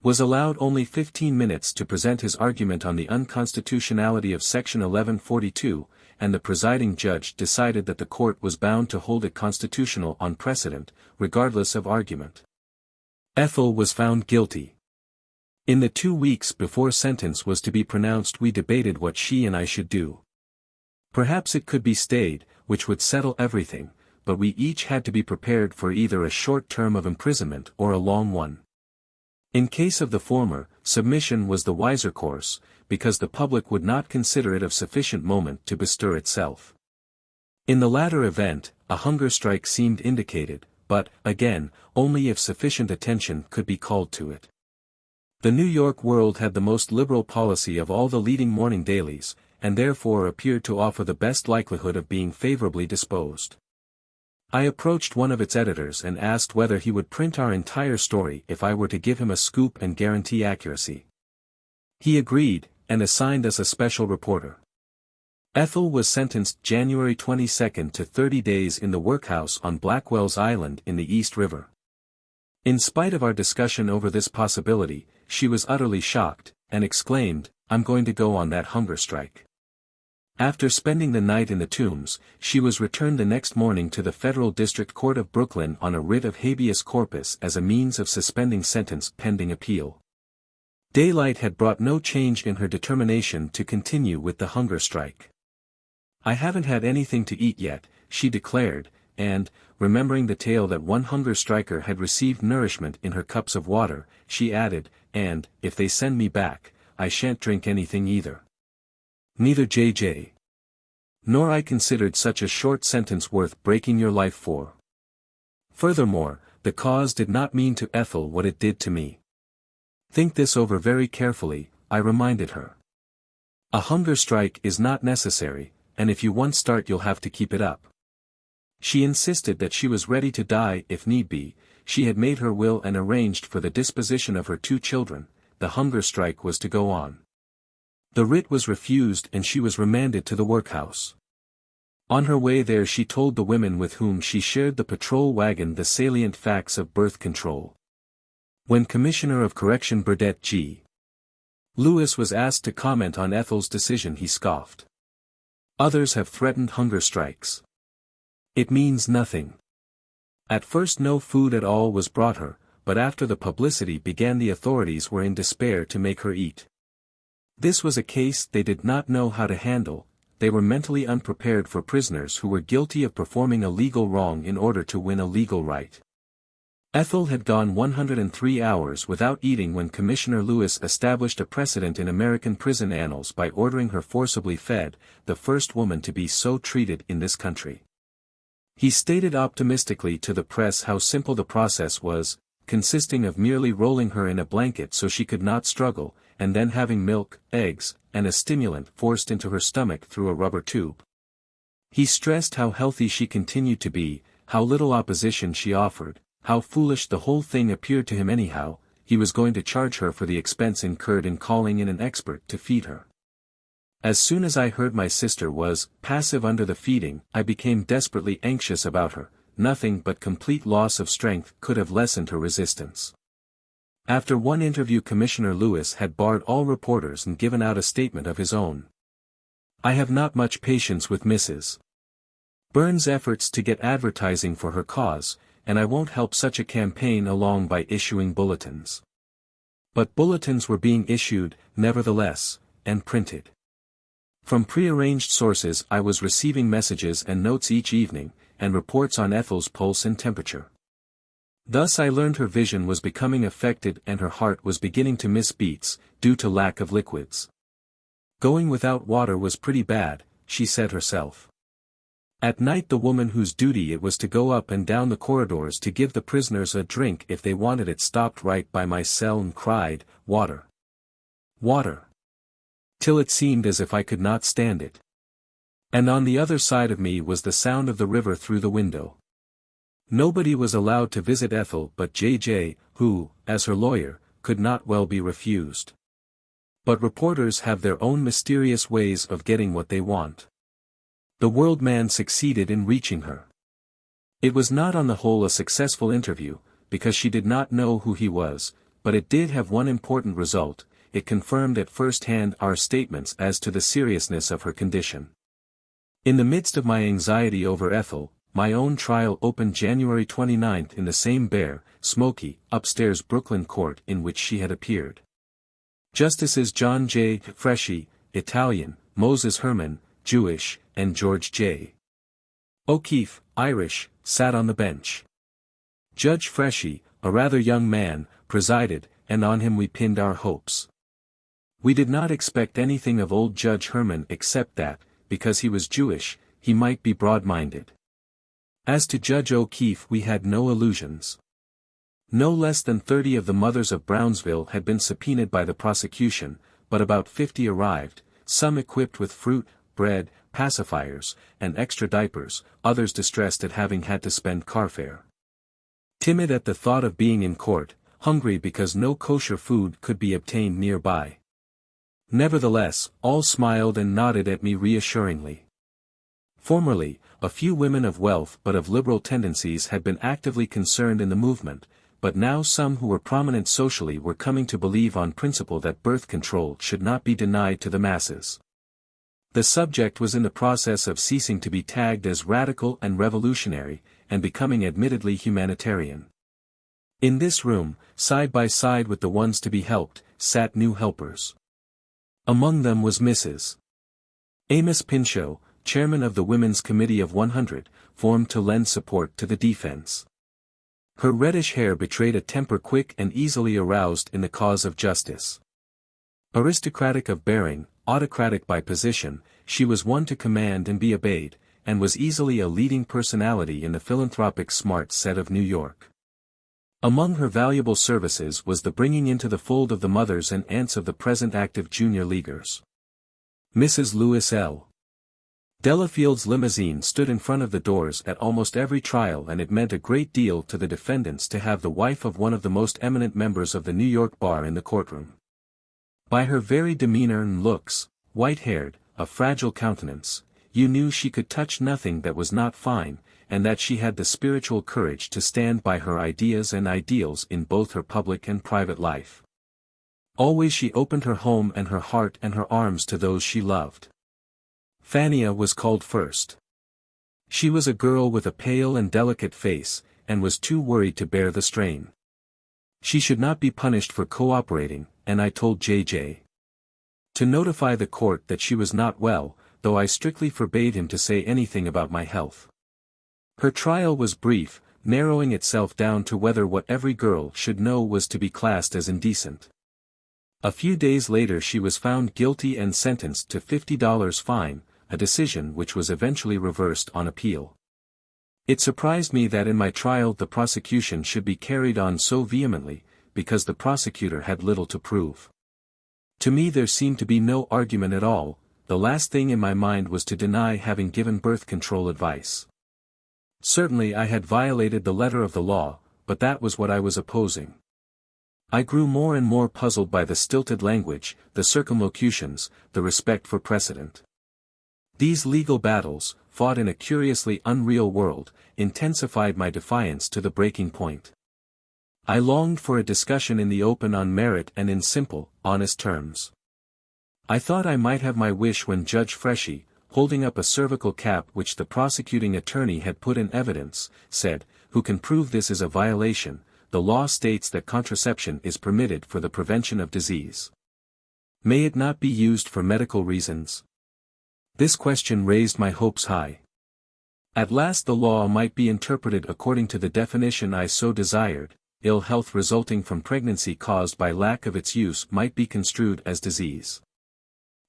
was allowed only 15 minutes to present his argument on the unconstitutionality of Section 1142, and the presiding judge decided that the court was bound to hold it constitutional on precedent, regardless of argument. Ethel was found guilty. In the 2 weeks before sentence was to be pronounced we debated what she and I should do. Perhaps it could be stayed, which would settle everything, but we each had to be prepared for either a short term of imprisonment or a long one. In case of the former, submission was the wiser course, because the public would not consider it of sufficient moment to bestir itself. In the latter event, a hunger strike seemed indicated, but, again, only if sufficient attention could be called to it. The New York World had the most liberal policy of all the leading morning dailies, and therefore appeared to offer the best likelihood of being favorably disposed. I approached one of its editors and asked whether he would print our entire story if I were to give him a scoop and guarantee accuracy. He agreed, and assigned us a special reporter. Ethel was sentenced January 22 to 30 days in the workhouse on Blackwell's Island in the East River. In spite of our discussion over this possibility, she was utterly shocked, and exclaimed, "I'm going to go on that hunger strike." After spending the night in the Tombs, she was returned the next morning to the Federal District Court of Brooklyn on a writ of habeas corpus as a means of suspending sentence pending appeal. Daylight had brought no change in her determination to continue with the hunger strike. "I haven't had anything to eat yet," she declared, and, remembering the tale that one hunger striker had received nourishment in her cups of water, she added, "And, if they send me back, I shan't drink anything either." Neither J.J. nor I considered such a short sentence worth breaking your life for. Furthermore, the cause did not mean to Ethel what it did to me. "Think this over very carefully," I reminded her. "A hunger strike is not necessary, and if you once start you'll have to keep it up." She insisted that she was ready to die if need be. She had made her will and arranged for the disposition of her 2 children. The hunger strike was to go on. The writ was refused and she was remanded to the workhouse. On her way there she told the women with whom she shared the patrol wagon the salient facts of birth control. When Commissioner of Correction Burdett G. Lewis was asked to comment on Ethel's decision, he scoffed. "Others have threatened hunger strikes. It means nothing." At first no food at all was brought her, but after the publicity began the authorities were in despair to make her eat. This was a case they did not know how to handle. They were mentally unprepared for prisoners who were guilty of performing a legal wrong in order to win a legal right. Ethel had gone 103 hours without eating when Commissioner Lewis established a precedent in American prison annals by ordering her forcibly fed, the first woman to be so treated in this country. He stated optimistically to the press how simple the process was, consisting of merely rolling her in a blanket so she could not struggle, and then having milk, eggs, and a stimulant forced into her stomach through a rubber tube. He stressed how healthy she continued to be, how little opposition she offered, how foolish the whole thing appeared to him anyhow. He was going to charge her for the expense incurred in calling in an expert to feed her. As soon as I heard my sister was passive under the feeding, I became desperately anxious about her. Nothing but complete loss of strength could have lessened her resistance. After one interview Commissioner Lewis had barred all reporters and given out a statement of his own. "I have not much patience with Mrs. Burns' efforts to get advertising for her cause, and I won't help such a campaign along by issuing bulletins." But bulletins were being issued, nevertheless, and printed. From prearranged sources I was receiving messages and notes each evening, and reports on Ethel's pulse and temperature. Thus I learned her vision was becoming affected and her heart was beginning to miss beats, due to lack of liquids. Going without water was pretty bad, she said herself. At night the woman whose duty it was to go up and down the corridors to give the prisoners a drink if they wanted it stopped right by my cell and cried, "Water! Water!" till it seemed as if I could not stand it. And on the other side of me was the sound of the river through the window. Nobody was allowed to visit Ethel but J.J., who, as her lawyer, could not well be refused. But reporters have their own mysterious ways of getting what they want. The World man succeeded in reaching her. It was not on the whole a successful interview, because she did not know who he was, but it did have one important result: it confirmed at first hand our statements as to the seriousness of her condition. In the midst of my anxiety over Ethel, my own trial opened January 29 in the same bare, smoky, upstairs Brooklyn court in which she had appeared. Justices John J. Freshy, Italian, Moses Herman, Jewish, and George J. O'Keefe, Irish, sat on the bench. Judge Freshy, a rather young man, presided, and on him we pinned our hopes. We did not expect anything of old Judge Herman except that, because he was Jewish, he might be broad-minded. As to Judge O'Keefe we had no illusions. No less than 30 of the mothers of Brownsville had been subpoenaed by the prosecution, but about 50 arrived, some equipped with fruit, bread, pacifiers, and extra diapers, others distressed at having had to spend carfare. Timid at the thought of being in court, hungry because no kosher food could be obtained nearby. Nevertheless, all smiled and nodded at me reassuringly. Formerly, a few women of wealth but of liberal tendencies had been actively concerned in the movement, but now some who were prominent socially were coming to believe on principle that birth control should not be denied to the masses. The subject was in the process of ceasing to be tagged as radical and revolutionary, and becoming admittedly humanitarian. In this room, side by side with the ones to be helped, sat new helpers. Among them was Mrs. Amos Pinchot, chairman of the Women's Committee of 100, formed to lend support to the defense. Her reddish hair betrayed a temper quick and easily aroused in the cause of justice. Aristocratic of bearing, autocratic by position, she was one to command and be obeyed, and was easily a leading personality in the philanthropic smart set of New York. Among her valuable services was the bringing into the fold of the mothers and aunts of the present active junior leaguers. Mrs. Lewis L. Delafield's limousine stood in front of the doors at almost every trial, and it meant a great deal to the defendants to have the wife of one of the most eminent members of the New York bar in the courtroom. By her very demeanor and looks, white-haired, a fragile countenance, you knew she could touch nothing that was not fine, and that she had the spiritual courage to stand by her ideas and ideals in both her public and private life. Always she opened her home and her heart and her arms to those she loved. Fania was called first. She was a girl with a pale and delicate face, and was too worried to bear the strain. She should not be punished for cooperating, and I told J.J. to notify the court that she was not well, though I strictly forbade him to say anything about my health. Her trial was brief, narrowing itself down to whether what every girl should know was to be classed as indecent. A few days later she was found guilty and sentenced to $50 fine, a decision which was eventually reversed on appeal. It surprised me that in my trial the prosecution should be carried on so vehemently, because the prosecutor had little to prove. To me there seemed to be no argument at all. The last thing in my mind was to deny having given birth control advice. Certainly I had violated the letter of the law, but that was what I was opposing. I grew more and more puzzled by the stilted language, the circumlocutions, the respect for precedent. These legal battles, fought in a curiously unreal world, intensified my defiance to the breaking point. I longed for a discussion in the open on merit and in simple, honest terms. I thought I might have my wish when Judge Freshy, holding up a cervical cap which the prosecuting attorney had put in evidence, said, "Who can prove this is a violation? The law states that contraception is permitted for the prevention of disease. May it not be used for medical reasons?" This question raised my hopes high. At last the law might be interpreted according to the definition I so desired. Ill health resulting from pregnancy caused by lack of its use might be construed as disease.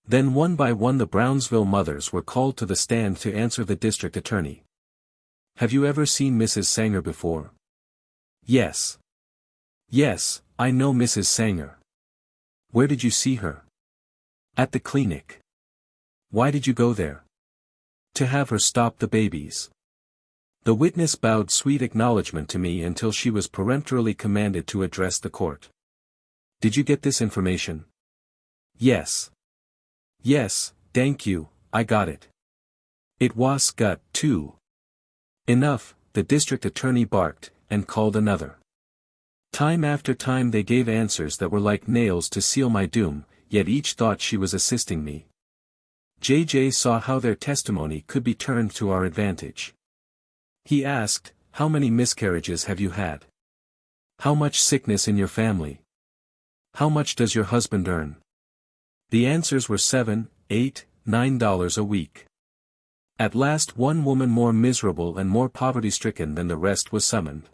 Then one by one the Brownsville mothers were called to the stand to answer the district attorney. "Have you ever seen Mrs. Sanger before?" "Yes. Yes, I know Mrs. Sanger." "Where did you see her?" "At the clinic." "Why did you go there?" "To have her stop the babies." The witness bowed sweet acknowledgment to me until she was peremptorily commanded to address the court. "Did you get this information?" "Yes. Yes, thank you, I got it. It was got, too." "Enough," the district attorney barked, and called another. Time after time they gave answers that were like nails to seal my doom, yet each thought she was assisting me. J.J. saw how their testimony could be turned to our advantage. He asked, "How many miscarriages have you had? How much sickness in your family? How much does your husband earn?" The answers were $7, $8, $9 a week. At last one woman more miserable and more poverty-stricken than the rest was summoned.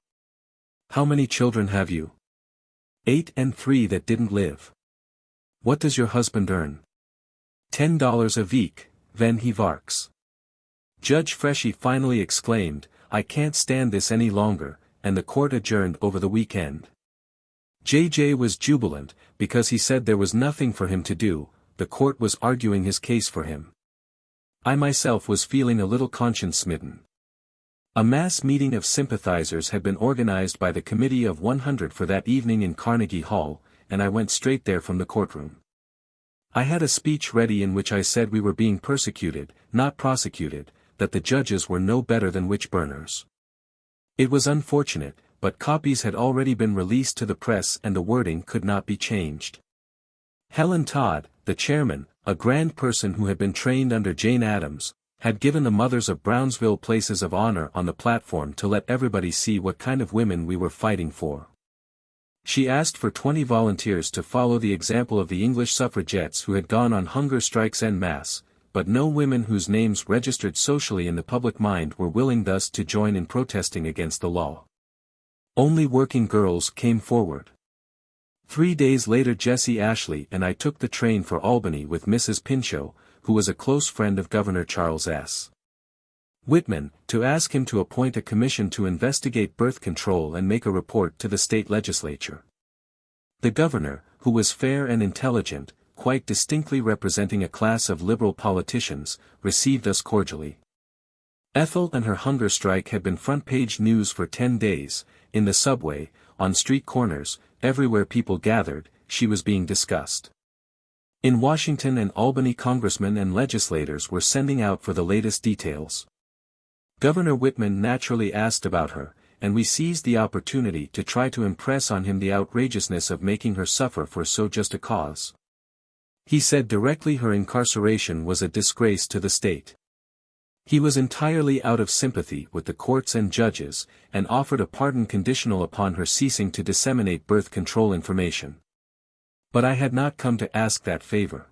"How many children have you?" 8 and 3 that didn't live." "What does your husband earn?" $10 a week, wenn he works." Judge Freshy finally exclaimed, "I can't stand this any longer," and the court adjourned over the weekend. J.J. was jubilant, because he said there was nothing for him to do, the court was arguing his case for him. I myself was feeling a little conscience-smitten. A mass meeting of sympathizers had been organized by the Committee of 100 for that evening in Carnegie Hall, and I went straight there from the courtroom. I had a speech ready in which I said we were being persecuted, not prosecuted, that the judges were no better than witch-burners. It was unfortunate, but copies had already been released to the press and the wording could not be changed. Helen Todd, the chairman, a grand person who had been trained under Jane Addams, had given the mothers of Brownsville places of honor on the platform to let everybody see what kind of women we were fighting for. She asked for 20 volunteers to follow the example of the English suffragettes who had gone on hunger strikes en masse, but no women whose names registered socially in the public mind were willing thus to join in protesting against the law. Only working girls came forward. 3 days later Jessie Ashley and I took the train for Albany with Mrs. Pinchot, who was a close friend of Governor Charles S. Whitman, to ask him to appoint a commission to investigate birth control and make a report to the state legislature. The governor, who was fair and intelligent, quite distinctly representing a class of liberal politicians, received us cordially. Ethel and her hunger strike had been front-page news for 10 days, in the subway, on street corners, everywhere people gathered, she was being discussed. In Washington and Albany congressmen and legislators were sending out for the latest details. Governor Whitman naturally asked about her, and we seized the opportunity to try to impress on him the outrageousness of making her suffer for so just a cause. He said directly her incarceration was a disgrace to the state. He was entirely out of sympathy with the courts and judges, and offered a pardon conditional upon her ceasing to disseminate birth control information. But I had not come to ask that favor.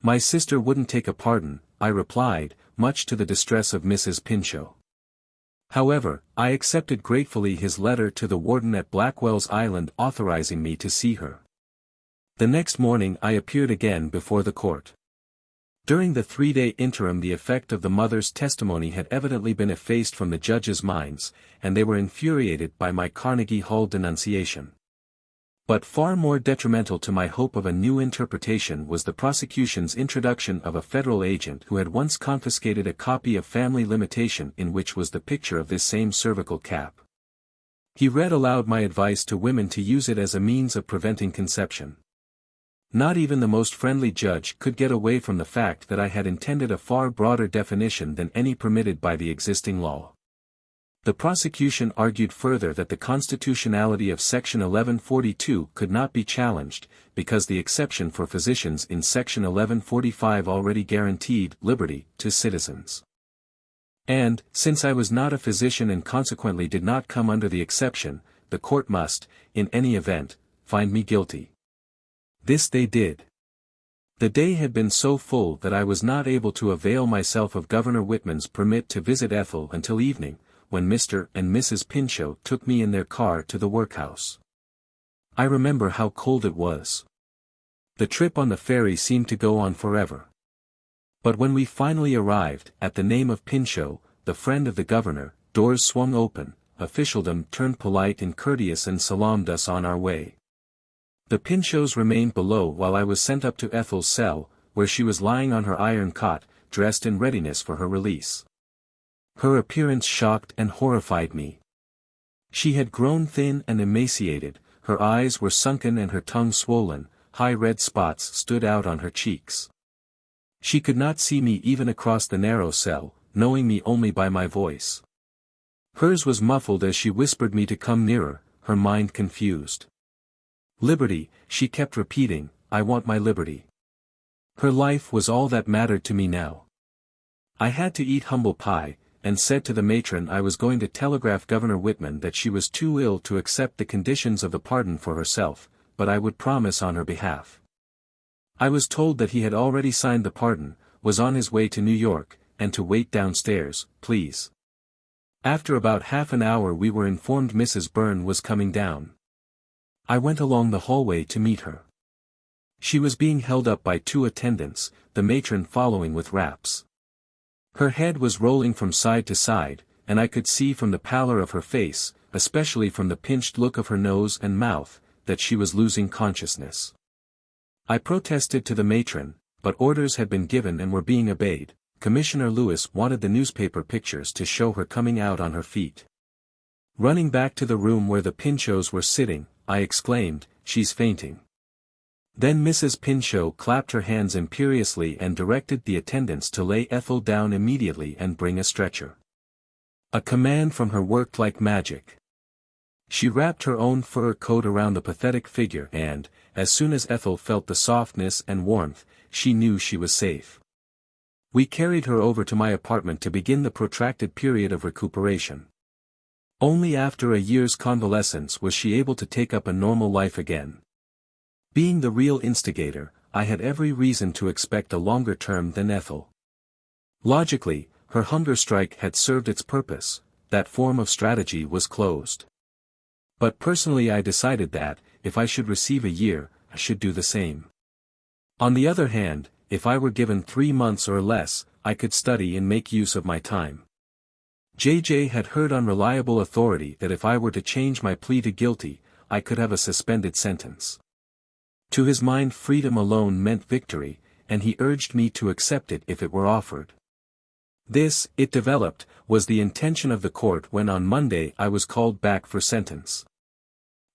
My sister wouldn't take a pardon, I replied, much to the distress of Mrs. Pinchot. However, I accepted gratefully his letter to the warden at Blackwell's Island authorizing me to see her. The next morning I appeared again before the court. During the 3-day interim the effect of the mother's testimony had evidently been effaced from the judges' minds, and they were infuriated by my Carnegie Hall denunciation. But far more detrimental to my hope of a new interpretation was the prosecution's introduction of a federal agent who had once confiscated a copy of Family Limitation in which was the picture of this same cervical cap. He read aloud my advice to women to use it as a means of preventing conception. Not even the most friendly judge could get away from the fact that I had intended a far broader definition than any permitted by the existing law. The prosecution argued further that the constitutionality of Section 1142 could not be challenged, because the exception for physicians in Section 1145 already guaranteed liberty to citizens. And, since I was not a physician and consequently did not come under the exception, the court must, in any event, find me guilty. This they did. The day had been so full that I was not able to avail myself of Governor Whitman's permit to visit Ethel until evening, when Mr. and Mrs. Pinchot took me in their car to the workhouse. I remember how cold it was. The trip on the ferry seemed to go on forever. But when we finally arrived, at the name of Pinchot, the friend of the governor, doors swung open, officialdom turned polite and courteous and salaamed us on our way. The Pinchots remained below while I was sent up to Ethel's cell, where she was lying on her iron cot, dressed in readiness for her release. Her appearance shocked and horrified me. She had grown thin and emaciated, her eyes were sunken and her tongue swollen, high red spots stood out on her cheeks. She could not see me even across the narrow cell, knowing me only by my voice. Hers was muffled as she whispered me to come nearer, her mind confused. Liberty, she kept repeating, I want my liberty. Her life was all that mattered to me now. I had to eat humble pie, and said to the matron I was going to telegraph Governor Whitman that she was too ill to accept the conditions of the pardon for herself, but I would promise on her behalf. I was told that he had already signed the pardon, was on his way to New York, and to wait downstairs, please. After about half an hour we were informed Mrs. Byrne was coming down. I went along the hallway to meet her. She was being held up by 2 attendants, the matron following with wraps. Her head was rolling from side to side, and I could see from the pallor of her face, especially from the pinched look of her nose and mouth, that she was losing consciousness. I protested to the matron, but orders had been given and were being obeyed. Commissioner Lewis wanted the newspaper pictures to show her coming out on her feet. Running back to the room where the Pinchots were sitting, I exclaimed, she's fainting. Then Mrs. Pinchot clapped her hands imperiously and directed the attendants to lay Ethel down immediately and bring a stretcher. A command from her worked like magic. She wrapped her own fur coat around the pathetic figure and, as soon as Ethel felt the softness and warmth, she knew she was safe. We carried her over to my apartment to begin the protracted period of recuperation. Only after a year's convalescence was she able to take up a normal life again. Being the real instigator, I had every reason to expect a longer term than Ethel. Logically, her hunger strike had served its purpose, that form of strategy was closed. But personally I decided that, if I should receive a year, I should do the same. On the other hand, if I were given 3 months or less, I could study and make use of my time. JJ had heard on reliable authority that if I were to change my plea to guilty, I could have a suspended sentence. To his mind freedom alone meant victory, and he urged me to accept it if it were offered. This, it developed, was the intention of the court when on Monday I was called back for sentence.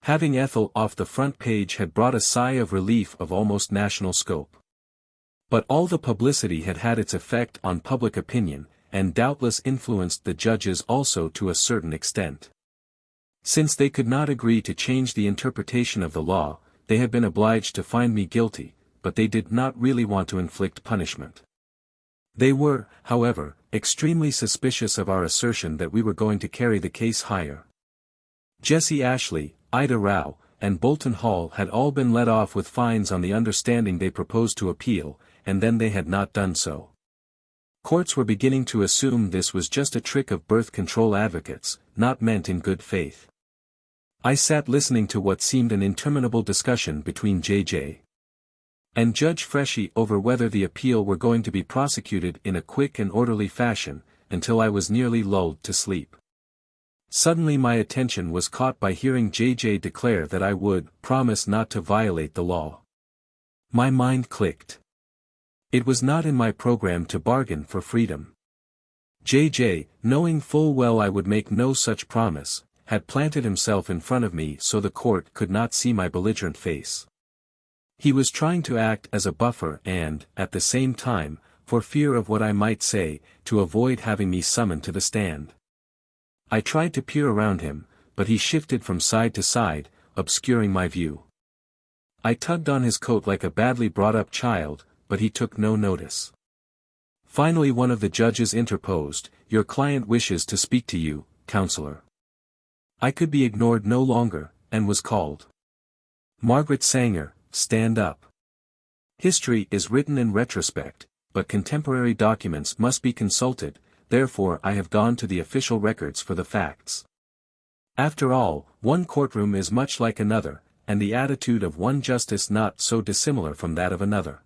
Having Ethel off the front page had brought a sigh of relief of almost national scope. But all the publicity had had its effect on public opinion, and doubtless influenced the judges also to a certain extent. Since they could not agree to change the interpretation of the law, they had been obliged to find me guilty, but they did not really want to inflict punishment. They were, however, extremely suspicious of our assertion that we were going to carry the case higher. Jesse Ashley, Ida Rao, and Bolton Hall had all been let off with fines on the understanding they proposed to appeal, and then they had not done so. Courts were beginning to assume this was just a trick of birth control advocates, not meant in good faith. I sat listening to what seemed an interminable discussion between J.J. and Judge Freshy over whether the appeal were going to be prosecuted in a quick and orderly fashion, until I was nearly lulled to sleep. Suddenly my attention was caught by hearing J.J. declare that I would promise not to violate the law. My mind clicked. It was not in my program to bargain for freedom. J.J., knowing full well I would make no such promise, had planted himself in front of me so the court could not see my belligerent face. He was trying to act as a buffer and, at the same time, for fear of what I might say, to avoid having me summoned to the stand. I tried to peer around him, but he shifted from side to side, obscuring my view. I tugged on his coat like a badly brought-up child, but he took no notice. Finally one of the judges interposed, "Your client wishes to speak to you, counselor." I could be ignored no longer, and was called. "Margaret Sanger, stand up. History is written in retrospect, but contemporary documents must be consulted, therefore I have gone to the official records for the facts. After all, one courtroom is much like another, and the attitude of one justice not so dissimilar from that of another.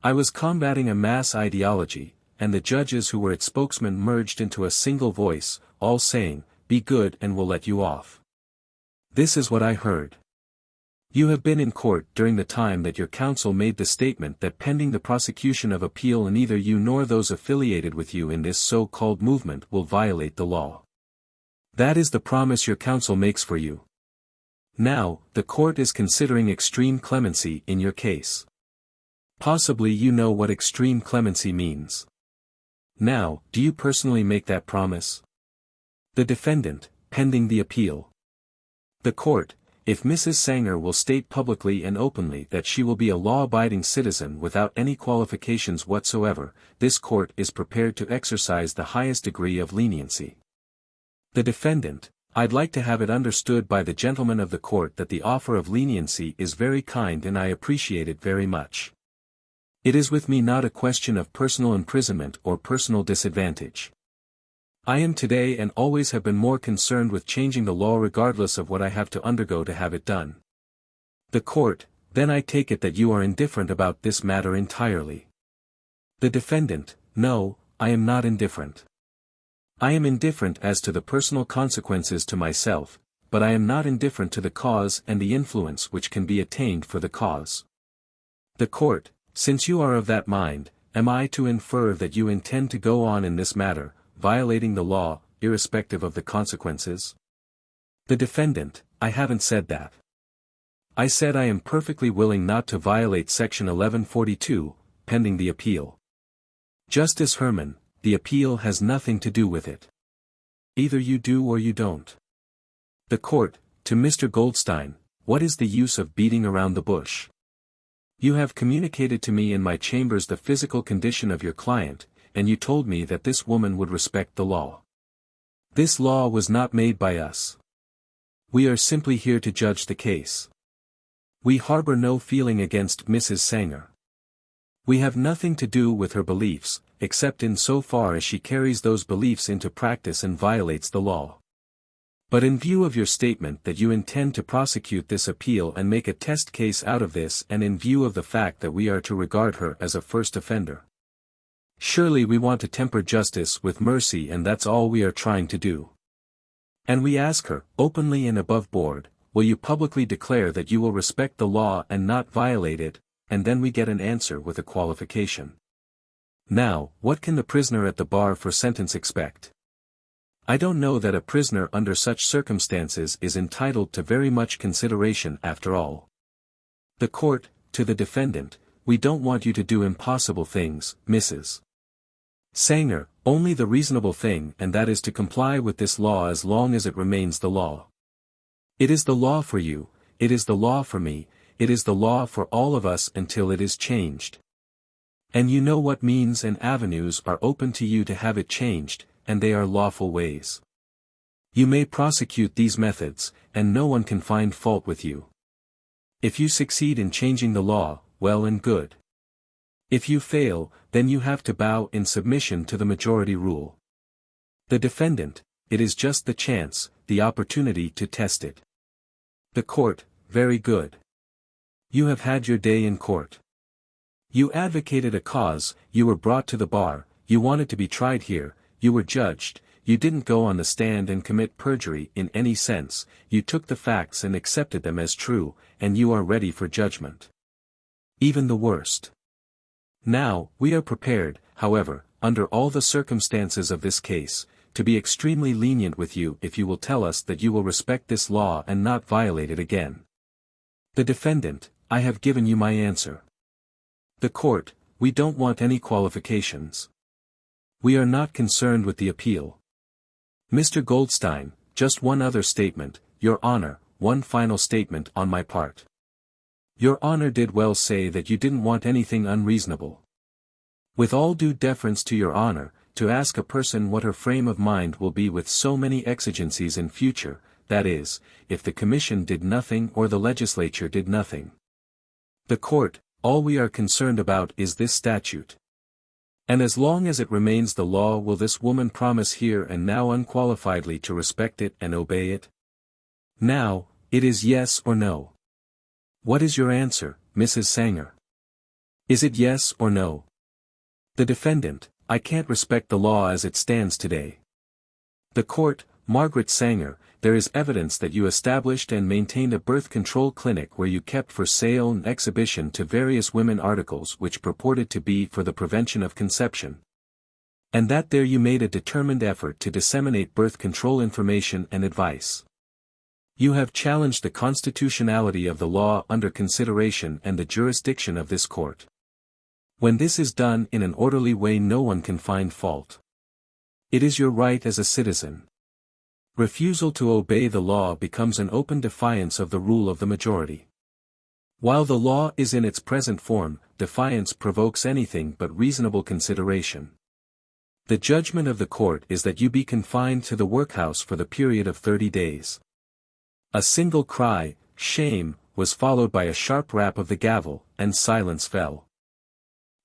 I was combating a mass ideology, and the judges who were its spokesmen merged into a single voice, all saying, 'Be good and we'll let you off.' This is what I heard. 'You have been in court during the time that your counsel made the statement that pending the prosecution of appeal neither you nor those affiliated with you in this so-called movement will violate the law. That is the promise your counsel makes for you. Now, the court is considering extreme clemency in your case. Possibly you know what extreme clemency means. Now, do you personally make that promise?' The defendant, pending the appeal. The court, if Mrs. Sanger will state publicly and openly that she will be a law-abiding citizen without any qualifications whatsoever, this court is prepared to exercise the highest degree of leniency. The defendant, I'd like to have it understood by the gentlemen of the court that the offer of leniency is very kind and I appreciate it very much. It is with me not a question of personal imprisonment or personal disadvantage. I am today and always have been more concerned with changing the law regardless of what I have to undergo to have it done. The court, then I take it that you are indifferent about this matter entirely. The defendant, no, I am not indifferent. I am indifferent as to the personal consequences to myself, but I am not indifferent to the cause and the influence which can be attained for the cause. The court, since you are of that mind, am I to infer that you intend to go on in this matter, violating the law, irrespective of the consequences? The defendant, I haven't said that. I said I am perfectly willing not to violate Section 1142, pending the appeal. Justice Herman, the appeal has nothing to do with it. Either you do or you don't. The court, to Mr. Goldstein, what is the use of beating around the bush? You have communicated to me in my chambers the physical condition of your client, and you told me that this woman would respect the law. This law was not made by us. We are simply here to judge the case. We harbor no feeling against Mrs. Sanger. We have nothing to do with her beliefs, except in so far as she carries those beliefs into practice and violates the law. But in view of your statement that you intend to prosecute this appeal and make a test case out of this, and in view of the fact that we are to regard her as a first offender, surely we want to temper justice with mercy, and that's all we are trying to do. And we ask her, openly and above board, will you publicly declare that you will respect the law and not violate it? And then we get an answer with a qualification. Now, what can the prisoner at the bar for sentence expect? I don't know that a prisoner under such circumstances is entitled to very much consideration after all. The court, to the defendant, we don't want you to do impossible things, Mrs. Sanger, only the reasonable thing, and that is to comply with this law as long as it remains the law. It is the law for you, it is the law for me, it is the law for all of us until it is changed. And you know what means and avenues are open to you to have it changed, and they are lawful ways. You may prosecute these methods, and no one can find fault with you. If you succeed in changing the law, well and good. If you fail, then you have to bow in submission to the majority rule. The defendant, it is just the chance, the opportunity to test it. The court, very good. You have had your day in court. You advocated a cause, you were brought to the bar, you wanted to be tried here, you were judged, you didn't go on the stand and commit perjury in any sense, you took the facts and accepted them as true, and you are ready for judgment. Even the worst. Now, we are prepared, however, under all the circumstances of this case, to be extremely lenient with you if you will tell us that you will respect this law and not violate it again. The defendant, I have given you my answer. The court, we don't want any qualifications. We are not concerned with the appeal. Mr. Goldstein, just one other statement, Your Honor, one final statement on my part. Your Honor did well say that you didn't want anything unreasonable. With all due deference to Your Honor, to ask a person what her frame of mind will be with so many exigencies in future, that is, if the Commission did nothing or the legislature did nothing. The court, all we are concerned about is this statute. And as long as it remains the law, will this woman promise here and now unqualifiedly to respect it and obey it? Now, it is yes or no. What is your answer, Mrs. Sanger? Is it yes or no? The defendant, I can't respect the law as it stands today. The court, Margaret Sanger, there is evidence that you established and maintained a birth control clinic where you kept for sale and exhibition to various women articles which purported to be for the prevention of conception. And that there you made a determined effort to disseminate birth control information and advice. You have challenged the constitutionality of the law under consideration and the jurisdiction of this court. When this is done in an orderly way, no one can find fault. It is your right as a citizen. Refusal to obey the law becomes an open defiance of the rule of the majority. While the law is in its present form, defiance provokes anything but reasonable consideration. The judgment of the court is that you be confined to the workhouse for the period of 30 days. A single cry, shame, was followed by a sharp rap of the gavel, and silence fell.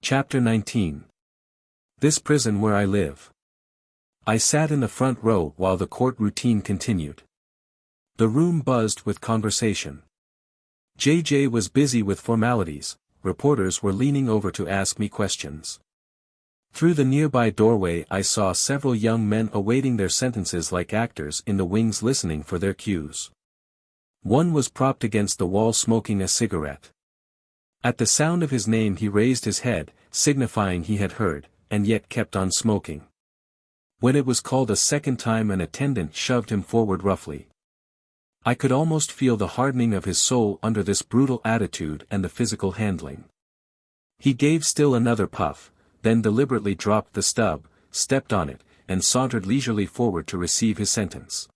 Chapter 19. This prison where I live. I sat in the front row while the court routine continued. The room buzzed with conversation. JJ was busy with formalities, reporters were leaning over to ask me questions. Through the nearby doorway I saw several young men awaiting their sentences like actors in the wings listening for their cues. One was propped against the wall smoking a cigarette. At the sound of his name he raised his head, signifying he had heard, and yet kept on smoking. When it was called a second time an attendant shoved him forward roughly. I could almost feel the hardening of his soul under this brutal attitude and the physical handling. He gave still another puff, then deliberately dropped the stub, stepped on it, and sauntered leisurely forward to receive his sentence.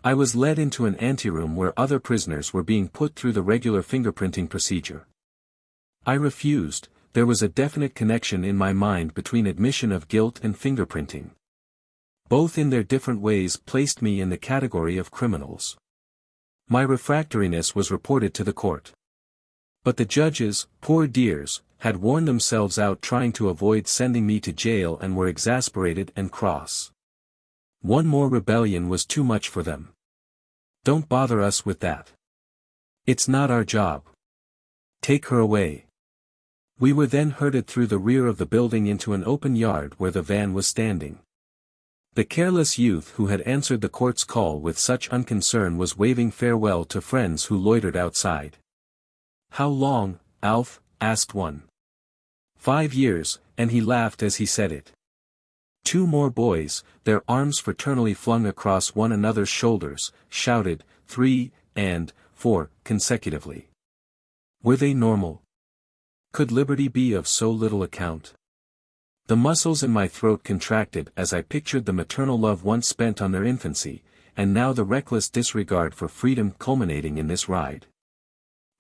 I was led into an anteroom where other prisoners were being put through the regular fingerprinting procedure. I refused. There was a definite connection in my mind between admission of guilt and fingerprinting. Both in their different ways placed me in the category of criminals. My refractoriness was reported to the court. But the judges, poor dears, had worn themselves out trying to avoid sending me to jail and were exasperated and cross. One more rebellion was too much for them. Don't bother us with that. It's not our job. Take her away. We were then herded through the rear of the building into an open yard where the van was standing. The careless youth who had answered the court's call with such unconcern was waving farewell to friends who loitered outside. "How long, Alf?" asked one. 5 years, and he laughed as he said it. 2 more boys, their arms fraternally flung across one another's shoulders, shouted, 3, and 4, consecutively. Were they normal? Could liberty be of so little account? The muscles in my throat contracted as I pictured the maternal love once spent on their infancy, and now the reckless disregard for freedom culminating in this ride.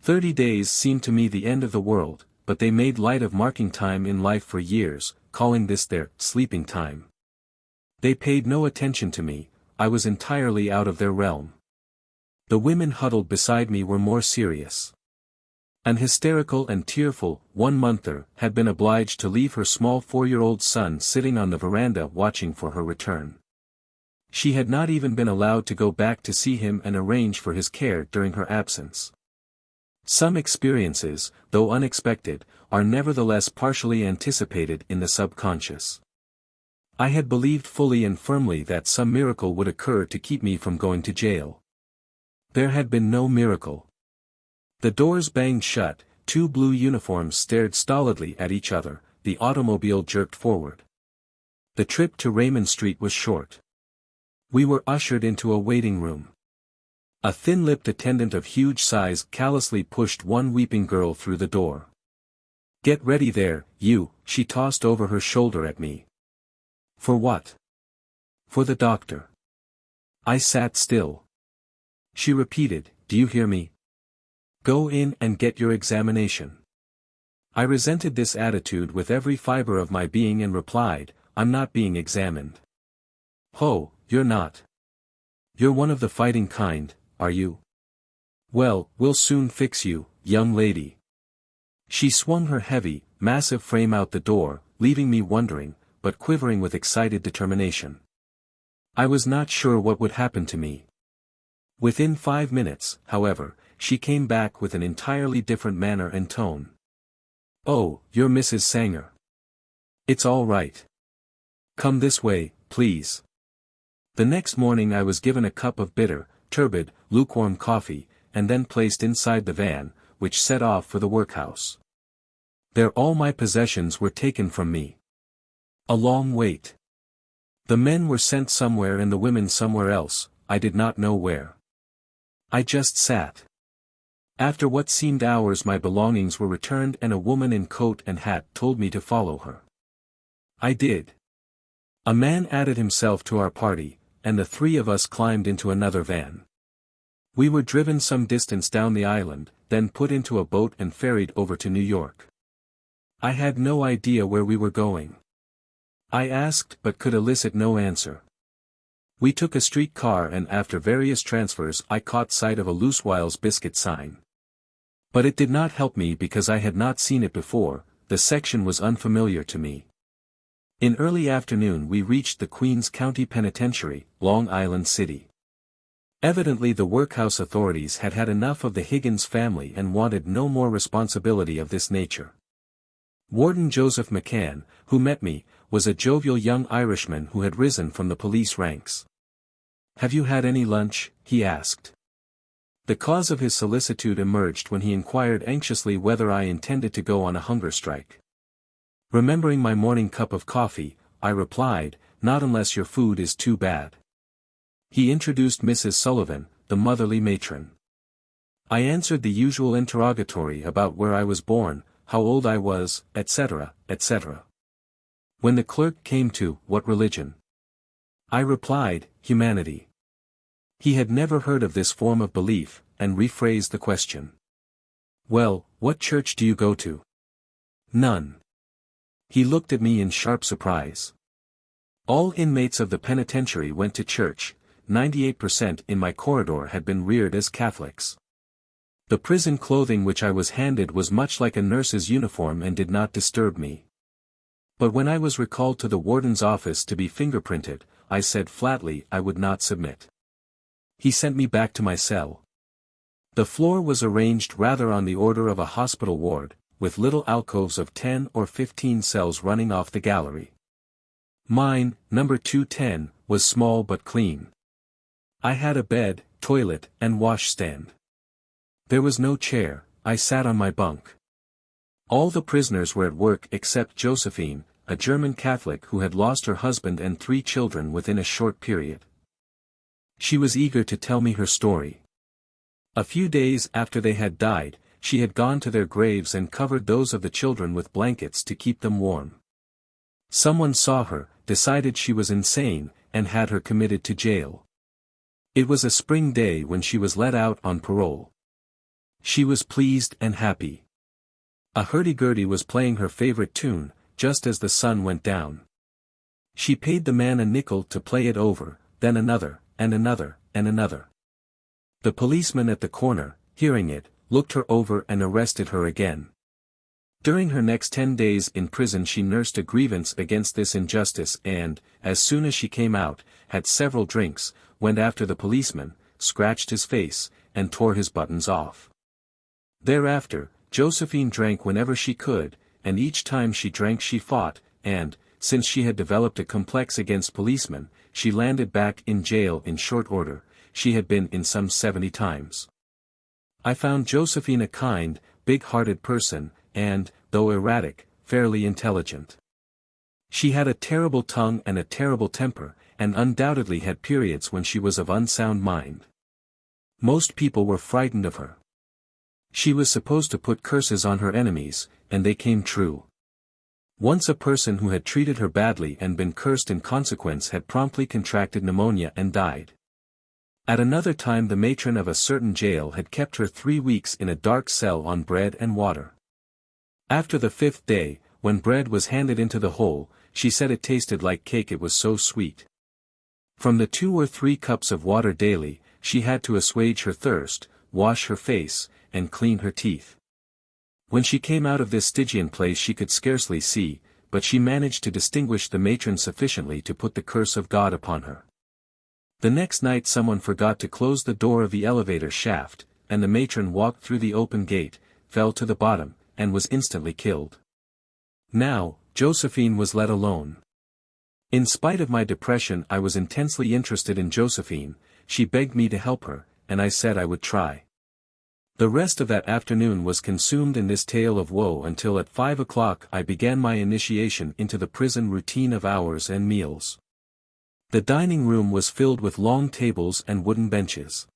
30 days seemed to me the end of the world, but they made light of marking time in life for years, calling this their sleeping time. They paid no attention to me. I was entirely out of their realm. The women huddled beside me were more serious. An hysterical and tearful one-monther had been obliged to leave her small 4-year-old son sitting on the veranda watching for her return. She had not even been allowed to go back to see him and arrange for his care during her absence. Some experiences, though unexpected, are nevertheless partially anticipated in the subconscious. I had believed fully and firmly that some miracle would occur to keep me from going to jail. There had been no miracle. The doors banged shut, 2 blue uniforms stared stolidly at each other, the automobile jerked forward. The trip to Raymond Street was short. We were ushered into a waiting room. A thin-lipped attendant of huge size callously pushed one weeping girl through the door. "Get ready there, you," she tossed over her shoulder at me. "For what?" "For the doctor." I sat still. She repeated, "Do you hear me? Go in and get your examination." I resented this attitude with every fiber of my being and replied, "I'm not being examined." "Ho, you're not. You're one of the fighting kind, are you? Well, we'll soon fix you, young lady." She swung her heavy, massive frame out the door, leaving me wondering, but quivering with excited determination. I was not sure what would happen to me. Within 5 minutes, however, she came back with an entirely different manner and tone. "Oh, you're Mrs. Sanger. It's all right. Come this way, please." The next morning I was given a cup of bitter, turbid, lukewarm coffee, and then placed inside the van, which set off for the workhouse. There all my possessions were taken from me. A long wait. The men were sent somewhere and the women somewhere else, I did not know where. I just sat. After what seemed hours my belongings were returned and a woman in coat and hat told me to follow her. I did. A man added himself to our party, and the 3 of us climbed into another van. We were driven some distance down the island, then put into a boat and ferried over to New York. I had no idea where we were going. I asked but could elicit no answer. We took a street car and after various transfers I caught sight of a Loosewiles biscuit sign. But it did not help me because I had not seen it before, the section was unfamiliar to me. In early afternoon we reached the Queens County Penitentiary, Long Island City. Evidently the workhouse authorities had had enough of the Higgins family and wanted no more responsibility of this nature. Warden Joseph McCann, who met me, was a jovial young Irishman who had risen from the police ranks. "Have you had any lunch?" he asked. The cause of his solicitude emerged when he inquired anxiously whether I intended to go on a hunger strike. Remembering my morning cup of coffee, I replied, "Not unless your food is too bad." He introduced Mrs. Sullivan, the motherly matron. I answered the usual interrogatory about where I was born, how old I was, etc., etc. When the clerk came to, "What religion?" I replied, "Humanity." He had never heard of this form of belief, and rephrased the question. "Well, what church do you go to?" "None." He looked at me in sharp surprise. All inmates of the penitentiary went to church, 98% in my corridor had been reared as Catholics. The prison clothing which I was handed was much like a nurse's uniform and did not disturb me. But when I was recalled to the warden's office to be fingerprinted, I said flatly I would not submit. He sent me back to my cell. The floor was arranged rather on the order of a hospital ward, with little alcoves of 10 or 15 cells running off the gallery. Mine, number 210, was small but clean. I had a bed, toilet, and washstand. There was no chair, I sat on my bunk. All the prisoners were at work except Josephine, a German Catholic who had lost her husband and 3 children within a short period. She was eager to tell me her story. A few days after they had died, she had gone to their graves and covered those of the children with blankets to keep them warm. Someone saw her, decided she was insane, and had her committed to jail. It was a spring day when she was let out on parole. She was pleased and happy. A hurdy-gurdy was playing her favorite tune, just as the sun went down. She paid the man a nickel to play it over, then another, and another, and another. The policeman at the corner, hearing it, looked her over and arrested her again. During her next 10 days in prison she nursed a grievance against this injustice and, as soon as she came out, had several drinks, went after the policeman, scratched his face, and tore his buttons off. Thereafter, Josephine drank whenever she could, and each time she drank she fought, and, since she had developed a complex against policemen, she landed back in jail in short order. She had been in some 70 times. I found Josephine a kind, big-hearted person, and, though erratic, fairly intelligent. She had a terrible tongue and a terrible temper, and undoubtedly had periods when she was of unsound mind. Most people were frightened of her. She was supposed to put curses on her enemies, and they came true. Once a person who had treated her badly and been cursed in consequence had promptly contracted pneumonia and died. At another time the matron of a certain jail had kept her 3 weeks in a dark cell on bread and water. After the 5th day, when bread was handed into the hole, she said it tasted like cake, it was so sweet. From the 2 or 3 cups of water daily, she had to assuage her thirst, wash her face, and clean her teeth. When she came out of this Stygian place she could scarcely see, but she managed to distinguish the matron sufficiently to put the curse of God upon her. The next night someone forgot to close the door of the elevator shaft, and the matron walked through the open gate, fell to the bottom, and was instantly killed. Now, Josephine was let alone. In spite of my depression I was intensely interested in Josephine. She begged me to help her, and I said I would try. The rest of that afternoon was consumed in this tale of woe until at 5 o'clock I began my initiation into the prison routine of hours and meals. The dining room was filled with long tables and wooden benches.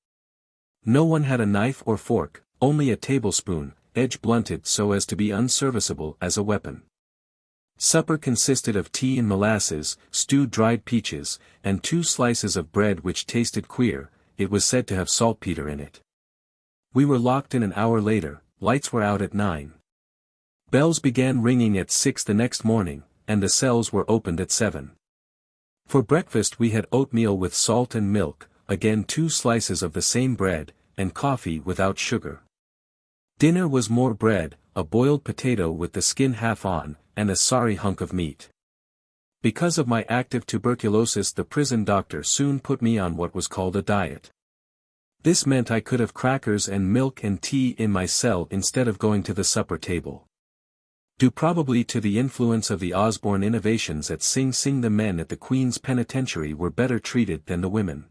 No one had a knife or fork, only a tablespoon, edge blunted so as to be unserviceable as a weapon. Supper consisted of tea and molasses, stewed dried peaches, and 2 slices of bread which tasted queer. It was said to have saltpeter in it. We were locked in an hour later, lights were out at 9. Bells began ringing at 6 the next morning, and the cells were opened at 7. For breakfast we had oatmeal with salt and milk, again 2 slices of the same bread, and coffee without sugar. Dinner was more bread, a boiled potato with the skin half on, and a sorry hunk of meat. Because of my active tuberculosis the prison doctor soon put me on what was called a diet. This meant I could have crackers and milk and tea in my cell instead of going to the supper table. Due probably to the influence of the Osborne innovations at Sing Sing, the men at the Queen's Penitentiary were better treated than the women.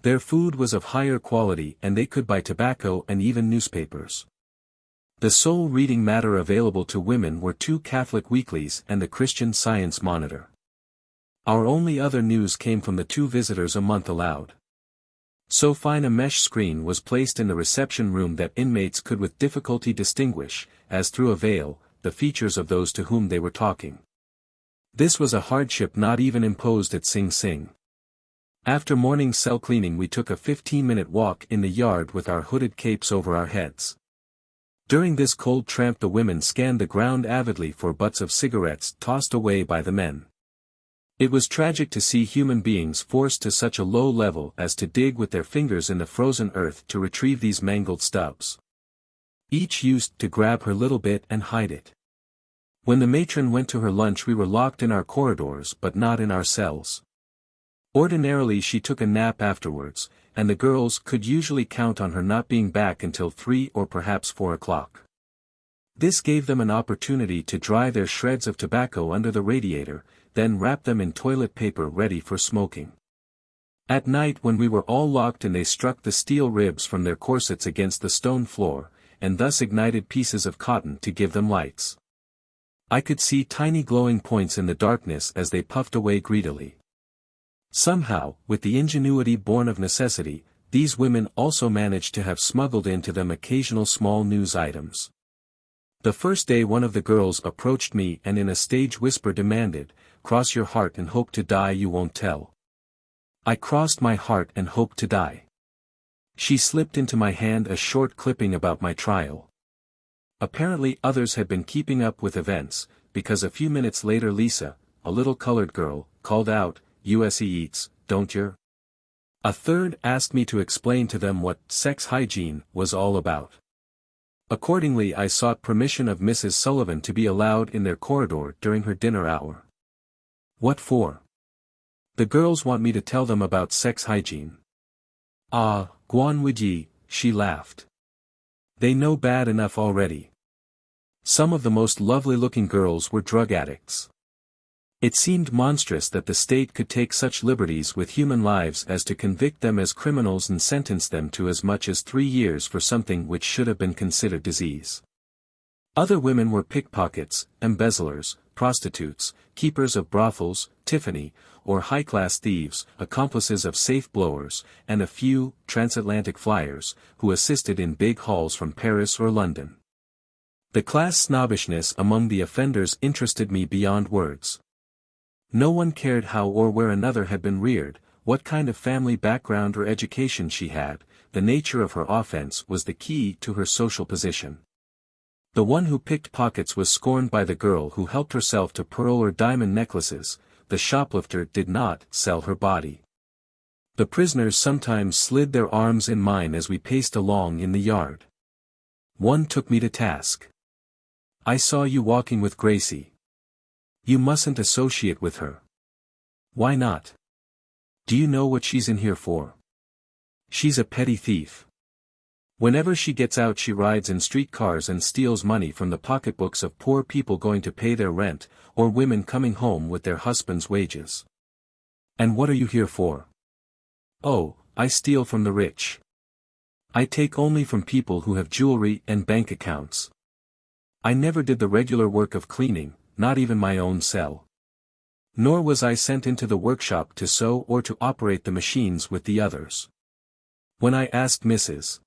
Their food was of higher quality and they could buy tobacco and even newspapers. The sole reading matter available to women were 2 Catholic weeklies and the Christian Science Monitor. Our only other news came from the 2 visitors a month allowed. So fine a mesh screen was placed in the reception room that inmates could with difficulty distinguish, as through a veil, the features of those to whom they were talking. This was a hardship not even imposed at Sing Sing. After morning cell cleaning we took a 15-minute walk in the yard with our hooded capes over our heads. During this cold tramp the women scanned the ground avidly for butts of cigarettes tossed away by the men. It was tragic to see human beings forced to such a low level as to dig with their fingers in the frozen earth to retrieve these mangled stubs. Each used to grab her little bit and hide it. When the matron went to her lunch we were locked in our corridors but not in our cells. Ordinarily she took a nap afterwards, and the girls could usually count on her not being back until 3 or perhaps 4 o'clock. This gave them an opportunity to dry their shreds of tobacco under the radiator, then wrap them in toilet paper ready for smoking. At night when we were all locked in they struck the steel ribs from their corsets against the stone floor, and thus ignited pieces of cotton to give them lights. I could see tiny glowing points in the darkness as they puffed away greedily. Somehow, with the ingenuity born of necessity, these women also managed to have smuggled into them occasional small news items. The first day one of the girls approached me and in a stage whisper demanded, "Cross your heart and hope to die you won't tell." I crossed my heart and hoped to die. She slipped into my hand a short clipping about my trial. Apparently others had been keeping up with events, because a few minutes later Lisa, a little colored girl, called out, "USA eats, don't yer?" A third asked me to explain to them what sex hygiene was all about. Accordingly I sought permission of Mrs. Sullivan to be allowed in their corridor during her dinner hour. "What for?" "The girls want me to tell them about sex hygiene." "Ah, gwan wid ye," she laughed. "They know bad enough already." Some of the most lovely-looking girls were drug addicts. It seemed monstrous that the state could take such liberties with human lives as to convict them as criminals and sentence them to as much as 3 years for something which should have been considered disease. Other women were pickpockets, embezzlers, prostitutes, keepers of brothels, Tiffany, or high-class thieves, accomplices of safe blowers, and a few transatlantic flyers, who assisted in big hauls from Paris or London. The class snobbishness among the offenders interested me beyond words. No one cared how or where another had been reared, what kind of family background or education she had, the nature of her offense was the key to her social position. The one who picked pockets was scorned by the girl who helped herself to pearl or diamond necklaces, the shoplifter did not sell her body. The prisoners sometimes slid their arms in mine as we paced along in the yard. One took me to task. "I saw you walking with Gracie. You mustn't associate with her." "Why not?" "Do you know what she's in here for?" "She's a petty thief. Whenever she gets out she rides in streetcars and steals money from the pocketbooks of poor people going to pay their rent, or women coming home with their husbands' wages." "And what are you here for?" "Oh, I steal from the rich. I take only from people who have jewelry and bank accounts. I never did the regular work of cleaning, not even my own cell. Nor was I sent into the workshop to sew or to operate the machines with the others." When I asked Mrs.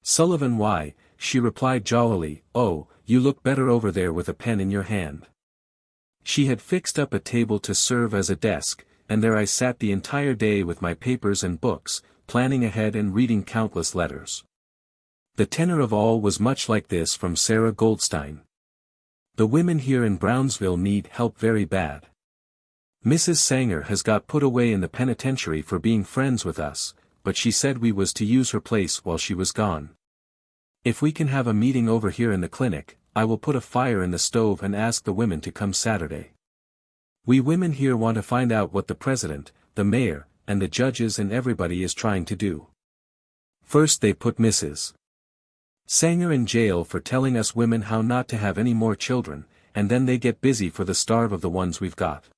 Sullivan why, she replied jollily, "Oh, you look better over there with a pen in your hand." She had fixed up a table to serve as a desk, and there I sat the entire day with my papers and books, planning ahead and reading countless letters. The tenor of all was much like this from Sarah Goldstein. "The women here in Brownsville need help very bad. Mrs. Sanger has got put away in the penitentiary for being friends with us, but she said we was to use her place while she was gone. If we can have a meeting over here in the clinic, I will put a fire in the stove and ask the women to come Saturday. We women here want to find out what the president, the mayor, and the judges and everybody is trying to do. First they put Mrs. Sanger in jail for telling us women how not to have any more children, and then they get busy for the starve of the ones we've got.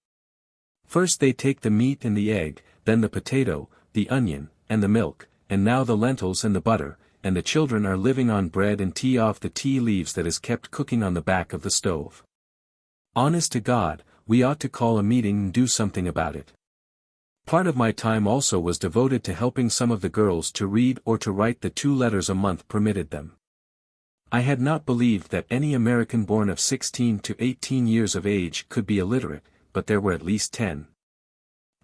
First they take the meat and the egg, then the potato, the onion, and the milk, and now the lentils and the butter, and the children are living on bread and tea off the tea leaves that is kept cooking on the back of the stove. Honest to God, we ought to call a meeting and do something about it." Part of my time also was devoted to helping some of the girls to read or to write the 2 letters a month permitted them. I had not believed that any American born of 16 to 18 years of age could be illiterate, but there were at least 10.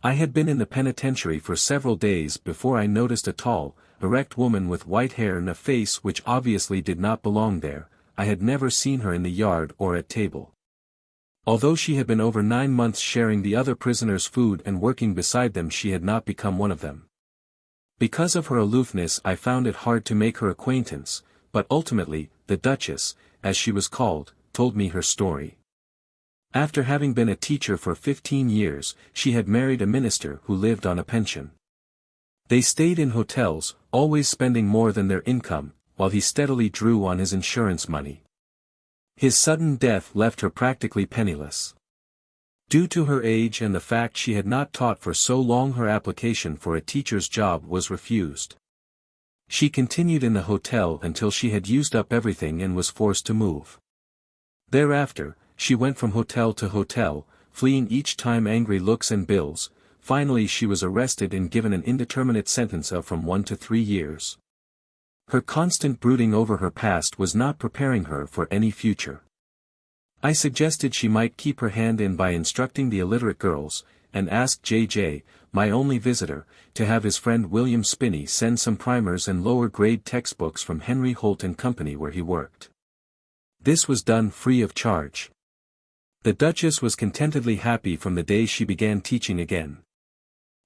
I had been in the penitentiary for several days before I noticed a tall, erect woman with white hair and a face which obviously did not belong there. I had never seen her in the yard or at table. Although she had been over 9 months sharing the other prisoners' food and working beside them, she had not become one of them. Because of her aloofness, I found it hard to make her acquaintance, but ultimately, the Duchess, as she was called, told me her story. After having been a teacher for 15 years, she had married a minister who lived on a pension. They stayed in hotels, always spending more than their income, while he steadily drew on his insurance money. His sudden death left her practically penniless. Due to her age and the fact she had not taught for so long, her application for a teacher's job was refused. She continued in the hotel until she had used up everything and was forced to move. Thereafter, she went from hotel to hotel, fleeing each time angry looks and bills. Finally she was arrested and given an indeterminate sentence of from 1 to 3 years. Her constant brooding over her past was not preparing her for any future. I suggested she might keep her hand in by instructing the illiterate girls, and asked J.J., my only visitor, to have his friend William Spinney send some primers and lower-grade textbooks from Henry Holt and Company where he worked. This was done free of charge. The Duchess was contentedly happy from the day she began teaching again.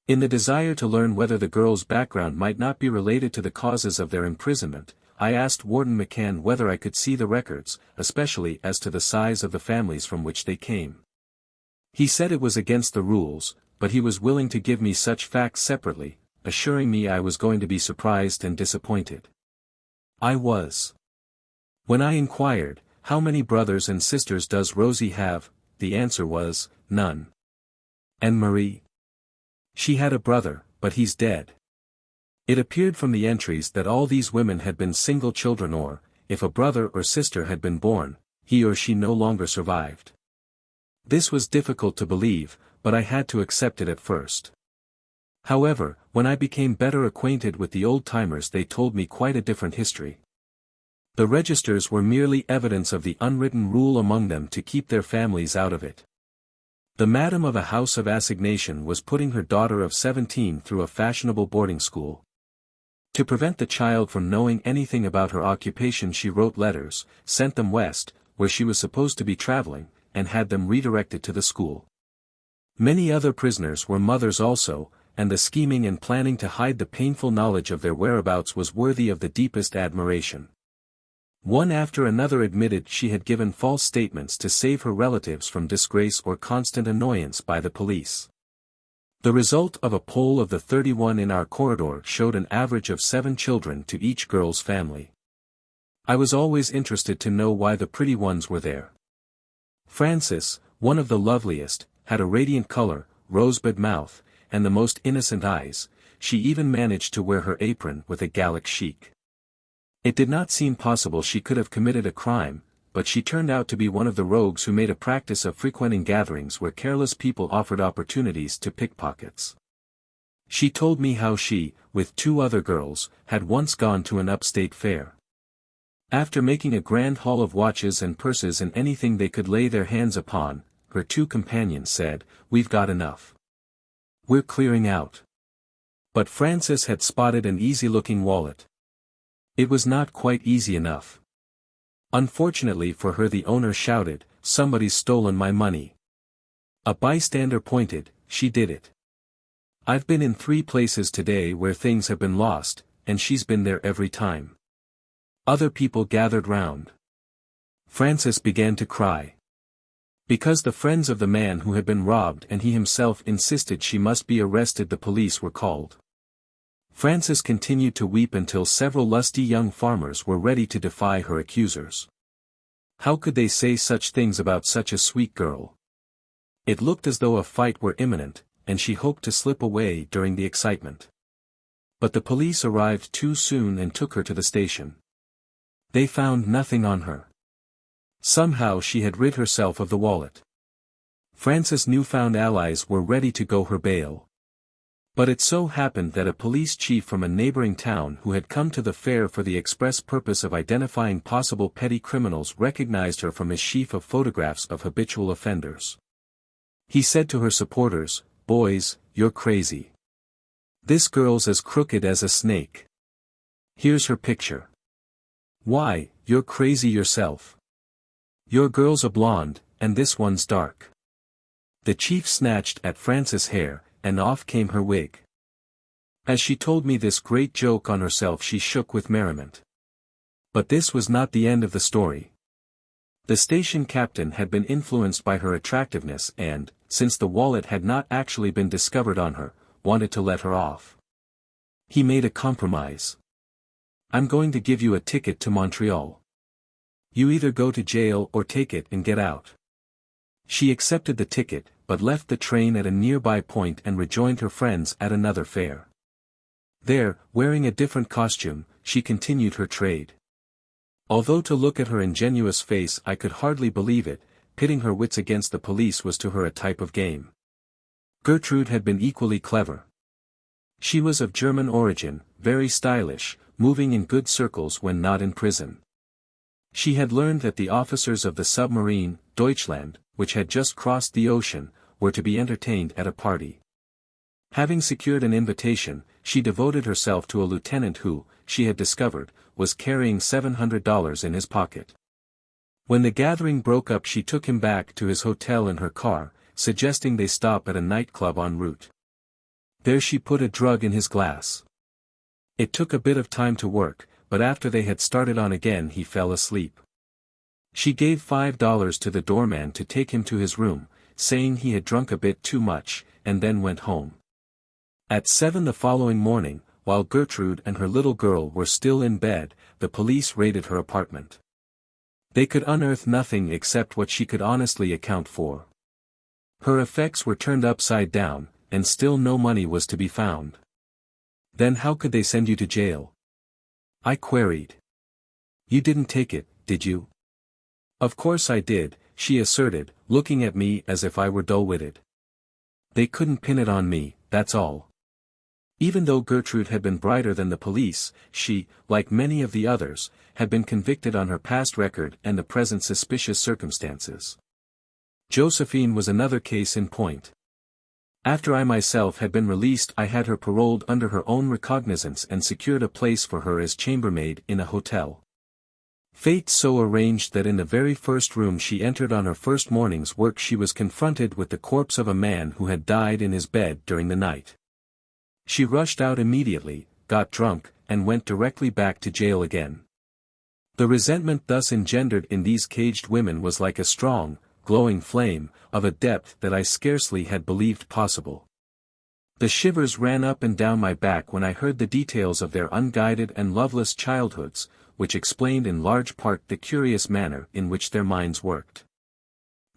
In the desire to learn whether the girls' background might not be related to the causes of their imprisonment, I asked Warden McCann whether I could see the records, especially as to the size of the families from which they came. He said it was against the rules, but he was willing to give me such facts separately, assuring me I was going to be surprised and disappointed. I was. When I inquired, "How many brothers and sisters does Rosie have?" the answer was, "None." "And Marie?" "She had a brother, but he's dead." It appeared from the entries that all these women had been single children, or, if a brother or sister had been born, he or she no longer survived. This was difficult to believe, but I had to accept it at first. However, when I became better acquainted with the old-timers, they told me quite a different history. The registers were merely evidence of the unwritten rule among them to keep their families out of it. The madam of a house of assignation was putting her daughter of 17 through a fashionable boarding school. To prevent the child from knowing anything about her occupation, she wrote letters, sent them west, where she was supposed to be traveling, and had them redirected to the school. Many other prisoners were mothers also, and the scheming and planning to hide the painful knowledge of their whereabouts was worthy of the deepest admiration. One after another admitted she had given false statements to save her relatives from disgrace or constant annoyance by the police. The result of a poll of the 31 in our corridor showed an average of 7 children to each girl's family. I was always interested to know why the pretty ones were there. Frances, one of the loveliest, had a radiant color, rosebud mouth, and the most innocent eyes. She even managed to wear her apron with a Gallic chic. It did not seem possible she could have committed a crime, but she turned out to be one of the rogues who made a practice of frequenting gatherings where careless people offered opportunities to pickpockets. She told me how she, with 2 other girls, had once gone to an upstate fair. After making a grand haul of watches and purses and anything they could lay their hands upon, her 2 companions said, "We've got enough. We're clearing out." But Frances had spotted an easy-looking wallet. It was not quite easy enough. Unfortunately for her, the owner shouted, "Somebody's stolen my money." A bystander pointed, "She did it. I've been in 3 places today where things have been lost, and she's been there every time." Other people gathered round. Frances began to cry. Because the friends of the man who had been robbed and he himself insisted she must be arrested, the police were called. Frances continued to weep until several lusty young farmers were ready to defy her accusers. How could they say such things about such a sweet girl? It looked as though a fight were imminent, and she hoped to slip away during the excitement. But the police arrived too soon and took her to the station. They found nothing on her. Somehow she had rid herself of the wallet. Frances' newfound allies were ready to go her bail. But it so happened that a police chief from a neighboring town who had come to the fair for the express purpose of identifying possible petty criminals recognized her from his sheaf of photographs of habitual offenders. He said to her supporters, "Boys, you're crazy. This girl's as crooked as a snake. Here's her picture. Why, you're crazy yourself. Your girl's a blonde, and this one's dark. The chief snatched at Frances' hair, and off came her wig. As she told me this great joke on herself, she shook with merriment. But this was not the end of the story. The station captain had been influenced by her attractiveness and, since the wallet had not actually been discovered on her, wanted to let her off. He made a compromise. I'm going to give you a ticket to Montreal. You either go to jail or take it and get out. She accepted the ticket, but left the train at a nearby point and rejoined her friends at another fair. There, wearing a different costume, she continued her trade. Although to look at her ingenuous face I could hardly believe it, pitting her wits against the police was to her a type of game. Gertrude had been equally clever. She was of German origin, very stylish, moving in good circles when not in prison. She had learned that the officers of the submarine, Deutschland, which had just crossed the ocean, were to be entertained at a party. Having secured an invitation, she devoted herself to a lieutenant who, she had discovered, was carrying $700 in his pocket. When the gathering broke up, she took him back to his hotel in her car, suggesting they stop at a nightclub en route. There she put a drug in his glass. It took a bit of time to work, but after they had started on again he fell asleep. She gave $5 to the doorman to take him to his room, saying he had drunk a bit too much, and then went home. At 7 the following morning, while Gertrude and her little girl were still in bed, the police raided her apartment. They could unearth nothing except what she could honestly account for. Her effects were turned upside down, and still no money was to be found. Then how could they send you to jail? I queried. You didn't take it, did you? Of course I did, she asserted, looking at me as if I were dull-witted. They couldn't pin it on me, that's all. Even though Gertrude had been brighter than the police, she, like many of the others, had been convicted on her past record and the present suspicious circumstances. Josephine was another case in point. After I myself had been released, I had her paroled under her own recognizance and secured a place for her as chambermaid in a hotel. Fate so arranged that in the very first room she entered on her first morning's work she was confronted with the corpse of a man who had died in his bed during the night. She rushed out immediately, got drunk, and went directly back to jail again. The resentment thus engendered in these caged women was like a strong, glowing flame, of a depth that I scarcely had believed possible. The shivers ran up and down my back when I heard the details of their unguided and loveless childhoods, which explained in large part the curious manner in which their minds worked.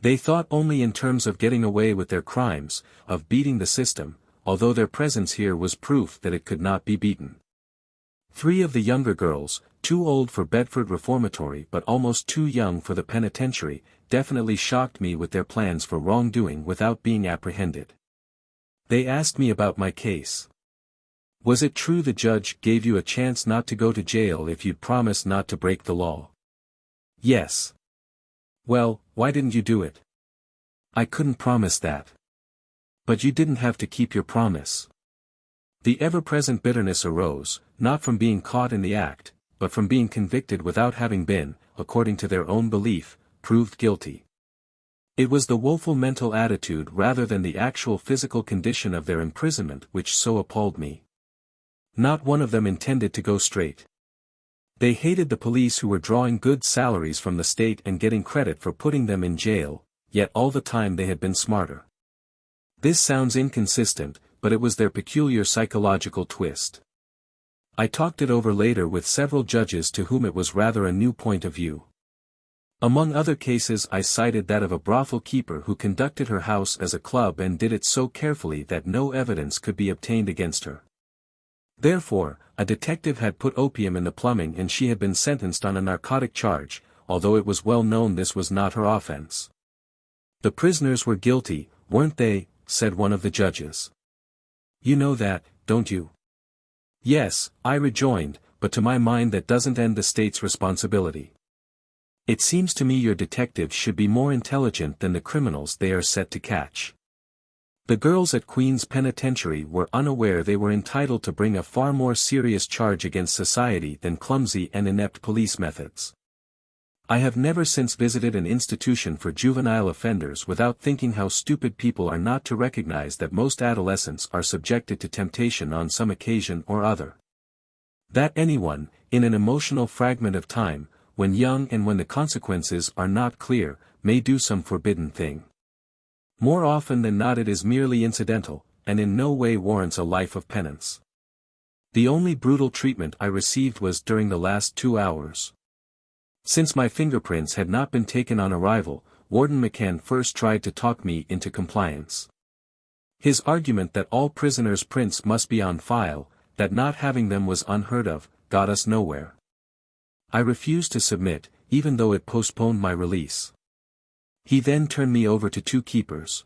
They thought only in terms of getting away with their crimes, of beating the system, although their presence here was proof that it could not be beaten. 3 of the younger girls, too old for Bedford Reformatory but almost too young for the penitentiary, definitely shocked me with their plans for wrongdoing without being apprehended. They asked me about my case. Was it true the judge gave you a chance not to go to jail if you'd promise not to break the law? Yes. Well, why didn't you do it? I couldn't promise that. But you didn't have to keep your promise. The ever-present bitterness arose, not from being caught in the act, but from being convicted without having been, according to their own belief, proved guilty. It was the woeful mental attitude rather than the actual physical condition of their imprisonment which so appalled me. Not one of them intended to go straight. They hated the police who were drawing good salaries from the state and getting credit for putting them in jail, yet all the time they had been smarter. This sounds inconsistent, but it was their peculiar psychological twist. I talked it over later with several judges to whom it was rather a new point of view. Among other cases I cited that of a brothel keeper who conducted her house as a club and did it so carefully that no evidence could be obtained against her. Therefore, a detective had put opium in the plumbing and she had been sentenced on a narcotic charge, although it was well known this was not her offense. The prisoners were guilty, weren't they? Said one of the judges. You know that, don't you? Yes, I rejoined, but to my mind that doesn't end the state's responsibility. It seems to me your detectives should be more intelligent than the criminals they are set to catch. The girls at Queen's Penitentiary were unaware they were entitled to bring a far more serious charge against society than clumsy and inept police methods. I have never since visited an institution for juvenile offenders without thinking how stupid people are not to recognize that most adolescents are subjected to temptation on some occasion or other. That anyone, in an emotional fragment of time, when young and when the consequences are not clear, may do some forbidden thing. More often than not it is merely incidental, and in no way warrants a life of penance. The only brutal treatment I received was during the last 2 hours. Since my fingerprints had not been taken on arrival, Warden McCann first tried to talk me into compliance. His argument that all prisoners' prints must be on file, that not having them was unheard of, got us nowhere. I refused to submit, even though it postponed my release. He then turned me over to 2 keepers.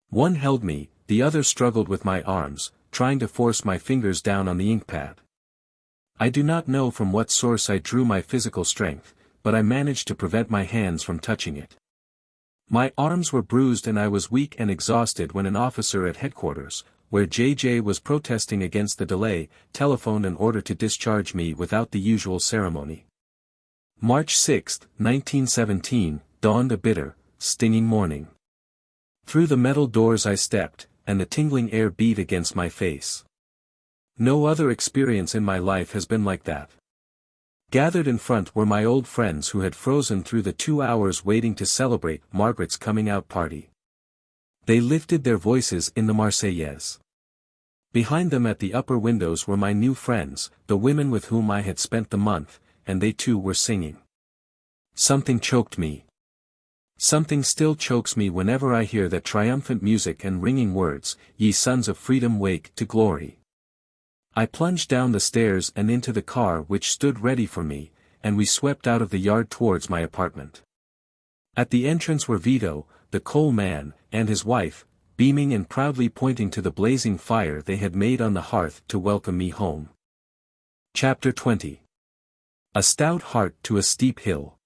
One held me, the other struggled with my arms, trying to force my fingers down on the ink pad. I do not know from what source I drew my physical strength, but I managed to prevent my hands from touching it. My arms were bruised and I was weak and exhausted when an officer at headquarters, where JJ was protesting against the delay, telephoned an order to discharge me without the usual ceremony. March 6, 1917, dawned a bitter, stinging morning. Through the metal doors I stepped, and the tingling air beat against my face. No other experience in my life has been like that. Gathered in front were my old friends who had frozen through the 2 hours waiting to celebrate Margaret's coming-out party. They lifted their voices in the Marseillaise. Behind them at the upper windows were my new friends, the women with whom I had spent the month, and they too were singing. Something choked me. Something still chokes me whenever I hear that triumphant music and ringing words, "Ye sons of freedom wake to glory." I plunged down the stairs and into the car which stood ready for me, and we swept out of the yard towards my apartment. At the entrance were Vito, the coal man, and his wife, beaming and proudly pointing to the blazing fire they had made on the hearth to welcome me home. Chapter 20. A stout heart to a steep hill.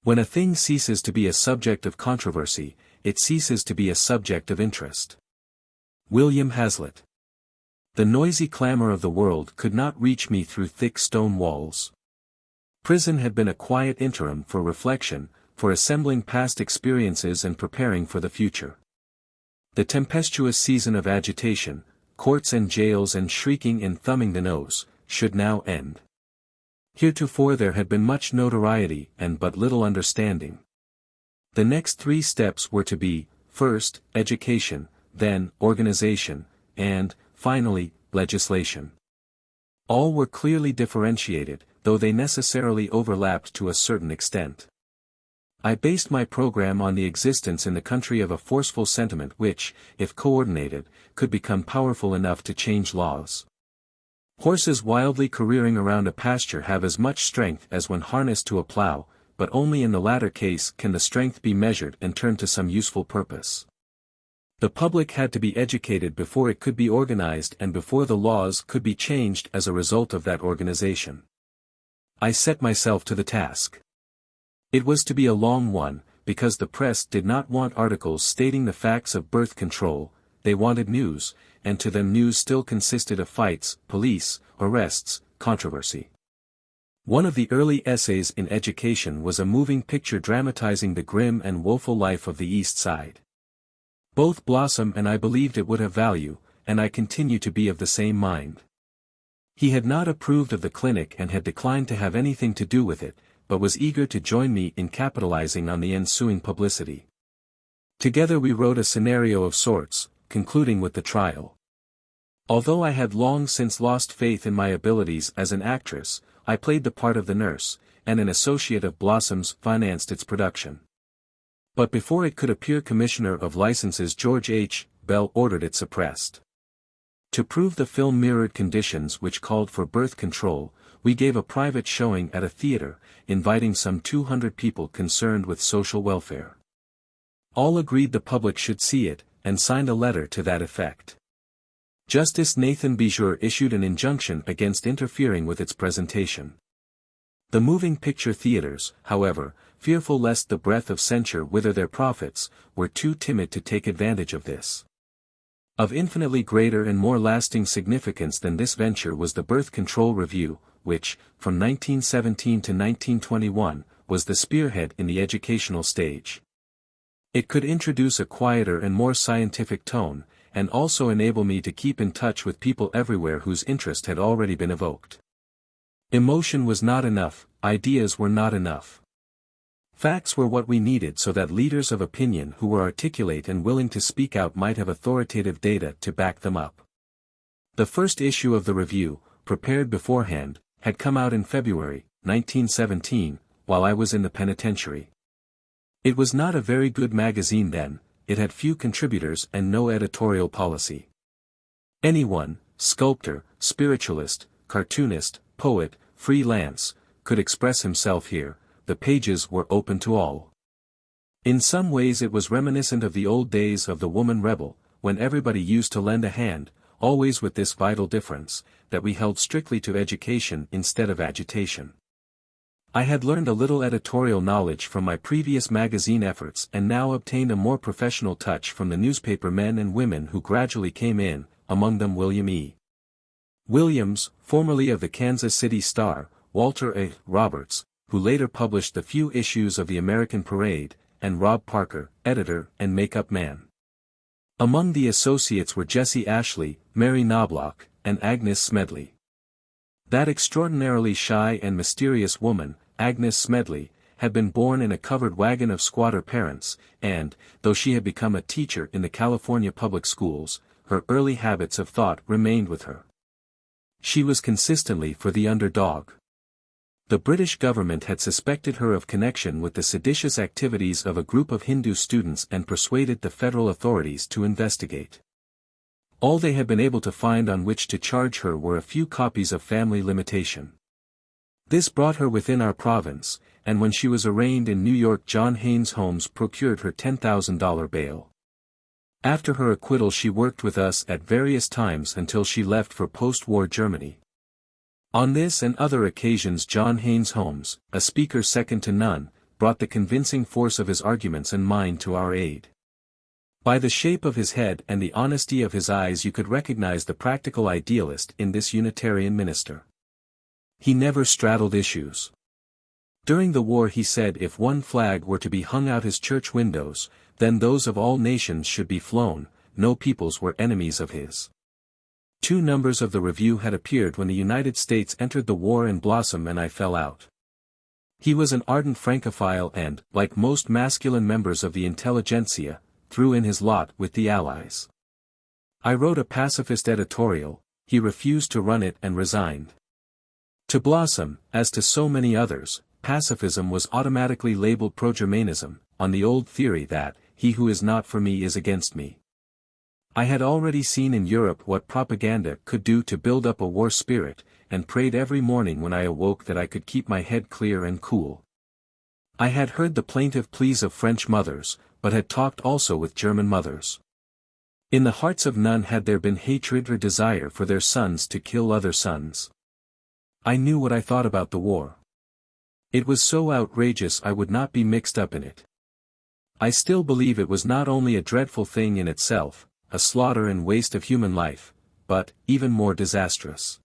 When a thing ceases to be a subject of controversy, it ceases to be a subject of interest. William Hazlitt. The noisy clamor of the world could not reach me through thick stone walls. Prison had been a quiet interim for reflection, for assembling past experiences and preparing for the future. The tempestuous season of agitation, courts and jails and shrieking and thumbing the nose, should now end. Heretofore there had been much notoriety and but little understanding. The next 3 steps were to be, first, education, then, organization, and, finally, legislation. All were clearly differentiated, though they necessarily overlapped to a certain extent. I based my program on the existence in the country of a forceful sentiment which, if coordinated, could become powerful enough to change laws. Horses wildly careering around a pasture have as much strength as when harnessed to a plow, but only in the latter case can the strength be measured and turned to some useful purpose. The public had to be educated before it could be organized and before the laws could be changed as a result of that organization. I set myself to the task. It was to be a long one, because the press did not want articles stating the facts of birth control, they wanted news, and to them news still consisted of fights, police, arrests, controversy. One of the early essays in education was a moving picture dramatizing the grim and woeful life of the East Side. Both Blossom and I believed it would have value, and I continue to be of the same mind. He had not approved of the clinic and had declined to have anything to do with it, but was eager to join me in capitalizing on the ensuing publicity. Together we wrote a scenario of sorts, concluding with the trial. Although I had long since lost faith in my abilities as an actress, I played the part of the nurse, and an associate of Blossom's financed its production. But before it could appear, Commissioner of Licenses George H. Bell ordered it suppressed. To prove the film mirrored conditions which called for birth control, we gave a private showing at a theater, inviting some 200 people concerned with social welfare. All agreed the public should see it, and signed a letter to that effect. Justice Nathan Bijur issued an injunction against interfering with its presentation. The moving picture theaters, however, fearful lest the breath of censure wither their profits, were too timid to take advantage of this. Of infinitely greater and more lasting significance than this venture was the Birth Control Review, which, from 1917 to 1921, was the spearhead in the educational stage. It could introduce a quieter and more scientific tone, and also enable me to keep in touch with people everywhere whose interest had already been evoked. Emotion was not enough, ideas were not enough. Facts were what we needed so that leaders of opinion who were articulate and willing to speak out might have authoritative data to back them up. The first issue of the review, prepared beforehand, had come out in February, 1917, while I was in the penitentiary. It was not a very good magazine then, it had few contributors and no editorial policy. Anyone, sculptor, spiritualist, cartoonist, poet, freelance, could express himself here. The pages were open to all. In some ways it was reminiscent of the old days of the woman rebel, when everybody used to lend a hand, always with this vital difference, that we held strictly to education instead of agitation. I had learned a little editorial knowledge from my previous magazine efforts and now obtained a more professional touch from the newspaper men and women who gradually came in, among them William E. Williams, formerly of the Kansas City Star, Walter A. Roberts, who later published the few issues of the American Parade, and Rob Parker, editor and make-up man. Among the associates were Jessie Ashley, Mary Knobloch, and Agnes Smedley. That extraordinarily shy and mysterious woman, Agnes Smedley, had been born in a covered wagon of squatter parents, and, though she had become a teacher in the California public schools, her early habits of thought remained with her. She was consistently for the underdog. The British government had suspected her of connection with the seditious activities of a group of Hindu students and persuaded the federal authorities to investigate. All they had been able to find on which to charge her were a few copies of Family Limitation. This brought her within our province, and when she was arraigned in New York, John Haynes Holmes procured her $10,000 bail. After her acquittal she worked with us at various times until she left for post-war Germany. On this and other occasions John Haynes Holmes, a speaker second to none, brought the convincing force of his arguments and mind to our aid. By the shape of his head and the honesty of his eyes you could recognize the practical idealist in this Unitarian minister. He never straddled issues. During the war he said if one flag were to be hung out his church windows, then those of all nations should be flown. No peoples were enemies of his. 2 numbers of the review had appeared when the United States entered the war in blossom and I fell out. He was an ardent Francophile and, like most masculine members of the intelligentsia, threw in his lot with the Allies. I wrote a pacifist editorial, he refused to run it and resigned. To Blossom, as to so many others, pacifism was automatically labeled pro-Germanism, on the old theory that, he who is not for me is against me. I had already seen in Europe what propaganda could do to build up a war spirit, and prayed every morning when I awoke that I could keep my head clear and cool. I had heard the plaintive pleas of French mothers, but had talked also with German mothers. In the hearts of none had there been hatred or desire for their sons to kill other sons. I knew what I thought about the war. It was so outrageous I would not be mixed up in it. I still believe it was not only a dreadful thing in itself, a slaughter and waste of human life, but, even more disastrous.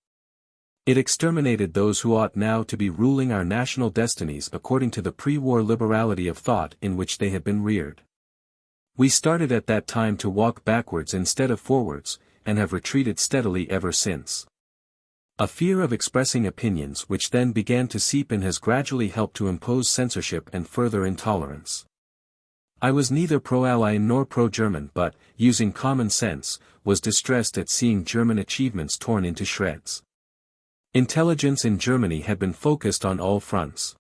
It exterminated those who ought now to be ruling our national destinies according to the pre-war liberality of thought in which they had been reared. We started at that time to walk backwards instead of forwards, and have retreated steadily ever since. A fear of expressing opinions which then began to seep in has gradually helped to impose censorship and further intolerance. I was neither pro-Allied nor pro-German but, using common sense, was distressed at seeing German achievements torn into shreds. Intelligence in Germany had been focused on all fronts.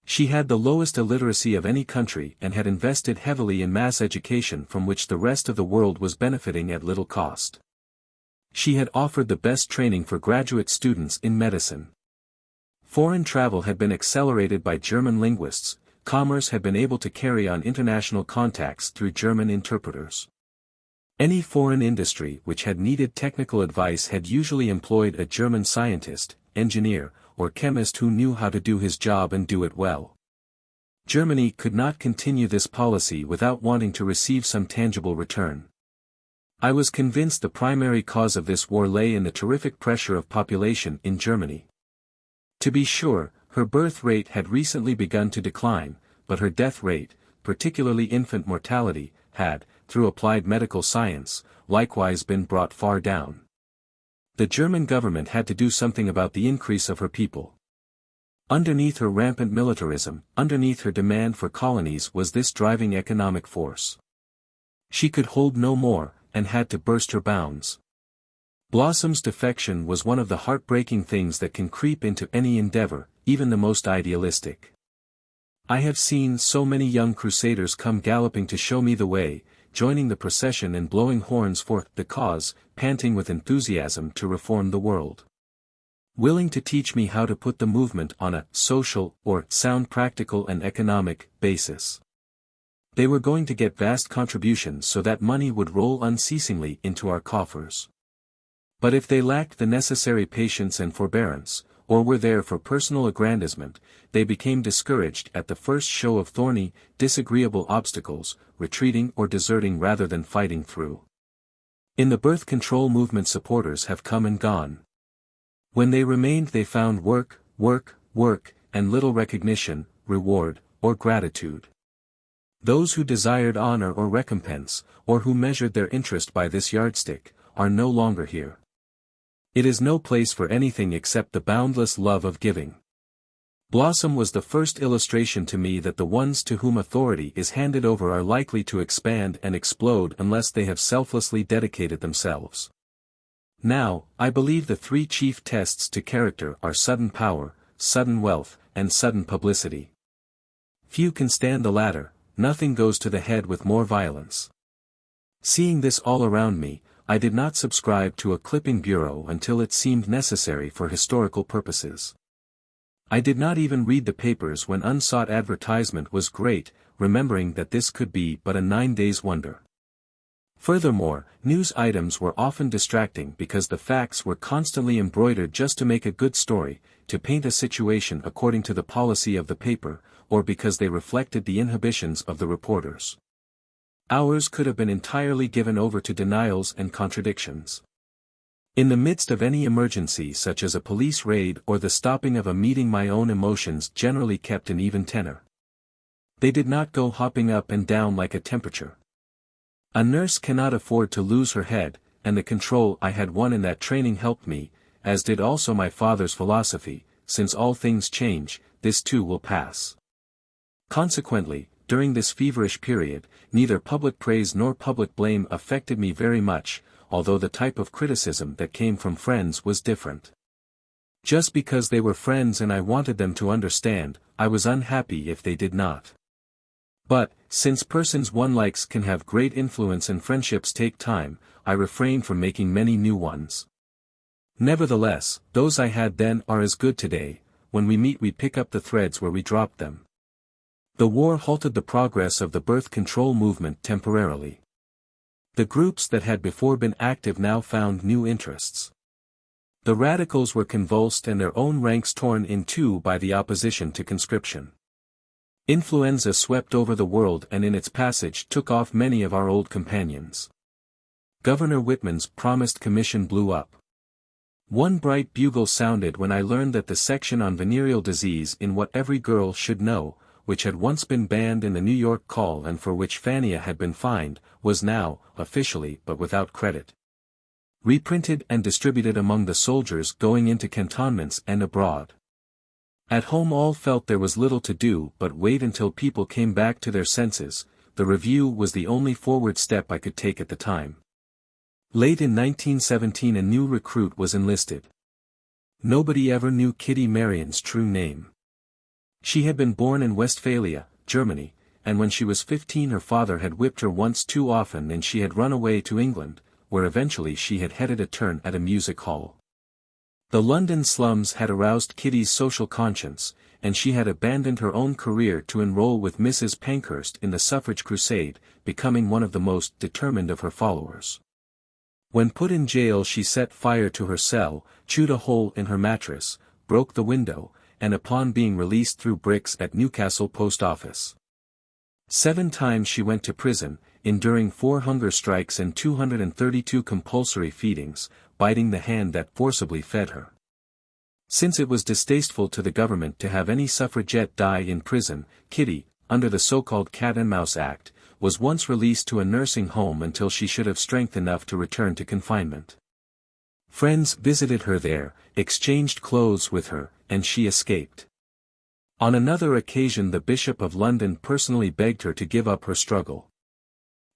She had the lowest illiteracy of any country and had invested heavily in mass education from which the rest of the world was benefiting at little cost. She had offered the best training for graduate students in medicine. Foreign travel had been accelerated by German linguists. Commerce had been able to carry on international contacts through German interpreters. Any foreign industry which had needed technical advice had usually employed a German scientist, engineer, or chemist who knew how to do his job and do it well. Germany could not continue this policy without wanting to receive some tangible return. I was convinced the primary cause of this war lay in the terrific pressure of population in Germany. To be sure, her birth rate had recently begun to decline, but her death rate, particularly infant mortality, had, through applied medical science, likewise been brought far down. The German government had to do something about the increase of her people. Underneath her rampant militarism, underneath her demand for colonies was this driving economic force. She could hold no more, and had to burst her bounds. Blossom's defection was one of the heartbreaking things that can creep into any endeavor, even the most idealistic. I have seen so many young crusaders come galloping to show me the way, joining the procession and blowing horns for the cause, panting with enthusiasm to reform the world. Willing to teach me how to put the movement on a social, or sound practical and economic, basis. They were going to get vast contributions so that money would roll unceasingly into our coffers. But if they lacked the necessary patience and forbearance, or were there for personal aggrandizement, they became discouraged at the first show of thorny, disagreeable obstacles, retreating or deserting rather than fighting through. In the birth control movement supporters have come and gone. When they remained they found work, and little recognition, reward, or gratitude. Those who desired honor or recompense, or who measured their interest by this yardstick, are no longer here. It is no place for anything except the boundless love of giving. Blossom was the first illustration to me that the ones to whom authority is handed over are likely to expand and explode unless they have selflessly dedicated themselves. Now, I believe the three chief tests to character are sudden power, sudden wealth, and sudden publicity. Few can stand the latter, nothing goes to the head with more violence. Seeing this all around me, I did not subscribe to a clipping bureau until it seemed necessary for historical purposes. I did not even read the papers when unsought advertisement was great, remembering that this could be but a 9 days' wonder. Furthermore, news items were often distracting because the facts were constantly embroidered just to make a good story, to paint a situation according to the policy of the paper, or because they reflected the inhibitions of the reporters. Hours could have been entirely given over to denials and contradictions. In the midst of any emergency such as a police raid or the stopping of a meeting, my own emotions generally kept an even tenor. They did not go hopping up and down like a temperature. A nurse cannot afford to lose her head, and the control I had won in that training helped me, as did also my father's philosophy, since all things change, this too will pass. Consequently, during this feverish period, neither public praise nor public blame affected me very much, although the type of criticism that came from friends was different. Just because they were friends and I wanted them to understand, I was unhappy if they did not. But, since persons one likes can have great influence and friendships take time, I refrained from making many new ones. Nevertheless, those I had then are as good today. When we meet we pick up the threads where we dropped them. The war halted the progress of the birth control movement temporarily. The groups that had before been active now found new interests. The radicals were convulsed and their own ranks torn in two by the opposition to conscription. Influenza swept over the world and in its passage took off many of our old companions. Governor Whitman's promised commission blew up. One bright bugle sounded when I learned that the section on venereal disease in What Every Girl Should Know, which had once been banned in the New York Call and for which Fania had been fined, was now, officially but without credit, reprinted and distributed among the soldiers going into cantonments and abroad. At home all felt there was little to do but wait until people came back to their senses. The review was the only forward step I could take at the time. Late in 1917 a new recruit was enlisted. Nobody ever knew Kitty Marion's true name. She had been born in Westphalia, Germany, and when she was 15 her father had whipped her once too often and she had run away to England, where eventually she had headed a turn at a music hall. The London slums had aroused Kitty's social conscience, and she had abandoned her own career to enroll with Mrs. Pankhurst in the suffrage crusade, becoming one of the most determined of her followers. When put in jail she set fire to her cell, chewed a hole in her mattress, broke the window, and upon being released threw bricks at Newcastle post office. 7 times she went to prison, enduring 4 hunger strikes and 232 compulsory feedings, biting the hand that forcibly fed her. Since it was distasteful to the government to have any suffragette die in prison, Kitty, under the so-called Cat and Mouse Act, was once released to a nursing home until she should have strength enough to return to confinement. Friends visited her there, exchanged clothes with her, and she escaped. On another occasion the Bishop of London personally begged her to give up her struggle.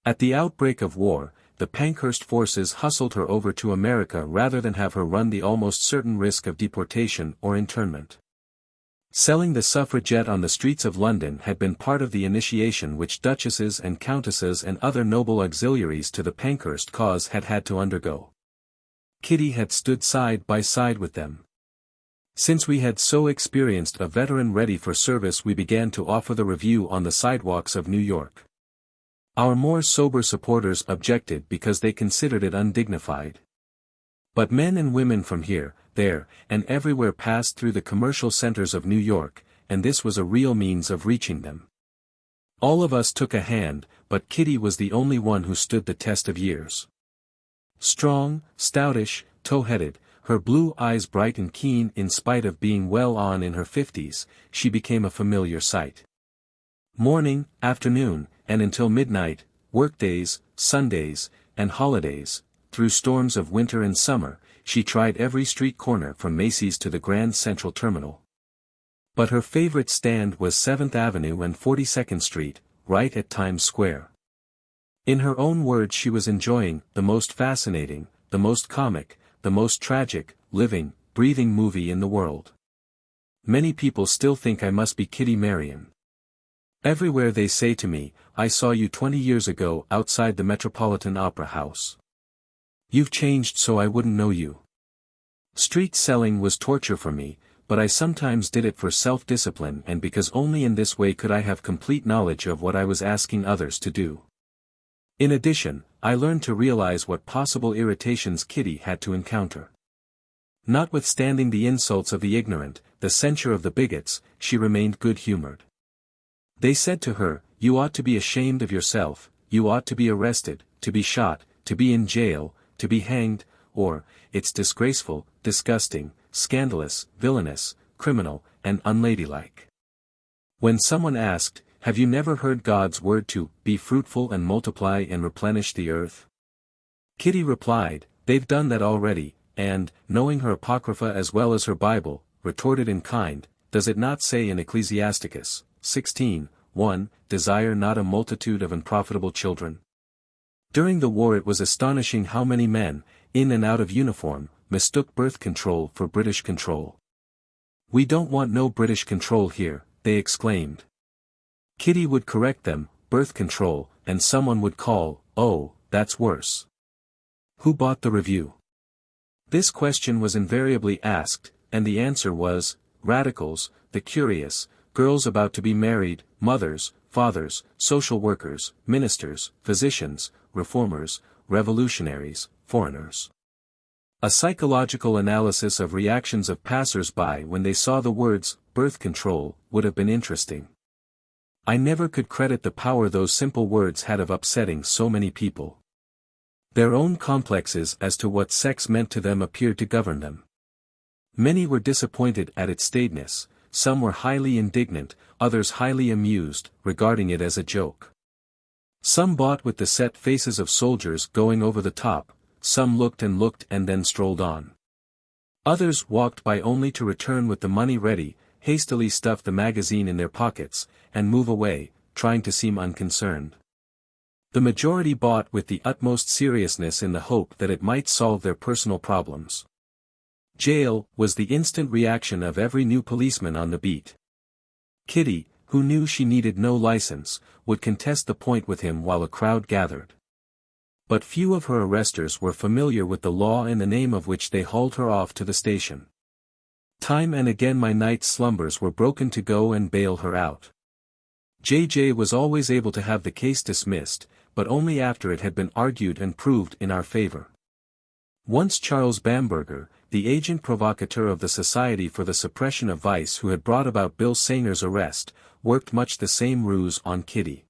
At the outbreak of war, the Pankhurst forces hustled her over to America rather than have her run the almost certain risk of deportation or internment. Selling the suffragette on the streets of London had been part of the initiation which duchesses and countesses and other noble auxiliaries to the Pankhurst cause had had to undergo. Kitty had stood side by side with them. Since we had so experienced a veteran ready for service, we began to offer the review on the sidewalks of New York. Our more sober supporters objected because they considered it undignified. But men and women from here, there, and everywhere passed through the commercial centers of New York, and this was a real means of reaching them. All of us took a hand, but Kitty was the only one who stood the test of years. Strong, stoutish, tow-headed, her blue eyes bright and keen in spite of being well on in her 50s, she became a familiar sight. Morning, afternoon, and until midnight, workdays, Sundays, and holidays, through storms of winter and summer, she tried every street corner from Macy's to the Grand Central Terminal. But her favorite stand was 7th Avenue and 42nd Street, right at Times Square. In her own words, she was enjoying the most fascinating, the most comic, the most tragic, living, breathing movie in the world. Many people still think I must be Kitty Marion. Everywhere they say to me, I saw you 20 years ago outside the Metropolitan Opera House. You've changed so I wouldn't know you. Street selling was torture for me, but I sometimes did it for self-discipline and because only in this way could I have complete knowledge of what I was asking others to do. In addition, I learned to realize what possible irritations Kitty had to encounter. Notwithstanding the insults of the ignorant, the censure of the bigots, she remained good-humored. They said to her, "You ought to be ashamed of yourself, you ought to be arrested, to be shot, to be in jail, to be hanged," or, "It's disgraceful, disgusting, scandalous, villainous, criminal, and unladylike." When someone asked, "Have you never heard God's word to be fruitful and multiply and replenish the earth?" Kitty replied, "They've done that already," and, knowing her Apocrypha as well as her Bible, retorted in kind, "Does it not say in Ecclesiasticus 16:1, desire not a multitude of unprofitable children?" During the war it was astonishing how many men, in and out of uniform, mistook birth control for British control. "We don't want no British control here," they exclaimed. Kitty would correct them, "Birth control," and someone would call, "Oh, that's worse." Who bought the review? This question was invariably asked, and the answer was, radicals, the curious, girls about to be married, mothers, fathers, social workers, ministers, physicians, reformers, revolutionaries, foreigners. A psychological analysis of reactions of passers-by when they saw the words, birth control, would have been interesting. I never could credit the power those simple words had of upsetting so many people. Their own complexes as to what sex meant to them appeared to govern them. Many were disappointed at its staidness, some were highly indignant, others highly amused, regarding it as a joke. Some bought with the set faces of soldiers going over the top, some looked and then strolled on. Others walked by only to return with the money ready, hastily stuff the magazine in their pockets, and move away, trying to seem unconcerned. The majority bought with the utmost seriousness in the hope that it might solve their personal problems. Jail was the instant reaction of every new policeman on the beat. Kitty, who knew she needed no license, would contest the point with him while a crowd gathered. But few of her arresters were familiar with the law in the name of which they hauled her off to the station. Time and again my night slumbers were broken to go and bail her out. J.J. was always able to have the case dismissed, but only after it had been argued and proved in our favor. Once Charles Bamberger, the agent provocateur of the Society for the Suppression of Vice who had brought about Bill Sanger's arrest, worked much the same ruse on Kitty.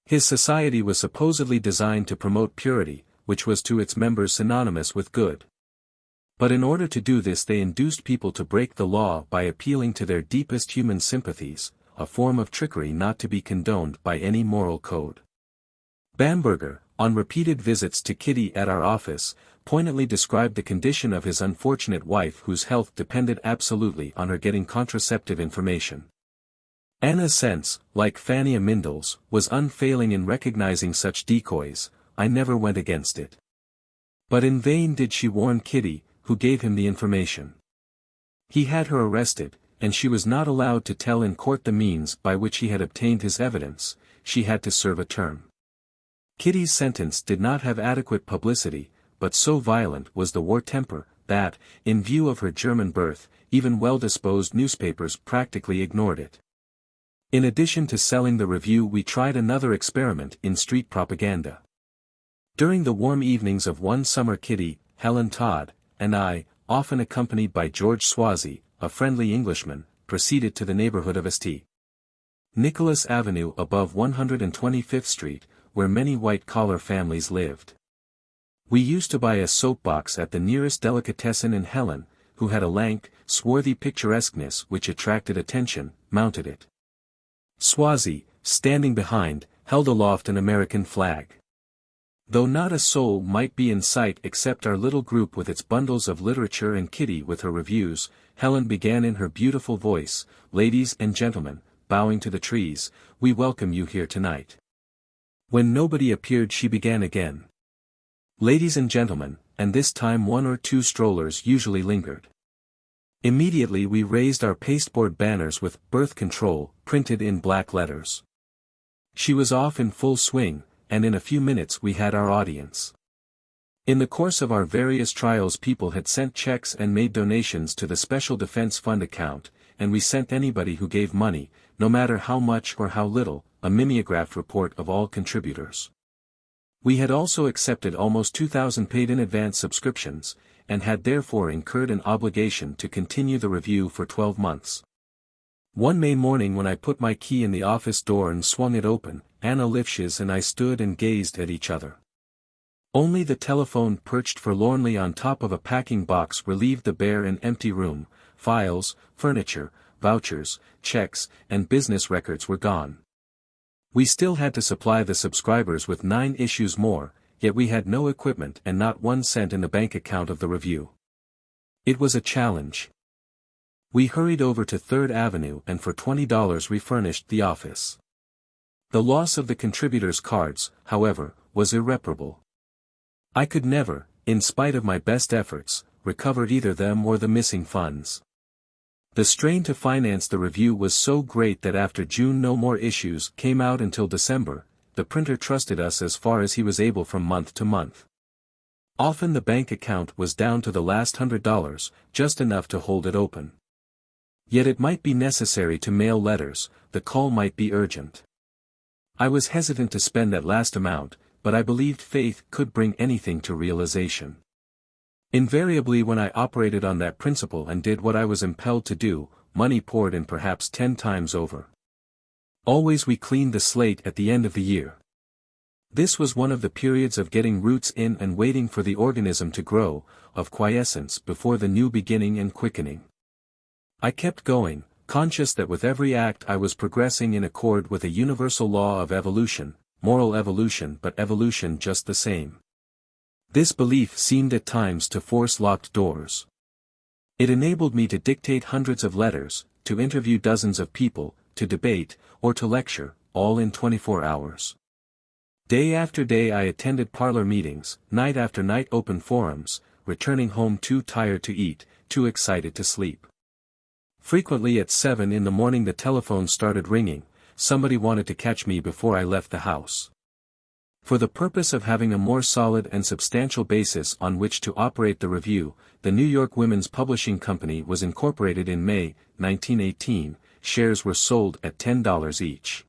His society was supposedly designed to promote purity, which was to its members synonymous with good. But in order to do this they induced people to break the law by appealing to their deepest human sympathies, a form of trickery not to be condoned by any moral code. Bamberger, on repeated visits to Kitty at our office, poignantly described the condition of his unfortunate wife whose health depended absolutely on her getting contraceptive information. Anna's sense, like Fanny Amindle's, was unfailing in recognizing such decoys. I never went against it. But in vain did she warn Kitty, who gave him the information. He had her arrested, and she was not allowed to tell in court the means by which he had obtained his evidence. She had to serve a term. Kitty's sentence did not have adequate publicity, but so violent was the war temper, that, in view of her German birth, even well-disposed newspapers practically ignored it. In addition to selling the review, we tried another experiment in street propaganda. During the warm evenings of one summer, Kitty, Helen Todd, and I, often accompanied by George Swazi, a friendly Englishman, proceeded to the neighborhood of St. Nicholas Avenue above 125th Street, where many white-collar families lived. We used to buy a soapbox at the nearest delicatessen, and Helen, who had a lank, swarthy picturesqueness which attracted attention, mounted it. Swazi, standing behind, held aloft an American flag. Though not a soul might be in sight except our little group with its bundles of literature and Kitty with her reviews, Helen began in her beautiful voice, "Ladies and gentlemen, bowing to the trees, we welcome you here tonight." When nobody appeared she began again. "Ladies and gentlemen," and this time one or two strollers usually lingered. Immediately we raised our pasteboard banners with "Birth Control" printed in black letters. She was off in full swing, and in a few minutes we had our audience. In the course of our various trials people had sent checks and made donations to the Special Defense Fund account, and we sent anybody who gave money, no matter how much or how little, a mimeographed report of all contributors. We had also accepted almost 2,000 paid-in-advance subscriptions, and had therefore incurred an obligation to continue the review for 12 months. One May morning when I put my key in the office door and swung it open, Anna Lifshitz and I stood and gazed at each other. Only the telephone perched forlornly on top of a packing box relieved the bare and empty room. Files, furniture, vouchers, checks, and business records were gone. We still had to supply the subscribers with 9 issues more, yet we had no equipment and not 1 cent in the bank account of the review. It was a challenge. We hurried over to 3rd Avenue and for $20 refurnished the office. The loss of the contributors' cards, however, was irreparable. I could never, in spite of my best efforts, recover either them or the missing funds. The strain to finance the review was so great that after June no more issues came out until December. The printer trusted us as far as he was able from month to month. Often the bank account was down to the last $100, just enough to hold it open. Yet it might be necessary to mail letters, the call might be urgent. I was hesitant to spend that last amount, but I believed faith could bring anything to realization. Invariably when I operated on that principle and did what I was impelled to do, money poured in perhaps 10 times over. Always we cleaned the slate at the end of the year. This was one of the periods of getting roots in and waiting for the organism to grow, of quiescence before the new beginning and quickening. I kept going, conscious that with every act I was progressing in accord with a universal law of evolution, moral evolution but evolution just the same. This belief seemed at times to force locked doors. It enabled me to dictate hundreds of letters, to interview dozens of people, to debate, or to lecture, all in 24 hours. Day after day I attended parlor meetings, night after night open forums, returning home too tired to eat, too excited to sleep. Frequently at 7 in the morning the telephone started ringing, somebody wanted to catch me before I left the house. For the purpose of having a more solid and substantial basis on which to operate the review, the New York Women's Publishing Company was incorporated in May, 1918, shares were sold at $10 each.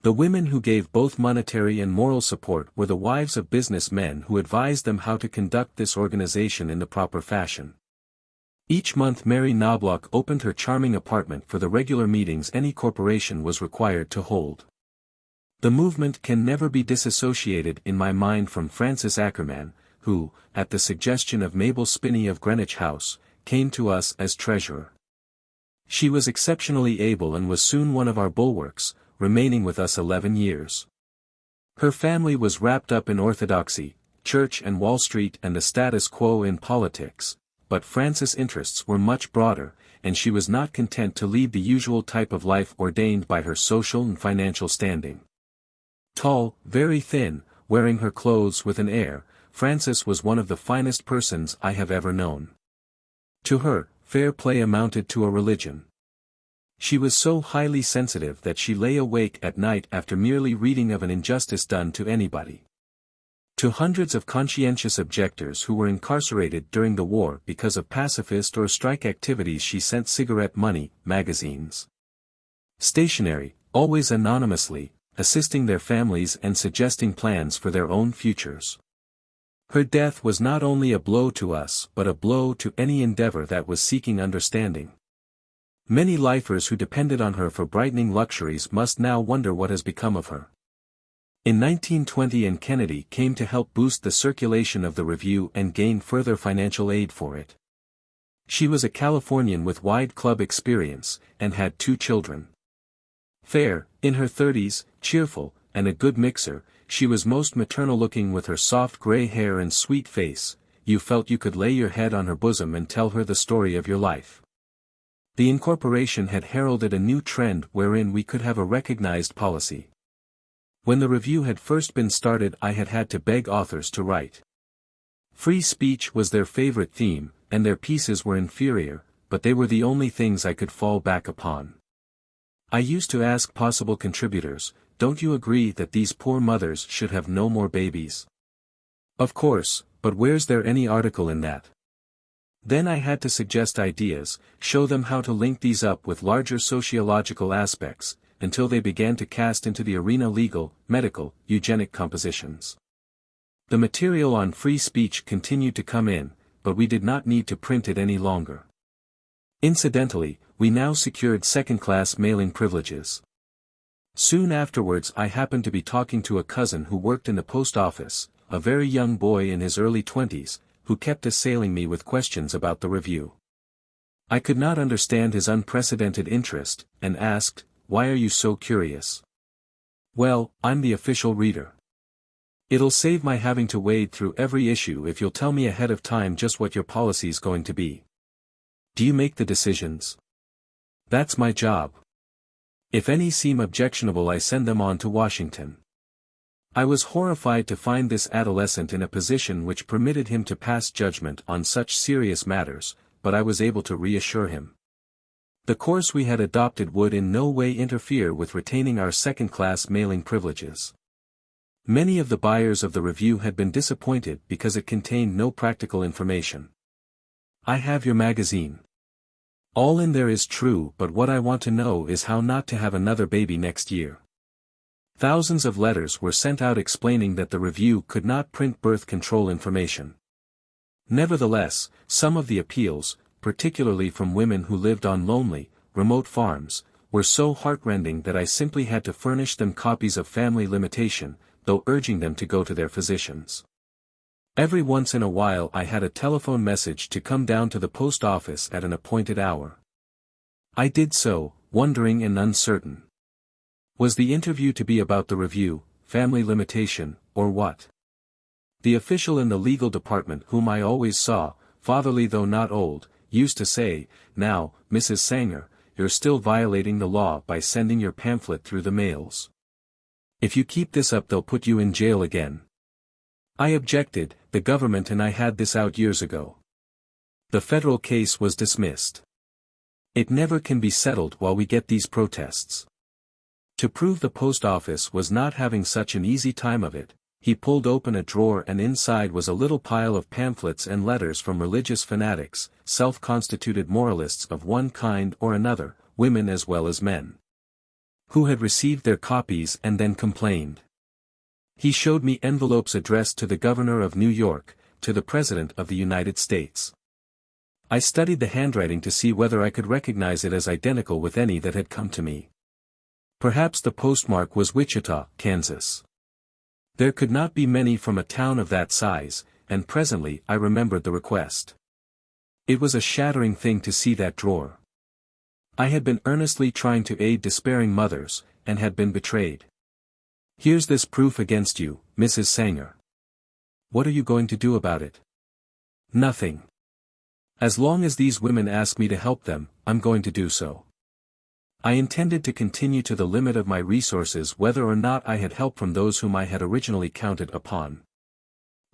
The women who gave both monetary and moral support were the wives of businessmen who advised them how to conduct this organization in the proper fashion. Each month Mary Knobloch opened her charming apartment for the regular meetings any corporation was required to hold. The movement can never be disassociated in my mind from Frances Ackerman, who, at the suggestion of Mabel Spinney of Greenwich House, came to us as treasurer. She was exceptionally able and was soon one of our bulwarks, remaining with us 11 years. Her family was wrapped up in orthodoxy, church and Wall Street and the status quo in politics, but Frances' interests were much broader, and she was not content to lead the usual type of life ordained by her social and financial standing. Tall, very thin, wearing her clothes with an air, Frances was one of the finest persons I have ever known. To her, fair play amounted to a religion. She was so highly sensitive that she lay awake at night after merely reading of an injustice done to anybody. To hundreds of conscientious objectors who were incarcerated during the war because of pacifist or strike activities she sent cigarette money, magazines, stationery, always anonymously, assisting their families and suggesting plans for their own futures. Her death was not only a blow to us but a blow to any endeavor that was seeking understanding. Many lifers who depended on her for brightening luxuries must now wonder what has become of her. In 1920 Ann Kennedy came to help boost the circulation of the review and gain further financial aid for it. She was a Californian with wide club experience, and had 2 children. Fair, in her 30s, cheerful, and a good mixer, she was most maternal-looking with her soft gray hair and sweet face. You felt you could lay your head on her bosom and tell her the story of your life. The incorporation had heralded a new trend wherein we could have a recognized policy. When the review had first been started I had had to beg authors to write. Free speech was their favorite theme, and their pieces were inferior, but they were the only things I could fall back upon. I used to ask possible contributors, "Don't you agree that these poor mothers should have no more babies?" "Of course, but where's there any article in that?" Then I had to suggest ideas, show them how to link these up with larger sociological aspects, until they began to cast into the arena legal, medical, eugenic compositions. The material on free speech continued to come in, but we did not need to print it any longer. Incidentally, we now secured second-class mailing privileges. Soon afterwards I happened to be talking to a cousin who worked in the post office, a very young boy in his early 20s, who kept assailing me with questions about the review. I could not understand his unprecedented interest, and asked, "Why are you so curious?" "Well, I'm the official reader. It'll save my having to wade through every issue if you'll tell me ahead of time just what your policy's going to be." "Do you make the decisions?" "That's my job. If any seem objectionable I send them on to Washington." I was horrified to find this adolescent in a position which permitted him to pass judgment on such serious matters, but I was able to reassure him. The course we had adopted would in no way interfere with retaining our second-class mailing privileges. Many of the buyers of the review had been disappointed because it contained no practical information. "I have your magazine. All in there is true, but what I want to know is how not to have another baby next year." Thousands of letters were sent out explaining that the review could not print birth control information. Nevertheless, some of the appeals, particularly from women who lived on lonely, remote farms, were so heartrending that I simply had to furnish them copies of Family Limitation, though urging them to go to their physicians. Every once in a while I had a telephone message to come down to the post office at an appointed hour. I did so, wondering and uncertain. Was the interview to be about the review, Family Limitation, or what? The official in the legal department whom I always saw, fatherly though not old, used to say, "Now, Mrs. Sanger, you're still violating the law by sending your pamphlet through the mails. If you keep this up they'll put you in jail again." I objected. "The government and I had this out years ago." The federal case was dismissed. It never can be settled while we get these protests. To prove the post office was not having such an easy time of it, he pulled open a drawer and inside was a little pile of pamphlets and letters from religious fanatics, self-constituted moralists of one kind or another, women as well as men, who had received their copies and then complained. He showed me envelopes addressed to the Governor of New York, to the President of the United States. I studied the handwriting to see whether I could recognize it as identical with any that had come to me. Perhaps the postmark was Wichita, Kansas. There could not be many from a town of that size, and presently I remembered the request. It was a shattering thing to see that drawer. I had been earnestly trying to aid despairing mothers, and had been betrayed. Here's this proof against you, Mrs. Sanger. What are you going to do about it? Nothing. As long as these women ask me to help them, I'm going to do so. I intended to continue to the limit of my resources whether or not I had help from those whom I had originally counted upon.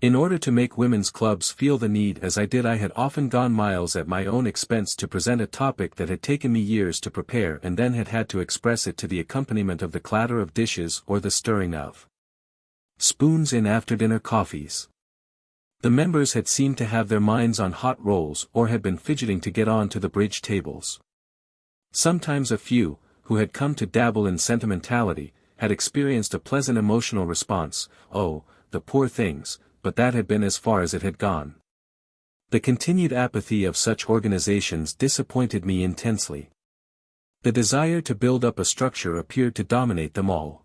In order to make women's clubs feel the need as I did, I had often gone miles at my own expense to present a topic that had taken me years to prepare and then had had to express it to the accompaniment of the clatter of dishes or the stirring of spoons in after-dinner coffees. The members had seemed to have their minds on hot rolls or had been fidgeting to get on to the bridge tables. Sometimes a few, who had come to dabble in sentimentality, had experienced a pleasant emotional response, "Oh, the poor things," but that had been as far as it had gone. The continued apathy of such organizations disappointed me intensely. The desire to build up a structure appeared to dominate them all.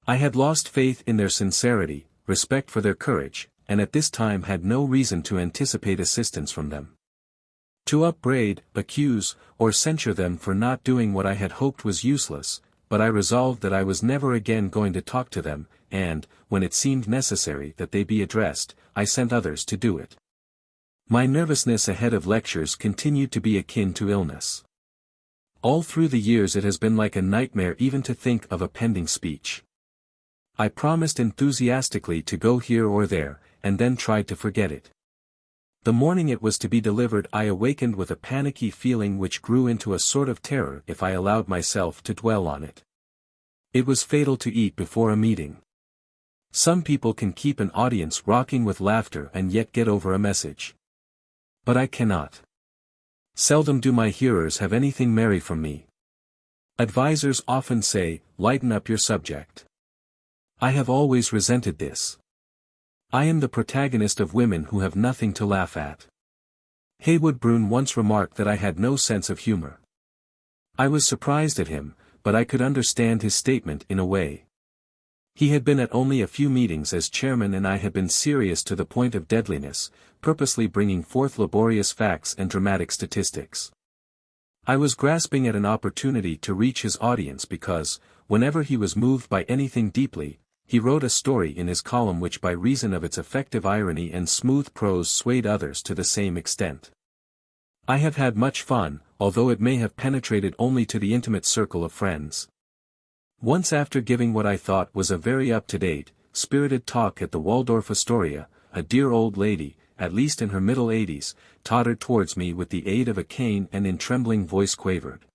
I had lost faith in their sincerity, respect for their courage, and at this time had no reason to anticipate assistance from them. To upbraid, accuse, or censure them for not doing what I had hoped was useless, but I resolved that I was never again going to talk to them, and, when it seemed necessary that they be addressed, I sent others to do it. My nervousness ahead of lectures continued to be akin to illness. All through the years it has been like a nightmare even to think of a pending speech. I promised enthusiastically to go here or there, and then tried to forget it. The morning it was to be delivered I awakened with a panicky feeling which grew into a sort of terror if I allowed myself to dwell on it. It was fatal to eat before a meeting. Some people can keep an audience rocking with laughter and yet get over a message. But I cannot. Seldom do my hearers have anything merry from me. Advisors often say, "Lighten up your subject." I have always resented this. I am the protagonist of women who have nothing to laugh at. Heywood Broun once remarked that I had no sense of humor. I was surprised at him, but I could understand his statement in a way. He had been at only a few meetings as chairman and I had been serious to the point of deadliness, purposely bringing forth laborious facts and dramatic statistics. I was grasping at an opportunity to reach his audience because, whenever he was moved by anything deeply, he wrote a story in his column which by reason of its effective irony and smooth prose swayed others to the same extent. I have had much fun, although it may have penetrated only to the intimate circle of friends. Once after giving what I thought was a very up-to-date, spirited talk at the Waldorf Astoria, a dear old lady, at least in her middle 80s, tottered towards me with the aid of a cane and in trembling voice quavered.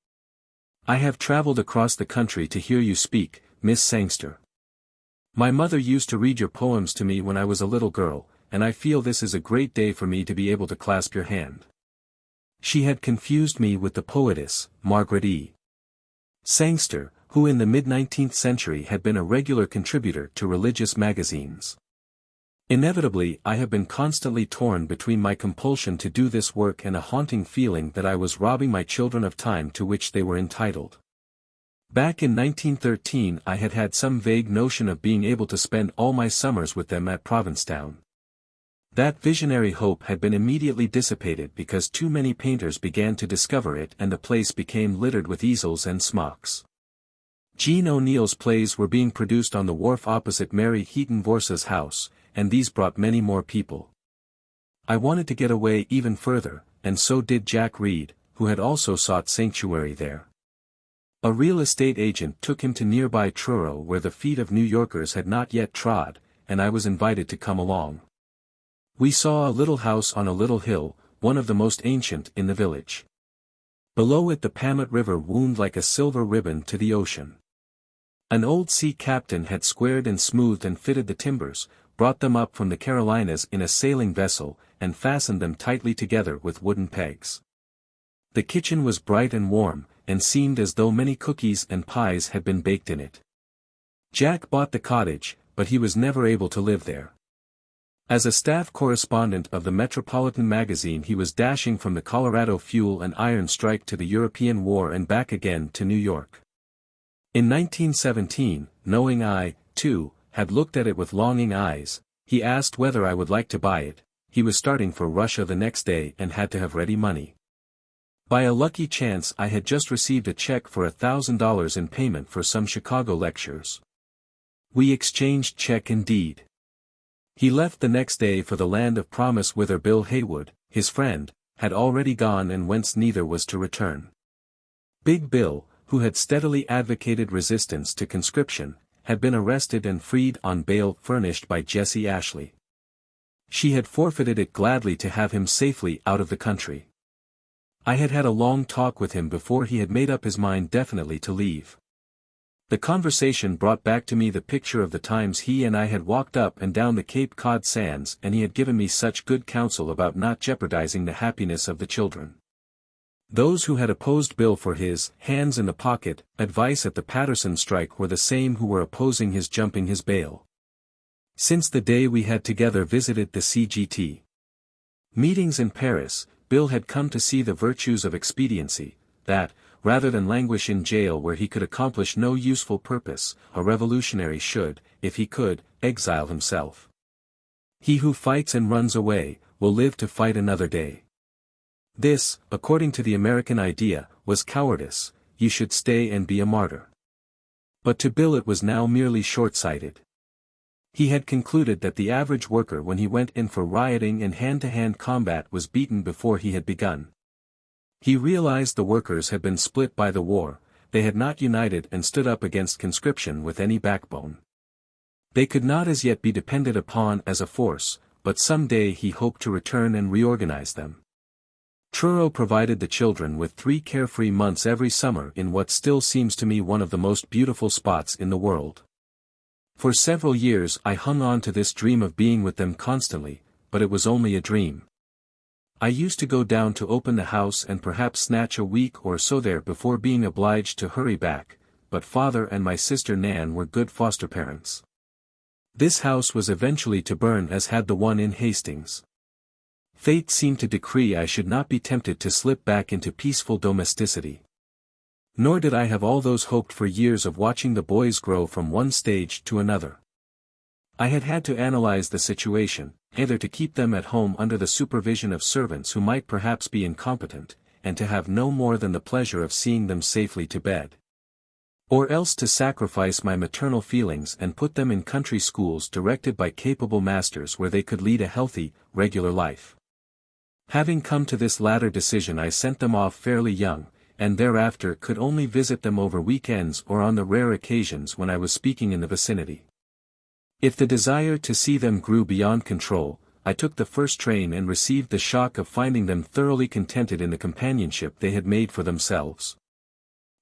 "I have traveled across the country to hear you speak, Miss Sangster. My mother used to read your poems to me when I was a little girl, and I feel this is a great day for me to be able to clasp your hand." She had confused me with the poetess, Margaret Sanger, who in the mid-19th century had been a regular contributor to religious magazines. Inevitably I have been constantly torn between my compulsion to do this work and a haunting feeling that I was robbing my children of time to which they were entitled. Back in 1913 I had had some vague notion of being able to spend all my summers with them at Provincetown. That visionary hope had been immediately dissipated because too many painters began to discover it and the place became littered with easels and smocks. Jean O'Neill's plays were being produced on the wharf opposite Mary Heaton Vorsa's house, and these brought many more people. I wanted to get away even further, and so did Jack Reed, who had also sought sanctuary there. A real estate agent took him to nearby Truro where the feet of New Yorkers had not yet trod, and I was invited to come along. We saw a little house on a little hill, one of the most ancient in the village. Below it the Pamet River wound like a silver ribbon to the ocean. An old sea captain had squared and smoothed and fitted the timbers, brought them up from the Carolinas in a sailing vessel, and fastened them tightly together with wooden pegs. The kitchen was bright and warm, and seemed as though many cookies and pies had been baked in it. Jack bought the cottage, but he was never able to live there. As a staff correspondent of the Metropolitan magazine he was dashing from the Colorado Fuel and Iron Strike to the European War and back again to New York. In 1917, knowing I, too, had looked at it with longing eyes, he asked whether I would like to buy it. He was starting for Russia the next day and had to have ready money. By a lucky chance I had just received a check for $1,000 in payment for some Chicago lectures. We exchanged check and deed. He left the next day for the land of promise whither Bill Haywood, his friend, had already gone and whence neither was to return. Big Bill, who had steadily advocated resistance to conscription, had been arrested and freed on bail furnished by Jessie Ashley. She had forfeited it gladly to have him safely out of the country. I had had a long talk with him before he had made up his mind definitely to leave. The conversation brought back to me the picture of the times he and I had walked up and down the Cape Cod sands, and he had given me such good counsel about not jeopardizing the happiness of the children. Those who had opposed Bill for his hands in the pocket advice at the Patterson strike were the same who were opposing his jumping his bail. Since the day we had together visited the CGT meetings in Paris, Bill had come to see the virtues of expediency, that, rather than languish in jail where he could accomplish no useful purpose, a revolutionary should, if he could, exile himself. He who fights and runs away, will live to fight another day. This, according to the American idea, was cowardice. You should stay and be a martyr. But to Bill it was now merely short-sighted. He had concluded that the average worker when he went in for rioting and hand-to-hand combat was beaten before he had begun. He realized the workers had been split by the war, they had not united and stood up against conscription with any backbone. They could not as yet be depended upon as a force, but some day he hoped to return and reorganize them. Truro provided the children with 3 carefree months every summer in what still seems to me one of the most beautiful spots in the world. For several years I hung on to this dream of being with them constantly, but it was only a dream. I used to go down to open the house and perhaps snatch a week or so there before being obliged to hurry back, but father and my sister Nan were good foster parents. This house was eventually to burn as had the one in Hastings. Fate seemed to decree I should not be tempted to slip back into peaceful domesticity. Nor did I have all those hoped for years of watching the boys grow from one stage to another. I had had to analyze the situation, either to keep them at home under the supervision of servants who might perhaps be incompetent, and to have no more than the pleasure of seeing them safely to bed. Or else to sacrifice my maternal feelings and put them in country schools directed by capable masters where they could lead a healthy, regular life. Having come to this latter decision I sent them off fairly young, and thereafter could only visit them over weekends or on the rare occasions when I was speaking in the vicinity. If the desire to see them grew beyond control, I took the first train and received the shock of finding them thoroughly contented in the companionship they had made for themselves.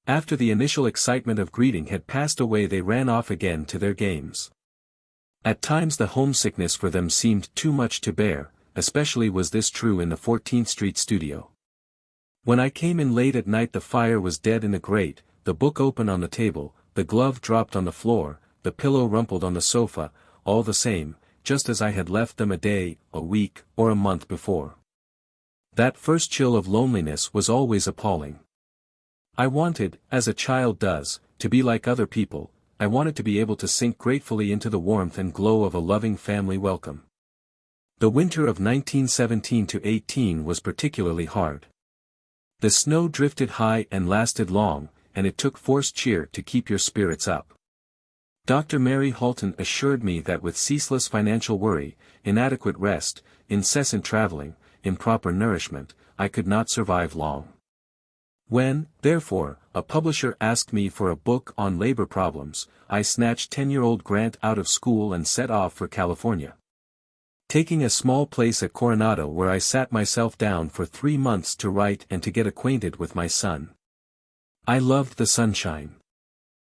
After the initial excitement of greeting had passed away they ran off again to their games. At times the homesickness for them seemed too much to bear, especially was this true in the 14th Street studio. When I came in late at night the fire was dead in the grate, the book open on the table, the glove dropped on the floor, the pillow rumpled on the sofa, all the same, just as I had left them a day, a week, or a month before. That first chill of loneliness was always appalling. I wanted, as a child does, to be like other people. I wanted to be able to sink gratefully into the warmth and glow of a loving family welcome. The winter of 1917-18 was particularly hard. The snow drifted high and lasted long, and it took forced cheer to keep your spirits up. Dr. Mary Halton assured me that with ceaseless financial worry, inadequate rest, incessant traveling, improper nourishment, I could not survive long. When, therefore, a publisher asked me for a book on labor problems, I snatched 10-year-old Grant out of school and set off for California. Taking a small place at Coronado where I sat myself down for 3 months to write and to get acquainted with my son. I loved the sunshine.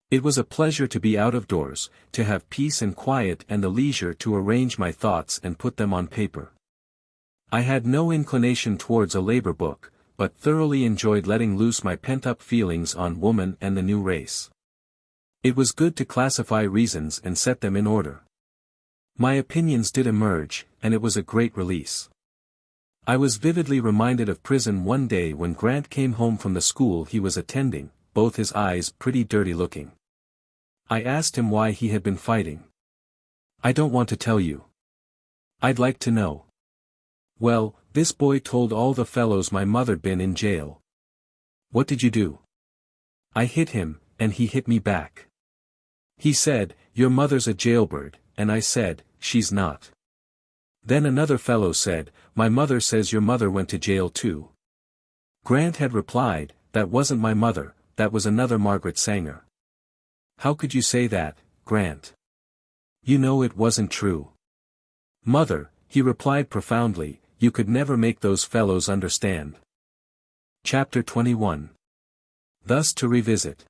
It was a pleasure to be out of doors, to have peace and quiet and the leisure to arrange my thoughts and put them on paper. I had no inclination towards a labor book, but thoroughly enjoyed letting loose my pent-up feelings on woman and the new race. It was good to classify reasons and set them in order. My opinions did emerge, and it was a great release. I was vividly reminded of prison one day when Grant came home from the school he was attending, both his eyes pretty dirty looking. I asked him why he had been fighting. "I don't want to tell you." "I'd like to know." "Well, this boy told all the fellows my mother'd been in jail." "What did you do?" "I hit him, and he hit me back. He said, 'Your mother's a jailbird,' and I said, 'She's not.' Then another fellow said, 'My mother says your mother went to jail too.' Grant had replied, 'That wasn't my mother, that was another Margaret Sanger.' 'How could you say that, Grant? You know it wasn't true.' 'Mother,' he replied profoundly, 'you could never make those fellows understand.'" Chapter 21. Thus to revisit.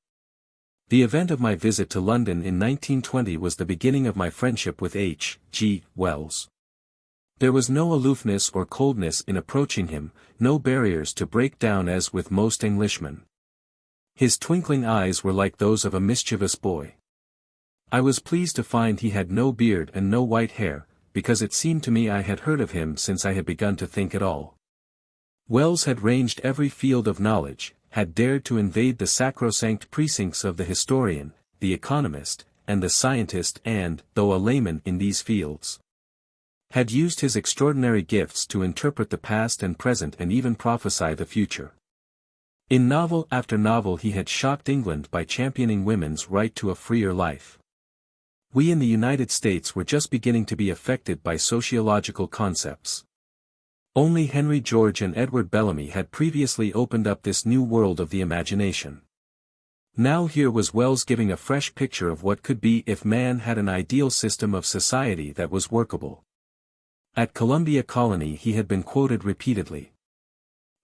The event of my visit to London in 1920 was the beginning of my friendship with H. G. Wells. There was no aloofness or coldness in approaching him, no barriers to break down as with most Englishmen. His twinkling eyes were like those of a mischievous boy. I was pleased to find he had no beard and no white hair, because it seemed to me I had heard of him since I had begun to think at all. Wells had ranged every field of knowledge, had dared to invade the sacrosanct precincts of the historian, the economist, and the scientist and, though a layman in these fields, had used his extraordinary gifts to interpret the past and present and even prophesy the future. In novel after novel he had shocked England by championing women's right to a freer life. We in the United States were just beginning to be affected by sociological concepts. Only Henry George and Edward Bellamy had previously opened up this new world of the imagination. Now here was Wells giving a fresh picture of what could be if man had an ideal system of society that was workable. At Columbia Colony he had been quoted repeatedly.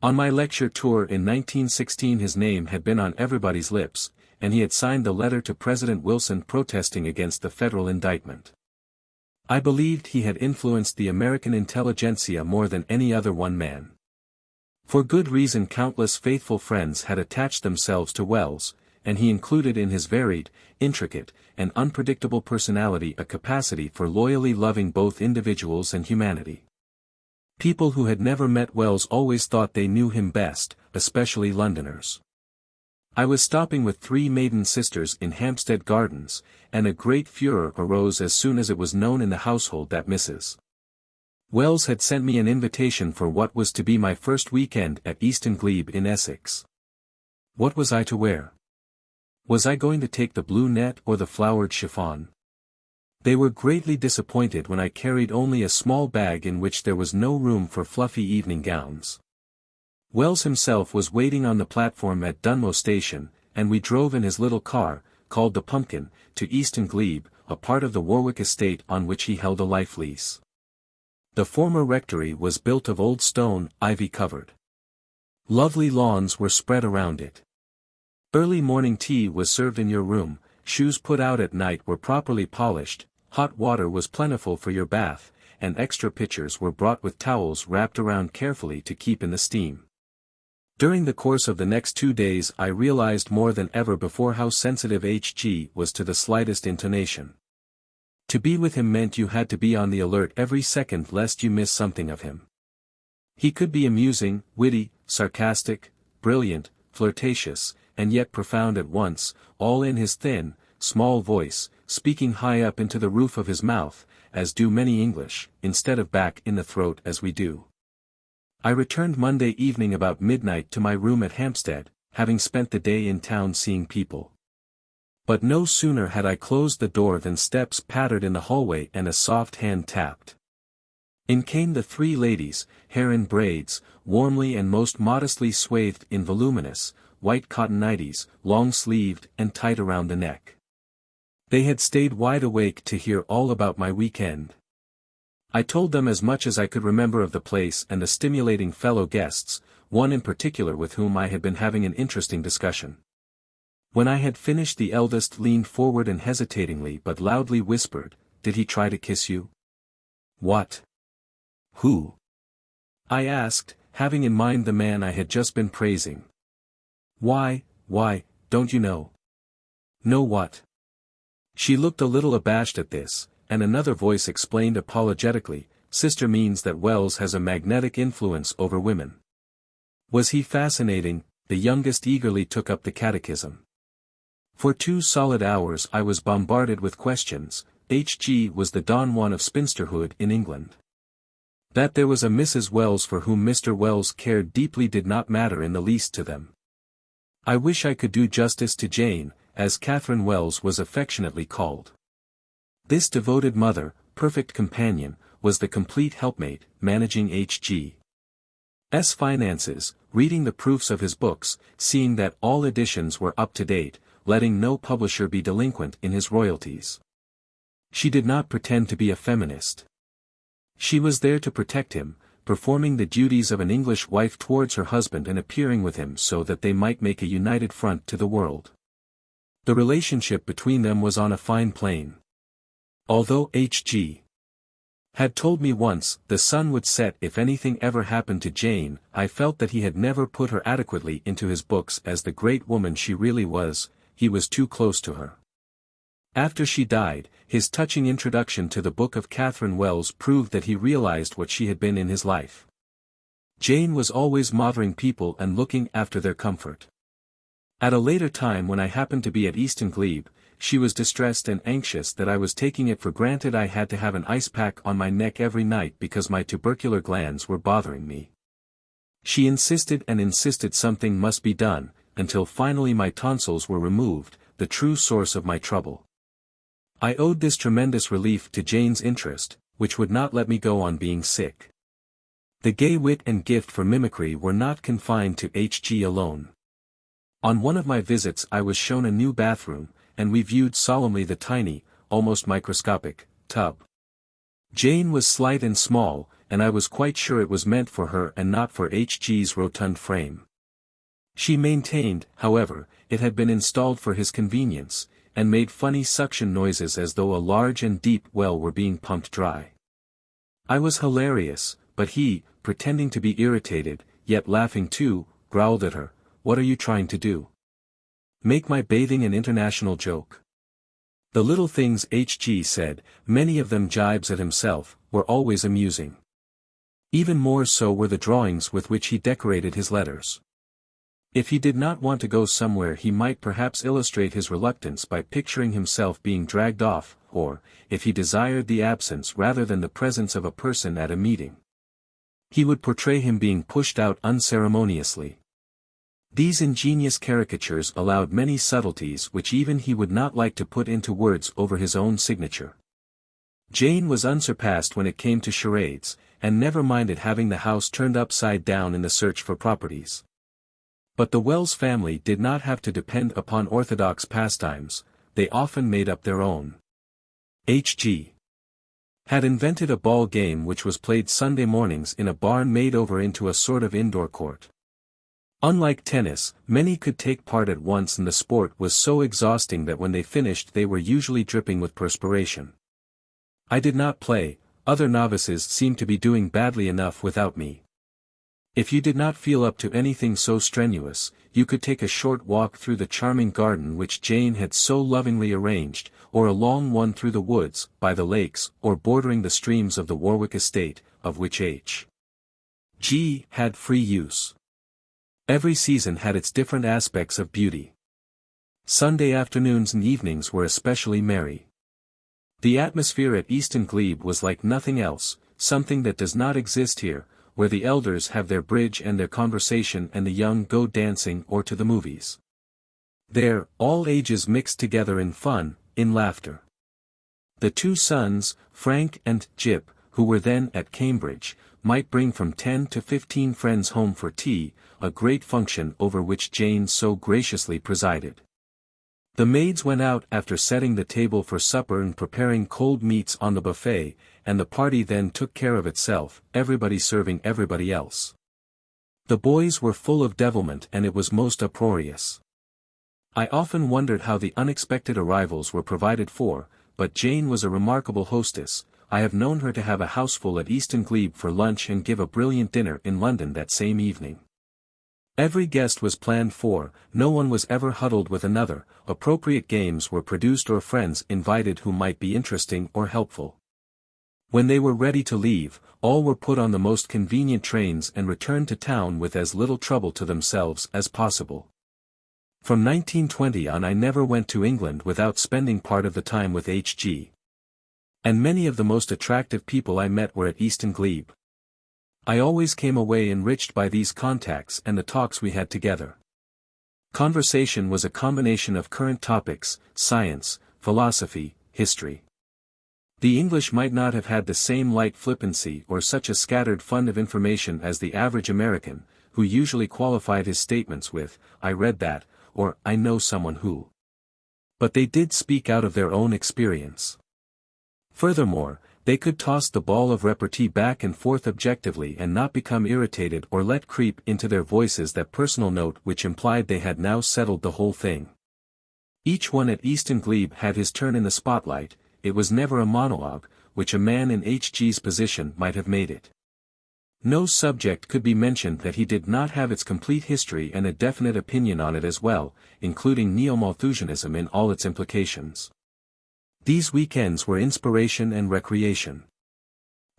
On my lecture tour in 1916 his name had been on everybody's lips, and he had signed the letter to President Wilson protesting against the federal indictment. I believed he had influenced the American intelligentsia more than any other one man. For good reason countless faithful friends had attached themselves to Wells, and he included in his varied, intricate, and unpredictable personality a capacity for loyally loving both individuals and humanity. People who had never met Wells always thought they knew him best, especially Londoners. I was stopping with 3 maiden sisters in Hampstead Gardens, and a great furor arose as soon as it was known in the household that Mrs. Wells had sent me an invitation for what was to be my first weekend at Easton Glebe in Essex. What was I to wear? Was I going to take the blue net or the flowered chiffon? They were greatly disappointed when I carried only a small bag in which there was no room for fluffy evening gowns. Wells himself was waiting on the platform at Dunmow Station, and we drove in his little car, called the Pumpkin, to Easton Glebe, a part of the Warwick estate on which he held a life lease. The former rectory was built of old stone, ivy-covered. Lovely lawns were spread around it. Early morning tea was served in your room, shoes put out at night were properly polished, hot water was plentiful for your bath, and extra pitchers were brought with towels wrapped around carefully to keep in the steam. During the course of the next 2 days I realized more than ever before how sensitive H.G. was to the slightest intonation. To be with him meant you had to be on the alert every second lest you miss something of him. He could be amusing, witty, sarcastic, brilliant, flirtatious, and yet profound at once, all in his thin, small voice, speaking high up into the roof of his mouth, as do many English, instead of back in the throat as we do. I returned Monday evening about midnight to my room at Hampstead, having spent the day in town seeing people. But no sooner had I closed the door than steps pattered in the hallway and a soft hand tapped. In came the 3 ladies, hair in braids, warmly and most modestly swathed in voluminous, white cotton nighties, long-sleeved and tight around the neck. They had stayed wide awake to hear all about my weekend. I told them as much as I could remember of the place and the stimulating fellow guests, one in particular with whom I had been having an interesting discussion. When I had finished the eldest leaned forward and hesitatingly but loudly whispered, "Did he try to kiss you?" "What? Who?" I asked, having in mind the man I had just been praising. Why, don't you know?" "Know what?" She looked a little abashed at this, and another voice explained apologetically, "Sister means that Wells has a magnetic influence over women." "Was he fascinating?" The youngest eagerly took up the catechism. For 2 solid hours I was bombarded with questions. H.G. was the Don Juan of spinsterhood in England. That there was a Mrs. Wells for whom Mr. Wells cared deeply did not matter in the least to them. I wish I could do justice to Jane, as Catherine Wells was affectionately called. This devoted mother, perfect companion, was the complete helpmate, managing H.G.'s finances, reading the proofs of his books, seeing that all editions were up to date, letting no publisher be delinquent in his royalties. She did not pretend to be a feminist. She was there to protect him, performing the duties of an English wife towards her husband and appearing with him so that they might make a united front to the world. The relationship between them was on a fine plane. Although H.G. had told me once the sun would set if anything ever happened to Jane, I felt that he had never put her adequately into his books as the great woman she really was. He was too close to her. After she died, his touching introduction to the book of Catherine Wells proved that he realized what she had been in his life. Jane was always mothering people and looking after their comfort. At a later time when I happened to be at Easton Glebe, she was distressed and anxious that I was taking it for granted I had to have an ice pack on my neck every night because my tubercular glands were bothering me. She insisted and insisted something must be done, until finally my tonsils were removed, the true source of my trouble. I owed this tremendous relief to Jane's interest, which would not let me go on being sick. The gay wit and gift for mimicry were not confined to H.G. alone. On one of my visits I was shown a new bathroom, and we viewed solemnly the tiny, almost microscopic, tub. Jane was slight and small, and I was quite sure it was meant for her and not for H.G.'s rotund frame. She maintained, however, it had been installed for his convenience, and made funny suction noises as though a large and deep well were being pumped dry. I was hilarious, but he, pretending to be irritated, yet laughing too, growled at her, "What are you trying to do? Make my bathing an international joke?" The little things H.G. said, many of them jibes at himself, were always amusing. Even more so were the drawings with which he decorated his letters. If he did not want to go somewhere he might perhaps illustrate his reluctance by picturing himself being dragged off, or, if he desired the absence rather than the presence of a person at a meeting, he would portray him being pushed out unceremoniously. These ingenious caricatures allowed many subtleties which even he would not like to put into words over his own signature. Jane was unsurpassed when it came to charades, and never minded having the house turned upside down in the search for properties. But the Wells family did not have to depend upon orthodox pastimes, they often made up their own. H.G. had invented a ball game which was played Sunday mornings in a barn made over into a sort of indoor court. Unlike tennis, many could take part at once and the sport was so exhausting that when they finished they were usually dripping with perspiration. I did not play, other novices seemed to be doing badly enough without me. If you did not feel up to anything so strenuous, you could take a short walk through the charming garden which Jane had so lovingly arranged, or a long one through the woods, by the lakes, or bordering the streams of the Warwick estate, of which H.G. had free use. Every season had its different aspects of beauty. Sunday afternoons and evenings were especially merry. The atmosphere at Easton Glebe was like nothing else, something that does not exist here, where the elders have their bridge and their conversation and the young go dancing or to the movies. There, all ages mixed together in fun, in laughter. The 2 sons, Frank and Jip, who were then at Cambridge, might bring from 10 to 15 friends home for tea, a great function over which Jane so graciously presided. The maids went out after setting the table for supper and preparing cold meats on the buffet, and the party then took care of itself, everybody serving everybody else. The boys were full of devilment and it was most uproarious. I often wondered how the unexpected arrivals were provided for, but Jane was a remarkable hostess. I have known her to have a houseful at Easton Glebe for lunch and give a brilliant dinner in London that same evening. Every guest was planned for, no one was ever huddled with another, appropriate games were produced or friends invited who might be interesting or helpful. When they were ready to leave, all were put on the most convenient trains and returned to town with as little trouble to themselves as possible. From 1920 on I never went to England without spending part of the time with H.G. And many of the most attractive people I met were at Easton Glebe. I always came away enriched by these contacts and the talks we had together. Conversation was a combination of current topics, science, philosophy, history. The English might not have had the same light flippancy or such a scattered fund of information as the average American, who usually qualified his statements with, "I read that," or "I know someone who." But they did speak out of their own experience. Furthermore, they could toss the ball of repartee back and forth objectively and not become irritated or let creep into their voices that personal note which implied they had now settled the whole thing. Each one at Easton Glebe had his turn in the spotlight. It was never a monologue, which a man in H.G.'s position might have made it. No subject could be mentioned that he did not have its complete history and a definite opinion on it as well, including neo-Malthusianism in all its implications. These weekends were inspiration and recreation.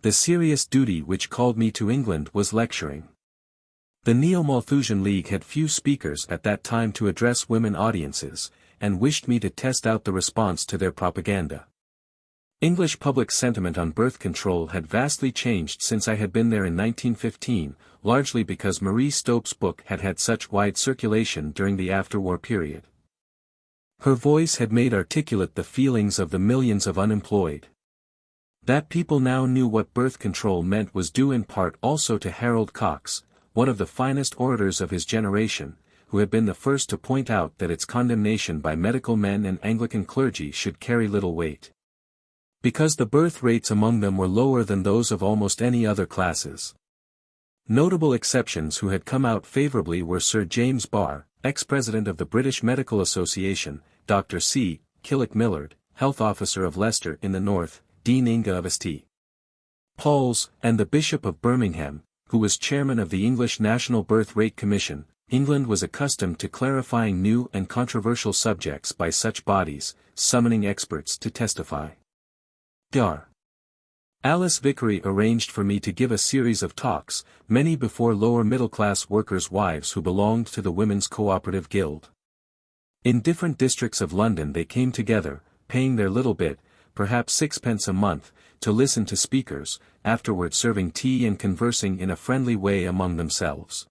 The serious duty which called me to England was lecturing. The Neo-Malthusian League had few speakers at that time to address women audiences, and wished me to test out the response to their propaganda. English public sentiment on birth control had vastly changed since I had been there in 1915, largely because Marie Stopes' book had had such wide circulation during the after-war period. Her voice had made articulate the feelings of the millions of unemployed. That people now knew what birth control meant was due in part also to Harold Cox, one of the finest orators of his generation, who had been the first to point out that its condemnation by medical men and Anglican clergy should carry little weight. Because the birth rates among them were lower than those of almost any other classes. Notable exceptions who had come out favorably were Sir James Barr, ex-president of the British Medical Association, Dr. C. Killick Millard, health officer of Leicester in the north, Dean Inga of St. Paul's, and the Bishop of Birmingham, who was chairman of the English National Birth Rate Commission. England was accustomed to clarifying new and controversial subjects by such bodies, summoning experts to testify. Dr. Alice Vickery arranged for me to give a series of talks, many before lower middle-class workers' wives who belonged to the Women's Cooperative Guild. In different districts of London they came together, paying their little bit, perhaps 6 pence a month, to listen to speakers, afterward serving tea and conversing in a friendly way among themselves.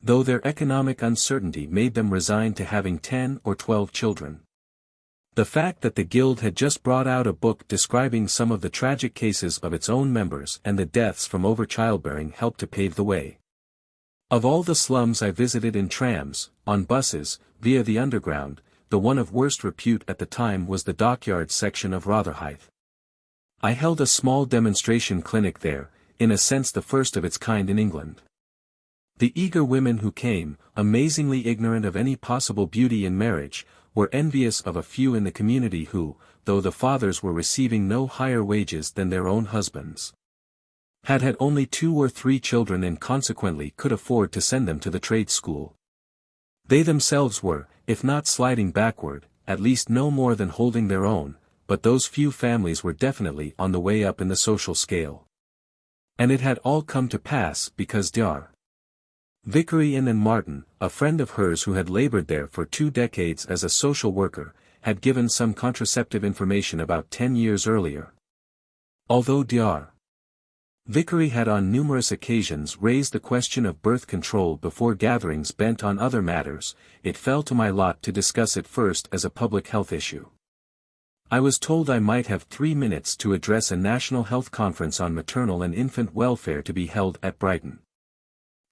Though their economic uncertainty made them resigned to having 10 or 12 children. The fact that the Guild had just brought out a book describing some of the tragic cases of its own members and the deaths from over-childbearing helped to pave the way. Of all the slums I visited in trams, on buses, via the Underground, the one of worst repute at the time was the dockyard section of Rotherhithe. I held a small demonstration clinic there, in a sense the first of its kind in England. The eager women who came, amazingly ignorant of any possible beauty in marriage, were envious of a few in the community who, though the fathers were receiving no higher wages than their own husbands, had only 2 or 3 children and consequently could afford to send them to the trade school. They themselves were, if not sliding backward, at least no more than holding their own, but those few families were definitely on the way up in the social scale. And it had all come to pass because Dr. Vickery and Martin, a friend of hers who had labored there for 2 decades as a social worker, had given some contraceptive information about 10 years earlier. Although Dr. Vickery had on numerous occasions raised the question of birth control before gatherings bent on other matters, it fell to my lot to discuss it first as a public health issue. I was told I might have 3 minutes to address a national health conference on maternal and infant welfare to be held at Brighton.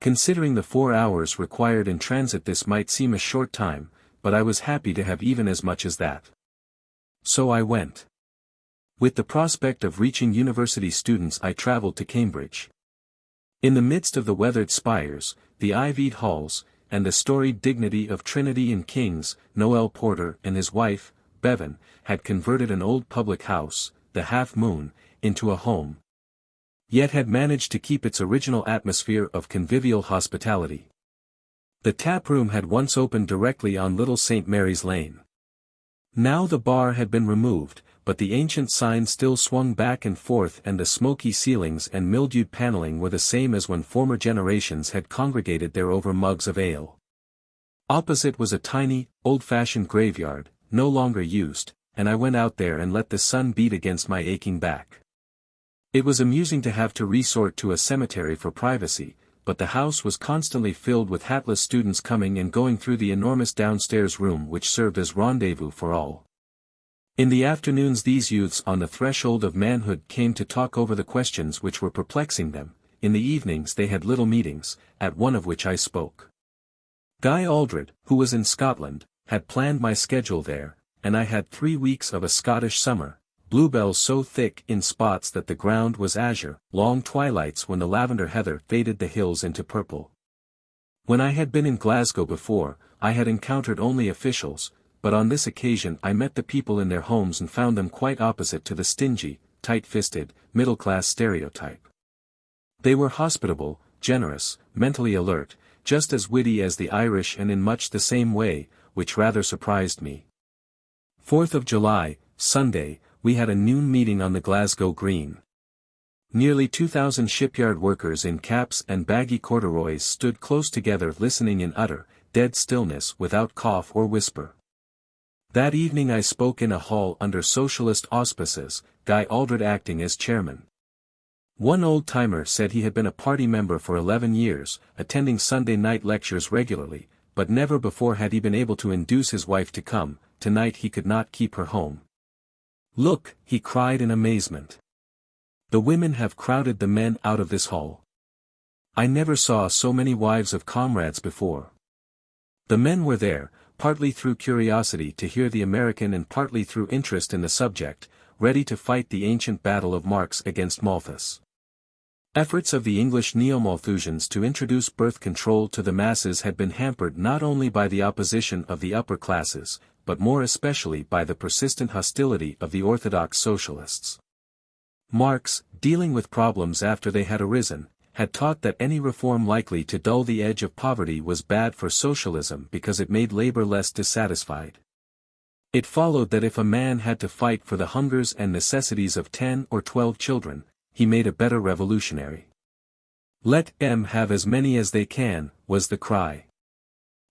Considering the 4 hours required in transit, this might seem a short time, but I was happy to have even as much as that. So I went. With the prospect of reaching university students I travelled to Cambridge. In the midst of the weathered spires, the ivied halls, and the storied dignity of Trinity and King's, Noel Porter and his wife, Bevan, had converted an old public house, the Half Moon, into a home. Yet had managed to keep its original atmosphere of convivial hospitality. The tap room had once opened directly on Little St. Mary's Lane. Now the bar had been removed, but the ancient sign still swung back and forth, and the smoky ceilings and mildewed paneling were the same as when former generations had congregated there over mugs of ale. Opposite was a tiny, old-fashioned graveyard, no longer used, and I went out there and let the sun beat against my aching back. It was amusing to have to resort to a cemetery for privacy, but the house was constantly filled with hatless students coming and going through the enormous downstairs room which served as rendezvous for all. In the afternoons these youths on the threshold of manhood came to talk over the questions which were perplexing them. In the evenings they had little meetings, at one of which I spoke. Guy Aldred, who was in Scotland, had planned my schedule there, and I had 3 weeks of a Scottish summer, bluebells so thick in spots that the ground was azure, long twilights when the lavender heather faded the hills into purple. When I had been in Glasgow before, I had encountered only officials, but on this occasion I met the people in their homes and found them quite opposite to the stingy, tight-fisted, middle-class stereotype. They were hospitable, generous, mentally alert, just as witty as the Irish and in much the same way, which rather surprised me. 4th of July, Sunday, we had a noon meeting on the Glasgow Green. Nearly 2,000 shipyard workers in caps and baggy corduroys stood close together listening in utter, dead stillness without cough or whisper. That evening I spoke in a hall under socialist auspices, Guy Aldred acting as chairman. One old-timer said he had been a party member for 11 years, attending Sunday night lectures regularly, but never before had he been able to induce his wife to come. Tonight he could not keep her home. "Look," he cried in amazement. "The women have crowded the men out of this hall. I never saw so many wives of comrades before." The men were there, partly through curiosity to hear the American and partly through interest in the subject, ready to fight the ancient battle of Marx against Malthus. Efforts of the English neo-Malthusians to introduce birth control to the masses had been hampered not only by the opposition of the upper classes, but more especially by the persistent hostility of the orthodox socialists. Marx, dealing with problems after they had arisen, had taught that any reform likely to dull the edge of poverty was bad for socialism because it made labor less dissatisfied. It followed that if a man had to fight for the hungers and necessities of 10 or 12 children, he made a better revolutionary. "Let them have as many as they can," was the cry.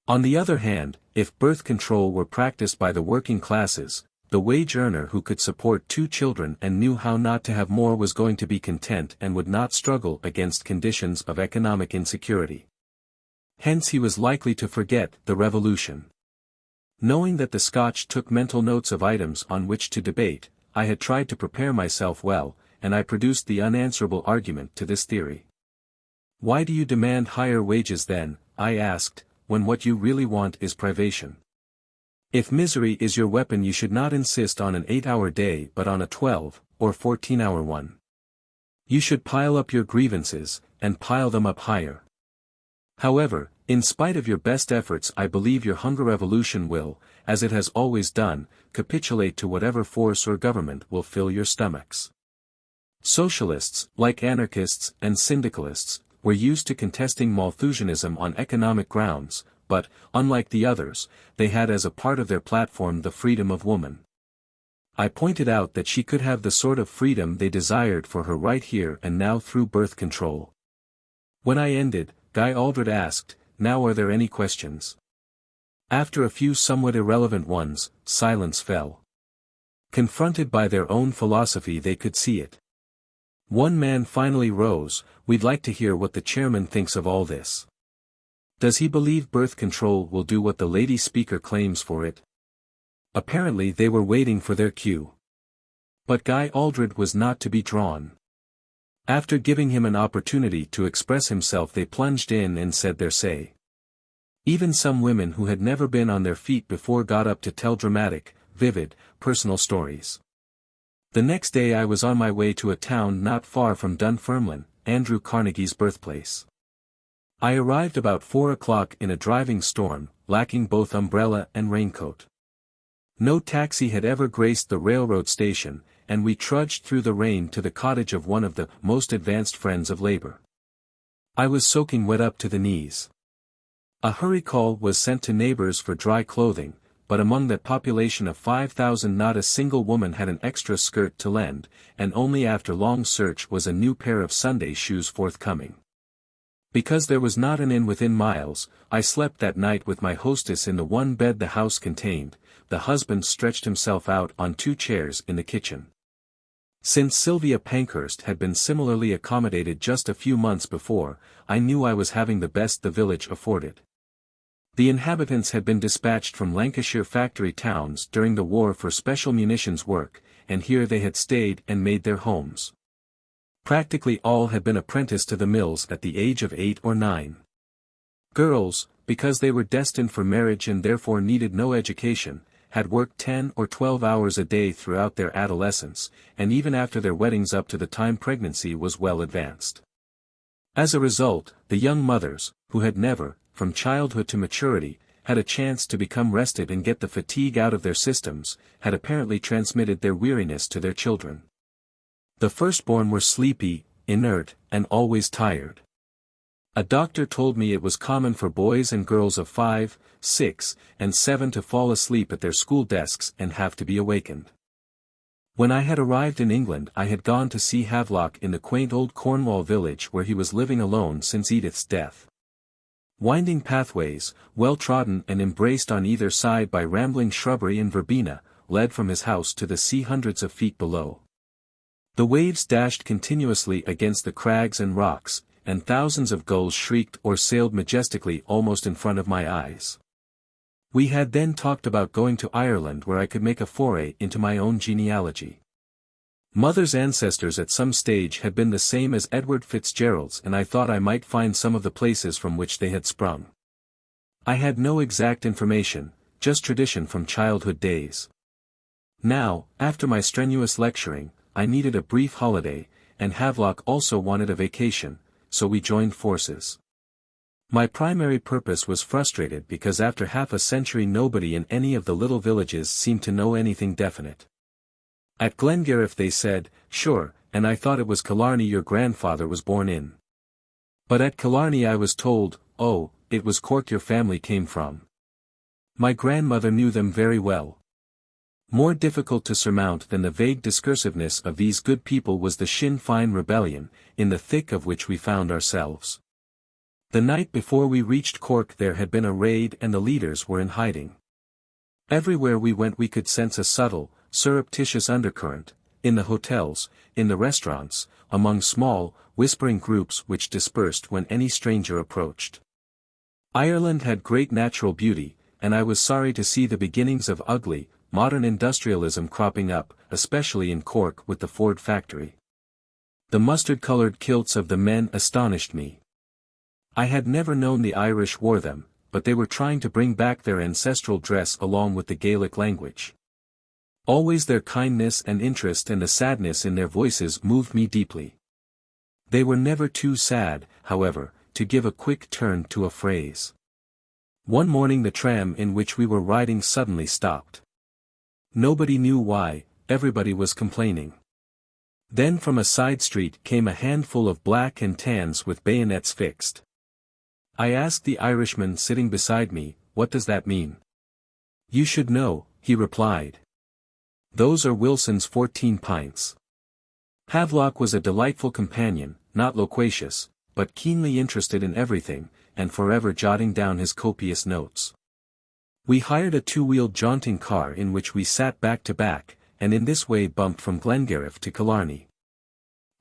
On the other hand, if birth control were practiced by the working classes, the wage earner who could support 2 children and knew how not to have more was going to be content and would not struggle against conditions of economic insecurity. Hence he was likely to forget the revolution. Knowing that the Scotch took mental notes of items on which to debate, I had tried to prepare myself well, and I produced the unanswerable argument to this theory. "Why do you demand higher wages then," I asked, "when what you really want is privation? If misery is your weapon you should not insist on an 8-hour day but on a 12, or 14-hour one. You should pile up your grievances, and pile them up higher. However, in spite of your best efforts I believe your hunger revolution will, as it has always done, capitulate to whatever force or government will fill your stomachs." Socialists, like anarchists and syndicalists, were used to contesting Malthusianism on economic grounds, but, unlike the others, they had as a part of their platform the freedom of woman. I pointed out that she could have the sort of freedom they desired for her right here and now through birth control. When I ended, Guy Aldred asked, "Now are there any questions?" After a few somewhat irrelevant ones, silence fell. Confronted by their own philosophy they could see it. One man finally rose, "We'd like to hear what the chairman thinks of all this. Does he believe birth control will do what the lady speaker claims for it?" Apparently they were waiting for their cue. But Guy Aldred was not to be drawn. After giving him an opportunity to express himself they plunged in and said their say. Even some women who had never been on their feet before got up to tell dramatic, vivid, personal stories. The next day I was on my way to a town not far from Dunfermline, Andrew Carnegie's birthplace. I arrived about 4 o'clock in a driving storm, lacking both umbrella and raincoat. No taxi had ever graced the railroad station, and we trudged through the rain to the cottage of one of the most advanced friends of labor. I was soaking wet up to the knees. A hurry call was sent to neighbors for dry clothing, but among that population of 5,000 not a single woman had an extra skirt to lend, and only after long search was a new pair of Sunday shoes forthcoming. Because there was not an inn within miles, I slept that night with my hostess in the one bed the house contained. The husband stretched himself out on 2 chairs in the kitchen. Since Sylvia Pankhurst had been similarly accommodated just a few months before, I knew I was having the best the village afforded. The inhabitants had been dispatched from Lancashire factory towns during the war for special munitions work, and here they had stayed and made their homes. Practically all had been apprenticed to the mills at the age of 8 or 9. Girls, because they were destined for marriage and therefore needed no education, had worked 10 or 12 hours a day throughout their adolescence, and even after their weddings up to the time pregnancy was well advanced. As a result, the young mothers, who had never, from childhood to maturity, had a chance to become rested and get the fatigue out of their systems, had apparently transmitted their weariness to their children. The firstborn were sleepy, inert, and always tired. A doctor told me it was common for boys and girls of 5, 6, and 7 to fall asleep at their school desks and have to be awakened. When I had arrived in England I had gone to see Havelock in the quaint old Cornwall village where he was living alone since Edith's death. Winding pathways, well-trodden and embraced on either side by rambling shrubbery and verbena, led from his house to the sea hundreds of feet below. The waves dashed continuously against the crags and rocks, and thousands of gulls shrieked or sailed majestically almost in front of my eyes. We had then talked about going to Ireland where I could make a foray into my own genealogy. Mother's ancestors at some stage had been the same as Edward Fitzgerald's, and I thought I might find some of the places from which they had sprung. I had no exact information, just tradition from childhood days. Now, after my strenuous lecturing, I needed a brief holiday, and Havelock also wanted a vacation, so we joined forces. My primary purpose was frustrated because after half a century nobody in any of the little villages seemed to know anything definite. At Glengariff they said, "Sure," and I thought it was Killarney your grandfather was born in. But at Killarney I was told, "Oh, it was Cork your family came from." My grandmother knew them very well. More difficult to surmount than the vague discursiveness of these good people was the Sinn Féin rebellion, in the thick of which we found ourselves. The night before we reached Cork there had been a raid and the leaders were in hiding. Everywhere we went we could sense a subtle, surreptitious undercurrent, in the hotels, in the restaurants, among small, whispering groups which dispersed when any stranger approached. Ireland had great natural beauty, and I was sorry to see the beginnings of ugly, modern industrialism cropping up, especially in Cork with the Ford factory. The mustard-colored kilts of the men astonished me. I had never known the Irish wore them, but they were trying to bring back their ancestral dress along with the Gaelic language. Always their kindness and interest and the sadness in their voices moved me deeply. They were never too sad, however, to give a quick turn to a phrase. One morning the tram in which we were riding suddenly stopped. Nobody knew why, everybody was complaining. Then from a side street came a handful of black and tans with bayonets fixed. I asked the Irishman sitting beside me, "What does that mean?" "You should know," he replied. "Those are Wilson's 14 pints. Havelock was a delightful companion, not loquacious, but keenly interested in everything, and forever jotting down his copious notes. We hired a 2-wheeled jaunting car in which we sat back to back, and in this way bumped from Glengariff to Killarney.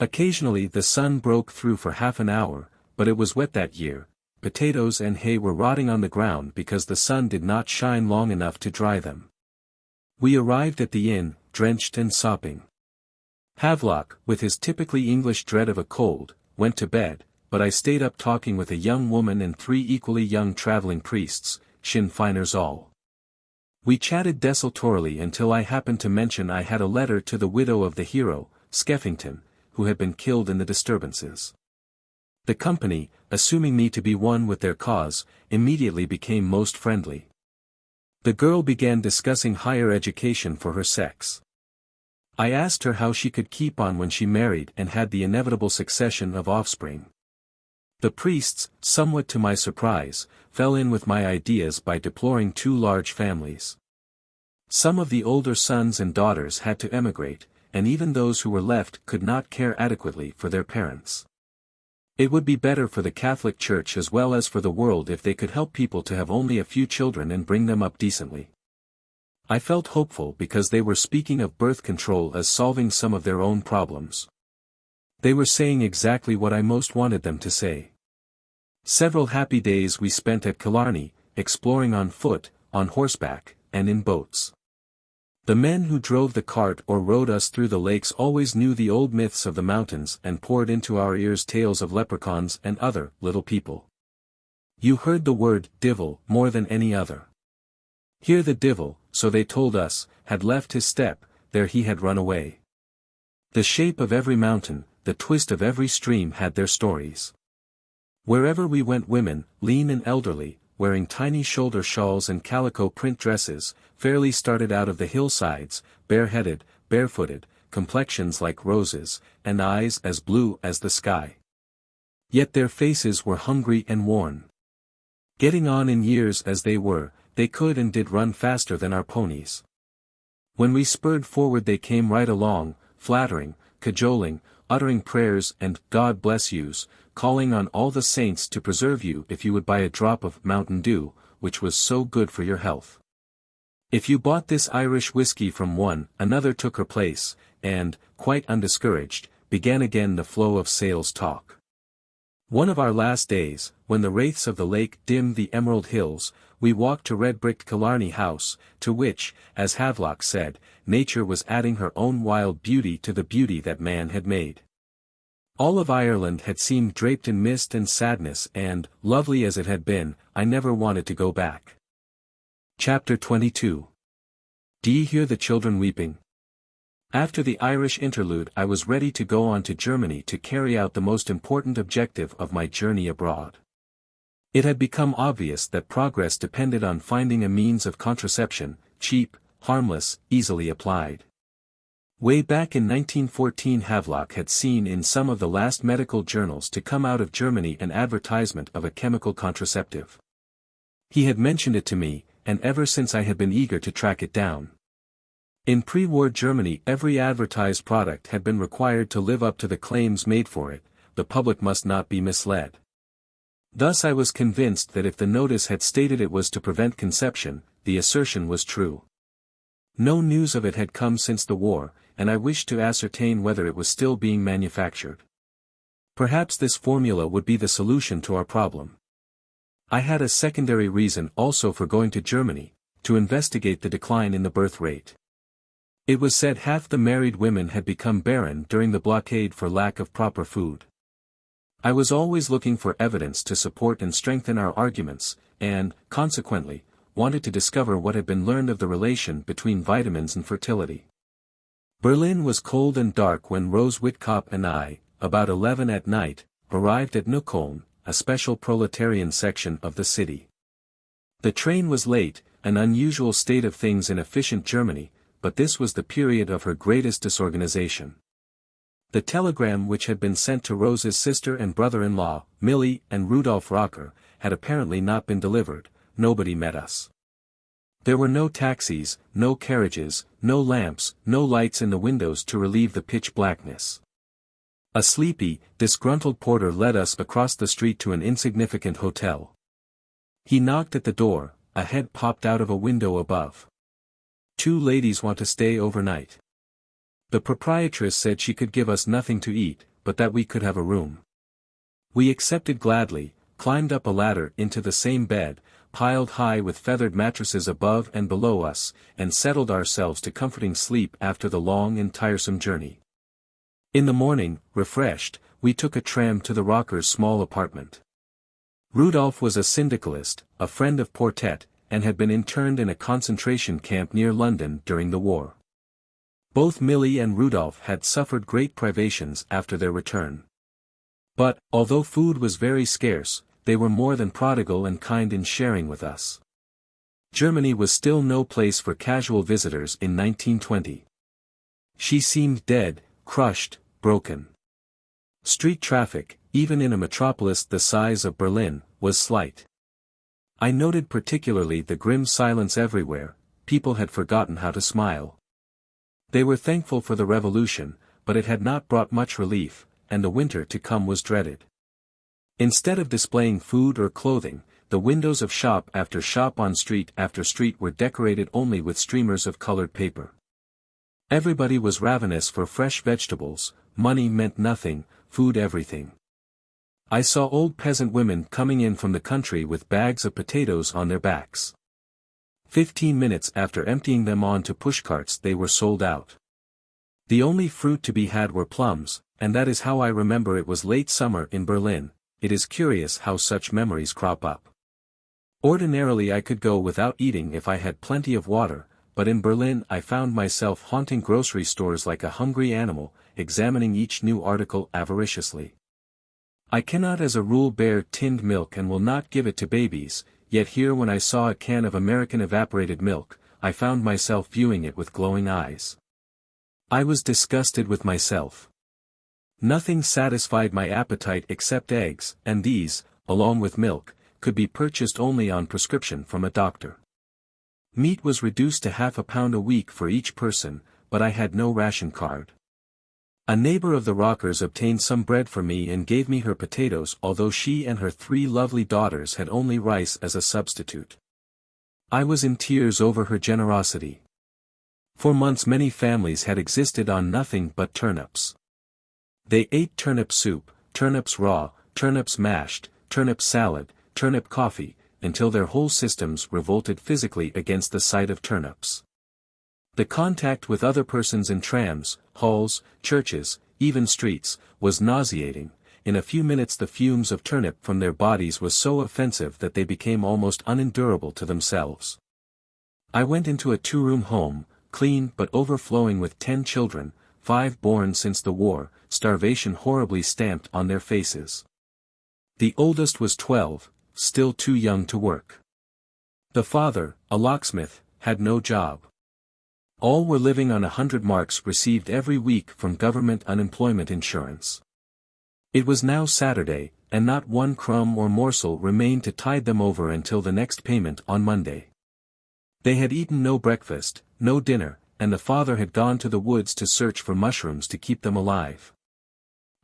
Occasionally the sun broke through for half an hour, but it was wet that year. Potatoes and hay were rotting on the ground because the sun did not shine long enough to dry them. We arrived at the inn, drenched and sopping. Havelock, with his typically English dread of a cold, went to bed, but I stayed up talking with a young woman and 3 equally young traveling priests, Sinn Féiners all. We chatted desultorily until I happened to mention I had a letter to the widow of the hero, Skeffington, who had been killed in the disturbances. The company, assuming me to be one with their cause, immediately became most friendly. The girl began discussing higher education for her sex. I asked her how she could keep on when she married and had the inevitable succession of offspring. The priests, somewhat to my surprise, fell in with my ideas by deploring 2 large families. Some of the older sons and daughters had to emigrate, and even those who were left could not care adequately for their parents. It would be better for the Catholic Church as well as for the world if they could help people to have only a few children and bring them up decently. I felt hopeful because they were speaking of birth control as solving some of their own problems. They were saying exactly what I most wanted them to say. Several happy days we spent at Killarney, exploring on foot, on horseback, and in boats. The men who drove the cart or rowed us through the lakes always knew the old myths of the mountains and poured into our ears tales of leprechauns and other little people. You heard the word divil more than any other. Here the divil, so they told us, had left his step, there he had run away. The shape of every mountain, the twist of every stream had their stories. Wherever we went women, lean and elderly, wearing tiny shoulder shawls and calico print dresses, fairly started out of the hillsides, bareheaded, barefooted, complexions like roses, and eyes as blue as the sky. Yet their faces were hungry and worn. Getting on in years as they were, they could and did run faster than our ponies. When we spurred forward they came right along, flattering, cajoling, uttering prayers and God bless yous, calling on all the saints to preserve you if you would buy a drop of Mountain Dew, which was so good for your health. If you bought this Irish whiskey from one, another took her place, and, quite undiscouraged, began again the flow of sales talk. One of our last days, when the wraiths of the lake dimmed the emerald hills, we walked to red-bricked Killarney House, to which, as Havelock said, nature was adding her own wild beauty to the beauty that man had made. All of Ireland had seemed draped in mist and sadness and, lovely as it had been, I never wanted to go back. Chapter 22. D'ye hear the children weeping? After the Irish interlude I was ready to go on to Germany to carry out the most important objective of my journey abroad. It had become obvious that progress depended on finding a means of contraception, cheap, harmless, easily applied. Way back in 1914 Havelock had seen in some of the last medical journals to come out of Germany an advertisement of a chemical contraceptive. He had mentioned it to me, and ever since I had been eager to track it down. In pre-war Germany every advertised product had been required to live up to the claims made for it, the public must not be misled. Thus I was convinced that if the notice had stated it was to prevent conception, the assertion was true. No news of it had come since the war, and I wished to ascertain whether it was still being manufactured. Perhaps this formula would be the solution to our problem. I had a secondary reason also for going to Germany, to investigate the decline in the birth rate. It was said half the married women had become barren during the blockade for lack of proper food. I was always looking for evidence to support and strengthen our arguments, and, consequently, wanted to discover what had been learned of the relation between vitamins and fertility. Berlin was cold and dark when Rose Whitkop and I, about 11 at night, arrived at Neukölln, a special proletarian section of the city. The train was late, an unusual state of things in efficient Germany, but this was the period of her greatest disorganization. The telegram which had been sent to Rose's sister and brother-in-law, Millie and Rudolf Rocker, had apparently not been delivered. Nobody met us. There were no taxis, no carriages, no lamps, no lights in the windows to relieve the pitch blackness. A sleepy, disgruntled porter led us across the street to an insignificant hotel. He knocked at the door, a head popped out of a window above. "Two ladies want to stay overnight." The proprietress said she could give us nothing to eat, but that we could have a room. We accepted gladly, climbed up a ladder into the same bed, piled high with feathered mattresses above and below us, and settled ourselves to comforting sleep after the long and tiresome journey. In the morning, refreshed, we took a tram to the Rockers' small apartment. Rudolf was a syndicalist, a friend of Portet, and had been interned in a concentration camp near London during the war. Both Millie and Rudolf had suffered great privations after their return. But, although food was very scarce, they were more than prodigal and kind in sharing with us. Germany was still no place for casual visitors in 1920. She seemed dead, crushed, broken. Street traffic, even in a metropolis the size of Berlin, was slight. I noted particularly the grim silence everywhere. People had forgotten how to smile. They were thankful for the revolution, but it had not brought much relief, and the winter to come was dreaded. Instead of displaying food or clothing, the windows of shop after shop on street after street were decorated only with streamers of colored paper. Everybody was ravenous for fresh vegetables, money meant nothing, food everything. I saw old peasant women coming in from the country with bags of potatoes on their backs. 15 minutes after emptying them onto pushcarts they were sold out. The only fruit to be had were plums, and that is how I remember it was late summer in Berlin. It is curious how such memories crop up. Ordinarily I could go without eating if I had plenty of water, but in Berlin I found myself haunting grocery stores like a hungry animal, examining each new article avariciously. I cannot as a rule bear tinned milk and will not give it to babies, yet here when I saw a can of American evaporated milk, I found myself viewing it with glowing eyes. I was disgusted with myself. Nothing satisfied my appetite except eggs, and these, along with milk, could be purchased only on prescription from a doctor. Meat was reduced to half a pound a week for each person, but I had no ration card. A neighbor of the Rockers obtained some bread for me and gave me her potatoes, although she and her 3 lovely daughters had only rice as a substitute. I was in tears over her generosity. For months many families had existed on nothing but turnips. They ate turnip soup, turnips raw, turnips mashed, turnip salad, turnip coffee, until their whole systems revolted physically against the sight of turnips. The contact with other persons in trams, halls, churches, even streets, was nauseating. In a few minutes the fumes of turnip from their bodies was so offensive that they became almost unendurable to themselves. I went into a 2-room home, clean but overflowing with 10 children, 5 born since the war, starvation horribly stamped on their faces. The oldest was 12, still too young to work. The father, a locksmith, had no job. All were living on 100 marks received every week from government unemployment insurance. It was now Saturday, and not one crumb or morsel remained to tide them over until the next payment on Monday. They had eaten no breakfast, no dinner, and the father had gone to the woods to search for mushrooms to keep them alive.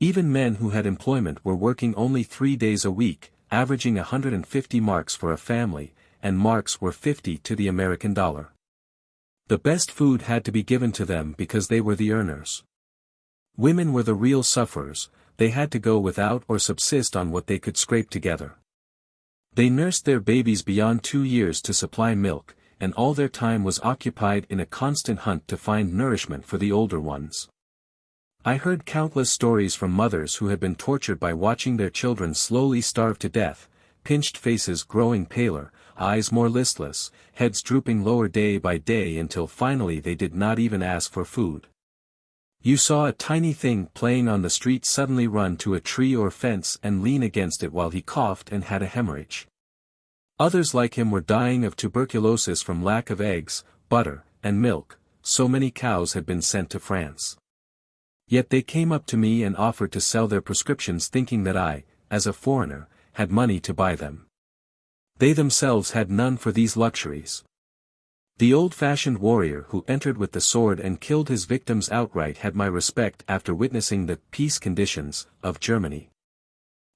Even men who had employment were working only 3 days a week, averaging 150 marks for a family, and marks were 50 to the American dollar. The best food had to be given to them because they were the earners. Women were the real sufferers, they had to go without or subsist on what they could scrape together. They nursed their babies beyond 2 years to supply milk, and all their time was occupied in a constant hunt to find nourishment for the older ones. I heard countless stories from mothers who had been tortured by watching their children slowly starve to death, pinched faces growing paler, eyes more listless, heads drooping lower day by day until finally they did not even ask for food. You saw a tiny thing playing on the street suddenly run to a tree or fence and lean against it while he coughed and had a hemorrhage. Others like him were dying of tuberculosis from lack of eggs, butter, and milk, so many cows had been sent to France. Yet they came up to me and offered to sell their prescriptions thinking that I, as a foreigner, had money to buy them. They themselves had none for these luxuries. The old-fashioned warrior who entered with the sword and killed his victims outright had my respect after witnessing the peace conditions of Germany.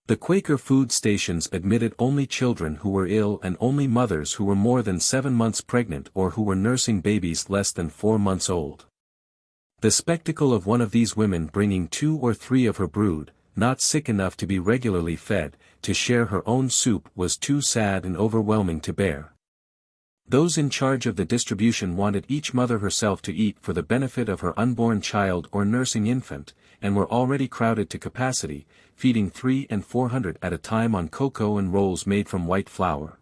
The Quaker food stations admitted only children who were ill and only mothers who were more than 7 months pregnant or who were nursing babies less than 4 months old. The spectacle of one of these women bringing 2 or 3 of her brood, not sick enough to be regularly fed, to share her own soup was too sad and overwhelming to bear. Those in charge of the distribution wanted each mother herself to eat for the benefit of her unborn child or nursing infant, and were already crowded to capacity, feeding 300 and 400 at a time on cocoa and rolls made from white flour.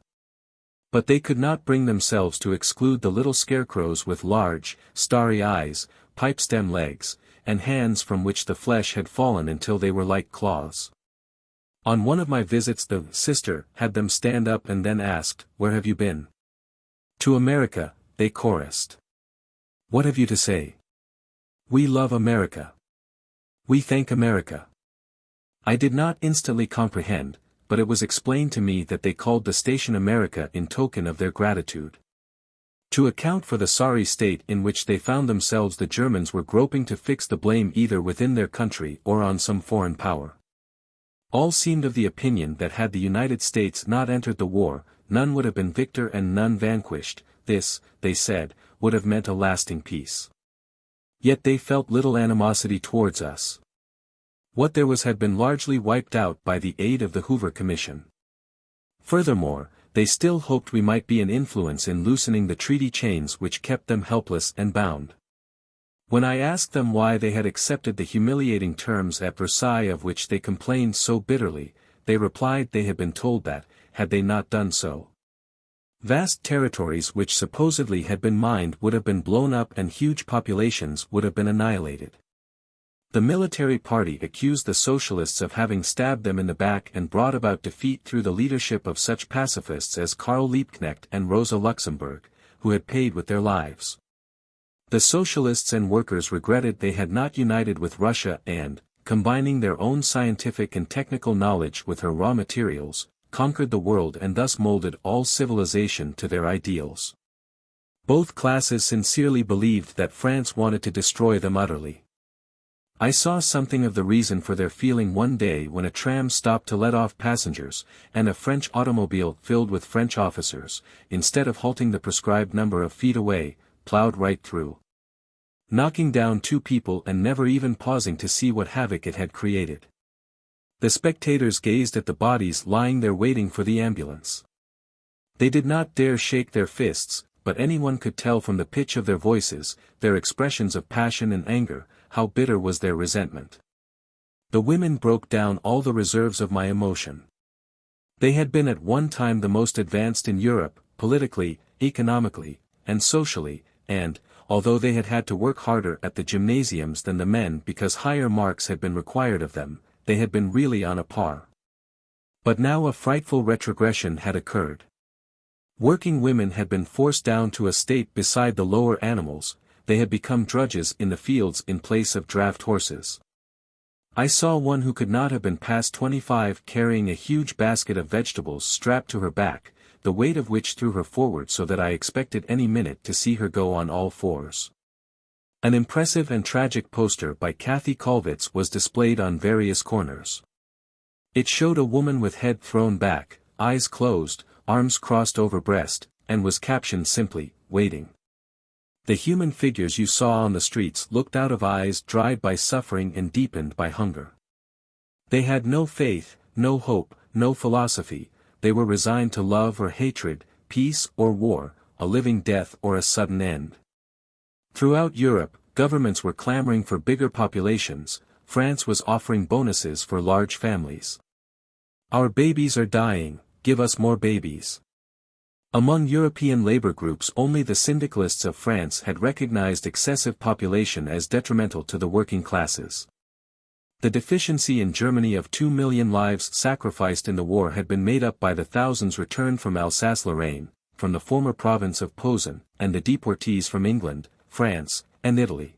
But they could not bring themselves to exclude the little scarecrows with large, starry eyes, pipe-stem legs, and hands from which the flesh had fallen until they were like claws. On one of my visits the sister had them stand up and then asked, "Where have you been?" "To America," they chorused. "What have you to say?" "We love America. We thank America." I did not instantly comprehend, but it was explained to me that they called the station America in token of their gratitude. To account for the sorry state in which they found themselves, the Germans were groping to fix the blame either within their country or on some foreign power. All seemed of the opinion that had the United States not entered the war, none would have been victor and none vanquished. This, they said, would have meant a lasting peace. Yet they felt little animosity towards us. What there was had been largely wiped out by the aid of the Hoover Commission. Furthermore, they still hoped we might be an influence in loosening the treaty chains which kept them helpless and bound. When I asked them why they had accepted the humiliating terms at Versailles of which they complained so bitterly, they replied they had been told that, had they not done so, vast territories which supposedly had been mined would have been blown up and huge populations would have been annihilated. The military party accused the socialists of having stabbed them in the back and brought about defeat through the leadership of such pacifists as Karl Liebknecht and Rosa Luxemburg, who had paid with their lives. The socialists and workers regretted they had not united with Russia and, combining their own scientific and technical knowledge with her raw materials, conquered the world and thus molded all civilization to their ideals. Both classes sincerely believed that France wanted to destroy them utterly. I saw something of the reason for their feeling one day when a tram stopped to let off passengers, and a French automobile filled with French officers, instead of halting the prescribed number of feet away, plowed right through, knocking down 2 people and never even pausing to see what havoc it had created. The spectators gazed at the bodies lying there waiting for the ambulance. They did not dare shake their fists, but anyone could tell from the pitch of their voices, their expressions of passion and anger, how bitter was their resentment. The women broke down all the reserves of my emotion. They had been at one time the most advanced in Europe, politically, economically, and socially, and, although they had had to work harder at the gymnasiums than the men because higher marks had been required of them, they had been really on a par. But now a frightful retrogression had occurred. Working women had been forced down to a state beside the lower animals, they had become drudges in the fields in place of draft horses. I saw one who could not have been past 25 carrying a huge basket of vegetables strapped to her back, the weight of which threw her forward so that I expected any minute to see her go on all fours. An impressive and tragic poster by Kathy Kollwitz was displayed on various corners. It showed a woman with head thrown back, eyes closed, arms crossed over breast, and was captioned simply, "Waiting." The human figures you saw on the streets looked out of eyes dried by suffering and deepened by hunger. They had no faith, no hope, no philosophy, they were resigned to love or hatred, peace or war, a living death or a sudden end. Throughout Europe, governments were clamoring for bigger populations, France was offering bonuses for large families. "Our babies are dying, give us more babies." Among European labor groups only the syndicalists of France had recognized excessive population as detrimental to the working classes. The deficiency in Germany of 2 million lives sacrificed in the war had been made up by the thousands returned from Alsace-Lorraine, from the former province of Posen, and the deportees from England, France, and Italy.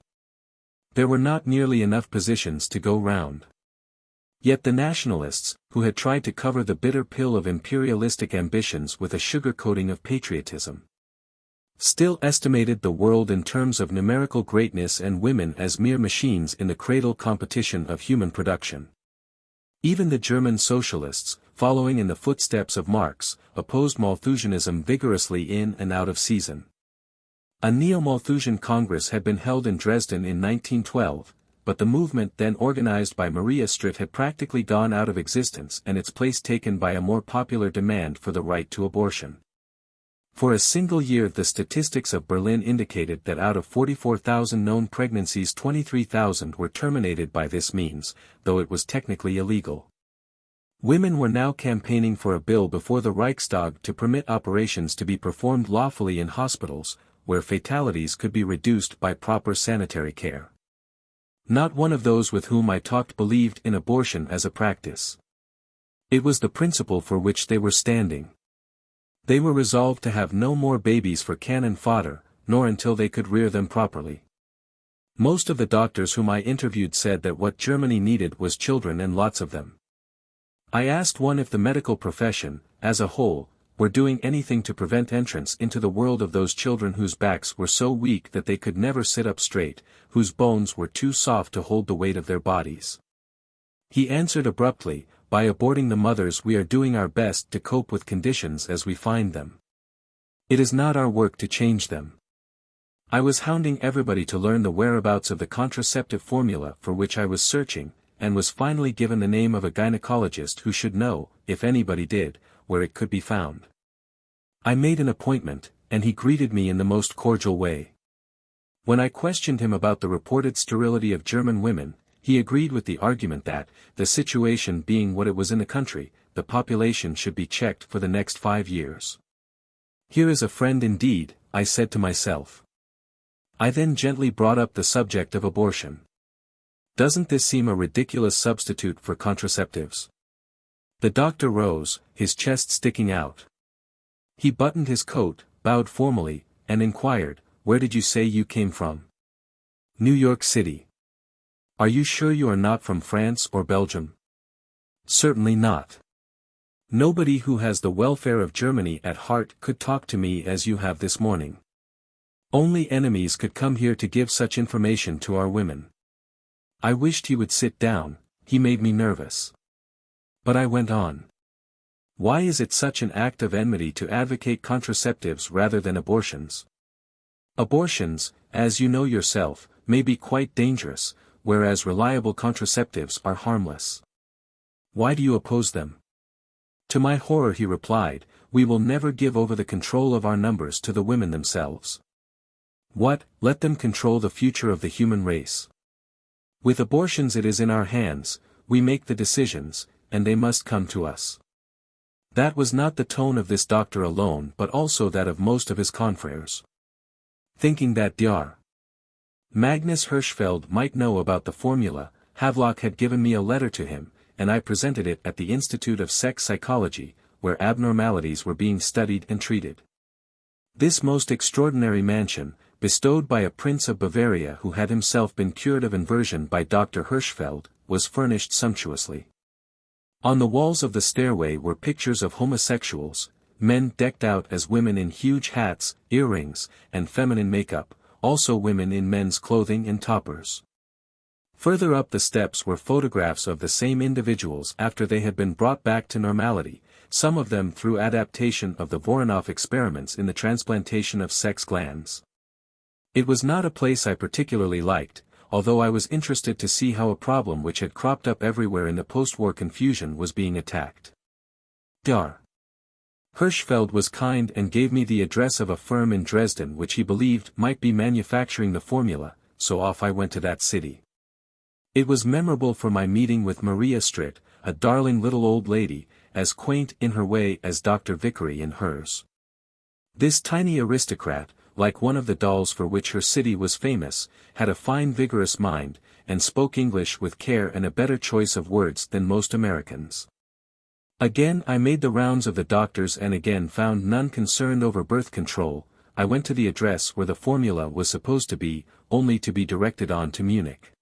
There were not nearly enough positions to go round. Yet the nationalists, who had tried to cover the bitter pill of imperialistic ambitions with a sugar-coating of patriotism, still estimated the world in terms of numerical greatness and women as mere machines in the cradle competition of human production. Even the German socialists, following in the footsteps of Marx, opposed Malthusianism vigorously in and out of season. A Neo-Malthusian Congress had been held in Dresden in 1912, but the movement then organized by Maria Stritt had practically gone out of existence and its place taken by a more popular demand for the right to abortion. For a single year the statistics of Berlin indicated that out of 44,000 known pregnancies 23,000 were terminated by this means, though it was technically illegal. Women were now campaigning for a bill before the Reichstag to permit operations to be performed lawfully in hospitals, where fatalities could be reduced by proper sanitary care. Not one of those with whom I talked believed in abortion as a practice. It was the principle for which they were standing. They were resolved to have no more babies for cannon fodder, nor until they could rear them properly. Most of the doctors whom I interviewed said that what Germany needed was children and lots of them. I asked one if the medical profession, as a whole, were doing anything to prevent entrance into the world of those children whose backs were so weak that they could never sit up straight, whose bones were too soft to hold the weight of their bodies. He answered abruptly, by aborting the mothers we are doing our best to cope with conditions as we find them. It is not our work to change them. I was hounding everybody to learn the whereabouts of the contraceptive formula for which I was searching, and was finally given the name of a gynecologist who should know, if anybody did, where it could be found. I made an appointment, and he greeted me in the most cordial way. When I questioned him about the reported sterility of German women, he agreed with the argument that, the situation being what it was in the country, the population should be checked for the next 5 years. Here is a friend indeed, I said to myself. I then gently brought up the subject of abortion. Doesn't this seem a ridiculous substitute for contraceptives? The doctor rose, his chest sticking out. He buttoned his coat, bowed formally, and inquired, "Where did you say you came from?" "New York City." "Are you sure you are not from France or Belgium?" "Certainly not. Nobody who has the welfare of Germany at heart could talk to me as you have this morning. Only enemies could come here to give such information to our women." I wished he would sit down, he made me nervous. But I went on. Why is it such an act of enmity to advocate contraceptives rather than abortions? Abortions, as you know yourself, may be quite dangerous, whereas reliable contraceptives are harmless. Why do you oppose them? To my horror he replied, "We will never give over the control of our numbers to the women themselves." What, let them control the future of the human race? With abortions it is in our hands, we make the decisions, and they must come to us. That was not the tone of this doctor alone but also that of most of his confreres. Thinking that Dr. Magnus Hirschfeld might know about the formula, Havelock had given me a letter to him, and I presented it at the Institute of Sex Psychology, where abnormalities were being studied and treated. This most extraordinary mansion, bestowed by a prince of Bavaria who had himself been cured of inversion by Dr. Hirschfeld, was furnished sumptuously. On the walls of the stairway were pictures of homosexuals, men decked out as women in huge hats, earrings, and feminine makeup, also women in men's clothing and toppers. Further up the steps were photographs of the same individuals after they had been brought back to normality, some of them through adaptation of the Voronov experiments in the transplantation of sex glands. It was not a place I particularly liked, although I was interested to see how a problem which had cropped up everywhere in the post-war confusion was being attacked. Dr. Hirschfeld was kind and gave me the address of a firm in Dresden which he believed might be manufacturing the formula, so off I went to that city. It was memorable for my meeting with Maria Stritt, a darling little old lady, as quaint in her way as Dr. Vickery in hers. This tiny aristocrat, like one of the dolls for which her city was famous, had a fine vigorous mind, and spoke English with care and a better choice of words than most Americans. Again I made the rounds of the doctors and again found none concerned over birth control. I went to the address where the formula was supposed to be, only to be directed on to Munich.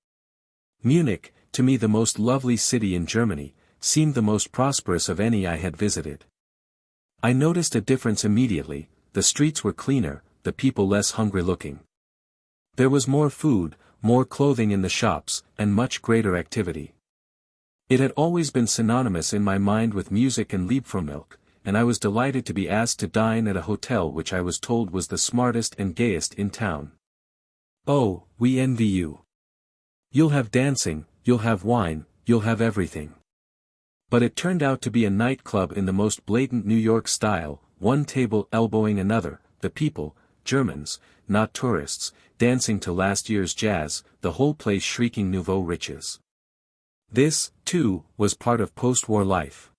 Munich, to me the most lovely city in Germany, seemed the most prosperous of any I had visited. I noticed a difference immediately, the streets were cleaner, the people less hungry-looking. There was more food, more clothing in the shops, and much greater activity. It had always been synonymous in my mind with music and Liebfraumilch, and I was delighted to be asked to dine at a hotel which I was told was the smartest and gayest in town. Oh, we envy you. You'll have dancing, you'll have wine, you'll have everything. But it turned out to be a nightclub in the most blatant New York style, one table elbowing another, the people, Germans, not tourists, dancing to last year's jazz, the whole place shrieking nouveau riches. This, too, was part of post-war life.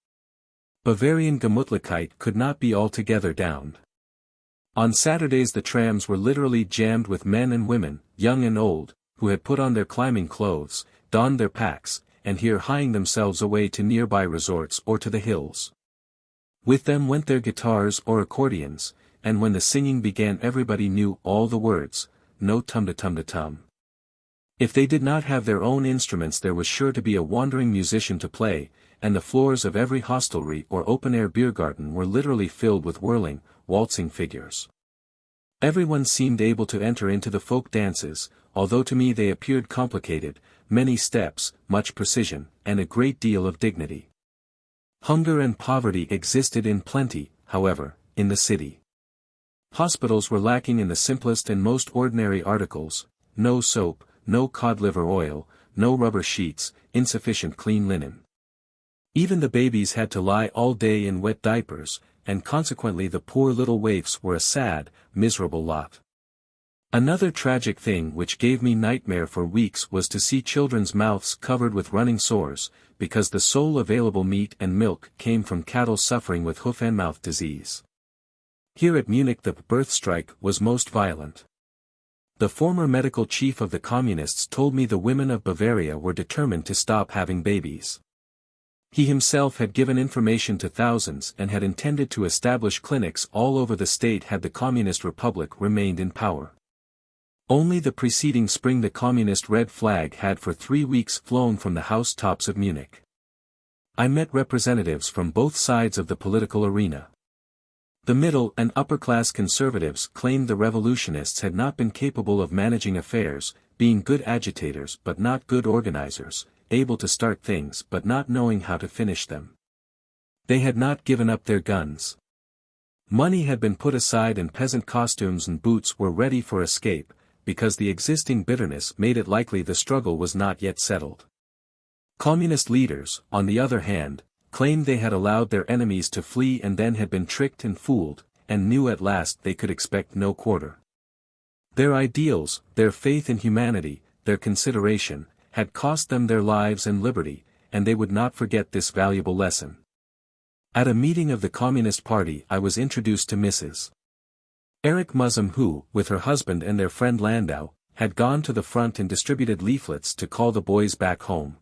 Bavarian Gemütlichkeit could not be altogether downed. On Saturdays the trams were literally jammed with men and women, young and old, who had put on their climbing clothes, donned their packs, and here hieing themselves away to nearby resorts or to the hills. With them went their guitars or accordions, and when the singing began everybody knew all the words, no tum-da-tum-da-tum. If they did not have their own instruments there was sure to be a wandering musician to play, and the floors of every hostelry or open-air beer garden were literally filled with whirling, waltzing figures. Everyone seemed able to enter into the folk dances, although to me they appeared complicated, many steps, much precision, and a great deal of dignity. Hunger and poverty existed in plenty, however, in the city. Hospitals were lacking in the simplest and most ordinary articles: no soap, no cod liver oil, no rubber sheets, insufficient clean linen. Even the babies had to lie all day in wet diapers, and consequently the poor little waifs were a sad, miserable lot. Another tragic thing which gave me nightmare for weeks was to see children's mouths covered with running sores, because the sole available meat and milk came from cattle suffering with hoof-and-mouth disease. Here at Munich the birth strike was most violent. The former medical chief of the communists told me the women of Bavaria were determined to stop having babies. He himself had given information to thousands and had intended to establish clinics all over the state had the Communist Republic remained in power. Only the preceding spring the communist red flag had for 3 weeks flown from the housetops of Munich. I met representatives from both sides of the political arena. The middle and upper-class conservatives claimed the revolutionists had not been capable of managing affairs, being good agitators but not good organizers, able to start things but not knowing how to finish them. They had not given up their guns. Money had been put aside and peasant costumes and boots were ready for escape, because the existing bitterness made it likely the struggle was not yet settled. Communist leaders, on the other hand, claimed they had allowed their enemies to flee and then had been tricked and fooled, and knew at last they could expect no quarter. Their ideals, their faith in humanity, their consideration, had cost them their lives and liberty, and they would not forget this valuable lesson. At a meeting of the Communist Party I was introduced to Mrs. Erich Muzzum who, with her husband and their friend Landau, had gone to the front and distributed leaflets to call the boys back home.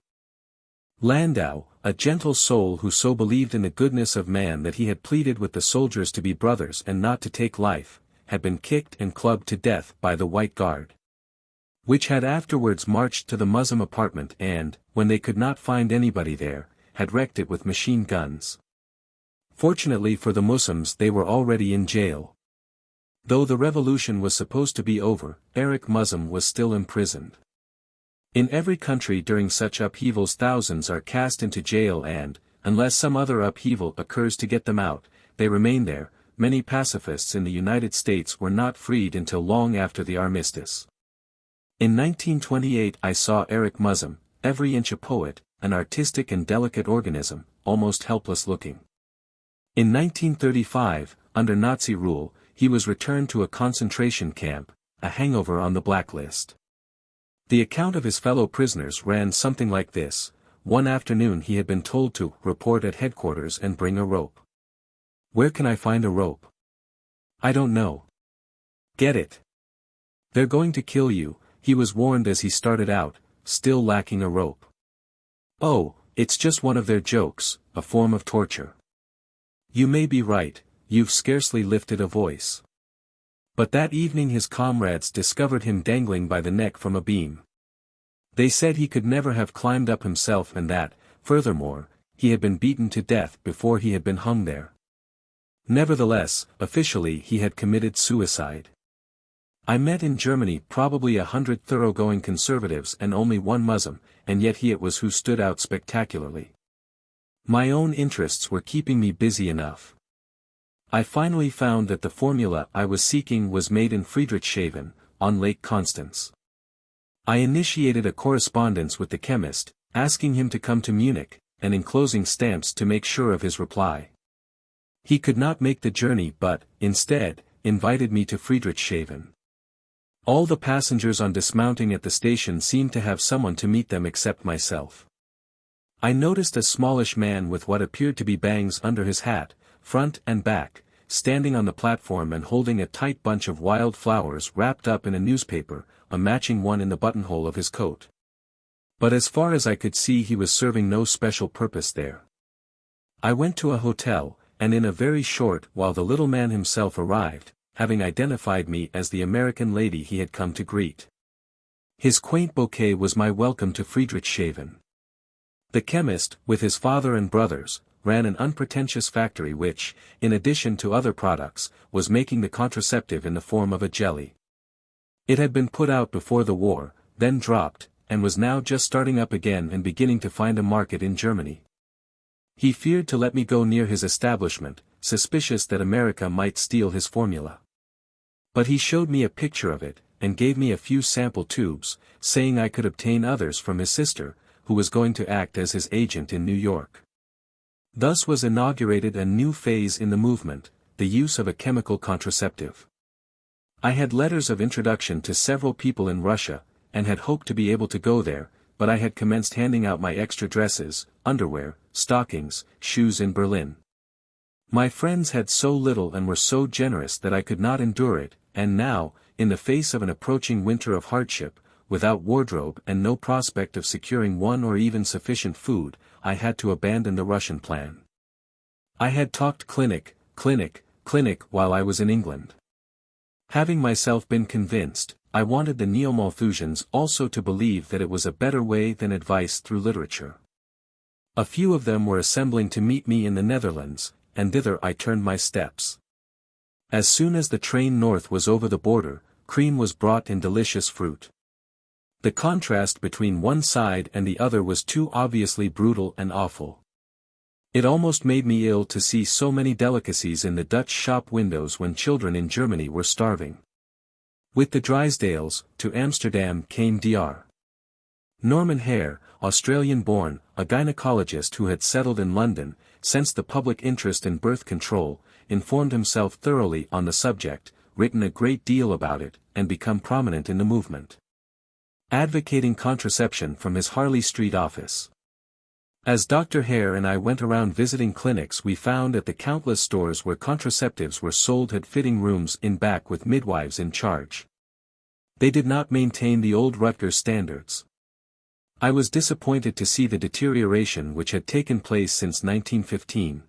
Landau, a gentle soul who so believed in the goodness of man that he had pleaded with the soldiers to be brothers and not to take life, had been kicked and clubbed to death by the White Guard, which had afterwards marched to the Muzzum apartment and, when they could not find anybody there, had wrecked it with machine guns. Fortunately for the Muslims they were already in jail. Though the revolution was supposed to be over, Erich Muzzum was still imprisoned. In every country during such upheavals thousands are cast into jail and, unless some other upheaval occurs to get them out, they remain there. Many pacifists in the United States were not freed until long after the armistice. In 1928 I saw Erich Muzzum, every inch a poet, an artistic and delicate organism, almost helpless looking. In 1935, under Nazi rule, he was returned to a concentration camp, a hangover on the blacklist. The account of his fellow prisoners ran something like this: one afternoon he had been told to report at headquarters and bring a rope. Where can I find a rope? I don't know. Get it. They're going to kill you, he was warned as he started out, still lacking a rope. Oh, it's just one of their jokes, a form of torture. You may be right, you've scarcely lifted a voice. But that evening his comrades discovered him dangling by the neck from a beam. They said he could never have climbed up himself and that, furthermore, he had been beaten to death before he had been hung there. Nevertheless, officially he had committed suicide. I met in Germany probably 100 thoroughgoing conservatives and only one Muslim, and yet he it was who stood out spectacularly. My own interests were keeping me busy enough. I finally found that the formula I was seeking was made in Friedrichshafen, on Lake Constance. I initiated a correspondence with the chemist, asking him to come to Munich, and enclosing stamps to make sure of his reply. He could not make the journey but, instead, invited me to Friedrichshafen. All the passengers on dismounting at the station seemed to have someone to meet them except myself. I noticed a smallish man with what appeared to be bangs under his hat, front and back, standing on the platform and holding a tight bunch of wild flowers wrapped up in a newspaper, a matching one in the buttonhole of his coat. But as far as I could see he was serving no special purpose there. I went to a hotel, and in a very short while the little man himself arrived, having identified me as the American lady he had come to greet. His quaint bouquet was my welcome to Friedrichshafen. The chemist, with his father and brothers, ran an unpretentious factory which, in addition to other products, was making the contraceptive in the form of a jelly. It had been put out before the war, then dropped, and was now just starting up again and beginning to find a market in Germany. He feared to let me go near his establishment, suspicious that America might steal his formula. But he showed me a picture of it, and gave me a few sample tubes, saying I could obtain others from his sister, who was going to act as his agent in New York. Thus was inaugurated a new phase in the movement, the use of a chemical contraceptive. I had letters of introduction to several people in Russia, and had hoped to be able to go there, but I had commenced handing out my extra dresses, underwear, stockings, shoes in Berlin. My friends had so little and were so generous that I could not endure it, and now, in the face of an approaching winter of hardship, without wardrobe and no prospect of securing one or even sufficient food, I had to abandon the Russian plan. I had talked clinic while I was in England. Having myself been convinced, I wanted the Neo-Malthusians also to believe that it was a better way than advice through literature. A few of them were assembling to meet me in the Netherlands, and thither I turned my steps. As soon as the train north was over the border, cream was brought in delicious fruit. The contrast between one side and the other was too obviously brutal and awful. It almost made me ill to see so many delicacies in the Dutch shop windows when children in Germany were starving. With the Drysdales, to Amsterdam came Dr. Norman Hare, Australian-born, a gynecologist who had settled in London, sensed the public interest in birth control, informed himself thoroughly on the subject, written a great deal about it, and become prominent in the movement, advocating contraception from his Harley Street office. As Dr. Hare and I went around visiting clinics, we found at the countless stores where contraceptives were sold had fitting rooms in back with midwives in charge. They did not maintain the old Rutgers standards. I was disappointed to see the deterioration which had taken place since 1915.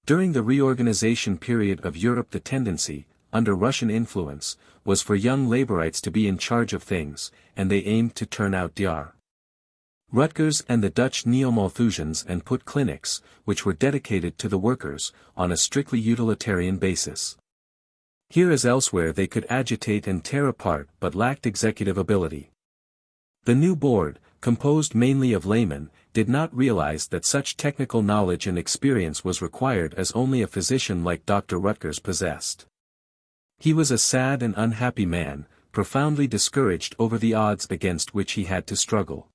During the reorganization period of Europe, the tendency, under Russian influence, was for young laborites to be in charge of things, and they aimed to turn out Dr. Rutgers and the Dutch Neo-Malthusians and put clinics, which were dedicated to the workers, on a strictly utilitarian basis. Here as elsewhere they could agitate and tear apart but lacked executive ability. The new board, composed mainly of laymen, did not realize that such technical knowledge and experience was required as only a physician like Dr. Rutgers possessed. He was a sad and unhappy man, profoundly discouraged over the odds against which he had to struggle.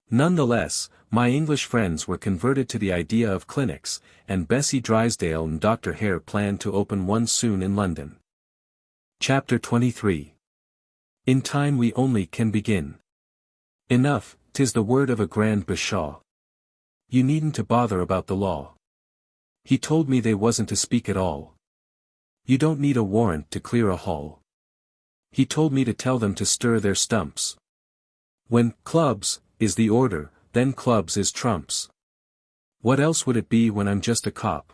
Nonetheless, my English friends were converted to the idea of clinics, and Bessie Drysdale and Dr. Hare planned to open one soon in London. Chapter 23. In time we only can begin. Enough, 'tis the word of a grand bashaw. You needn't to bother about the law. He told me they wasn't to speak at all. You don't need a warrant to clear a hall. He told me to tell them to stir their stumps. When clubs is the order, then clubs is trumps. What else would it be when I'm just a cop?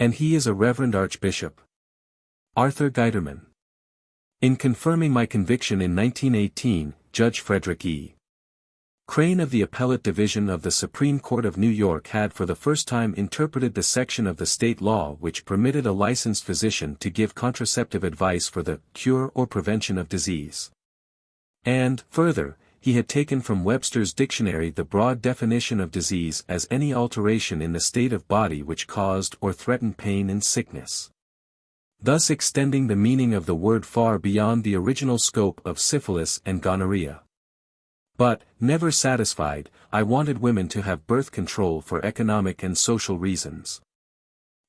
And he is a Reverend Archbishop. Arthur Guiterman. In confirming my conviction in 1918, Judge Frederick E. Crane of the Appellate Division of the Supreme Court of New York had for the first time interpreted the section of the state law which permitted a licensed physician to give contraceptive advice for the cure or prevention of disease. And, further, he had taken from Webster's dictionary the broad definition of disease as any alteration in the state of body which caused or threatened pain and sickness, thus extending the meaning of the word far beyond the original scope of syphilis and gonorrhea. But, never satisfied, I wanted women to have birth control for economic and social reasons.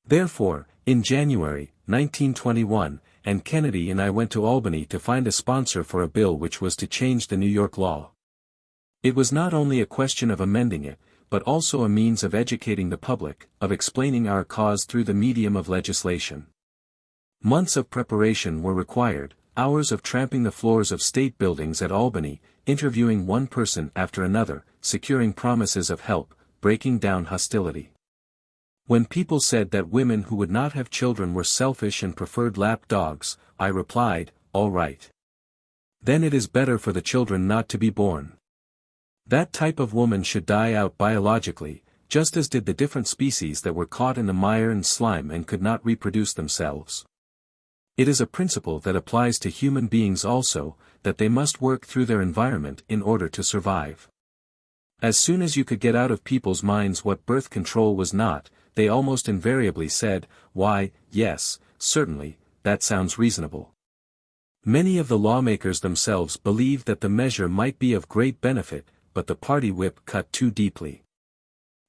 Therefore, in January, 1921, and Kennedy and I went to Albany to find a sponsor for a bill which was to change the New York law. It was not only a question of amending it, but also a means of educating the public, of explaining our cause through the medium of legislation. Months of preparation were required, hours of tramping the floors of state buildings at Albany, interviewing one person after another, securing promises of help, breaking down hostility. When people said that women who would not have children were selfish and preferred lap dogs, I replied, all right. Then it is better for the children not to be born. That type of woman should die out biologically, just as did the different species that were caught in the mire and slime and could not reproduce themselves. It is a principle that applies to human beings also, that they must work through their environment in order to survive. As soon as you could get out of people's minds what birth control was not, they almost invariably said, "Why, yes, certainly, that sounds reasonable." Many of the lawmakers themselves believed that the measure might be of great benefit, but the party whip cut too deeply.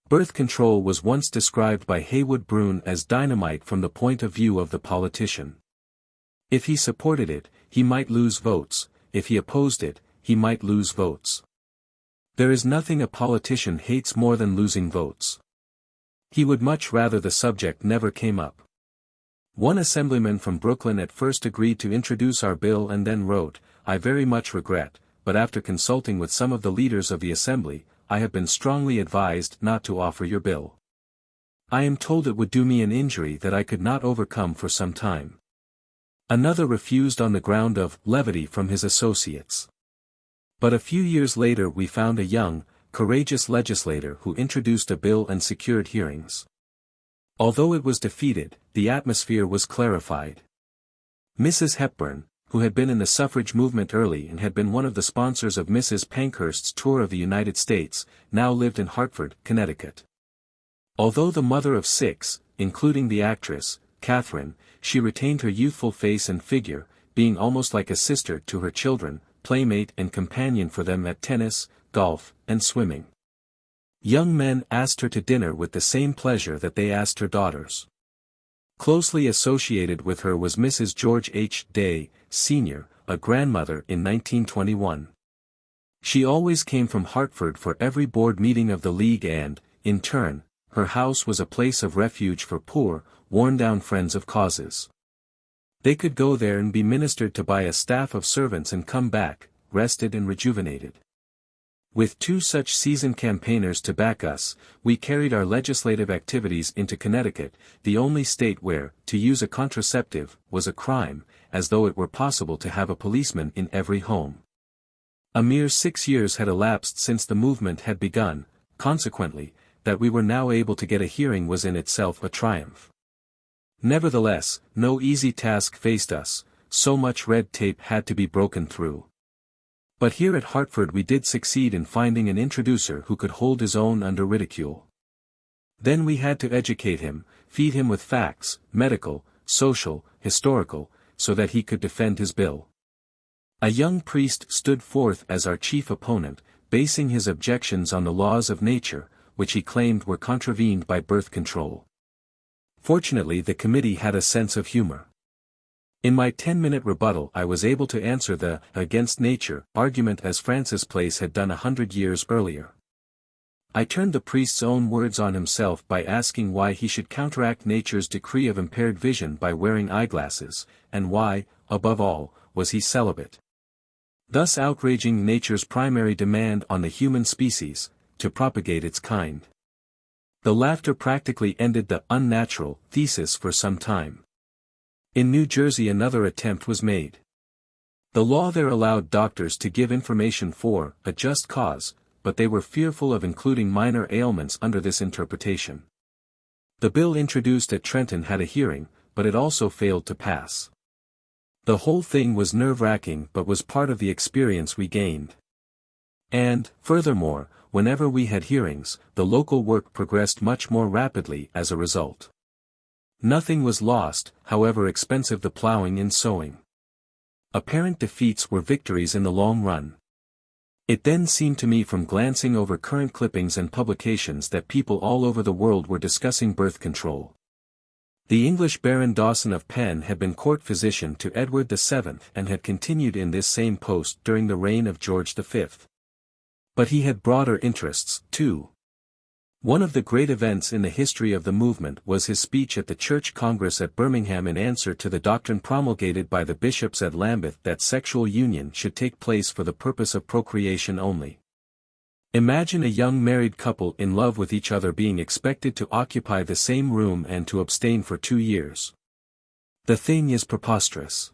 Birth control was once described by Haywood Broun as dynamite from the point of view of the politician. If he supported it, he might lose votes; if he opposed it, he might lose votes. There is nothing a politician hates more than losing votes. He would much rather the subject never came up. One assemblyman from Brooklyn at first agreed to introduce our bill and then wrote, "I very much regret, but after consulting with some of the leaders of the assembly, I have been strongly advised not to offer your bill. I am told it would do me an injury that I could not overcome for some time." Another refused on the ground of levity from his associates. But a few years later we found a young, courageous legislator who introduced a bill and secured hearings. Although it was defeated, the atmosphere was clarified. Mrs. Hepburn, who had been in the suffrage movement early and had been one of the sponsors of Mrs. Pankhurst's tour of the United States, now lived in Hartford, Connecticut. Although the mother of 6, including the actress, Catherine, she retained her youthful face and figure, being almost like a sister to her children, playmate and companion for them at tennis, golf, and swimming. Young men asked her to dinner with the same pleasure that they asked her daughters. Closely associated with her was Mrs. George H. Day, Sr., a grandmother in 1921. She always came from Hartford for every board meeting of the League and, in turn, her house was a place of refuge for poor, worn-down friends of causes. They could go there and be ministered to by a staff of servants and come back, rested and rejuvenated. With 2 such seasoned campaigners to back us, we carried our legislative activities into Connecticut, the only state where, to use a contraceptive, was a crime, as though it were possible to have a policeman in every home. A mere 6 years had elapsed since the movement had begun, consequently, that we were now able to get a hearing was in itself a triumph. Nevertheless, no easy task faced us, so much red tape had to be broken through. But here at Hartford we did succeed in finding an introducer who could hold his own under ridicule. Then we had to educate him, feed him with facts, medical, social, historical, so that he could defend his bill. A young priest stood forth as our chief opponent, basing his objections on the laws of nature, which he claimed were contravened by birth control. Fortunately the committee had a sense of humor. In my 10-minute rebuttal I was able to answer the "against nature" argument as Francis Place had done 100 years earlier. I turned the priest's own words on himself by asking why he should counteract nature's decree of impaired vision by wearing eyeglasses, and why, above all, was he celibate. Thus outraging nature's primary demand on the human species, to propagate its kind. The laughter practically ended the unnatural thesis for some time. In New Jersey another attempt was made. The law there allowed doctors to give information for a just cause, but they were fearful of including minor ailments under this interpretation. The bill introduced at Trenton had a hearing, but it also failed to pass. The whole thing was nerve-wracking but was part of the experience we gained. And, furthermore, whenever we had hearings, the local work progressed much more rapidly as a result. Nothing was lost, however expensive the plowing and sowing. Apparent defeats were victories in the long run. It then seemed to me from glancing over current clippings and publications that people all over the world were discussing birth control. The English Baron Dawson of Penn had been court physician to Edward VII and had continued in this same post during the reign of George V. But he had broader interests, too. One of the great events in the history of the movement was his speech at the Church Congress at Birmingham in answer to the doctrine promulgated by the bishops at Lambeth that sexual union should take place for the purpose of procreation only. Imagine a young married couple in love with each other being expected to occupy the same room and to abstain for 2 years. The thing is preposterous.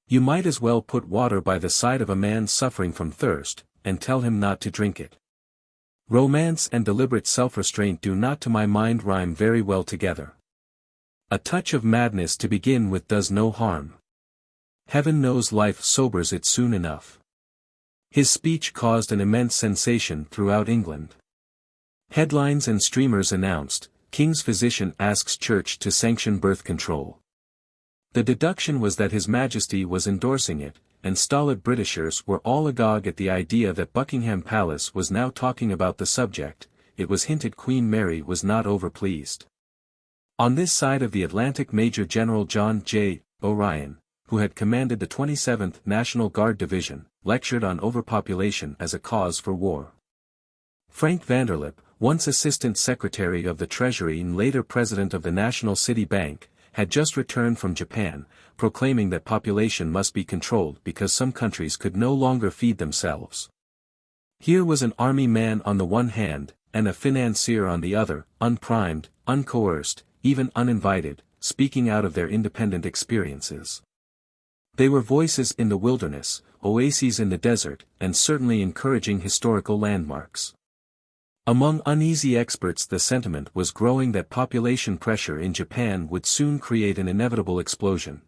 You might as well put water by the side of a man suffering from thirst, and tell him not to drink it. Romance and deliberate self-restraint do not to my mind rhyme very well together. A touch of madness to begin with does no harm. Heaven knows life sobers it soon enough. His speech caused an immense sensation throughout England. Headlines and streamers announced, King's physician asks church to sanction birth control. The deduction was that His Majesty was endorsing it, and stolid Britishers were all agog at the idea that Buckingham Palace was now talking about the subject. It was hinted Queen Mary was not overpleased. On this side of the Atlantic, Major General John J. O'Ryan, who had commanded the 27th National Guard Division, lectured on overpopulation as a cause for war. Frank Vanderlip, once Assistant Secretary of the Treasury and later President of the National City Bank, had just returned from Japan, proclaiming that population must be controlled because some countries could no longer feed themselves. Here was an army man on the one hand, and a financier on the other, unprimed, uncoerced, even uninvited, speaking out of their independent experiences. They were voices in the wilderness, oases in the desert, and certainly encouraging historical landmarks. Among uneasy experts, the sentiment was growing that population pressure in Japan would soon create an inevitable explosion.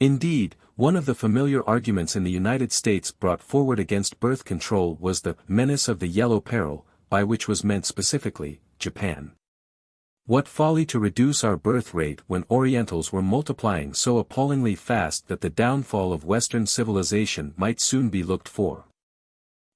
Indeed, one of the familiar arguments in the United States brought forward against birth control was the menace of the yellow peril, by which was meant specifically, Japan. What folly to reduce our birth rate when Orientals were multiplying so appallingly fast that the downfall of Western civilization might soon be looked for.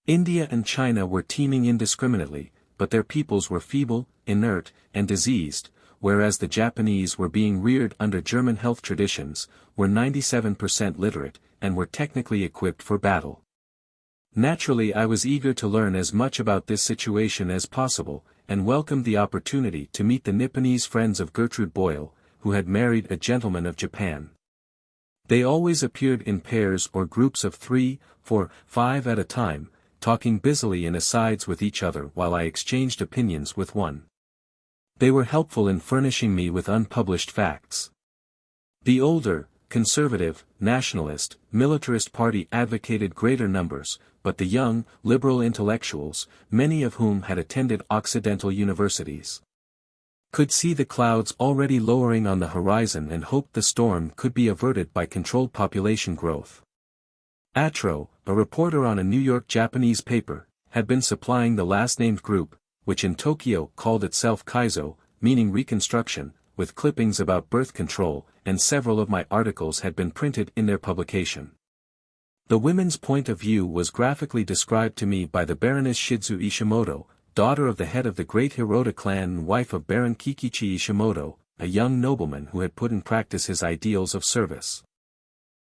India and China were teeming indiscriminately, but their peoples were feeble, inert, and diseased, whereas the Japanese were being reared under German health traditions, were 97% literate, and were technically equipped for battle. Naturally, I was eager to learn as much about this situation as possible, and welcomed the opportunity to meet the Nipponese friends of Gertrude Boyle, who had married a gentleman of Japan. They always appeared in pairs or groups of 3, 4, 5 at a time, talking busily in asides with each other while I exchanged opinions with one. They were helpful in furnishing me with unpublished facts. The older, conservative, nationalist, militarist party advocated greater numbers, but the young, liberal intellectuals, many of whom had attended Occidental universities, could see the clouds already lowering on the horizon and hoped the storm could be averted by controlled population growth. Atro, a reporter on a New York Japanese paper, had been supplying the last-named group, which in Tokyo called itself Kaizo, meaning reconstruction, with clippings about birth control, and several of my articles had been printed in their publication. The women's point of view was graphically described to me by the Baroness Shizu Ishimoto, daughter of the head of the great Hirota clan and wife of Baron Kikichi Ishimoto, a young nobleman who had put in practice his ideals of service.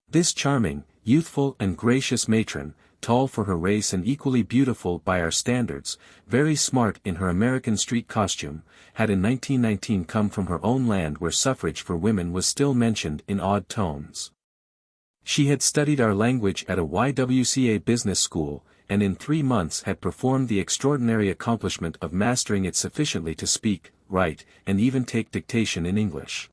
This charming, youthful and gracious matron, tall for her race and equally beautiful by our standards, very smart in her American street costume, had in 1919 come from her own land where suffrage for women was still mentioned in odd tones. She had studied our language at a YWCA business school, and in 3 months had performed the extraordinary accomplishment of mastering it sufficiently to speak, write, and even take dictation in English.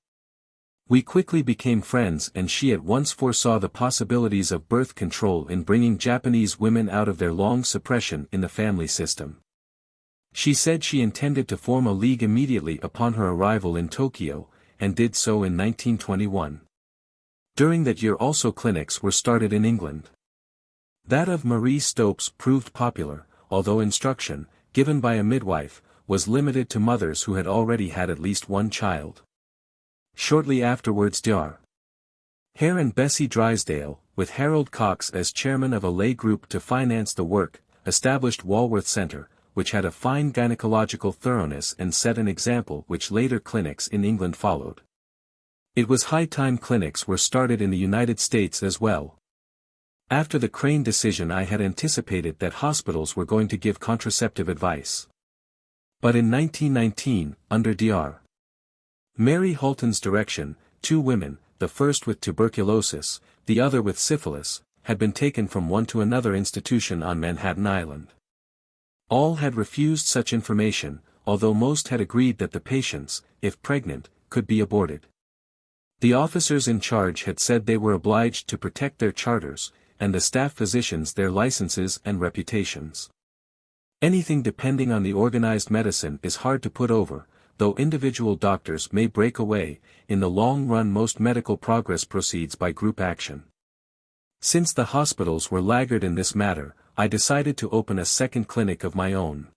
We quickly became friends, and she at once foresaw the possibilities of birth control in bringing Japanese women out of their long suppression in the family system. She said she intended to form a league immediately upon her arrival in Tokyo, and did so in 1921. During that year also clinics were started in England. That of Marie Stopes proved popular, although instruction, given by a midwife, was limited to mothers who had already had at least one child. Shortly afterwards Dr. Hare and Bessie Drysdale, with Harold Cox as chairman of a lay group to finance the work, established Walworth Centre, which had a fine gynecological thoroughness and set an example which later clinics in England followed. It was high time clinics were started in the United States as well. After the Crane decision I had anticipated that hospitals were going to give contraceptive advice. But in 1919, under Dr. Mary Halton's direction, 2 women, the first with tuberculosis, the other with syphilis, had been taken from one to another institution on Manhattan Island. All had refused such information, although most had agreed that the patients, if pregnant, could be aborted. The officers in charge had said they were obliged to protect their charters, and the staff physicians their licenses and reputations. Anything depending on the organized medicine is hard to put over. Though individual doctors may break away, in the long run most medical progress proceeds by group action. Since the hospitals were laggard in this matter, I decided to open a second clinic of my own.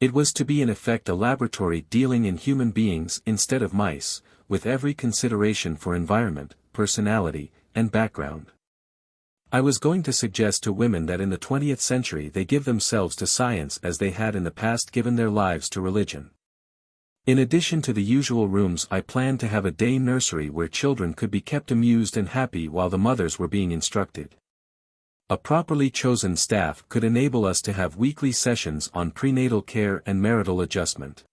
It was to be in effect a laboratory dealing in human beings instead of mice, with every consideration for environment, personality, and background. I was going to suggest to women that in the 20th century they give themselves to science as they had in the past given their lives to religion. In addition to the usual rooms, I planned to have a day nursery where children could be kept amused and happy while the mothers were being instructed. A properly chosen staff could enable us to have weekly sessions on prenatal care and marital adjustment.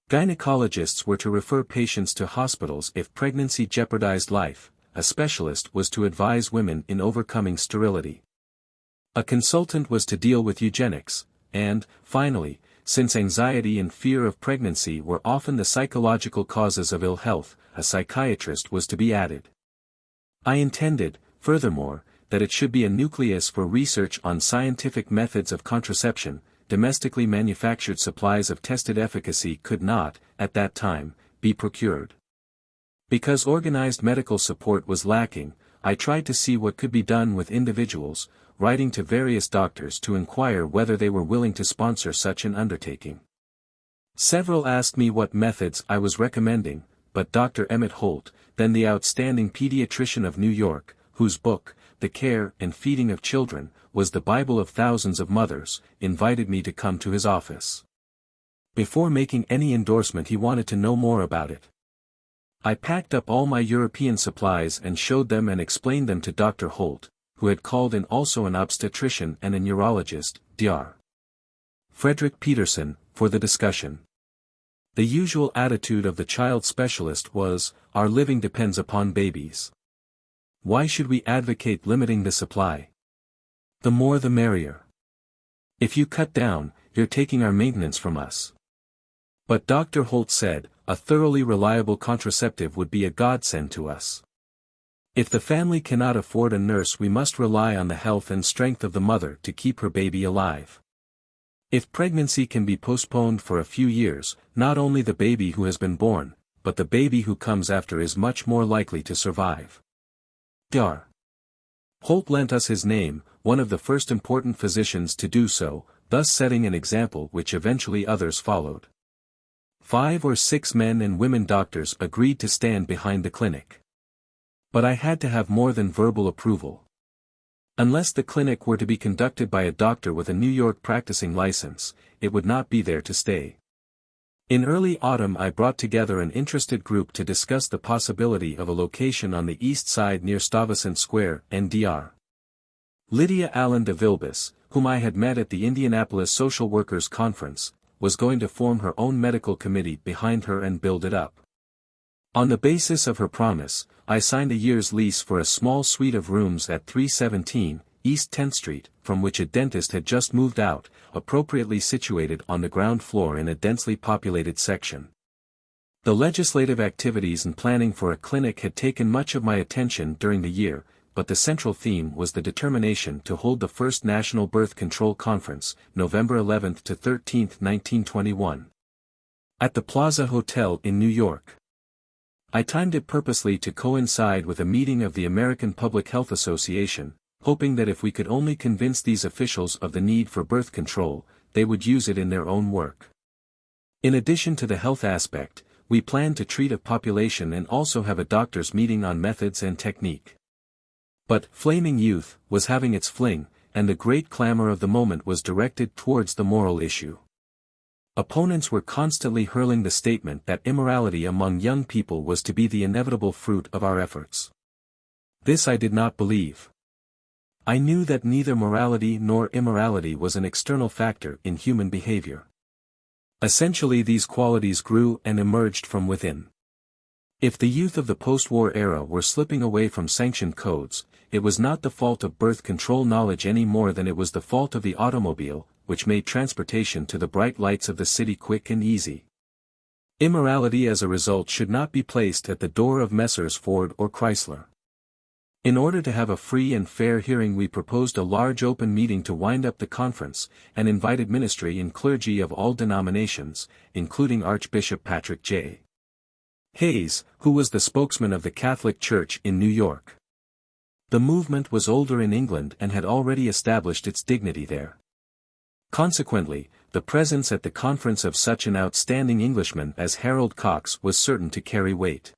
Gynecologists were to refer patients to hospitals if pregnancy jeopardized life. A specialist was to advise women in overcoming sterility. A consultant was to deal with eugenics, and, finally, since anxiety and fear of pregnancy were often the psychological causes of ill health, a psychiatrist was to be added. I intended, furthermore, that it should be a nucleus for research on scientific methods of contraception. Domestically manufactured supplies of tested efficacy could not, at that time, be procured. Because organized medical support was lacking, I tried to see what could be done with individuals, writing to various doctors to inquire whether they were willing to sponsor such an undertaking. Several asked me what methods I was recommending, but Dr. Emmett Holt, then the outstanding pediatrician of New York, whose book, The Care and Feeding of Children, was the Bible of thousands of mothers, invited me to come to his office. Before making any endorsement he wanted to know more about it. I packed up all my European supplies and showed them and explained them to Dr. Holt, who had called in also an obstetrician and a neurologist, Dr. Frederick Peterson, for the discussion. The usual attitude of the child specialist was, our living depends upon babies. Why should we advocate limiting the supply? The more the merrier. If you cut down, you're taking our maintenance from us. But Dr. Holt said, a thoroughly reliable contraceptive would be a godsend to us. If the family cannot afford a nurse, we must rely on the health and strength of the mother to keep her baby alive. If pregnancy can be postponed for a few years, not only the baby who has been born, but the baby who comes after is much more likely to survive. Dr. Holt lent us his name, one of the first important physicians to do so, thus setting an example which eventually others followed. 5 or 6 men and women doctors agreed to stand behind the clinic. But I had to have more than verbal approval. Unless the clinic were to be conducted by a doctor with a New York practicing license, it would not be there to stay. In early autumn I brought together an interested group to discuss the possibility of a location on the east side near Stuyvesant Square, and Dr. Lydia Allen de Vilbis, whom I had met at the Indianapolis Social Workers Conference, was going to form her own medical committee behind her and build it up. On the basis of her promise, I signed a year's lease for a small suite of rooms at 317 East 10th Street, from which a dentist had just moved out, appropriately situated on the ground floor in a densely populated section. The legislative activities and planning for a clinic had taken much of my attention during the year, but the central theme was the determination to hold the first National Birth Control Conference, November 11 to 13, 1921. At the Plaza Hotel in New York. I timed it purposely to coincide with a meeting of the American Public Health Association, hoping that if we could only convince these officials of the need for birth control, they would use it in their own work. In addition to the health aspect, we planned to treat a population and also have a doctors' meeting on methods and technique. But Flaming Youth was having its fling, and the great clamor of the moment was directed towards the moral issue. Opponents were constantly hurling the statement that immorality among young people was to be the inevitable fruit of our efforts. This I did not believe. I knew that neither morality nor immorality was an external factor in human behavior. Essentially these qualities grew and emerged from within. If the youth of the post-war era were slipping away from sanctioned codes, it was not the fault of birth control knowledge any more than it was the fault of the automobile, which made transportation to the bright lights of the city quick and easy. Immorality as a result should not be placed at the door of Messrs. Ford or Chrysler. In order to have a free and fair hearing, we proposed a large open meeting to wind up the conference, and invited ministry and clergy of all denominations, including Archbishop Patrick J. Hayes, who was the spokesman of the Catholic Church in New York. The movement was older in England and had already established its dignity there. Consequently, the presence at the conference of such an outstanding Englishman as Harold Cox was certain to carry weight.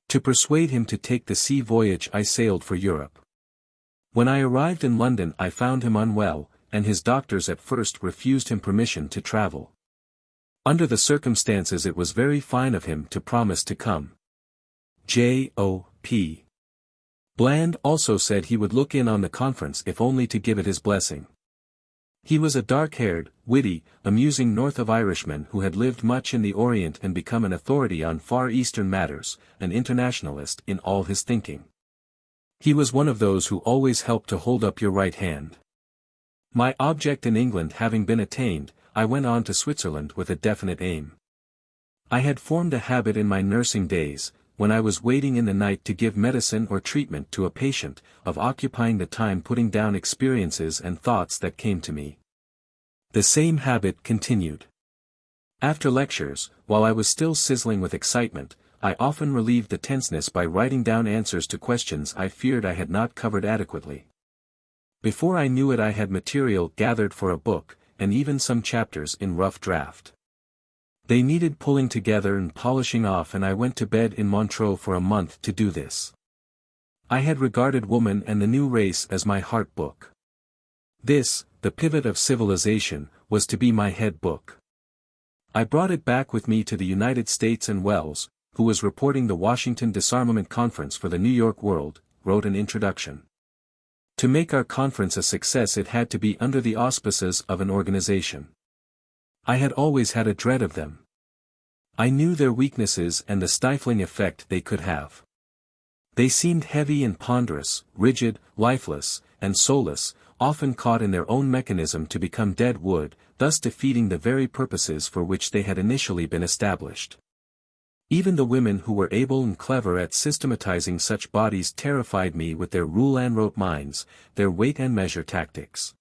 To persuade him to take the sea voyage I sailed for Europe. When I arrived in London I found him unwell, and his doctors at first refused him permission to travel. Under the circumstances it was very fine of him to promise to come. J.O.P. Bland also said he would look in on the conference if only to give it his blessing. He was a dark-haired, witty, amusing North of Irishman who had lived much in the Orient and become an authority on Far Eastern matters, an internationalist in all his thinking. He was one of those who always help to hold up your right hand. My object in England having been attained, I went on to Switzerland with a definite aim. I had formed a habit in my nursing days, when I was waiting in the night to give medicine or treatment to a patient, of occupying the time putting down experiences and thoughts that came to me. The same habit continued. After lectures, while I was still sizzling with excitement, I often relieved the tenseness by writing down answers to questions I feared I had not covered adequately. Before I knew it I had material gathered for a book, and even some chapters in rough draft. They needed pulling together and polishing off, and I went to bed in Montreux for a month to do this. I had regarded Woman and the New Race as my heart book. This, the pivot of civilization, was to be my head book. I brought it back with me to the United States, and Wells, who was reporting the Washington Disarmament Conference for the New York World, wrote an introduction. To make our conference a success it had to be under the auspices of an organization. I had always had a dread of them. I knew their weaknesses and the stifling effect they could have. They seemed heavy and ponderous, rigid, lifeless, and soulless, often caught in their own mechanism to become dead wood, thus defeating the very purposes for which they had initially been established. Even the women who were able and clever at systematizing such bodies terrified me with their rule and rote minds, their weight and measure tactics.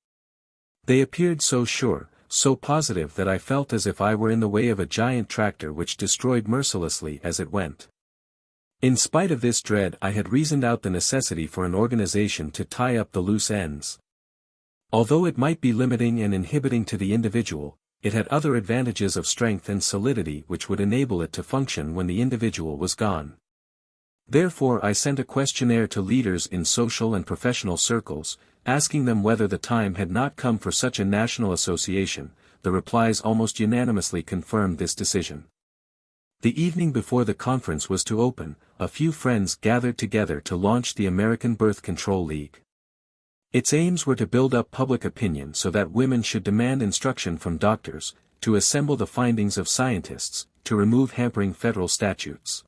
They appeared so sure, so positive that I felt as if I were in the way of a giant tractor which destroyed mercilessly as it went. In spite of this dread I had reasoned out the necessity for an organization to tie up the loose ends. Although it might be limiting and inhibiting to the individual, it had other advantages of strength and solidity which would enable it to function when the individual was gone. Therefore I sent a questionnaire to leaders in social and professional circles, asking them whether the time had not come for such a national association. The replies almost unanimously confirmed this decision. The evening before the conference was to open, a few friends gathered together to launch the American Birth Control League. Its aims were to build up public opinion so that women should demand instruction from doctors, to assemble the findings of scientists, to remove hampering federal statutes.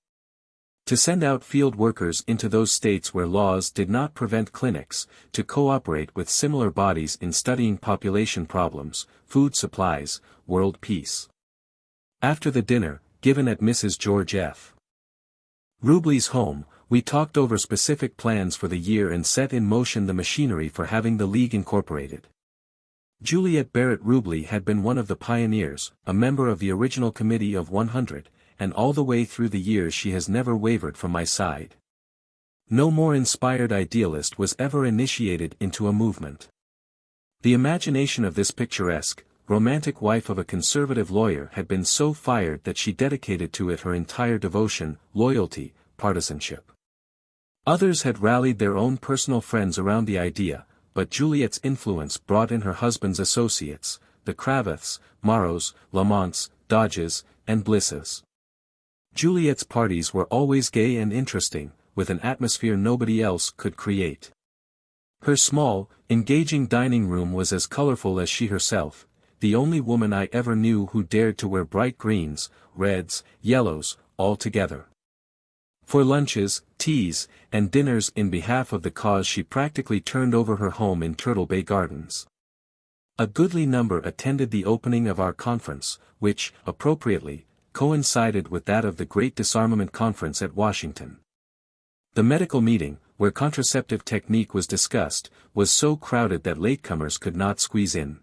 To send out field workers into those states where laws did not prevent clinics, to cooperate with similar bodies in studying population problems, food supplies, world peace. After the dinner, given at Mrs. George F. Rubley's home, we talked over specific plans for the year and set in motion the machinery for having the League incorporated. Juliet Barrett Rubley had been one of the pioneers, a member of the original committee of 100, and all the way through the years she has never wavered from my side. No more inspired idealist was ever initiated into a movement. The imagination of this picturesque, romantic wife of a conservative lawyer had been so fired that she dedicated to it her entire devotion, loyalty, partisanship. Others had rallied their own personal friends around the idea, but Juliet's influence brought in her husband's associates, the Cravaths, Morrows, Lamonts, Dodges, and Blisses. Juliet's parties were always gay and interesting, with an atmosphere nobody else could create. Her small, engaging dining room was as colorful as she herself, the only woman I ever knew who dared to wear bright greens, reds, yellows, all together. For lunches, teas, and dinners in behalf of the cause she practically turned over her home in Turtle Bay Gardens. A goodly number attended the opening of our conference, which, appropriately, coincided with that of the Great Disarmament Conference at Washington. The medical meeting, where contraceptive technique was discussed, was so crowded that latecomers could not squeeze in.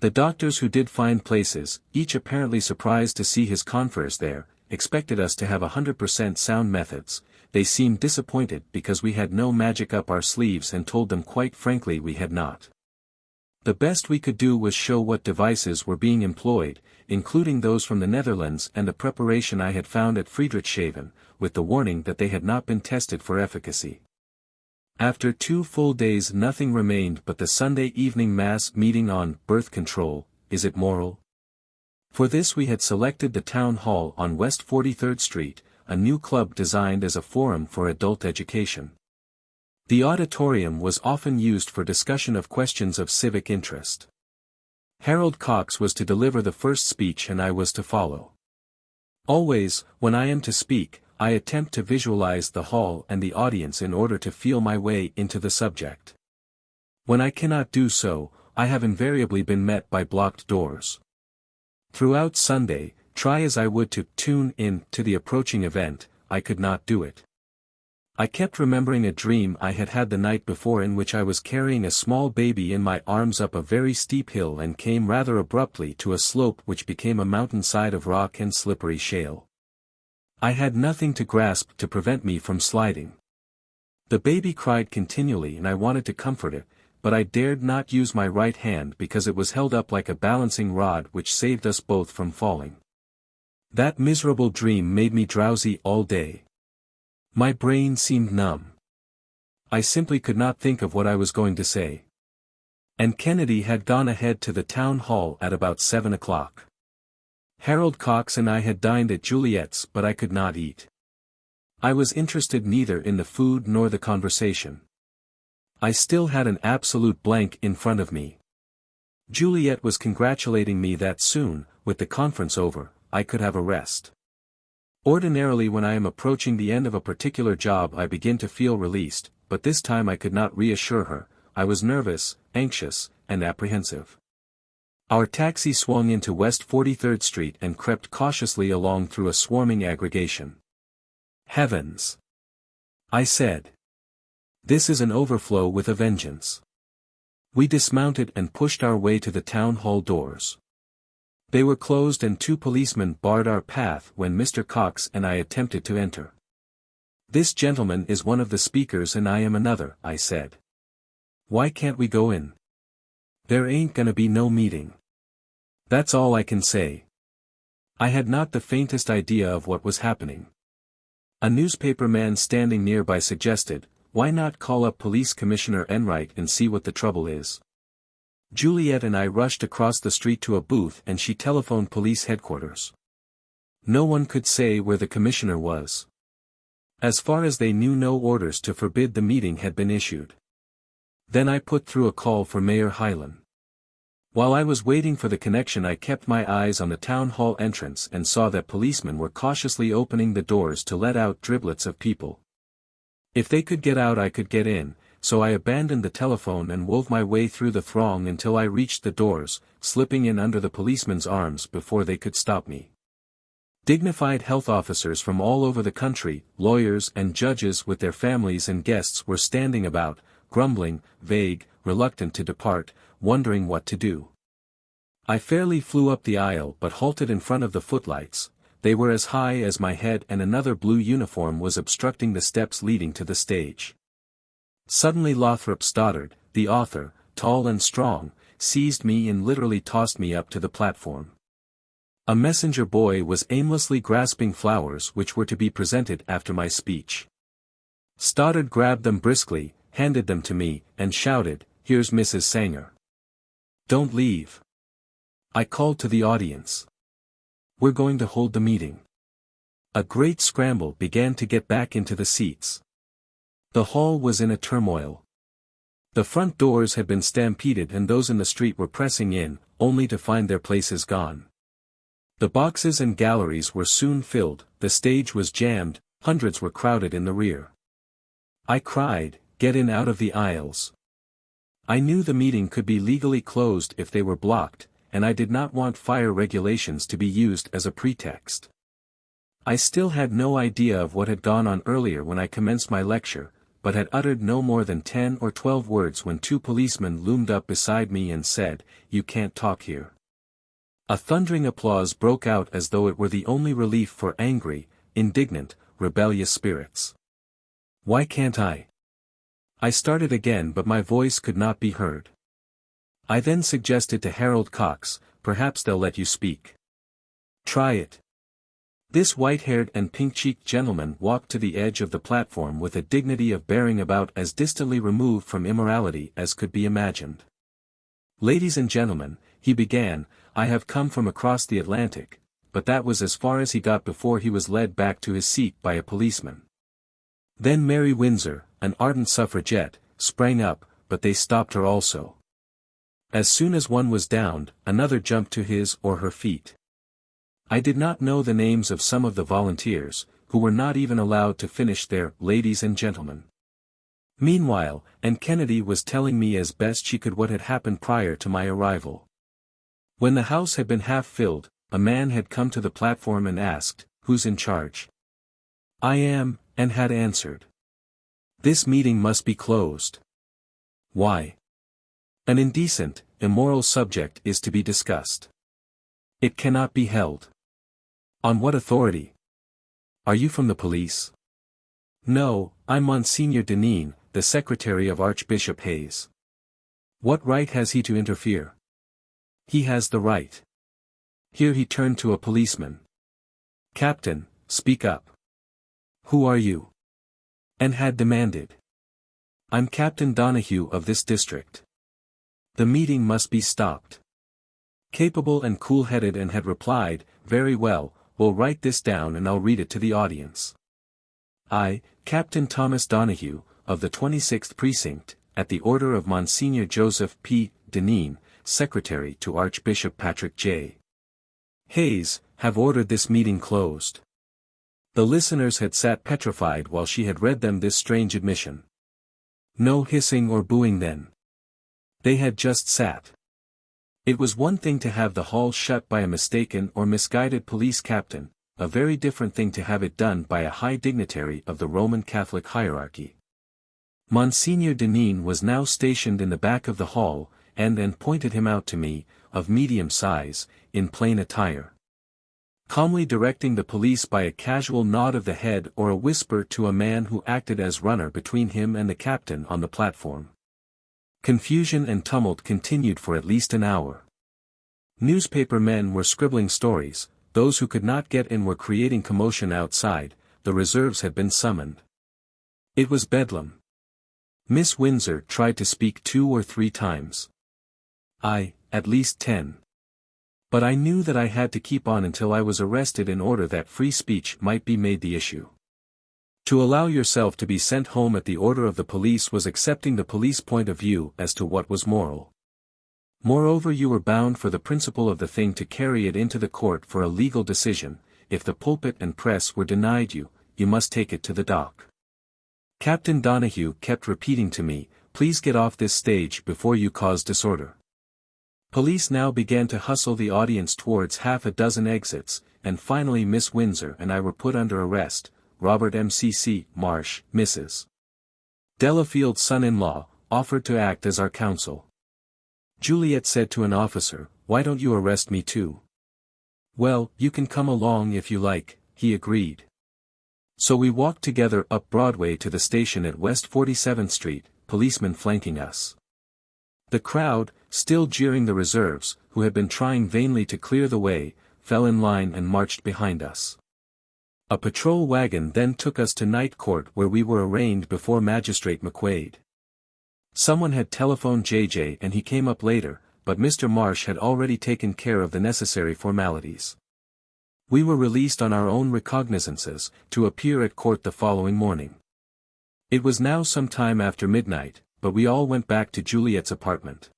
The doctors who did find places, each apparently surprised to see his confreres there, expected us to have 100% sound methods, they seemed disappointed because we had no magic up our sleeves and told them quite frankly we had not. The best we could do was show what devices were being employed, including those from the Netherlands and the preparation I had found at Friedrichshaven, with the warning that they had not been tested for efficacy. After 2 full days nothing remained but the Sunday evening mass meeting on birth control, is it moral? For this we had selected the town hall on West 43rd Street, a new club designed as a forum for adult education. The auditorium was often used for discussion of questions of civic interest. Harold Cox was to deliver the first speech and I was to follow. Always, when I am to speak, I attempt to visualize the hall and the audience in order to feel my way into the subject. When I cannot do so, I have invariably been met by blocked doors. Throughout Sunday, try as I would to tune in to the approaching event, I could not do it. I kept remembering a dream I had had the night before in which I was carrying a small baby in my arms up a very steep hill and came rather abruptly to a slope which became a mountainside of rock and slippery shale. I had nothing to grasp to prevent me from sliding. The baby cried continually and I wanted to comfort it, but I dared not use my right hand because it was held up like a balancing rod which saved us both from falling. That miserable dream made me drowsy all day. My brain seemed numb. I simply could not think of what I was going to say. And Kennedy had gone ahead to the town hall at about 7 o'clock. Harold Cox and I had dined at Juliet's but I could not eat. I was interested neither in the food nor the conversation. I still had an absolute blank in front of me. Juliet was congratulating me that soon, with the conference over, I could have a rest. Ordinarily when I am approaching the end of a particular job I begin to feel released, but this time I could not reassure her. I was nervous, anxious, and apprehensive. Our taxi swung into West 43rd Street and crept cautiously along through a swarming aggregation. Heavens! I said. This is an overflow with a vengeance. We dismounted and pushed our way to the town hall doors. They were closed and 2 policemen barred our path when Mr. Cox and I attempted to enter. This gentleman is one of the speakers and I am another, I said. Why can't we go in? There ain't gonna be no meeting. That's all I can say. I had not the faintest idea of what was happening. A newspaper man standing nearby suggested, why not call up Police Commissioner Enright and see what the trouble is? Juliet and I rushed across the street to a booth and she telephoned police headquarters. No one could say where the commissioner was. As far as they knew no orders to forbid the meeting had been issued. Then I put through a call for Mayor Hylan. While I was waiting for the connection I kept my eyes on the town hall entrance and saw that policemen were cautiously opening the doors to let out driblets of people. If they could get out I could get in, so I abandoned the telephone and wove my way through the throng until I reached the doors, slipping in under the policemen's arms before they could stop me. Dignified health officers from all over the country, lawyers and judges with their families and guests were standing about, grumbling, vague, reluctant to depart, wondering what to do. I fairly flew up the aisle but halted in front of the footlights. They were as high as my head and another blue uniform was obstructing the steps leading to the stage. Suddenly Lothrop Stoddard, the author, tall and strong, seized me and literally tossed me up to the platform. A messenger boy was aimlessly grasping flowers which were to be presented after my speech. Stoddard grabbed them briskly, handed them to me, and shouted, "Here's Mrs. Sanger. Don't leave." I called to the audience. "We're going to hold the meeting." A great scramble began to get back into the seats. The hall was in a turmoil. The front doors had been stampeded and those in the street were pressing in, only to find their places gone. The boxes and galleries were soon filled, the stage was jammed, hundreds were crowded in the rear. I cried, "Get in out of the aisles." I knew the meeting could be legally closed if they were blocked, and I did not want fire regulations to be used as a pretext. I still had no idea of what had gone on earlier when I commenced my lecture, but had uttered no more than 10 or 12 words when 2 policemen loomed up beside me and said, "You can't talk here." A thundering applause broke out as though it were the only relief for angry, indignant, rebellious spirits. Why can't I? I started again, but my voice could not be heard. I then suggested to Harold Cox, perhaps they'll let you speak. Try it. This white-haired and pink-cheeked gentleman walked to the edge of the platform with a dignity of bearing about as distantly removed from immorality as could be imagined. Ladies and gentlemen, he began, I have come from across the Atlantic, but that was as far as he got before he was led back to his seat by a policeman. Then Mary Windsor, an ardent suffragette, sprang up, but they stopped her also. As soon as one was downed, another jumped to his or her feet. I did not know the names of some of the volunteers, who were not even allowed to finish their ladies and gentlemen. Meanwhile, Anne Kennedy was telling me as best she could what had happened prior to my arrival. When the house had been half filled, a man had come to the platform and asked, "Who's in charge?" "I am," and had answered. "This meeting must be closed." "Why?" "An indecent, immoral subject is to be discussed. It cannot be held." "On what authority?" "Are you from the police?" "No, I'm Monsignor Deneen, the secretary of Archbishop Hayes." "What right has he to interfere?" "He has the right." Here he turned to a policeman. "Captain, speak up. Who are you?" And had demanded. "I'm Captain Donahue of this district. The meeting must be stopped." Capable and cool-headed, and had replied, "Very well, we'll write this down and I'll read it to the audience. I, Captain Thomas Donahue, of the 26th Precinct, at the order of Monsignor Joseph P. Deneen, Secretary to Archbishop Patrick J. Hayes, have ordered this meeting closed." The listeners had sat petrified while she had read them this strange admission. No hissing or booing then. They had just sat. It was one thing to have the hall shut by a mistaken or misguided police captain, a very different thing to have it done by a high dignitary of the Roman Catholic hierarchy. Monsignor Deneen was now stationed in the back of the hall, and pointed him out to me, of medium size, in plain attire. Calmly directing the police by a casual nod of the head or a whisper to a man who acted as runner between him and the captain on the platform. Confusion and tumult continued for at least an hour. Newspaper men were scribbling stories, those who could not get in were creating commotion outside, the reserves had been summoned. It was bedlam. Miss Windsor tried to speak 2 or 3 times. I, at least 10. But I knew that I had to keep on until I was arrested in order that free speech might be made the issue. To allow yourself to be sent home at the order of the police was accepting the police point of view as to what was moral. Moreover, you were bound for the principle of the thing to carry it into the court for a legal decision. If the pulpit and press were denied you, you must take it to the dock. Captain Donahue kept repeating to me, "Please get off this stage before you cause disorder." Police now began to hustle the audience towards half a dozen exits, and finally Miss Windsor and I were put under arrest. Robert M.C.C. Marsh, Mrs. Delafield's son-in-law, offered to act as our counsel. Juliet said to an officer, "Why don't you arrest me too?" "Well, you can come along if you like," he agreed. So we walked together up Broadway to the station at West 47th Street, policemen flanking us. The crowd, still jeering the reserves, who had been trying vainly to clear the way, fell in line and marched behind us. A patrol wagon then took us to Night Court, where we were arraigned before Magistrate McQuaid. Someone had telephoned JJ and he came up later, but Mr. Marsh had already taken care of the necessary formalities. We were released on our own recognizances, to appear at court the following morning. It was now some time after midnight, but we all went back to Juliet's apartment.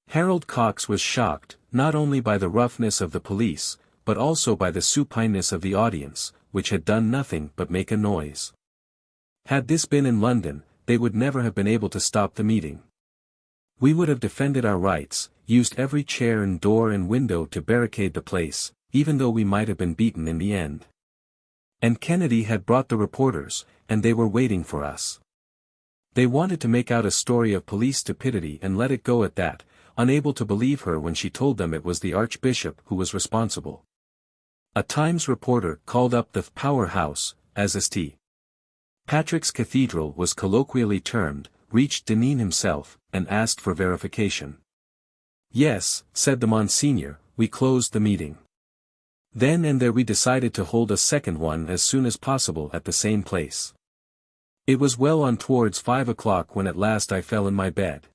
Harold Cox was shocked, not only by the roughness of the police, but also by the supineness of the audience, which had done nothing but make a noise. Had this been in London, they would never have been able to stop the meeting. We would have defended our rights, used every chair and door and window to barricade the place, even though we might have been beaten in the end. And Kennedy had brought the reporters, and they were waiting for us. They wanted to make out a story of police stupidity and let it go at that, unable to believe her when she told them it was the Archbishop who was responsible. A Times reporter called up the powerhouse, as St. Patrick's Cathedral was colloquially termed, reached Deneen himself, and asked for verification. Yes, said the Monsignor, we closed the meeting. Then and there we decided to hold a second one as soon as possible at the same place. It was well on towards 5 o'clock when at last I fell in my bed.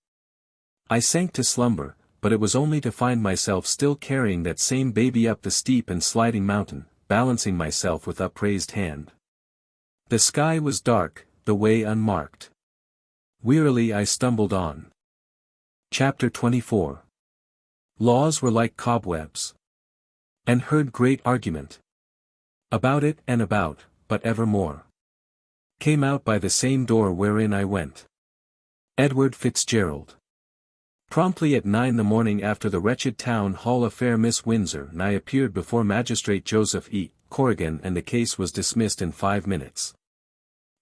I sank to slumber, but it was only to find myself still carrying that same baby up the steep and sliding mountain, balancing myself with upraised hand. The sky was dark, the way unmarked. Wearily I stumbled on. Chapter 24. Laws were like cobwebs. And heard great argument. About it and about, but evermore. Came out by the same door wherein I went. Edward Fitzgerald. Promptly at 9 the morning after the wretched town hall affair Miss Windsor and I appeared before Magistrate Joseph E. Corrigan and the case was dismissed in 5 minutes.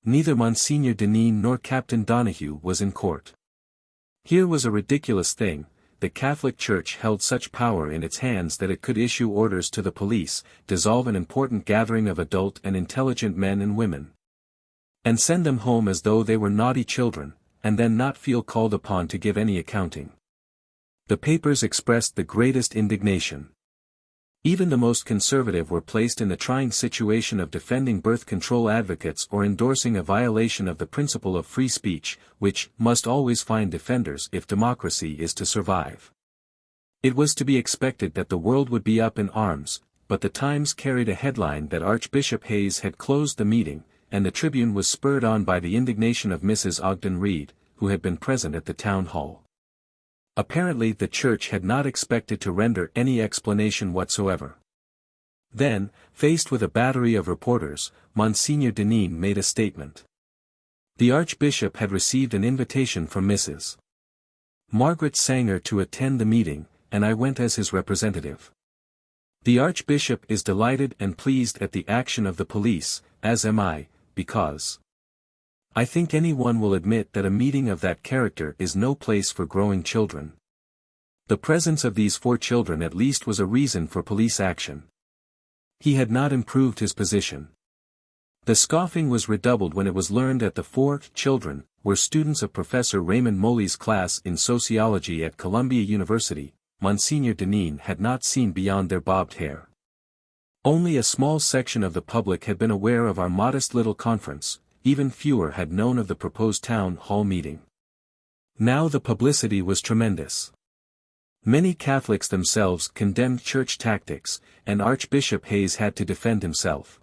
Neither Monsignor Deneen nor Captain Donahue was in court. Here was a ridiculous thing, the Catholic Church held such power in its hands that it could issue orders to the police, dissolve an important gathering of adult and intelligent men and women, and send them home as though they were naughty children, and then not feel called upon to give any accounting. The papers expressed the greatest indignation. Even the most conservative were placed in the trying situation of defending birth control advocates or endorsing a violation of the principle of free speech, which must always find defenders if democracy is to survive. It was to be expected that the world would be up in arms, but the Times carried a headline that Archbishop Hayes had closed the meeting, and the Tribune was spurred on by the indignation of Mrs. Ogden Reed, who had been present at the town hall. Apparently the Church had not expected to render any explanation whatsoever. Then, faced with a battery of reporters, Monsignor Deneen made a statement. The Archbishop had received an invitation from Mrs. Margaret Sanger to attend the meeting, and I went as his representative. The Archbishop is delighted and pleased at the action of the police, as am I, because I think anyone will admit that a meeting of that character is no place for growing children. The presence of these 4 children at least was a reason for police action. He had not improved his position. The scoffing was redoubled when it was learned that the 4 children were students of Professor Raymond Moley's class in sociology at Columbia University. Monsignor Deneen had not seen beyond their bobbed hair. Only a small section of the public had been aware of our modest little conference, even fewer had known of the proposed town hall meeting. Now the publicity was tremendous. Many Catholics themselves condemned church tactics, and Archbishop Hayes had to defend himself.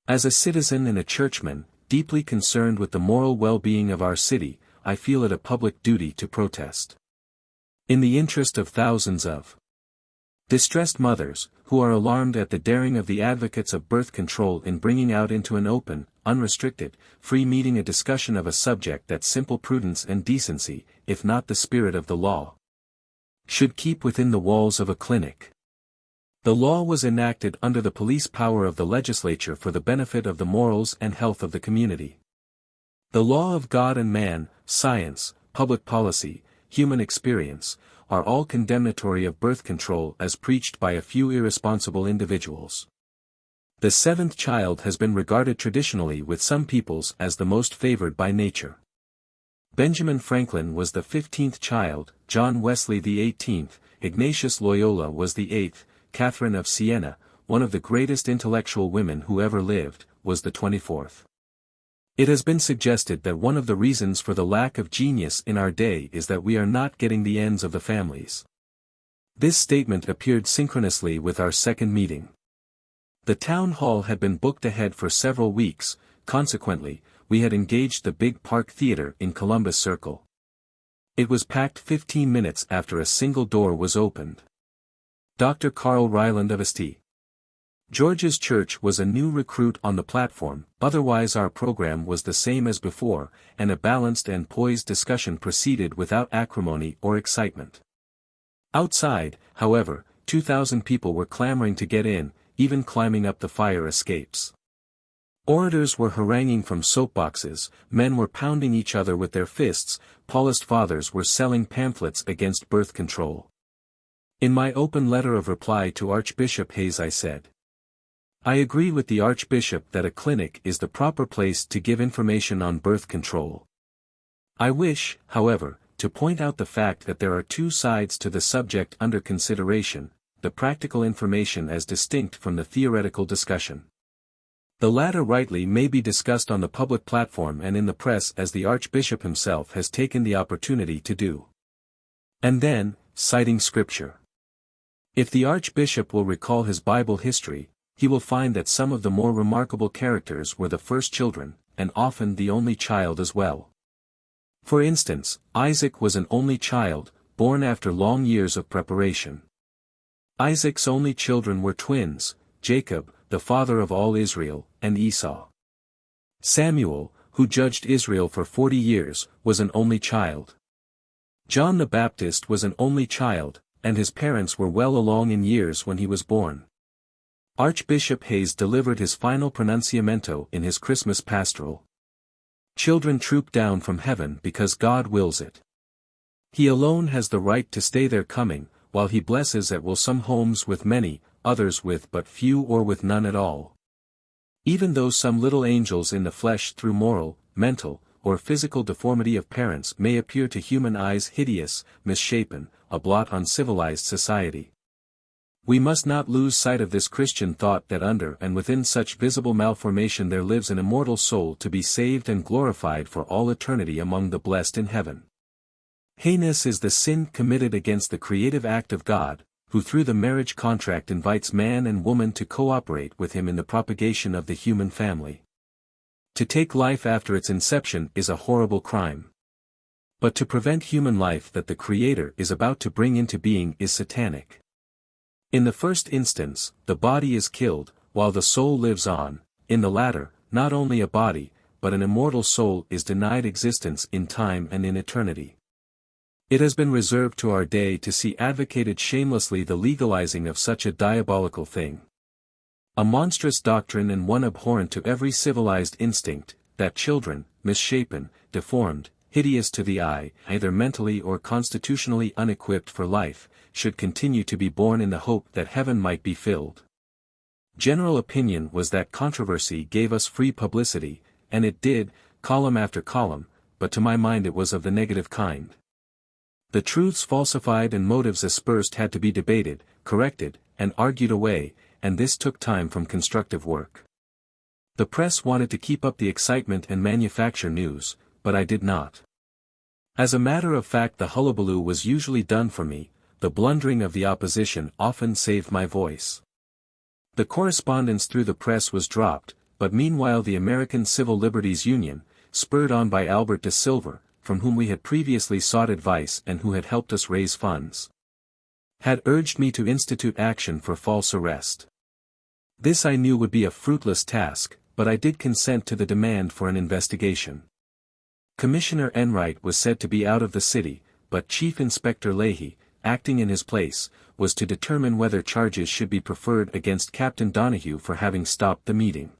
As a citizen and a churchman, deeply concerned with the moral well-being of our city, I feel it a public duty to protest. In the interest of thousands of distressed mothers, who are alarmed at the daring of the advocates of birth control in bringing out into an open, unrestricted, free meeting a discussion of a subject that simple prudence and decency, if not the spirit of the law, should keep within the walls of a clinic. The law was enacted under the police power of the legislature for the benefit of the morals and health of the community. The law of God and man, science, public policy, human experience, are all condemnatory of birth control as preached by a few irresponsible individuals. The 7th child has been regarded traditionally with some peoples as the most favored by nature. Benjamin Franklin was the 15th child, John Wesley the 18th, Ignatius Loyola was the 8th, Catherine of Siena, one of the greatest intellectual women who ever lived, was the 24th. It has been suggested that one of the reasons for the lack of genius in our day is that we are not getting the ends of the families. This statement appeared synchronously with our second meeting. The town hall had been booked ahead for several weeks, consequently, we had engaged the big Park Theater in Columbus Circle. It was packed 15 minutes after a single door was opened. Dr. Carl Ryland of St. George's Church was a new recruit on the platform, otherwise our program was the same as before, and a balanced and poised discussion proceeded without acrimony or excitement. Outside, however, 2,000 people were clamoring to get in, even climbing up the fire escapes. Orators were haranguing from soapboxes, men were pounding each other with their fists, Paulist fathers were selling pamphlets against birth control. In my open letter of reply to Archbishop Hayes I said, I agree with the Archbishop that a clinic is the proper place to give information on birth control. I wish, however, to point out the fact that there are two sides to the subject under consideration, the practical information as distinct from the theoretical discussion. The latter rightly may be discussed on the public platform and in the press as the Archbishop himself has taken the opportunity to do. And then, citing Scripture. If the Archbishop will recall his Bible history, he will find that some of the more remarkable characters were the first children, and often the only child as well. For instance, Isaac was an only child, born after long years of preparation. Isaac's only children were twins, Jacob, the father of all Israel, and Esau. Samuel, who judged Israel for 40 years, was an only child. John the Baptist was an only child, and his parents were well along in years when he was born. Archbishop Hayes delivered his final pronunciamento in his Christmas pastoral. Children troop down from heaven because God wills it. He alone has the right to stay their coming, while he blesses at will some homes with many, others with but few or with none at all. Even though some little angels in the flesh through moral, mental, or physical deformity of parents may appear to human eyes hideous, misshapen, a blot on civilized society. We must not lose sight of this Christian thought that under and within such visible malformation there lives an immortal soul to be saved and glorified for all eternity among the blessed in heaven. Heinous is the sin committed against the creative act of God, who through the marriage contract invites man and woman to cooperate with him in the propagation of the human family. To take life after its inception is a horrible crime. But to prevent human life that the Creator is about to bring into being is satanic. In the first instance, the body is killed, while the soul lives on. In the latter, not only a body, but an immortal soul is denied existence in time and in eternity. It has been reserved to our day to see advocated shamelessly the legalizing of such a diabolical thing. A monstrous doctrine and one abhorrent to every civilized instinct, that children, misshapen, deformed, hideous to the eye, either mentally or constitutionally unequipped for life, should continue to be born in the hope that heaven might be filled. General opinion was that controversy gave us free publicity, and it did, column after column, but to my mind it was of the negative kind. The truths falsified and motives aspersed had to be debated, corrected, and argued away, and this took time from constructive work. The press wanted to keep up the excitement and manufacture news, but I did not. As a matter of fact, the hullabaloo was usually done for me. The blundering of the opposition often saved my voice. The correspondence through the press was dropped, but meanwhile the American Civil Liberties Union, spurred on by Albert de Silver, from whom we had previously sought advice and who had helped us raise funds, had urged me to institute action for false arrest. This I knew would be a fruitless task, but I did consent to the demand for an investigation. Commissioner Enright was said to be out of the city, but Chief Inspector Leahy, acting in his place, was to determine whether charges should be preferred against Captain Donahue for having stopped the meeting.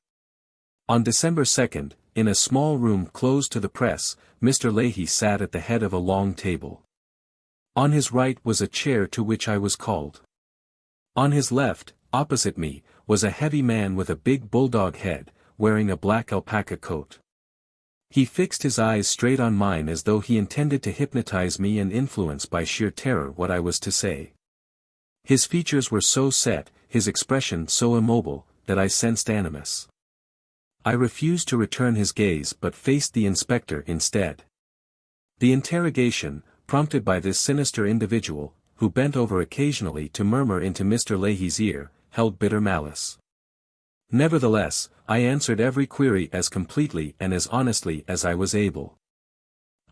On December 2nd, in a small room closed to the press, Mr. Leahy sat at the head of a long table. On his right was a chair to which I was called. On his left, opposite me, was a heavy man with a big bulldog head, wearing a black alpaca coat. He fixed his eyes straight on mine as though he intended to hypnotize me and influence by sheer terror what I was to say. His features were so set, his expression so immobile, that I sensed animus. I refused to return his gaze but faced the inspector instead. The interrogation, prompted by this sinister individual, who bent over occasionally to murmur into Mr. Leahy's ear, held bitter malice. Nevertheless, I answered every query as completely and as honestly as I was able.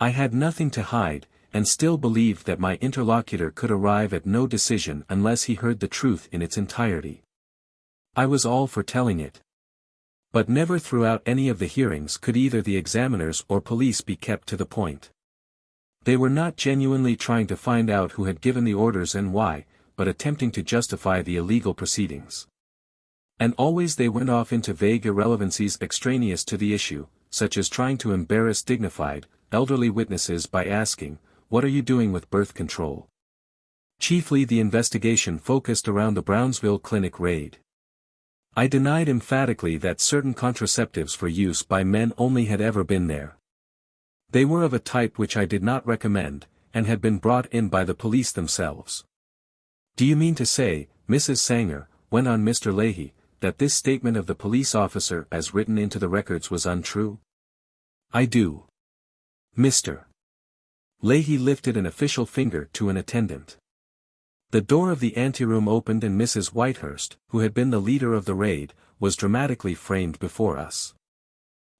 I had nothing to hide, and still believed that my interlocutor could arrive at no decision unless he heard the truth in its entirety. I was all for telling it. But never throughout any of the hearings could either the examiners or police be kept to the point. They were not genuinely trying to find out who had given the orders and why, but attempting to justify the illegal proceedings. And always they went off into vague irrelevancies extraneous to the issue, such as trying to embarrass dignified, elderly witnesses by asking, "What are you doing with birth control?" Chiefly the investigation focused around the Brownsville clinic raid. I denied emphatically that certain contraceptives for use by men only had ever been there. They were of a type which I did not recommend, and had been brought in by the police themselves. Do you mean to say, Mrs. Sanger, went on Mr. Leahy, that this statement of the police officer as written into the records was untrue? I do. Mr. Leahy lifted an official finger to an attendant. The door of the anteroom opened and Mrs. Whitehurst, who had been the leader of the raid, was dramatically framed before us.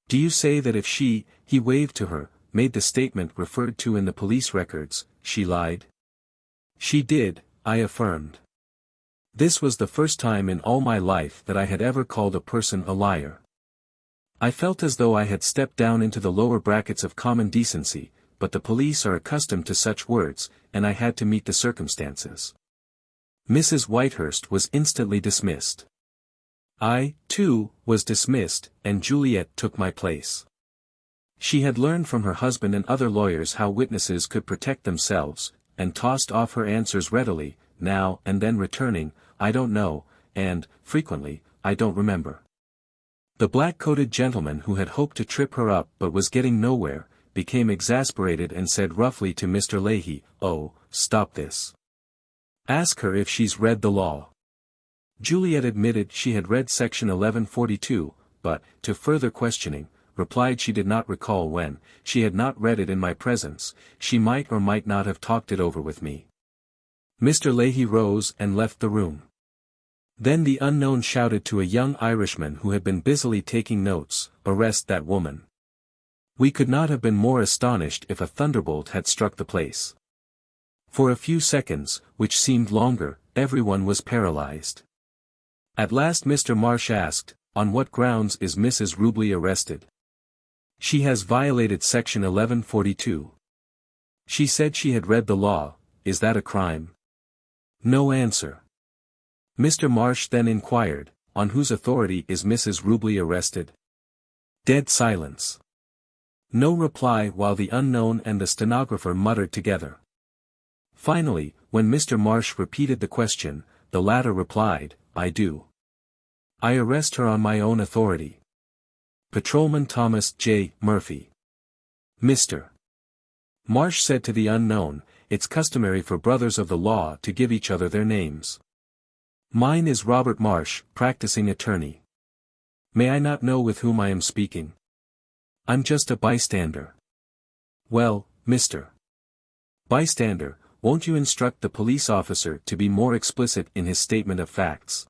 Do you say that if she, he waved to her, made the statement referred to in the police records, she lied? She did, I affirmed. This was the first time in all my life that I had ever called a person a liar. I felt as though I had stepped down into the lower brackets of common decency, but the police are accustomed to such words, and I had to meet the circumstances. Mrs. Whitehurst was instantly dismissed. I, too, was dismissed, and Juliet took my place. She had learned from her husband and other lawyers how witnesses could protect themselves, and tossed off her answers readily, now and then returning, I don't know, and, frequently, I don't remember. The black-coated gentleman who had hoped to trip her up but was getting nowhere, became exasperated and said roughly to Mr. Leahy, "Oh, stop this. Ask her if she's read the law." Juliet admitted she had read section 1142, but, to further questioning, replied she did not recall when, she had not read it in my presence, she might or might not have talked it over with me. Mr. Leahy rose and left the room. Then the unknown shouted to a young Irishman who had been busily taking notes, "Arrest that woman." We could not have been more astonished if a thunderbolt had struck the place. For a few seconds, which seemed longer, everyone was paralyzed. At last Mr. Marsh asked, "On what grounds is Mrs. Rubley arrested?" "She has violated section 1142. She said she had read the law. Is that a crime?" No answer. Mr. Marsh then inquired, "On whose authority is Mrs. Rubley arrested?" Dead silence. No reply while the unknown and the stenographer muttered together. Finally, when Mr. Marsh repeated the question, the latter replied, "I do. I arrest her on my own authority. Patrolman Thomas J. Murphy." Mr. Marsh said to the unknown, "It's customary for brothers of the law to give each other their names. Mine is Robert Marsh, practicing attorney. May I not know with whom I am speaking? I'm just a bystander." "Well, Mr. Bystander, won't you instruct the police officer to be more explicit in his statement of facts?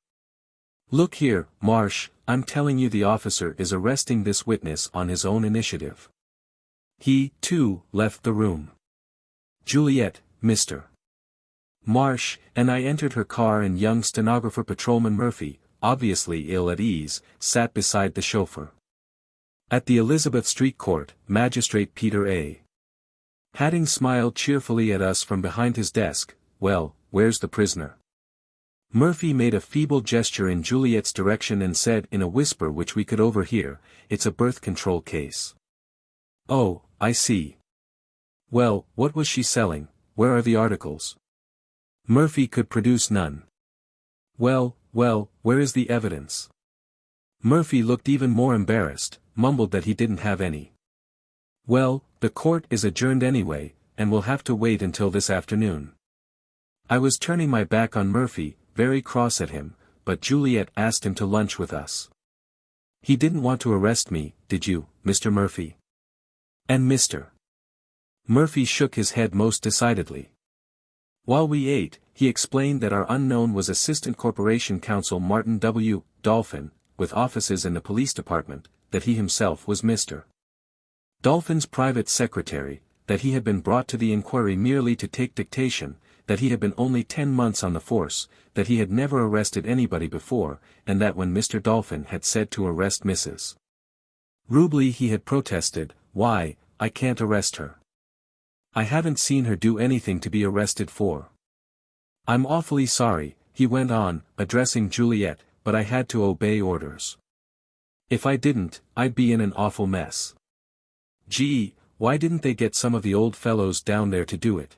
Look here, Marsh, I'm telling you the officer is arresting this witness on his own initiative." He, too, left the room. Juliet, Mr. Marsh, and I entered her car and young stenographer Patrolman Murphy, obviously ill at ease, sat beside the chauffeur. At the Elizabeth Street Court, Magistrate Peter A. Hadding smiled cheerfully at us from behind his desk. "Well, where's the prisoner?" Murphy made a feeble gesture in Juliet's direction and said in a whisper which we could overhear, "It's a birth control case." "Oh, I see. Well, what was she selling? Where are the articles?" Murphy could produce none. Well, where is the evidence?" Murphy looked even more embarrassed, mumbled that he didn't have any. "Well, the court is adjourned anyway, and we'll have to wait until this afternoon." I was turning my back on Murphy, very cross at him, but Juliet asked him to lunch with us. "He didn't want to arrest me, did you, Mr. Murphy?" And Mr. Murphy shook his head most decidedly. While we ate, he explained that our unknown was Assistant Corporation Counsel Martin W. Dolphin, with offices in the police department, that he himself was Mr. Dolphin's private secretary, that he had been brought to the inquiry merely to take dictation, that he had been only 10 months on the force, that he had never arrested anybody before, and that when Mr. Dolphin had said to arrest Mrs. Rubley he had protested, "Why, I can't arrest her. I haven't seen her do anything to be arrested for. I'm awfully sorry," he went on, addressing Juliet, "but I had to obey orders. If I didn't, I'd be in an awful mess. Gee, why didn't they get some of the old fellows down there to do it?"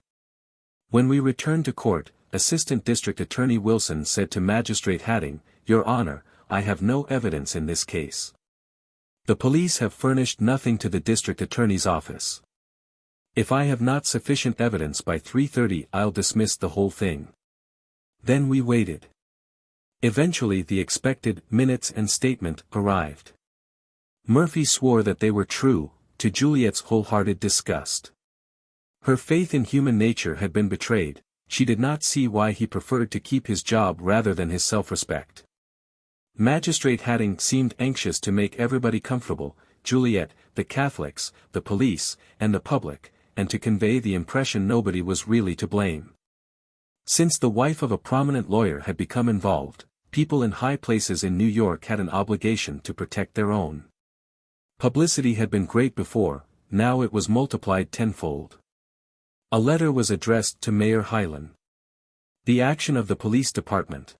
When we returned to court, Assistant District Attorney Wilson said to Magistrate Hadding, "Your Honor, I have no evidence in this case. The police have furnished nothing to the district attorney's office. If I have not sufficient evidence by 3:30, I'll dismiss the whole thing. Then we waited. Eventually the expected minutes and statement arrived. Murphy swore that they were true, to Juliet's wholehearted disgust. Her faith in human nature had been betrayed. She did not see why he preferred to keep his job rather than his self-respect. Magistrate Hadding seemed anxious to make everybody comfortable, Juliet, the Catholics, the police, and the public, and to convey the impression nobody was really to blame. Since the wife of a prominent lawyer had become involved, people in high places in New York had an obligation to protect their own. Publicity had been great before, now it was multiplied tenfold. A letter was addressed to Mayor Hylan. The action of the police department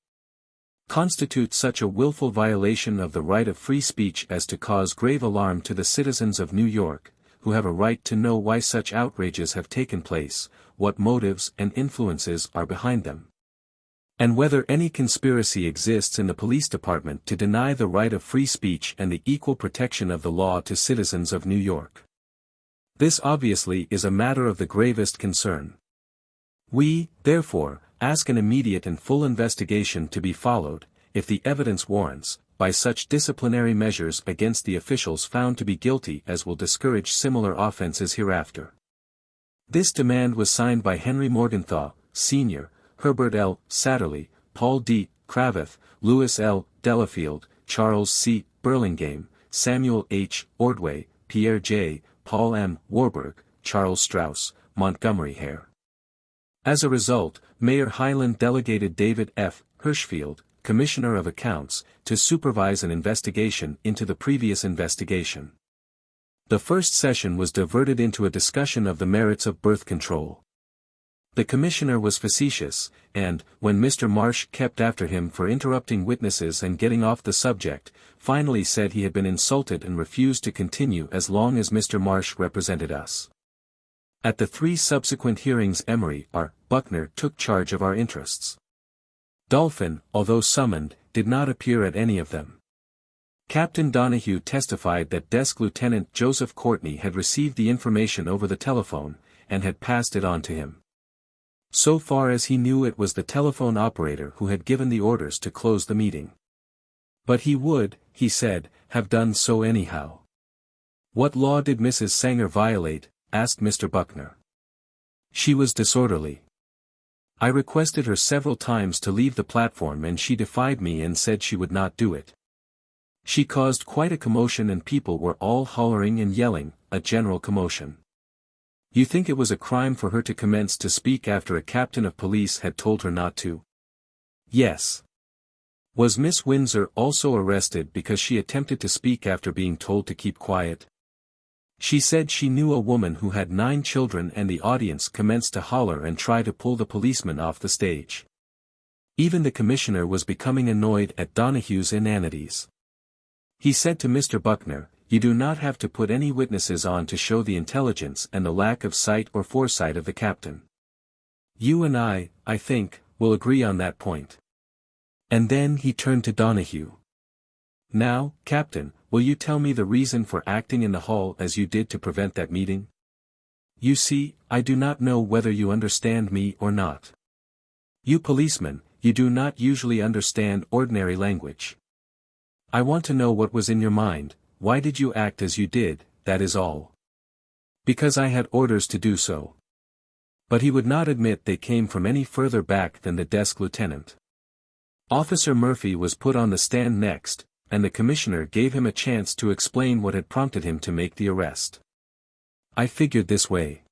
constitutes such a willful violation of the right of free speech as to cause grave alarm to the citizens of New York, who have a right to know why such outrages have taken place, what motives and influences are behind them, and whether any conspiracy exists in the police department to deny the right of free speech and the equal protection of the law to citizens of New York. This obviously is a matter of the gravest concern. We, therefore, ask an immediate and full investigation to be followed, if the evidence warrants, by such disciplinary measures against the officials found to be guilty as will discourage similar offenses hereafter. This demand was signed by Henry Morgenthau, Sr., Herbert L. Satterley, Paul D. Cravath, Louis L. Delafield, Charles C. Burlingame, Samuel H. Ordway, Pierre J. Paul M. Warburg, Charles Strauss, Montgomery Hare. As a result, Mayor Hylan delegated David F. Hirschfield, Commissioner of Accounts, to supervise an investigation into the previous investigation. The first session was diverted into a discussion of the merits of birth control. The commissioner was facetious, and, when Mr. Marsh kept after him for interrupting witnesses and getting off the subject, finally said he had been insulted and refused to continue as long as Mr. Marsh represented us. At the 3 subsequent hearings Emery R. Buckner took charge of our interests. Dolphin, although summoned, did not appear at any of them. Captain Donahue testified that Desk Lieutenant Joseph Courtney had received the information over the telephone, and had passed it on to him. So far as he knew, it was the telephone operator who had given the orders to close the meeting. But he would, he said, have done so anyhow. What law did Mrs. Sanger violate? Asked Mr. Buckner. She was disorderly. I requested her several times to leave the platform and she defied me and said she would not do it. She caused quite a commotion and people were all hollering and yelling, a general commotion. You think it was a crime for her to commence to speak after a captain of police had told her not to? Yes. Was Miss Windsor also arrested because she attempted to speak after being told to keep quiet? She said she knew a woman who had 9 children and the audience commenced to holler and try to pull the policeman off the stage. Even the commissioner was becoming annoyed at Donahue's inanities. He said to Mr. Buckner, "You do not have to put any witnesses on to show the intelligence and the lack of sight or foresight of the captain. You and I think, will agree on that point." And then he turned to Donahue. "Now, Captain, will you tell me the reason for acting in the hall as you did to prevent that meeting? You see, I do not know whether you understand me or not. You policemen, you do not usually understand ordinary language. I want to know what was in your mind. Why did you act as you did, that is all." "Because I had orders to do so." But he would not admit they came from any further back than the desk lieutenant. Officer Murphy was put on the stand next, and the commissioner gave him a chance to explain what had prompted him to make the arrest. "I figured this way.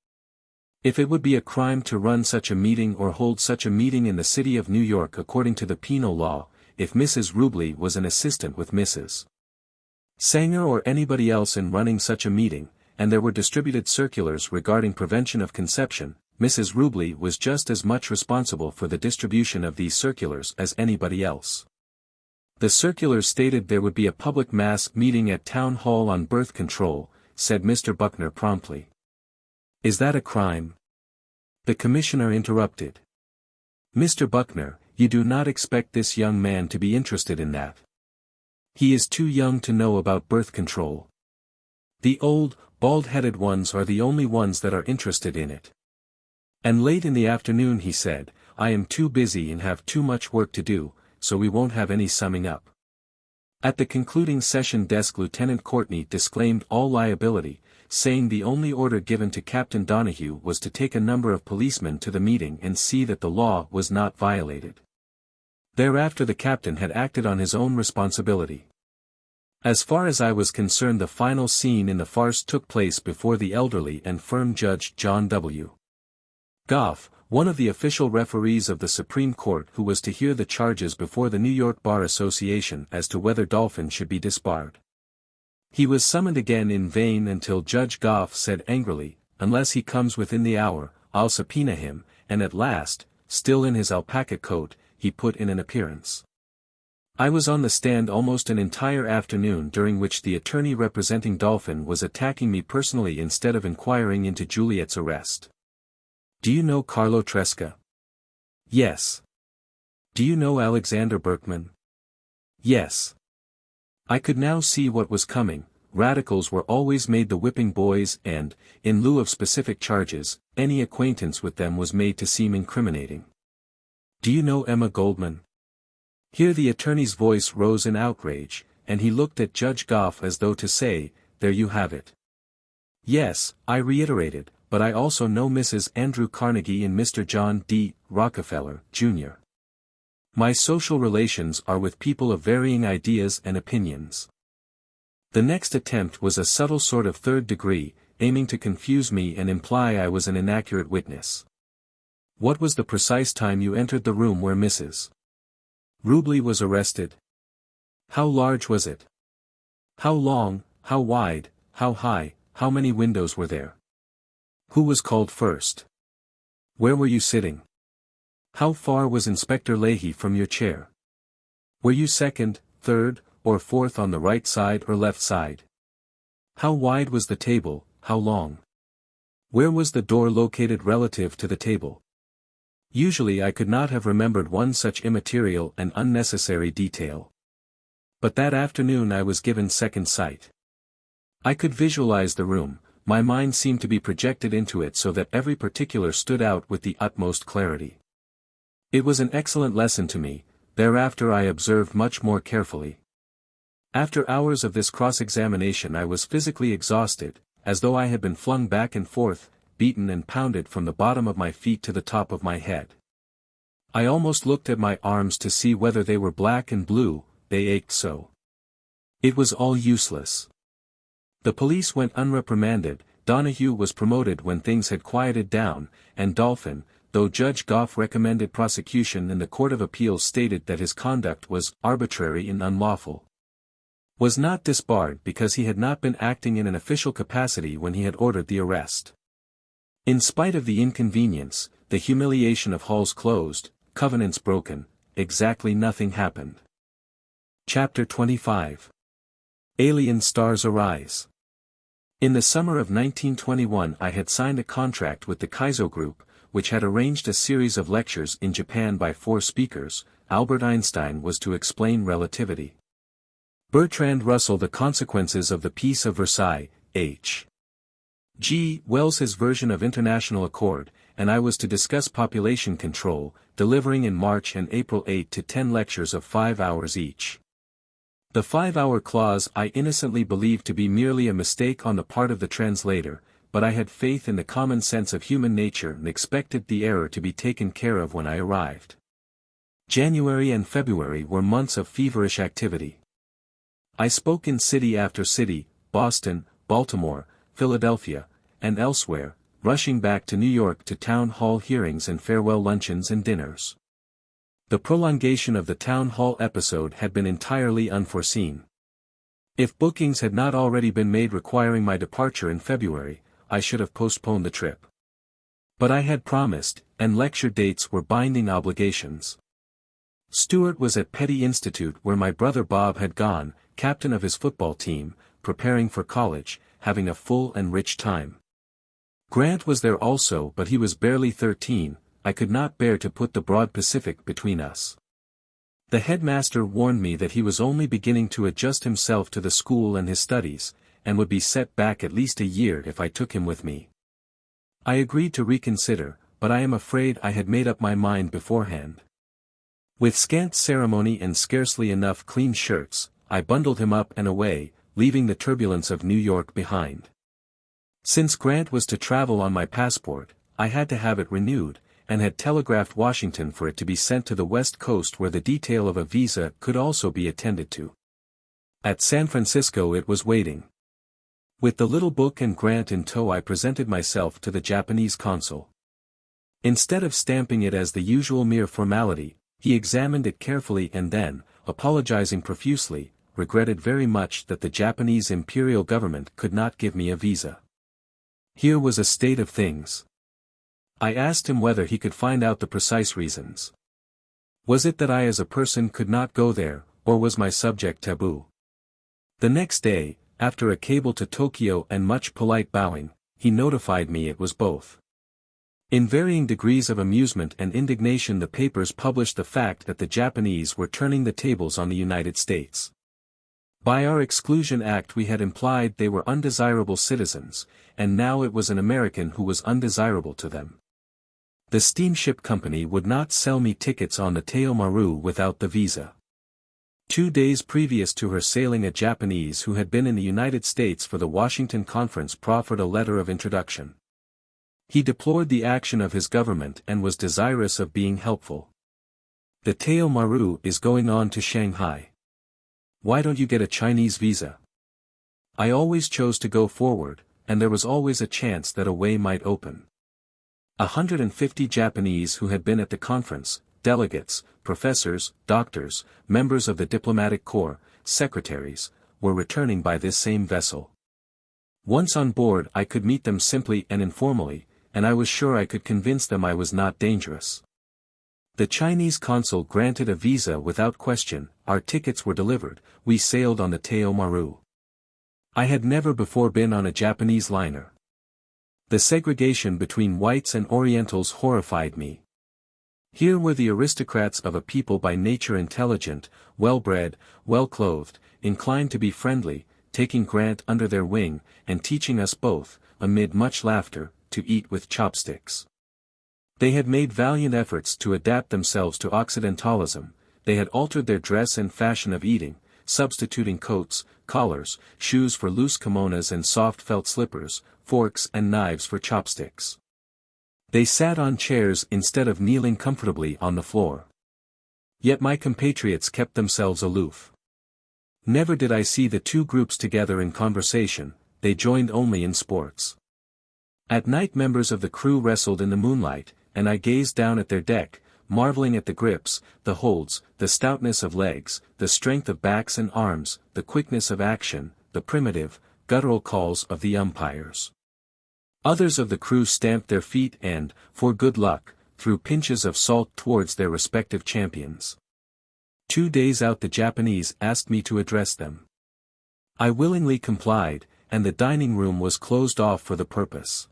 If it would be a crime to run such a meeting or hold such a meeting in the city of New York according to the penal law, if Mrs. Rubley was an assistant with Mrs. Sanger or anybody else in running such a meeting, and there were distributed circulars regarding prevention of conception, Mrs. Rubley was just as much responsible for the distribution of these circulars as anybody else. The circulars stated there would be a public mass meeting at Town Hall on birth control," said Mr. Buckner promptly. "Is that a crime?" The commissioner interrupted. "Mr. Buckner, you do not expect this young man to be interested in that. He is too young to know about birth control. The old, bald-headed ones are the only ones that are interested in it. And late in the afternoon he said, I am too busy and have too much work to do, so we won't have any summing up. At the concluding session desk Lieutenant Courtney disclaimed all liability, saying the only order given to Captain Donahue was to take a number of policemen to the meeting and see that the law was not violated. Thereafter the captain had acted on his own responsibility. As far as I was concerned, the final scene in the farce took place before the elderly and firm Judge John W. Goff, one of the official referees of the Supreme Court who was to hear the charges before the New York Bar Association as to whether Dolphin should be disbarred. He was summoned again in vain until Judge Goff said angrily, unless he comes within the hour, I'll subpoena him, and at last, still in his alpaca coat, he put in an appearance. I was on the stand almost an entire afternoon, during which the attorney representing Dolphin was attacking me personally instead of inquiring into Juliet's arrest. Do you know Carlo Tresca? Yes. Do you know Alexander Berkman? Yes. I could now see what was coming. Radicals were always made the whipping boys and, in lieu of specific charges, any acquaintance with them was made to seem incriminating. Do you know Emma Goldman? Here the attorney's voice rose in outrage, and he looked at Judge Goff as though to say, there you have it. Yes, I reiterated, but I also know Mrs. Andrew Carnegie and Mr. John D. Rockefeller, Jr. My social relations are with people of varying ideas and opinions. The next attempt was a subtle sort of third degree, aiming to confuse me and imply I was an inaccurate witness. What was the precise time you entered the room where Mrs. Rubley was arrested? How large was it? How long, how wide, how high, how many windows were there? Who was called first? Where were you sitting? How far was Inspector Leahy from your chair? Were you second, third, or fourth on the right side or left side? How wide was the table, how long? Where was the door located relative to the table? Usually I could not have remembered one such immaterial and unnecessary detail. But that afternoon I was given second sight. I could visualize the room. My mind seemed to be projected into it so that every particular stood out with the utmost clarity. It was an excellent lesson to me. Thereafter I observed much more carefully. After hours of this cross-examination I was physically exhausted, as though I had been flung back and forth, beaten and pounded from the bottom of my feet to the top of my head. I almost looked at my arms to see whether they were black and blue, they ached so. It was all useless. The police went unreprimanded, Donahue was promoted when things had quieted down, and Dolphin, though Judge Goff recommended prosecution and the Court of Appeals stated that his conduct was arbitrary and unlawful, was not disbarred because he had not been acting in an official capacity when he had ordered the arrest. In spite of the inconvenience, the humiliation of halls closed, covenants broken, exactly nothing happened. Chapter 25. Alien Stars Arise. In the summer of 1921 I had signed a contract with the Kaizo Group, which had arranged a series of lectures in Japan by 4 speakers. Albert Einstein was to explain relativity. Bertrand Russell the consequences of the Peace of Versailles, H. G. Wells's version of international accord, and I was to discuss population control, delivering in March and April 8 to 10 lectures of 5 hours each. The 5-hour clause I innocently believed to be merely a mistake on the part of the translator, but I had faith in the common sense of human nature and expected the error to be taken care of when I arrived. January and February were months of feverish activity. I spoke in city after city, Boston, Baltimore, Philadelphia, and elsewhere, rushing back to New York to town hall hearings and farewell luncheons and dinners. The prolongation of the town hall episode had been entirely unforeseen. If bookings had not already been made requiring my departure in February, I should have postponed the trip. But I had promised, and lecture dates were binding obligations. Stuart was at Petty Institute where my brother Bob had gone, captain of his football team, preparing for college, having a full and rich time. Grant was there also, but he was barely 13, I could not bear to put the broad Pacific between us. The headmaster warned me that he was only beginning to adjust himself to the school and his studies, and would be set back at least a year if I took him with me. I agreed to reconsider, but I am afraid I had made up my mind beforehand. With scant ceremony and scarcely enough clean shirts, I bundled him up and away, leaving the turbulence of New York behind. Since Grant was to travel on my passport, I had to have it renewed, and had telegraphed Washington for it to be sent to the West Coast where the detail of a visa could also be attended to. At San Francisco it was waiting. With the little book and Grant in tow I presented myself to the Japanese consul. Instead of stamping it as the usual mere formality, he examined it carefully and then, apologizing profusely, regretted very much that the Japanese imperial government could not give me a visa. Here was a state of things. I asked him whether he could find out the precise reasons. Was it that I as a person could not go there, or was my subject taboo? The next day, after a cable to Tokyo and much polite bowing, he notified me it was both. In varying degrees of amusement and indignation the papers published the fact that the Japanese were turning the tables on the United States. By our Exclusion Act we had implied they were undesirable citizens, and now it was an American who was undesirable to them. The steamship company would not sell me tickets on the Teo Maru without the visa. 2 days previous to her sailing a Japanese who had been in the United States for the Washington Conference proffered a letter of introduction. He deplored the action of his government and was desirous of being helpful. The Teo Maru is going on to Shanghai. Why don't you get a Chinese visa? I always chose to go forward, and there was always a chance that a way might open. 150 Japanese who had been at the conference, delegates, professors, doctors, members of the diplomatic corps, secretaries, were returning by this same vessel. Once on board I could meet them simply and informally, and I was sure I could convince them I was not dangerous. The Chinese consul granted a visa without question, our tickets were delivered, we sailed on the Teo Maru. I had never before been on a Japanese liner. The segregation between whites and Orientals horrified me. Here were the aristocrats of a people by nature intelligent, well-bred, well-clothed, inclined to be friendly, taking Grant under their wing, and teaching us both, amid much laughter, to eat with chopsticks. They had made valiant efforts to adapt themselves to Occidentalism, they had altered their dress and fashion of eating, substituting coats, collars, shoes for loose kimonos and soft felt slippers, forks and knives for chopsticks. They sat on chairs instead of kneeling comfortably on the floor. Yet my compatriots kept themselves aloof. Never did I see the two groups together in conversation, they joined only in sports. At night members of the crew wrestled in the moonlight, and I gazed down at their deck, marveling at the grips, the holds, the stoutness of legs, the strength of backs and arms, the quickness of action, the primitive, guttural calls of the umpires. Others of the crew stamped their feet and, for good luck, threw pinches of salt towards their respective champions. 2 days out the Japanese asked me to address them. I willingly complied, and the dining room was closed off for the purpose.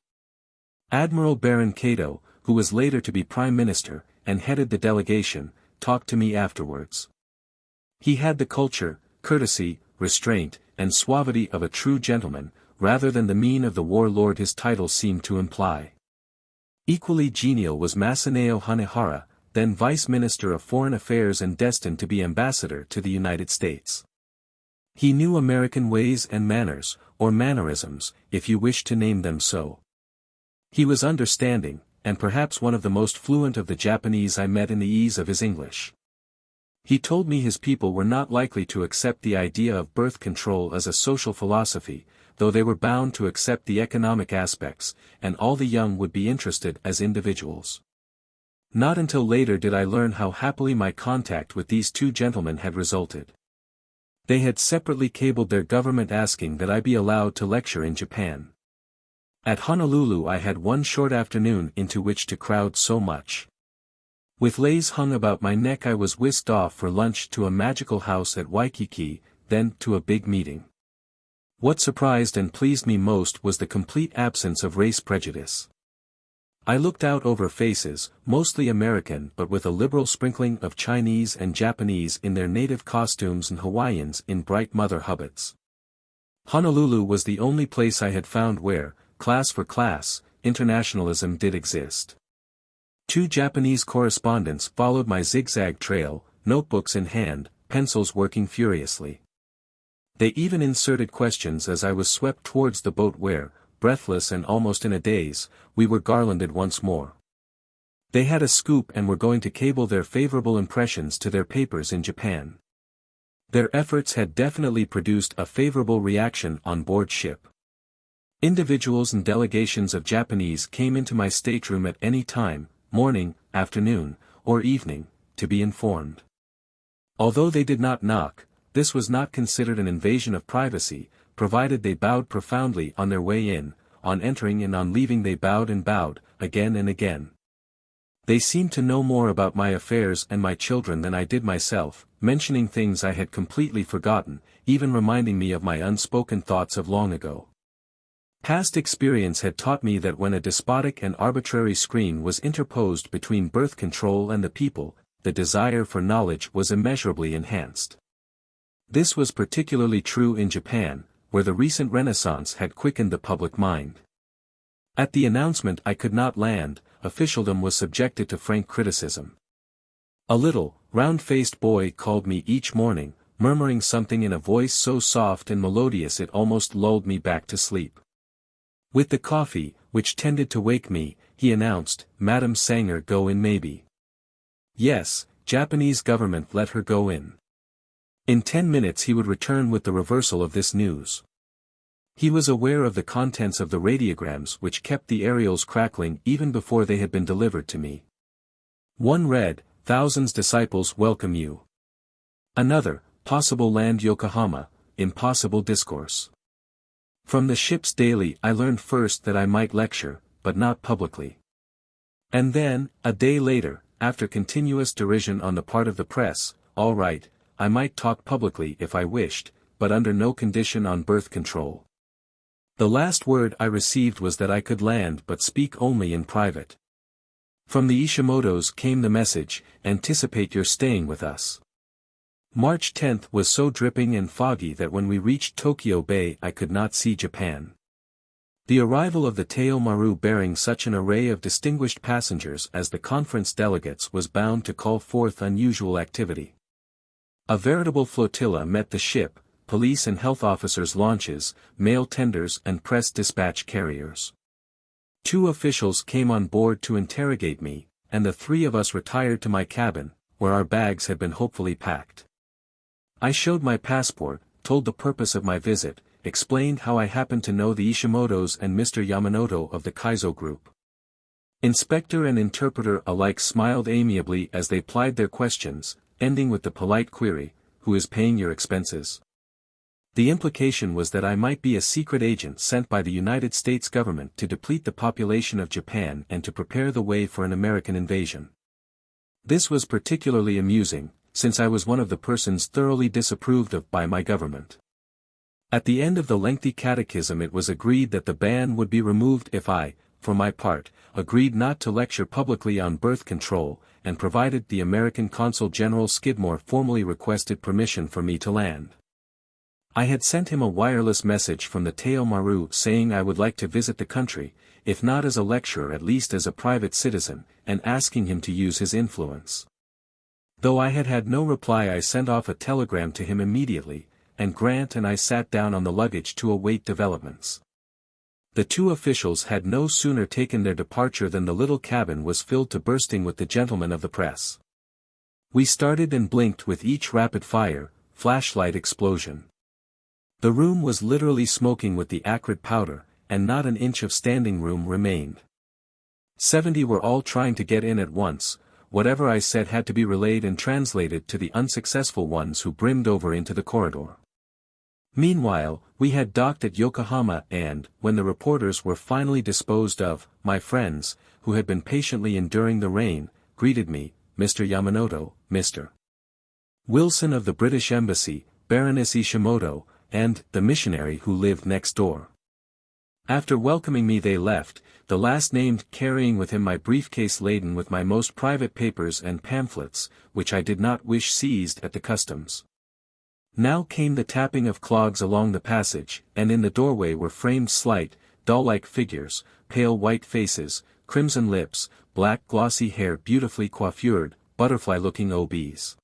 Admiral Baron Kato, who was later to be Prime Minister, and headed the delegation, talked to me afterwards. He had the culture, courtesy, restraint, and suavity of a true gentleman, rather than the mien of the warlord his title seemed to imply. Equally genial was Masaneo Hanehara, then Vice Minister of Foreign Affairs and destined to be Ambassador to the United States. He knew American ways and manners, or mannerisms, if you wish to name them so. He was understanding, and perhaps one of the most fluent of the Japanese I met in the ease of his English. He told me his people were not likely to accept the idea of birth control as a social philosophy, though they were bound to accept the economic aspects, and all the young would be interested as individuals. Not until later did I learn how happily my contact with these two gentlemen had resulted. They had separately cabled their government asking that I be allowed to lecture in Japan. At Honolulu I had one short afternoon into which to crowd so much. With leis hung about my neck I was whisked off for lunch to a magical house at Waikiki, then to a big meeting. What surprised and pleased me most was the complete absence of race prejudice. I looked out over faces, mostly American but with a liberal sprinkling of Chinese and Japanese in their native costumes and Hawaiians in bright mother hubbats. Honolulu was the only place I had found where, class for class, internationalism did exist. 2 Japanese correspondents followed my zigzag trail, notebooks in hand, pencils working furiously. They even inserted questions as I was swept towards the boat where, breathless and almost in a daze, we were garlanded once more. They had a scoop and were going to cable their favorable impressions to their papers in Japan. Their efforts had definitely produced a favorable reaction on board ship. Individuals and delegations of Japanese came into my stateroom at any time, morning, afternoon, or evening, to be informed. Although they did not knock, this was not considered an invasion of privacy, provided they bowed profoundly on their way in, on entering and on leaving they bowed, again and again. They seemed to know more about my affairs and my children than I did myself, mentioning things I had completely forgotten, even reminding me of my unspoken thoughts of long ago. Past experience had taught me that when a despotic and arbitrary screen was interposed between birth control and the people, the desire for knowledge was immeasurably enhanced. This was particularly true in Japan, where the recent Renaissance had quickened the public mind. At the announcement I could not land, officialdom was subjected to frank criticism. A little, round-faced boy called me each morning, murmuring something in a voice so soft and melodious it almost lulled me back to sleep. With the coffee, which tended to wake me, he announced, "Madam Sanger go in maybe." Yes, Japanese government let her go in. In 10 minutes he would return with the reversal of this news. He was aware of the contents of the radiograms which kept the aerials crackling even before they had been delivered to me. One read, "Thousands disciples welcome you." Another, "Possible land Yokohama, impossible discourse." From the ship's daily I learned first that I might lecture, but not publicly. And then, a day later, after continuous derision on the part of the press, all right, I might talk publicly if I wished, but under no condition on birth control. The last word I received was that I could land but speak only in private. From the Ishimotos came the message, "Anticipate your staying with us." March 10th was so dripping and foggy that when we reached Tokyo Bay I could not see Japan. The arrival of the Teo Maru bearing such an array of distinguished passengers as the conference delegates was bound to call forth unusual activity. A veritable flotilla met the ship, police and health officers' launches, mail tenders and press dispatch carriers. 2 officials came on board to interrogate me, and the 3 of us retired to my cabin, where our bags had been hopefully packed. I showed my passport, told the purpose of my visit, explained how I happened to know the Ishimotos and Mr. Yamanoto of the Kaizo group. Inspector and interpreter alike smiled amiably as they plied their questions, ending with the polite query, "Who is paying your expenses?" The implication was that I might be a secret agent sent by the United States government to deplete the population of Japan and to prepare the way for an American invasion. This was particularly amusing, since I was one of the persons thoroughly disapproved of by my government. At the end of the lengthy catechism it was agreed that the ban would be removed if I, for my part, agreed not to lecture publicly on birth control, and provided the American Consul General Skidmore formally requested permission for me to land. I had sent him a wireless message from the Teo Maru saying I would like to visit the country, if not as a lecturer at least as a private citizen, and asking him to use his influence. Though I had had no reply I sent off a telegram to him immediately, and Grant and I sat down on the luggage to await developments. The 2 officials had no sooner taken their departure than the little cabin was filled to bursting with the gentlemen of the press. We started and blinked with each rapid-fire, flashlight explosion. The room was literally smoking with the acrid powder, and not an inch of standing room remained. 70 were all trying to get in at once, whatever I said had to be relayed and translated to the unsuccessful ones who brimmed over into the corridor. Meanwhile, we had docked at Yokohama and, when the reporters were finally disposed of, my friends, who had been patiently enduring the rain, greeted me, Mr. Yamanoto, Mr. Wilson of the British Embassy, Baroness Ishimoto, and the missionary who lived next door. After welcoming me they left, the last named carrying with him my briefcase laden with my most private papers and pamphlets, which I did not wish seized at the customs. Now came the tapping of clogs along the passage, and in the doorway were framed slight, doll-like figures, pale white faces, crimson lips, black glossy hair beautifully coiffured, butterfly-looking obs.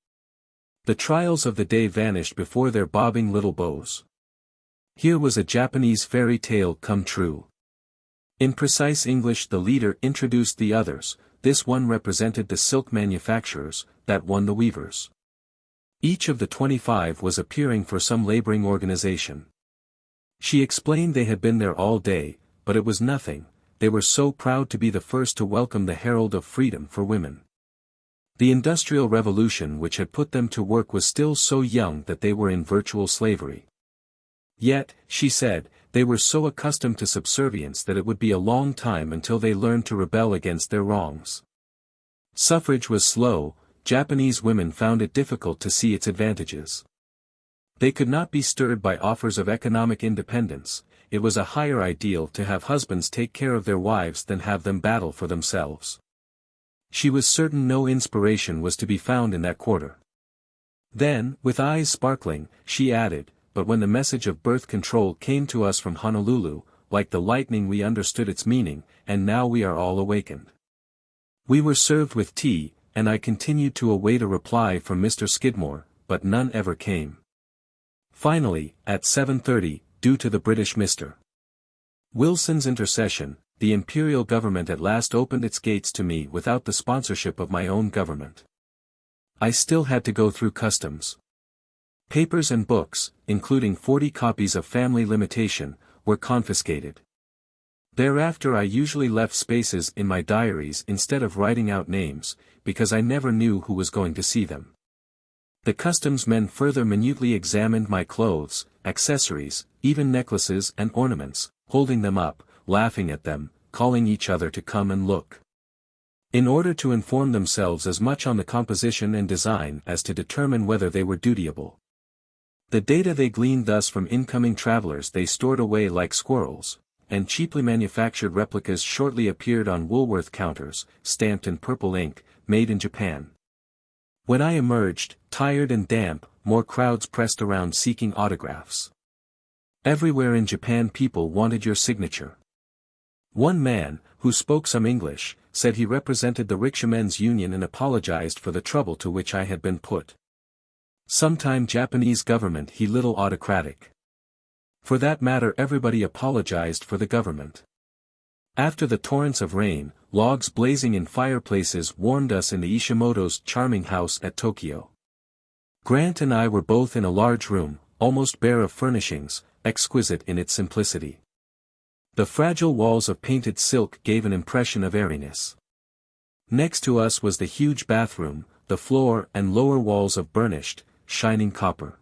The trials of the day vanished before their bobbing little bows. Here was a Japanese fairy tale come true. In precise English the leader introduced the others, this one represented the silk manufacturers, that one the weavers. Each of the 25 was appearing for some laboring organization. She explained they had been there all day, but it was nothing, they were so proud to be the first to welcome the herald of freedom for women. The Industrial Revolution which had put them to work was still so young that they were in virtual slavery. Yet, she said, they were so accustomed to subservience that it would be a long time until they learned to rebel against their wrongs. Suffrage was slow, Japanese women found it difficult to see its advantages. They could not be stirred by offers of economic independence, it was a higher ideal to have husbands take care of their wives than have them battle for themselves. She was certain no inspiration was to be found in that quarter. Then, with eyes sparkling, she added, but when the message of birth control came to us from Honolulu, like the lightning we understood its meaning, and now we are all awakened. We were served with tea, and I continued to await a reply from Mr. Skidmore, but none ever came. Finally, at 7:30, due to the British Mr. Wilson's intercession, the imperial government at last opened its gates to me without the sponsorship of my own government. I still had to go through customs. Papers and books, including 40 copies of Family Limitation, were confiscated. Thereafter I usually left spaces in my diaries instead of writing out names, because I never knew who was going to see them. The customs men further minutely examined my clothes, accessories, even necklaces and ornaments, holding them up, laughing at them, calling each other to come and look. In order to inform themselves as much on the composition and design as to determine whether they were dutiable. The data they gleaned thus from incoming travelers they stored away like squirrels, and cheaply manufactured replicas shortly appeared on Woolworth counters, stamped in purple ink, made in Japan. When I emerged, tired and damp, more crowds pressed around seeking autographs. Everywhere in Japan people wanted your signature. One man, who spoke some English, said he represented the Rickshawmen's Union and apologized for the trouble to which I had been put. Sometime Japanese government he little autocratic. For that matter everybody apologized for the government. After the torrents of rain, logs blazing in fireplaces warmed us in the Ishimoto's charming house at Tokyo. Grant and I were both in a large room, almost bare of furnishings, exquisite in its simplicity. The fragile walls of painted silk gave an impression of airiness. Next to us was the huge bathroom, the floor and lower walls of burnished, shining copper.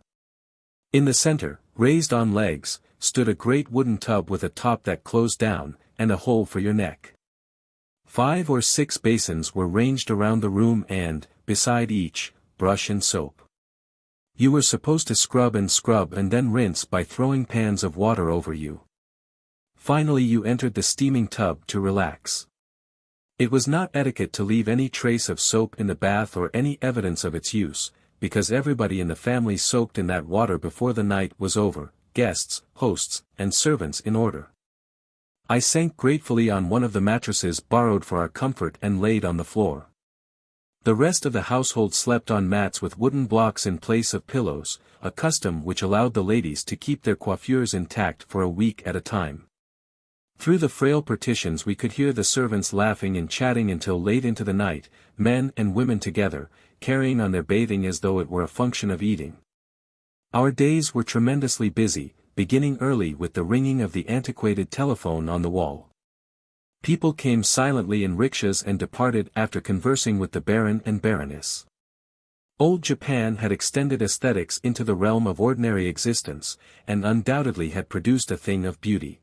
In the center, raised on legs, stood a great wooden tub with a top that closed down, and a hole for your neck. 5 or 6 basins were ranged around the room and, beside each, brush and soap. You were supposed to scrub and then rinse by throwing pans of water over you. Finally you entered the steaming tub to relax. It was not etiquette to leave any trace of soap in the bath or any evidence of its use, because everybody in the family soaked in that water before the night was over, guests, hosts, and servants in order. I sank gratefully on one of the mattresses borrowed for our comfort and laid on the floor. The rest of the household slept on mats with wooden blocks in place of pillows, a custom which allowed the ladies to keep their coiffures intact for a week at a time. Through the frail partitions we could hear the servants laughing and chatting until late into the night, men and women together, carrying on their bathing as though it were a function of eating. Our days were tremendously busy, beginning early with the ringing of the antiquated telephone on the wall. People came silently in rickshaws and departed after conversing with the Baron and Baroness. Old Japan had extended aesthetics into the realm of ordinary existence, and undoubtedly had produced a thing of beauty.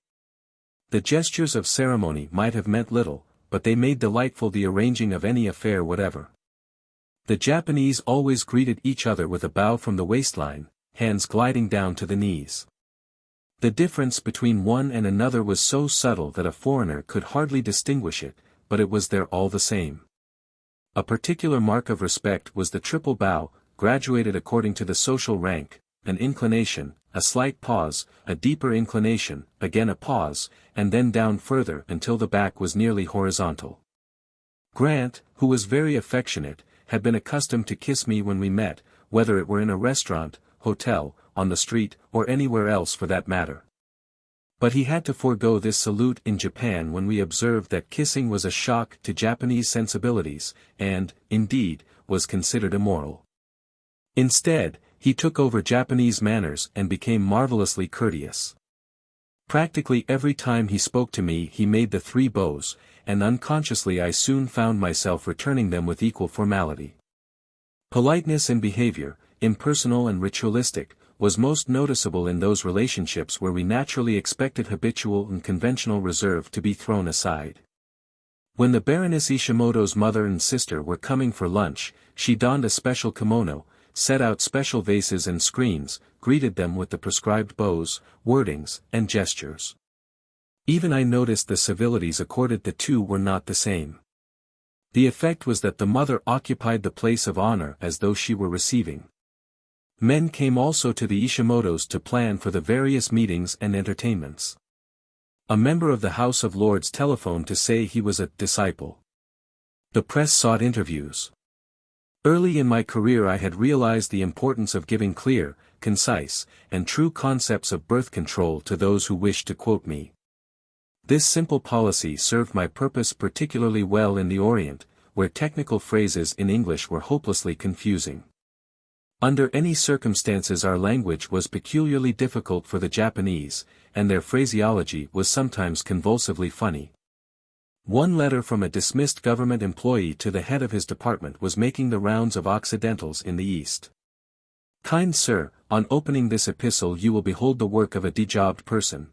The gestures of ceremony might have meant little, but they made delightful the arranging of any affair whatever. The Japanese always greeted each other with a bow from the waistline, hands gliding down to the knees. The difference between one and another was so subtle that a foreigner could hardly distinguish it, but it was there all the same. A particular mark of respect was the triple bow, graduated according to the social rank, an inclination, a slight pause, a deeper inclination, again a pause, and then down further until the back was nearly horizontal. Grant, who was very affectionate, had been accustomed to kiss me when we met, whether it were in a restaurant, hotel, on the street, or anywhere else for that matter. But he had to forego this salute in Japan when we observed that kissing was a shock to Japanese sensibilities, and, indeed, was considered immoral. Instead, he took over Japanese manners and became marvelously courteous. Practically every time he spoke to me he made the three bows, and unconsciously I soon found myself returning them with equal formality. Politeness in behavior, impersonal and ritualistic, was most noticeable in those relationships where we naturally expected habitual and conventional reserve to be thrown aside. When the Baroness Ishimoto's mother and sister were coming for lunch, she donned a special kimono, set out special vases and screens, greeted them with the prescribed bows, wordings, and gestures. Even I noticed the civilities accorded the two were not the same. The effect was that the mother occupied the place of honor as though she were receiving. Men came also to the Ishimotos to plan for the various meetings and entertainments. A member of the House of Lords telephoned to say he was a disciple. The press sought interviews. Early in my career I had realized the importance of giving clear, concise, and true concepts of birth control to those who wished to quote me. This simple policy served my purpose particularly well in the Orient, where technical phrases in English were hopelessly confusing. Under any circumstances our language was peculiarly difficult for the Japanese, and their phraseology was sometimes convulsively funny. One letter from a dismissed government employee to the head of his department was making the rounds of Occidentals in the East. "Kind sir, on opening this epistle you will behold the work of a dejobbed person.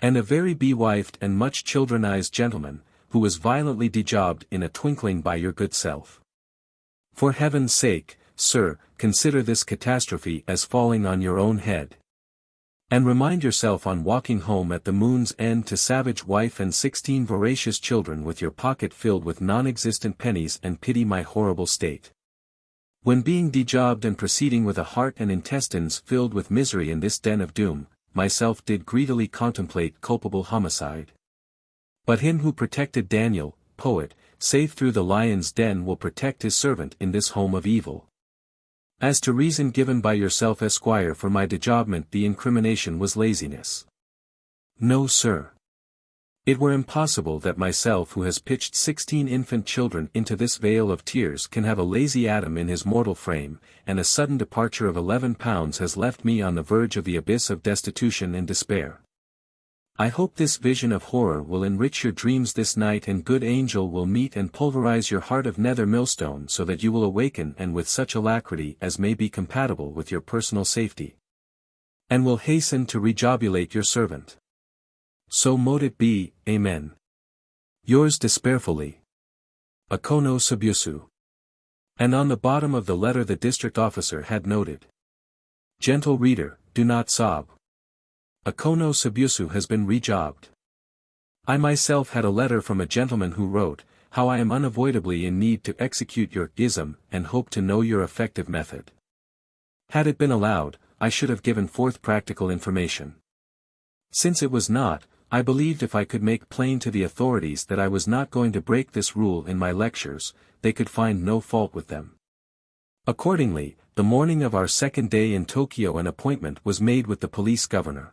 And a very bewifed and much childrenized gentleman, who was violently dejobbed in a twinkling by your good self. For heaven's sake, sir, consider this catastrophe as falling on your own head. And remind yourself on walking home at the moon's end to savage wife and 16 voracious children with your pocket filled with non-existent pennies and pity my horrible state. When being dejobbed and proceeding with a heart and intestines filled with misery in this den of doom, myself did greedily contemplate culpable homicide. But him who protected Daniel, poet, safe through the lion's den will protect his servant in this home of evil. As to reason given by yourself Esquire for my dejobbment the incrimination was laziness. No sir. It were impossible that myself who has pitched 16 infant children into this vale of tears can have a lazy atom in his mortal frame, and a sudden departure of 11 pounds has left me on the verge of the abyss of destitution and despair. I hope this vision of horror will enrich your dreams this night and good angel will meet and pulverize your heart of nether millstone so that you will awaken and with such alacrity as may be compatible with your personal safety. And will hasten to rejobulate your servant. So mote it be, Amen. Yours despairfully. Akono Sabusu. And on the bottom of the letter the district officer had noted. Gentle reader, do not sob. Akono Sabusu has been rejobbed. I myself had a letter from a gentleman who wrote, how I am unavoidably in need to execute your ism and hope to know your effective method. Had it been allowed, I should have given forth practical information. Since it was not, I believed if I could make plain to the authorities that I was not going to break this rule in my lectures, they could find no fault with them. Accordingly, the morning of our second day in Tokyo an appointment was made with the police governor.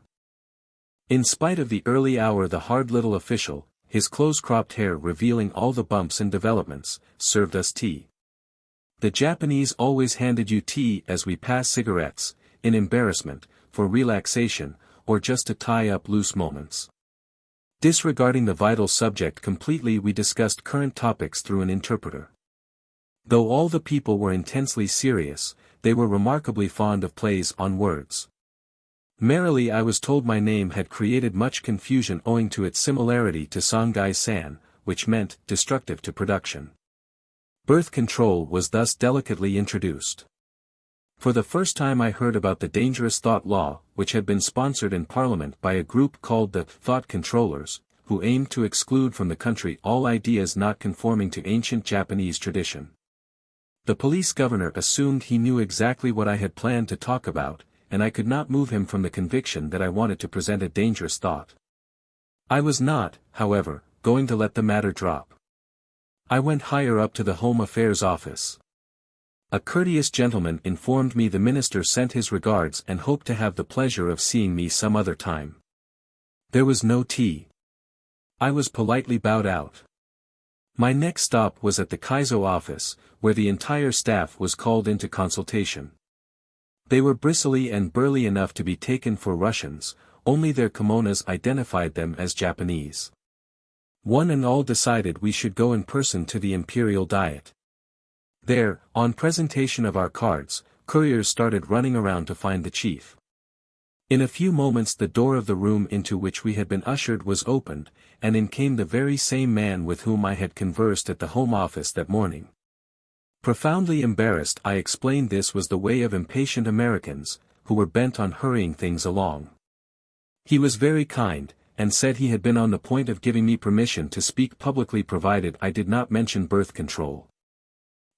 In spite of the early hour the hard little official, his close-cropped hair revealing all the bumps and developments, served us tea. The Japanese always handed you tea as we passed cigarettes, in embarrassment, for relaxation, or just to tie up loose moments. Disregarding the vital subject completely we discussed current topics through an interpreter. Though all the people were intensely serious, they were remarkably fond of plays on words. Merrily I was told my name had created much confusion owing to its similarity to Songai-san, which meant, destructive to production. Birth control was thus delicately introduced. For the first time I heard about the dangerous thought law, which had been sponsored in Parliament by a group called the Thought Controllers, who aimed to exclude from the country all ideas not conforming to ancient Japanese tradition. The police governor assumed he knew exactly what I had planned to talk about, and I could not move him from the conviction that I wanted to present a dangerous thought. I was not, however, going to let the matter drop. I went higher up to the Home Affairs office. A courteous gentleman informed me the minister sent his regards and hoped to have the pleasure of seeing me some other time. There was no tea. I was politely bowed out. My next stop was at the Kaizo office, where the entire staff was called into consultation. They were bristly and burly enough to be taken for Russians, only their kimonos identified them as Japanese. One and all decided we should go in person to the imperial diet. There, on presentation of our cards, couriers started running around to find the chief. In a few moments the door of the room into which we had been ushered was opened, and in came the very same man with whom I had conversed at the Home Office that morning. Profoundly embarrassed, I explained this was the way of impatient Americans, who were bent on hurrying things along. He was very kind, and said he had been on the point of giving me permission to speak publicly provided I did not mention birth control.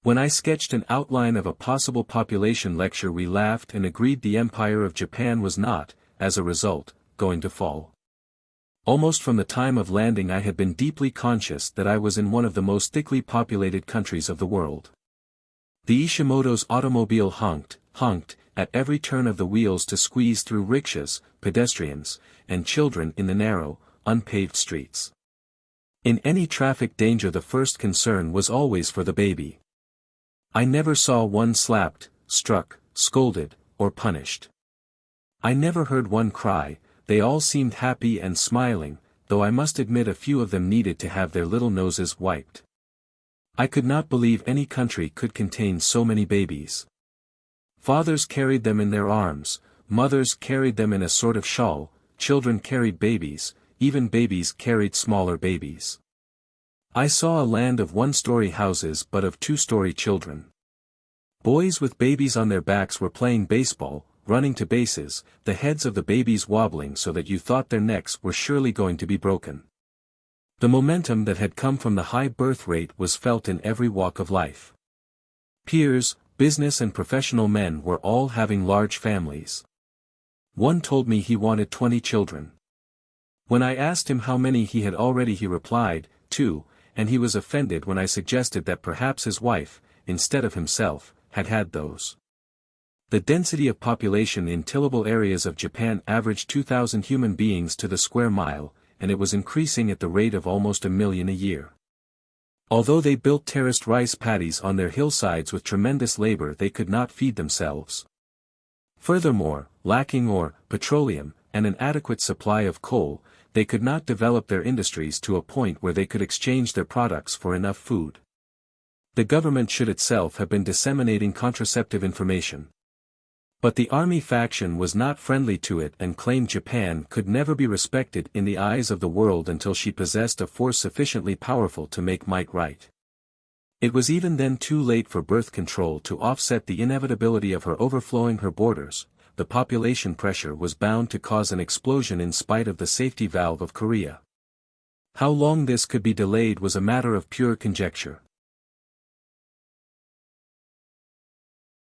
When I sketched an outline of a possible population lecture, we laughed and agreed the Empire of Japan was not, as a result, going to fall. Almost from the time of landing I had been deeply conscious that I was in one of the most thickly populated countries of the world. The Ishimoto's automobile honked, at every turn of the wheels to squeeze through rickshaws, pedestrians, and children in the narrow, unpaved streets. In any traffic danger the first concern was always for the baby. I never saw one slapped, struck, scolded, or punished. I never heard one cry. They all seemed happy and smiling, though I must admit a few of them needed to have their little noses wiped. I could not believe any country could contain so many babies. Fathers carried them in their arms, mothers carried them in a sort of shawl, children carried babies, even babies carried smaller babies. I saw a land of one-story houses but of two-story children. Boys with babies on their backs were playing baseball, running to bases, the heads of the babies wobbling so that you thought their necks were surely going to be broken. The momentum that had come from the high birth rate was felt in every walk of life. Peers, business and professional men were all having large families. One told me he wanted 20 children. When I asked him how many he had already, he replied, 2, and he was offended when I suggested that perhaps his wife, instead of himself, had had those. The density of population in tillable areas of Japan averaged 2,000 human beings to the square mile, and it was increasing at the rate of almost 1 million a year. Although they built terraced rice paddies on their hillsides with tremendous labor, they could not feed themselves. Furthermore, lacking ore, petroleum, and an adequate supply of coal, they could not develop their industries to a point where they could exchange their products for enough food. The government should itself have been disseminating contraceptive information. But the army faction was not friendly to it and claimed Japan could never be respected in the eyes of the world until she possessed a force sufficiently powerful to make might right. It was even then too late for birth control to offset the inevitability of her overflowing her borders. The population pressure was bound to cause an explosion in spite of the safety valve of Korea. How long this could be delayed was a matter of pure conjecture.